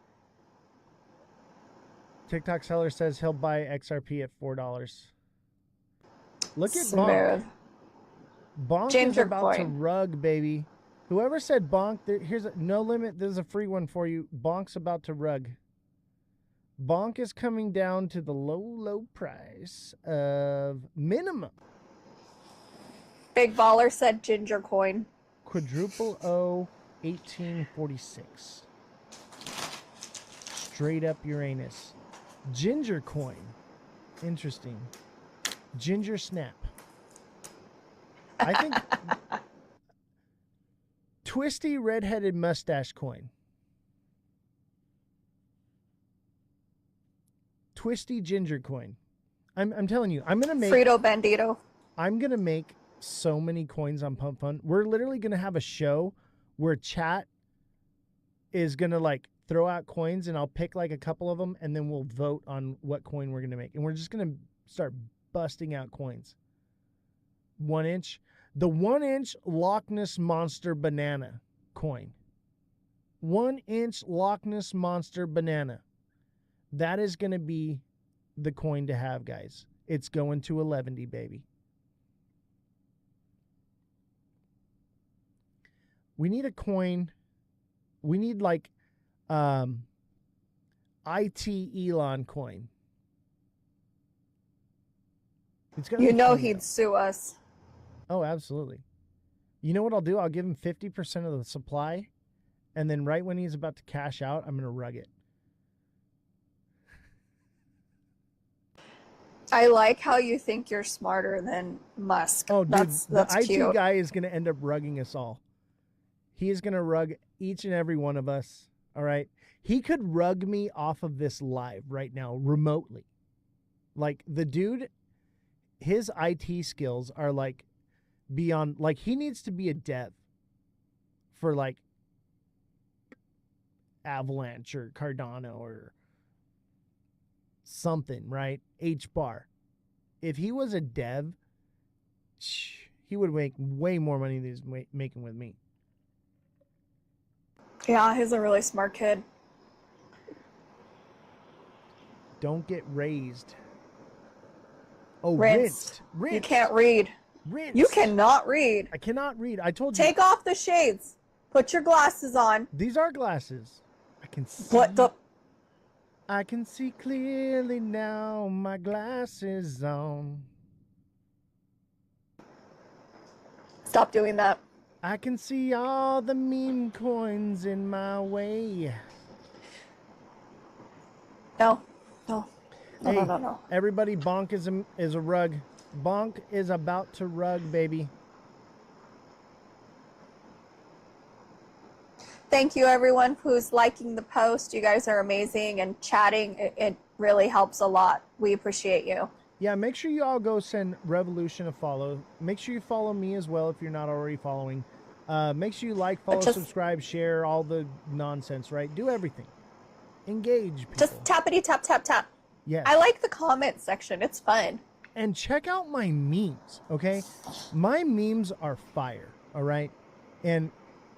TikTok seller says he'll buy XRP at $4. Look at Smooth. Bonk. Bonk Ginger is about to coin. rug, baby. Whoever said Bonk, here's no limit. There's a free one for you. Bonk's about to rug. Bonk is coming down to the low price of minimum. Big Baller said ginger coin. Quadruple O 1846. Straight up Uranus. Ginger coin. Interesting. Ginger snap. I think twisty redheaded mustache coin. Twisty ginger coin. I'm telling you, I'm gonna make Frito Bandito. I'm gonna make so many coins on Pump Fun. We're literally gonna have a show where chat is gonna like throw out coins and I'll pick like a couple of them and then we'll vote on what coin we're gonna make. And we're just gonna start busting out coins. 1 inch. The 1 inch Loch Ness Monster banana coin. 1 inch Loch Ness Monster banana. That is going to be the coin to have, guys. It's going to 11, baby. We need a coin. We need like IT Elon coin. It's gotta be funny, He'd sue us. Oh, absolutely. You know what I'll do? I'll give him 50% of the supply, and then right when he's about to cash out, I'm going to rug it. I like how you think you're smarter than Musk. Oh, dude, that's the IT cute. guy is going to end up rugging us all. He is going to rug each and every one of us, all right? He could rug me off of this live right now, remotely. Like, the dude, his IT skills are, like, beyond, like, he needs to be a dev for, like, Avalanche or Cardano or something, right? H-bar. If he was a dev, he would make way more money than he's making with me. Yeah, he's a really smart kid. Don't get raised. Oh, Rinsed. rinsed. You can't read. Rinsed. You cannot read. I cannot read. I told you. Take off the shades. Put your glasses on. These are glasses. I can see. What the? I can see clearly now. My glasses on. Stop doing that. I can see all the meme coins in my way. No. No. No, Hey, no. everybody, Bonk is a rug. Bonk is about to rug, baby. Thank you, everyone who's liking the post. You guys are amazing, and chatting, it really helps a lot. We appreciate you. Yeah, make sure you all go send Revolution a follow. Make sure you follow me as well if you're not already following. Make sure you like, follow, subscribe, share, all the nonsense, right? Do everything. Engage people. Just tappity tap tap tap. Yes. I like the comment section. It's fun. And check out my memes, okay? My memes are fire, all right? And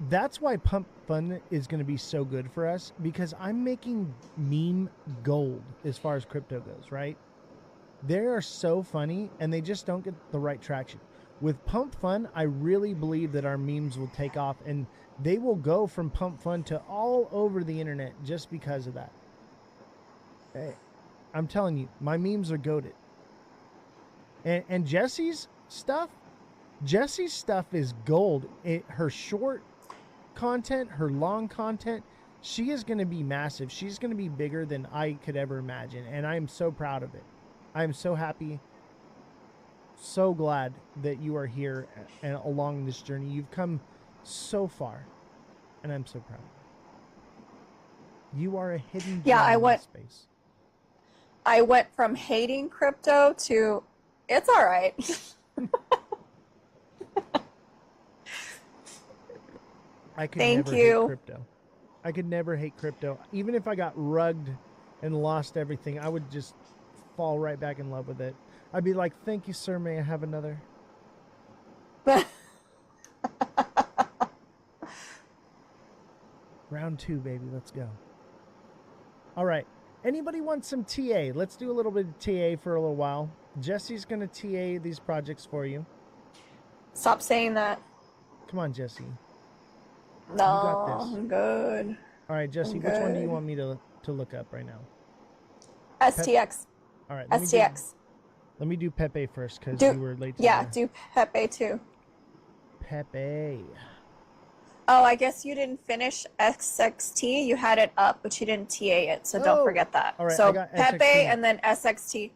that's why Pump Fun is going to be so good for us, because I'm making meme gold as far as crypto goes, right? They are so funny, and they just don't get the right traction. With Pump Fun, I really believe that our memes will take off, and they will go from Pump Fun to all over the internet just because of that. Hey, I'm telling you, my memes are goated. And Jesse's stuff is gold. Her short content, her long content, she is going to be massive. She's going to be bigger than I could ever imagine, and I am so proud of it. I am so happy, so glad that you are here and along this journey. You've come so far, and I'm so proud of you. You are a hidden gem in space. I went from hating crypto to it's all right. I could Thank never you. hate crypto. I could never hate crypto. Even if I got rugged and lost everything, I would just fall right back in love with it. I'd be like, thank you, sir. May I have another? Round 2, baby. Let's go. All right. Anybody want some TA? Let's do a little bit of TA for a little while. Jesse's going to TA these projects for you. Stop saying that. Come on, Jesse. No, you got this. I'm good. All right, Jesse, which one do you want me to look up right now? STX. All right. STX. Let me do Pepe first because you were late. Do Pepe too. Pepe. Oh, I guess you didn't finish XXT. You had it up, but you didn't TA it, so don't forget that. All right, so I got Pepe SXT. and then SXT.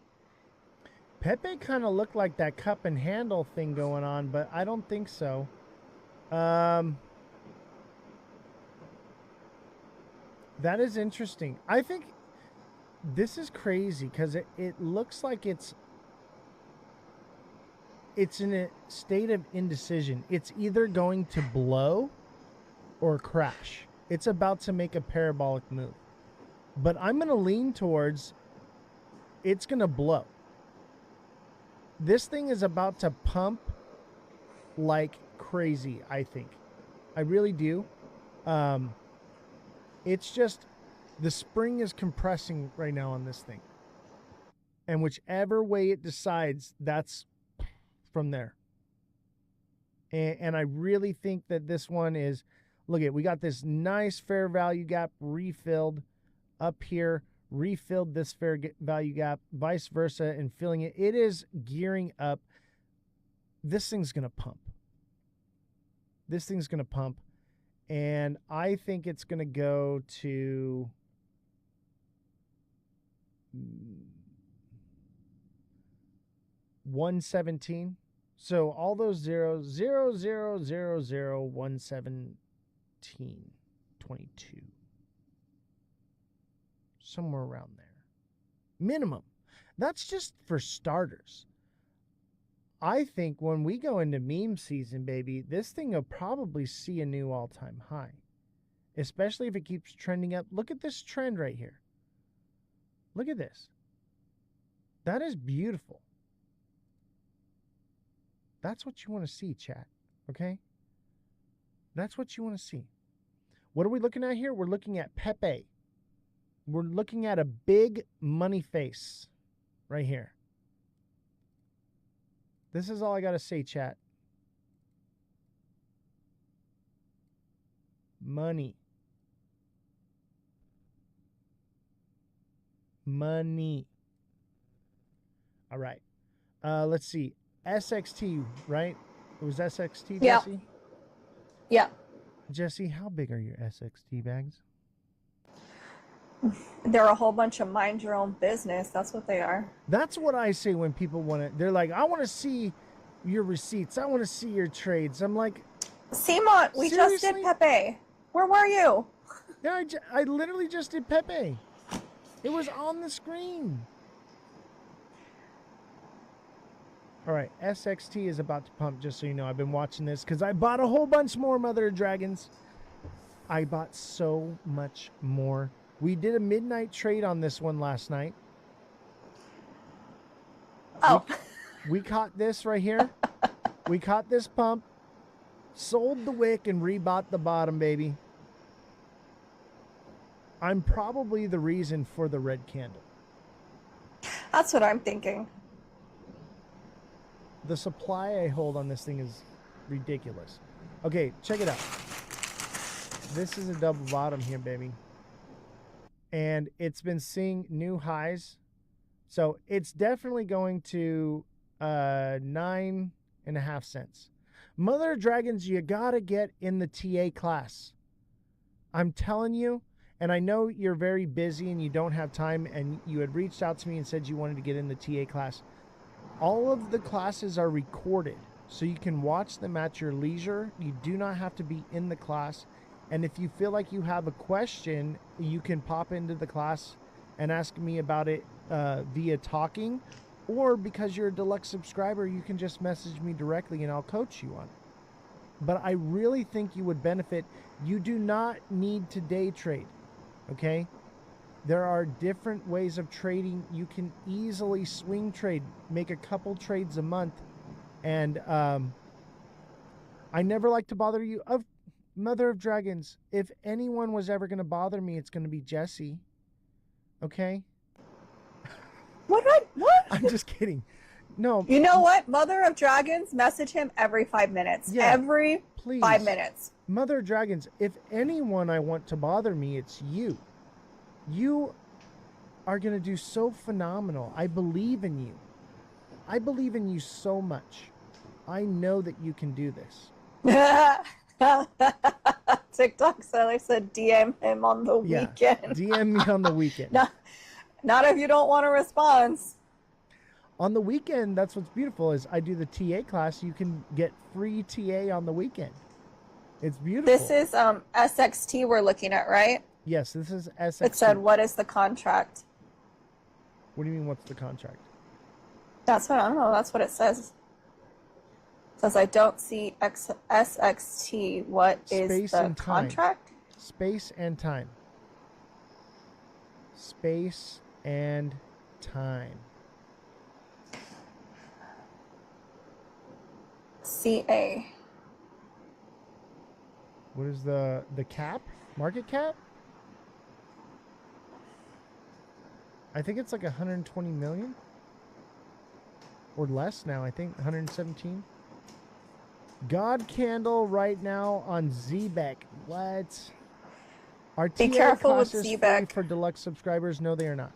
Pepe kind of looked like that cup and handle thing going on, but I don't think so. That is interesting. I think this is crazy because it looks like it's in a state of indecision. It's either going to blow or crash. It's about to make a parabolic move. But I'm going to lean towards it's going to blow. This thing is about to pump like crazy, I think. I really do. It's just the spring is compressing right now on this thing. And whichever way it decides, that's from there. And I really think that this one is, look at, we got this nice fair value gap refilled up here, refilled this fair value gap, vice versa, and filling it. It is gearing up. This thing's going to pump. This thing's going to pump. And I think it's going to go to 117. So all those zeros, 0, 0, 0, 0, 117, 22. Somewhere around there. Minimum. That's just for starters. I think when we go into meme season, baby, this thing will probably see a new all-time high. Especially if it keeps trending up. Look at this trend right here. Look at this. That is beautiful. That's what you want to see, chat. Okay? That's what you want to see. What are we looking at here? We're looking at Pepe. We're looking at a big money face right here. This is all I got to say, chat. Money. Money. All right. Let's see. SXT, right? It was SXT, Yeah. Jesse? Yeah. Jesse, how big are your SXT bags? They're a whole bunch of mind your own business. That's what they are. That's what I say when people want to. They're like, I want to see your receipts. I want to see your trades. I'm like, Simon, we just did Pepe. Where were you? Yeah, I literally just did Pepe. It was on the screen. All right, SXT is about to pump, just so you know. I've been watching this because I bought a whole bunch more Mother of Dragons. I bought so much more. We did a midnight trade on this one last night. Oh. We caught this right here. We caught this pump, sold the wick, and rebought the bottom, baby. I'm probably the reason for the red candle. That's what I'm thinking. The supply I hold on this thing is ridiculous. Okay, check it out. This is a double bottom here, baby. And it's been seeing new highs. So it's definitely going to 9.5 cents. Mother of Dragons, you gotta get in the TA class. I'm telling you, and I know you're very busy and you don't have time, and you had reached out to me and said you wanted to get in the TA class. All of the classes are recorded, so you can watch them at your leisure. You do not have to be in the class. And if you feel like you have a question, you can pop into the class and ask me about it via talking. Or because you're a deluxe subscriber, you can just message me directly and I'll coach you on it. But I really think you would benefit. You do not need to day trade, okay? There are different ways of trading. You can easily swing trade, make a couple trades a month. And I never like to bother you. Mother of Dragons, if anyone was ever going to bother me, it's going to be Jesse. Okay? What? I'm just kidding. No. You know what? Mother of Dragons, message him every 5 minutes. Yeah, every please. 5 minutes. Mother of Dragons, if anyone I want to bother me, it's you. You are going to do so phenomenal. I believe in you. I believe in you so much. I know that you can do this. TikTok seller said DM him on the weekend. DM me on the weekend. Not if you don't want a response. On the weekend, that's what's beautiful is I do the TA class. You can get free TA on the weekend. It's beautiful. This is SXT we're looking at, right? Yes, this is SXT. It said, what is the contract? What do you mean, what's the contract? That's what I don't know. That's what it says. It says I don't see SXT. What is Space the and time. contract? Space and time. Space and time. CA. What is the cap? Market cap? I think it's like 120 million or less now. I think 117. God candle right now on ZBEC. What? Are Be TA careful with classes free ZBEC. for deluxe subscribers? No, they are not.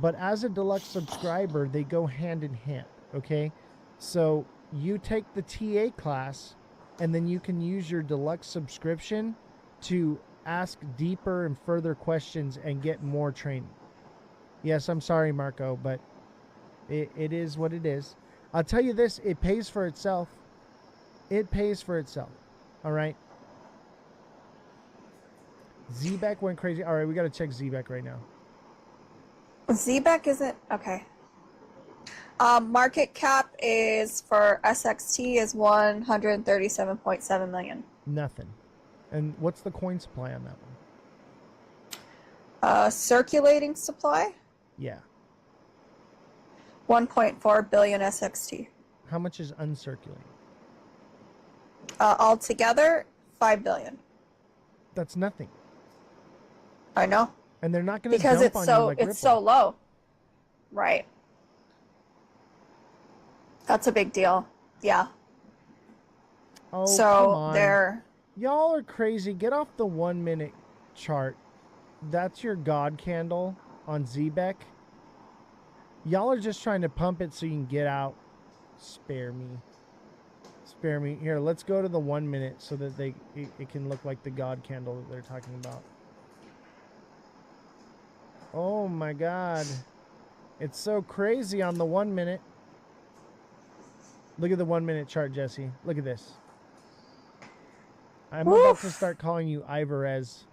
But as a deluxe subscriber, they go hand in hand. Okay, so you take the TA class, and then you can use your deluxe subscription to ask deeper and further questions and get more training. Yes, I'm sorry, Marco, but it is what it is. I'll tell you this, it pays for itself. It pays for itself. All right. ZBEC went crazy. All right, we got to check ZBEC right now. ZBEC isn't okay. Market cap is for SXT is 137.7 million. Nothing. And what's the coin supply on that one? Circulating supply, Yeah. 1.4 billion SXT. How much is uncirculating? Altogether, 5 billion. That's nothing. I know. And they're not going to Because dump it's on so you like it's so low. Right. That's a big deal. Yeah. Oh, So come on. they're Y'all are crazy. Get off the 1 minute chart. That's your God candle on ZBEC. Y'all are just trying to pump it so you can get out. Spare me. spare me. Here, let's go to the 1 minute so that it can look like the God candle that they're talking about. Oh my God. It's so crazy on the 1 minute. Look at the 1 minute chart, Jesse. Look at this. I'm about to start calling you Ivarez.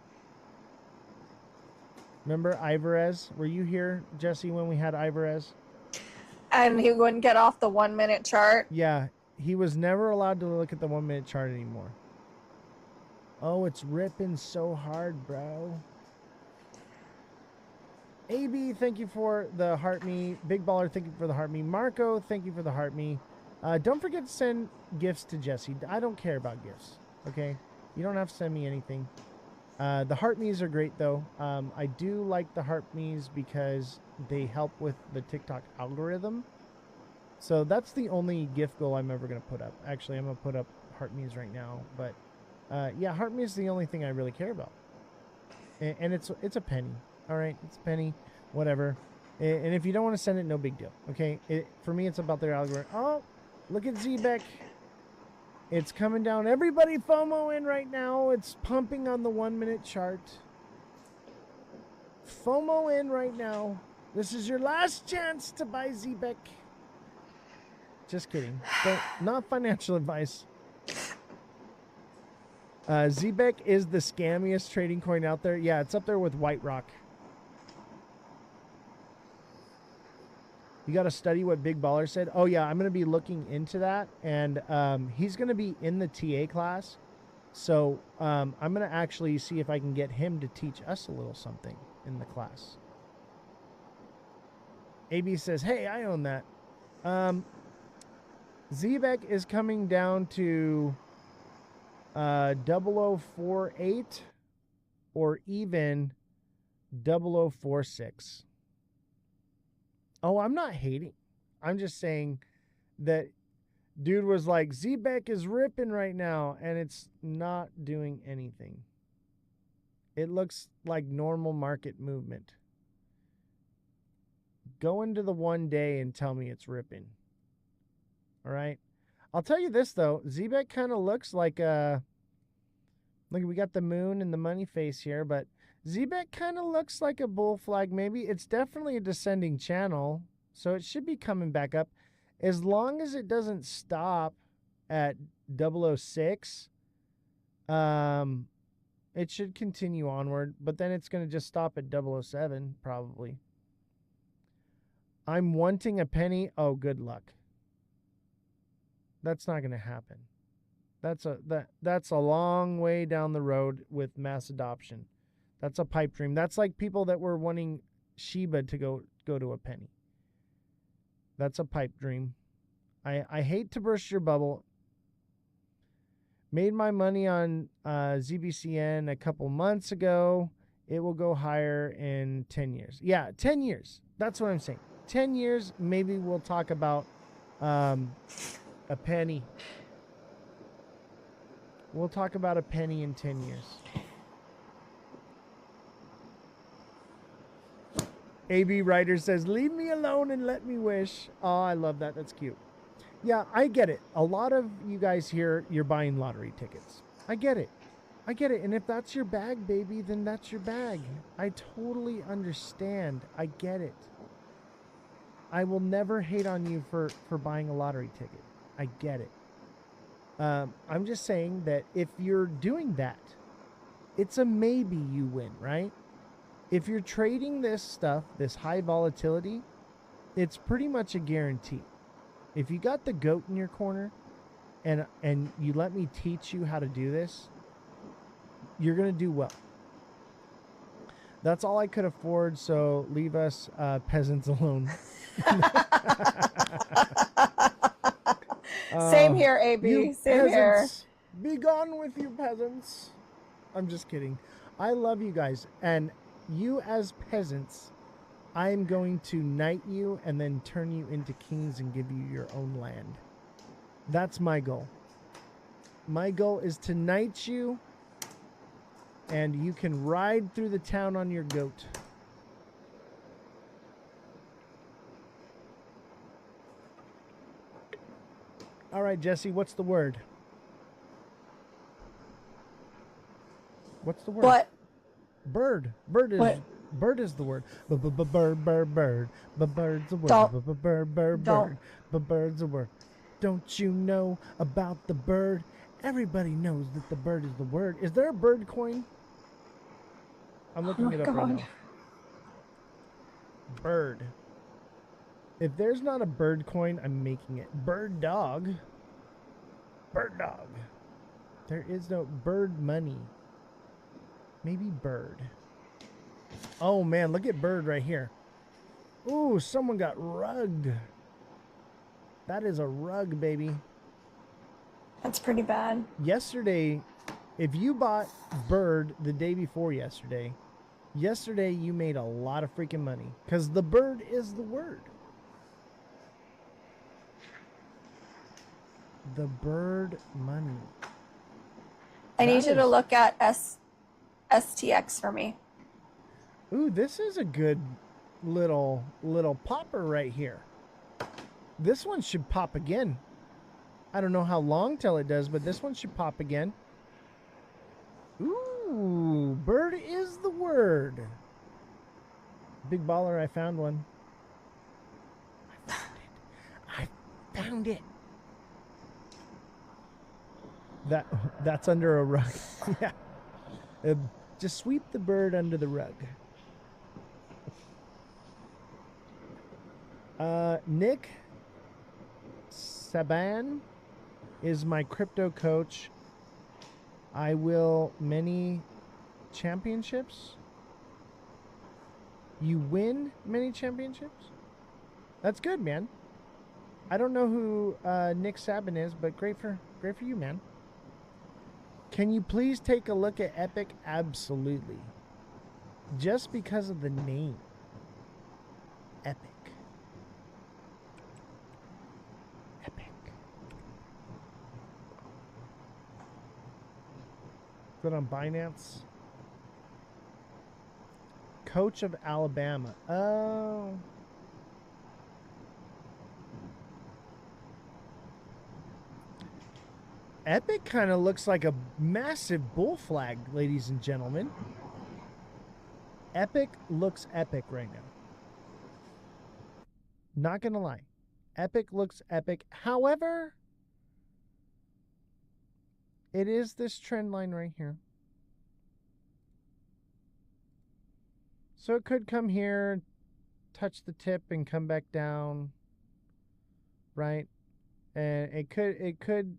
Remember Ivarez? Were you here, Jesse, when we had Ivarez? And he wouldn't get off the 1 minute chart. Yeah, he was never allowed to look at the 1 minute chart anymore. Oh, it's ripping so hard, bro. AB, thank you for the heart me. Big Baller, thank you for the heart me. Marco, thank you for the heart me. Don't forget to send gifts to Jesse. I don't care about gifts, okay? You don't have to send me anything. The heart me's are great, though. I do like the heart me's because they help with the TikTok algorithm. So that's the only gift goal I'm ever going to put up. Actually, I'm going to put up heart me's right now. But yeah, heart me is the only thing I really care about. And it's a penny. All right, it's a penny, whatever. And if you don't want to send it, no big deal. Okay, for me, it's about their algorithm. Oh, look at Zbeck. It's coming down. Everybody FOMO in right now. It's pumping on the 1 minute chart. FOMO in right now. This is your last chance to buy Zbeck. Just kidding. Not financial advice. Zbeck is the scammiest trading coin out there. Yeah, it's up there with White Rock. You got to study what Big Baller said. Oh, yeah, I'm going to be looking into that. And he's going to be in the TA class. So I'm going to actually see if I can get him to teach us a little something in the class. AB says, hey, I own that. Zbeck is coming down to 0048 or even 0046. Oh, I'm not hating. I'm just saying that dude was like, Zbeck is ripping right now, and it's not doing anything. It looks like normal market movement. Go into the 1 day and tell me it's ripping. All right. I'll tell you this, though. Zbeck kind of looks like a... Look, we got the moon and the money face here, but Zbeck kind of looks like a bull flag. Maybe it's definitely a descending channel, so it should be coming back up. As long as it doesn't stop at 006, it should continue onward, but then it's going to just stop at 007, probably. I'm wanting a penny. Oh, good luck. That's not going to happen. That's a long way down the road with mass adoption. That's a pipe dream. That's like people that were wanting Shiba to go to a penny. That's a pipe dream. I hate to burst your bubble. Made my money on ZBCN a couple months ago. It will go higher in 10 years. Yeah, 10 years. That's what I'm saying. 10 years, maybe we'll talk about a penny. We'll talk about a penny in 10 years. AB Writer says, leave me alone and let me wish. Oh, I love that. That's cute. Yeah, I get it. A lot of you guys here, you're buying lottery tickets. I get it. I get it. And if that's your bag, baby, then that's your bag. I totally understand. I get it. I will never hate on you for buying a lottery ticket. I get it. I'm just saying that if you're doing that, it's a maybe you win, right? If you're trading this stuff, this high volatility, it's pretty much a guarantee. If you got the goat in your corner and you let me teach you how to do this, you're going to do well. That's all I could afford, so leave us peasants alone. Same here, AB. Same here. Be gone with you peasants. I'm just kidding. I love you guys. And you as peasants, I'm going to knight you and then turn you into kings and give you your own land. That's my goal. My goal is to knight you and you can ride through the town on your goat. All right, Jesse, what's the word? What's the word? What? Bird. Bird is What? bird is the word. Bird, bird, bird. Bird's the word. Don't. Bird, bird, Don't. bird. Bird's the word. Don't you know about the bird? Everybody knows that the bird is the word. Is there a bird coin? I'm looking it up right now. Bird. If there's not a bird coin, I'm making it. Bird dog. Bird dog. There is no bird money. Maybe bird. Oh man, look at bird right here. Ooh, someone got rugged. That is a rug, baby. That's pretty bad. Yesterday, if you bought bird the day before yesterday, you made a lot of freaking money because the bird is the word. The bird money. I need you to look at STX for me. Ooh, this is a good little popper right here. This one should pop again. I don't know how long till it does, but this one should pop again. Ooh, bird is the word. Big baller, I found one. I found it. That's under a rug. Yeah. Just sweep the bird under the rug. Nick Saban is my crypto coach. I will many championships. You win many championships? That's good, man. I don't know who Nick Saban is, but great for you, man. Can you please take a look at Epic? Absolutely. Just because of the name. Epic. Epic. Is that on Binance? Coach of Alabama. Oh. Epic kind of looks like a massive bull flag, ladies and gentlemen. Epic looks epic right now. Not gonna lie. Epic looks epic. However, it is this trend line right here. So it could come here, touch the tip and come back down. Right? And it could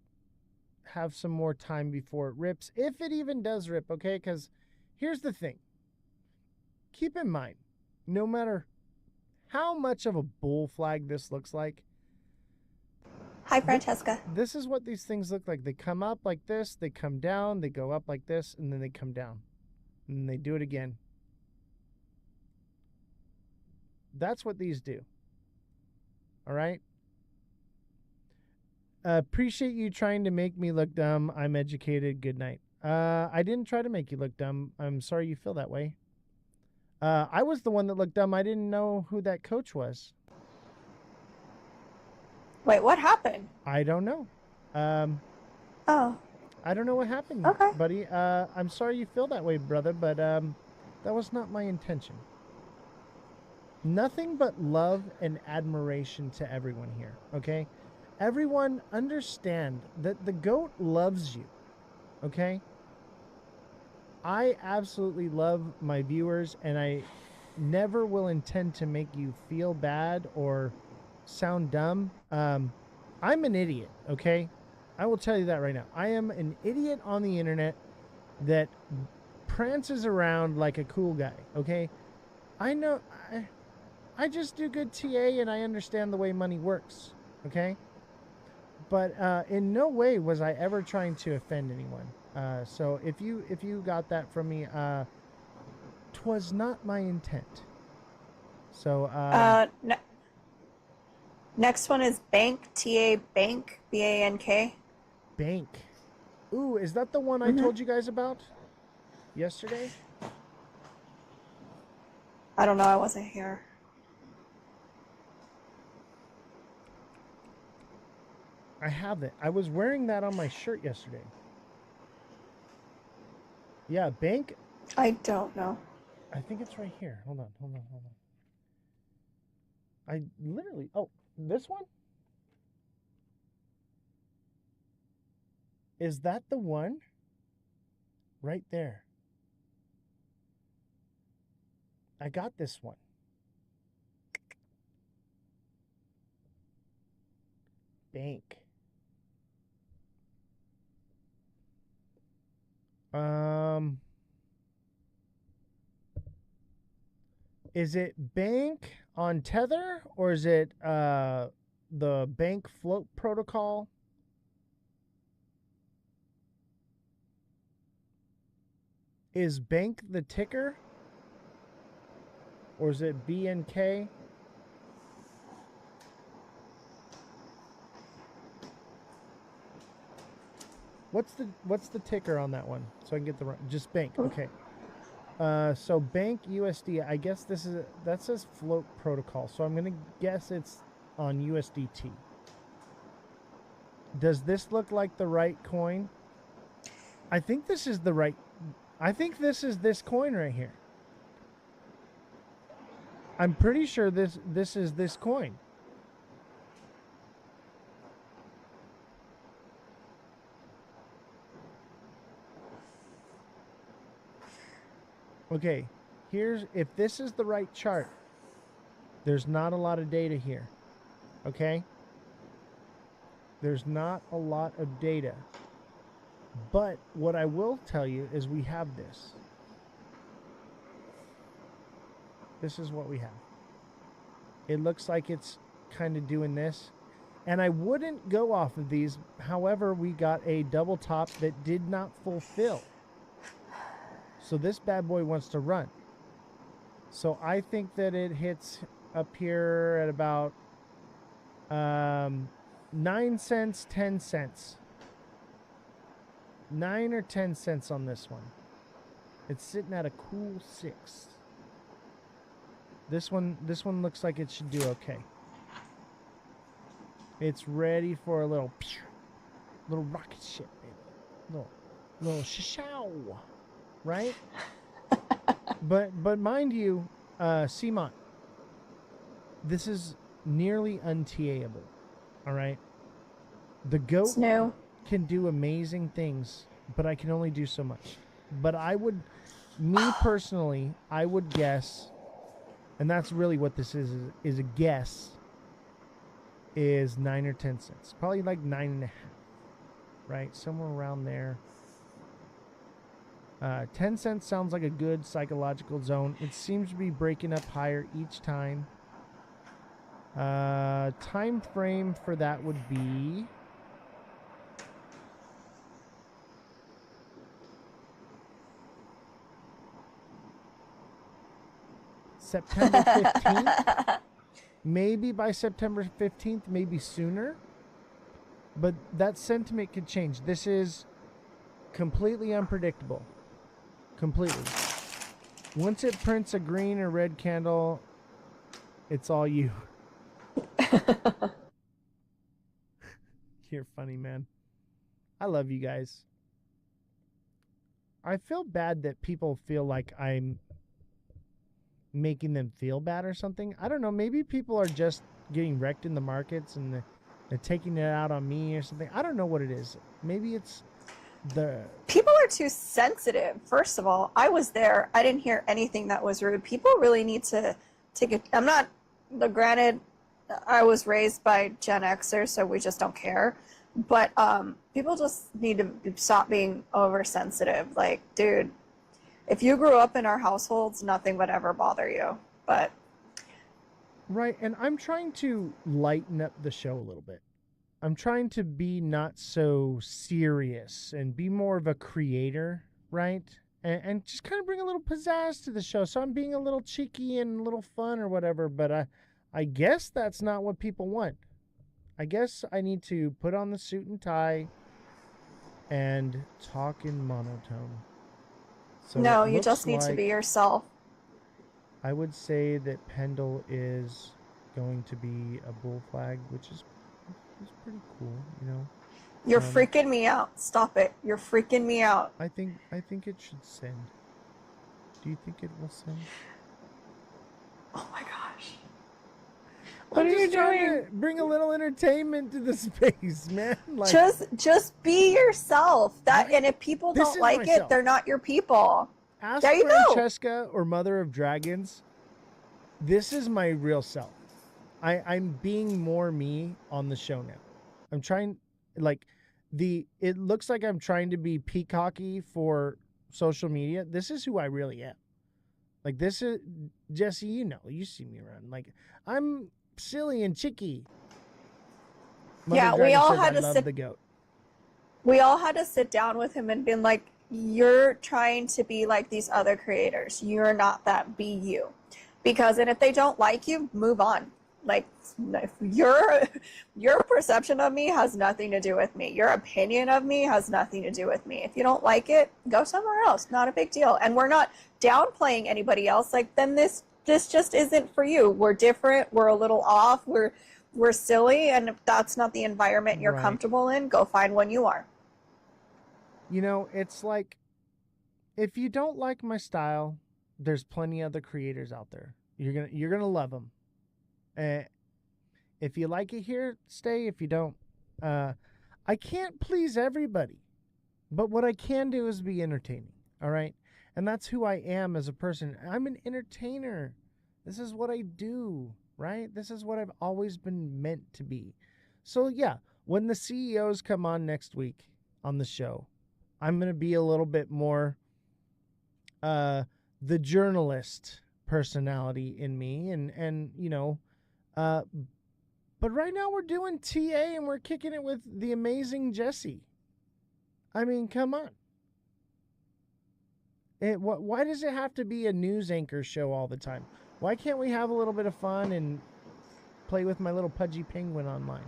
have some more time before it rips, if it even does rip, okay? Because here's the thing. Keep in mind, no matter how much of a bull flag this looks like. Hi, Francesca. This is what these things look like. They come up like this, they come down, they go up like this, and then they come down. And then they do it again. That's what these do. All right? Appreciate you trying to make me look dumb. I'm educated. Good night. I didn't try to make you look dumb. I'm sorry you feel that way. I was the one that looked dumb. I didn't know who that coach was. Wait, what happened? I don't know. Oh. I don't know what happened, buddy. I'm sorry you feel that way, brother, but that was not my intention. Nothing but love and admiration to everyone here, okay? Everyone understand that the GOAT loves you, okay? I absolutely love my viewers, and I never will intend to make you feel bad or sound dumb. I'm an idiot, okay? I will tell you that right now. I am an idiot on the internet that prances around like a cool guy, okay? I know, I just do good TA and I understand the way money works, okay? But in no way was I ever trying to offend anyone. So if you got that from me, 'twas not my intent. So next one is Bank, TA Bank, BANK. Bank. Ooh, is that the one I told you guys about yesterday? I don't know. I wasn't here. I have it. I was wearing that on my shirt yesterday. Yeah, bank. I don't know. I think it's right here. Hold on. I literally. Oh, this one? Is that the one? Right there. I got this one. Bank. Is it bank on Tether or is it the bank float protocol? Is bank the ticker? Or is it BNK? What's the ticker on that one? So I can get the right, just bank. Okay. So bank USD. I guess that says float protocol. So I'm gonna guess it's on USDT. Does this look like the right coin? I think this is the right. I think this is this coin right here. I'm pretty sure this is this coin. Okay, if this is the right chart, there's not a lot of data here. Okay? There's not a lot of data. But what I will tell you is we have this. This is what we have. It looks like it's kind of doing this. And I wouldn't go off of these. However, we got a double top that did not fulfill. So this bad boy wants to run. So I think that it hits up here at about 9 cents, 10 cents. 9 or 10 cents on this one. It's sitting at a cool 6. This one looks like it should do okay. It's ready for a little rocket ship, baby. Little shishow. Right? but mind you, CMOT, this is nearly unTAable. All right? The goat can do amazing things, but I can only do so much. But me personally, I would guess, and that's really what this is a guess, is 9 or 10 cents. Probably like 9.5, right? Somewhere around there. 10 cents sounds like a good psychological zone. It seems to be breaking up higher each time. Time frame for that would be September 15th. Maybe by September 15th, maybe sooner. But that sentiment could change. This is completely unpredictable. Completely. Once it prints a green or red candle, it's all you. You're funny, man. I love you guys. I feel bad that people feel like I'm making them feel bad or something. I don't know. Maybe people are just getting wrecked in the markets and they're taking it out on me or something. I don't know what it is. Maybe it's people are too sensitive. First of all, I was there. I didn't hear anything that was rude. People really need to take it. I'm not, granted, I was raised by Gen Xers, so we just don't care. But people just need to stop being oversensitive. Like, dude, if you grew up in our households, nothing would ever bother you. But right, and I'm trying to lighten up the show a little bit. I'm trying to be not so serious and be more of a creator, right? And just kind of bring a little pizzazz to the show. So I'm being a little cheeky and a little fun or whatever, but I guess that's not what people want. I guess I need to put on the suit and tie and talk in monotone. So no, you just need to be yourself. I would say that Pendle is going to be a bull flag, which is He's pretty cool, you know. You're freaking me out. Stop it. You're freaking me out. I think it should send. Do you think it will send? Oh my gosh. What are you doing? To bring a little entertainment to the space, man. Like, just be yourself. And if people This don't is like myself. it, they're not your people. ask There you go. Francesca or Mother of Dragons. This is my real self. I'm being more me on the show now. I'm trying, like, it looks like I'm trying to be peacocky for social media. This is who I really am. Like, this is, Jesse, you see me around. Like, I'm silly and chicky. Yeah, we all had to love sit. the goat. We all had to sit down with him and be like, "You're trying to be like these other creators. You're not that. Be you." Because, and if they don't like you, move on. Like, if your perception of me has nothing to do with me. Your opinion of me has nothing to do with me. If you don't like it, go somewhere else. Not a big deal. And we're not downplaying anybody else. Like, then this just isn't for you. We're different. We're a little off. We're silly. And if that's not the environment you're Right. comfortable in, go find one you are. You know, it's like, if you don't like my style, there's plenty other creators out there. You're gonna love them. If you like it here, stay. If you don't, I can't please everybody, but what I can do is be entertaining. All right, and that's who I am as a person. I'm an entertainer. This is what I do. Right? This is what I've always been meant to be. So yeah, when the CEOs come on next week on the show, I'm gonna be a little bit more the journalist personality in me, and you know, but right now we're doing TA and we're kicking it with the amazing Jesse. I mean, come on. Why does it have to be a news anchor show all the time? Why can't we have a little bit of fun and play with my little pudgy penguin online?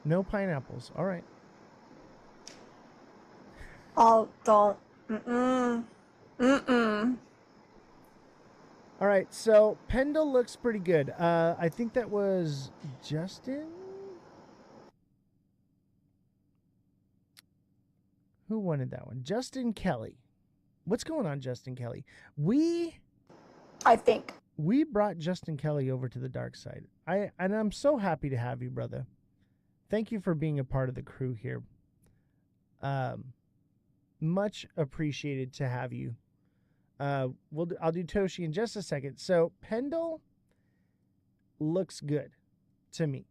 No pineapples. All right. Oh, don't. Mm-mm. Mm-mm. All right, so Pendle looks pretty good. I think that was Justin. Who wanted that one? Justin Kelly. What's going on, Justin Kelly? I think we brought Justin Kelly over to the dark side. And I'm so happy to have you, brother. Thank you for being a part of the crew here. Much appreciated to have you. I'll do Toshi in just a second. So Pendle looks good to me.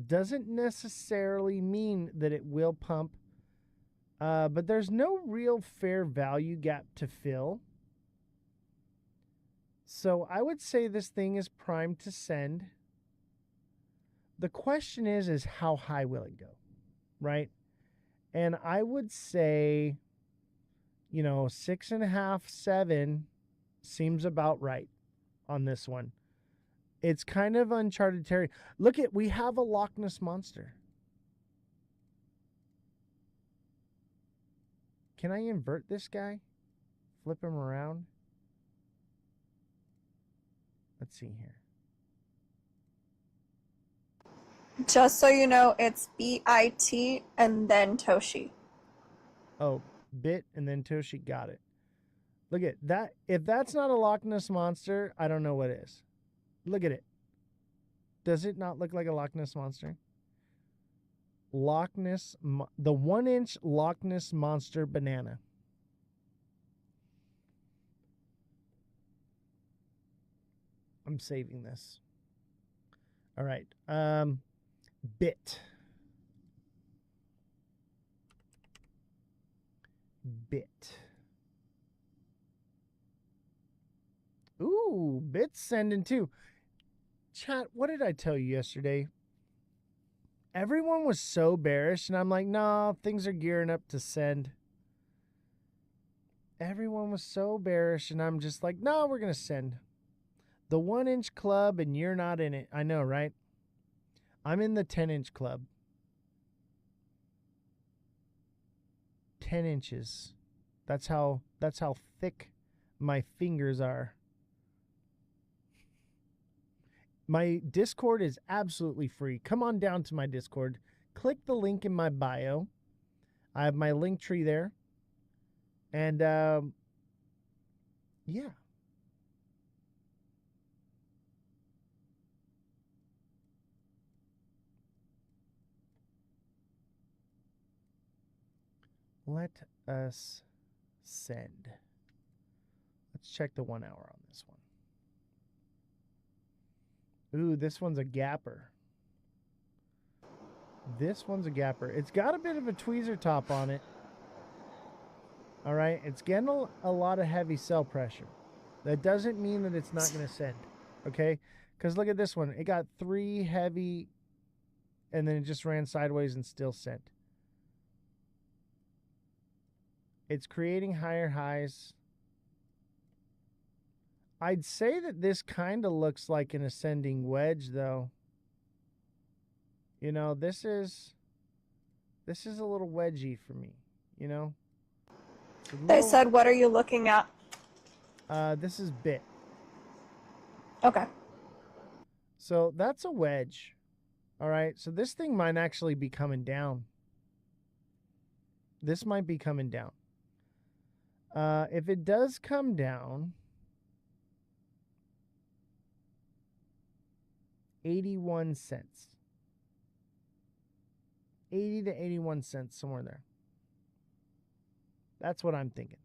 Doesn't necessarily mean that it will pump, but there's no real fair value gap to fill. So I would say this thing is primed to send. The question is how high will it go, right? And I would say, 6.5, 7 seems about right on this one. It's kind of uncharted territory. Look we have a Loch Ness Monster. Can I invert this guy? Flip him around? Let's see here. Just so you know, it's BIT and then Toshi. Oh, Bit and then Toshi, got it. Look at that. If that's not a Loch Ness Monster, I don't know what is. Look at it. Does it not look like a Loch Ness Monster? The 1-inch Loch Ness Monster banana. I'm saving this. All right. Bit. Ooh, Bit's sending too. Chat, what did I tell you yesterday? Everyone was so bearish, and I'm like, nah, things are gearing up to send. Everyone was so bearish, and I'm just like, no, we're going to send. The 1-inch club, and you're not in it. I know, right? I'm in the 10-inch club. 10 inches. That's how thick my fingers are. My Discord is absolutely free. Come on down to my Discord. Click the link in my bio. I have my link tree there. And yeah. Let us send. Let's check the 1 hour on this one. Ooh, this one's a gapper. This one's a gapper. It's got a bit of a tweezer top on it. All right, it's getting a lot of heavy sell pressure. That doesn't mean that it's not going to send, okay? Because look at this one. It got 3 heavy, and then it just ran sideways and still sent. It's creating higher highs. I'd say that this kind of looks like an ascending wedge, though. You know, this is a little wedgy for me, you know? They said, what are you looking at? This is bit. Okay. So that's a wedge. All right. So this thing might actually be coming down. This might be coming down. If it does come down, 81 cents. 80 to 81 cents, somewhere there. That's what I'm thinking.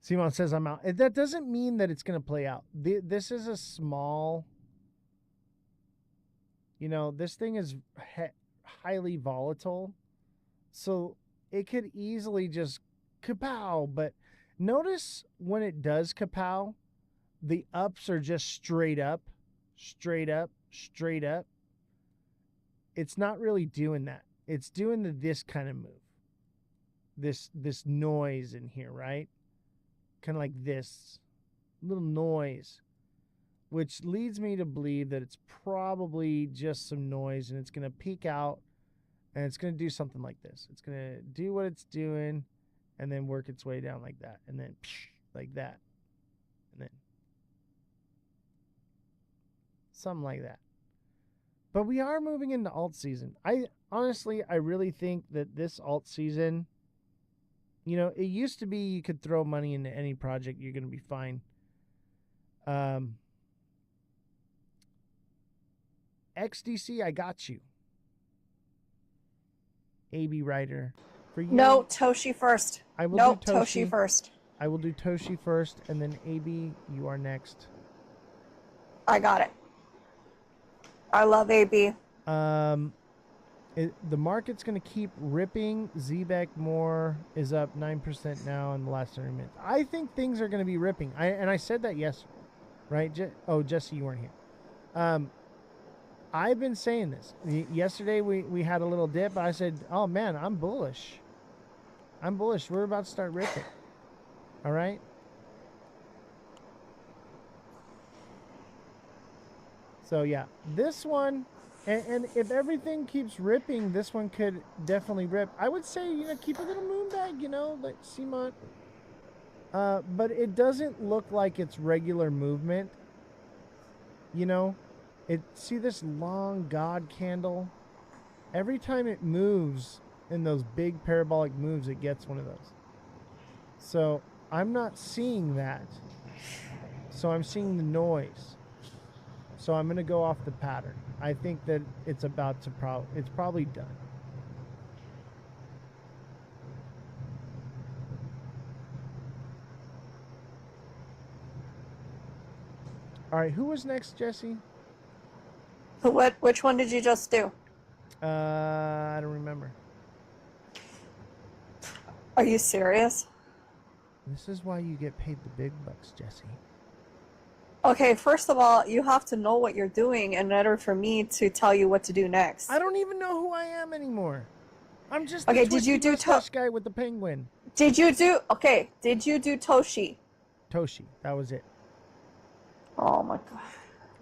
Simon says I'm out. That doesn't mean that it's going to play out. This is a small, you know, this thing is highly volatile. So it could easily just kapow. But notice when it does kapow, the ups are just straight up, straight up, straight up. It's not really doing that. It's doing this kind of move. This noise in here, right? Kind of like this little noise, which leads me to believe that it's probably just some noise, and it's going to peak out, and it's going to do something like this. It's going to do what it's doing, and then work its way down like that, and then like that, and then something like that. But we are moving into alt season. I really think that this alt season, you know, it used to be you could throw money into any project, you're going to be fine. XDC, I got you. AB Writer. For you, No, Toshi first. I will Nope, do Toshi. Toshi first. I will do Toshi first, and then AB, you are next. I got it. I love AB. The market's going to keep ripping. Zbeck more is up 9% now in the last 30 minutes. I think things are going to be ripping. I said that yesterday, right? Jesse, you weren't here. I've been saying this. Yesterday we had a little dip. I said, oh man, I'm bullish. I'm bullish. We're about to start ripping. All right? So yeah, this one, and if everything keeps ripping, this one could definitely rip. I would say, you know, keep a little moon bag, you know, like CMOT. But it doesn't look like it's regular movement. You know, see this long God candle? Every time it moves in those big parabolic moves, it gets one of those. So I'm not seeing that. So I'm seeing the noise. So I'm going to go off the pattern. I think that it's about to it's probably done. All right, who was next, Jesse? Which one did you just do? I don't remember. Are you serious? This is why you get paid the big bucks, Jesse. Okay, first of all, you have to know what you're doing in order for me to tell you what to do next. I don't even know who I am anymore. I'm just okay. the Did you do guy with the penguin? Did you do Toshi? Toshi, that was it. Oh my god.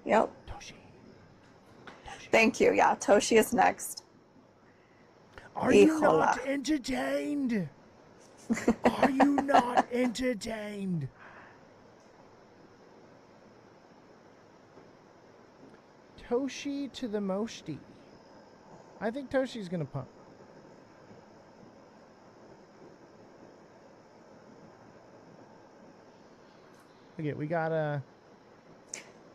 Yep. Toshi. Thank you. Yeah, Toshi is next. Are you not entertained? Are you not entertained? Toshi to the Moshti. I think Toshi's gonna pump. Okay, we got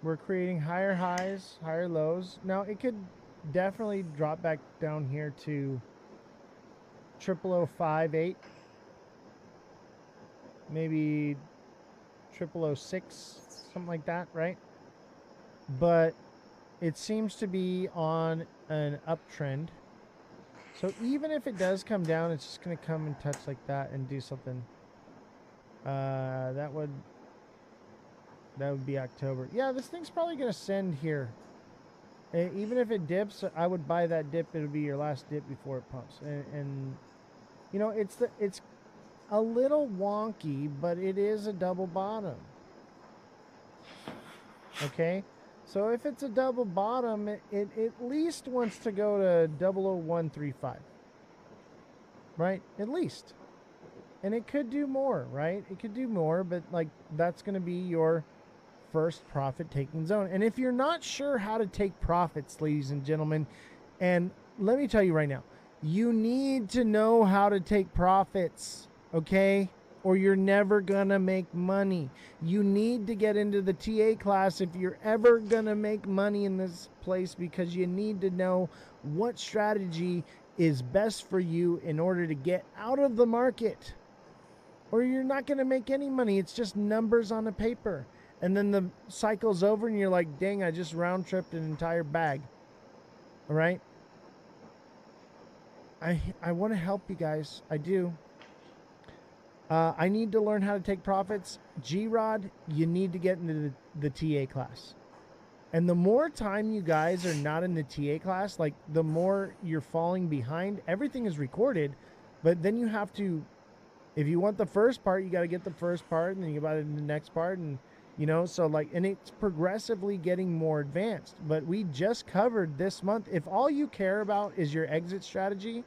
we're creating higher highs, higher lows. Now it could definitely drop back down here to 0058, maybe 0006, something like that, right? But it seems to be on an uptrend. So even if it does come down, it's just going to come and touch like that and do something. That would be October. Yeah, this thing's probably going to send here. Even if it dips, I would buy that dip. It'll be your last dip before it pumps. And you know, it's a little wonky, but it is a double bottom. Okay? So if it's a double bottom, it at least wants to go to 00135. Right? At least. And it could do more, right? It could do more, but like that's going to be your first profit taking zone. And if you're not sure how to take profits, ladies and gentlemen, and let me tell you right now, you need to know how to take profits, okay? Or you're never gonna make money. You need to get into the TA class if you're ever gonna make money in this place, because you need to know what strategy is best for you in order to get out of the market, or you're not gonna make any money. It's just numbers on a paper. And then the cycle's over and you're like, dang, I just round tripped an entire bag. All right? I want to help you guys. I do. I need to learn how to take profits. G-Rod, you need to get into the TA class. And the more time you guys are not in the TA class, like the more you're falling behind. Everything is recorded, but then you have to, if you want the first part, you got to get the first part, and then you got to the next part, and you know, so like, and it's progressively getting more advanced. But we just covered this month. If all you care about is your exit strategy,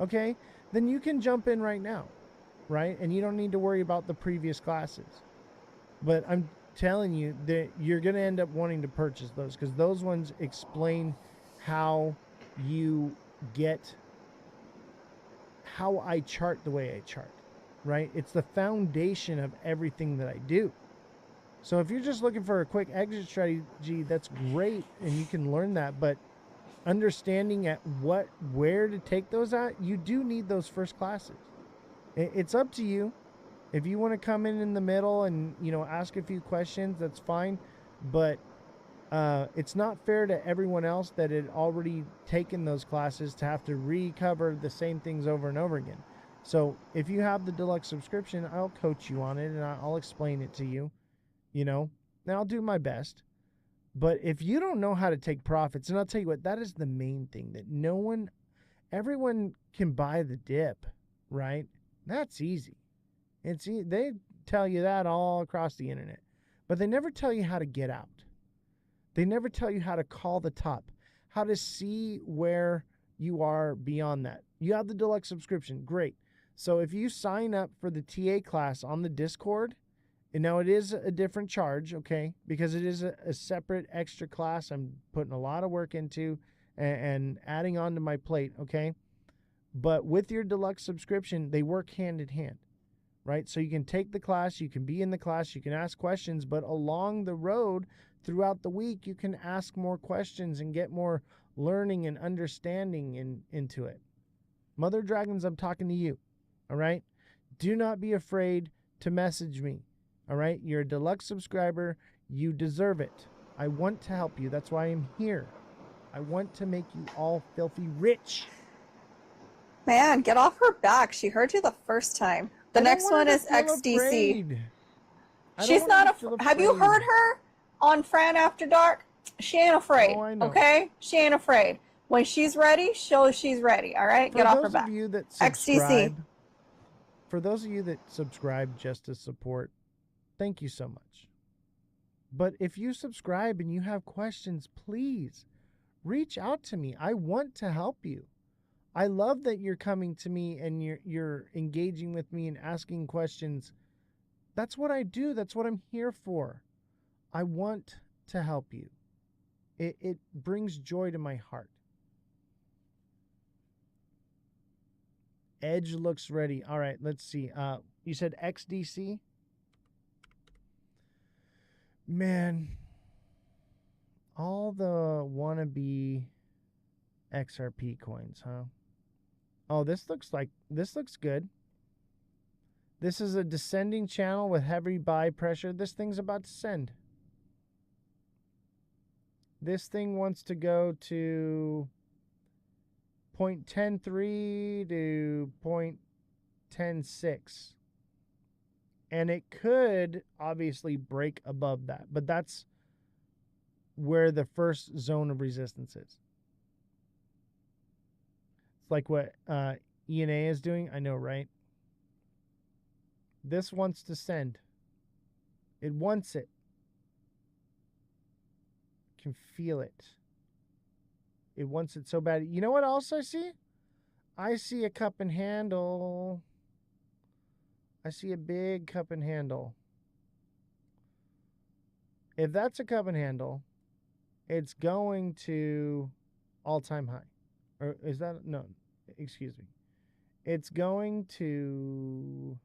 okay, then you can jump in right now, right? And you don't need to worry about the previous classes. But I'm telling you that you're going to end up wanting to purchase those, because those ones explain how you get, how I chart the way I chart, right? It's the foundation of everything that I do. So if you're just looking for a quick exit strategy, that's great, and you can learn that. But understanding at where to take those at, you do need those first classes. It's up to you. If you want to come in the middle and, you know, ask a few questions, that's fine. But it's not fair to everyone else that had already taken those classes to have to recover the same things over and over again. So if you have the deluxe subscription, I'll coach you on it and I'll explain it to you. You know, and I'll do my best. But if you don't know how to take profits, and I'll tell you what, that is the main thing, that everyone can buy the dip, right? That's easy. They tell you that all across the internet, but they never tell you how to get out. They never tell you how to call the top, how to see where you are beyond that. You have the deluxe subscription, great. So if you sign up for the TA class on the Discord, and now it is a different charge, okay, because it is a separate extra class I'm putting a lot of work into and adding on to my plate, okay? But with your deluxe subscription, they work hand in hand, right? So you can take the class, you can be in the class, you can ask questions, but along the road throughout the week, you can ask more questions and get more learning and understanding into it. Mother Dragons, I'm talking to you, all right? Do not be afraid to message me. All right, you're a deluxe subscriber. You deserve it. I want to help you. That's why I'm here. I want to make you all filthy rich. Man, get off her back. She heard you the first time. The next one is XDC. She's not afraid. Have you heard her on Fran After Dark? She ain't afraid. Oh, I know. Okay? She ain't afraid. When she's ready, she's ready. All right? Get off her back. For those of you that XDC. For those of you that subscribe just to support, thank you so much. But if you subscribe and you have questions, please reach out to me. I want to help you. I love that you're coming to me and you're engaging with me and asking questions. That's what I do. That's what I'm here for. I want to help you. It brings joy to my heart. Edge looks ready. All right, let's see. You said XDC? Man, all the wannabe XRP coins, huh? Oh, this looks good. This is a descending channel with heavy buy pressure. This thing's about to send. This thing wants to go to 0.103 to 0.106. And it could obviously break above that, but that's where the first zone of resistance is. It's like what ENA is doing. I know, right? This wants to send. It wants it. Can feel it. It wants it so bad. You know what else I see? I see a cup and handle. I see a big cup and handle. If that's a cup and handle, it's going to all-time high. Or is that? No, excuse me. It's going to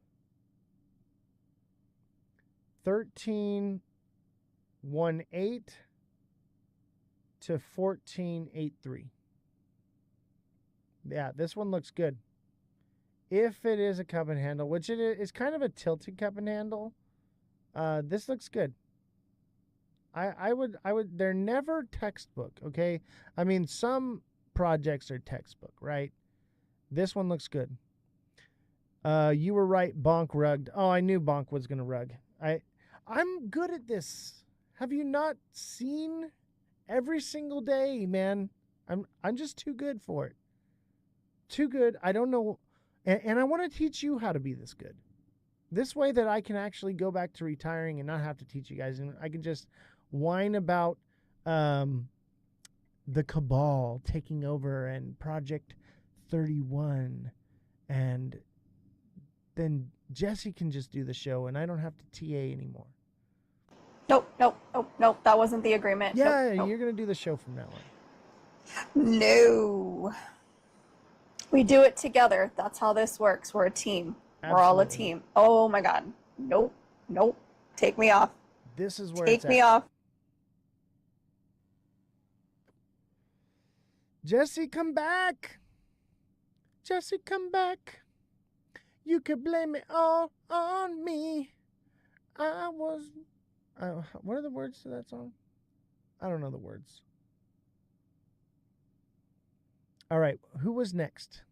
13.18 to 14.83. Yeah, this one looks good. If it is a cup and handle, which it is kind of a tilted cup and handle, this looks good. I would, they're never textbook, okay? I mean, some projects are textbook, right? This one looks good. You were right, Bonk rugged. Oh, I knew Bonk was going to rug. I'm good at this. Have you not seen every single day, man? I'm just too good for it. Too good. I don't know. And I want to teach you how to be this good. This way that I can actually go back to retiring and not have to teach you guys. And I can just whine about the cabal taking over and Project 31. And then Jesse can just do the show and I don't have to TA anymore. Nope. That wasn't the agreement. Yeah, Nope. You're going to do the show from now on. No. We do it together. That's how this works. We're a team. Absolutely. We're all a team. Oh my God. Nope. Take me off. This is where Take me off. Jesse, come back. Jesse, come back. You could blame it all on me. I was... what are the words to that song? I don't know the words. All right, who was next?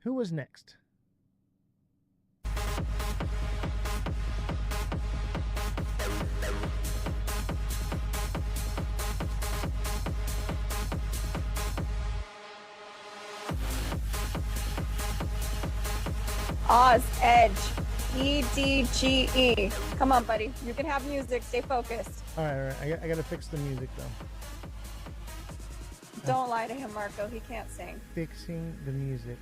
Who was next? Oz, Edge, EDGE. Come on, buddy. You can have music. Stay focused. All right. I got to fix the music, though. Don't lie to him, Marco. He can't sing. Fixing the music.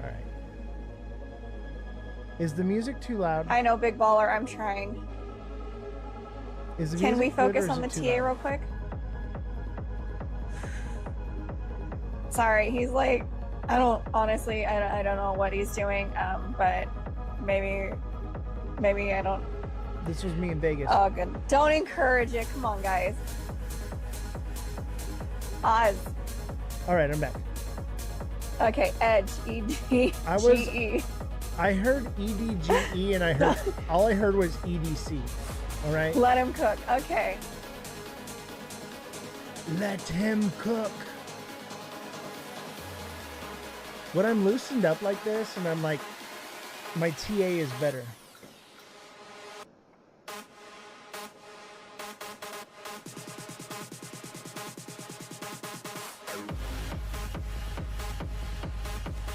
All right. Is the music too loud? I know, Big Baller. I'm trying. Can we focus on the TA real quick? Sorry, he's like, I don't know what he's doing, but maybe I don't. This was me in Vegas. Oh, good. Don't encourage it. Come on, guys. Oz. All right, I'm back. Okay, Edge, EDGE. I heard EDGE and all I heard was EDC. All right. Let him cook. Okay. Let him cook. When I'm loosened up like this and I'm like, my TA is better.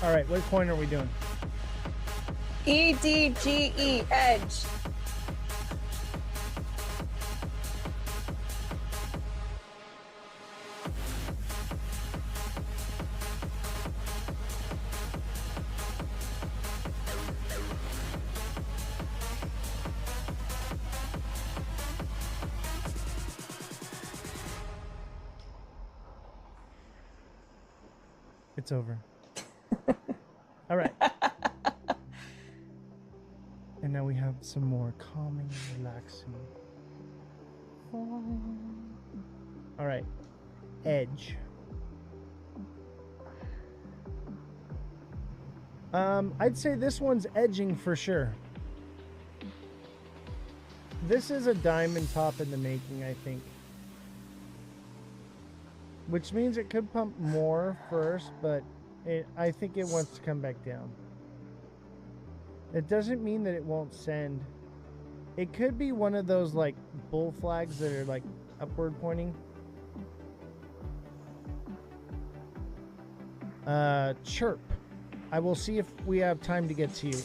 All right, what coin are we doing? EDGE, Edge. It's over. All right. And now we have some more calming, relaxing. All right. Edge. I'd say this one's edging for sure. This is a diamond top in the making, I think. Which means it could pump more first, but I think it wants to come back down. It doesn't mean that it won't send. It could be one of those like bull flags that are like upward pointing. Chirp. I will see if we have time to get to you.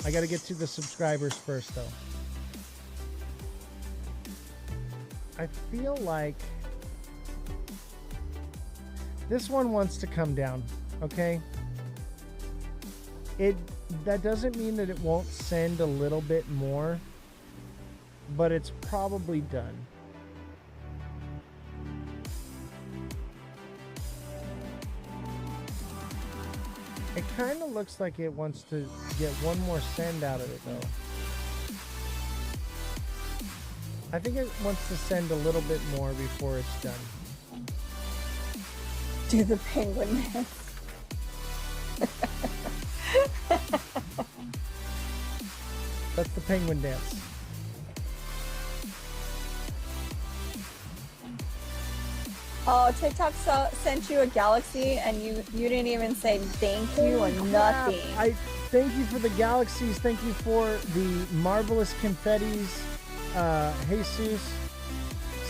I got to get to the subscribers first, though. I feel like this one wants to come down, okay? That doesn't mean that it won't send a little bit more, but it's probably done. It kind of looks like it wants to get one more send out of it, though. I think it wants to send a little bit more before it's done. Do the penguin dance. That's the penguin dance. Oh, TikTok sent you a galaxy and you didn't even say thank you or nothing. I thank you for the galaxies. Thank you for the marvelous confettis. Jesus.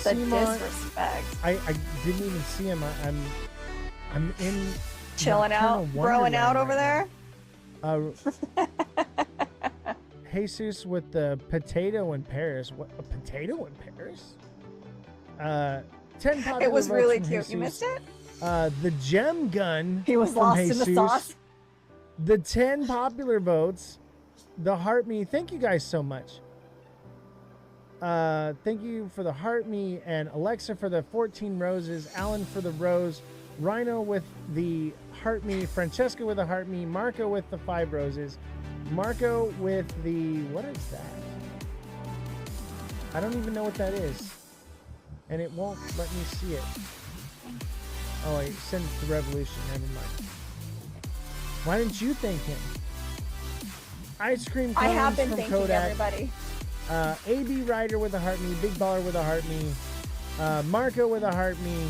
The Simon. disrespect. I didn't even see him. I'm in Chilling out, broing out over there. Jesus with the potato in Paris. What, a potato in Paris? 10 popular It was votes really from cute. Jesus. You missed it? The gem gun. He was from lost Jesus. in the sauce. The 10 popular votes. The heart me. Thank you guys so much. Thank you for the heart me, and Alexa for the 14 roses, Alan for the rose, Rhino with the heart me, Francesca with the heart me, Marco with the 5 roses, Marco with the, what is that? I don't even know what that is. And it won't let me see it. Oh, I sent it to Revolution, never mind. Why didn't you thank him? Ice cream cones I have been from thanking Kodak. everybody. AB Rider with a heart me, Big Baller with a heart me, Marco with a heart me,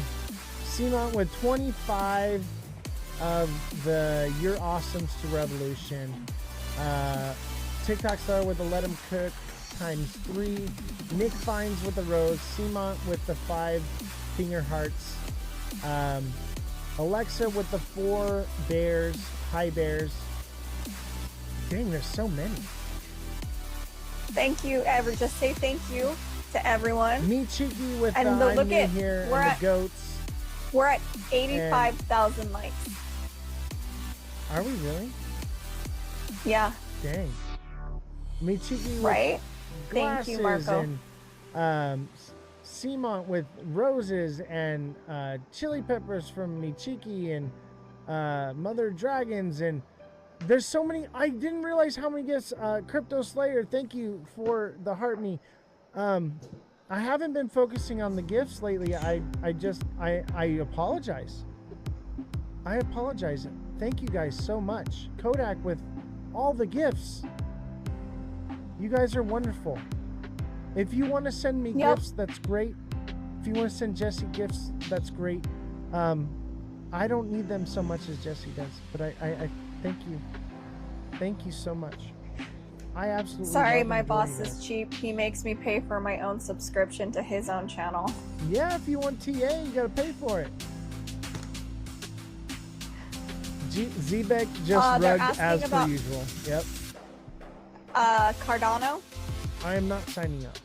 Simon with 25 of the You're Awesomes to Revolution, TikTok Star with the Let 'em Cook ×3, Nick Fines with the rose, Simon with the 5 finger hearts, Alexa with the 4 bears, high bears. Dang, there's so many. Thank you, just say thank you to everyone. Me Cheeky with and the I'm look new at here we're and at the goats. we're at 85,000 likes. Are we really? Yeah. Dang. Me Cheeky with Right? Thank glasses you, Marco. and Simon with roses and chili peppers from Me Cheeky and Mother Dragons, and there's so many. I didn't realize how many gifts. Crypto Slayer, thank you for the heart me. I haven't been focusing on the gifts lately. I apologize. I apologize. Thank you guys so much. Kodak with all the gifts. You guys are wonderful. If you want to send me gifts, that's great. If you want to send Jesse gifts, that's great. I don't need them so much as Jesse does, but I thank you. Thank you so much. I absolutely Sorry, love my and adore boss you is guys. cheap. He makes me pay for my own subscription to his own channel. Yeah, if you want TA, you gotta pay for it. Zebek just they're rugged asking as per about- usual. Yep. Cardano? I am not signing up.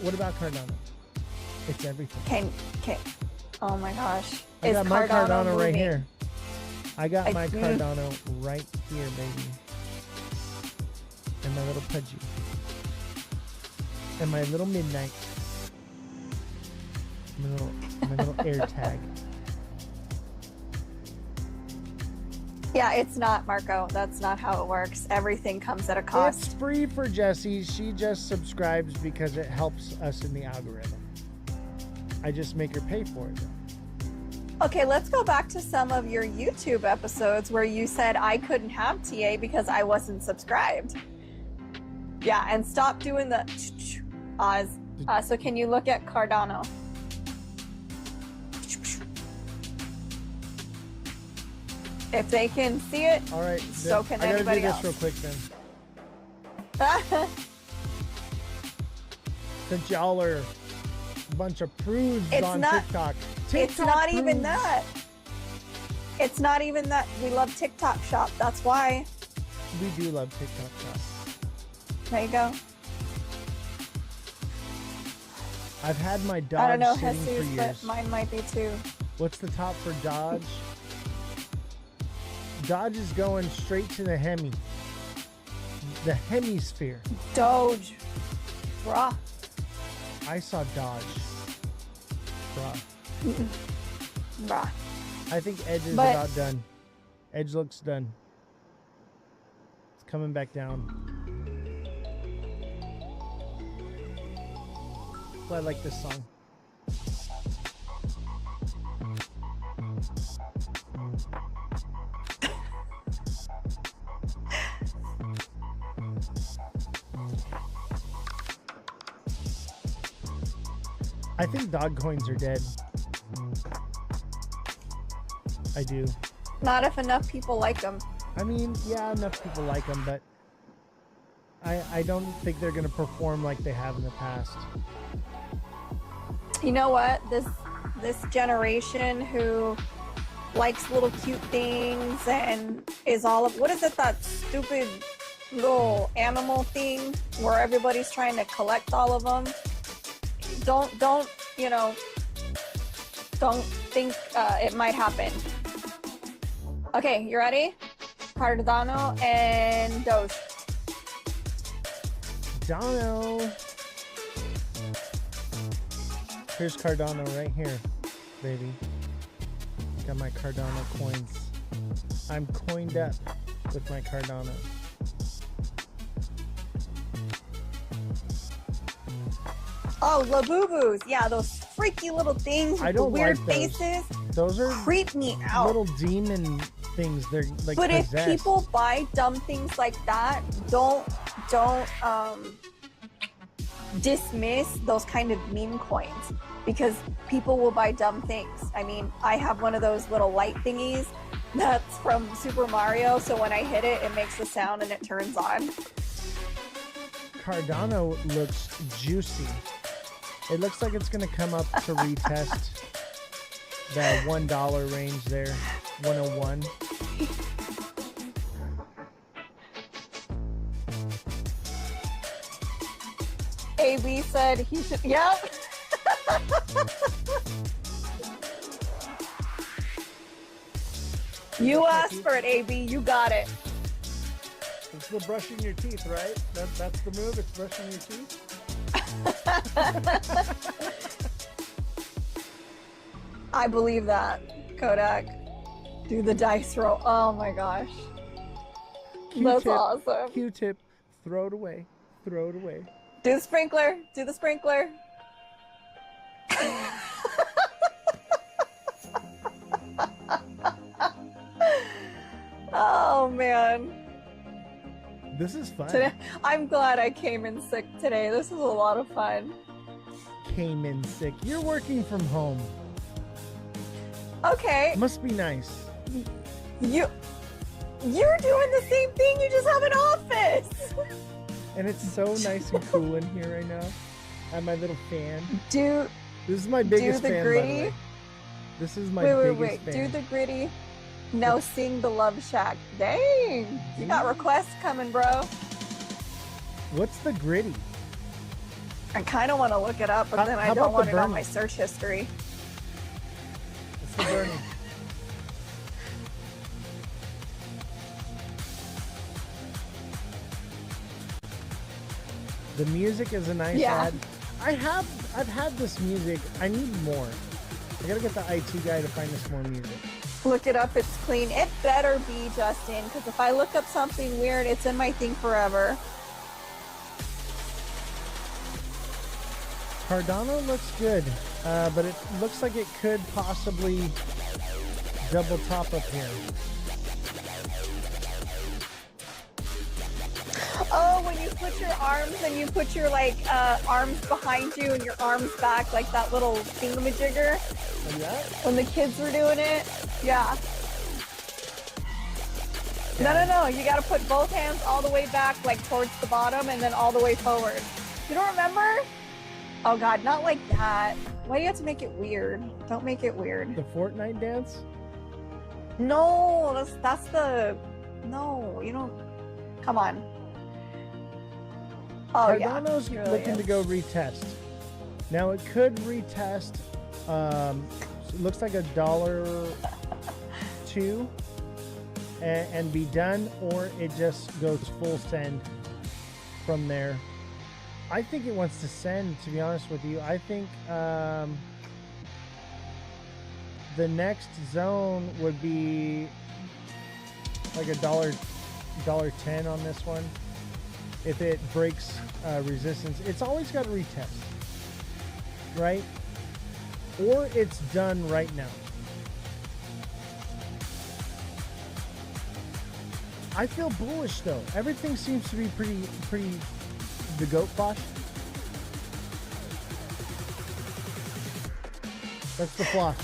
What about Cardano? It's everything. Can oh my gosh. I Is got my Cardano right moving? here. I got my do- Cardano right here, baby. And my little Pudgy. And my little Midnight. My little air tag. Yeah, it's not, Marco. That's not how it works. Everything comes at a cost. It's free for Jessie. She just subscribes because it helps us in the algorithm. I just make her pay for it. Okay, let's go back to some of your YouTube episodes where you said I couldn't have TA because I wasn't subscribed. Yeah, and stop doing the Oz. So can you look at Cardano? If they can see it, all right. So can I gotta anybody do this else. real quick then. Since y'all are a bunch of prudes on TikTok. It's not even that. It's not even that. We love TikTok Shop. That's why. We do love TikTok Shop. There you go. I've had my Dodge I don't know, sitting for Jesus, years. but mine might be too. What's the top for Dodge? Dodge is going straight to the Hemi. The hemisphere. Doge. Bruh. I saw Dodge. Bruh. Bruh. I think Edge is about done. Edge looks done. It's coming back down. That's why I like this song. I think dog coins are dead. I do. Not if enough people like them. I mean, yeah, enough people like them, but I don't think they're going to perform like they have in the past. You know what? This generation who likes little cute things and is all of, what is it, that stupid little animal thing where everybody's trying to collect all of them? Don't you know, don't think it might happen. Okay, you ready? Cardano and Doge. Cardano. Here's Cardano right here, baby. Got my Cardano coins. I'm coined up with my Cardano. Oh, Labubus. Yeah, those freaky little things with the weird like those. faces. Those are creep me out. Little demon things. They're like But possessed. if people buy dumb things like that, don't dismiss those kind of meme coins, because people will buy dumb things. I mean, I have one of those little light thingies that's from Super Mario, so when I hit it, it makes the sound and it turns on. Cardano looks juicy. It looks like it's going to come up to retest that $1 range there, 101. AB said he should. Yep. You asked for it, AB. You got it. It's the brushing your teeth, right? That's the move. It's brushing your teeth. I believe that, Kodak. Do the dice roll. Oh my gosh. That's awesome. Q-tip. Throw it away. Throw it away. Do the sprinkler. Do the sprinkler. Oh man. This is fun. Today, I'm glad I came in sick today. This is a lot of fun. Came in sick. You're working from home. Okay. Must be nice. You're doing the same thing. You just have an office. And it's so nice and cool in here right now. I have my little fan. This is my biggest do the fan, gritty. by the way. This is my wait, biggest fan. Do the gritty. Now sing the Love Shack. Dang. You got requests coming, bro. What's the gritty? I kind of want to look it up, but then I how don't about want the it on burning? my search history. It's the burning. The music is a nice ad. I've had this music. I need more. I gotta get the IT guy to find us more music. Look it up, it's clean. It better be, Justin, because if I look up something weird, it's in my thing forever. Cardano looks good, but it looks like it could possibly double top up here. Oh, when you put your arms and you put your like arms behind you and your arms back, like that little thingamajigger. Yeah. When the kids were doing it, yeah. No. You got to put both hands all the way back, like towards the bottom, and then all the way forward. You don't remember? Oh God, not like that. Why do you have to make it weird? Don't make it weird. The Fortnite dance? No, that's the. No, you don't. Come on. Oh Cardano's yeah. looking to go retest. Now it could retest. It looks like $1.02 and be done, or it just goes full send from there. I think it wants to send, to be honest with you. I think the next zone would be like $1.10 on this one. If it breaks resistance, it's always got to retest, right? Or it's done right now. I feel bullish though. Everything seems to be pretty the goat bosh. That's the floss.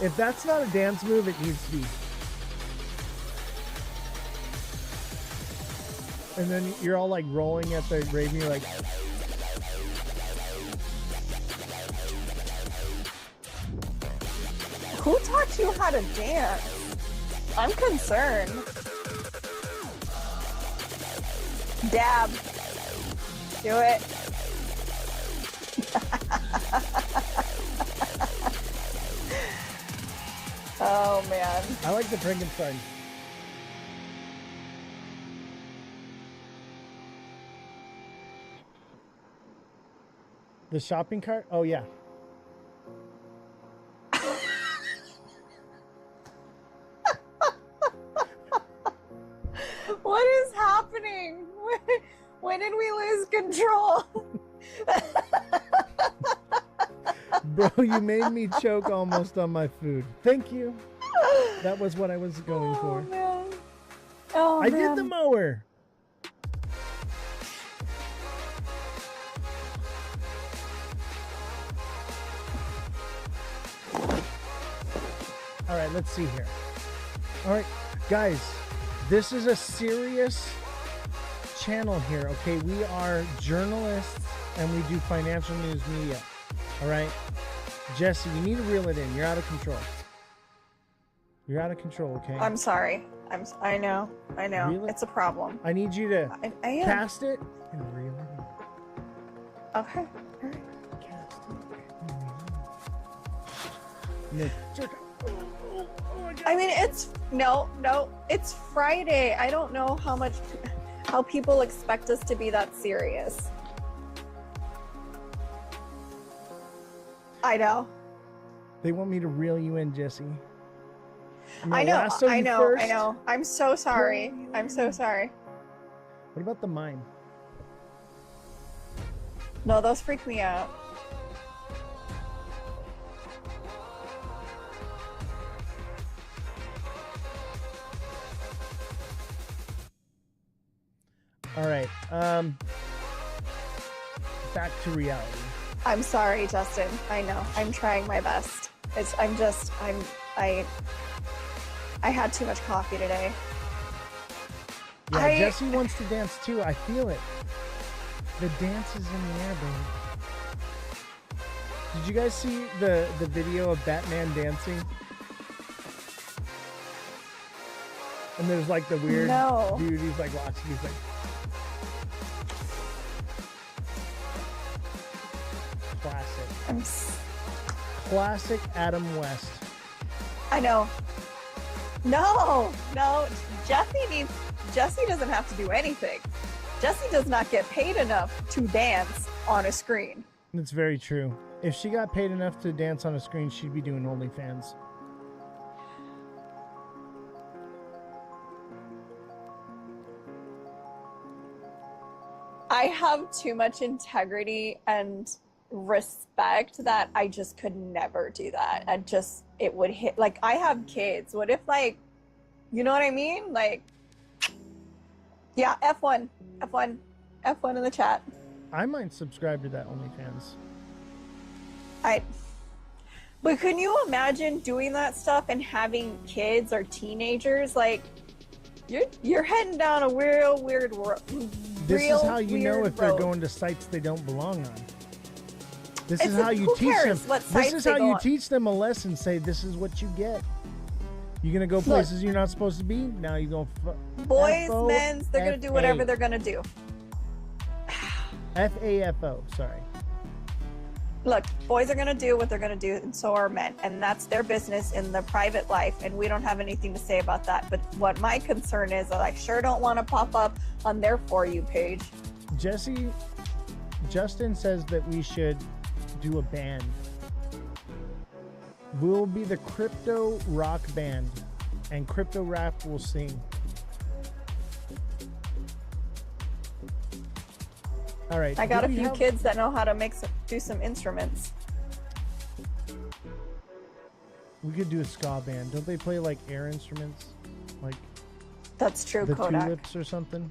If that's not a dance move, it needs to be. And then you're all like rolling at the rave, and you're like, Who taught you how to dance? I'm concerned. Dab. Do it. Oh man. I like the Frankenstein. The shopping cart? Oh yeah. What is happening? When did we lose control? Bro, you made me choke almost on my food. Thank you. That was what I was going for. Man. Oh, I man. did the mower. All right, let's see here. All right, guys, this is a serious channel here, okay? We are journalists and we do financial news media, all right? Jesse, you need to reel it in. You're out of control. You're out of control, okay? I'm sorry. I know. Reel it- It's a problem. I need you to I am. cast it and reel it in. Okay. All right. And then jerk. I mean, it's it's Friday. I don't know how people expect us to be that serious. I know. They want me to reel you in, Jesse. I know. Lasso you I know. first. I know. I'm so sorry. I'm so sorry. What about the mine? No, those freak me out. All right. Back to reality. I'm sorry, Justin. I know. I'm trying my best. I had too much coffee today. Yeah, Jesse wants to dance too. I feel it. The dance is in the air, baby. Did you guys see the video of Batman dancing? And there's like the weird dude. He's like watching. He's like, classic. Classic Adam West. I know. No. Jesse doesn't have to do anything. Jesse does not get paid enough to dance on a screen. That's very true. If she got paid enough to dance on a screen, she'd be doing OnlyFans. I have too much integrity and respect that I just could never do that. It would hit, like, I have kids. What if, like, you know what I mean? Like, yeah, F1 in the chat. I might subscribe to that OnlyFans. But can you imagine doing that stuff and having kids or teenagers? Like, you're heading down a real weird world. This is how you know if they're going to sites they don't belong on. This is how you teach them. This is how you teach them a lesson. Say, this is what you get. You're gonna go places you're not supposed to be. Now you're gonna boys, men's. They're gonna do whatever they're gonna do. FAFO. Sorry. Look, boys are gonna do what they're gonna do, and so are men, and that's their business in their private life, and we don't have anything to say about that. But what my concern is, I sure don't want to pop up on their For You page. Justin says that we should do a band. We'll be the crypto rock band, and crypto rap will sing. All right. I got a few kids that know how to do some instruments. We could do a ska band. Don't they play like air instruments? Like that's true. The Kodak. tulips or something.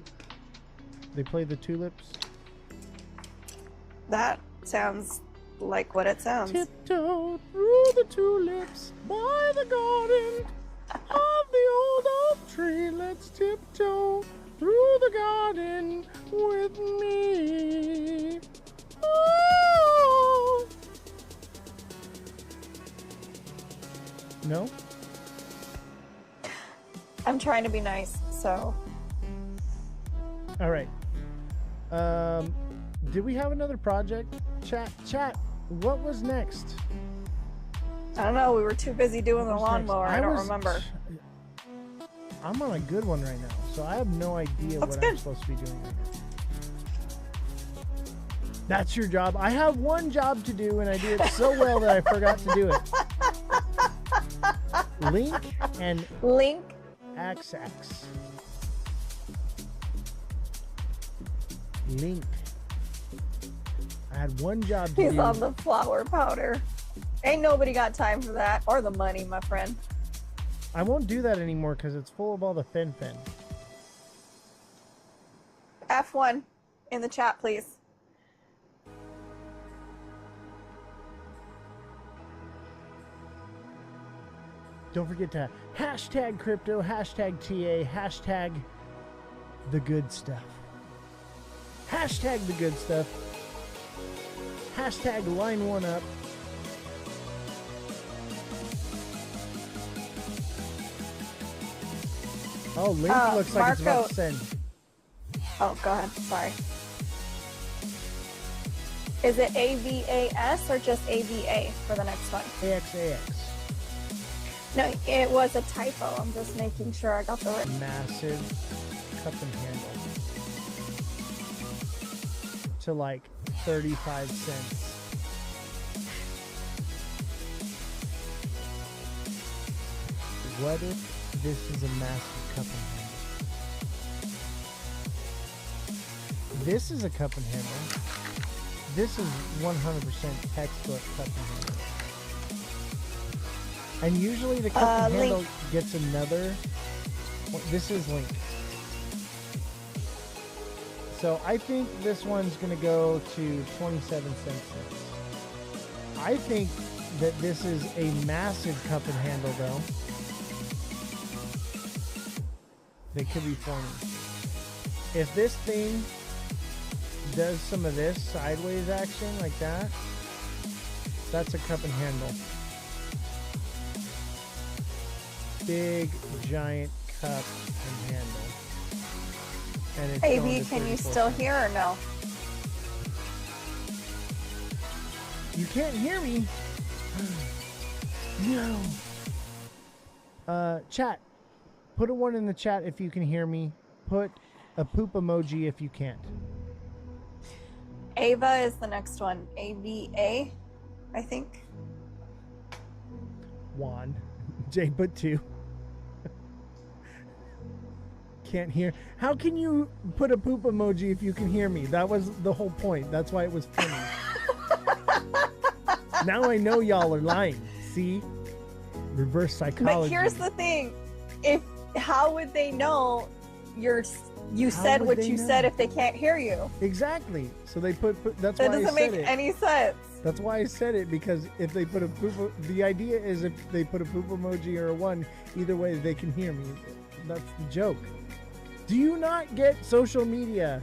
They play the tulips. That sounds like what it sounds. Tiptoe through the tulips by the garden of the old oak tree. Let's tiptoe through the garden with me. Oh. No? I'm trying to be nice, so. All right. Did we have another project? Chat, what was next? I don't know. We were too busy doing the lawnmower. I don't remember. I'm on a good one right now, so I have no idea what I'm supposed to be doing right now. That's your job. I have one job to do, and I do it so well that I forgot to do it. Link XX. Link. I had one job to do. He's on the flower powder. Ain't nobody got time for that, or the money, my friend. I won't do that anymore because it's full of all the fin. F1 in the chat, please. Don't forget to hashtag crypto, hashtag TA, hashtag the good stuff. Hashtag the good stuff. Hashtag line one up. Oh, Link looks like it's about to send. Oh, go ahead. Sorry. Is it AVAS or just AVA for the next one? AXAX. No, it was a typo. I'm just making sure I got the right. Massive cup and handle. To like 35 cents. What if this is a massive cup and handle? This is a cup and handle. This is 100% textbook cup and handle. And usually the cup and handle gets another. This is Link. So I think this one's going to go to 27 cents. I think that this is a massive cup and handle, though. They could be funny. If this thing does some of this sideways action like that, that's a cup and handle. Big, giant cup and handle. And it's AB, can you still hear or no? You can't hear me. No. Chat. Put a 1 in the chat if you can hear me. Put a poop emoji if you can't. Ava is the next one. AVA. I think. Juan. Jay put 2. Can't hear. How can you put a poop emoji if you can hear me? That was the whole point. That's why it was funny. Now I know y'all are lying. See? Reverse psychology. But here's the thing. How would they know you said what you said if they can't hear you? Exactly. So they put that's that why I doesn't said make it. any sense. That's why I said it, because if they put a poop, the idea is if they put a poop emoji or a 1, either way they can hear me. That's the joke. Do you not get social media?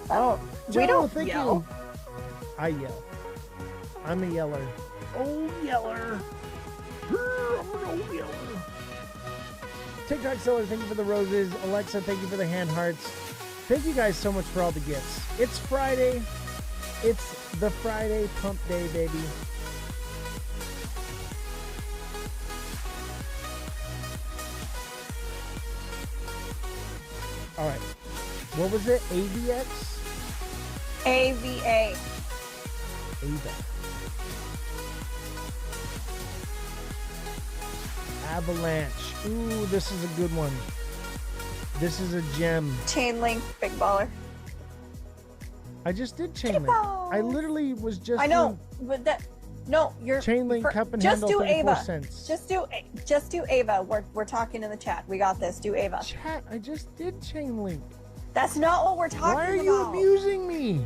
Oh, we don't thank yell. you. I yell. I'm a yeller. Oh, yeller. I'm an old yeller. TikTok Seller, thank you for the roses. Alexa, thank you for the hand hearts. Thank you guys so much for all the gifts. It's Friday. It's the Friday pump day, baby. All right. What was it? AVX? AVA. AVA. Avalanche. Ooh, this is a good one. This is a gem. Chain link, big baller. I just did chain link. I literally was just. I know, but that. No, you're chain link cup and just handle do 34 Ava. cents. Just do Ava. We're talking in the chat. We got this. Do Ava. Chat. I just did chain link. That's not what we're talking about. Why are you abusing me?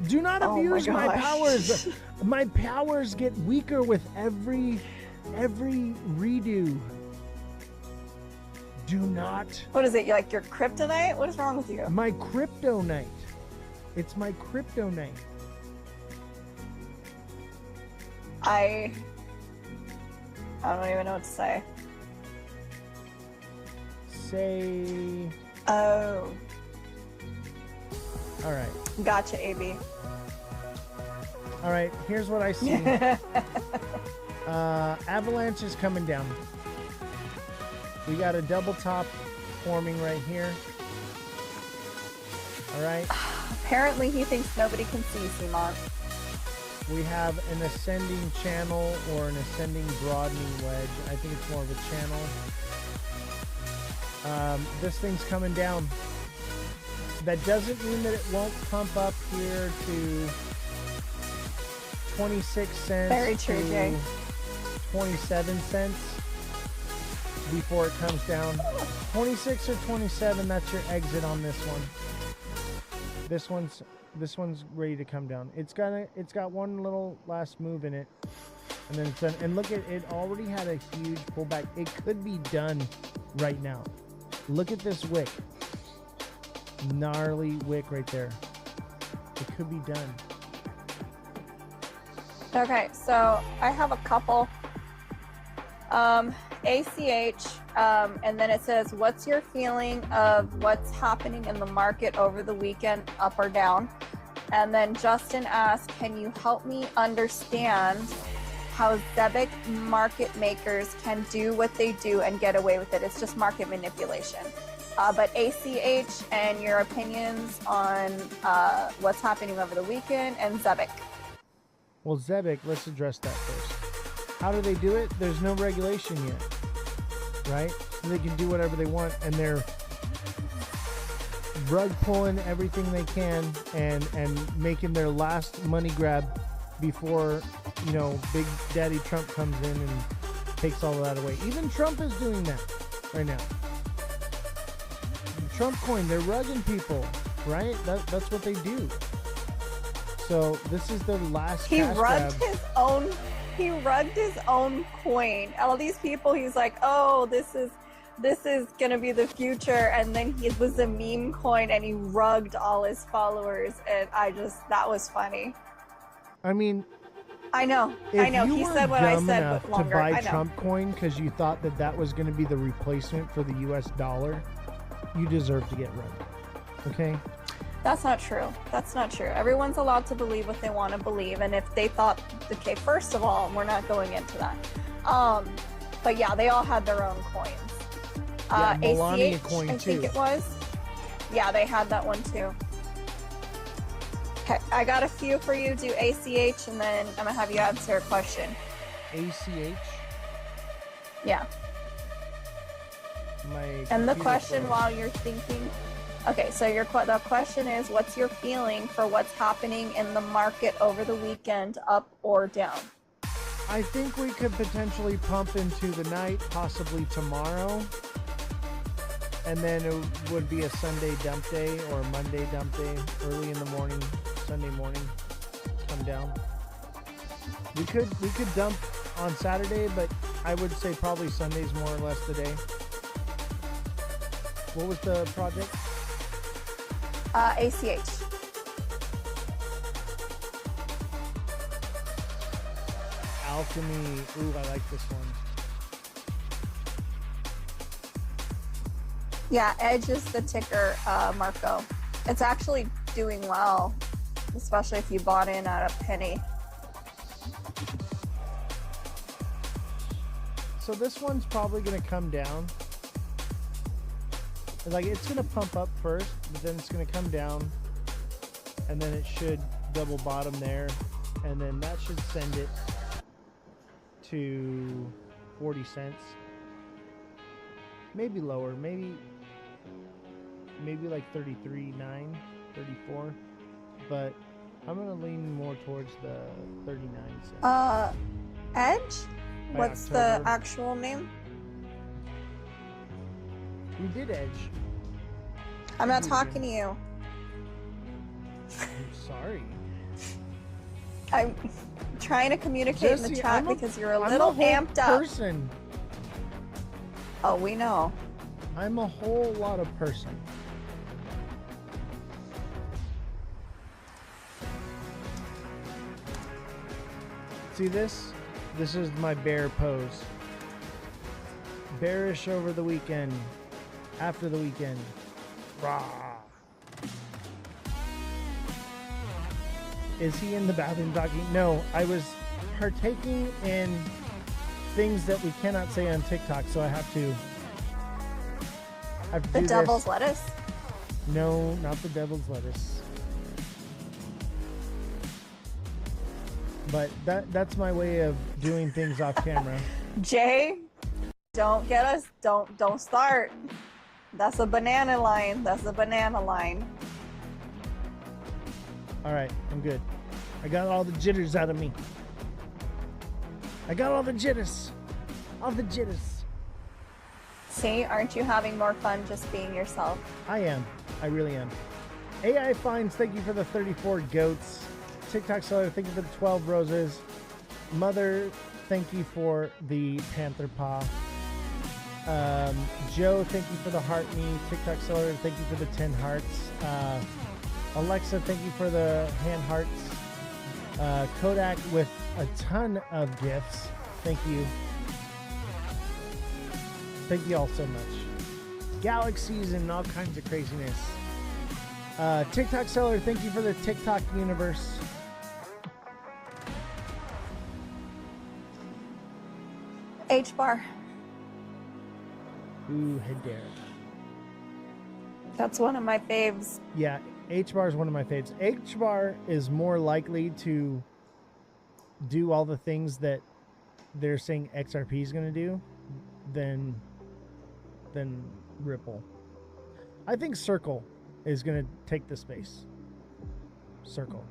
Do not abuse my powers. My powers get weaker with every redo. Do not. What is it? Like your kryptonite? What is wrong with you? My kryptonite. It's my kryptonite. I don't even know what to say. Say. Oh. All right. Gotcha, AB. All right. Here's what I see. Avalanche is coming down. We got a double top forming right here. All right. Apparently he thinks nobody can see Simon. We have an ascending channel or an ascending broadening wedge. I think it's more of a channel. This thing's coming down. That doesn't mean that it won't pump up here to 26 cents. Very true, Jay. 27 cents before it comes down. 26 or 27, that's your exit on this one. This one's ready to come down. It's got one little last move in it, and then it's done. And look at it, already had a huge pullback. It could be done right now. Look at this wick. Gnarly wick right there. It could be done. Okay, so I have a couple. ACH, and then it says, what's your feeling of what's happening in the market over the weekend, up or down? And then Justin asked, can you help me understand how Zebic market makers can do what they do and get away with it? It's just market manipulation. But ACH and your opinions on what's happening over the weekend, and Zebic. Well, Zebic, let's address that first. How do they do it? There's no regulation yet, right? So they can do whatever they want, and they're rug pulling everything they can and making their last money grab before, you know, Big Daddy Trump comes in and takes all of that away. Even Trump is doing that right now. Trump coin, they're rugging people, right? That's what they do. So this is the last cash grab. He rugged his own coin. All these people, he's like, oh, this is gonna be the future, and then it was a meme coin, and he rugged all his followers, and that was funny. I mean, I know. He said what I said, but longer. To buy Trump coin because you thought that was going to be the replacement for the U.S. dollar, you deserve to get rugged. Okay. That's not true. That's not true. Everyone's allowed to believe what they want to believe. And if they thought, okay, first of all, we're not going into that. But yeah, they all had their own coins. Yeah, Melania ACH, coin I think too. it was. Yeah, they had that one too. Okay, I got a few for you. Do ACH, and then I'm gonna have you answer a question. ACH? Yeah. And the question while you're thinking. Okay, so the question is, what's your feeling for what's happening in the market over the weekend, up or down? I think we could potentially pump into the night, possibly tomorrow. And then it would be a Sunday dump day or Monday dump day, early in the morning, Sunday morning, come down. We could dump on Saturday, but I would say probably Sunday's more or less the day. What was the project? ACH. Alchemy. Ooh, I like this one. Yeah, Edge is the ticker, Marco. It's actually doing well, especially if you bought in at a penny. So this one's probably going to come down. Like, it's going to pump up first, but then it's going to come down, and then it should double bottom there, and then that should send it to 40 cents. Maybe lower, maybe like 33.9, 34, but I'm going to lean more towards the 39 cents. Edge? What's the actual name? We did Edge. I'm not talking to you. I'm sorry. I'm trying to communicate in the chat because you're a little amped up. Person. Oh, we know. I'm a whole lot of person. See this? This is my bear pose. Bearish over the weekend. After the weekend. Rah. Is he in the bathroom talking? No, I was partaking in things that we cannot say on TikTok, so I have to The do devil's this. lettuce? No, not the devil's lettuce. But that's my way of doing things off camera. Jay, don't get us. Don't start. That's a banana line. That's a banana line. All right, I'm good. I got all the jitters out of me. I got all the jitters. All the jitters. See, aren't you having more fun just being yourself? I am. I really am. AI Finds, thank you for the 34 goats. TikTok Seller, thank you for the 12 roses. Mother, thank you for the panther paw. Joe, thank you for the heart me. TikTok Seller, thank you for the 10 hearts. Alexa, thank you for the hand hearts. Kodak with a ton of gifts. Thank you. Thank you all so much. Galaxies and all kinds of craziness. TikTok Seller, thank you for the TikTok universe. H bar. Ooh, head there. That's one of my faves. Yeah, H bar is one of my faves. H bar is more likely to do all the things that they're saying XRP is going to do than Ripple. I think Circle is going to take the space. Circle.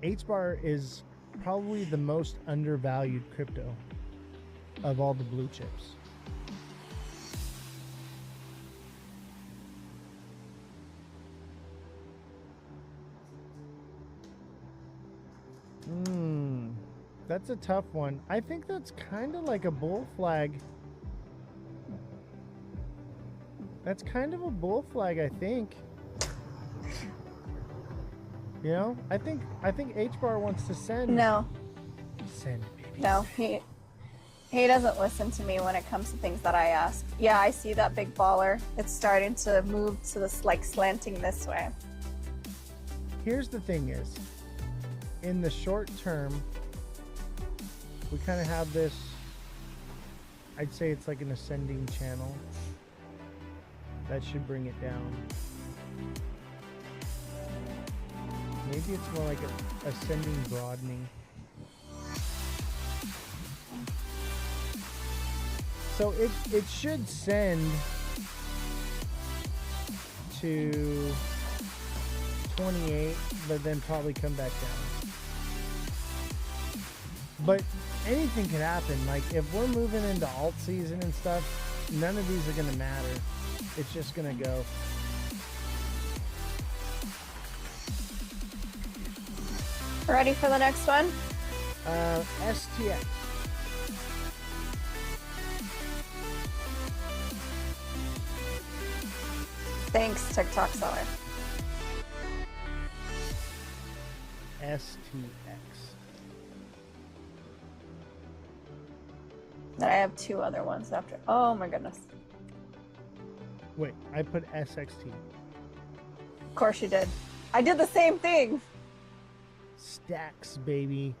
H bar is probably the most undervalued crypto of all the blue chips. That's a tough one. I think that's kind of like a bull flag. That's kind of a bull flag, I think. You know, I think H bar wants to send. No. Send, baby. No, he doesn't listen to me when it comes to things that I ask. Yeah, I see that big baller. It's starting to move to this, like, slanting this way. Here's the thing is, in the short term, we kind of have this, I'd say it's like an ascending channel. That should bring it down. Maybe it's more like a ascending broadening. So it should send to 28, but then probably come back down. But anything can happen. Like if we're moving into alt season and stuff, none of these are gonna matter. It's just gonna go. Ready for the next one? STX. Thanks, TikTok seller. STX. Then I have two other ones after. Oh my goodness. Wait, I put SXT. Of course you did. I did the same thing. Stacks, baby.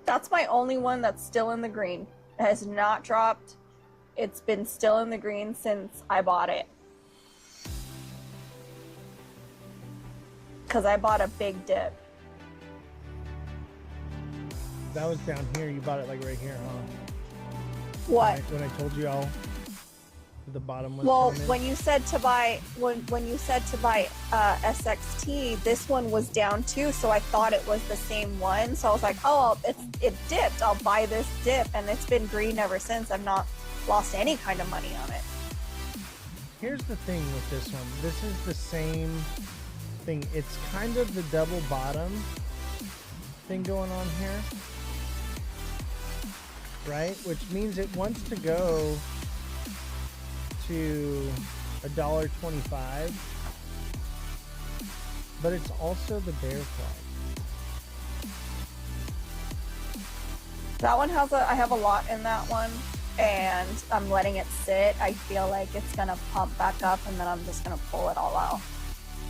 That's my only one that's still in the green. It has not dropped. It's been still in the green since I bought it. Because I bought a big dip. That was down here. You bought it like right here, huh? What? When I told you all the bottom was. Well, coming in? when you said to buy when you said to buy SXT, this one was down too, so I thought it was the same one. So I was like, oh, it dipped. I'll buy this dip, and it's been green ever since. I've not lost any kind of money on it. Here's the thing with this one. This is the same thing. It's kind of the double bottom thing going on here, right? Which means it wants to go to $1.25, but it's also the bear flag. That one has I have a lot in that one, and I'm letting it sit. I feel like it's gonna pump back up, and then I'm just gonna pull it all out.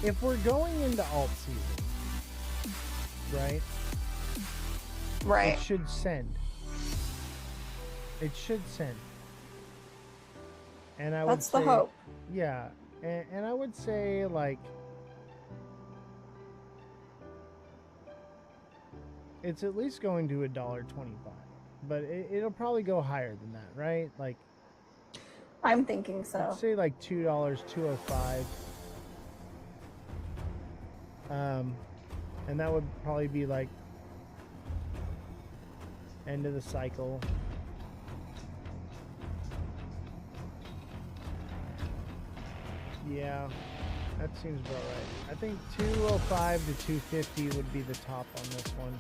If we're going into alt season, right? Right. It should send. It should send. And I would That's say, the hope. Yeah, and I would say like it's at least going to $1.25, but it'll probably go higher than that, right? Like I'm thinking so. I'd say like $2, $2.05. And that would probably be like end of the cycle. Yeah, that seems about right. I think 205 to 250 would be the top on this one.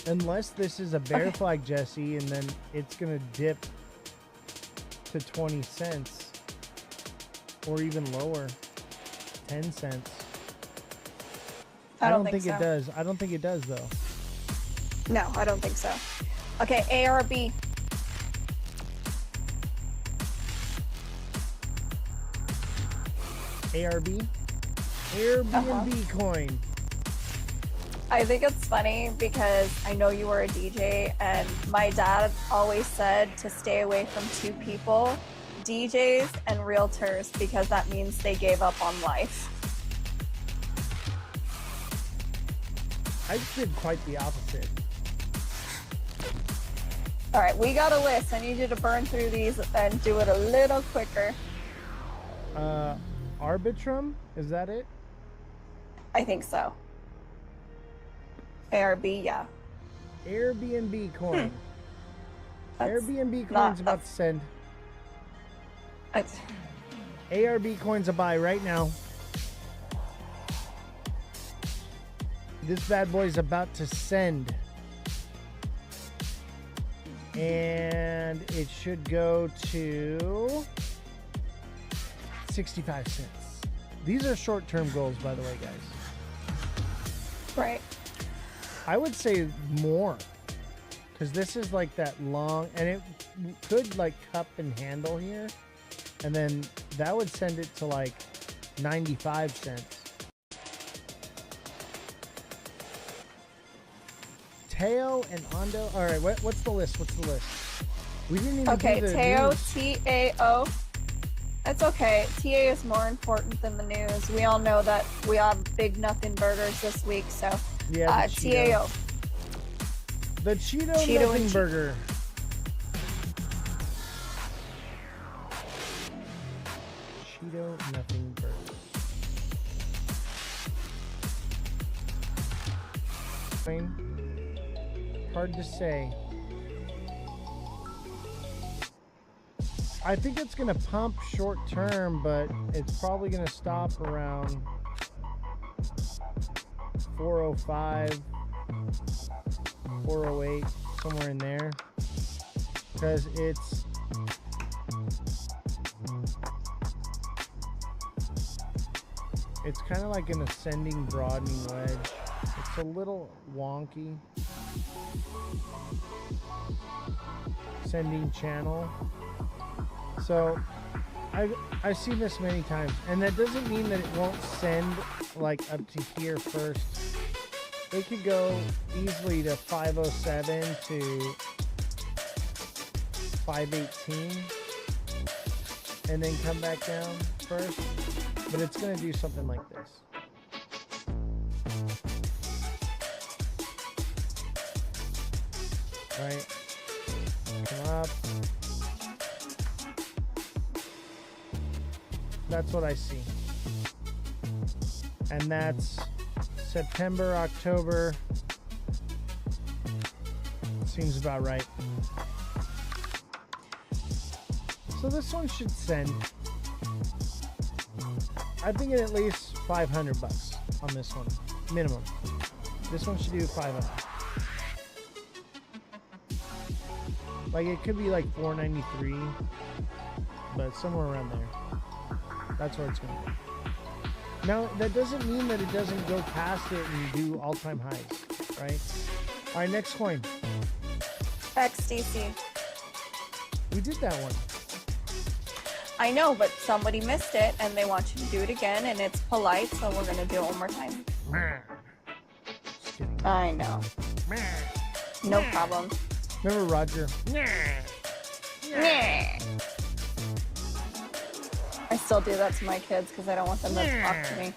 Unless this is a bear flag, Jesse, and then it's going to dip to 20 cents or even lower, 10 cents. I don't think it so. does. I don't think it does, though. No, I don't think so. Okay, ARB. ARB? Airbnb coin. I think it's funny because I know you were a DJ, and my dad always said to stay away from two people, DJs and realtors, because that means they gave up on life. I did quite the opposite. All right, we got a list. I need you to burn through these and do it a little quicker. Arbitrum? Is that it? I think so. ARB, yeah. Airbnb coin. Airbnb not- coin's about to send. ARB coin's a buy right now. This bad boy's about to send. And it should go to 65 cents. These are short-term goals, by the way, guys. Right. I would say more, because this is like that long, and it could like cup and handle here, and then that would send it to like 95 cents. Teo and Ondo. All right, what's the list? What's the list? We didn't even Okay, do the Teo, news. T-A-O, It's okay. TA is more important than the news. We all know that we have big nothing burgers this week, so Yeah, the Cheeto. TAO. The Cheeto Cheeto nothing and burger. Cheeto nothing burger. Hard to say. I think it's gonna pump short term, but it's probably gonna stop around 405, 408, somewhere in there, because it's kind of like an ascending broadening wedge. It's a little wonky. Ascending channel. So I've seen this many times, and that doesn't mean that it won't send like up to here first. It could go easily to 507 to 518 and then come back down first, but it's going to do something like this. Right, come up. That's what I see. And that's September, October. Seems about right. So this one should send. I think at least $500 on this one, minimum. This one should do 500. Like it could be like 493, but somewhere around there. That's where it's going to go. Now, that doesn't mean that it doesn't go past it and do all-time highs, right? All right, next coin. XDC. We did that one. I know, but somebody missed it, and they want you to do it again, and it's polite, so we're going to do it one more time. I know. No problem. Remember Roger? I still do that to my kids because I don't want them to talk to me.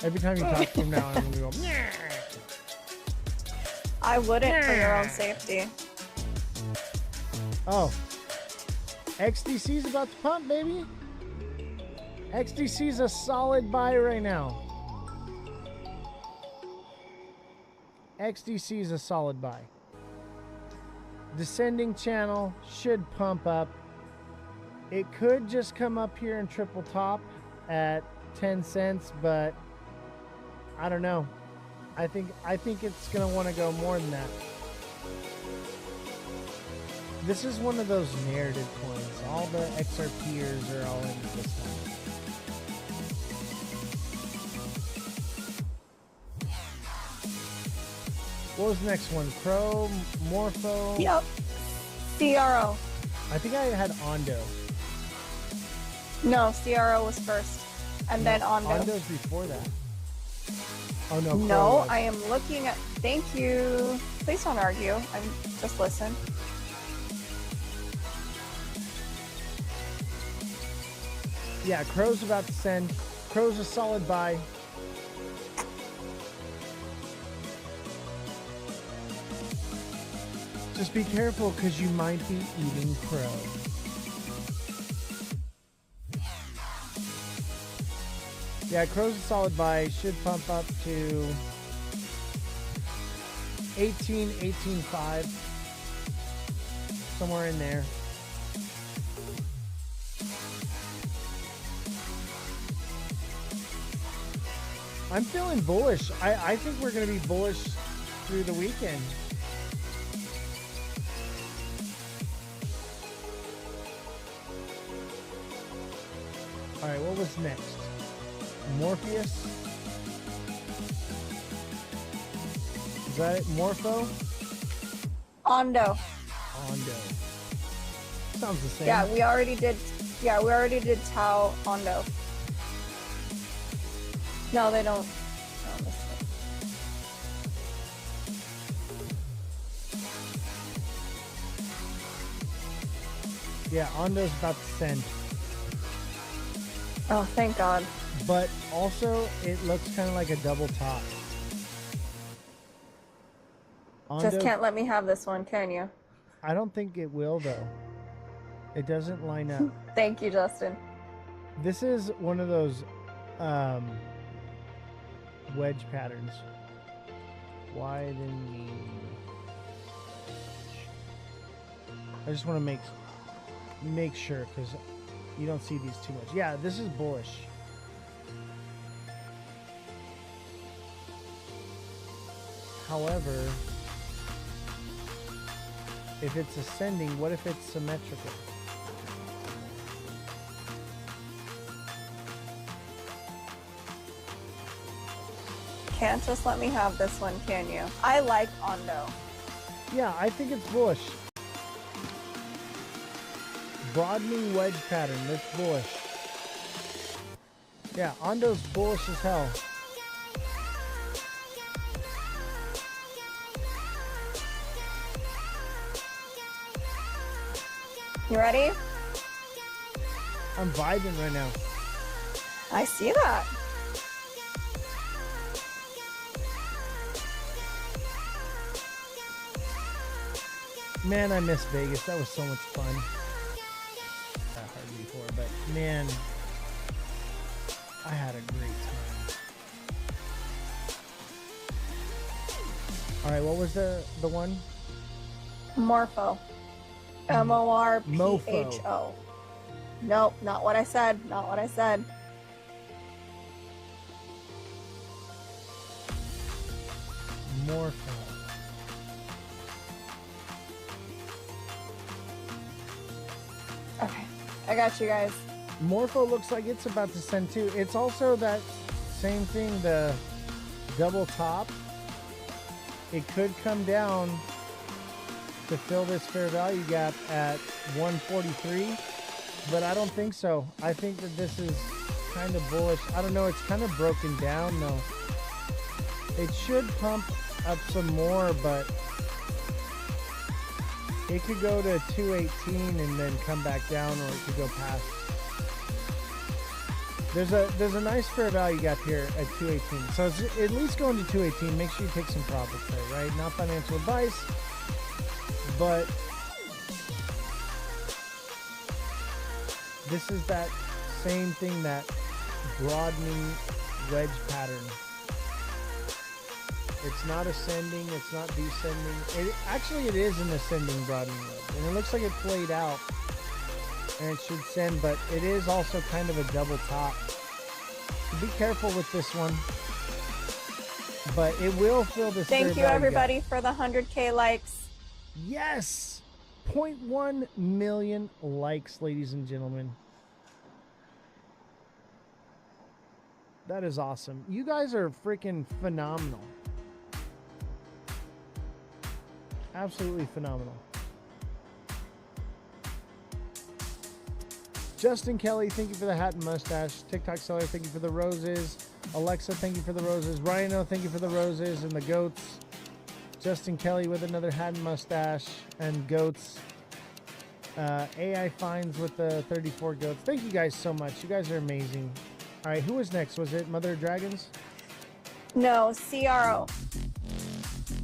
Every time you talk to them now, I'm going to go, I wouldn't for your own safety. Oh. XDC's about to pump, baby. XDC's a solid buy right now. XDC is a solid buy. Descending channel should pump up. It could just come up here and triple top at 10 cents, but I don't know. I think it's gonna want to go more than that. This is one of those narrative coins. All the XRPers are all in this one. What was the next one? Crow, Morpho? Yep. CRO. I think I had Ondo. No, CRO was first, and then Ondo. Ondo's before that. Oh no. No, I am looking at. Thank you. Please don't argue. I'm just listen. Yeah, Crow's about to send. Crow's a solid buy. Just be careful because you might be eating crow. Yeah, Crow's a solid buy. Should pump up to 18.5. Somewhere in there. I'm feeling bullish. I think we're going to be bullish through the weekend. All right, what was next? Morpheus? Is that it? Morpho? Ondo. Ondo. Sounds the same. Yeah, we already did Tau Ondo. No, they don't. Oh, this Yeah, Ondo's about to send. Oh, thank God. But also, it looks kind of like a double top. Just can't let me have this one, can you? I don't think it will, though. It doesn't line up. Thank you, Justin. This is one of those wedge patterns. Widening. I just want to make sure, because you don't see these too much. Yeah, this is bullish. However, if it's ascending, what if it's symmetrical? Can't just let me have this one, can you? I like Ondo. Yeah, I think it's bullish. Broadening wedge pattern, that's bullish. Yeah, Ondo's bullish as hell. You ready? I'm vibing right now. I see that. Man, I miss Vegas. That was so much fun. That hard before, but man, I had a great time. All right, what was the one? Morpho. M-O-R-P-H-O. Mofo. Nope, not what I said. Not what I said. Morpho. Okay, I got you guys. Morpho looks like it's about to send too. It's also that same thing, the double top. It could come down to fill this fair value gap at 143, but I don't think so. I think that this is kind of bullish. I don't know, it's kind of broken down though. It should pump up some more, but it could go to 218 and then come back down, or it could go past. There's a nice fair value gap here at 218. So it's at least going to 218. Make sure you take some profits there, right? Not financial advice, but this is that same thing, that broadening wedge pattern. It's not ascending, it's not descending. Actually, it is an ascending broadening wedge, and it looks like it played out, and it should send, but it is also kind of a double top. So be careful with this one, but it will fill this. Thank you, everybody, for the 100K likes. Yes, 0.1 million likes, ladies and gentlemen. That is awesome. You guys are freaking phenomenal. Absolutely phenomenal. Justin Kelly, thank you for the hat and mustache. TikTok seller, thank you for the roses. Alexa, thank you for the roses. Rhino, thank you for the roses and the goats. Justin Kelly with another hat and mustache and goats. AI Finds with the 34 goats. Thank you guys so much. You guys are amazing. All right, who was next? Was it Mother of Dragons? No, CRO.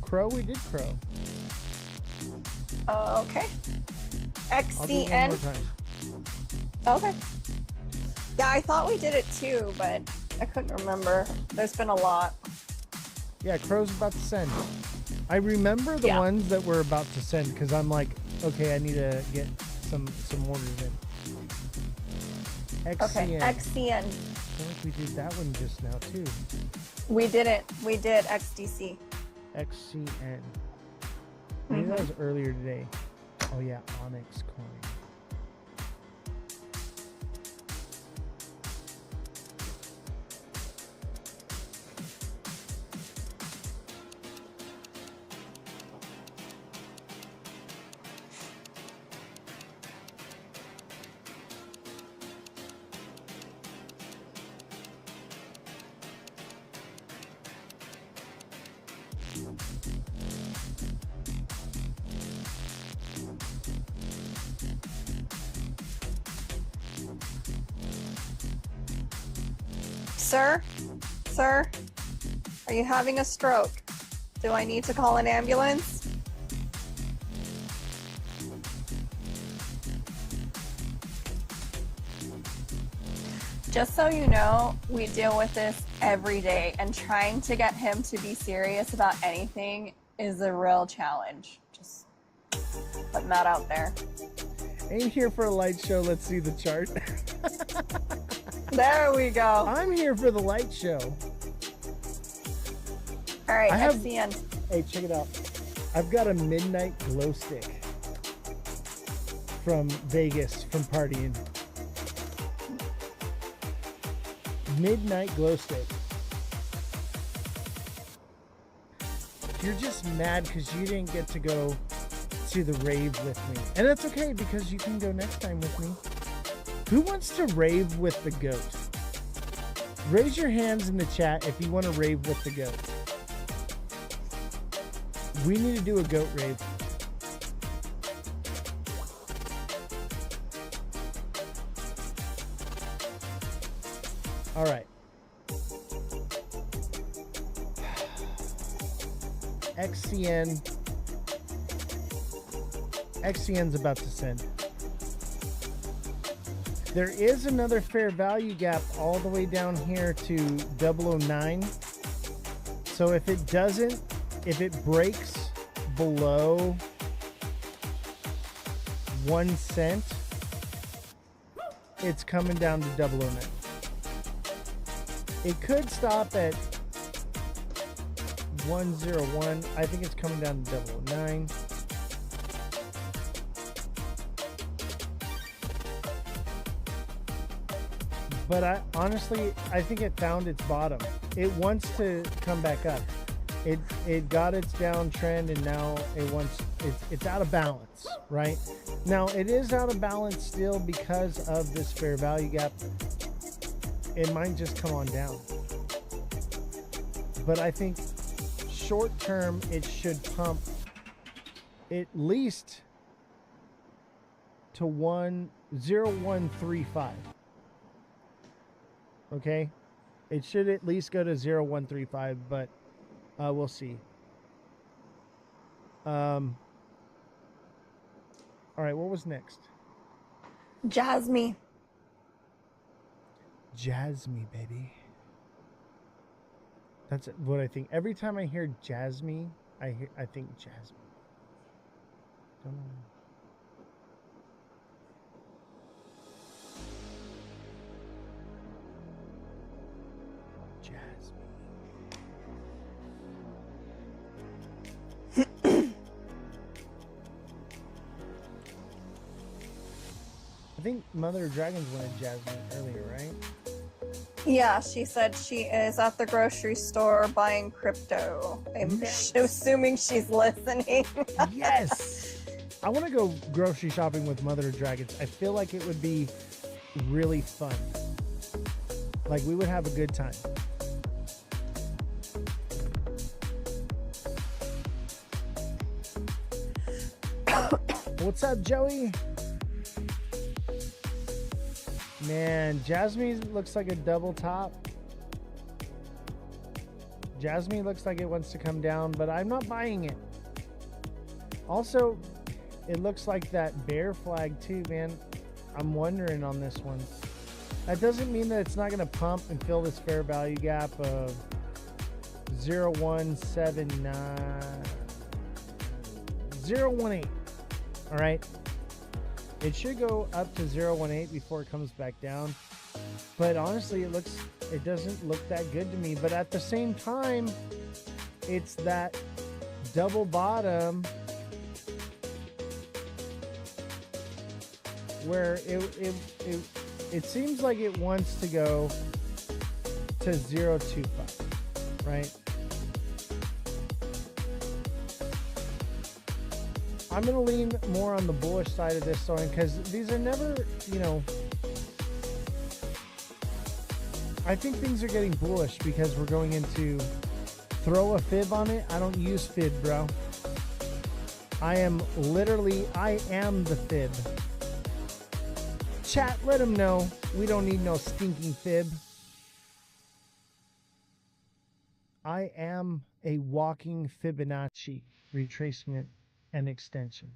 Crow? We did Crow. Okay. I'll do it one more XCN. time. Okay. Yeah, I thought we did it too, but I couldn't remember. There's been a lot. Yeah, Crow's about to send. I remember the ones that were about to send because I'm like, okay, I need to get some orders in. XCN. Okay, XCN. I feel like we did that one just now too. We didn't. We did XDC. XCN. Maybe that was earlier today. Oh yeah, Onyx coin. Sir? Sir? Are you having a stroke? Do I need to call an ambulance? Just so you know, we deal with this every day, and trying to get him to be serious about anything is a real challenge. Just putting that out there. Ain't here for a light show. Let's see the chart. There we go. I'm here for the light show. All right, I have, FCN. Hey, check it out. I've got a midnight glow stick from Vegas from partying. Midnight glow stick. You're just mad because you didn't get to go to the rave with me. And that's okay because you can go next time with me. Who wants to rave with the goat? Raise your hands in the chat if you want to rave with the goat. We need to do a goat rave. All right. XCN's about to send. There is another fair value gap all the way down here to 009. So if it breaks below 1 cent, it's coming down to 009. It could stop at 101. I think it's coming down to 009. But I think it found its bottom. It wants to come back up. It got its downtrend and now it's out of balance, right? Now it is out of balance still because of this fair value gap. It might just come on down. But I think short term it should pump at least to 0135. Okay, it should at least go to 0135, but we'll see. All right, what was next? Jasmine. Jasmine, baby. That's what I think. Every time I hear Jasmine, I think Jasmine. Don't know. I think Mother of Dragons wanted Jasmine earlier, right? Yeah, she said she is at the grocery store buying crypto. I'm assuming she's listening. Yes! I want to go grocery shopping with Mother of Dragons. I feel like it would be really fun. Like, we would have a good time. What's up, Joey? Man, Jasmine looks like a double top. Jasmine looks like it wants to come down, but I'm not buying it. Also, it looks like that bear flag too, man. I'm wondering on this one. That doesn't mean that it's not going to pump and fill this fair value gap of 0179, 018. All right. It should go up to 018 before it comes back down. But honestly, it doesn't look that good to me. But at the same time, it's that double bottom where it seems like it wants to go to 025, right? I'm going to lean more on the bullish side of this story because these are never, I think things are getting bullish because we're going into throw a fib on it. I don't use fib, bro. I am the fib. Chat, let them know we don't need no stinking fib. I am a walking Fibonacci retracement and extension.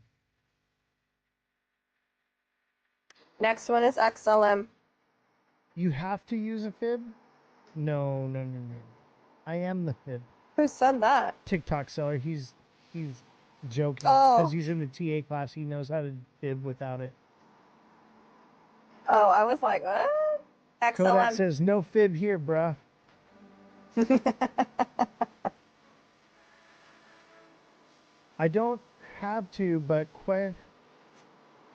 Next one is XLM. You have to use a fib? No. I am the fib. Who said that? TikTok seller. He's joking. Oh. Because he's in the TA class. He knows how to fib without it. Oh, I was like, what? Kodak XLM. says, no fib here, bruh. I don't have to, but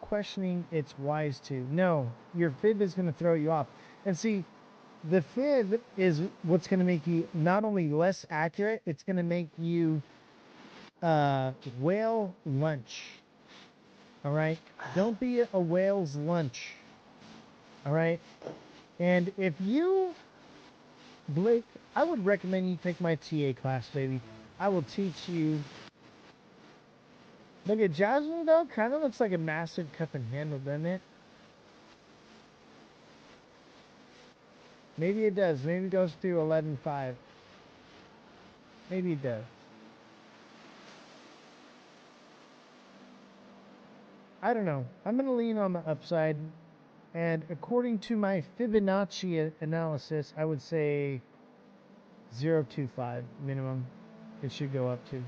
questioning it's wise to. No, your fib is going to throw you off. And see, the fib is what's going to make you not only less accurate, it's going to make you whale lunch. All right? Don't be a whale's lunch. All right? And if you, Blake, I would recommend you take my TA class, baby. I will teach you. Look at Jasmine, though. Kind of looks like a massive cup and handle, doesn't it? Maybe it does. Maybe it goes through 11.5. Maybe it does. I don't know. I'm going to lean on the upside. And according to my Fibonacci analysis, I would say 0.25 minimum. It should go up to.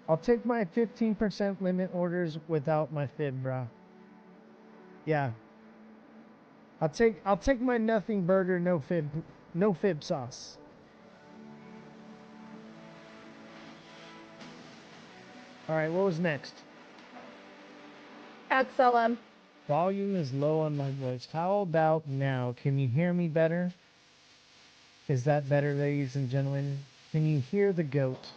I'll take my 15% limit orders without my fib, bro. Yeah. I'll take my nothing burger, no fib sauce. All right, what was next? XLM. Volume is low on my voice. How about now? Can you hear me better? Is that better, ladies and gentlemen? Can you hear the goat?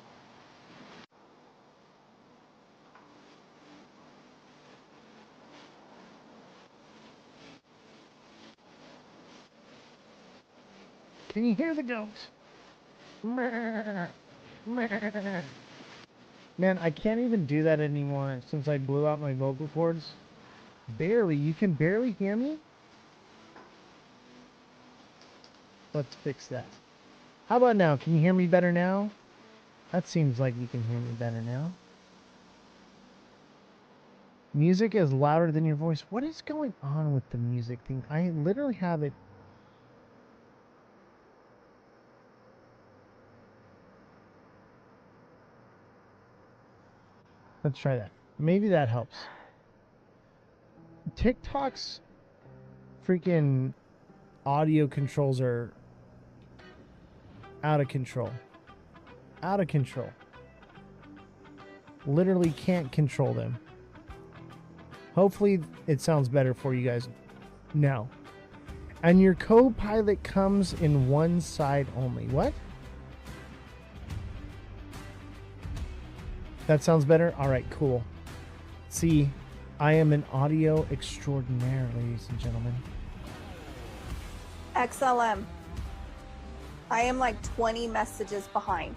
Can you hear the goat? Man, I can't even do that anymore since I blew out my vocal cords. Barely. You can barely hear me? Let's fix that. How about now? Can you hear me better now? That seems like you can hear me better now. Music is louder than your voice. What is going on with the music thing? I literally have it. Let's try that. Maybe that helps. TikTok's freaking audio controls are out of control. Out of control. Literally can't control them. Hopefully it sounds better for you guys now. And your co-pilot comes in one side only. What? That sounds better? All right, cool. See, I am an audio extraordinaire, ladies and gentlemen. XLM. I am like 20 messages behind.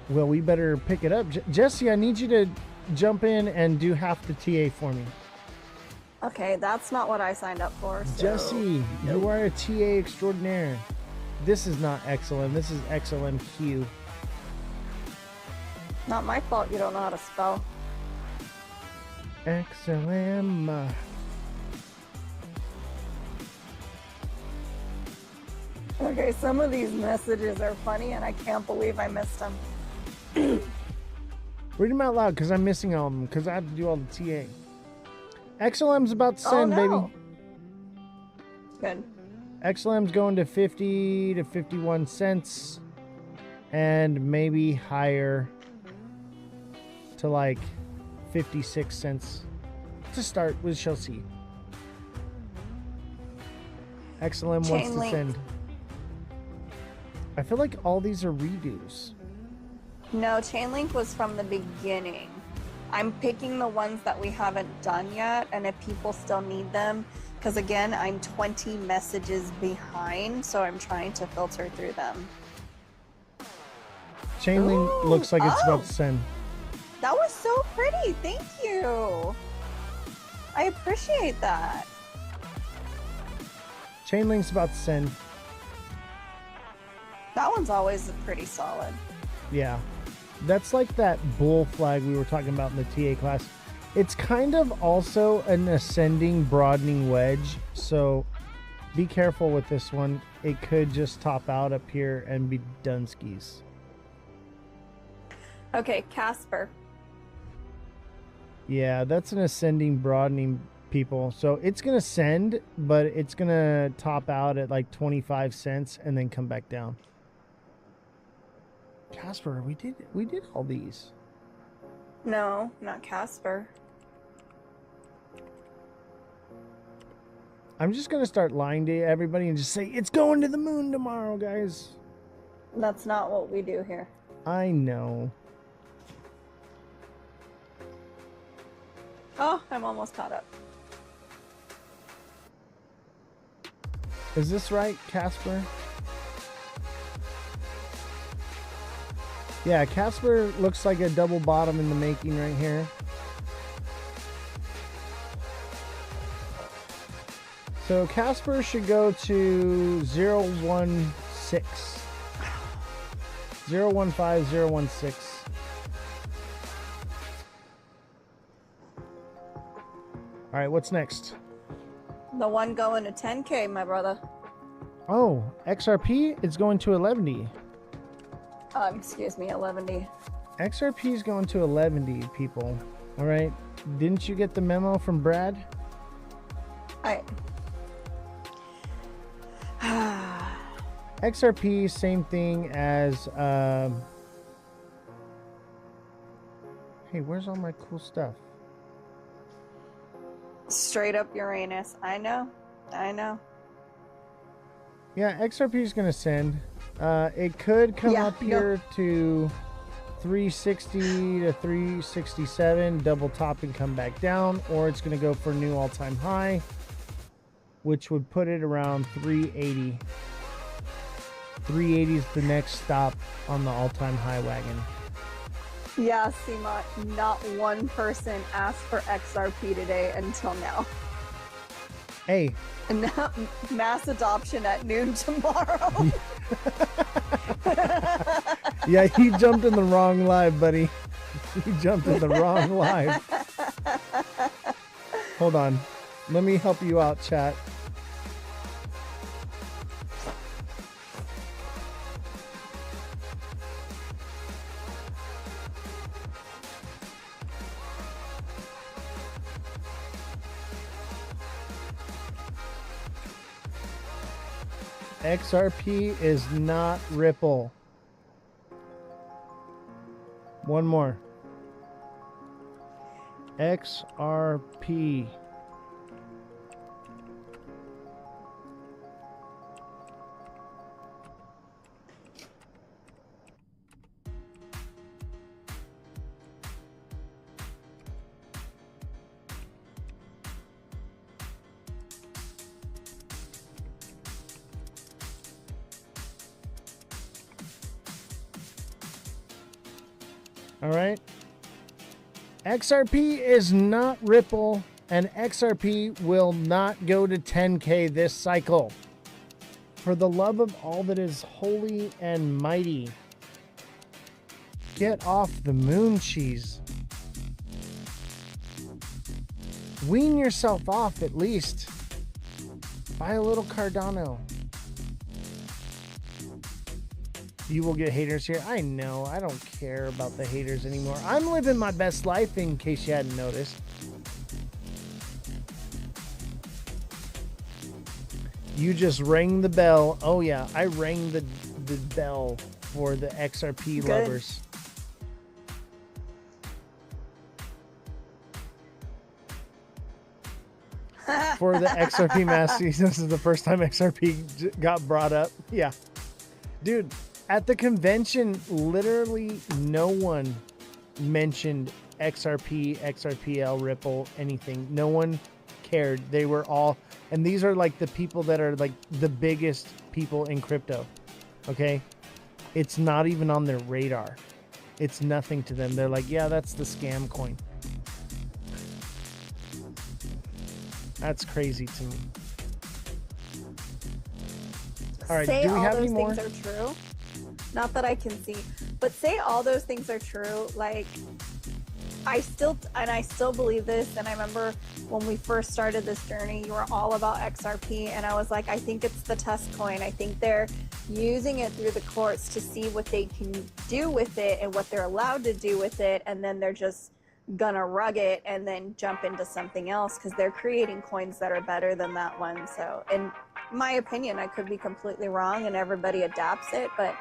Well, we better pick it up. Jesse, I need you to jump in and do half the TA for me. Okay, that's not what I signed up for. So... Jesse, you are a TA extraordinaire. This is not XLM. This is XLMQ. Not my fault you don't know how to spell. XLM. Okay, some of these messages are funny and I can't believe I missed them. Read them out loud because I'm missing all of them because I have to do all the TA. XLM's about to send, baby. Good. XLM's going to 50 to 51 cents and maybe higher to like 56 cents to start. We shall see. XLM wants to send. I feel like all these are redos. No, Chainlink was from the beginning. I'm picking the ones that we haven't done yet, and if people still need them, because again, I'm 20 messages behind, so I'm trying to filter through them. Chainlink looks like it's about to send. That was so pretty. Thank you. I appreciate that. Chainlink's about to send. That one's always pretty solid. Yeah. That's like that bull flag we were talking about in the TA class. It's kind of also an ascending, broadening wedge. So be careful with this one. It could just top out up here and be Dunskies. Okay, Casper. Yeah, that's an ascending, broadening, people. So it's going to send, but it's going to top out at like 25 cents and then come back down. Casper, we did all these. No, not Casper. I'm just going to start lying to everybody and just say, it's going to the moon tomorrow, guys. That's not what we do here. I know. Oh, I'm almost caught up. Is this right, Casper? Yeah, Casper looks like a double bottom in the making right here. So Casper should go to 016. 015, 016. All right, what's next? The one going to 10K, my brother. Oh, XRP is going to 11D. Excuse me, 11D. XRP is going to 11D, people. All right. Didn't you get the memo from Brad? XRP, same thing as... Hey, where's all my cool stuff? Straight up Uranus. I know. Yeah, XRP is going to send. It could come up here to 360 to 367, double top and come back down, or it's going to go for a new all-time high, which would put it around 380. 380 is the next stop on the all-time high wagon. Yeah, Seema, not one person asked for XRP today until now. Hey. And now, mass adoption at noon tomorrow. Yeah, he jumped in the wrong live, buddy. He jumped in the wrong live. Hold on. Let me help you out, chat. XRP is not Ripple. One more. XRP. All right. XRP is not Ripple, and XRP will not go to 10K this cycle. For the love of all that is holy and mighty, get off the moon cheese. Wean yourself off at least. Buy a little Cardano. You will get haters here. I know. I don't care about the haters anymore. I'm living my best life, in case you hadn't noticed. You just rang the bell. Oh, yeah. I rang the bell for the XRP lovers. For the XRP Masties. This is the first time XRP got brought up. Yeah. Dude. At the convention, literally no one mentioned XRP, XRPL, Ripple, anything. No one cared. They were all, and these are like the people that are like the biggest people in crypto. Okay? It's not even on their radar. It's nothing to them. They're like, yeah, that's the scam coin. That's crazy to me. All right, Say do we all have those any more? things are true. Not that I can see. But say all those things are true, like I still believe this, and I remember when we first started this journey, you were all about XRP, and I was like, I think it's the test coin. I think they're using it through the courts to see what they can do with it and what they're allowed to do with it, and then they're just gonna rug it and then jump into something else because they're creating coins that are better than that one. So in my opinion, I could be completely wrong and everybody adapts it, but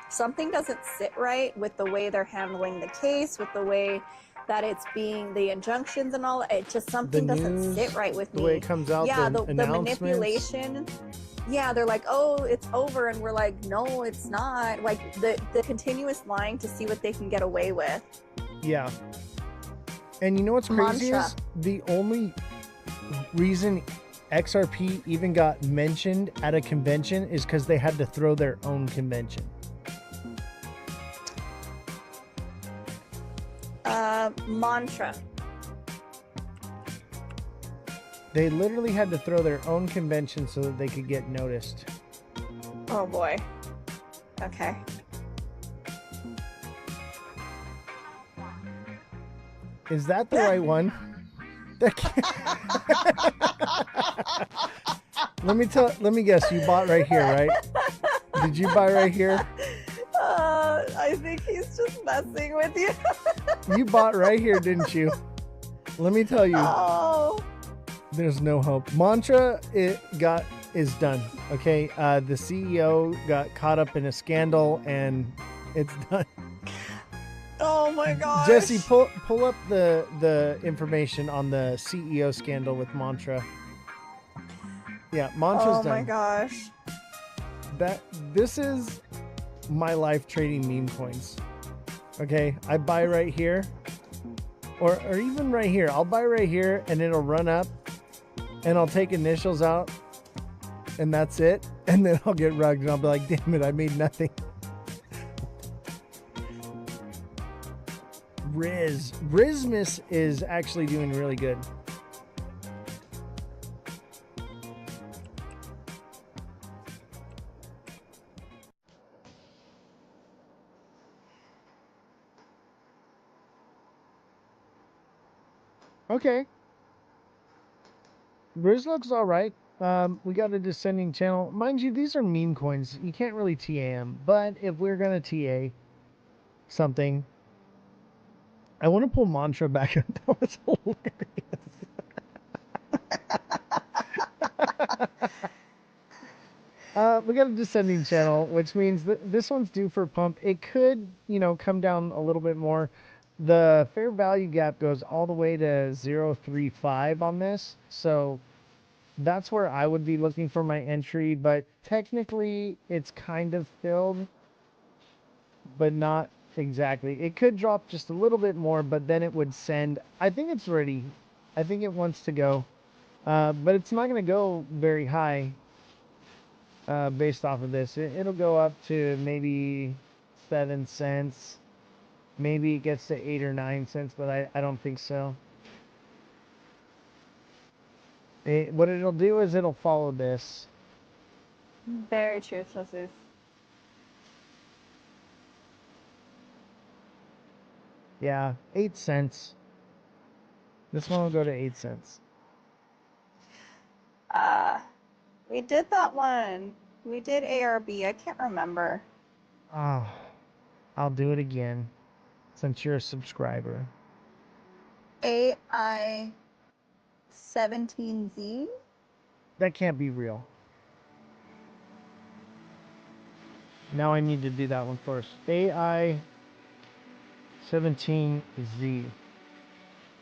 something doesn't sit right with the way they're handling the case, with the way that it's being the injunctions and all. It just something doesn't sit right with me. The way it comes out, yeah, the the manipulation. Yeah, they're like, oh, it's over, and we're like, no, it's not. Like the continuous lying to see what they can get away with. Yeah. And you know what's crazy is the only reason XRP even got mentioned at a convention is because they had to throw their own convention. Mantra. They literally had to throw their own convention so that they could get noticed. Oh boy. Okay. Is that the right one? Let me guess, you bought right here, right? Did you buy right here? I think he's just messing with you. You bought right here, didn't you? Let me tell you. Oh. There's no hope. Mantra is done. Okay. The CEO got caught up in a scandal and it's done. Oh my gosh. Jesse, pull up the information on the CEO scandal with Mantra. Yeah, Mantra's done. Oh my gosh. This is my life trading meme coins. Okay, I buy right here, or even right here. I'll buy right here, and it'll run up, and I'll take initials out, and that's it. And then I'll get rugged, and I'll be like, "Damn it, I made nothing." Rizmus is actually doing really good. Okay. Riz looks all right. We got a descending channel. Mind you, these are meme coins. You can't really TA them. But if we're going to TA something, I want to pull Mantra back up. That was hilarious. We got a descending channel, which means that this one's due for a pump. It could, come down a little bit more. The fair value gap goes all the way to 0.35 on this. So that's where I would be looking for my entry. But technically, it's kind of filled, but not exactly. It could drop just a little bit more, but then it would send. I think it's ready. I think it wants to go. But it's not going to go very high based off of this. It'll go up to maybe 7 cents. Maybe it gets to 8 or 9 cents, but I don't think so. What it'll do is it'll follow this. Very true, Jesus. Yeah, 8 cents. This one will go to 8 cents. We did that one. We did ARB. I can't remember. Oh, I'll do it again since you're a subscriber. AI17Z? That can't be real. Now I need to do that one first. AI17Z.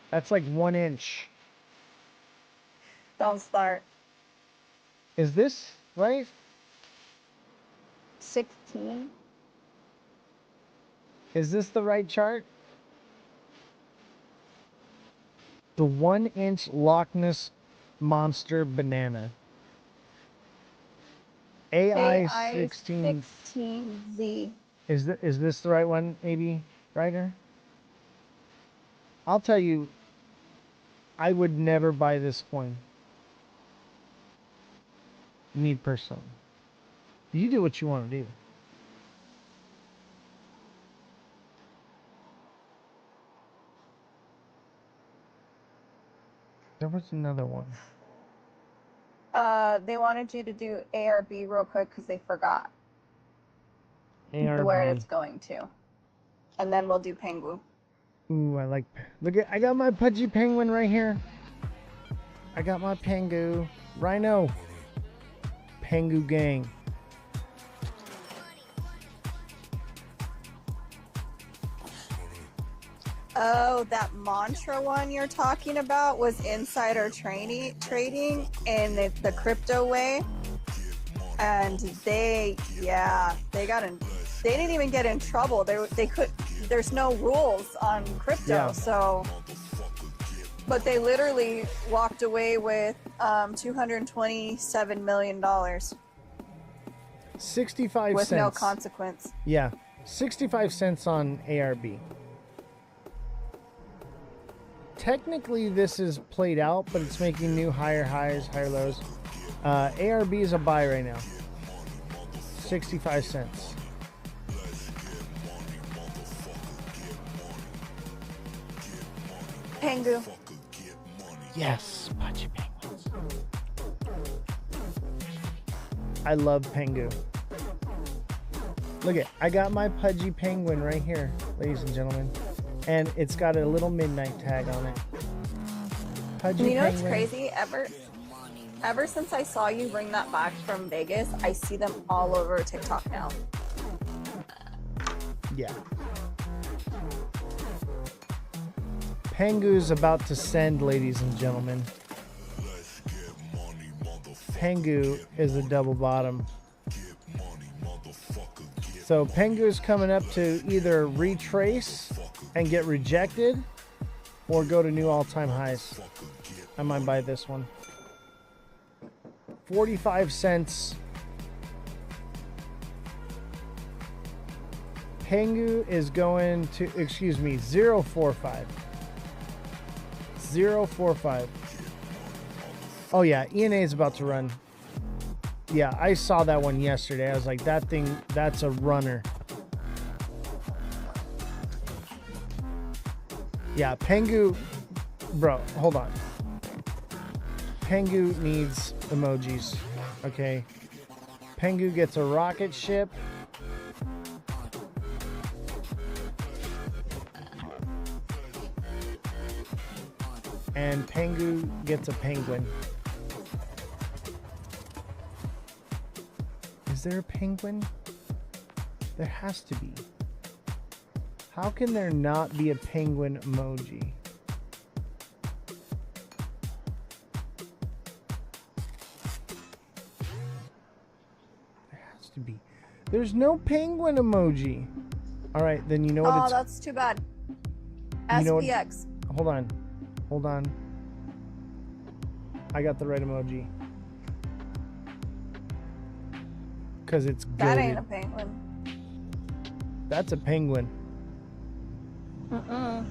That's like 1 inch. Don't start. Is this right? 16? Is this the right chart? The 1 inch Loch Ness Monster banana. AI16Z. Is this the right one, AB Ryder? I'll tell you, I would never buy this coin. Me personally. You do what you want to do. There was another one. They wanted you to do ARB real quick because they forgot ARB. where it's going to. And then we'll do Pengu. Ooh, I like. Look at. I got my pudgy penguin right here. I got my Pengu. Rhino. Pengu gang. Oh, that mantra one you're talking about was insider trading in the crypto way. And they didn't even get in trouble. They could, there's no rules on crypto. Yeah. So, but they literally walked away with $227 million 65 with cents. no consequence. Yeah. 65 cents on ARB. Technically, this is played out, but it's making new higher highs, higher lows. ARB is a buy right now. 65 cents. Pengu. Yes, pudgy penguins. I love Pengu. Look at, I got my pudgy penguin right here, ladies and gentlemen. And it's got a little midnight tag on it. Pudgy You know what's penguin. crazy? Ever since I saw you bring that back from Vegas, I see them all over TikTok now. Yeah. Pengu's about to send, ladies and gentlemen. Pengu is a double bottom. So Pengu is coming up to either retrace and get rejected or go to new all-time highs. I might buy this one. 45 cents. Pengu is going to, excuse me, 045. 045. Oh yeah, ENA is about to run. Yeah, I saw that one yesterday. I was like, that thing, that's a runner. Yeah, Pengu, bro, hold on. Pengu needs emojis, okay? Pengu gets a rocket ship. And Pengu gets a penguin. Is there a penguin? There has to be. How can there not be a penguin emoji? There has to be. There's no penguin emoji. All right, then you know what Oh, it's... that's too bad. You know what- SPX. Hold on. Hold on. I got the right emoji. Because it's That goated. ain't a penguin. That's a penguin. Mm-mm.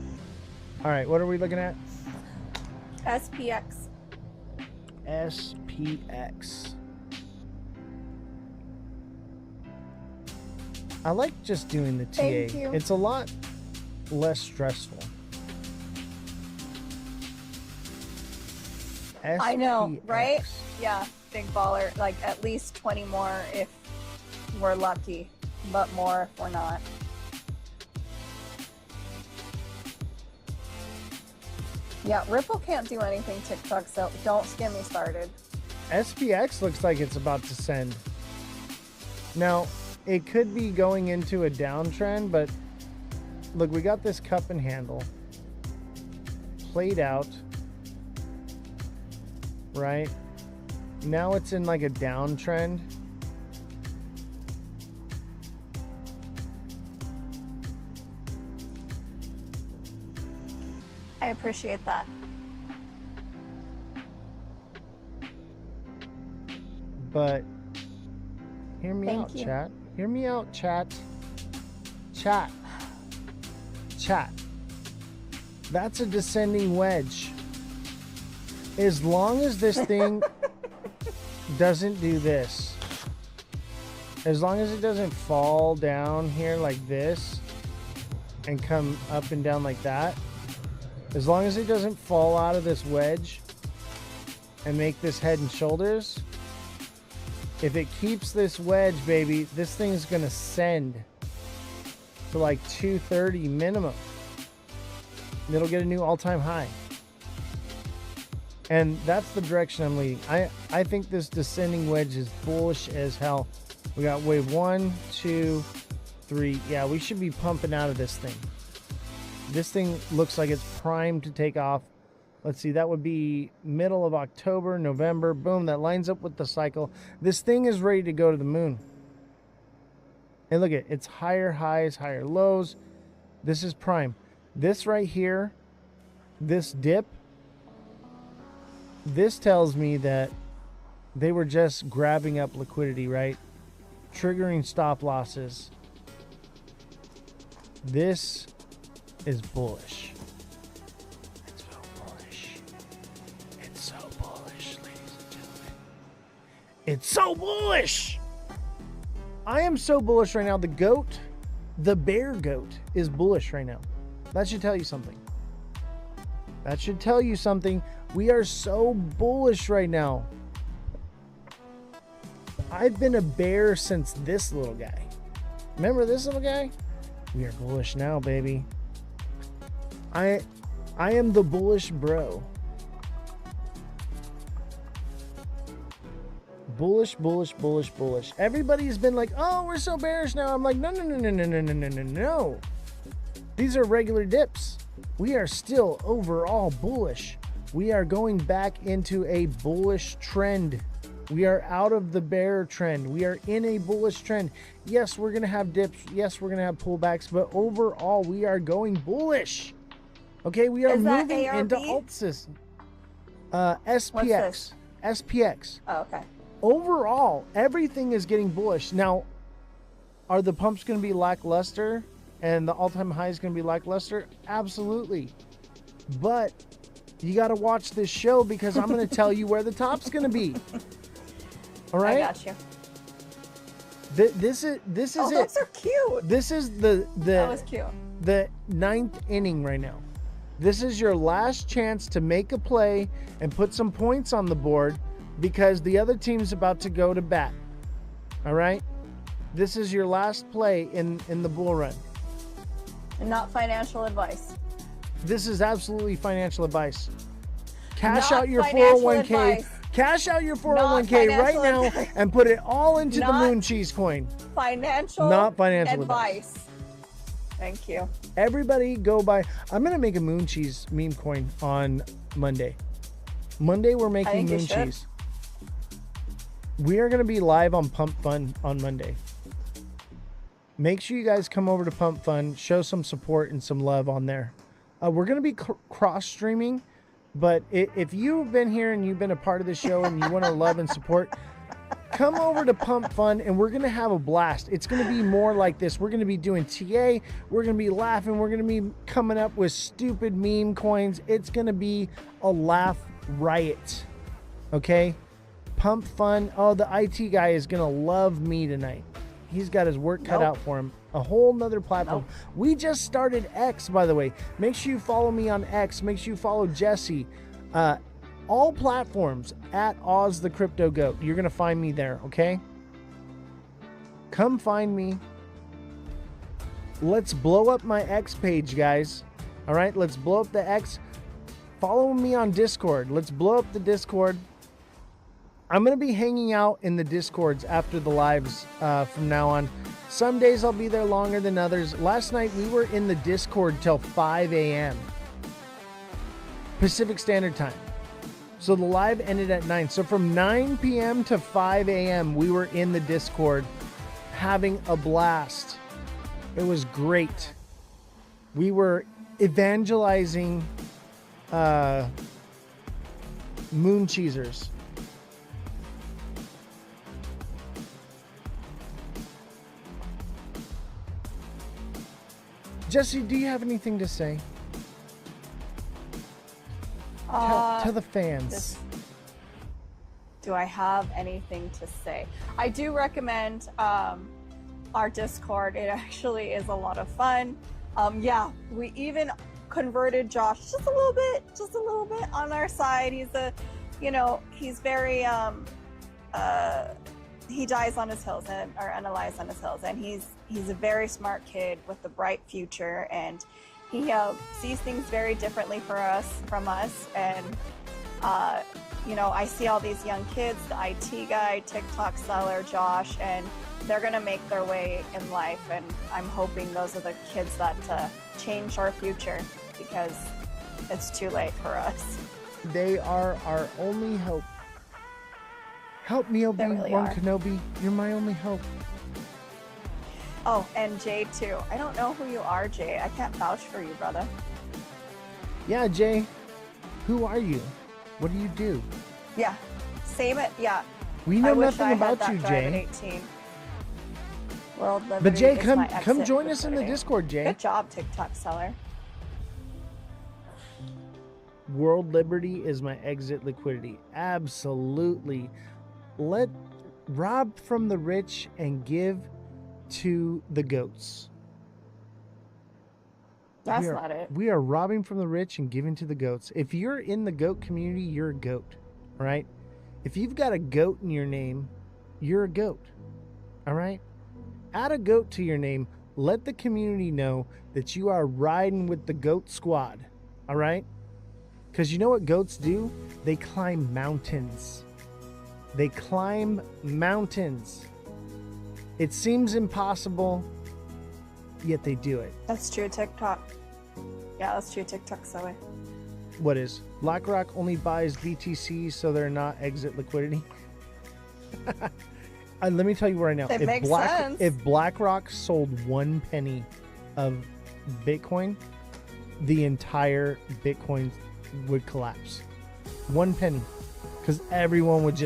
All right, what are we looking at? SPX. SPX. I like just doing the TA. Thank you. It's a lot less stressful. I know, SPX. right? Yeah, big baller. Like at least 20 more if we're lucky, but more if we're not. Yeah, Ripple can't do anything TikTok, so don't get me started. SPX looks like it's about to send. Now, it could be going into a downtrend, but look, we got this cup and handle played out, right? Now it's in like a downtrend. I appreciate that. But hear me Thank out, you. chat. Hear me out, chat. Chat. Chat. That's a descending wedge. As long as this thing doesn't do this, as long as it doesn't fall down here like this and come up and down like that, as long as it doesn't fall out of this wedge, and make this head and shoulders, if it keeps this wedge, baby, this thing's going to send to like 230 minimum. And it'll get a new all-time high. And that's the direction I'm leading. I think this descending wedge is bullish as hell. We got wave 1, 2, 3. Yeah, we should be pumping out of this thing. This thing looks like it's primed to take off. Let's see, that would be middle of October, November. Boom, that lines up with the cycle. This thing is ready to go to the moon. And look at it, it's higher highs, higher lows. This is prime. This right here, this dip, this tells me that they were just grabbing up liquidity, right? Triggering stop losses. This is bullish. It's so bullish. It's so bullish, ladies and gentlemen. It's so bullish. I am so bullish right now. The goat, the bear goat, is bullish right now. That should tell you something. That should tell you something. We are so bullish right now. I've been a bear since this little guy. Remember this little guy? We are bullish now, baby. I am the bullish bro. Bullish, bullish, bullish, bullish. Everybody's been like, oh, we're so bearish now. I'm like, no, no, no, no, no, no, no, no, no, no. These are regular dips. We are still overall bullish. We are going back into a bullish trend. We are out of the bear trend. We are in a bullish trend. Yes, we're going to have dips. Yes, we're going to have pullbacks. But overall, we are going bullish. Okay, we are moving into AltSys. SPX. SPX. Oh, okay. Overall, everything is getting bullish. Now, are the pumps going to be lackluster and the all-time high is going to be lackluster? Absolutely. But you got to watch this show because I'm going to tell you where the top's going to be. All right? I got you. This is it. Those are cute. This is that was cute. The 9th inning right now. This is your last chance to make a play and put some points on the board because the other team's about to go to bat. All right? This is your last play in the bull run. And not financial advice. This is absolutely financial advice. Cash Not out your financial 401k. advice. Cash out your 401k right now advice. and put it all into the Not moon cheese coin. Not financial advice. Thank you. Everybody go buy. I'm going to make a moon cheese meme coin on Monday. Monday we're making moon cheese. We are going to be live on Pump Fun on Monday. Make sure you guys come over to Pump Fun, show some support and some love on there. We're going to be cross streaming, but if you've been here and you've been a part of the show and you want to love and support, come over to Pump Fun and we're going to have a blast. It's going to be more like this. We're going to be doing TA. We're going to be laughing. We're going to be coming up with stupid meme coins. It's going to be a laugh riot. Okay? Pump Fun. Oh, the IT guy is going to love me tonight. He's got his work cut out for him. A whole nother platform. We just started X, by the way. Make sure you follow me on X. Make sure you follow Jesse. All platforms at Ozthecryptogoat. You're going to find me there, okay? Come find me. Let's blow up my X page, guys. All right, let's blow up the X. Follow me on Discord. Let's blow up the Discord. I'm going to be hanging out in the Discords after the lives from now on. Some days I'll be there longer than others. Last night we were in the Discord till 5 a.m. Pacific Standard Time. So the live ended at 9. So from 9 p.m. to 5 a.m. we were in the Discord having a blast. It was great. We were evangelizing moon cheesers. Jesse, do you have anything to say? Tell the fans. Do I have anything to say? I do recommend our Discord. It actually is a lot of fun. Yeah, we even converted Josh just a little bit on our side. He's a you know, he's very he dies on his heels or lies on his heels, and he's a very smart kid with a bright future, and he sees things very differently from us, and you know, I see all these young kids, the IT guy, TikTok seller, Josh, and they're gonna make their way in life, and I'm hoping those are the kids that change our future, because it's too late for us. They are our only hope. Help me, Obi-Wan Kenobi. You're my only hope. Oh, and Jay too. I don't know who you are, Jay. I can't vouch for you, brother. Yeah, Jay. Who are you? What do you do? Yeah, same it. Yeah. We know I wish nothing I about had that you, drive Jay. at 18. World Liberty But Jay, is come my join exit us in the liquidity. Discord, Jay. Good job, TikTok seller. World Liberty is my exit liquidity. Absolutely. Let rob from the rich and give to the goats. That's not it. We are robbing from the rich and giving to the goats. If you're in the goat community, you're a goat. All right? If you've got a goat in your name, you're a goat. All right? Add a goat to your name. Let the community know that you are riding with the goat squad. All right? Because you know what goats do? They climb mountains. They climb mountains. It seems impossible, yet they do it. That's true, TikTok. Yeah, that's true, TikTok seller. What is? BlackRock only buys BTC, so they're not exit liquidity. Let me tell you right now. It makes sense. If BlackRock sold 1 penny of Bitcoin, the entire Bitcoin would collapse. 1 penny. Because everyone would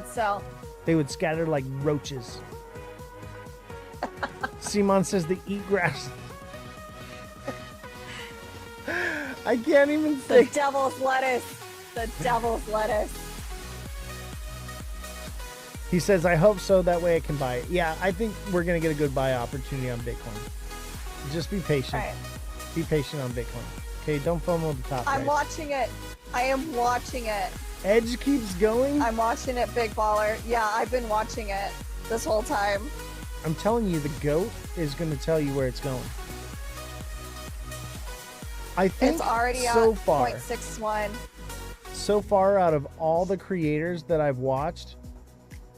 sell. They would scatter like roaches. Simon says they eat grass. I can't even think. The devil's lettuce. The devil's lettuce. He says, I hope so. That way I can buy it. Yeah, I think we're going to get a good buy opportunity on Bitcoin. Just be patient. Right. Be patient on Bitcoin. Okay, don't FOMO the top. I'm guys. watching it. I am watching it. Edge keeps going. I'm watching it, Big Baller. Yeah, I've been watching it this whole time. I'm telling you, the GOAT is going to tell you where it's going. I think It's already so at far, 0.61. so far out of all the creators that I've watched,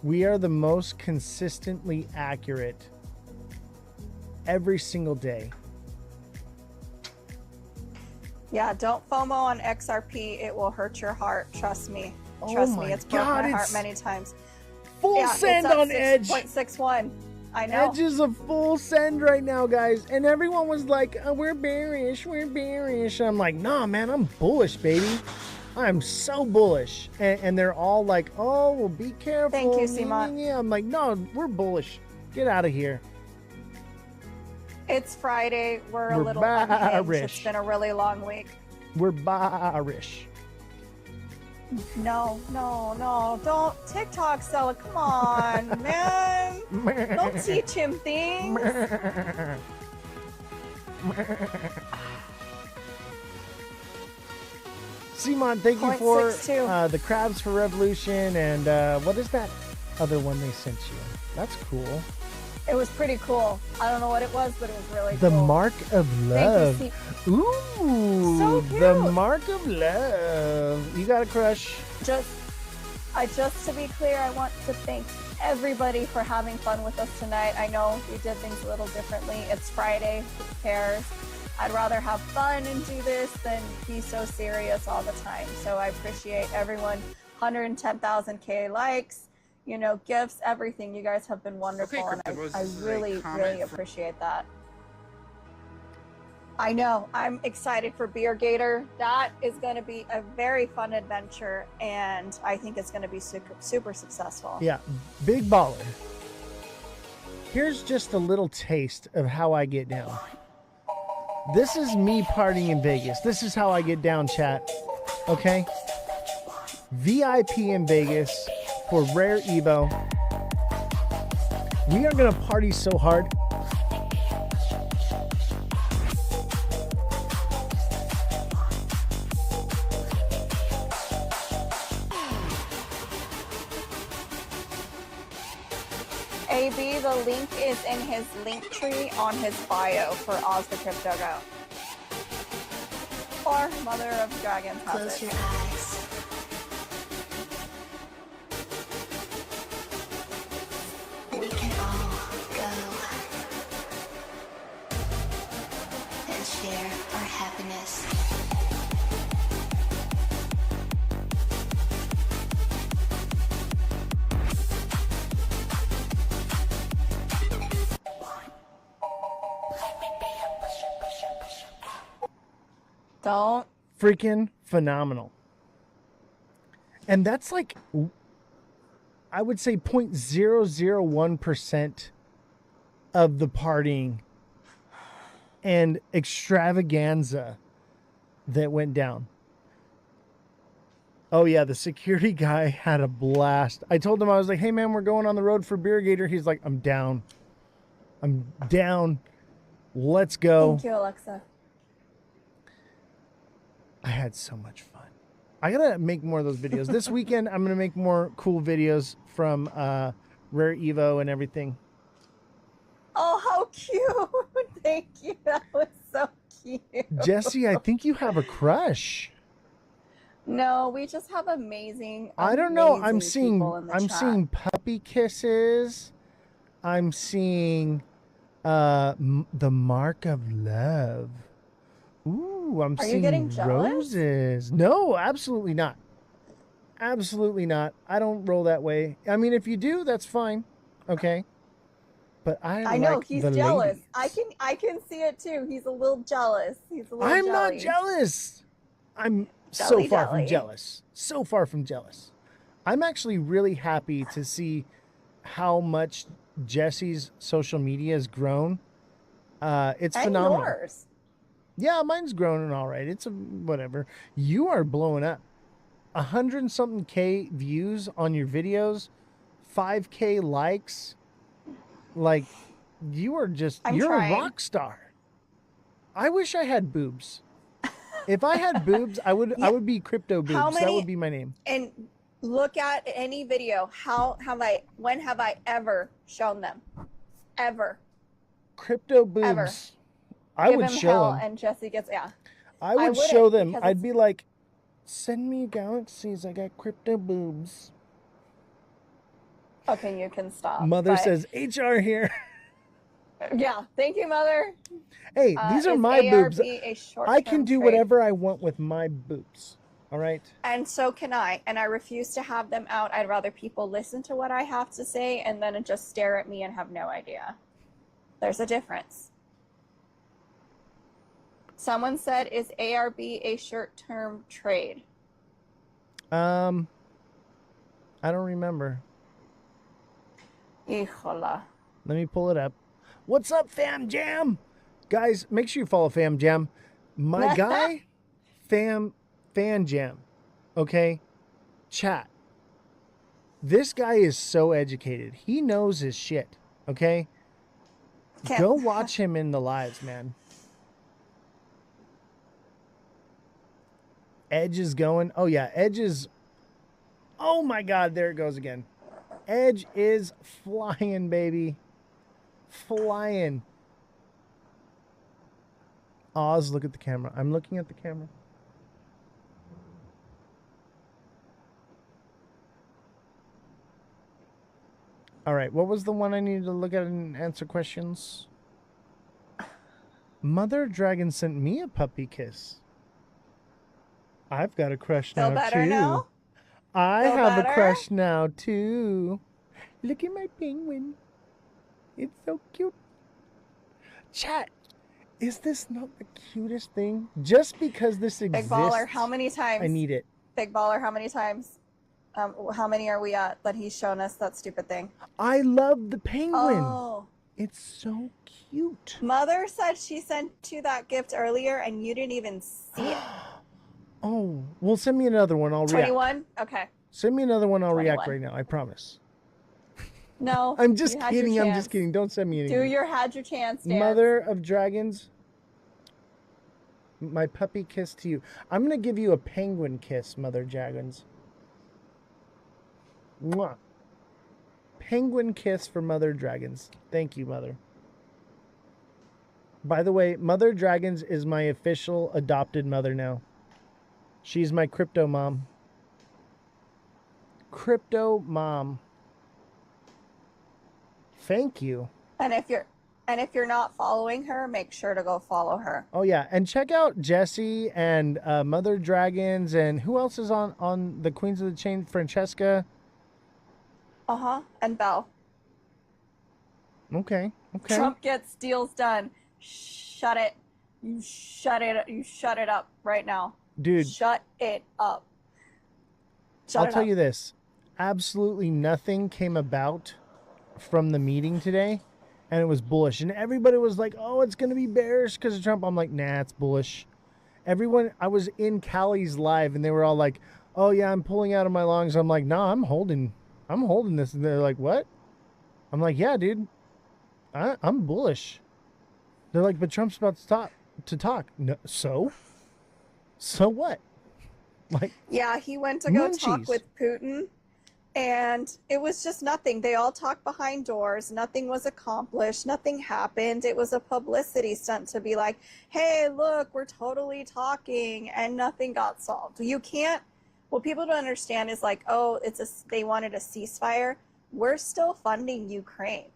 we are the most consistently accurate every single day. Yeah, don't FOMO on XRP. It will hurt your heart. Trust me. Oh Trust my me. It's broke God, my heart it's many times. Full send it's at on Edge. 6.61. I know. Edge is a full send right now, guys. And everyone was like, oh, we're bearish. We're bearish. And I'm like, nah, man, I'm bullish, baby. I'm so bullish. And they're all like, oh, well, be careful. Thank you, Simon. Yeah, I'm like, no, we're bullish. Get out of here. It's Friday. We're a We're little unhinged. bearish. It's been a really long week. We're bearish. No. Don't TikTok seller. Come on, man. Don't teach him things. Simon, thank you for 0.62. the Crabs for Revolution. And what is that other one they sent you? That's cool. It was pretty cool. I don't know what it was, but it was really The cool. Mark of Love. Thank Ooh, So cute. the Mark of Love. You got a crush? Just to be clear, I want to thank everybody for having fun with us tonight. I know we did things a little differently. It's Friday. Who cares? I'd rather have fun and do this than be so serious all the time. So I appreciate everyone. 110,000 likes. You know, gifts, everything. You guys have been wonderful, and I really, really appreciate that. I know. I'm excited for Beer Gator. That is going to be a very fun adventure, and I think it's going to be super, super successful. Yeah, big baller. Here's just a little taste of how I get down. This is me partying in Vegas. This is how I get down, chat. Okay? VIP in Vegas for Rare Evo. We are going to party so hard. AB, the link is in his link tree on his bio for Ozthecryptogoat. Or Mother of Dragons has Close it. your eyes. We can all go and share our happiness. Don't. Freaking phenomenal. And that's like, I would say 0.001% of the partying and extravaganza that went down. Oh yeah, the security guy had a blast. I told him, I was like, hey man, we're going on the road for Beer Gator. He's like, I'm down. I'm down. Let's go. Thank you, Alexa. I had so much fun. I gotta make more of those videos. This weekend, I'm gonna make more cool videos from Rare Evo and everything. Oh, how cute. Thank you. That was so cute. Jesse, I think you have a crush. No, we just have amazing. I don't know. I'm amazing seeing people in the I'm chat. seeing puppy kisses. I'm seeing the mark of love. Ooh, I'm Are you seeing getting jealous? roses. No, absolutely not. Absolutely not. I don't roll that way. I mean, if you do, that's fine. Okay. But I know like he's the jealous. ladies. I can see it too. He's a little jealous. He's a little I'm jelly. not jealous. I'm so Jelly, far from jelly. jealous. So far from jealous. I'm actually really happy to see how much Jesse's social media has grown. It's And phenomenal. yours. Yeah, mine's grown and all right. It's a whatever. You are blowing up. 100-something K views on your videos, 5K likes. Like, you are just, I'm you're trying. a rock star. I wish I had boobs. If I had boobs, I would be Crypto Boobs. How That many- would be my name. And look at any video. When have I ever shown them? Ever. Crypto Boobs. Ever. I Give would him show hell them. and Jesse gets, yeah. I would wouldn't show them. because I'd it's- be like, send me galaxies. I got Crypto Boobs. Okay, you can stop. Mother but- says, HR here. Yeah, thank you, Mother. Hey, these are is my boobs. ARB a I short-term can do trade? whatever I want with my boobs. All right? And so can I. And I refuse to have them out. I'd rather people listen to what I have to say and then just stare at me and have no idea. There's a difference. Someone said, is ARB a short-term trade? I don't remember. Híjola. Let me pull it up. What's up, Fam Jam? Guys, make sure you follow Fam Jam. My guy, Fan Jam. Okay? Chat. This guy is so educated. He knows his shit. Okay? Go watch him in the lives, man. Edge is going. Oh, yeah. Edge is... Oh, my God. There it goes again. Edge is flying, baby. Flying. Oz, look at the camera. I'm looking at the camera. All right. What was the one I needed to look at and answer questions? Mother Dragon sent me a puppy kiss. I've got a crush Feel now, better too. now? I Feel have a better? crush now, too. Look at my penguin. It's so cute. Chat, is this not the cutest thing? Just because this Big exists, Baller, how many times? I need it. Big Baller, how many times? How many are we at that he's shown us that stupid thing? I love the penguin. Oh. It's so cute. Mother said she sent you that gift earlier and you didn't even see it. Oh, well, send me another one. I'll react. 21? Okay. Send me another one. I'll react 21. right now. I promise. No. I'm just you had your kidding. I'm chance. just kidding. Don't send me anything. Had your chance, Dan. Mother of Dragons, my puppy kiss to you. I'm going to give you a penguin kiss, Mother Dragons. Mwah. penguin kiss for Mother Dragons. Thank you, Mother. By the way, Mother Dragons is my official adopted mother now. She's my crypto mom. Crypto mom. Thank you. And if you're not following her, make sure to go follow her. Oh yeah, and check out Jesse and Mother Dragons, and who else is on the Queens of the Chain? Francesca. And Belle. Okay. Trump gets deals done. Shut it. You shut it up right now. Dude. Shut it up. I'll tell you this. Absolutely nothing came about from the meeting today, and it was bullish. And everybody was like, oh, it's going to be bearish because of Trump. I'm like, nah, it's bullish. Everyone, I was in Callie's live, and they were all like, oh, yeah, I'm pulling out of my longs. I'm like, nah, I'm holding this. And they're like, what? I'm like, yeah, dude, I'm bullish. They're like, but Trump's about to talk. No, so what? Like, yeah, he went to go talk with Putin, and it was just nothing. They all talked behind doors. Nothing was accomplished. Nothing happened. It was a publicity stunt to be like, hey, look, we're totally talking, and nothing got solved. You can't. What people don't understand is like, oh, they wanted a ceasefire. We're still funding Ukraine.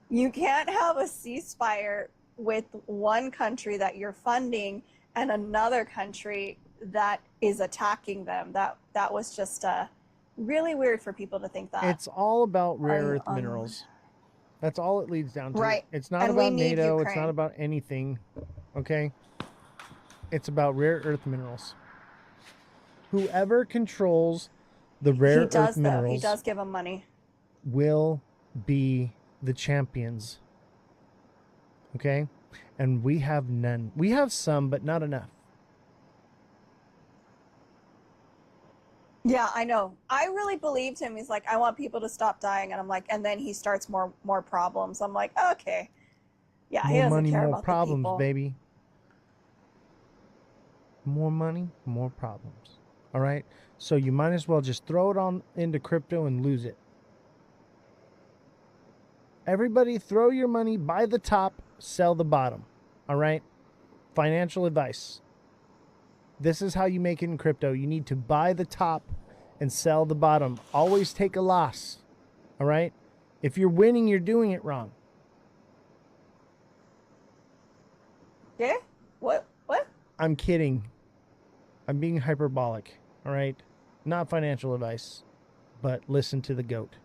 You can't have a ceasefire with one country that you're funding and another country that is attacking them. That was just really weird for people to think that. It's all about rare earth minerals. That's all it leads down to. Right. It's not about NATO. It's not about anything. Okay? It's about rare earth minerals. Whoever controls the rare earth minerals, he does give them money, will be the champions. Okay? And we have none. We have some, but not enough. Yeah, I know. I really believed him. He's like, I want people to stop dying, and I'm like, and then he starts more problems. I'm like, okay, yeah, he doesn't money, care more about problems, the people. baby. More money, more problems. All right. So you might as well just throw it on into crypto and lose it. Everybody, throw your money, buy the top, sell the bottom. All right. Financial advice. This is how you make it in crypto. You need to buy the top and sell the bottom. Always take a loss. All right? If you're winning, you're doing it wrong. Yeah? What? I'm kidding. I'm being hyperbolic. All right? Not financial advice, but listen to the GOAT.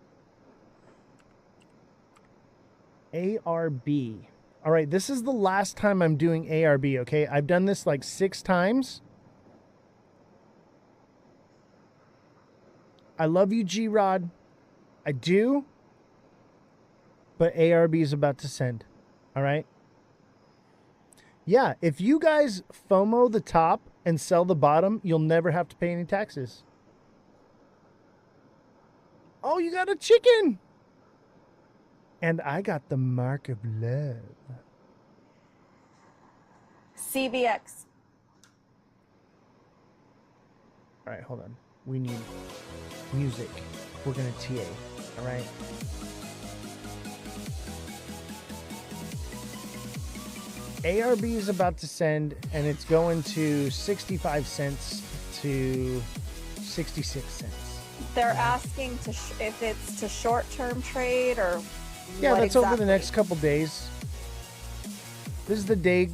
ARB. All right, this is the last time I'm doing ARB, okay? I've done this like 6 times. I love you, G-Rod. I do. But ARB is about to send. All right? Yeah, if you guys FOMO the top and sell the bottom, you'll never have to pay any taxes. Oh, you got a chicken. And I got the mark of love. CVX. All right, hold on. We need music. We're going to TA. All right? ARB is about to send, and it's going to 65 cents to 66 cents. They're asking to if it's to short-term trade or Yeah, what that's exactly? over the next couple days. This is the day.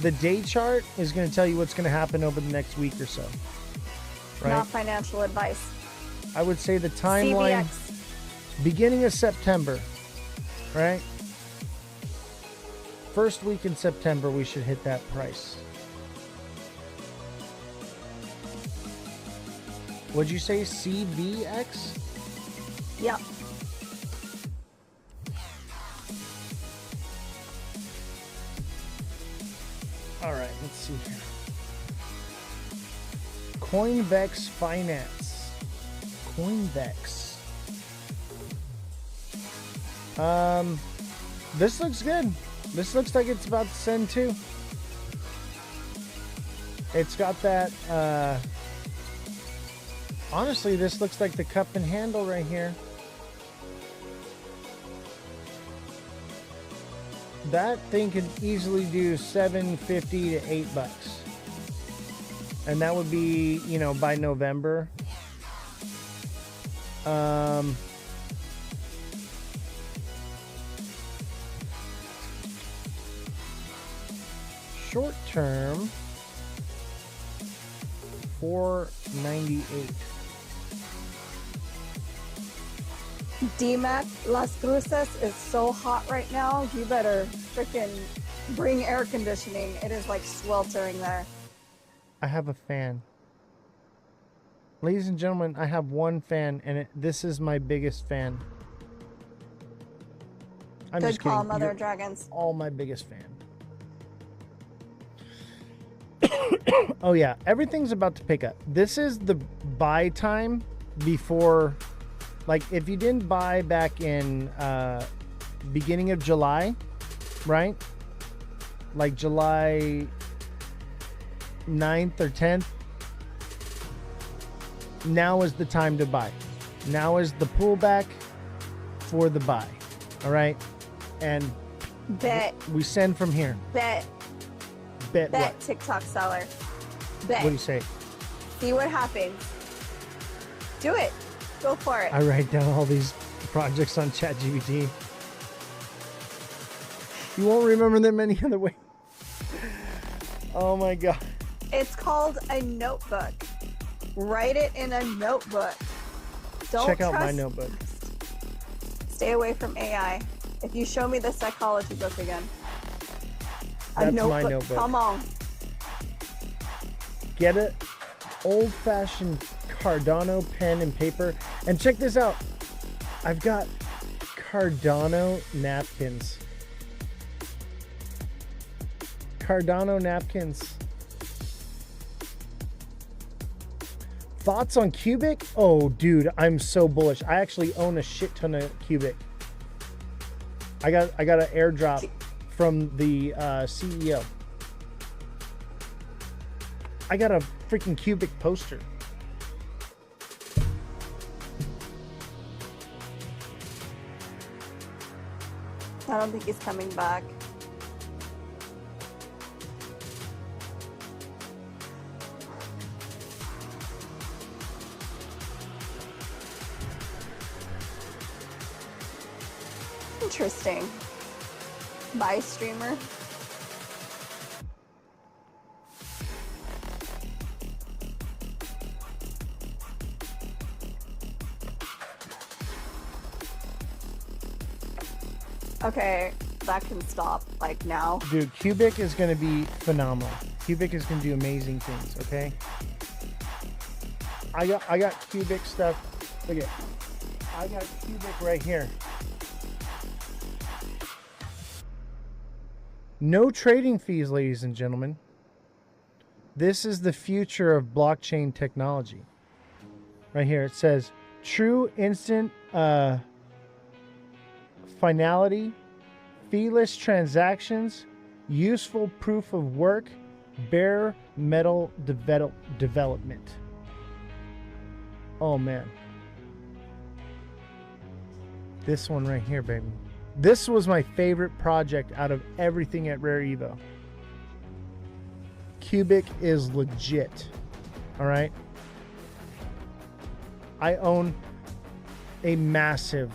The day chart is going to tell you what's going to happen over the next week or so. Right? Not financial advice. I would say the timeline, beginning of September, right? First week in September, we should hit that price. What'd you say, CVX? Yep. All right, let's see here. Coinvex Finance. Coinvex. This looks good. This looks like it's about to send too. It's got that, honestly, this looks like the cup and handle right here. That thing could easily do $7.50 to $8, and that would be, you know, by November. Short term, $4.98. DMAC Las Cruces is so hot right now. You better freaking bring air conditioning. It is like sweltering there. I have a fan. Ladies and gentlemen, I have one fan, and this is my biggest fan. I'm Good just call, kidding. Mother You're Dragons. all my biggest fan. Oh yeah, everything's about to pick up. This is the buy time before, like, if you didn't buy back in beginning of July, right? Like July 9th or 10th, now is the time to buy. Now is the pullback for the buy. All right? And Bet. we send from here. Bet. Bet Bet what? TikTok seller. Bet. What do you say? See what happens. Do it. Go for it. I write down all these projects on ChatGPT. You won't remember them any other way. Oh my God. It's called a notebook. Write it in a notebook. Don't Check out my trust- notebook. Stay away from AI. If you show me the psychology book again. That's my notebook. Come on. Get an old-fashioned Cardano pen and paper. And check this out. I've got Cardano napkins. Cardano napkins. Thoughts on Cubic? Oh, dude, I'm so bullish. I actually own a shit ton of Cubic. I got an airdrop from the CEO. I got a freaking Cubic poster. I don't think he's coming back. Interesting. Buy streamer. Okay, that can stop like now. Dude, Cubic is going to be phenomenal. Cubic is going to do amazing things, okay? I got Cubic stuff. Look at, I got Cubic right here. No trading fees, ladies and gentlemen. This is the future of blockchain technology. Right here, it says true instant finality, feeless transactions, useful proof of work, bare metal development. Oh man. This one right here, baby. This was my favorite project out of everything at Rare Evo. Cubic is legit. All right. I own a massive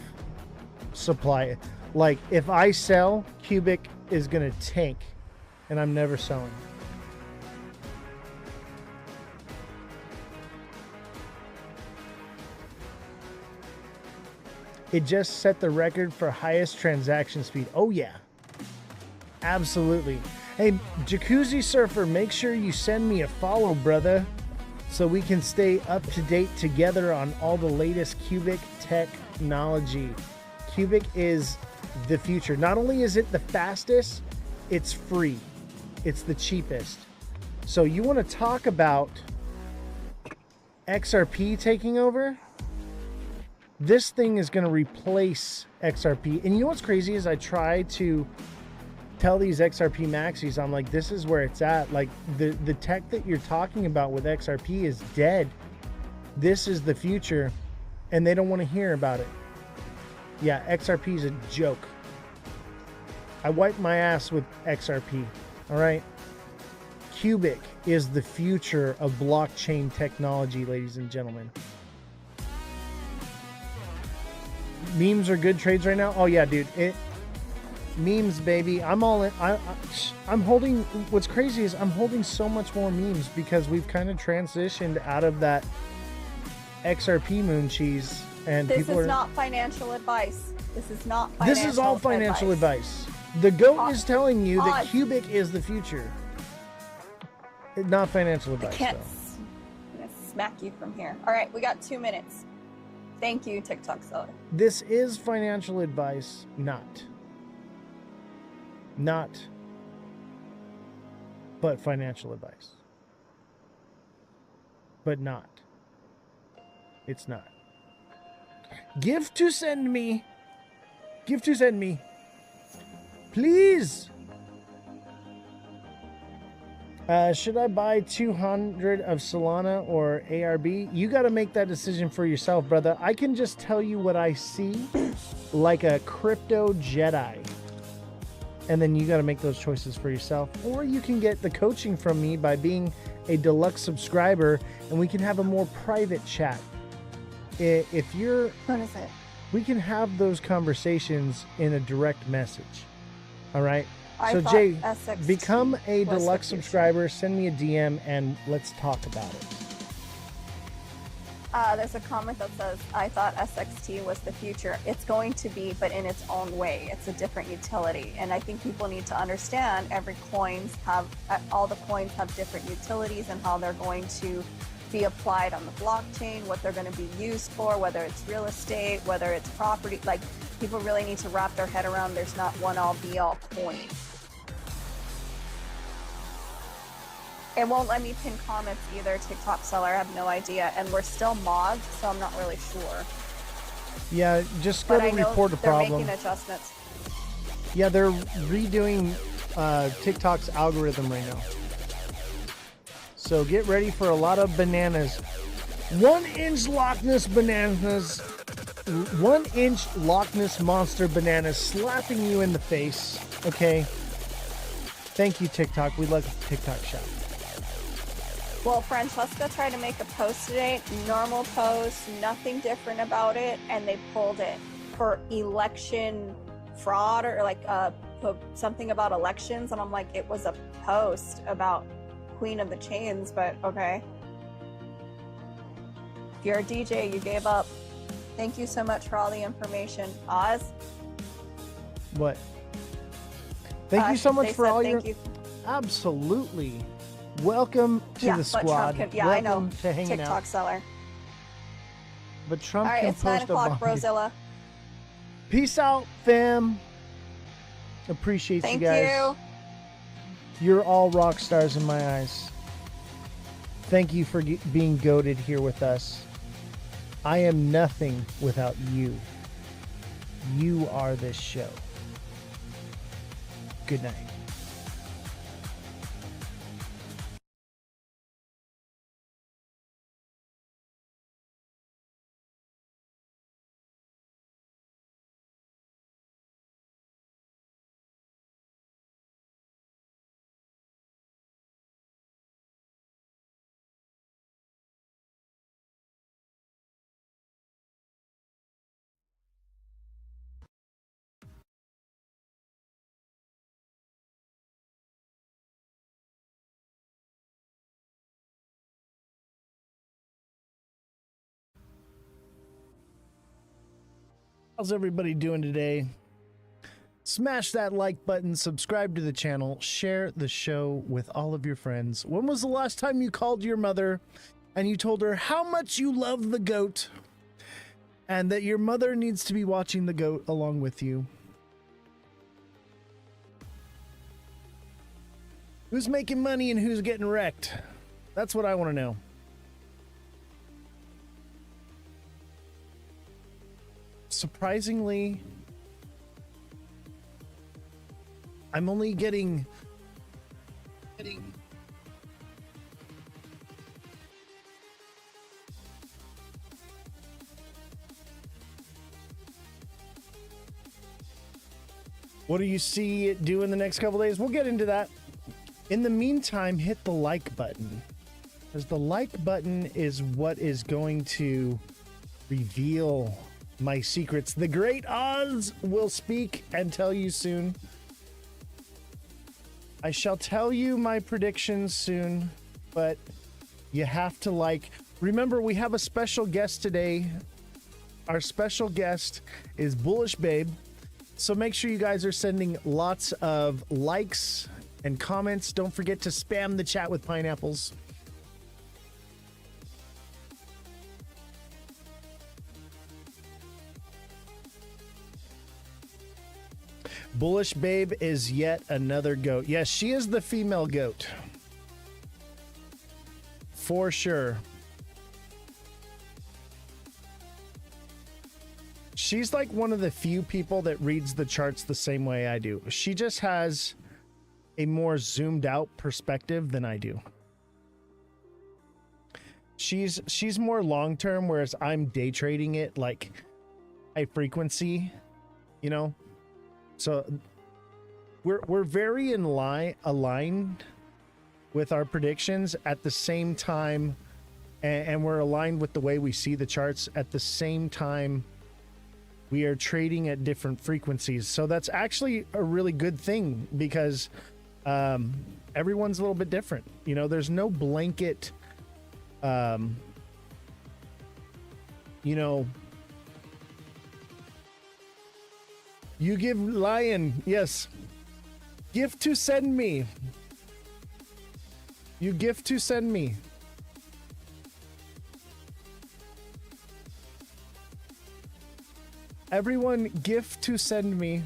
supply. Like, if I sell, Cubic is going to tank, and I'm never selling. It just set the record for highest transaction speed. Oh, yeah. Absolutely. Hey, Jacuzzi Surfer, make sure you send me a follow, brother, so we can stay up to date together on all the latest Cubic technology. Cubic is the future. Not only is it the fastest, it's free. It's the cheapest. So you want to talk about XRP taking over? This thing is going to replace XRP. And you know what's crazy is I try to tell these XRP maxis, I'm like, this is where it's at. Like, the tech that you're talking about with XRP is dead. This is the future. And they don't want to hear about it. Yeah, XRP is a joke. I wipe my ass with XRP. All right. Cubic is the future of blockchain technology, ladies and gentlemen. Memes are good trades right now. Oh yeah, dude. Memes, baby. I'm all in. I'm holding. What's crazy is I'm holding so much more memes because we've kind of transitioned out of that XRP moon cheese, and This people is are. not financial advice. This is not financial This is all financial advice. The GOAT is telling you that Oz. Cubic is the future. Not financial I advice, can't. though. I'm gonna smack you from here. All right, we got 2 minutes. Thank you, TikTok seller. This is financial advice, not, but financial advice. But not. It's not. Give to send me. Please. Should I buy 200 of Solana or ARB? You got to make that decision for yourself, brother. I can just tell you what I see like a crypto Jedi. And then you got to make those choices for yourself. Or you can get the coaching from me by being a deluxe subscriber, and we can have a more private chat. If you're... What is it? We can have those conversations in a direct message. All right? I So thought Jay, SXT become a was the deluxe future. subscriber, send me a DM, and let's talk about it. There's a comment that says, I thought SXT was the future. It's going to be, but in its own way. It's a different utility. And I think people need to understand all the coins have different utilities and how they're going to be applied on the blockchain, what they're going to be used for, whether it's real estate, whether it's property. Like, people really need to wrap their head around there's not one all be all coin. It won't let me pin comments either, TikTok seller. I have no idea. And we're still mods, so I'm not really sure. Yeah, just go But I to know report a they're problem. making adjustments. Yeah, they're redoing TikTok's algorithm right now. So get ready for a lot of bananas. 1-inch Loch Ness bananas. 1-inch Loch Ness monster bananas slapping you in the face. Okay. Thank you, TikTok. We love the TikTok shop. Well, Francesca tried to make a post today, normal post, nothing different about it, and they pulled it for election fraud or like something about elections, and I'm like, it was a post about Queen of the Chains, but okay. If you're a DJ, you gave up. Thank you so much for all the information. Oz? What? Thank you so much They for said all thank your... you. Absolutely. Welcome to Yeah, the but squad. Trump can, yeah, Welcome I know. to hanging TikTok out. seller. But Trump All right, can it's 9 post a o'clock, bomb. Brozilla. Peace out, fam. Appreciate Thank you guys. You're all rock stars in my eyes. Thank you for being goated here with us. I am nothing without you. You are this show. Good night. How's everybody doing today? Smash that like button, subscribe to the channel, share the show with all of your friends. When was the last time you called your mother and you told her how much you love the goat and that your mother needs to be watching the goat along with you? Who's making money and who's getting wrecked? That's what I want to know. Surprisingly, I'm only getting What do you see it do in the next couple days? We'll get into that. In the meantime, hit the like button, because the like button is what is going to reveal my secrets. The great Oz will speak and tell you soon. I shall tell you my predictions soon, but you have to like. Remember, we have a special guest today. Our special guest is Bullish Babe. So make sure you guys are sending lots of likes and comments. Don't forget to spam the chat with pineapples. Bullish Babe is yet another goat. Yes, she is the female goat. For sure. She's like one of the few people that reads the charts the same way I do. She just has a more zoomed out perspective than I do. She's more long term, whereas I'm day trading it like high frequency, you know. So we're very aligned with our predictions at the same time, and we're aligned with the way we see the charts at the same time. We are trading at different frequencies. So that's actually a really good thing, because everyone's a little bit different. You know, there's no blanket, you know, you give Lion, yes, gift to send me. You gift to send me. Everyone gift to send me.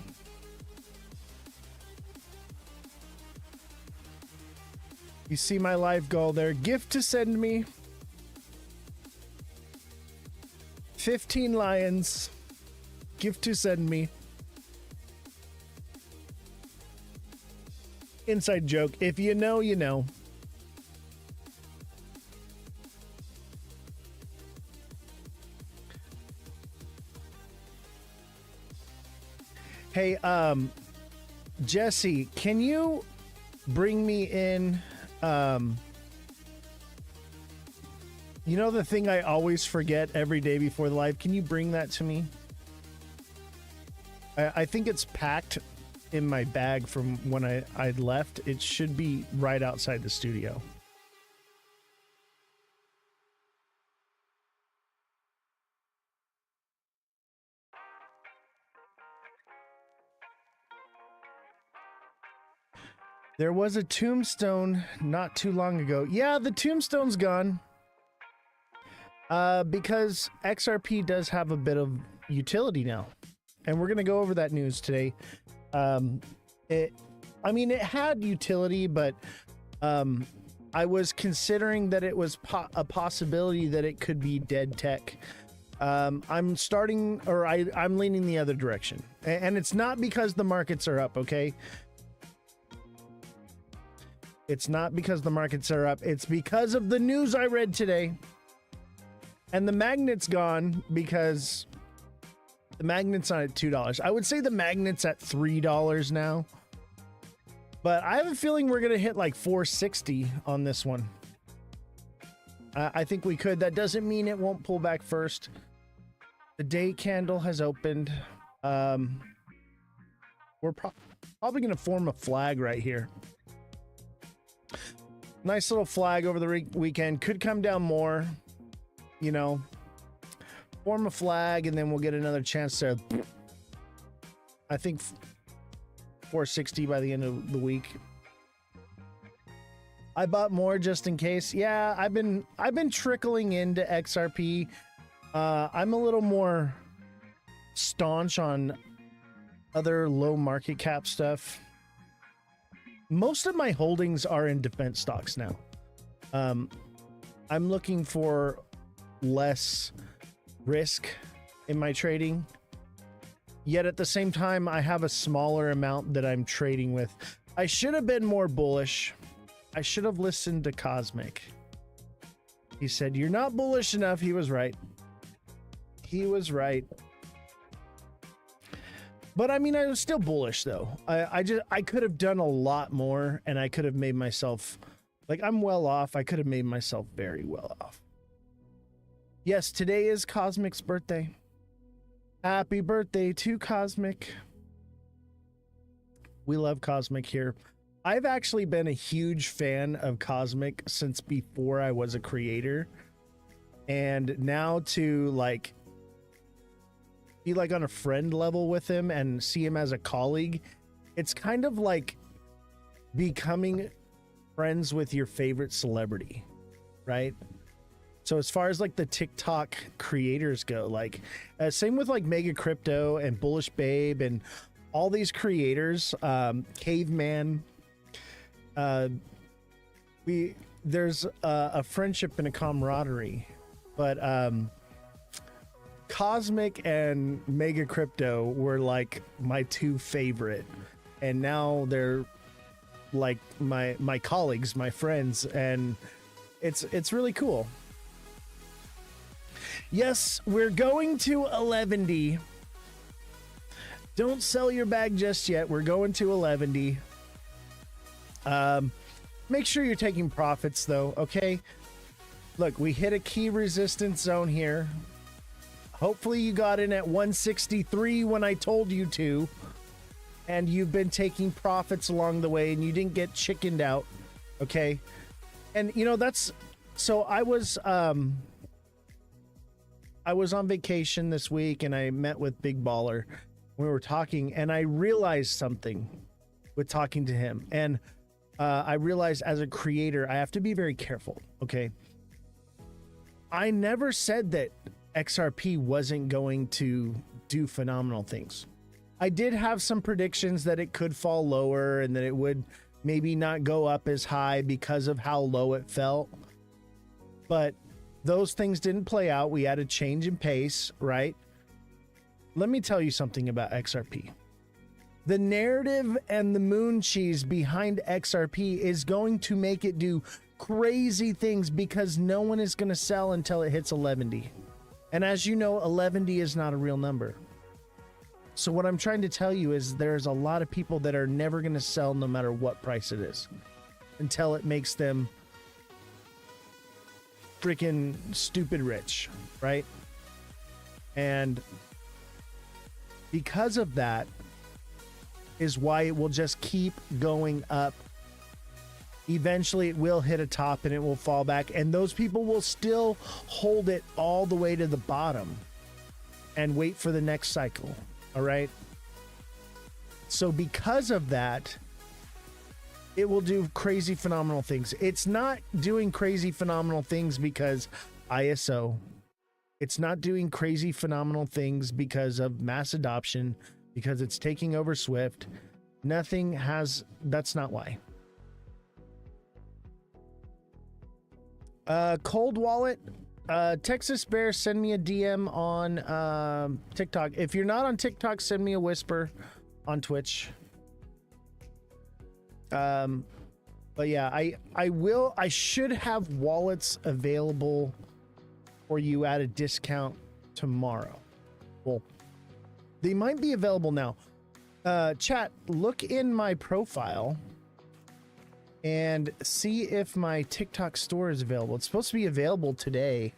You see my live goal there. Gift to send me. 15 lions. Gift to send me. Inside joke. If you know, you know. Hey, Jesse, can you bring me in, you know the thing I always forget every day before the live? Can you bring that to me? I think it's packed in my bag from when I left. It should be right outside the studio. There was a tombstone not too long ago. Yeah, the tombstone's gone. Because XRP does have a bit of utility now. And we're going to go over that news today. It had utility, but I was considering that it was a possibility that it could be dead tech. I'm leaning the other direction. And it's not because the markets are up, okay? It's not because the markets are up. It's because of the news I read today. And the magnet's gone because the magnet's not at $2. I would say the magnet's at $3 now. But I have a feeling we're going to hit like 460 on this one. I think we could. That doesn't mean it won't pull back first. The day candle has opened. We're probably going to form a flag right here. Nice little flag over the weekend. Could come down more, you know. Form a flag, and then we'll get another chance to, I think, 460 by the end of the week. I bought more just in case. Yeah, I've been trickling into XRP. I'm a little more staunch on other low market cap stuff. Most of my holdings are in defense stocks now. I'm looking for less risk in my trading. Yet at the same time, I have a smaller amount that I'm trading with. I should have been more bullish. I should have listened to Cosmic. He said, "You're not bullish enough." He was right. He was right. But I mean, I was still bullish though. I could have done a lot more, and I could have made myself, like, I'm well off. I could have made myself very well off. Yes, today is Cosmic's birthday. Happy birthday to Cosmic. We love Cosmic here. I've actually been a huge fan of Cosmic since before I was a creator. And now to like be like on a friend level with him and see him as a colleague, it's kind of like becoming friends with your favorite celebrity, right? So as far as like the TikTok creators go, like same with like Mega Crypto and Bullish Babe and all these creators, Caveman, there's a friendship and a camaraderie, but Cosmic and Mega Crypto were like my two favorite, and now they're like my colleagues, my friends, and it's really cool. Yes, we're going to 11D. Don't sell your bag just yet. We're going to 11D. Make sure you're taking profits though, okay? Look, we hit a key resistance zone here. Hopefully you got in at 163 when I told you to, and you've been taking profits along the way and you didn't get chickened out, okay? And you know, that's, so I was on vacation this week and I met with Big Baller. We were talking and I realized something with talking to him. And I realized as a creator, I have to be very careful, okay? I never said that XRP wasn't going to do phenomenal things. I did have some predictions that it could fall lower and that it would maybe not go up as high because of how low it felt. But those things didn't play out. We had a change in pace, right? Let me tell you something about XRP. The narrative and the moon cheese behind XRP is going to make it do crazy things because no one is going to sell until it hits 11D. And as you know, 11D is not a real number. So what I'm trying to tell you is there's a lot of people that are never going to sell no matter what price it is until it makes them freaking stupid rich, right? And because of that is why it will just keep going up. Eventually it will hit a top and it will fall back, and those people will still hold it all the way to the bottom and wait for the next cycle. All right. So because of that, it will do crazy phenomenal things. It's not doing crazy phenomenal things because ISO. It's not doing crazy phenomenal things because of mass adoption, because it's taking over Swift. Nothing has, that's not why. Cold Wallet, Texas Bear, send me a DM on TikTok. If you're not on TikTok, send me a whisper on Twitch. But yeah, I should have wallets available for you at a discount tomorrow. Well, they might be available now. Chat, look in my profile and see if my TikTok store is available. It's supposed to be available today,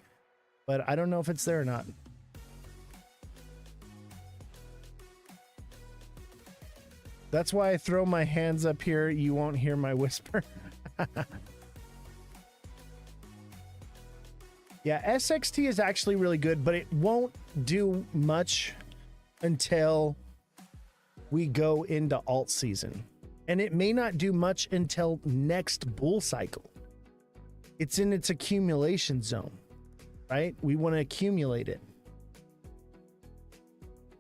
but I don't know if it's there or not. That's why I throw my hands up here. You won't hear my whisper. Yeah, SXT is actually really good, but it won't do much until we go into alt season. And it may not do much until next bull cycle. It's in its accumulation zone, right? We want to accumulate it.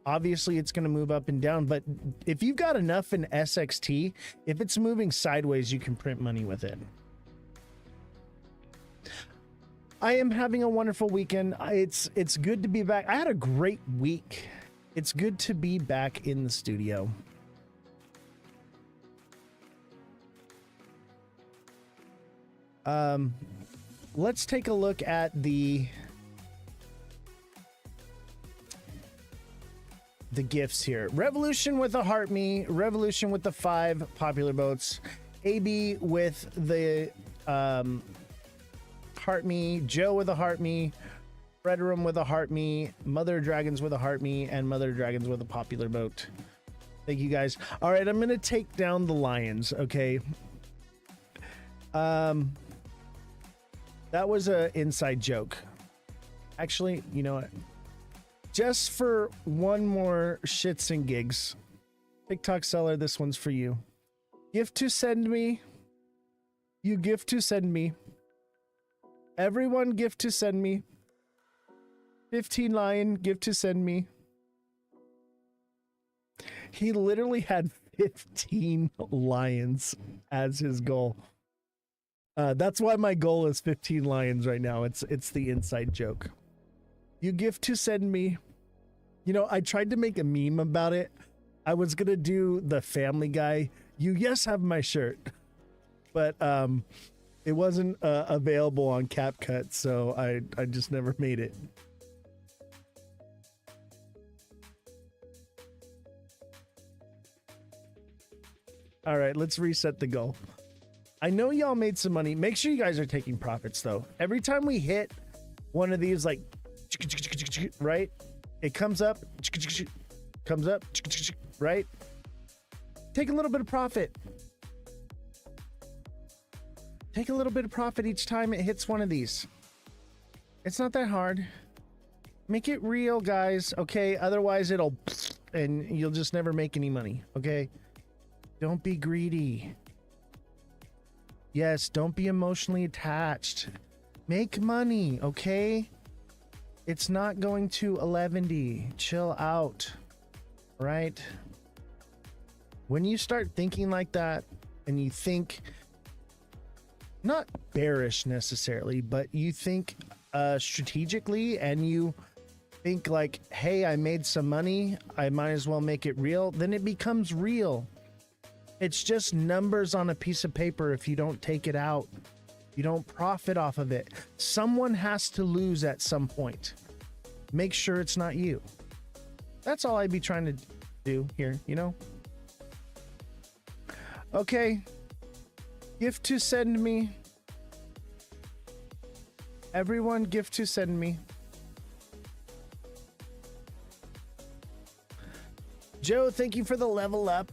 Obviously, it's going to move up and down, but if you've got enough in SXT, if it's moving sideways, you can print money with it. I am having a wonderful weekend. It's good to be back. I had a great week. It's good to be back in the studio. Let's take a look at the the gifts here. Revolution with a heart me, Revolution with the 5 popular votes, AB with the heart me, Joe with a heart me, Fredrum with a heart me, Mother Dragons with a heart me, and Mother Dragons with a popular vote. Thank you guys. All right, I'm gonna take down the lions. Okay. That was an inside joke. Actually, you know what? Just for one more shits and gigs, TikTok seller, this one's for you. Gift to send me. You gift to send me. Everyone gift to send me. 15 lion gift to send me. He literally had 15 lions as his goal. That's why my goal is 15 lions right now. It's the inside joke. You gift to send me. You know, I tried to make a meme about it. I was gonna do the Family Guy. You yes have my shirt, but it wasn't available on CapCut, so I just never made it. All right, let's reset the goal. I know y'all made some money. Make sure you guys are taking profits though. Every time we hit one of these, like, right? It comes up, right? Take a little bit of profit. Take a little bit of profit each time it hits one of these. It's not that hard. Make it real, guys, okay? Otherwise it'll, and you'll just never make any money, okay? Don't be greedy. Yes, don't be emotionally attached. Make money, okay? It's not going to 11D. Chill out, right? When you start thinking like that, and you think, not bearish necessarily, but you think strategically, and you think like, hey, I made some money, I might as well make it real, then it becomes real. It's just numbers on a piece of paper if you don't take it out. You don't profit off of it. Someone has to lose at some point. Make sure it's not you. That's all I'd be trying to do here, you know? Okay. Gift to send me. Everyone, gift to send me. Joe, thank you for the level up.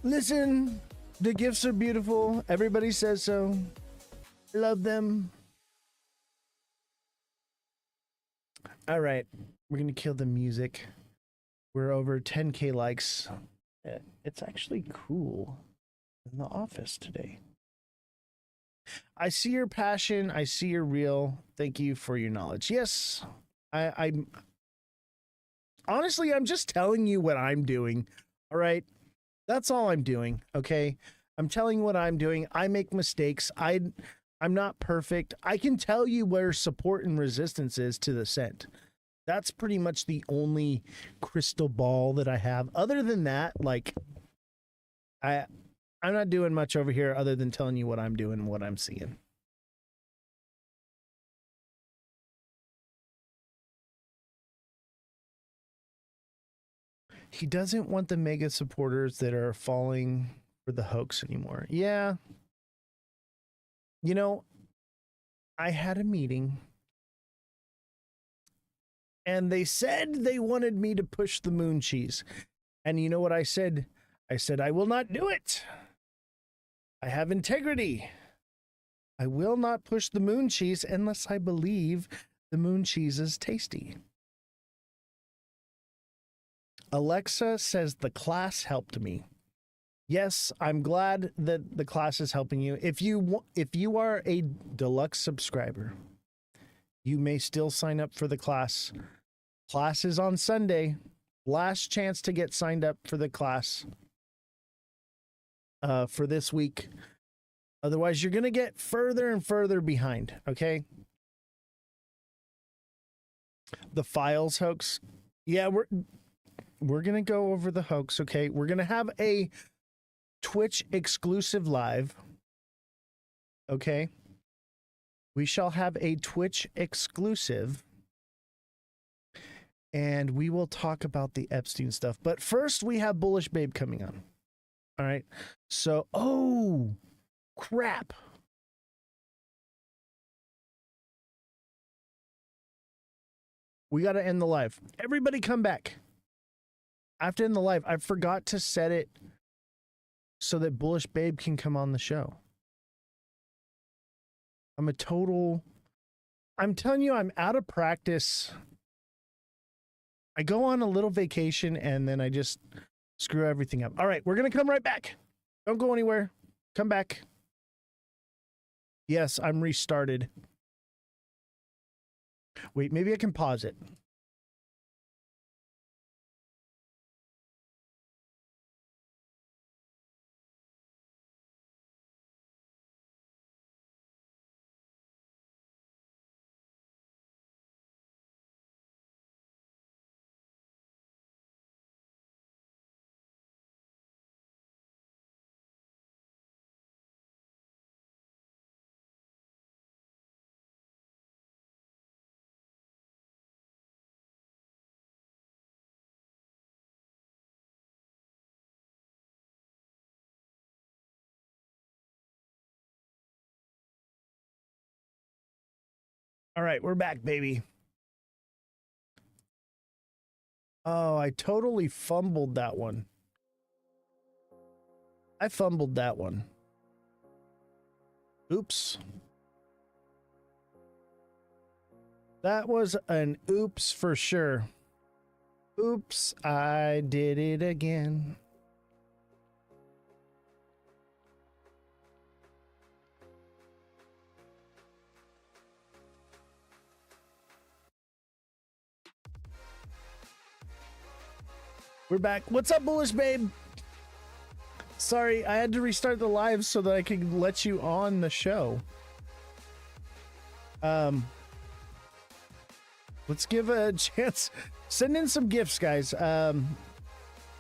Listen, the gifts are beautiful. Everybody says so. Love them. All right, we're gonna kill the music. We're over 10K likes. It's actually cool in the office today. I see your passion. I see your real. Thank you for your knowledge. Yes, I'm honestly, I'm just telling you what I'm doing. All right. That's all I'm doing, okay? I'm telling you what I'm doing. I make mistakes. I'm not perfect. I can tell you where support and resistance is to the scent. That's pretty much the only crystal ball that I have. Other than that, like, I'm not doing much over here other than telling you what I'm doing and what I'm seeing. He doesn't want the mega supporters that are falling for the hoax anymore. Yeah. You know, I had a meeting and they said they wanted me to push the moon cheese. And you know what I said? I said, I will not do it. I have integrity. I will not push the moon cheese unless I believe the moon cheese is tasty. Alexa says the class helped me. Yes, I'm glad that the class is helping you. If you are a deluxe subscriber, you may still sign up for the class. Class is on Sunday. Last chance to get signed up for the class for this week. Otherwise, you're going to get further and further behind, okay? The files hoax. Yeah, we're going to go over the hoax, okay? We're going to have a Twitch exclusive live, okay? We shall have a Twitch exclusive and we will talk about the Epstein stuff. But first, we have Bullish Babe coming on. All right. So, oh, crap. We got to end the live. Everybody come back. I have to end the live. I forgot to set it so that Bullish Babe can come on the show. I'm telling you, I'm out of practice. I go on a little vacation and then I just screw everything up. All right, we're going to come right back. Don't go anywhere. Come back. Yes, I'm restarted. Wait, maybe I can pause it. All right, we're back, baby. Oh, I totally fumbled that one. I fumbled that one. Oops. That was an oops for sure. Oops, I did it again. We're back. What's up, Bullish Babe? Sorry, I had to restart the live so that I could let you on the show. Let's give a chance. Send in some gifts, guys.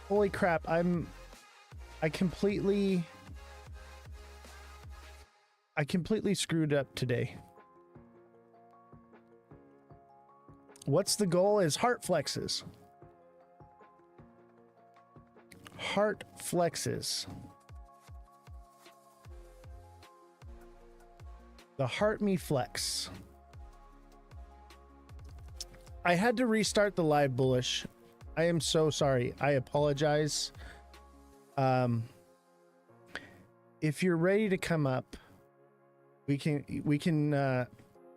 Holy crap, I completely screwed up today. What's the goal is heart flexes. Heart flexes. The heart me flex. I had to restart the live, Bullish. I am so sorry. I apologize. If you're ready to come up, we can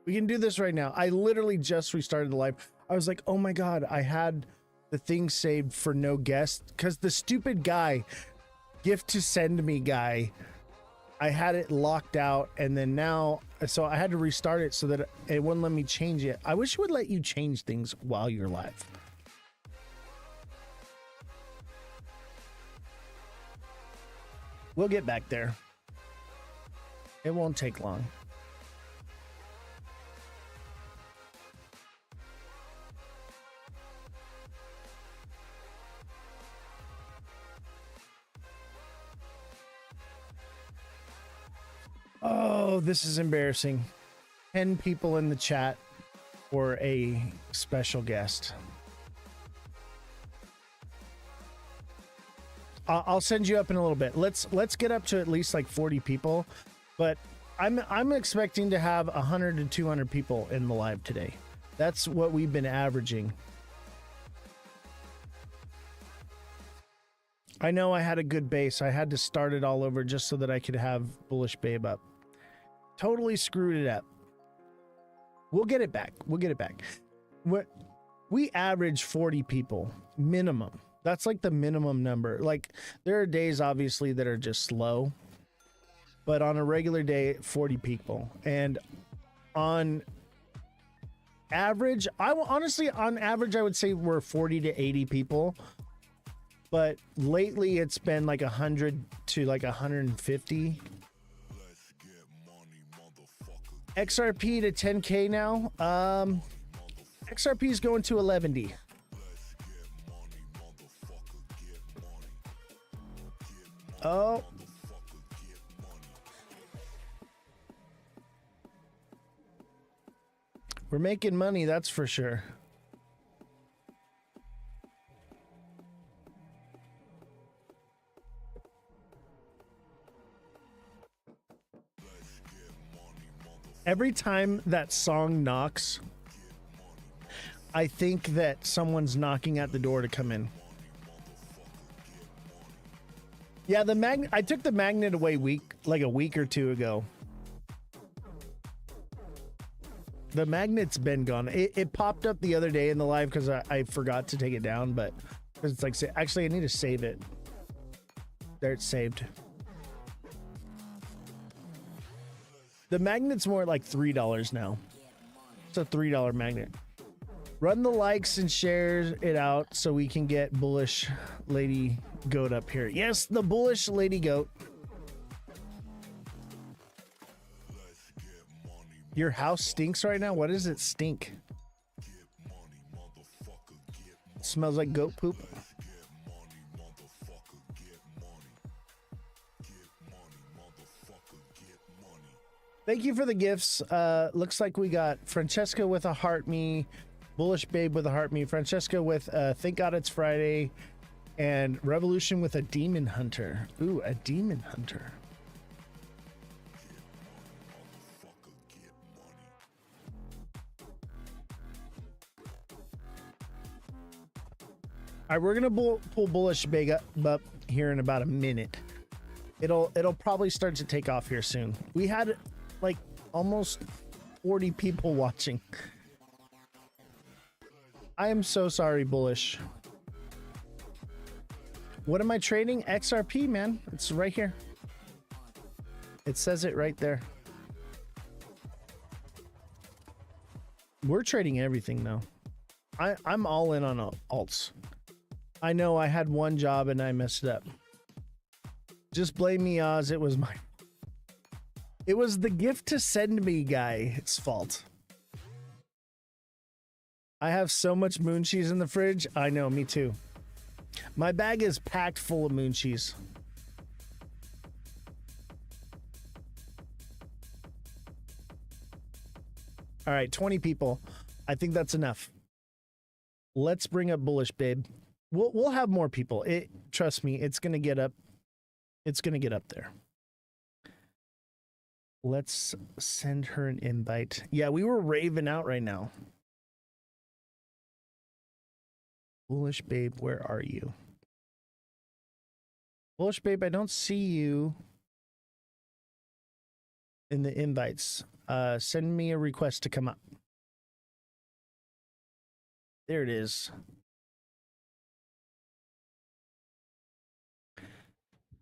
do this right now. I literally just restarted the live. I was like, oh my God, I had the thing saved for no guest because the stupid guy, gift to send me guy, I had it locked out, and then now, so I had to restart it so that it wouldn't let me change it. I wish it would let you change things while you're live. We'll get back there. It won't take long. Oh, this is embarrassing. 10 people in the chat for a special guest. I'll send you up in a little bit. Let's get up to at least like 40 people, but I'm expecting to have 100 to 200 people in the live today. That's what we've been averaging. I know I had a good base. I had to start it all over just so that I could have Bullish Babe up. Totally screwed it up. We'll get it back. We'll get it back. We average 40 people minimum. That's like the minimum number. Like there are days obviously that are just slow, but on a regular day, 40 people. And on average, on average, I would say we're 40 to 80 people. But lately it's been like 100 to like 150. XRP to 10K now. XRP is going to 11D. Oh. We're making money, that's for sure. Every time that song knocks, I think that someone's knocking at the door to come in. Yeah, the magnet. I took the magnet away a week or two ago. The magnet's been gone. It popped up the other day in the live because I forgot to take it down, but it's like, actually, I need to save it. There, it's saved. The magnet's more like $3 now. It's a $3 magnet. Run the likes and share it out so we can get bullish lady goat up here. Yes, the bullish lady goat. Your house stinks right now? What does it stink? Smells like goat poop. Thank you for the gifts. Looks like we got Francesca with a heart me, Bullish Babe with a heart me, Francesca with Thank God It's Friday, and Revolution with a Demon Hunter. Ooh, a Demon Hunter. All right, we're gonna pull Bullish Babe up here in about a minute. It'll probably start to take off here soon. We had like almost 40 people watching. I am so sorry, Bullish. What am I trading? XRP, man. It's right here. It says it right there. We're trading everything now. I'm all in on alts. I know I had one job and I messed it up. Just blame me, Oz. It was the gift to send me guy's fault. I have so much moon cheese in the fridge. I know, me too. My bag is packed full of moon cheese. All right, 20 people. I think that's enough. Let's bring up Bullish Babe. We'll have more people. Trust me, it's gonna get up. It's gonna get up there. Let's send her an invite. Yeah, we were raving out right now. Bullish Babe, where are you? Bullish Babe, I don't see you in the invites. Send me a request to come up. There it is.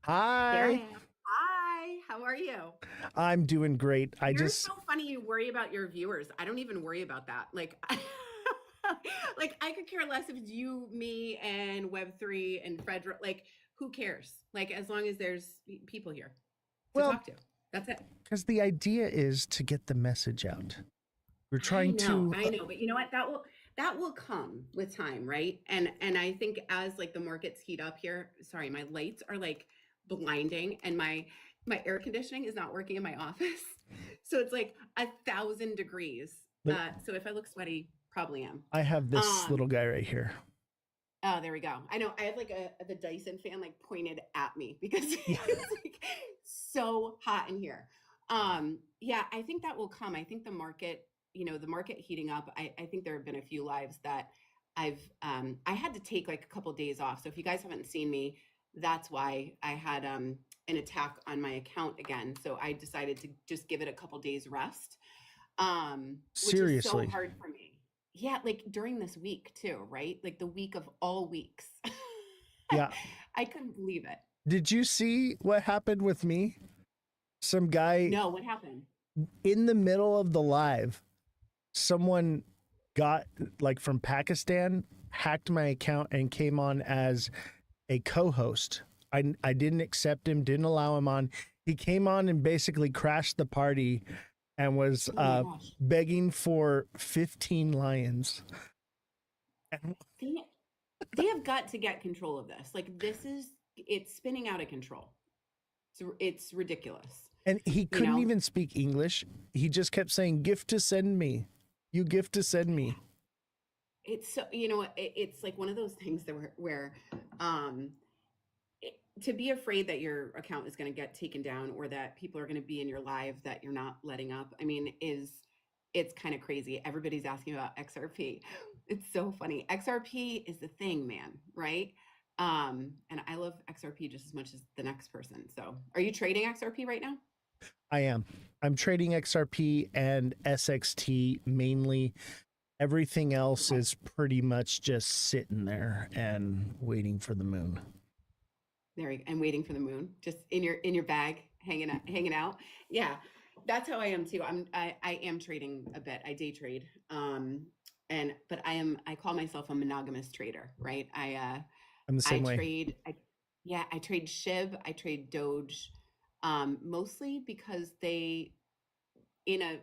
Hi. There I am. Hi, how are you? I'm doing great. You're so funny. You worry about your viewers. I don't even worry about that. Like, like I could care less if it's you, me, and Web3 and Frederick. Like, who cares? Like, as long as there's people here to talk to. That's it. Because the idea is to get the message out. We're trying to. I know, but you know what? That will come with time, right? And I think as like the markets heat up here. Sorry, my lights are like blinding, and my air conditioning is not working in my office, so it's like 1,000 degrees. So if I look sweaty, probably am. I have this little guy right here. Oh, there we go. I know. I have like the Dyson fan like pointed at me because it's like so hot in here. Yeah, I think that will come. I think the market, the market heating up. I think there have been a few lives that I had to take like a couple days off. So if you guys haven't seen me, that's why I had an attack on my account again. So I decided to just give it a couple days rest. Seriously, which is so hard for me. Yeah, like during this week too, right? Like the week of all weeks. Yeah. I couldn't believe it. Did you see what happened with me? Some guy. No, what happened? In the middle of the live, someone got like from Pakistan, hacked my account and came on as a co-host. I didn't accept him, didn't allow him on. He came on and basically crashed the party and was begging for 15 lions. They have got to get control of this. Like it's spinning out of control. It's ridiculous. And he couldn't even speak English. He just kept saying, gift to send me. You gift to send me. It's so, it's like one of those things that where to be afraid that your account is going to get taken down or that people are going to be in your live that you're not letting up, I mean, it's kind of crazy. Everybody's asking about XRP. It's so funny. XRP is the thing, man, right? And I love XRP just as much as the next person. So are you trading XRP right now? I am. I'm trading XRP and SXT mainly. Everything else is pretty much just sitting there and waiting for the moon. There you go. And waiting for the moon, just in your bag, hanging out. Yeah, that's how I am too. I am trading a bit. I day trade. But I call myself a monogamous trader, right? I'm the same way. I trade SHIB, I trade Doge, mostly because they in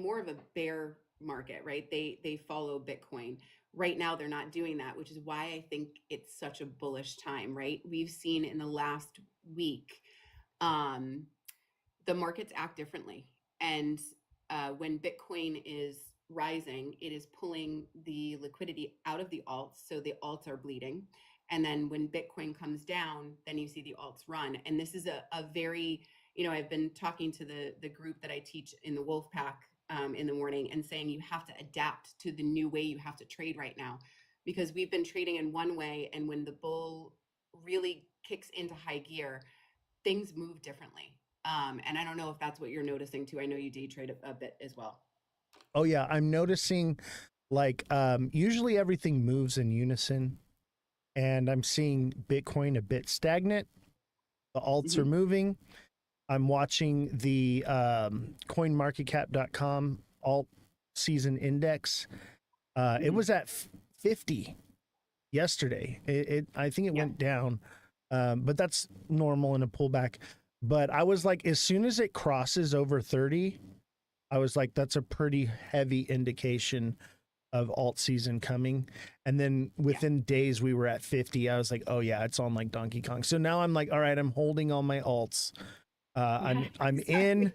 more of a bear market, right? They follow Bitcoin. Right now they're not doing that, which is why I think it's such a bullish time, right? We've seen in the last week the markets act differently. And when Bitcoin is rising, it is pulling the liquidity out of the alts. So the alts are bleeding. And then when Bitcoin comes down, then you see the alts run. And this is a very, I've been talking to the group that I teach in the Wolf Pack in the morning and saying you have to adapt to the new way you have to trade right now, because we've been trading in one way. And when the bull really kicks into high gear, things move differently. And I don't know if that's what you're noticing too. I know you day trade a bit as well. Oh yeah, I'm noticing like usually everything moves in unison, and I'm seeing Bitcoin a bit stagnant. The alts are moving. I'm watching the coinmarketcap.com alt season index. It was at 50 yesterday. I think it went down, but that's normal in a pullback. But I was like, as soon as it crosses over 30, I was like, that's a pretty heavy indication of alt season coming. And then within days we were at 50. I was like, oh yeah, it's on like Donkey Kong. So now I'm like, all right, I'm holding all my alts. I'm in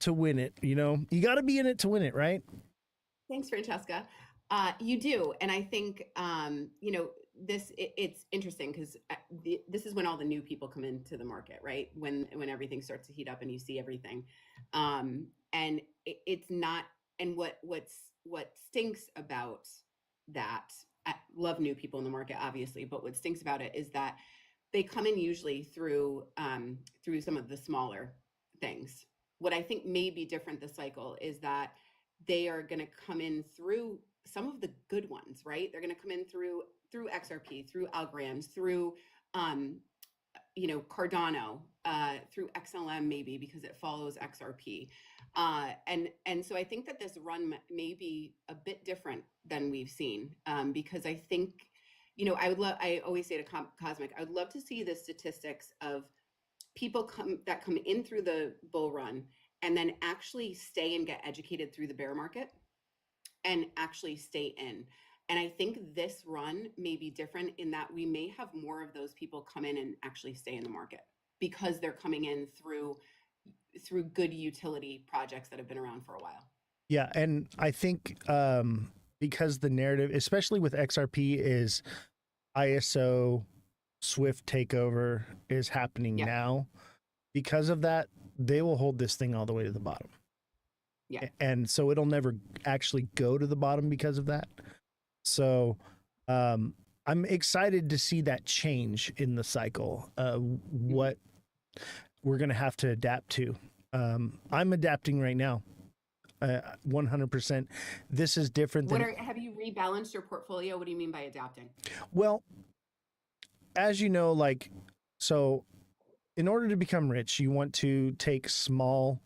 to win it. You got to be in it to win it, right? Thanks, Francesca. You do. And I think, it's interesting because this is when all the new people come into the market, right? When everything starts to heat up and you see everything. And it's not, and what stinks about that, I love new people in the market, obviously, but what stinks about it is that they come in usually through some of the smaller things. What I think may be different this cycle is that they are going to come in through some of the good ones, right? They're going to come in through XRP, through Algorand, through Cardano, through XLM maybe because it follows XRP. And so I think that this run may be a bit different than we've seen, because I think, I always say to Cosmic, I would love to see the statistics of people that come in through the bull run and then actually stay and get educated through the bear market and actually stay in. And I think this run may be different in that we may have more of those people come in and actually stay in the market because they're coming in through good utility projects that have been around for a while. Yeah. And I think because the narrative, especially with XRP, is ISO Swift takeover is happening now. Because of that, they will hold this thing all the way to the bottom. Yeah. And so it'll never actually go to the bottom because of that. So I'm excited to see that change in the cycle, what we're going to have to adapt to. I'm adapting right now. 100%. This is different than... Have you rebalanced your portfolio? What do you mean by adapting? Well, as you know, so in order to become rich, you want to take a small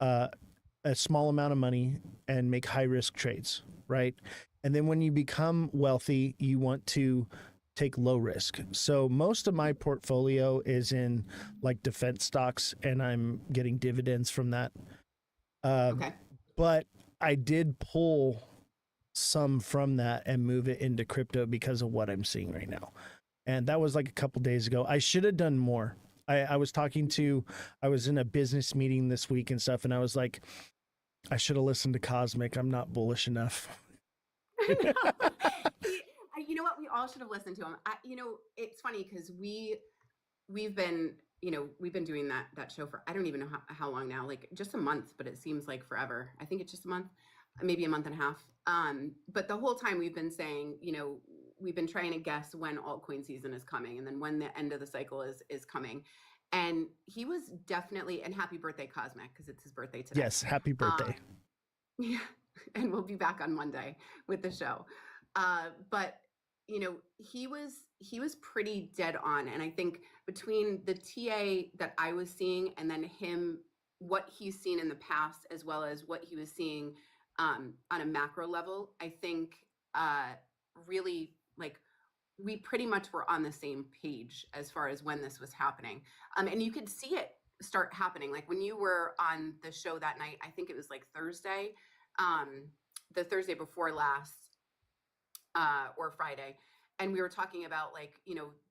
amount of money and make high risk trades, right? And then when you become wealthy, you want to take low risk. So most of my portfolio is in defense stocks, and I'm getting dividends from that. Okay. But I did pull some from that and move it into crypto because of what I'm seeing right now. And that was a couple days ago. I should have done more. I was in a business meeting this week and stuff, and I was like, I should have listened to Cosmic. I'm not bullish enough. you know what? We all should have listened to him. It's funny because we've been doing that show for, I don't even know how long now, like just a month, but it seems like forever. I think it's just a month, maybe a month and a half. But the whole time we've been saying, we've been trying to guess when altcoin season is coming and then when the end of the cycle is coming. And he was definitely, and happy birthday, Cosmic, because it's his birthday today. Yes, happy birthday. Yeah, and we'll be back on Monday with the show. But he was pretty dead on, and I think between the TA that I was seeing and then him, what he's seen in the past as well as what he was seeing on a macro level, I think really like we pretty much were on the same page as far as when this was happening. And you could see it start happening. Like when you were on the show that night, I think it was like Thursday, the Thursday before last, or Friday. And we were talking about like,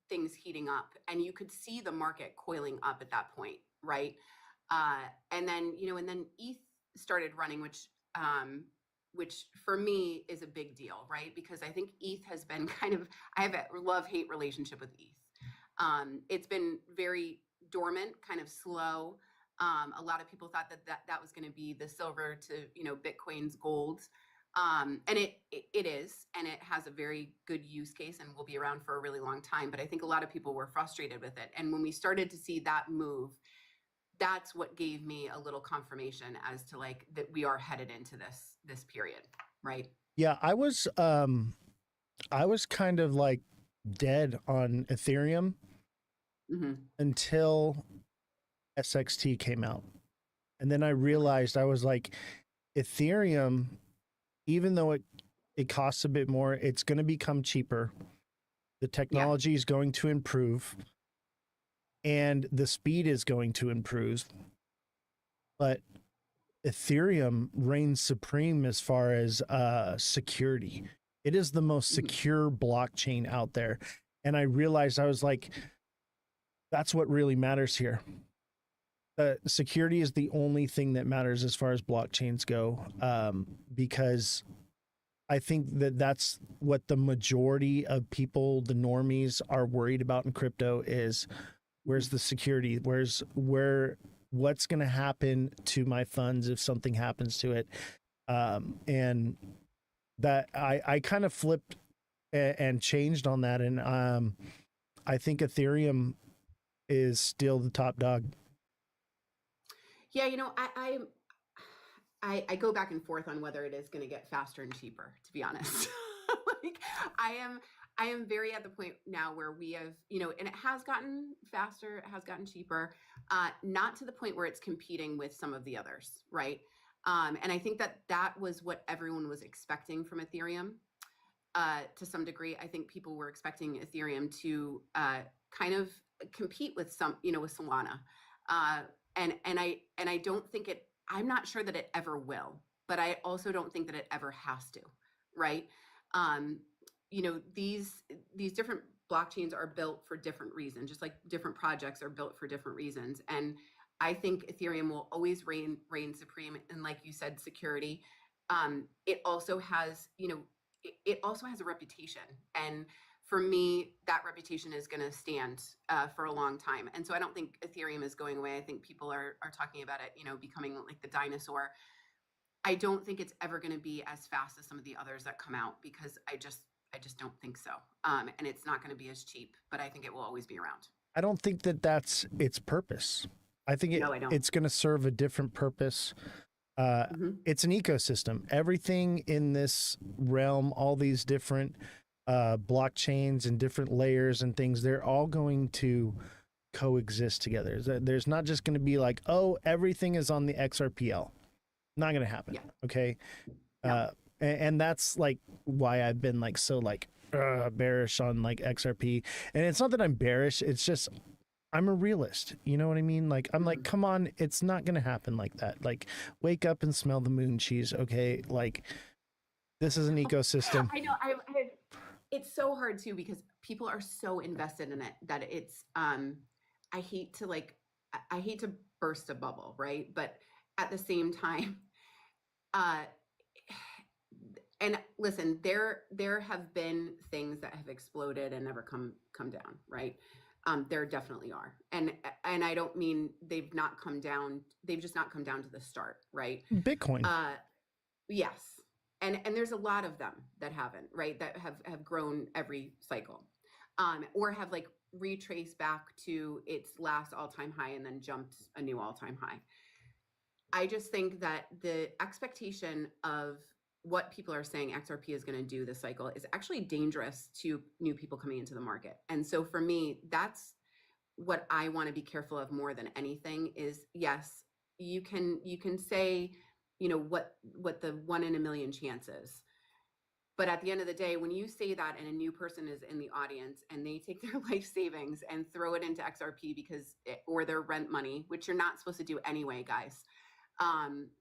things heating up and you could see the market coiling up at that point. Right. And then ETH started running, which for me is a big deal, right? Because I think ETH has been I have a love-hate relationship with ETH. It's been very dormant, kind of slow. A lot of people thought that was going to be the silver to, Bitcoin's gold. And it is, and it has a very good use case and will be around for a really long time. But I think a lot of people were frustrated with it. And when we started to see that move, that's what gave me a little confirmation as to like that we are headed into this period, right? Yeah, I was kind of like dead on Ethereum until SXT came out. And then I realized I was like, Ethereum, even though it costs a bit more, it's going to become cheaper. The technology is going to improve and the speed is going to improve. But Ethereum reigns supreme as far as security. It is the most secure blockchain out there. And I realized, I was like, that's what really matters here. Security is the only thing that matters as far as blockchains go, because I think that's what the majority of people, the normies, are worried about in crypto is where's the security? What's going to happen to my funds if something happens to it? And that I kind of flipped and changed on that. And I think Ethereum is still the top dog. Yeah, I go back and forth on whether it is going to get faster and cheaper, to be honest. Like I am very at the point now where we have, and it has gotten faster, it has gotten cheaper, not to the point where it's competing with some of the others, right? And I think that was what everyone was expecting from Ethereum. To some degree, I think people were expecting Ethereum to kind of compete with with Solana. And I don't think I'm not sure that it ever will, but I also don't think that it ever has to, right? These different blockchains are built for different reasons, just like different projects are built for different reasons. And I think Ethereum will always reign supreme. And like you said, security. It also has, it also has a reputation. And for me, that reputation is going to stand for a long time. And so I don't think Ethereum is going away. I think people are talking about it, becoming like the dinosaur. I don't think it's ever going to be as fast as some of the others that come out because I just don't think so. And it's not going to be as cheap, but I think it will always be around. I don't think that that's its purpose. I think it's going to serve a different purpose. It's an ecosystem. Everything in this realm, all these different blockchains and different layers and things, they're all going to coexist together. There's not just going to be like, oh, everything is on the XRPL. Not going to happen. Okay. And that's like why I've been like so like bearish on like XRP. And it's not that I'm bearish, it's just I'm a realist. You know what I mean? Like I'm like, come on, it's not going to happen like that. Like wake up and smell the moon cheese. Okay. Like this is an ecosystem. I know. It's so hard too, because people are so invested in it that it's, I hate to burst a bubble. Right. But at the same time, And listen, there have been things that have exploded and never come down, right? There definitely are, and I don't mean they've not come down. They've just not come down to the start, right? Bitcoin. Yes, and there's a lot of them that haven't, right? That have grown every cycle, or have like retraced back to its last all-time high and then jumped a new all-time high. I just think that the expectation of what people are saying XRP is going to do this cycle is actually dangerous to new people coming into the market. And so for me, that's what I want to be careful of more than anything is, yes, you can say, you know, what the 1 in a million chance is. But at the end of the day, when you say that and a new person is in the audience and they take their life savings and throw it into XRP or their rent money, which you're not supposed to do anyway, guys.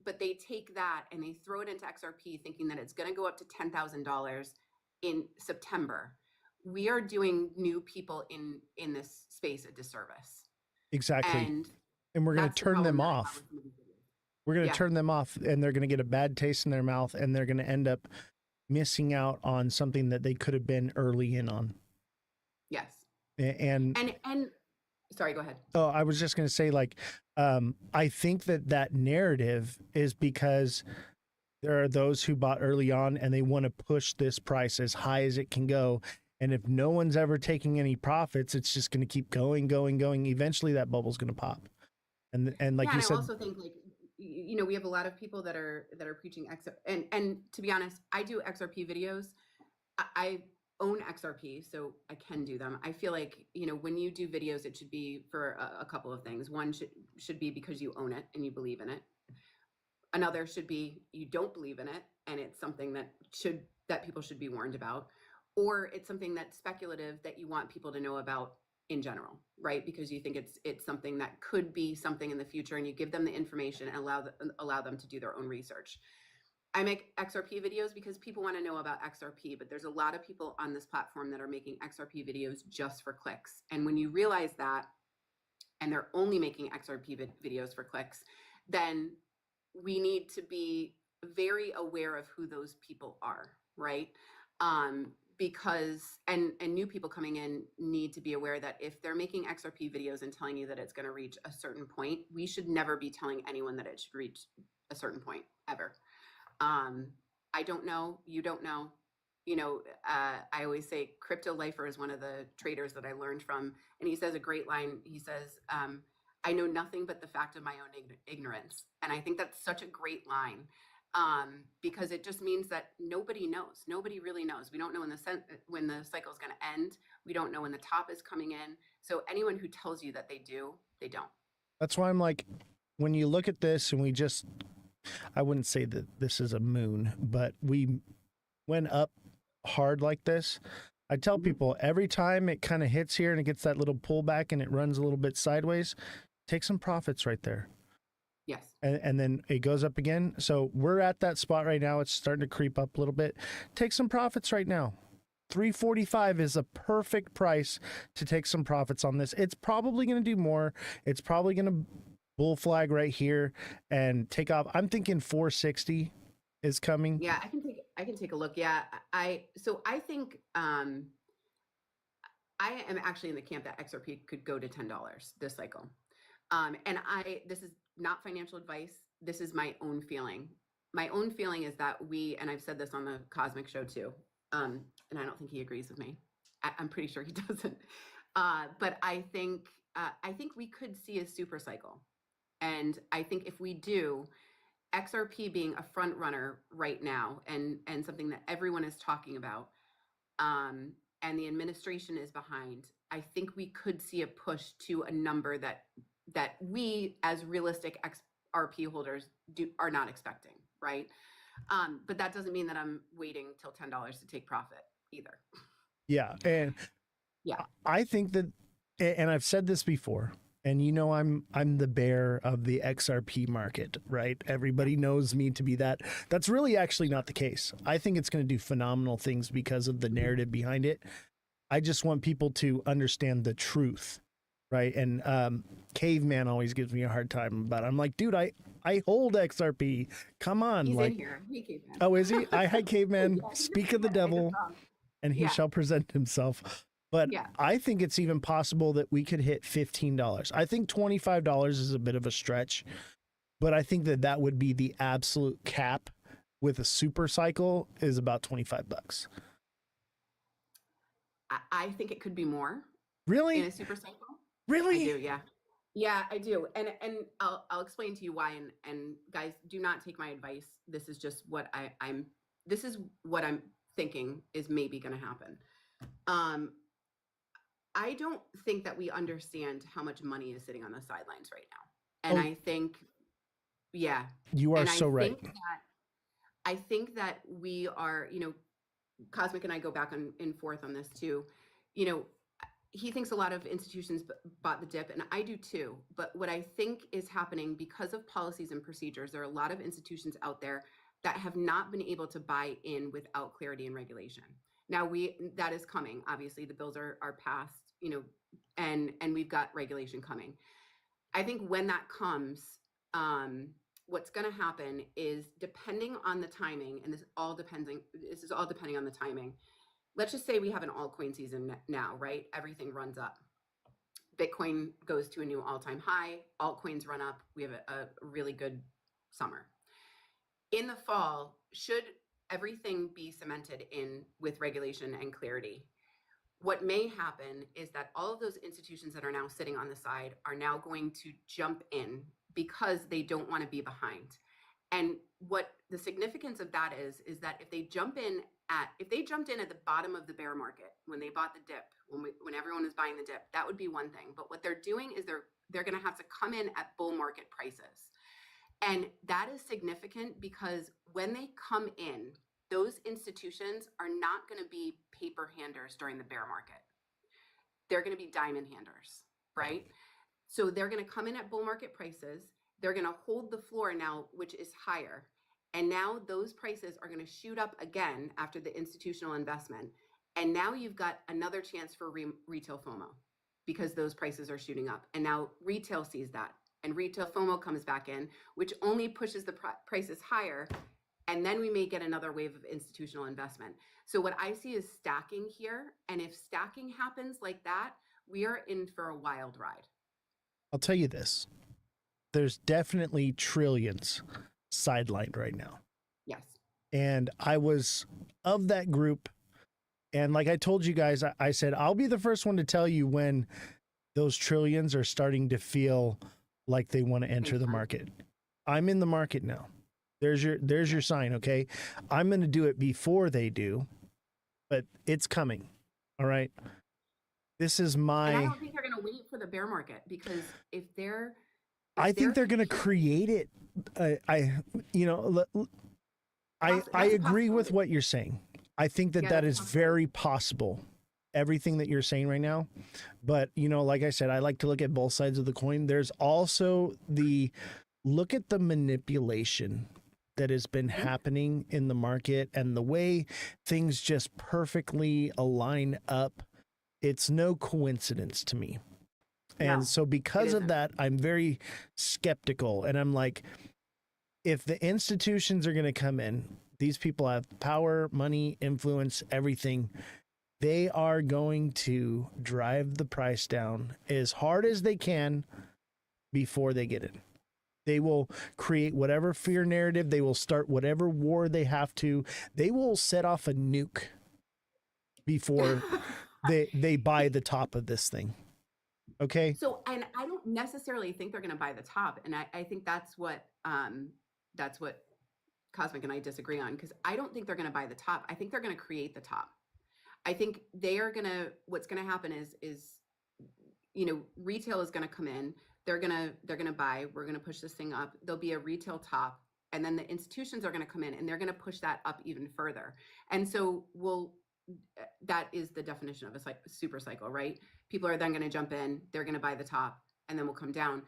But they take that and they throw it into XRP thinking that it's going to go up to $10,000 in September. We are doing new people in this space a disservice. Exactly. And we're going to turn them off. We're going to turn them off, and they're going to get a bad taste in their mouth, and they're going to end up missing out on something that they could have been early in on. Yes. And sorry, go ahead. Oh, I was just going to say, like, I think that narrative is because there are those who bought early on and they want to push this price as high as it can go. And if no one's ever taking any profits, it's just going to keep going. Eventually that bubble's going to pop. And like you said, I also think, like, you know, we have a lot of people that are preaching XRP, and to be honest, I do XRP videos. I own XRP, so I can do them. I feel like, you know, when you do videos, it should be for a couple of things. One should be because you own it and you believe in it. Another should be you don't believe in it and it's something that people should be warned about, or it's something that's speculative that you want people to know about in general, right? Because you think it's something that could be something in the future, and you give them the information and allow them to do their own research. I make XRP videos because people want to know about XRP, but there's a lot of people on this platform that are making XRP videos just for clicks. And when you realize that, and they're only making XRP videos for clicks, then we need to be very aware of who those people are, right? Because new people coming in need to be aware that if they're making XRP videos and telling you that it's going to reach a certain point, we should never be telling anyone that it should reach a certain point ever. I don't know. You don't know. You know, I always say Crypto Lifer is one of the traders that I learned from, and he says a great line. He says, I know nothing but the fact of my own ignorance. And I think that's such a great line, because it just means that nobody knows. Nobody really knows. We don't know when the cycle is going to end. We don't know when the top is coming in. So anyone who tells you that they do, they don't. That's why I'm like, when you look at this and I wouldn't say that this is a moon, but we went up hard like this. I tell people every time it kind of hits here and it gets that little pullback and it runs a little bit sideways, take some profits right there. Yes. And then it goes up again. So we're at that spot right now. It's starting to creep up a little bit. Take some profits right now. 345 is a perfect price to take some profits on this. It's probably going to do more. It's probably going to bull flag right here and take off. I'm thinking 460 is coming. Yeah, I can take a look. Yeah, I think I am actually in the camp that XRP could go to $10 this cycle. And this is not financial advice. This is my own feeling. My own feeling is that and I've said this on the Cosmic Show too, and I don't think he agrees with me. I'm pretty sure he doesn't. But I think we could see a super cycle. And I think if we do, XRP being a front runner right now and something that everyone is talking about, and the administration is behind, I think we could see a push to a number that we as realistic XRP holders are not expecting, right? But that doesn't mean that I'm waiting till $10 to take profit either. Yeah. And yeah, I think that, and I've said this before, and you know, I'm the bear of the XRP market, right? Everybody knows me to be that. That's really actually not the case. I think it's going to do phenomenal things because of the narrative behind it. I just want people to understand the truth right? And Caveman always gives me a hard time about it. I'm like, dude, I hold XRP. Come on. He's like, in here. He came in. oh, is he? Hi, Caveman. Yeah, he's Speak in of the here. I just devil, saw him. and he Yeah. shall present himself. But Yeah. I think it's even possible that we could hit $15. I think $25 is a bit of a stretch, but I think that that would be the absolute cap with a super cycle is about $25. I think it could be more. Really? In a super cycle? Really? I do, yeah. Yeah, I do. And I'll explain to you why. And guys, do not take my advice. This is just what I'm thinking is maybe gonna happen. I don't think that we understand how much money is sitting on the sidelines right now. And I think, yeah. You are and so right. I think that we are, Cosmic and I go back and forth on this too. He thinks a lot of institutions bought the dip, and I do too. But what I think is happening because of policies and procedures, there are a lot of institutions out there that have not been able to buy in without clarity and regulation. Now that is coming. Obviously, the bills are passed, and we've got regulation coming. I think when that comes, what's going to happen is depending on the timing, and this is all depending on the timing. Let's just say we have an altcoin season now, right? Everything runs up. Bitcoin goes to a new all-time high. Altcoins run up. We have a really good summer. In the fall, should everything be cemented in with regulation and clarity, what may happen is that all of those institutions that are now sitting on the side are now going to jump in because they don't want to be behind. And what the significance of that is that if they jumped in at the bottom of the bear market, when they bought the dip, when everyone was buying the dip, that would be one thing. But what they're doing is they're going to have to come in at bull market prices. And that is significant because when they come in, those institutions are not going to be paper handers during the bear market. They're going to be diamond handers, right? So they're going to come in at bull market prices. They're going to hold the floor now, which is higher. And now those prices are going to shoot up again after the institutional investment. And now you've got another chance for retail FOMO because those prices are shooting up. And now retail sees that. And retail FOMO comes back in, which only pushes the prices higher. And then we may get another wave of institutional investment. So what I see is stacking here. And if stacking happens like that, we are in for a wild ride. I'll tell you this. There's definitely trillions sidelined right now. Yes. And I was of that group. And like I told you guys, I said, I'll be the first one to tell you when those trillions are starting to feel like they want to enter the market. I'm in the market now. There's your sign. Okay. I'm going to do it before they do, but it's coming. All right. This is my, and I don't think they're going to wait for the bear market because I think they're going to create it. I agree with what you're saying. I think that is very possible. Everything that you're saying right now. But, like I said, I like to look at both sides of the coin. There's also look at the manipulation that has been happening in the market and the way things just perfectly align up. It's no coincidence to me. And so because of that, I'm very skeptical. And I'm like, if the institutions are going to come in, these people have power, money, influence, everything. They are going to drive the price down as hard as they can before they get it. They will create whatever fear narrative. They will start whatever war they have to. They will set off a nuke before they buy the top of this thing. Okay. So, and I don't necessarily think they're going to buy the top. And I think that's what Cosmic and I disagree on, because I don't think they're going to buy the top. I think they're going to create the top. I think what's going to happen is, retail is going to come in. They're going to buy, we're going to push this thing up. There'll be a retail top, and then the institutions are going to come in and they're going to push that up even further. And so that is the definition of a super cycle, right? People are then going to jump in, they're going to buy the top, and then we'll come down.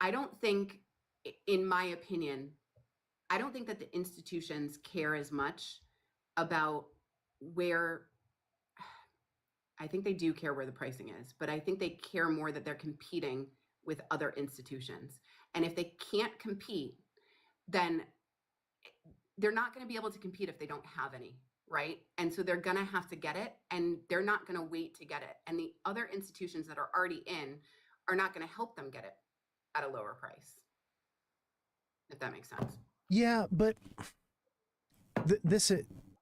I don't think, in my opinion, I don't think that the institutions care as much about where I think they do care where the pricing is, but I think they care more that they're competing with other institutions. And if they can't compete, then they're not going to be able to compete if they don't have any, right? And so they're going to have to get it, and they're not going to wait to get it. And the other institutions that are already in are not going to help them get it at a lower price, if that makes sense. Yeah, but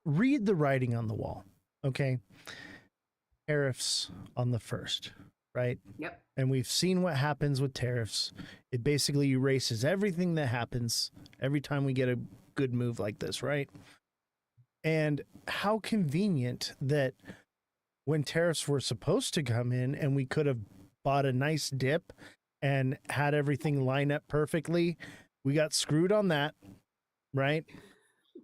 read the writing on the wall, okay? Tariffs on the 1st, right? Yep. And we've seen what happens with tariffs. It basically erases everything that happens every time we get a good move like this, right? And how convenient that when tariffs were supposed to come in and we could have bought a nice dip and had everything line up perfectly, we got screwed on that, right?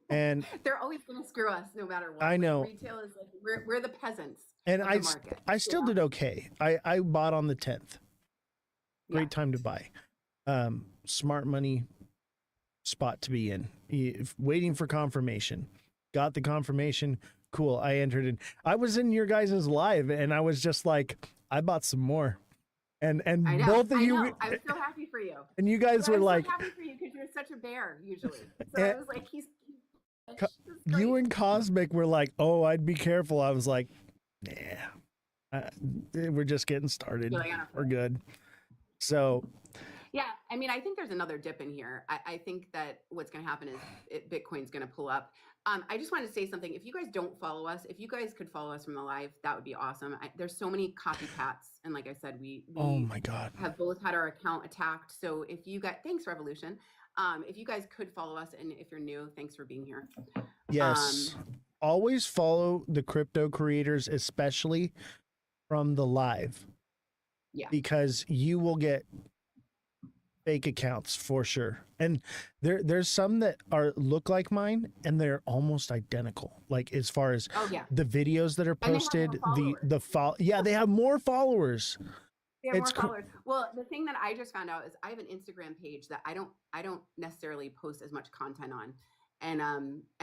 And they're always going to screw us no matter what. I know. Like, retail is like, we're the peasants and of the market. I still did okay. I bought on the 10th. Great time to buy. Smart money spot to be in. Waiting for confirmation. Got the confirmation. Cool. I entered in. I was in your guys' live and I was just like, I bought some more. And both of you, I was so happy for you. And you guys were like, so happy for you because you're such a bear usually. So I was like, he's you and Cosmic were like, oh, I'd be careful. I was like, nah, we're just getting started. We're good. So, yeah, I mean, I think there's another dip in here. I think that what's going to happen is Bitcoin's going to pull up. I just wanted to say something. If you guys don't follow us, if you guys could follow us from the live, that would be awesome. There's so many copycats. And like I said, we oh my God, have both had our account attacked. So if you got, thanks Revolution. If you guys could follow us, and if you're new, thanks for being here. Yes. Always follow the crypto creators, especially from the live. Yeah. Because you will get fake accounts for sure. And there's some that look like mine and they're almost identical. Like as far as the videos that are posted, they have more followers. They have more followers. Well, the thing that I just found out is I have an Instagram page that I don't necessarily post as much content on. And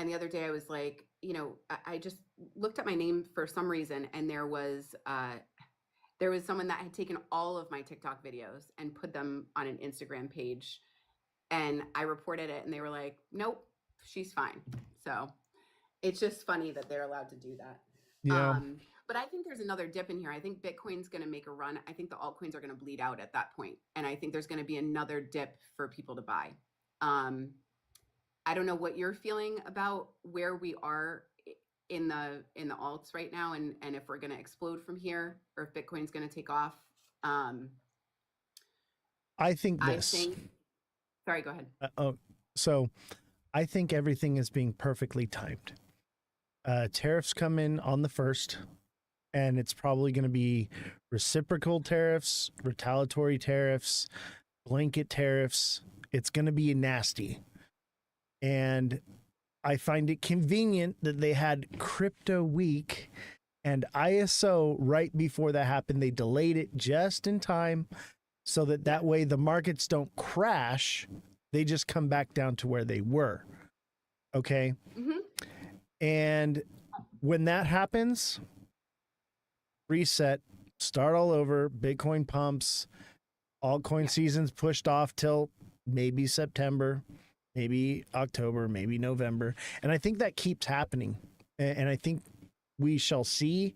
the other day I was like, I just looked at my name for some reason, and there was someone that had taken all of my TikTok videos and put them on an Instagram page, and I reported it, and they were like, nope, she's fine. So it's just funny that they're allowed to do that. Yeah. But I think there's another dip in here. I think Bitcoin's going to make a run. I think the altcoins are going to bleed out at that point. And I think there's going to be another dip for people to buy. I don't know what you're feeling about where we are in the alts right now, and if we're going to explode from here, or if Bitcoin's going to take off. I think this. Sorry, go ahead. So I think everything is being perfectly timed. Tariffs come in on the 1st, and it's probably going to be reciprocal tariffs, retaliatory tariffs, blanket tariffs. It's going to be nasty. And I find it convenient that they had Crypto Week and ISO right before that happened. They delayed it just in time so that way the markets don't crash. They just come back down to where they were. Okay. Mm-hmm. And when that happens, reset, start all over, Bitcoin pumps, altcoin season's pushed off till maybe September, maybe October, maybe November. And I think that keeps happening. And I think we shall see.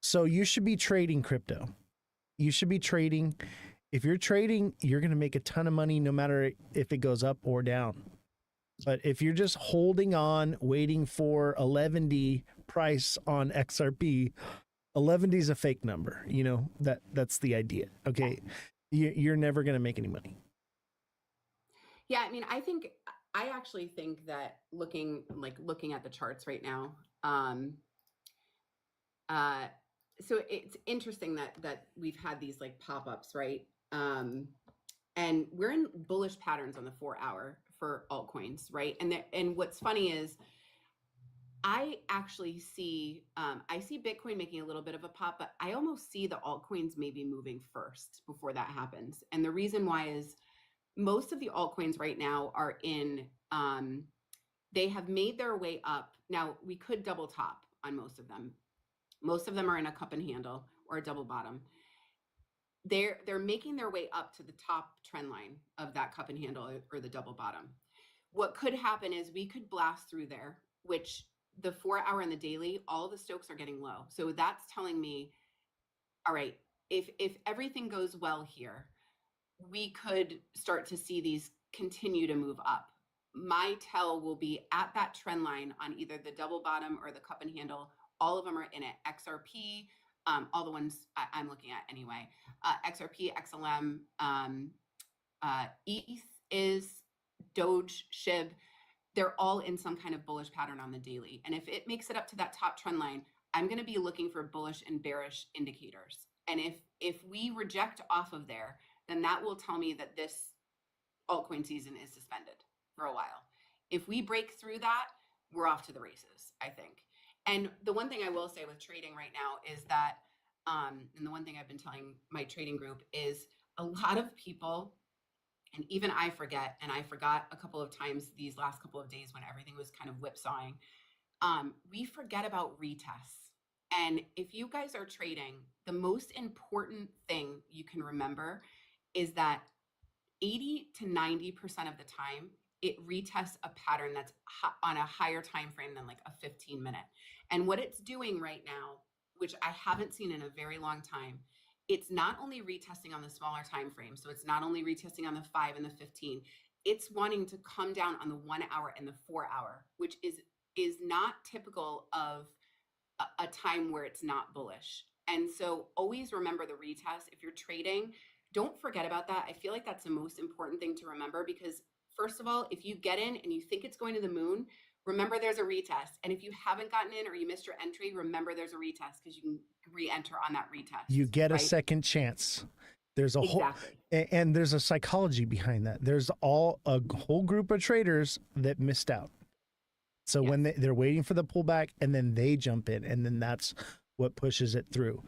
So you should be trading crypto. You should be trading. If you're trading, you're going to make a ton of money no matter if it goes up or down. But if you're just holding on, waiting for 11D price on XRP, 11D is a fake number. That's the idea. Okay. You're never going to make any money. Yeah. I mean, I actually think that looking at the charts right now, so it's interesting that we've had these like pop-ups, right? And we're in bullish patterns on the 4-hour for altcoins, right? And what's funny is I actually see Bitcoin making a little bit of a pop, but I almost see the altcoins maybe moving first before that happens. And the reason why is most of the altcoins right now are in, they have made their way up. Now we could double top on most of them. Most of them are in a cup and handle or a double bottom. They're making their way up to the top trend line of that cup and handle or the double bottom. What could happen is we could blast through there, which the 4 hour and the daily, all the Stokes are getting low. So that's telling me, all right, if everything goes well here, we could start to see these continue to move up. My tell will be at that trend line on either the double bottom or the cup and handle. All of them are in it. XRP, all the ones I'm looking at anyway. XRP, XLM, ETH is, Doge, SHIB. They're all in some kind of bullish pattern on the daily. And if it makes it up to that top trend line, I'm going to be looking for bullish and bearish indicators. And if we reject off of there, then that will tell me that this altcoin season is suspended for a while. If we break through that, we're off to the races, I think. And the one thing I will say with trading right now is that, and the one thing I've been telling my trading group is a lot of people, and even I forget, and I forgot a couple of times these last couple of days when everything was kind of whipsawing, we forget about retests. And if you guys are trading, the most important thing you can remember is that 80 to 90% of the time, it retests a pattern that's on a higher time frame than like a 15-minute. And what it's doing right now, which I haven't seen in a very long time, it's not only retesting on the smaller time frame. So it's not only retesting on the 5 and the 15. It's wanting to come down on the 1 hour and the 4 hour, which is not typical of a time where it's not bullish. And so always remember the retest. If you're trading, don't forget about that. I feel like that's the most important thing to remember, because first of all, if you get in and you think it's going to the moon, remember there's a retest. And if you haven't gotten in or you missed your entry, remember there's a retest, because you can re-enter on that retest. You get a right? second chance. There's a Exactly. whole, and there's a psychology behind that. There's a whole group of traders that missed out. So when they're waiting for the pullback, and then they jump in, and then that's what pushes it through.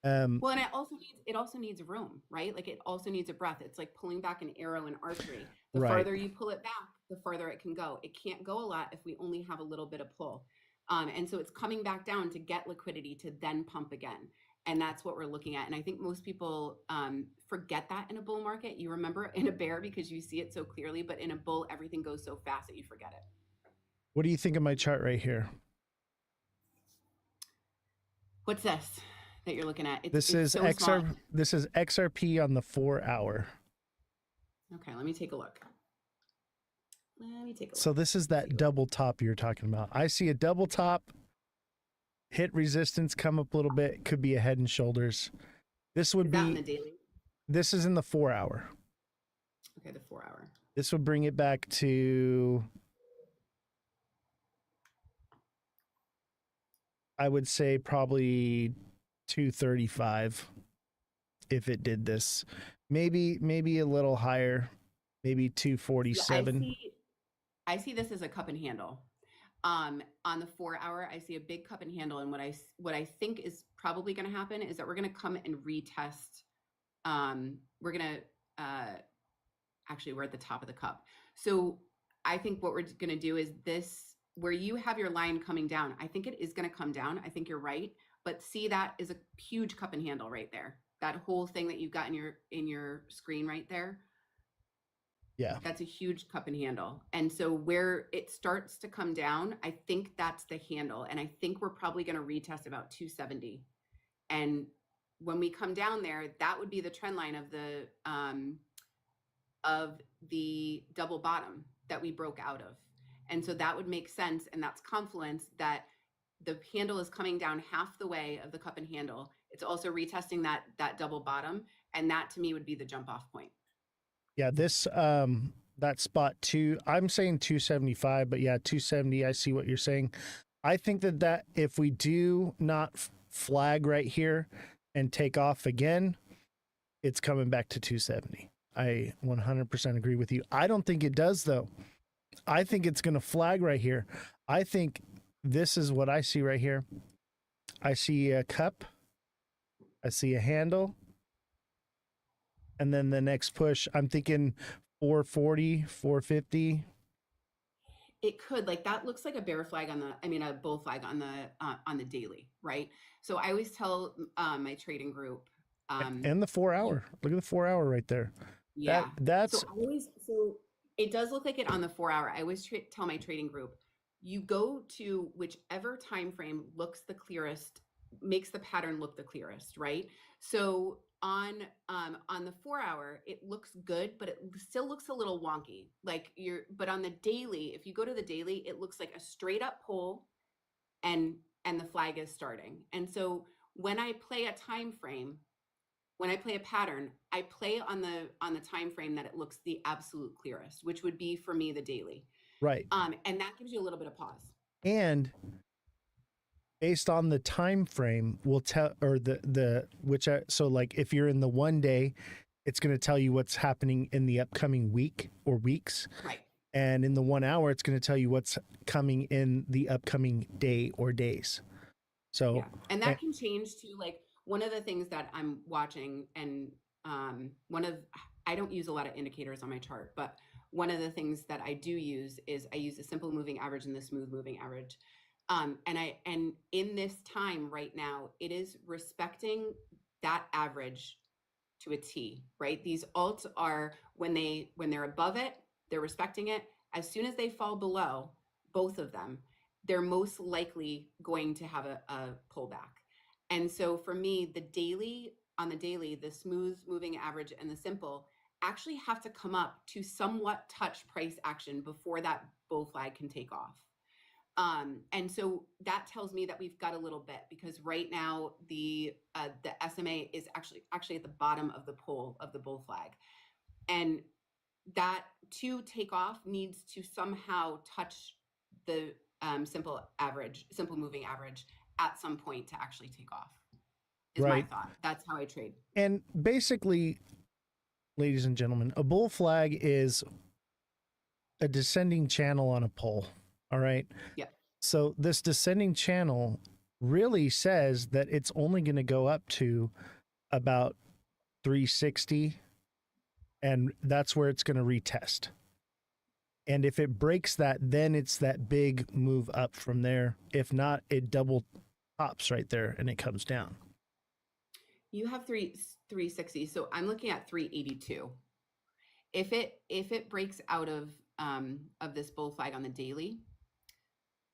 Well, and it also needs room, right? Like it also needs a breath. It's like pulling back an arrow in archery. The Right. farther you pull it back, the farther it can go. It can't go a lot if we only have a little bit of pull. And so it's coming back down to get liquidity to then pump again. And that's what we're looking at. And I think most people forget that in a bull market. You remember in a bear because you see it so clearly, but in a bull, everything goes so fast that you forget it. What do you think of my chart right here? What's this that you're looking at? This is XRP on the 4 hour. Okay, let me take a look. So this is that double top you're talking about. I see a double top, hit resistance, come up a little bit. Could be a head and shoulders. This would be in the daily. This is in the 4 hour. Okay, the 4 hour. This would bring it back to, I would say, probably 235 if it did this. Maybe a little higher, maybe 247. Yeah, I see this as a cup and handle. On the 4 hour, I see a big cup and handle, and what I think is probably going to happen is that we're going to come and retest. We're going to actually, we're at the top of the cup. So I think what we're going to do is this, where you have your line coming down. I think it is going to come down. I think you're right. But see, that is a huge cup and handle right there. That whole thing that you've got in your screen right there. Yeah. That's a huge cup and handle. And so where it starts to come down, I think that's the handle. And I think we're probably going to retest about 270. And when we come down there, that would be the trend line of the double bottom that we broke out of. And so that would make sense. And that's confluence that the handle is coming down half the way of the cup and handle. It's also retesting that double bottom. And that to me would be the jump off point. Yeah, this that spot I'm saying 275, but yeah, 270. I see what you're saying. I think that if we do not flag right here and take off again, it's coming back to 270. I 100% agree with you. I don't think it does though. I think it's going to flag right here. I think this is what I see right here. I see a cup. I see a handle. And then the next push, I'm thinking 440, 450. It could, like, that looks like a bear flag on the, I mean, a bull flag on the daily, right? So I always tell my trading group, And the 4 hour. Look at the 4 hour right there. yeah. That's So it does look like it on the 4 hour. I always tell my trading group, you go to whichever time frame looks the clearest, makes the pattern look the clearest, right? So on the 4 hour, it looks good, but it still looks a little wonky. But on the daily, if you go to the daily, it looks like a straight up pull, and the flag is starting. And so when I play a time frame, when I play a pattern, I play on the time frame that it looks the absolute clearest, which would be for me the daily. right. And that gives you a little bit of pause. And based on the time frame, we'll tell, or so like if you're in the 1 day, it's going to tell you what's happening in the upcoming week or weeks. Right. And in the 1 hour, it's going to tell you what's coming in the upcoming day or days. So, yeah. And that can change too. Like, one of the things that I'm watching, and I don't use a lot of indicators on my chart, but one of the things that I do use is I use the simple moving average and the smooth moving average. And in this time right now, it is respecting that average to a T, right? These alts are, when they're above it, they're respecting it. As soon as they fall below, both of them, they're most likely going to have a pullback. And so for me, on the daily, the smooth moving average and the simple actually have to come up to somewhat touch price action before that bull flag can take off. And so that tells me that we've got a little bit, because right now the SMA is actually at the bottom of the pole of the bull flag, and that to take off needs to somehow touch the simple moving average at some point to actually take off. Is right. my thought. That's how I trade. And basically, ladies and gentlemen, a bull flag is a descending channel on a pole. All right. Yeah. So this descending channel really says that it's only going to go up to about 360, and that's where it's going to retest. And if it breaks that, then it's that big move up from there. If not, it double tops right there and it comes down. You have 360, so I'm looking at 382. If it breaks out of this bull flag on the daily,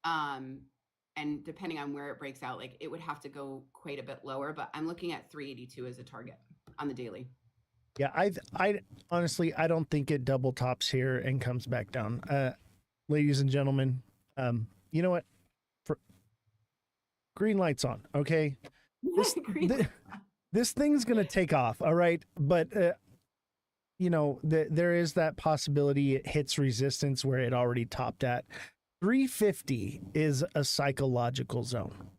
and depending on where it breaks out, like, it would have to go quite a bit lower, but I'm looking at 382 as a target on the daily. Yeah, I honestly, I don't think it double tops here and comes back down. Ladies and gentlemen, you know what? Green light's on, okay? This thing's going to take off, all right? But, there is that possibility it hits resistance where it already topped at. 350 is a psychological zone.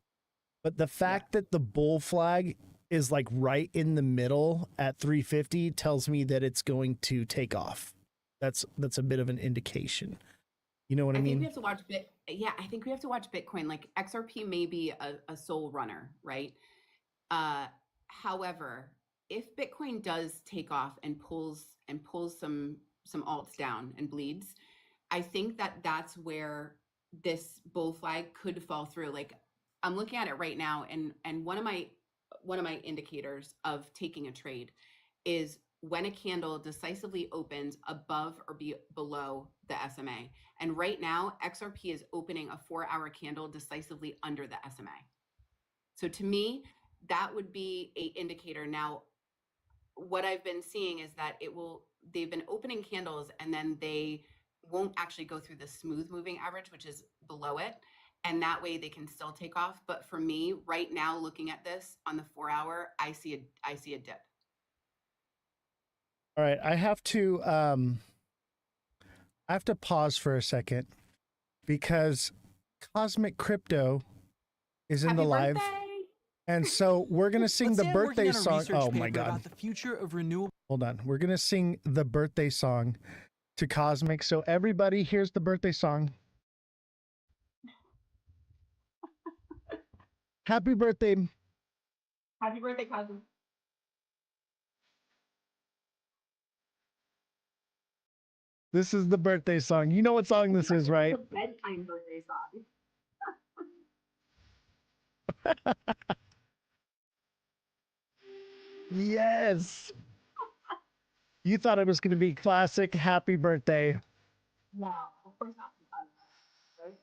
But the fact that the bull flag is like right in the middle at 350 tells me that it's going to take off. That's a bit of an indication. You know what I mean? I think we have to watch I think we have to watch Bitcoin. Like, XRP may be a sole runner, right? However, if Bitcoin does take off and pulls some alts down and bleeds, I think that's where this bull flag could fall through. Like, I'm looking at it right now, and one of my indicators of taking a trade is when a candle decisively opens above or below the SMA. And right now, XRP is opening a 4-hour candle decisively under the SMA. So to me, that would be an indicator. Now, what I've been seeing is that they've been opening candles and then they won't actually go through the smooth moving average, which is below it. And that way they can still take off. But for me right now, looking at this on the 4-hour, I see a dip. All right. I have to pause for a second because Cosmic Crypto is in the live. And so we're going to sing the birthday song. Oh my God. About the future of renewable. Hold on. We're going to sing the birthday song to Cosmic. So everybody, here's the birthday song. Happy birthday. Happy birthday, Cosmic. This is the birthday song. You know what song this is, right? It's a bedtime birthday song. Yes. You thought it was going to be classic happy birthday. No, of course not. Right?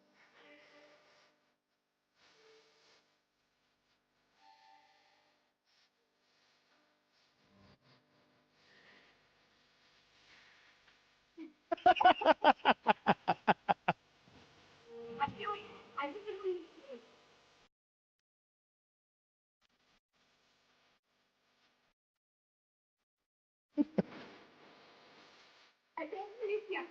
I typically I think yeah,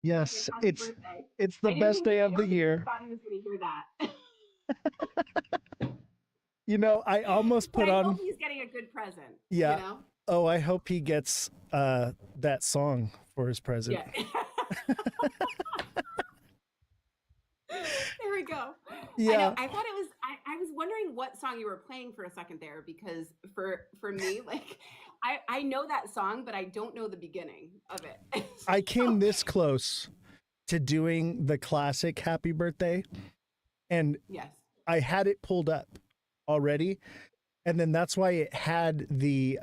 Yes, happy birthday. it's the best day of the year. I thought he was going to hear that. You know, I almost But put I on. hope he's getting a good present. Yeah. You know? Oh, I hope he gets that song for his present. Yeah. There we go. Yeah. I know. I thought it was. I was wondering what song you were playing for a second there, because for me, like, I know that song, but I don't know the beginning of it. I came this close to doing the classic happy birthday, and Yes. I had it pulled up already, and then that's why it had the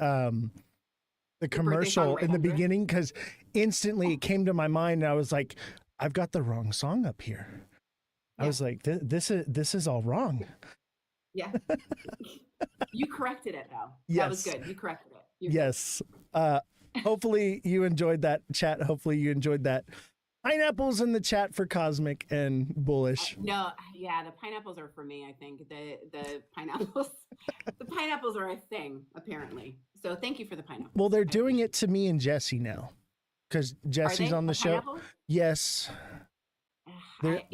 commercial right in the under it? beginning, because instantly it came to my mind and I was like, I've got the wrong song up here. I was like, this is all wrong. Yeah. You corrected it though. Yes. That was good. You corrected it. You're Yes. Hopefully you enjoyed that chat. Hopefully you enjoyed that. Pineapples in the chat for Cosmic and Bullish. No, yeah, the pineapples are for me. I think the pineapples, the pineapples are a thing apparently. So thank you for the pineapple. Well, they're doing it to me and Jesse now, because Jesse's they? on the The show. pineapples? Yes.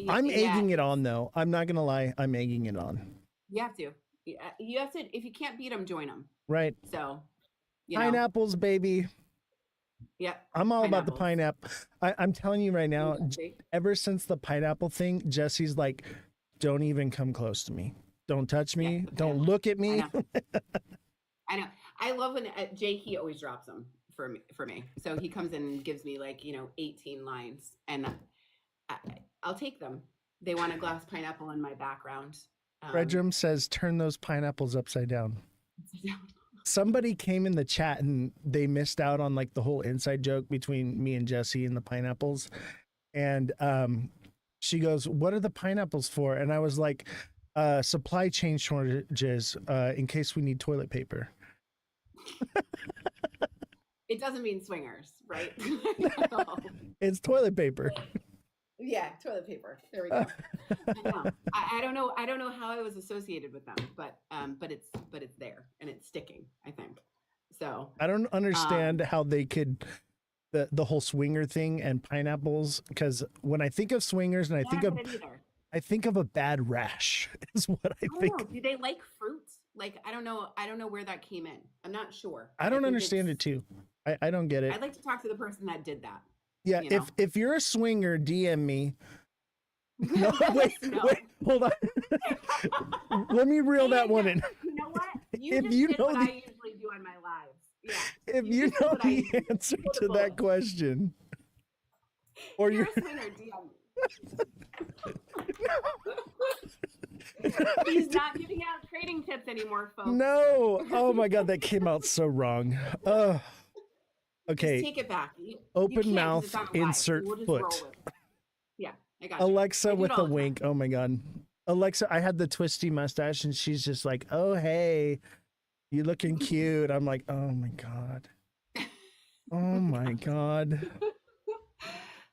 I'm yeah. egging it on though. I'm not gonna lie. I'm egging it on. You have to. You have to. If you can't beat them, join them. Right. So, you know. Pineapples, baby. Yep. I'm all about the pineapple. I'm telling you right now, Jesse. ever since the pineapple thing, Jesse's like, don't even come close to me. Don't touch me. Don't look at me. I know. I love when Jake, he always drops them for me. So he comes in and gives me 18 lines, and I'll take them. They want a glass pineapple in my background. Redrum says, turn those pineapples upside down. Somebody came in the chat and they missed out on like the whole inside joke between me and Jesse and the pineapples. And she goes, what are the pineapples for? And I was like, supply chain shortages in case we need toilet paper. It doesn't mean swingers, right? It's toilet paper. Yeah, toilet paper. There we go. I know. I don't know. I don't know how I was associated with them, but it's there and it's sticking, I think. So I don't understand how they could the whole swinger thing and pineapples, because when I think of swingers and I think of a bad rash is what I think. Know. Do they like fruits? Like I don't know where that came in. I'm not sure. I don't understand it too. I don't get it. I'd like to talk to the person that did that. Yeah, you know? if you're a swinger, DM me. No, wait, hold on. Let me reel that one in. You know what? If just you did know what the- I usually do on my lives. Yeah. If you know the answer to that question, or you're you're a swinger, DM me. He's not giving out trading tips anymore, folks. No. Oh my God, that came out so wrong. Okay. Just take it back. You Open can't 'cause mouth, it's on live. insert We'll just foot. roll with it. Yeah, I got you. Alexa I do it with all the the time. wink. Oh my God. Alexa, I had the twisty mustache and she's just like, oh, hey, you looking cute. I'm like, oh my God. Oh my God.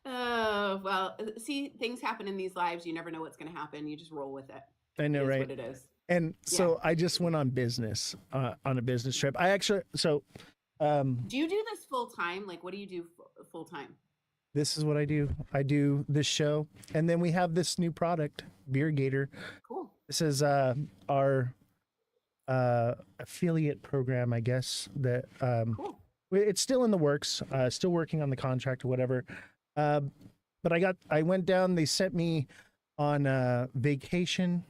Well, see, things happen in these lives. You never know what's going to happen. You just roll with it. I know, It is right? what it is. And so I just went on business, on a business trip. I actually, Do you do this full time? Like, what do you do full time? this is what I do. I do this show, and then we have this new product, Beer Gator. Cool. This is our affiliate program, I guess. That cool. It's still in the works. Still working on the contract or whatever. but I went down. They sent me on vacation,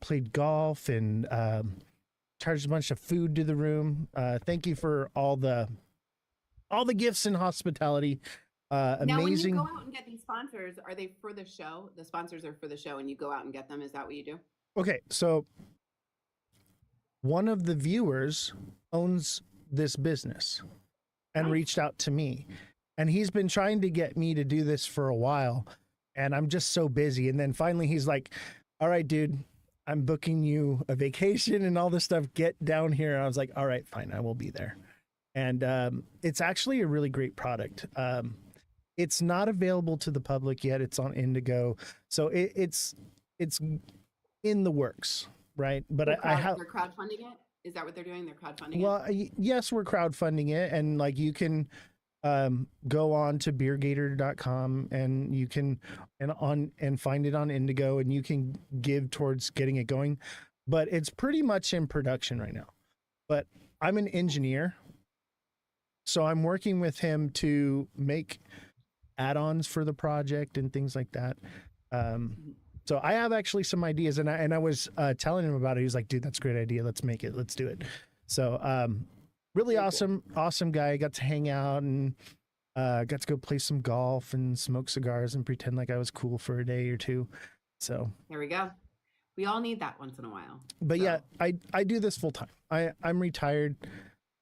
played golf, and charged a bunch of food to the room. Thank you for all the gifts and hospitality. Amazing. Now, when you go out and get these sponsors, are they for the show? The sponsors are for the show, and you go out and get them. Is that what you do? Okay, so one of the viewers owns this business and reached out to me, and he's been trying to get me to do this for a while, and I'm just so busy. And then finally he's like, all right, dude, I'm booking you a vacation and all this stuff. Get down here. And I was like, all right, fine, I will be there. And it's actually a really great product. It's not available to the public yet. It's on Indigo. So it's in the works, right? But They're I have... They're crowdfunding it? Is that what they're doing? They're crowdfunding Well, it? yes, we're crowdfunding it. And like you can go on to beergator.com and you can and find it on Indigo, and you can give towards getting it going. But it's pretty much in production right now. But I'm an engineer, so I'm working with him to make add-ons for the project and things like that. So I have actually some ideas, and I was telling him about it. He was like, dude, that's a great idea. Let's make it. Let's do it. So really awesome guy. Got to hang out and got to go play some golf and smoke cigars and pretend like I was cool for a day or two. So There we go. We all need that once in a while. But yeah, I do this full time. I'm retired.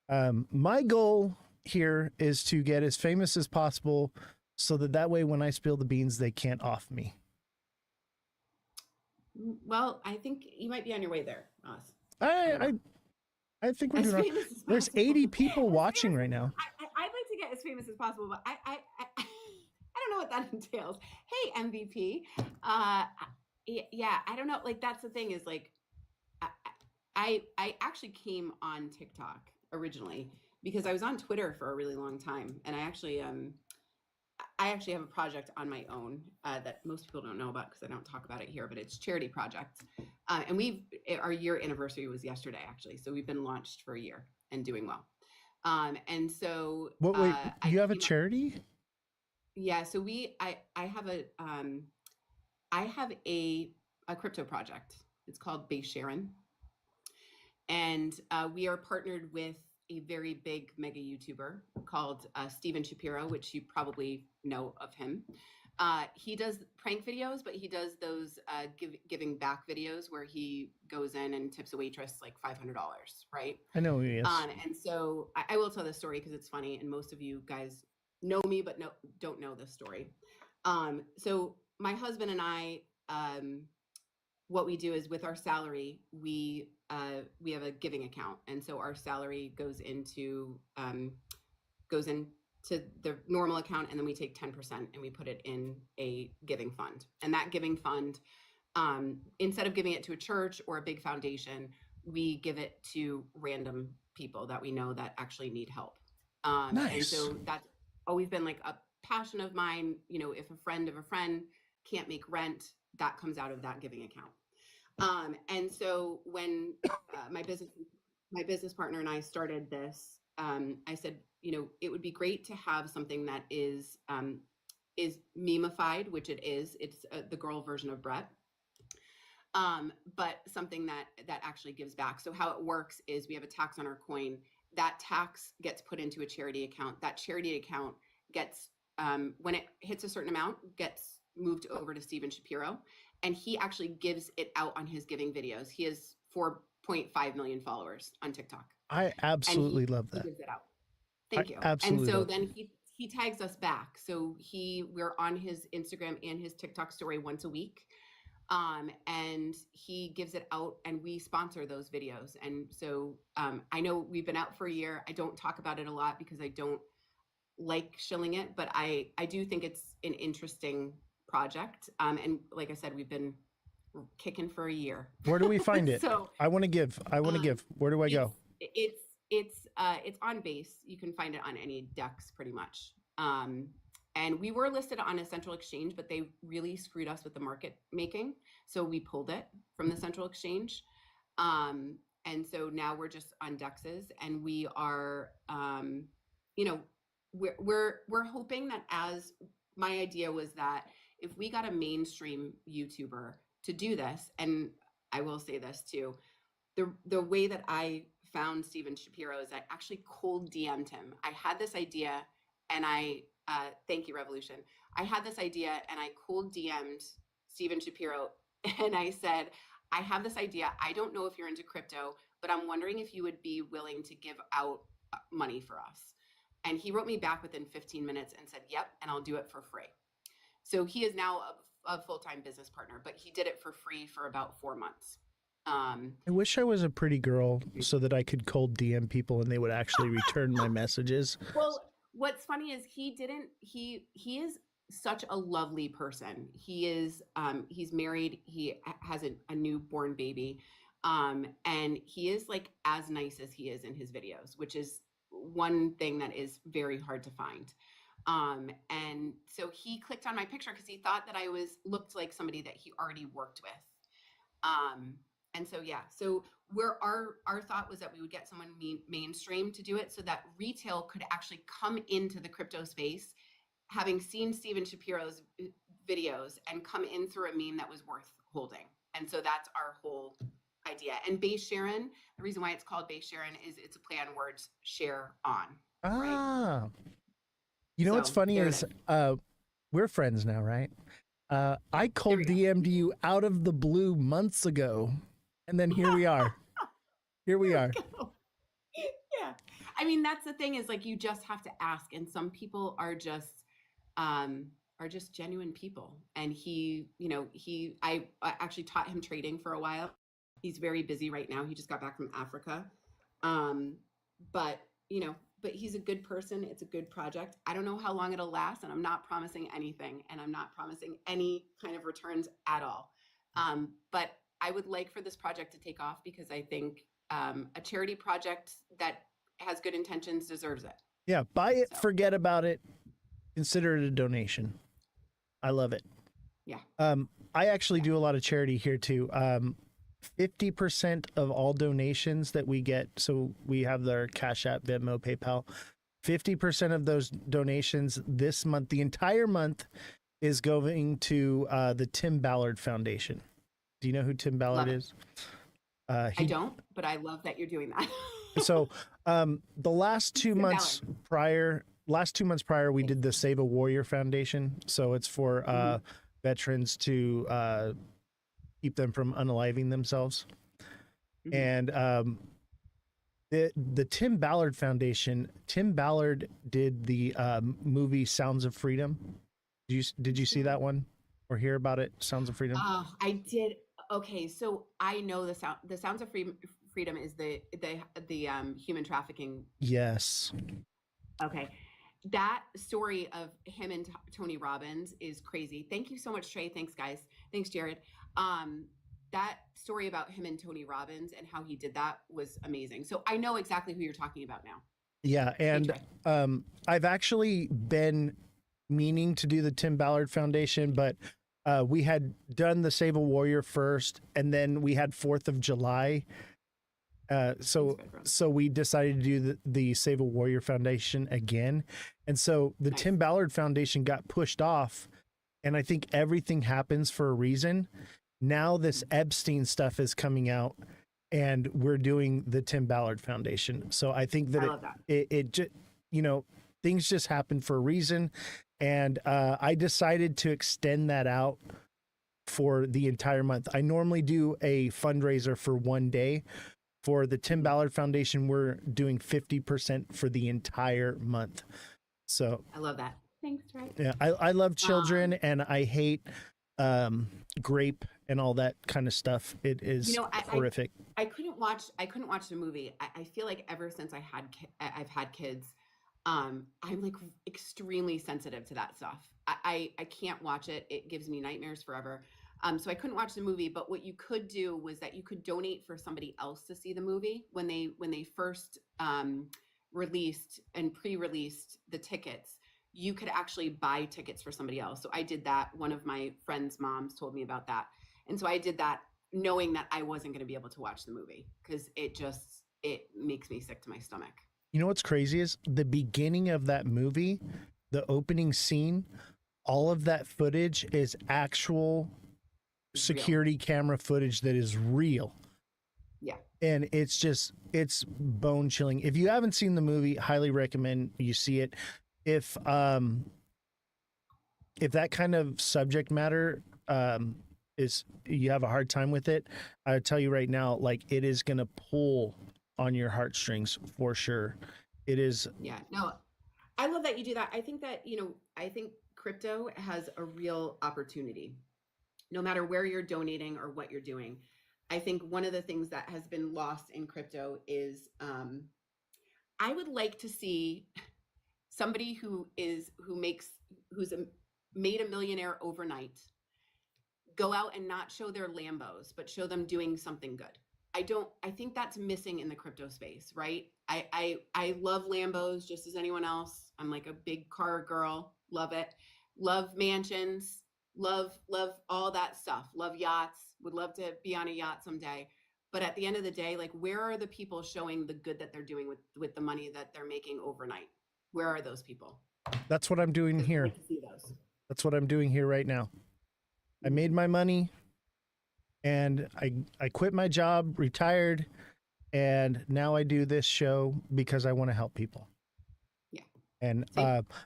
My goal here is to get as famous as possible, so that way when I spill the beans, they can't off me. Well, I think you might be on your way there, Oz. I think we're As doing. famous as There's 80 people watching right now. I'd like to get as famous as possible, but I don't know what that entails. Hey, MVP. Yeah, I don't know. Like, that's the thing is, like, I actually came on TikTok originally because I was on Twitter for a really long time, and I actually have a project on my own that most people don't know about because I don't talk about it here, but it's charity project. And our year anniversary was yesterday, actually. So we've been launched for a year and doing well. And so Wait, you have a charity? Yeah. So I have a crypto project. It's called Base Sharon. And we are partnered with a very big mega YouTuber called Steven Shapiro, which you probably know of him. He does prank videos, but he does those giving back videos where he goes in and tips a waitress like $500, right? I know who he is. And so I will tell this story because it's funny, and most of you guys know me, but don't know this story. So my husband and I, what we do is with our salary, we have a giving account, and so our salary goes into the normal account, and then we take 10% and we put it in a giving fund. And that giving fund, instead of giving it to a church or a big foundation, we give it to random people that we know that actually need help. Nice. And so that's always been like a passion of mine. You know, if a friend of a friend can't make rent, that comes out of that giving account. And so when my business partner and I started this, I said, you know, it would be great to have something that is memeified, which it is. It's the girl version of Brett, but something that actually gives back. So how it works is we have a tax on our coin. That tax gets put into a charity account. That charity account gets, when it hits a certain amount, gets moved over to Steven Shapiro, and he actually gives it out on his giving videos. He has 4.5 million followers on TikTok. I absolutely love that. He gives it out. Thank you. Absolutely. And so then he tags us back. So we're on his Instagram and his TikTok story once a week. And he gives it out, and we sponsor those videos. And so I know we've been out for a year. I don't talk about it a lot because I don't like shilling it, but I do think it's an interesting project. And like I said, we've been kicking for a year. Where do we find it? So I want to give. Where do I go? It's on Base. You can find it on any DEX pretty much. And we were listed on a central exchange, but they really screwed us with the market making. So we pulled it from the central exchange. And so now we're just on DEXs, and we are, you know, we're hoping that as my idea was that if we got a mainstream YouTuber to do this, and I will say this too, the way that I found Steven Shapiro is I actually cold DM'd him. I had this idea, and thank you, Revolution. I had this idea, and I cold DM'd Steven Shapiro, and I said, I have this idea. I don't know if you're into crypto, but I'm wondering if you would be willing to give out money for us. And he wrote me back within 15 minutes and said, yep, and I'll do it for free. So he is now a full-time business partner, but he did it for free for about 4 months. I wish I was a pretty girl so that I could cold DM people and they would actually return my messages. Well, what's funny is he is such a lovely person. He is he's married, he has a newborn baby. And he is like as nice as he is in his videos, which is one thing that is very hard to find. And so he clicked on my picture because he thought that I looked like somebody that he already worked with. And so, yeah, so our thought was that we would get someone mainstream to do it so that retail could actually come into the crypto space, having seen Steven Shapiro's videos, and come in through a meme that was worth holding. And so that's our whole idea. And Base Sharon, the reason why it's called Base Sharon is it's a play on words, share on. Ah, right? You know, So, what's funny is we're friends now, right? I cold DM'd you out of the blue months ago, and then here we are. Here we are. Yeah. I mean, that's the thing is like you just have to ask, and some people are just genuine people. And I actually taught him trading for a while. He's very busy right now. He just got back from Africa. But he's a good person. It's a good project. I don't know how long it'll last, and I'm not promising anything, and I'm not promising any kind of returns at all. But I would like for this project to take off because I think a charity project that has good intentions deserves it. Yeah, buy it, forget about it, consider it a donation. I love it. Yeah. I actually do a lot of charity here too. 50% of all donations that we get, so we have their Cash App, Venmo, PayPal, 50% of those donations this month, the entire month, is going to the Tim Ballard Foundation. Do you know who Tim Ballard is? I don't, but I love that you're doing that. So the last 2 months prior, we did the Save a Warrior Foundation. So it's for veterans to keep them from unaliving themselves. And the Tim Ballard Foundation, Tim Ballard did the movie Sounds of Freedom. Did you see that one or hear about it? Sounds of Freedom? I did. Okay, so I know the Sounds of Freedom is the human trafficking. Yes. Okay. That story of him and Tony Robbins is crazy. Thank you so much, Trey. Thanks, guys. Thanks, Jared. That story about him and Tony Robbins and how he did that was amazing. So I know exactly who you're talking about now. Yeah, and I've actually been meaning to do the Tim Ballard Foundation, but we had done the Save a Warrior first, and then we had 4th of July. So we decided to do the Save a Warrior Foundation again. And so the Tim Ballard Foundation got pushed off, and I think everything happens for a reason. Now this Epstein stuff is coming out, and we're doing the Tim Ballard Foundation. So I think that it just, things just happen for a reason. And I decided to extend that out for the entire month. I normally do a fundraiser for one day. For the Tim Ballard Foundation, we're doing 50% for the entire month. So I love that. Thanks, Trey. Yeah, I love children, and I hate grape and all that kind of stuff. It is horrific. I couldn't watch the movie. I feel like ever since I've had kids, I'm like extremely sensitive to that stuff. I can't watch it. It gives me nightmares forever. So I couldn't watch the movie, but what you could do was that you could donate for somebody else to see the movie when they first released and pre-released the tickets. You could actually buy tickets for somebody else. So I did that. One of my friend's moms told me about that. And so I did that knowing that I wasn't going to be able to watch the movie because it makes me sick to my stomach. You know what's crazy is the beginning of that movie, the opening scene, all of that footage is actual security camera footage that is real. Yeah. And it's bone chilling. If you haven't seen the movie, highly recommend you see it. If that kind of subject matter is, you have a hard time with it, I tell you right now, like, it is gonna pull on your heartstrings for sure. It is. Yeah. No, I love that you do that. I think that, I think crypto has a real opportunity, no matter where you're donating or what you're doing. I think one of the things that has been lost in crypto is I would like to see somebody who's made a millionaire overnight go out and not show their Lambos, but show them doing something good. I think that's missing in the crypto space, right? I love Lambos just as anyone else. I'm like a big car girl, love it. Love mansions, love all that stuff. Love yachts, would love to be on a yacht someday. But at the end of the day, like, where are the people showing the good that they're doing with the money that they're making overnight? Where are those people? That's what I'm doing here. Like to see those. That's what I'm doing here right now. I made my money and I quit my job, retired, and now I do this show because I want to help people. Yeah. And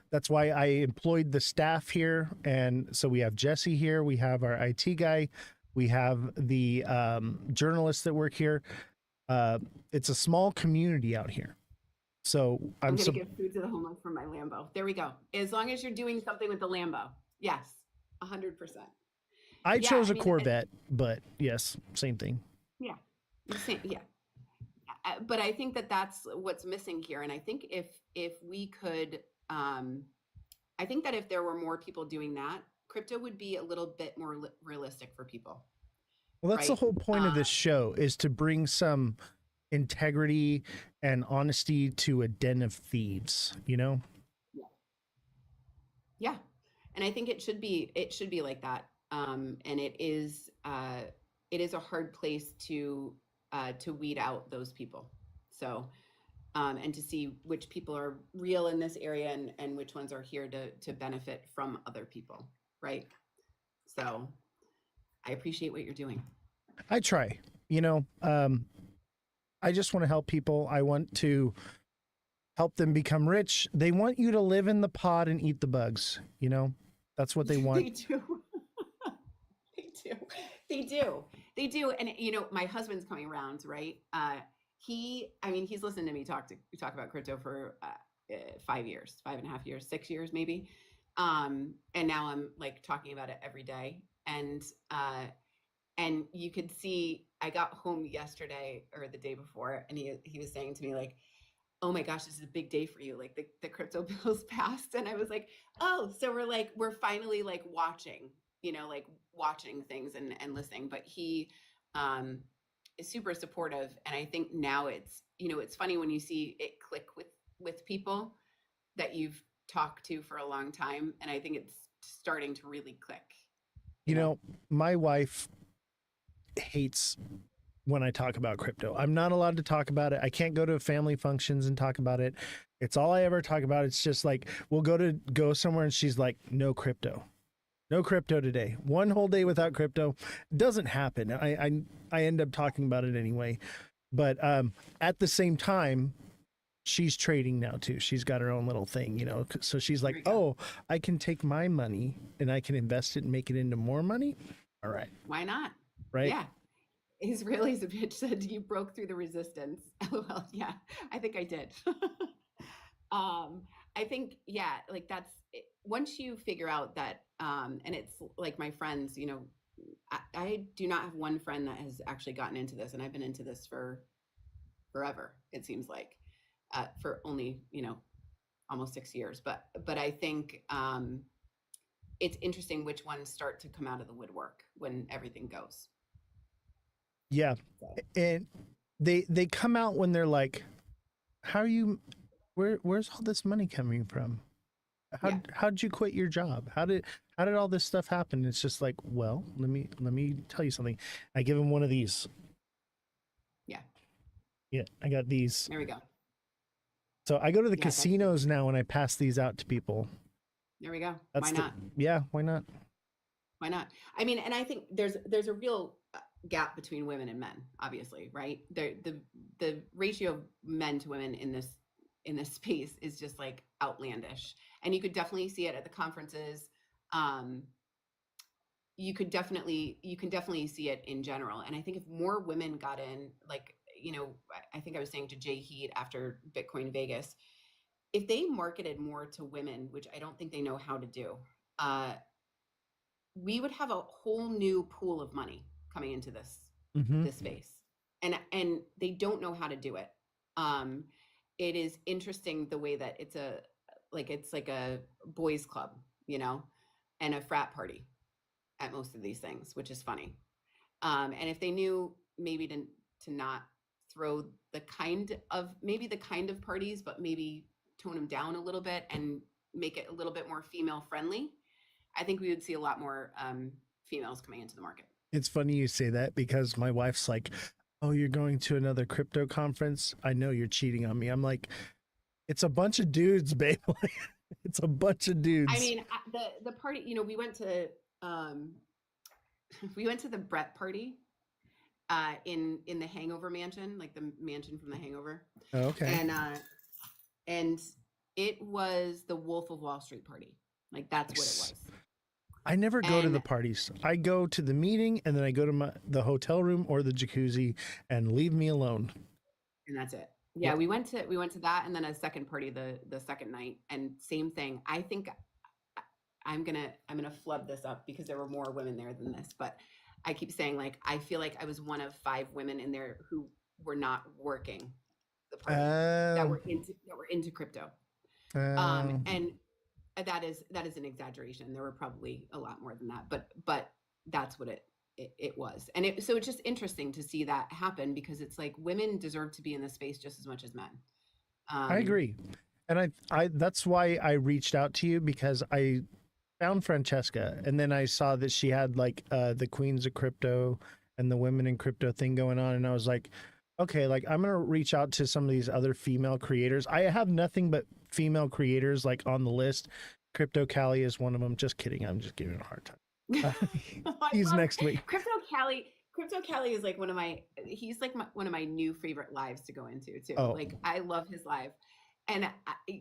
that's why I employed the staff here. And so we have Jesse here, we have our IT guy, we have the journalists that work here. It's a small community out here. So I'm going to give food to the homeless from my Lambo. There we go. As long as you're doing something with the Lambo. Yes, 100%. I chose a Corvette, but yes, same thing. Yeah. Yeah. But I think that that's what's missing here. And I think if we could, I think that if there were more people doing that, crypto would be a little bit more realistic for people. Well, that's right? the whole point of this show, is to bring some integrity and honesty to a den of thieves, Yeah. Yeah. And I think it should be like that. And it is a hard place to weed out those people. So, and to see which people are real in this area and which ones are here to benefit from other people. Right. So I appreciate what you're doing. I try, I just want to help people. I want to help them become rich. They want you to live in the pod and eat the bugs. That's what they want. They do. They do. And my husband's coming around, right? He's listened to me talk about crypto for 5 years, 5.5 years, 6 years, maybe. And now I'm like talking about it every day. And you could see, I got home yesterday or the day before, and he was saying to me, like, oh my gosh, this is a big day for you. Like the crypto bills passed. And I was like, oh, so we're finally like watching, watching things and listening. But he is super supportive. And I think now it's funny when you see it click with people that you've talked to for a long time. And I think it's starting to really click. My wife hates when I talk about crypto. I'm not allowed to talk about it. I can't go to family functions and talk about it. It's all I ever talk about. It's just like, we'll go somewhere and she's like, no crypto today. One whole day without crypto doesn't happen. I end up talking about it anyway. But at the same time, she's trading now too. She's got her own little thing, so she's like, oh, I can take my money and I can invest it and make it into more money. All right. Why not? Right. Yeah. Israelis a bitch said you broke through the resistance. LOL. Yeah, I think I did. I think, yeah, like that's once you figure out that, and it's like my friends, I do not have one friend that has actually gotten into this, and I've been into this for forever. It seems like for only, almost 6 years, but I think it's interesting which ones start to come out of the woodwork when everything goes. Yeah. And they come out when they're like, where's all this money coming from? How'd you quit your job? How did all this stuff happen? It's just like, well, let me tell you something. I give them one of these. Yeah. Yeah. I got these. There we go. So I go to the casinos now and I pass these out to people. There we go. Why not? Yeah, why not? Why not? I mean, and I think there's a real gap between women and men, obviously, right? The ratio of men to women in this space is just like outlandish, and you could definitely see it at the conferences. You can definitely see it in general, and I think if more women got in, like, I think I was saying to Jay Heat after Bitcoin Vegas, if they marketed more to women, which I don't think they know how to do, we would have a whole new pool of money coming into this space, and they don't know how to do it. It is interesting the way that it's like a boys club, and a frat party at most of these things, which is funny. And if they knew maybe to not throw the kind of parties, but maybe tone them down a little bit and make it a little bit more female friendly, I think we would see a lot more females coming into the market. It's funny you say that because my wife's like, "Oh, you're going to another crypto conference? I know you're cheating on me." I'm like, "It's a bunch of dudes, babe." It's a bunch of dudes. I mean, the party, we went to the Brett party in the Hangover mansion, like the mansion from The Hangover. Oh, okay. And it was the Wolf of Wall Street party. Like, that's what it was. I never go to the parties. I go to the meeting and then I go to the hotel room or the jacuzzi and leave me alone. And that's it. Yeah, we went to that, and then a second party the second night, and same thing. I think I'm gonna flub this up because there were more women there than this, but I keep saying, like, I feel like I was one of 5 women in there who were not working the party, that were into crypto. And that is an exaggeration. There were probably a lot more than that, but that's what it was. And so it's just interesting to see that happen, because it's like women deserve to be in this space just as much as men. I agree. And I that's why I reached out to you, because I found Francesca and then I saw that she had like the Queens of Crypto and the Women in Crypto thing going on, and I was like, okay, like I'm gonna reach out to some of these other female creators. I have nothing but female creators like on the list. Crypto Callie is one of them. Just kidding. I'm just giving him a hard time. He's next week. Crypto Callie is like one of my new favorite lives to go into too. Oh. Like, I love his live. And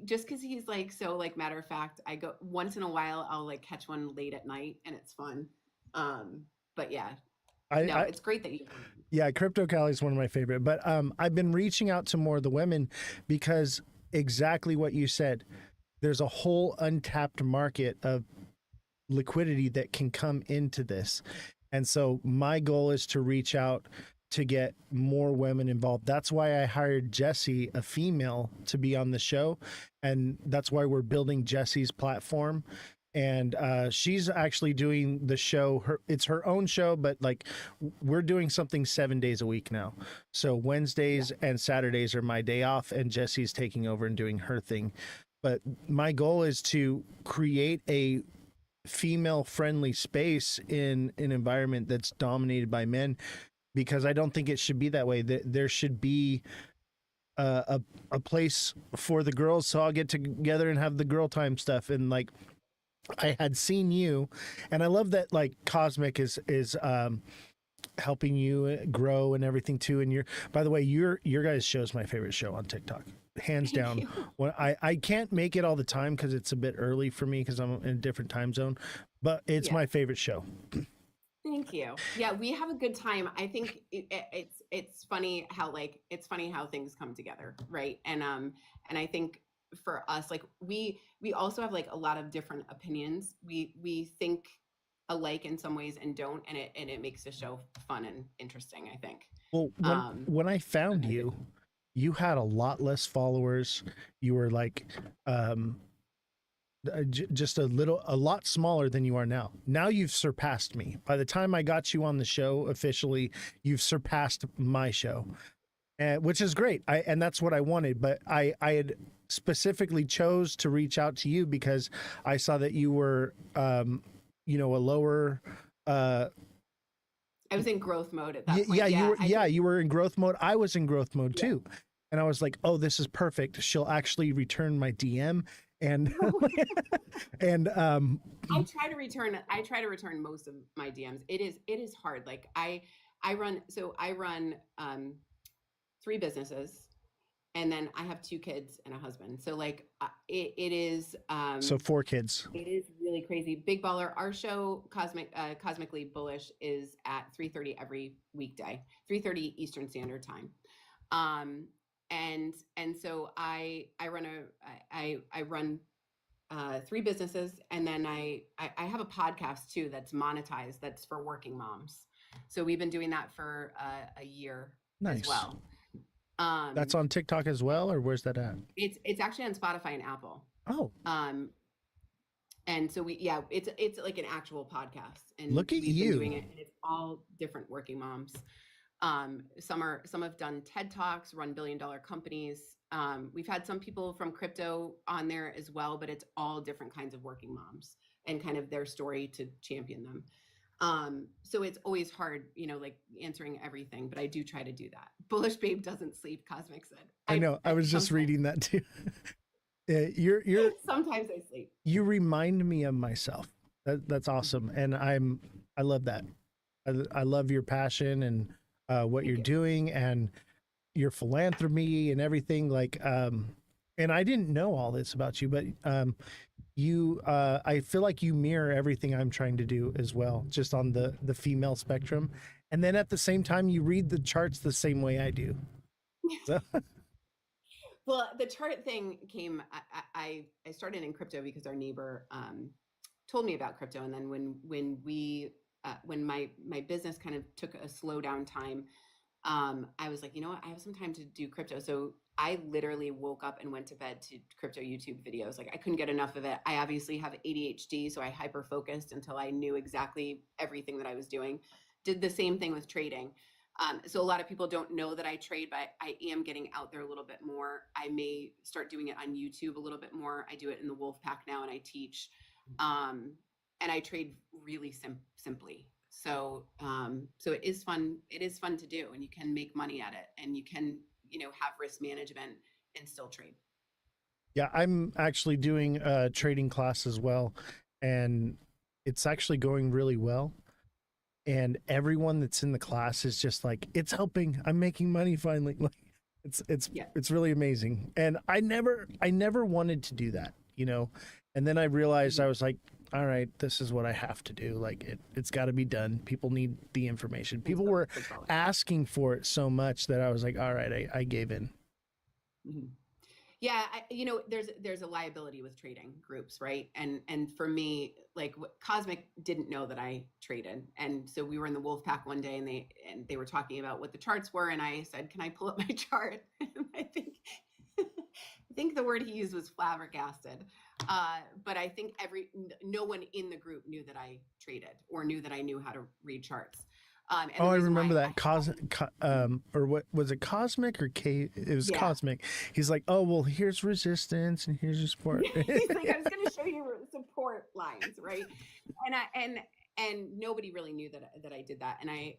just because he's like so like matter of fact, I go once in a while. I'll like catch one late at night, and it's fun. But yeah, it's great that you. Yeah, Crypto Callie is one of my favorite. But I've been reaching out to more of the women because exactly what you said. There's a whole untapped market of liquidity that can come into this, and so my goal is to reach out to get more women involved. That's why I hired Jessie, a female, to be on the show. And that's why we're building Jessie's platform. And she's actually doing the show. It's her own show, but like we're doing something 7 days a week now. So Wednesdays and Saturdays are my day off, and Jessie's taking over and doing her thing. But my goal is to create a female friendly space in an environment that's dominated by men, because I don't think it should be that way. There should be a place for the girls, so I'll get together and have the girl time stuff. And like, I had seen you, and I love that like Cosmic is helping you grow and everything too. And by the way, your guys' show is my favorite show on TikTok, hands down. When I can't make it all the time because it's a bit early for me because I'm in a different time zone, but it's my favorite show. Thank you. Yeah, we have a good time. I think it's funny how things come together, right? And I think for us, like we also have like a lot of different opinions. We think alike in some ways and don't, and it makes the show fun and interesting, I think. Well, when I found you, you had a lot less followers. You were like just a lot smaller than you are now. Now you've surpassed me. By the time I got you on the show officially, you've surpassed my show, which is great. And that's what I wanted. But I had specifically chose to reach out to you because I saw that you were, a lower. I was in growth mode at that point. Yeah, you were in growth mode. I was in growth mode too. And I was like, oh, this is perfect. She'll actually return my DM And and I try to return most of my DMs. It is hard. Like I run 3 businesses, and then I have 2 kids and a husband. So like it is so 4 kids. it is really crazy. Big Baller, our show Cosmically Bullish is at 3:30 every weekday, 3:30 Eastern Standard Time. And so I run 3 businesses, and then I have a podcast too that's monetized, that's for working moms. So we've been doing that for a year Nice. as well. That's on TikTok as well, or where's that at? It's actually on Spotify and Apple. Oh. And so it's like an actual podcast, and Look at we've you. been doing it, and it's all different working moms. Some have done TED Talks, run billion-dollar companies. We've had some people from crypto on there as well, but it's all different kinds of working moms and kind of their story to champion them. So it's always hard, like answering everything, but I do try to do that. Bullish Babe doesn't sleep, Cosmic said. I know. I was just reading that too. You're sometimes I sleep. You remind me of myself. That's awesome. And I love that. I love your passion and what you're doing and your philanthropy and everything. Like, and I didn't know all this about you, but I feel like you mirror everything I'm trying to do as well, just on the female spectrum. And then at the same time, you read the charts the same way I do. So. Well, the chart thing came, I started in crypto because our neighbor told me about crypto. And then when my business kind of took a slow down time, I was like, you know what, I have some time to do crypto. So I literally woke up and went to bed to crypto YouTube videos. Like I couldn't get enough of it. I obviously have ADHD, so I hyper focused until I knew exactly everything that I was doing. Did the same thing with trading. So a lot of people don't know that I trade, but I am getting out there a little bit more. I may start doing it on YouTube a little bit more. I do it in the Wolf Pack now, and I teach. And I trade really simply. So it is fun. It is fun to do, and you can make money at it, and you can, have risk management and still trade. Yeah, I'm actually doing a trading class as well, and it's actually going really well. And everyone that's in the class is just like, it's helping. I'm making money finally. Like it's really amazing. And I never wanted to do that, And then I realized I was like, all right, this is what I have to do. Like it's got to be done. People need the information. People were asking for it so much that I was like, all right, I gave in. Mm-hmm. Yeah, there's a liability with trading groups, right? And for me, like Cosmic didn't know that I traded, and so we were in the Wolf Pack one day, and they were talking about what the charts were, and I said, "Can I pull up my chart?" And I think the word he used was flabbergasted, but I think no one in the group knew that I traded or knew that I knew how to read charts. I remember that or what was it, Cosmic or K? It was Cosmic. He's like, oh, well, here's resistance and here's your support. He's like, I was going to show you support lines, right? And nobody really knew that I did that. And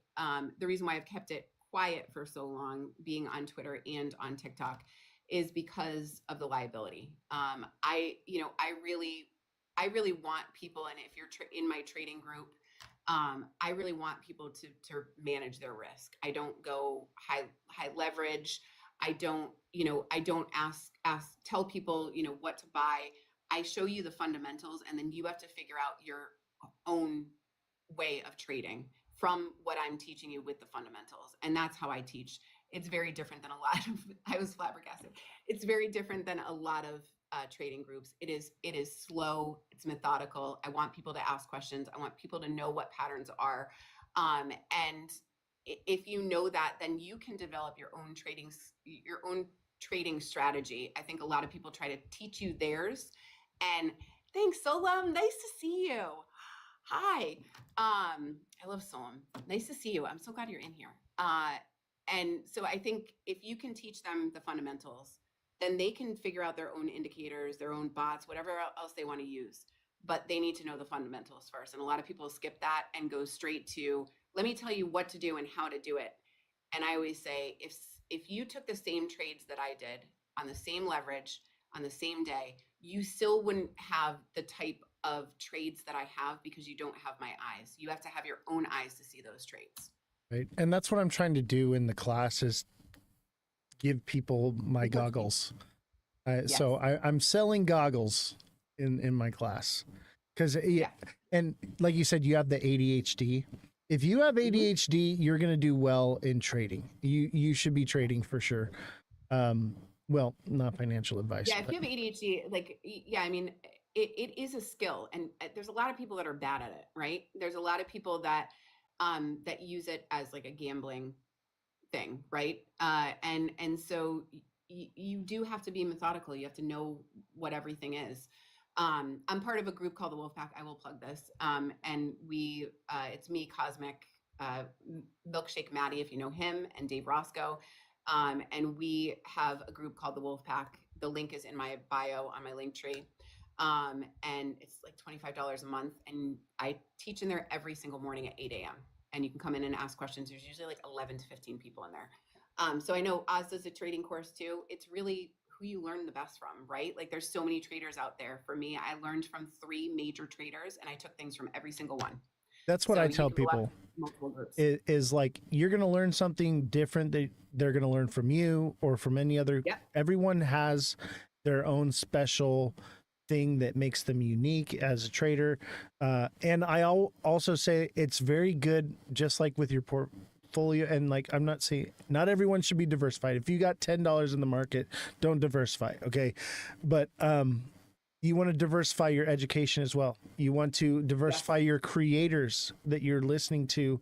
the reason why I've kept it quiet for so long, being on Twitter and on TikTok, is because of the liability. I really want people, and if you're in my trading group, I really want people to manage their risk. I don't go high leverage. I don't tell people, what to buy. I show you the fundamentals, and then you have to figure out your own way of trading from what I'm teaching you with the fundamentals. And that's how I teach. It's very different than I was flabbergasted. It's very different than a lot of trading groups. It is slow. It's methodical. I want people to ask questions. I want people to know what patterns are. And if you know that, then you can develop your own trading strategy. I think a lot of people try to teach you theirs. And thanks, Solam. Nice to see you. Hi. I love Solam. Nice to see you. I'm so glad you're in here. And so I think if you can teach them the fundamentals, then they can figure out their own indicators, their own bots, whatever else they want to use. But they need to know the fundamentals first. And a lot of people skip that and go straight to, let me tell you what to do and how to do it. And I always say, if you took the same trades that I did on the same leverage, on the same day, you still wouldn't have the type of trades that I have because you don't have my eyes. You have to have your own eyes to see those trades. Right. And that's what I'm trying to do in the class is give people my goggles. So I'm selling goggles in my class because and like you said, you have the ADHD. If you have ADHD, you're going to do well in trading. You should be trading for sure. Well, not financial advice. Yeah, if you have ADHD, like, yeah, I mean, it is a skill, and there's a lot of people that are bad at it, right? There's a lot of people that that use it as like a gambling thing, right? And so you do have to be methodical. You have to know what everything is. I'm part of a group called the Wolfpack. I will plug this. And we, it's me, Cosmic, Milkshake Maddie, if you know him, and Dave Roscoe. And we have a group called the Wolfpack. The link is in my bio on my link tree. And it's like $25 a month. And I teach in there every single morning at 8 a.m. And you can come in and ask questions. There's usually like 11 to 15 people in there. So I know Oz does a trading course too. It's really who you learn the best from, right? Like there's so many traders out there. For me, I learned from 3 major traders and I took things from every single one. That's what I tell people is like, you're going to learn something different that they're going to learn from you or from any other. Everyone has their own special thing that makes them unique as a trader. And I also say it's very good, just like with your portfolio. And like, I'm not saying not everyone should be diversified. If you got $10 in the market, don't diversify. Okay. But, you want to diversify your education as well. You want to diversify your creators that you're listening to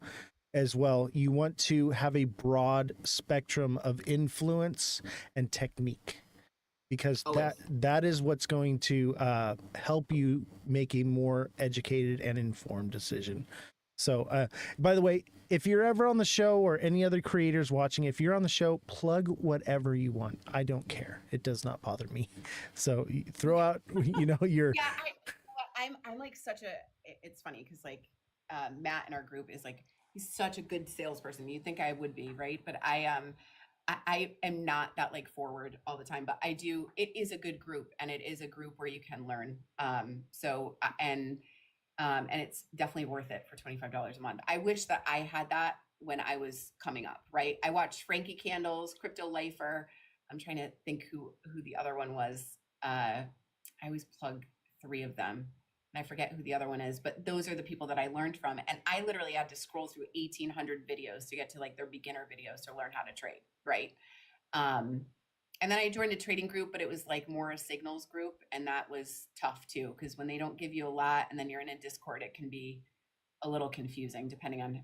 as well. You want to have a broad spectrum of influence and technique, because that is what's going to help you make a more educated and informed decision. So, by the way, if you're ever on the show or any other creators watching, if you're on the show, plug whatever you want. I don't care. It does not bother me. So throw out, your. Yeah, I'm like such a. It's funny because like Matt in our group is like, he's such a good salesperson. You'd think I would be, right? But I am not that like forward all the time. But I do. It is a good group, and it is a group where you can learn. And it's definitely worth it for $25 a month. I wish that I had that when I was coming up, right? I watched Frankie Candles, Crypto Lifer. I'm trying to think who the other one was. I always plug 3 of them and I forget who the other one is, but those are the people that I learned from. And I literally had to scroll through 1,800 videos to get to like their beginner videos to learn how to trade, right? And then I joined a trading group, but it was like more a signals group. And that was tough too, because when they don't give you a lot and then you're in a Discord, it can be a little confusing depending on,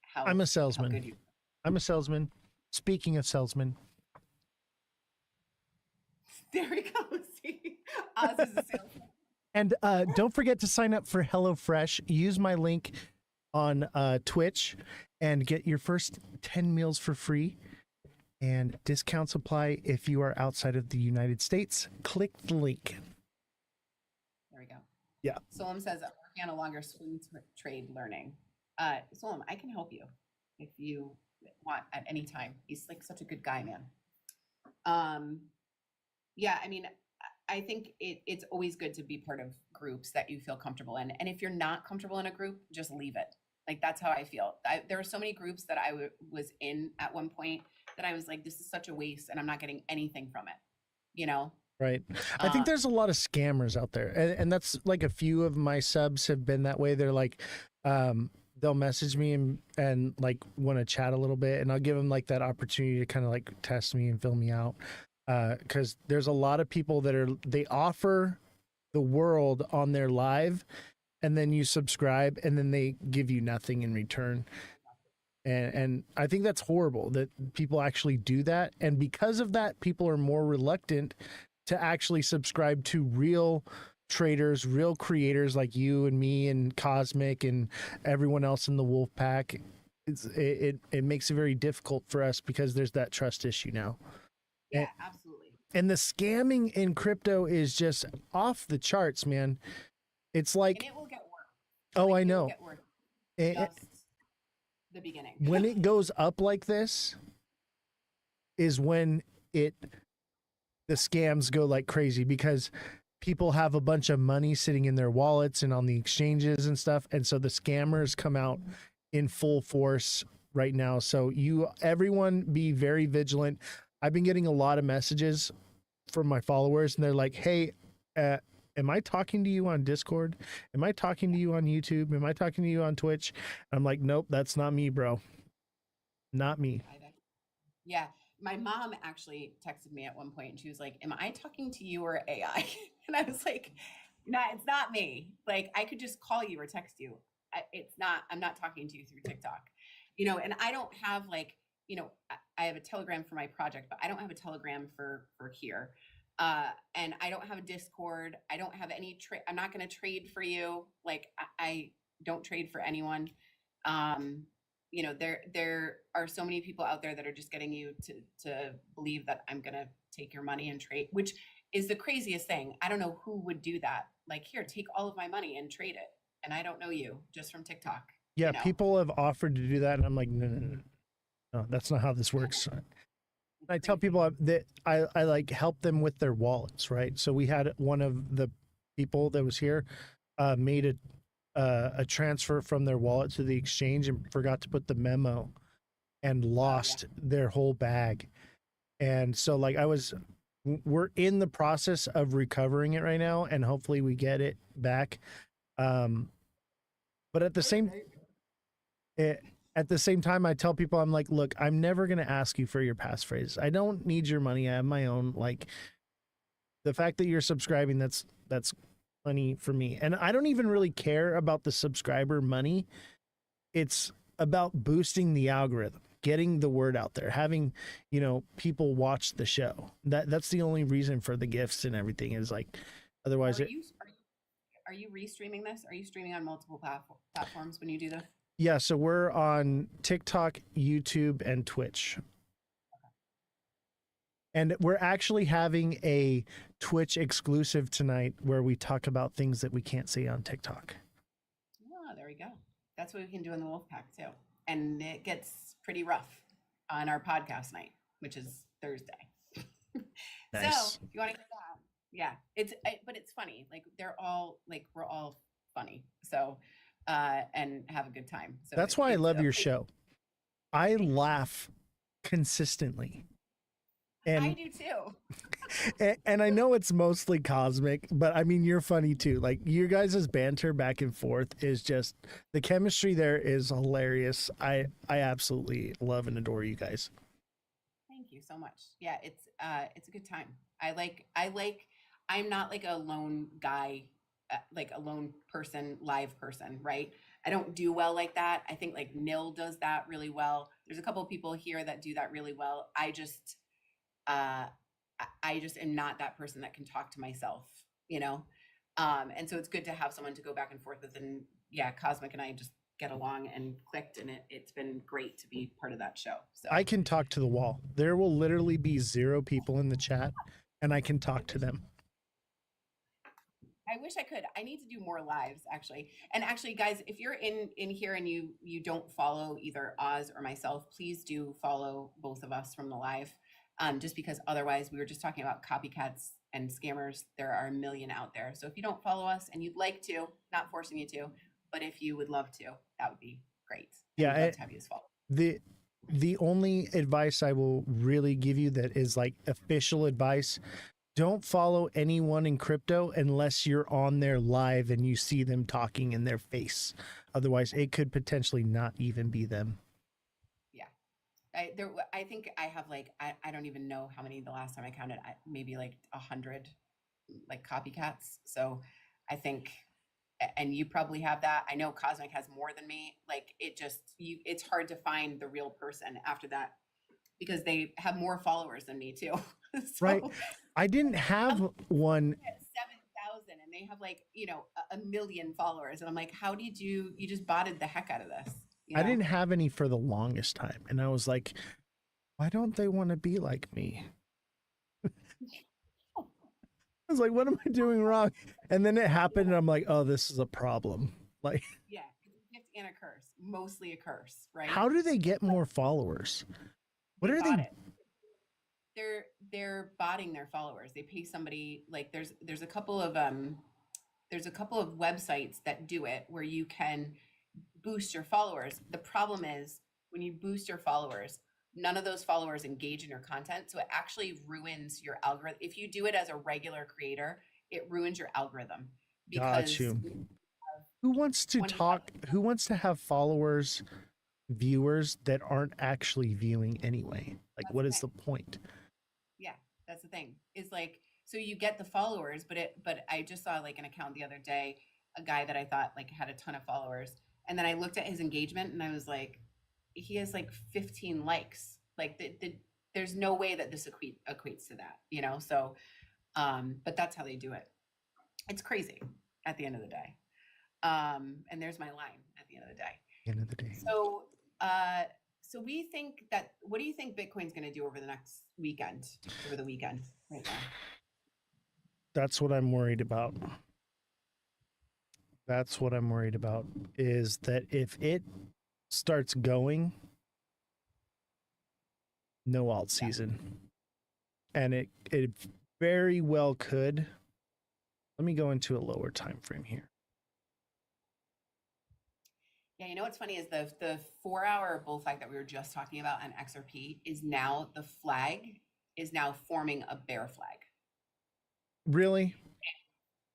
how I'm a salesman. I'm a salesman. Speaking of salesmen. There we go. See, Oz is a salesman. And don't forget to sign up for HelloFresh. Use my link on Twitch and get your first 10 meals for free. And discounts apply if you are outside of the United States. Click the link. There we go. Yeah. Solom says, I'm working on a longer swing trade learning. Solom, I can help you if you want at any time. He's like such a good guy, man. Yeah, I mean, I think it's always good to be part of groups that you feel comfortable in. And if you're not comfortable in a group, just leave it. Like, that's how I feel. There are so many groups that I was in at one point that I was like, this is such a waste and I'm not getting anything from it, Right. I think there's a lot of scammers out there. And that's like a few of my subs have been that way. They're like, they'll message me and like want to chat a little bit. And I'll give them like that opportunity to kind of like test me and fill me out. Because there's a lot of people that they offer the world on their live, and then you subscribe and then they give you nothing in return. And I think that's horrible that people actually do that. And because of that, people are more reluctant to actually subscribe to real traders, real creators like you and me and Cosmic and everyone else in the Wolf Pack. It makes it very difficult for us because there's that trust issue now. Yeah, absolutely. And the scamming in crypto is just off the charts, man. It's like, and it will get worse. Oh, I know. It will get worse. Just the beginning. When it goes up like this is when the scams go like crazy, because people have a bunch of money sitting in their wallets and on the exchanges and stuff. And so the scammers come out in full force right now. So everyone be very vigilant. I've been getting a lot of messages from my followers and they're like, hey, am I talking to you on Discord? Am I talking to you on YouTube? Am I talking to you on Twitch? I'm like, nope, that's not me, bro. Not me. Yeah. My mom actually texted me at one point and she was like, am I talking to you or AI? And I was like, no, it's not me. Like, I could just call you or text you. I'm not talking to you through TikTok, and I don't have like, I have a Telegram for my project, but I don't have a Telegram for here. And I don't have a Discord. I don't have any trade. I'm not going to trade for you. Like I don't trade for anyone. There are so many people out there that are just getting you to believe that I'm going to take your money and trade, which is the craziest thing. I don't know who would do that. Like, here, take all of my money and trade it. And I don't know you just from TikTok. Yeah, people have offered to do that. And I'm like, no, that's not how this works. I tell people that I like help them with their wallets, right? So we had one of the people that was here made a transfer from their wallet to the exchange and forgot to put the memo and lost their whole bag. And so like we're in the process of recovering it right now and hopefully we get it back. But at the same time, I tell people, I'm like, look, I'm never going to ask you for your passphrase. I don't need your money. I have my own. Like, the fact that you're subscribing, that's money for me. And I don't even really care about the subscriber money. It's about boosting the algorithm, getting the word out there, having, people watch the show. That's the only reason for the gifts and everything is like, otherwise Are you restreaming this? Are you streaming on multiple platforms when you do this? Yeah, so we're on TikTok, YouTube, and Twitch. Okay. And we're actually having a Twitch exclusive tonight where we talk about things that we can't say on TikTok. Oh, there we go. That's what we can do in the Wolfpack too. And it gets pretty rough on our podcast night, which is Thursday. Nice. So if you want to get that, yeah, but it's funny. Like we're all funny. So, and have a good time. So that's why I love your show. I laugh consistently. And I do too. and I know it's mostly cosmic, but I mean, you're funny too. Like your guys' banter back and forth is just, the chemistry there is hilarious. I absolutely love and adore you guys. Thank you so much. Yeah, it's a good time. I'm not like a lone guy, like a lone person, live person, right? I don't do well like that. I think like Nil does that really well. There's a couple of people here that do that really well. I just am not that person that can talk to myself, and so it's good to have someone to go back and forth with. And yeah, Cosmic and I just get along and clicked, and it's been great to be part of that show. So I can talk to the wall. There will literally be 0 people in the chat and I can talk to them. I wish I could. I need to do more lives actually. And actually, guys, if you're in here and you don't follow either Oz or myself, please do follow both of us from the live. Just because otherwise, we were just talking about copycats and scammers. There are a million out there. So if you don't follow us and you'd like to, not forcing you to, but if you would love to, that would be great. Yeah, I'd love to have you as follow. The only advice I will really give you that is like official advice, don't follow anyone in crypto unless you're on their live and you see them talking in their face. Otherwise, it could potentially not even be them. Yeah. I think I have like, I don't even know how many the last time I counted, maybe like 100 like copycats. So I think, and you probably have that. I know Cosmic has more than me. Like it's hard to find the real person after that because they have more followers than me too. So, right. I didn't have one. 7,000 and they have like, a million followers. And I'm like, how did you just botted the heck out of this? I didn't have any for the longest time. And I was like, why don't they want to be like me? I was like, what am I doing wrong? And then it happened and I'm like, oh, this is a problem. Like, yeah, it's a gift and a curse, mostly a curse, right? How do they get more followers? What are they? they're botting their followers. They pay somebody, like there's a couple of websites that do it where you can boost your followers. The problem is when you boost your followers, none of those followers engage in your content, so it actually ruins your algorithm. If you do it as a regular creator, it ruins your algorithm because Got you. Who wants to talk? Who wants to have followers, viewers that aren't actually viewing anyway? Like, what is the point? Yeah, that's the thing. Is like, so you get the followers, but I just saw like an account the other day, a guy that I thought like had a ton of followers, and then I looked at his engagement and I was like, he has like 15 likes. Like there's no way that this equates to that, you know? So, but that's how they do it. It's crazy at the end of the day. And there's my line at the end of the day. End of the day. So, so we think that, what do you think Bitcoin's going to do over the weekend right now? That's what I'm worried about. That's what I'm worried about, is that if it starts going, no alt season. And it very well could. Let me go into a lower time frame here. Yeah, you know what's funny is the 4-hour bull flag that we were just talking about on XRP is now, the flag is now forming a bear flag. Really?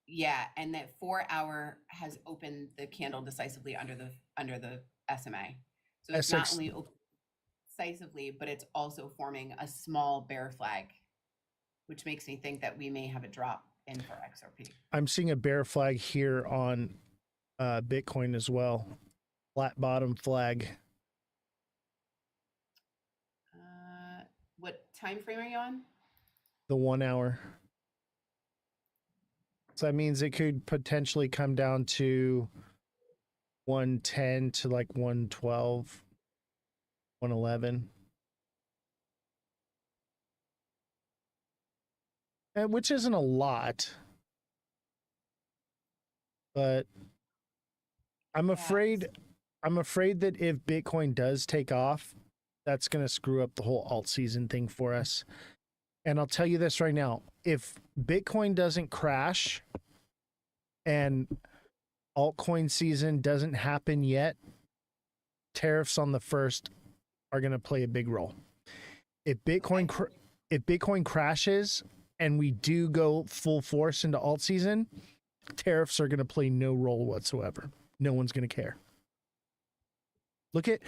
Yeah, and that 4-hour has opened the candle decisively under the SMA. So it's not only open decisively, but it's also forming a small bear flag, which makes me think that we may have a drop in for XRP. I'm seeing a bear flag here on Bitcoin as well. Flat bottom flag. What time frame are you on? The 1 hour. So that means it could potentially come down to 110 to like 112, 111. And which isn't a lot. But I'm afraid that if Bitcoin does take off, that's going to screw up the whole alt season thing for us. And I'll tell you this right now, if Bitcoin doesn't crash and altcoin season doesn't happen yet, tariffs on the 1st are going to play a big role. If Bitcoin crashes and we do go full force into alt season, tariffs are going to play no role whatsoever. No one's going to care. Look at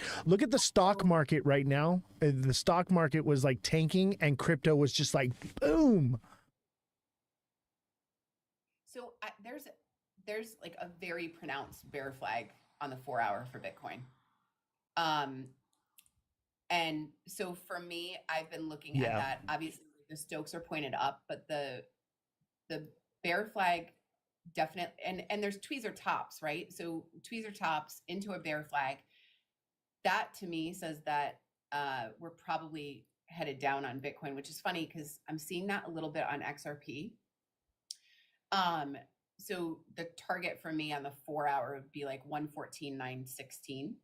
the stock market right now. The stock market was like tanking and crypto was just like boom. So there's like a very pronounced bear flag on the 4-hour for Bitcoin. And so for me, I've been looking at that. Obviously the Stokes are pointed up, but the bear flag definitely, and there's tweezer tops, right? So tweezer tops into a bear flag. That to me says that we're probably headed down on Bitcoin, which is funny because I'm seeing that a little bit on XRP. So the target for me on the 4-hour would be like 114.916.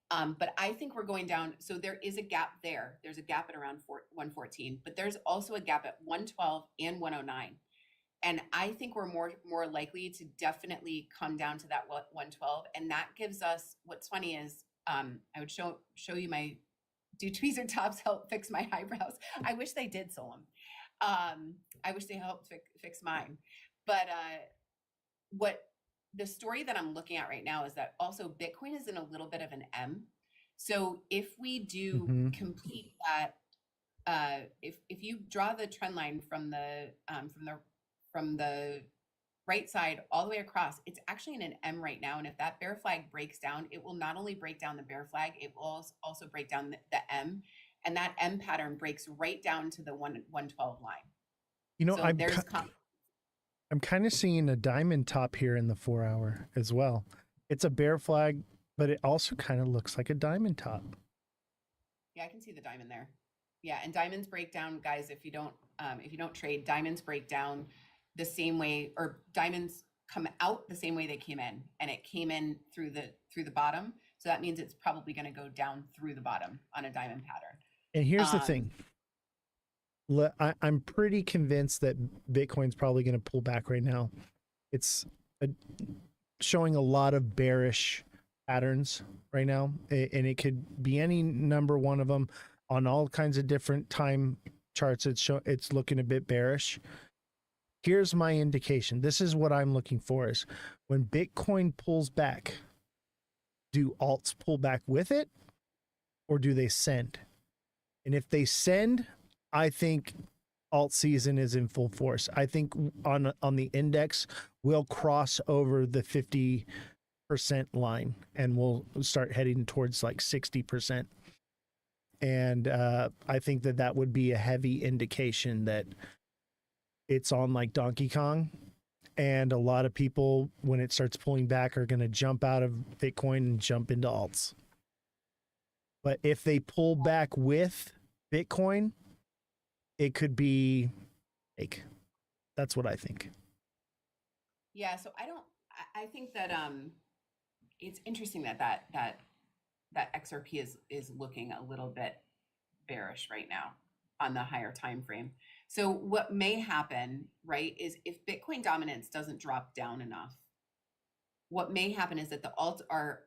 But I think we're going down. So there is a gap there. There's a gap at around 114, but there's also a gap at 112 and 109. And I think we're more likely to definitely come down to that 112. And that gives us, what's funny is, I would show you do tweezer tops help fix my eyebrows? I wish they did, Solom. I wish they helped fix mine. But what the story that I'm looking at right now is that also Bitcoin is in a little bit of an M. So if we do complete that, if you draw the trend line from the right side all the way across, it's actually in an M right now. And if that bear flag breaks down, it will not only break down the bear flag, it will also break down the M. And that M pattern breaks right down to the 112 line. You know, so I'm kind of seeing a diamond top here in the 4-hour as well. It's a bear flag, but it also kind of looks like a diamond top. Yeah, I can see the diamond there. Yeah, and diamonds break down, guys. If you don't trade, diamonds break down the same way, or diamonds come out the same way they came in, and it came in through the bottom. So that means it's probably going to go down through the bottom on a diamond pattern. And here's the thing. I'm pretty convinced that Bitcoin's probably going to pull back right now. It's showing a lot of bearish patterns right now, and it could be any number one of them on all kinds of different time charts. It's looking a bit bearish. Here's my indication. This is what I'm looking for: is when Bitcoin pulls back, do alts pull back with it, or do they send? And if they send, I think alt season is in full force. I think on the index, we'll cross over the 50% line and we'll start heading towards like 60%. And I think that would be a heavy indication that it's on like Donkey Kong. And a lot of people, when it starts pulling back, are going to jump out of Bitcoin and jump into alts. But if they pull back with Bitcoin, it could be fake. That's what I think. Yeah, so I think that it's interesting that XRP is looking a little bit bearish right now on the higher time frame. So what may happen, right, is if Bitcoin dominance doesn't drop down enough, what may happen is that the alts are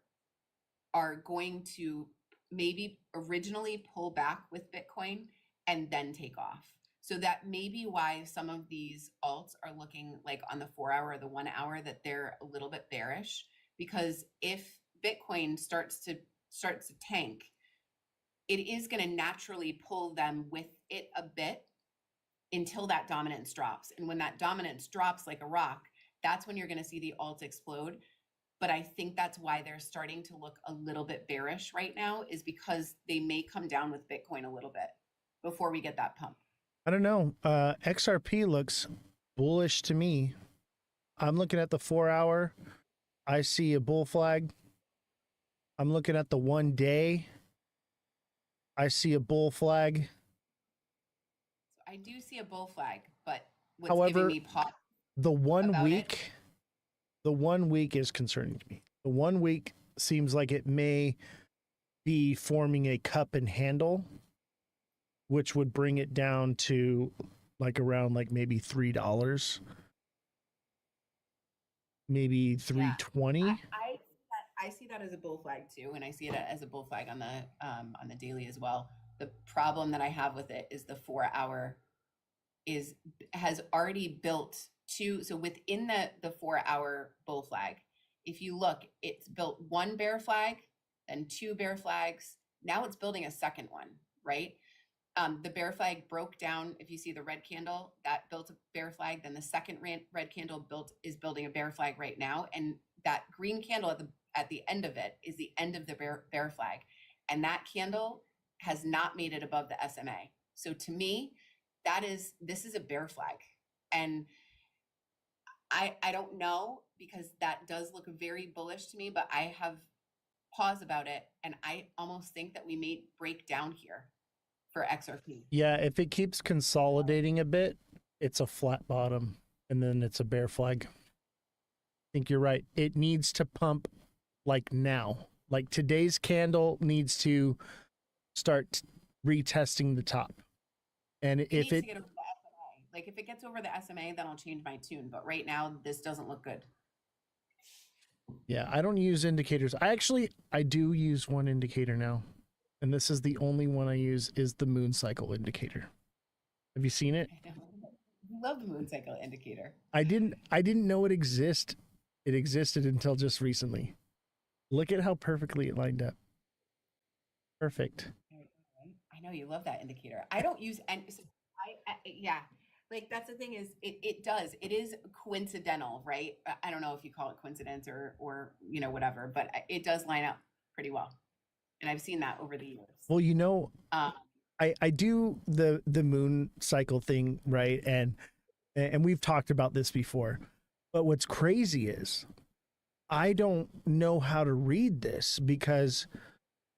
going to maybe originally pull back with Bitcoin and then take off. So that may be why some of these alts are looking like on the 4 hour or the 1 hour that they're a little bit bearish, because if Bitcoin starts to tank, it is going to naturally pull them with it a bit until that dominance drops. And when that dominance drops like a rock, that's when you're going to see the alts explode. But I think that's why they're starting to look a little bit bearish right now, is because they may come down with Bitcoin a little bit before we get that pump. I don't know. XRP looks bullish to me. I'm looking at the 4 hour. I see a bull flag. I'm looking at the 1 day. I see a bull flag. So I do see a bull flag, but what's However, giving me pause the 1 about week, the 1 week is concerning to me. The 1 week seems like it may be forming a cup and handle, which would bring it down to like around like maybe $3, maybe $3.20. Yeah, I see that as a bull flag too, and I see it as a bull flag on the daily as well. The problem that I have with it is the 4 hour has already built two. So within the 4 hour bull flag, if you look, it's built one bear flag, then two bear flags. Now it's building a second one, right? The bear flag broke down. If you see the red candle, that built a bear flag. Then the second red candle is building a bear flag right now, and that green candle at the end of it is the end of the bear flag, and that candle has not made it above the SMA. So to me, this is a bear flag, and I don't know, because that does look very bullish to me, but I have pause about it, and I almost think that we may break down here for XRP. Yeah, if it keeps consolidating a bit, it's a flat bottom, and then it's a bear flag. I think you're right. It needs to pump like now. Like today's candle needs to start retesting the top. And It if needs it to get over the SMA. Like if it gets over the SMA, then I'll change my tune. But right now, this doesn't look good. Yeah, I don't use indicators. I do use one indicator now. And this is the only one I use, is the moon cycle indicator. Have you seen it? I love the moon cycle indicator. I didn't know it existed until just recently. Look at how perfectly it lined up. Perfect. I know you love that indicator. I don't use, and so yeah, like that's the thing, is it is coincidental, right? I don't know if you call it coincidence or whatever, but it does line up pretty well. And I've seen that over the years. Well, I do the moon cycle thing, right? And we've talked about this before. But what's crazy is I don't know how to read this, because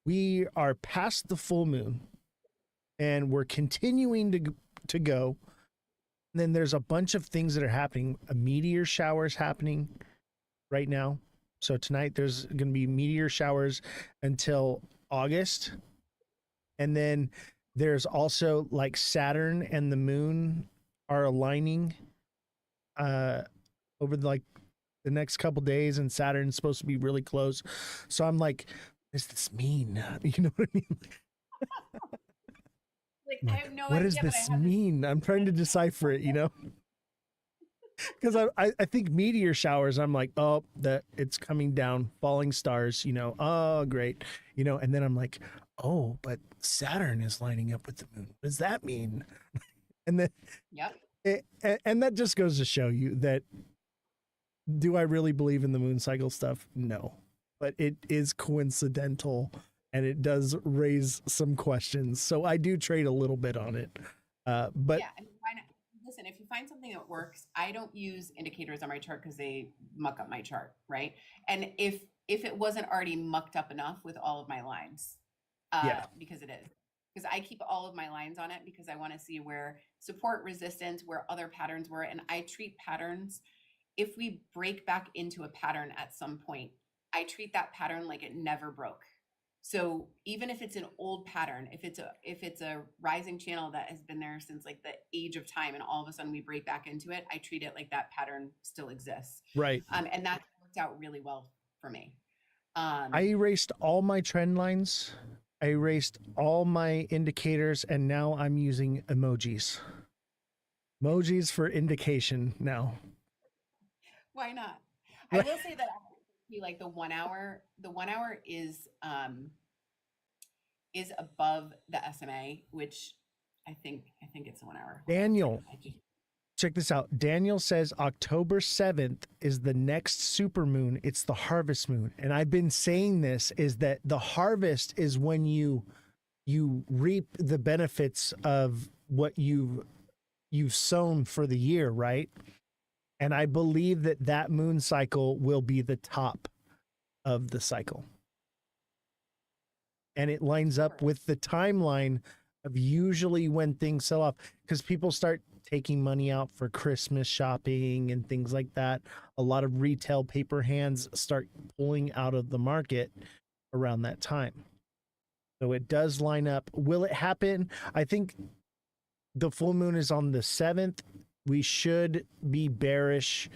we are past the full moon and we're continuing to go. And then there's a bunch of things that are happening. A meteor shower is happening right now. So tonight there's going to be meteor showers until August. And then There's also like Saturn and the moon are aligning over the next couple days, and Saturn's supposed to be really close. So I'm like, what does this mean? You know what I mean? I have no What idea. does but I this have mean? I'm trying to decipher it, because I think meteor showers, I'm like, oh, that it's coming down, falling stars, oh, great, and then I'm like, oh, but Saturn is lining up with the moon. What does that mean? And then, Yep. and that just goes to show you that, do I really believe in the moon cycle stuff? No, but it is coincidental, and it does raise some questions. So I do trade a little bit on it. But yeah, listen, if you find something that works, I don't use indicators on my chart because they muck up my chart, right? And if it wasn't already mucked up enough with all of my lines, because it is, because I keep all of my lines on it because I want to see where support, resistance, where other patterns were, and I treat patterns. If we break back into a pattern at some point, I treat that pattern like it never broke. So even if it's an old pattern, if it's a rising channel that has been there since like the age of time, and all of a sudden we break back into it, I treat it like that pattern still exists. Right. And that worked out really well for me. I erased all my trend lines. I erased all my indicators, and now I'm using emojis. Emojis for indication now. Why not? I will say that like the 1 hour is above the SMA, which I think it's 1 hour. Daniel, check this out. Daniel says October 7th is the next supermoon. It's the harvest moon. And I've been saying this, is that the harvest is when you reap the benefits of what you've sown for the year, right? And I believe that moon cycle will be the top of the cycle. And it lines up with the timeline of usually when things sell off, because people start taking money out for Christmas shopping and things like that. A lot of retail paper hands start pulling out of the market around that time. So it does line up. Will it happen? I think the full moon is on the 7th. We should be bearish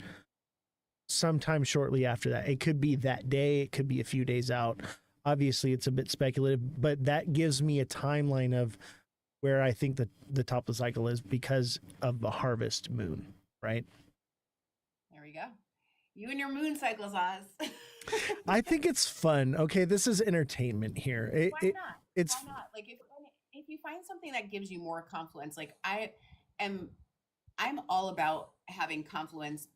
sometime shortly after that. It could be that day. It could be a few days out. Obviously, it's a bit speculative, but that gives me a timeline of where I think the top of the cycle is because of the harvest moon, right? There we go. You and your moon cycles, Oz. I think it's fun. Okay, this is entertainment here. Why not? Why not? Like if you find something that gives you more confluence, like I'm all about having confluence,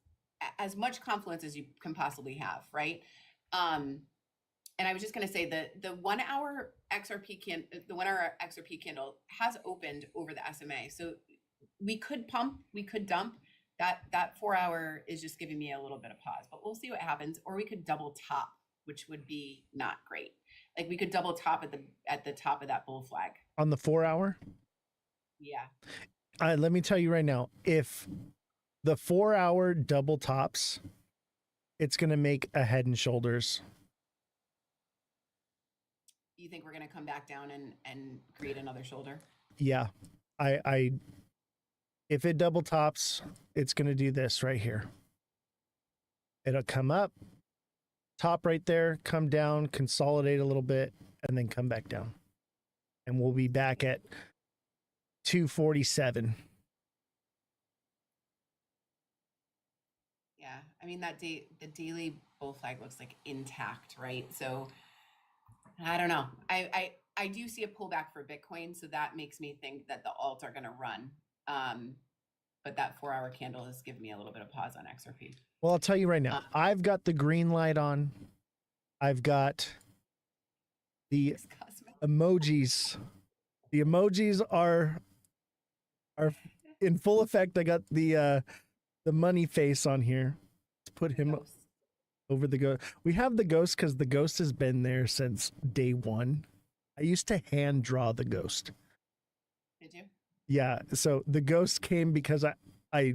as much confluence as you can possibly have, right? And I was just going to say that the 1 hour XRP candle has opened over the SMA. So we could pump, we could dump. That 4 hour is just giving me a little bit of pause, but we'll see what happens. Or we could double top, which would be not great. Like we could double top at the top of that bull flag. On the 4 hour? Yeah. Let me tell you right now, if the 4 hour double tops, it's going to make a head and shoulders. You think we're going to come back down and create another shoulder? Yeah. If it double tops, it's going to do this right here. It'll come up, top right there, come down, consolidate a little bit, and then come back down. And we'll be back at 247. Yeah. I mean, the daily bull flag looks like intact, right? So I don't know. I do see a pullback for Bitcoin, so that makes me think that the alts are going to run. But that 4 hour candle is giving me a little bit of pause on XRP. Well, I'll tell you right now, I've got the green light on. I've got the emojis. The emojis are in full effect. I got the money face on here. Let's put him over the ghost. We have the ghost because the ghost has been there since day one. I used to hand draw the ghost. Did you? Yeah, so the ghost came because I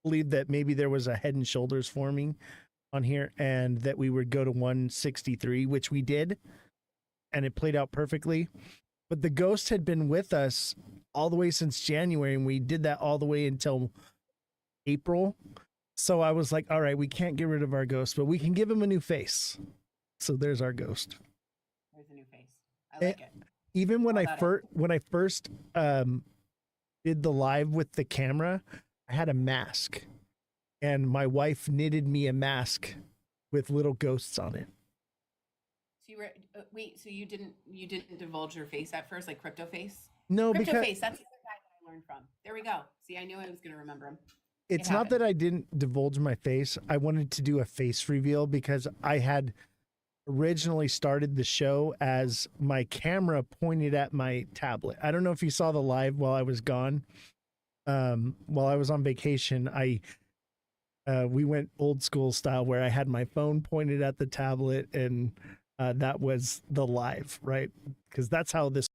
believed that maybe there was a head and shoulders forming on here and that we would go to 163, which we did, and it played out perfectly. but the ghost had been with us all the way since January, and we did that all the way until April. So I was like, all right, we can't get rid of our ghost, but we can give him a new face. So there's our ghost. There's a new face. I like it. Even when I first did the live with the camera, I had a mask, and my wife knitted me a mask with little ghosts on it. So you were wait. So you didn't divulge your face at first, like Crypto Face? No, Crypto because Face. That's the other guy that I learned from. There we go. See, I knew I was going to remember him. it's not that I didn't divulge my face. I wanted to do a face reveal because I had originally started the show as my camera pointed at my tablet. I don't know if you saw the live while I was gone. While I was on vacation, we went old school style where I had my phone pointed at the tablet, and that was the live, right? Because that's how this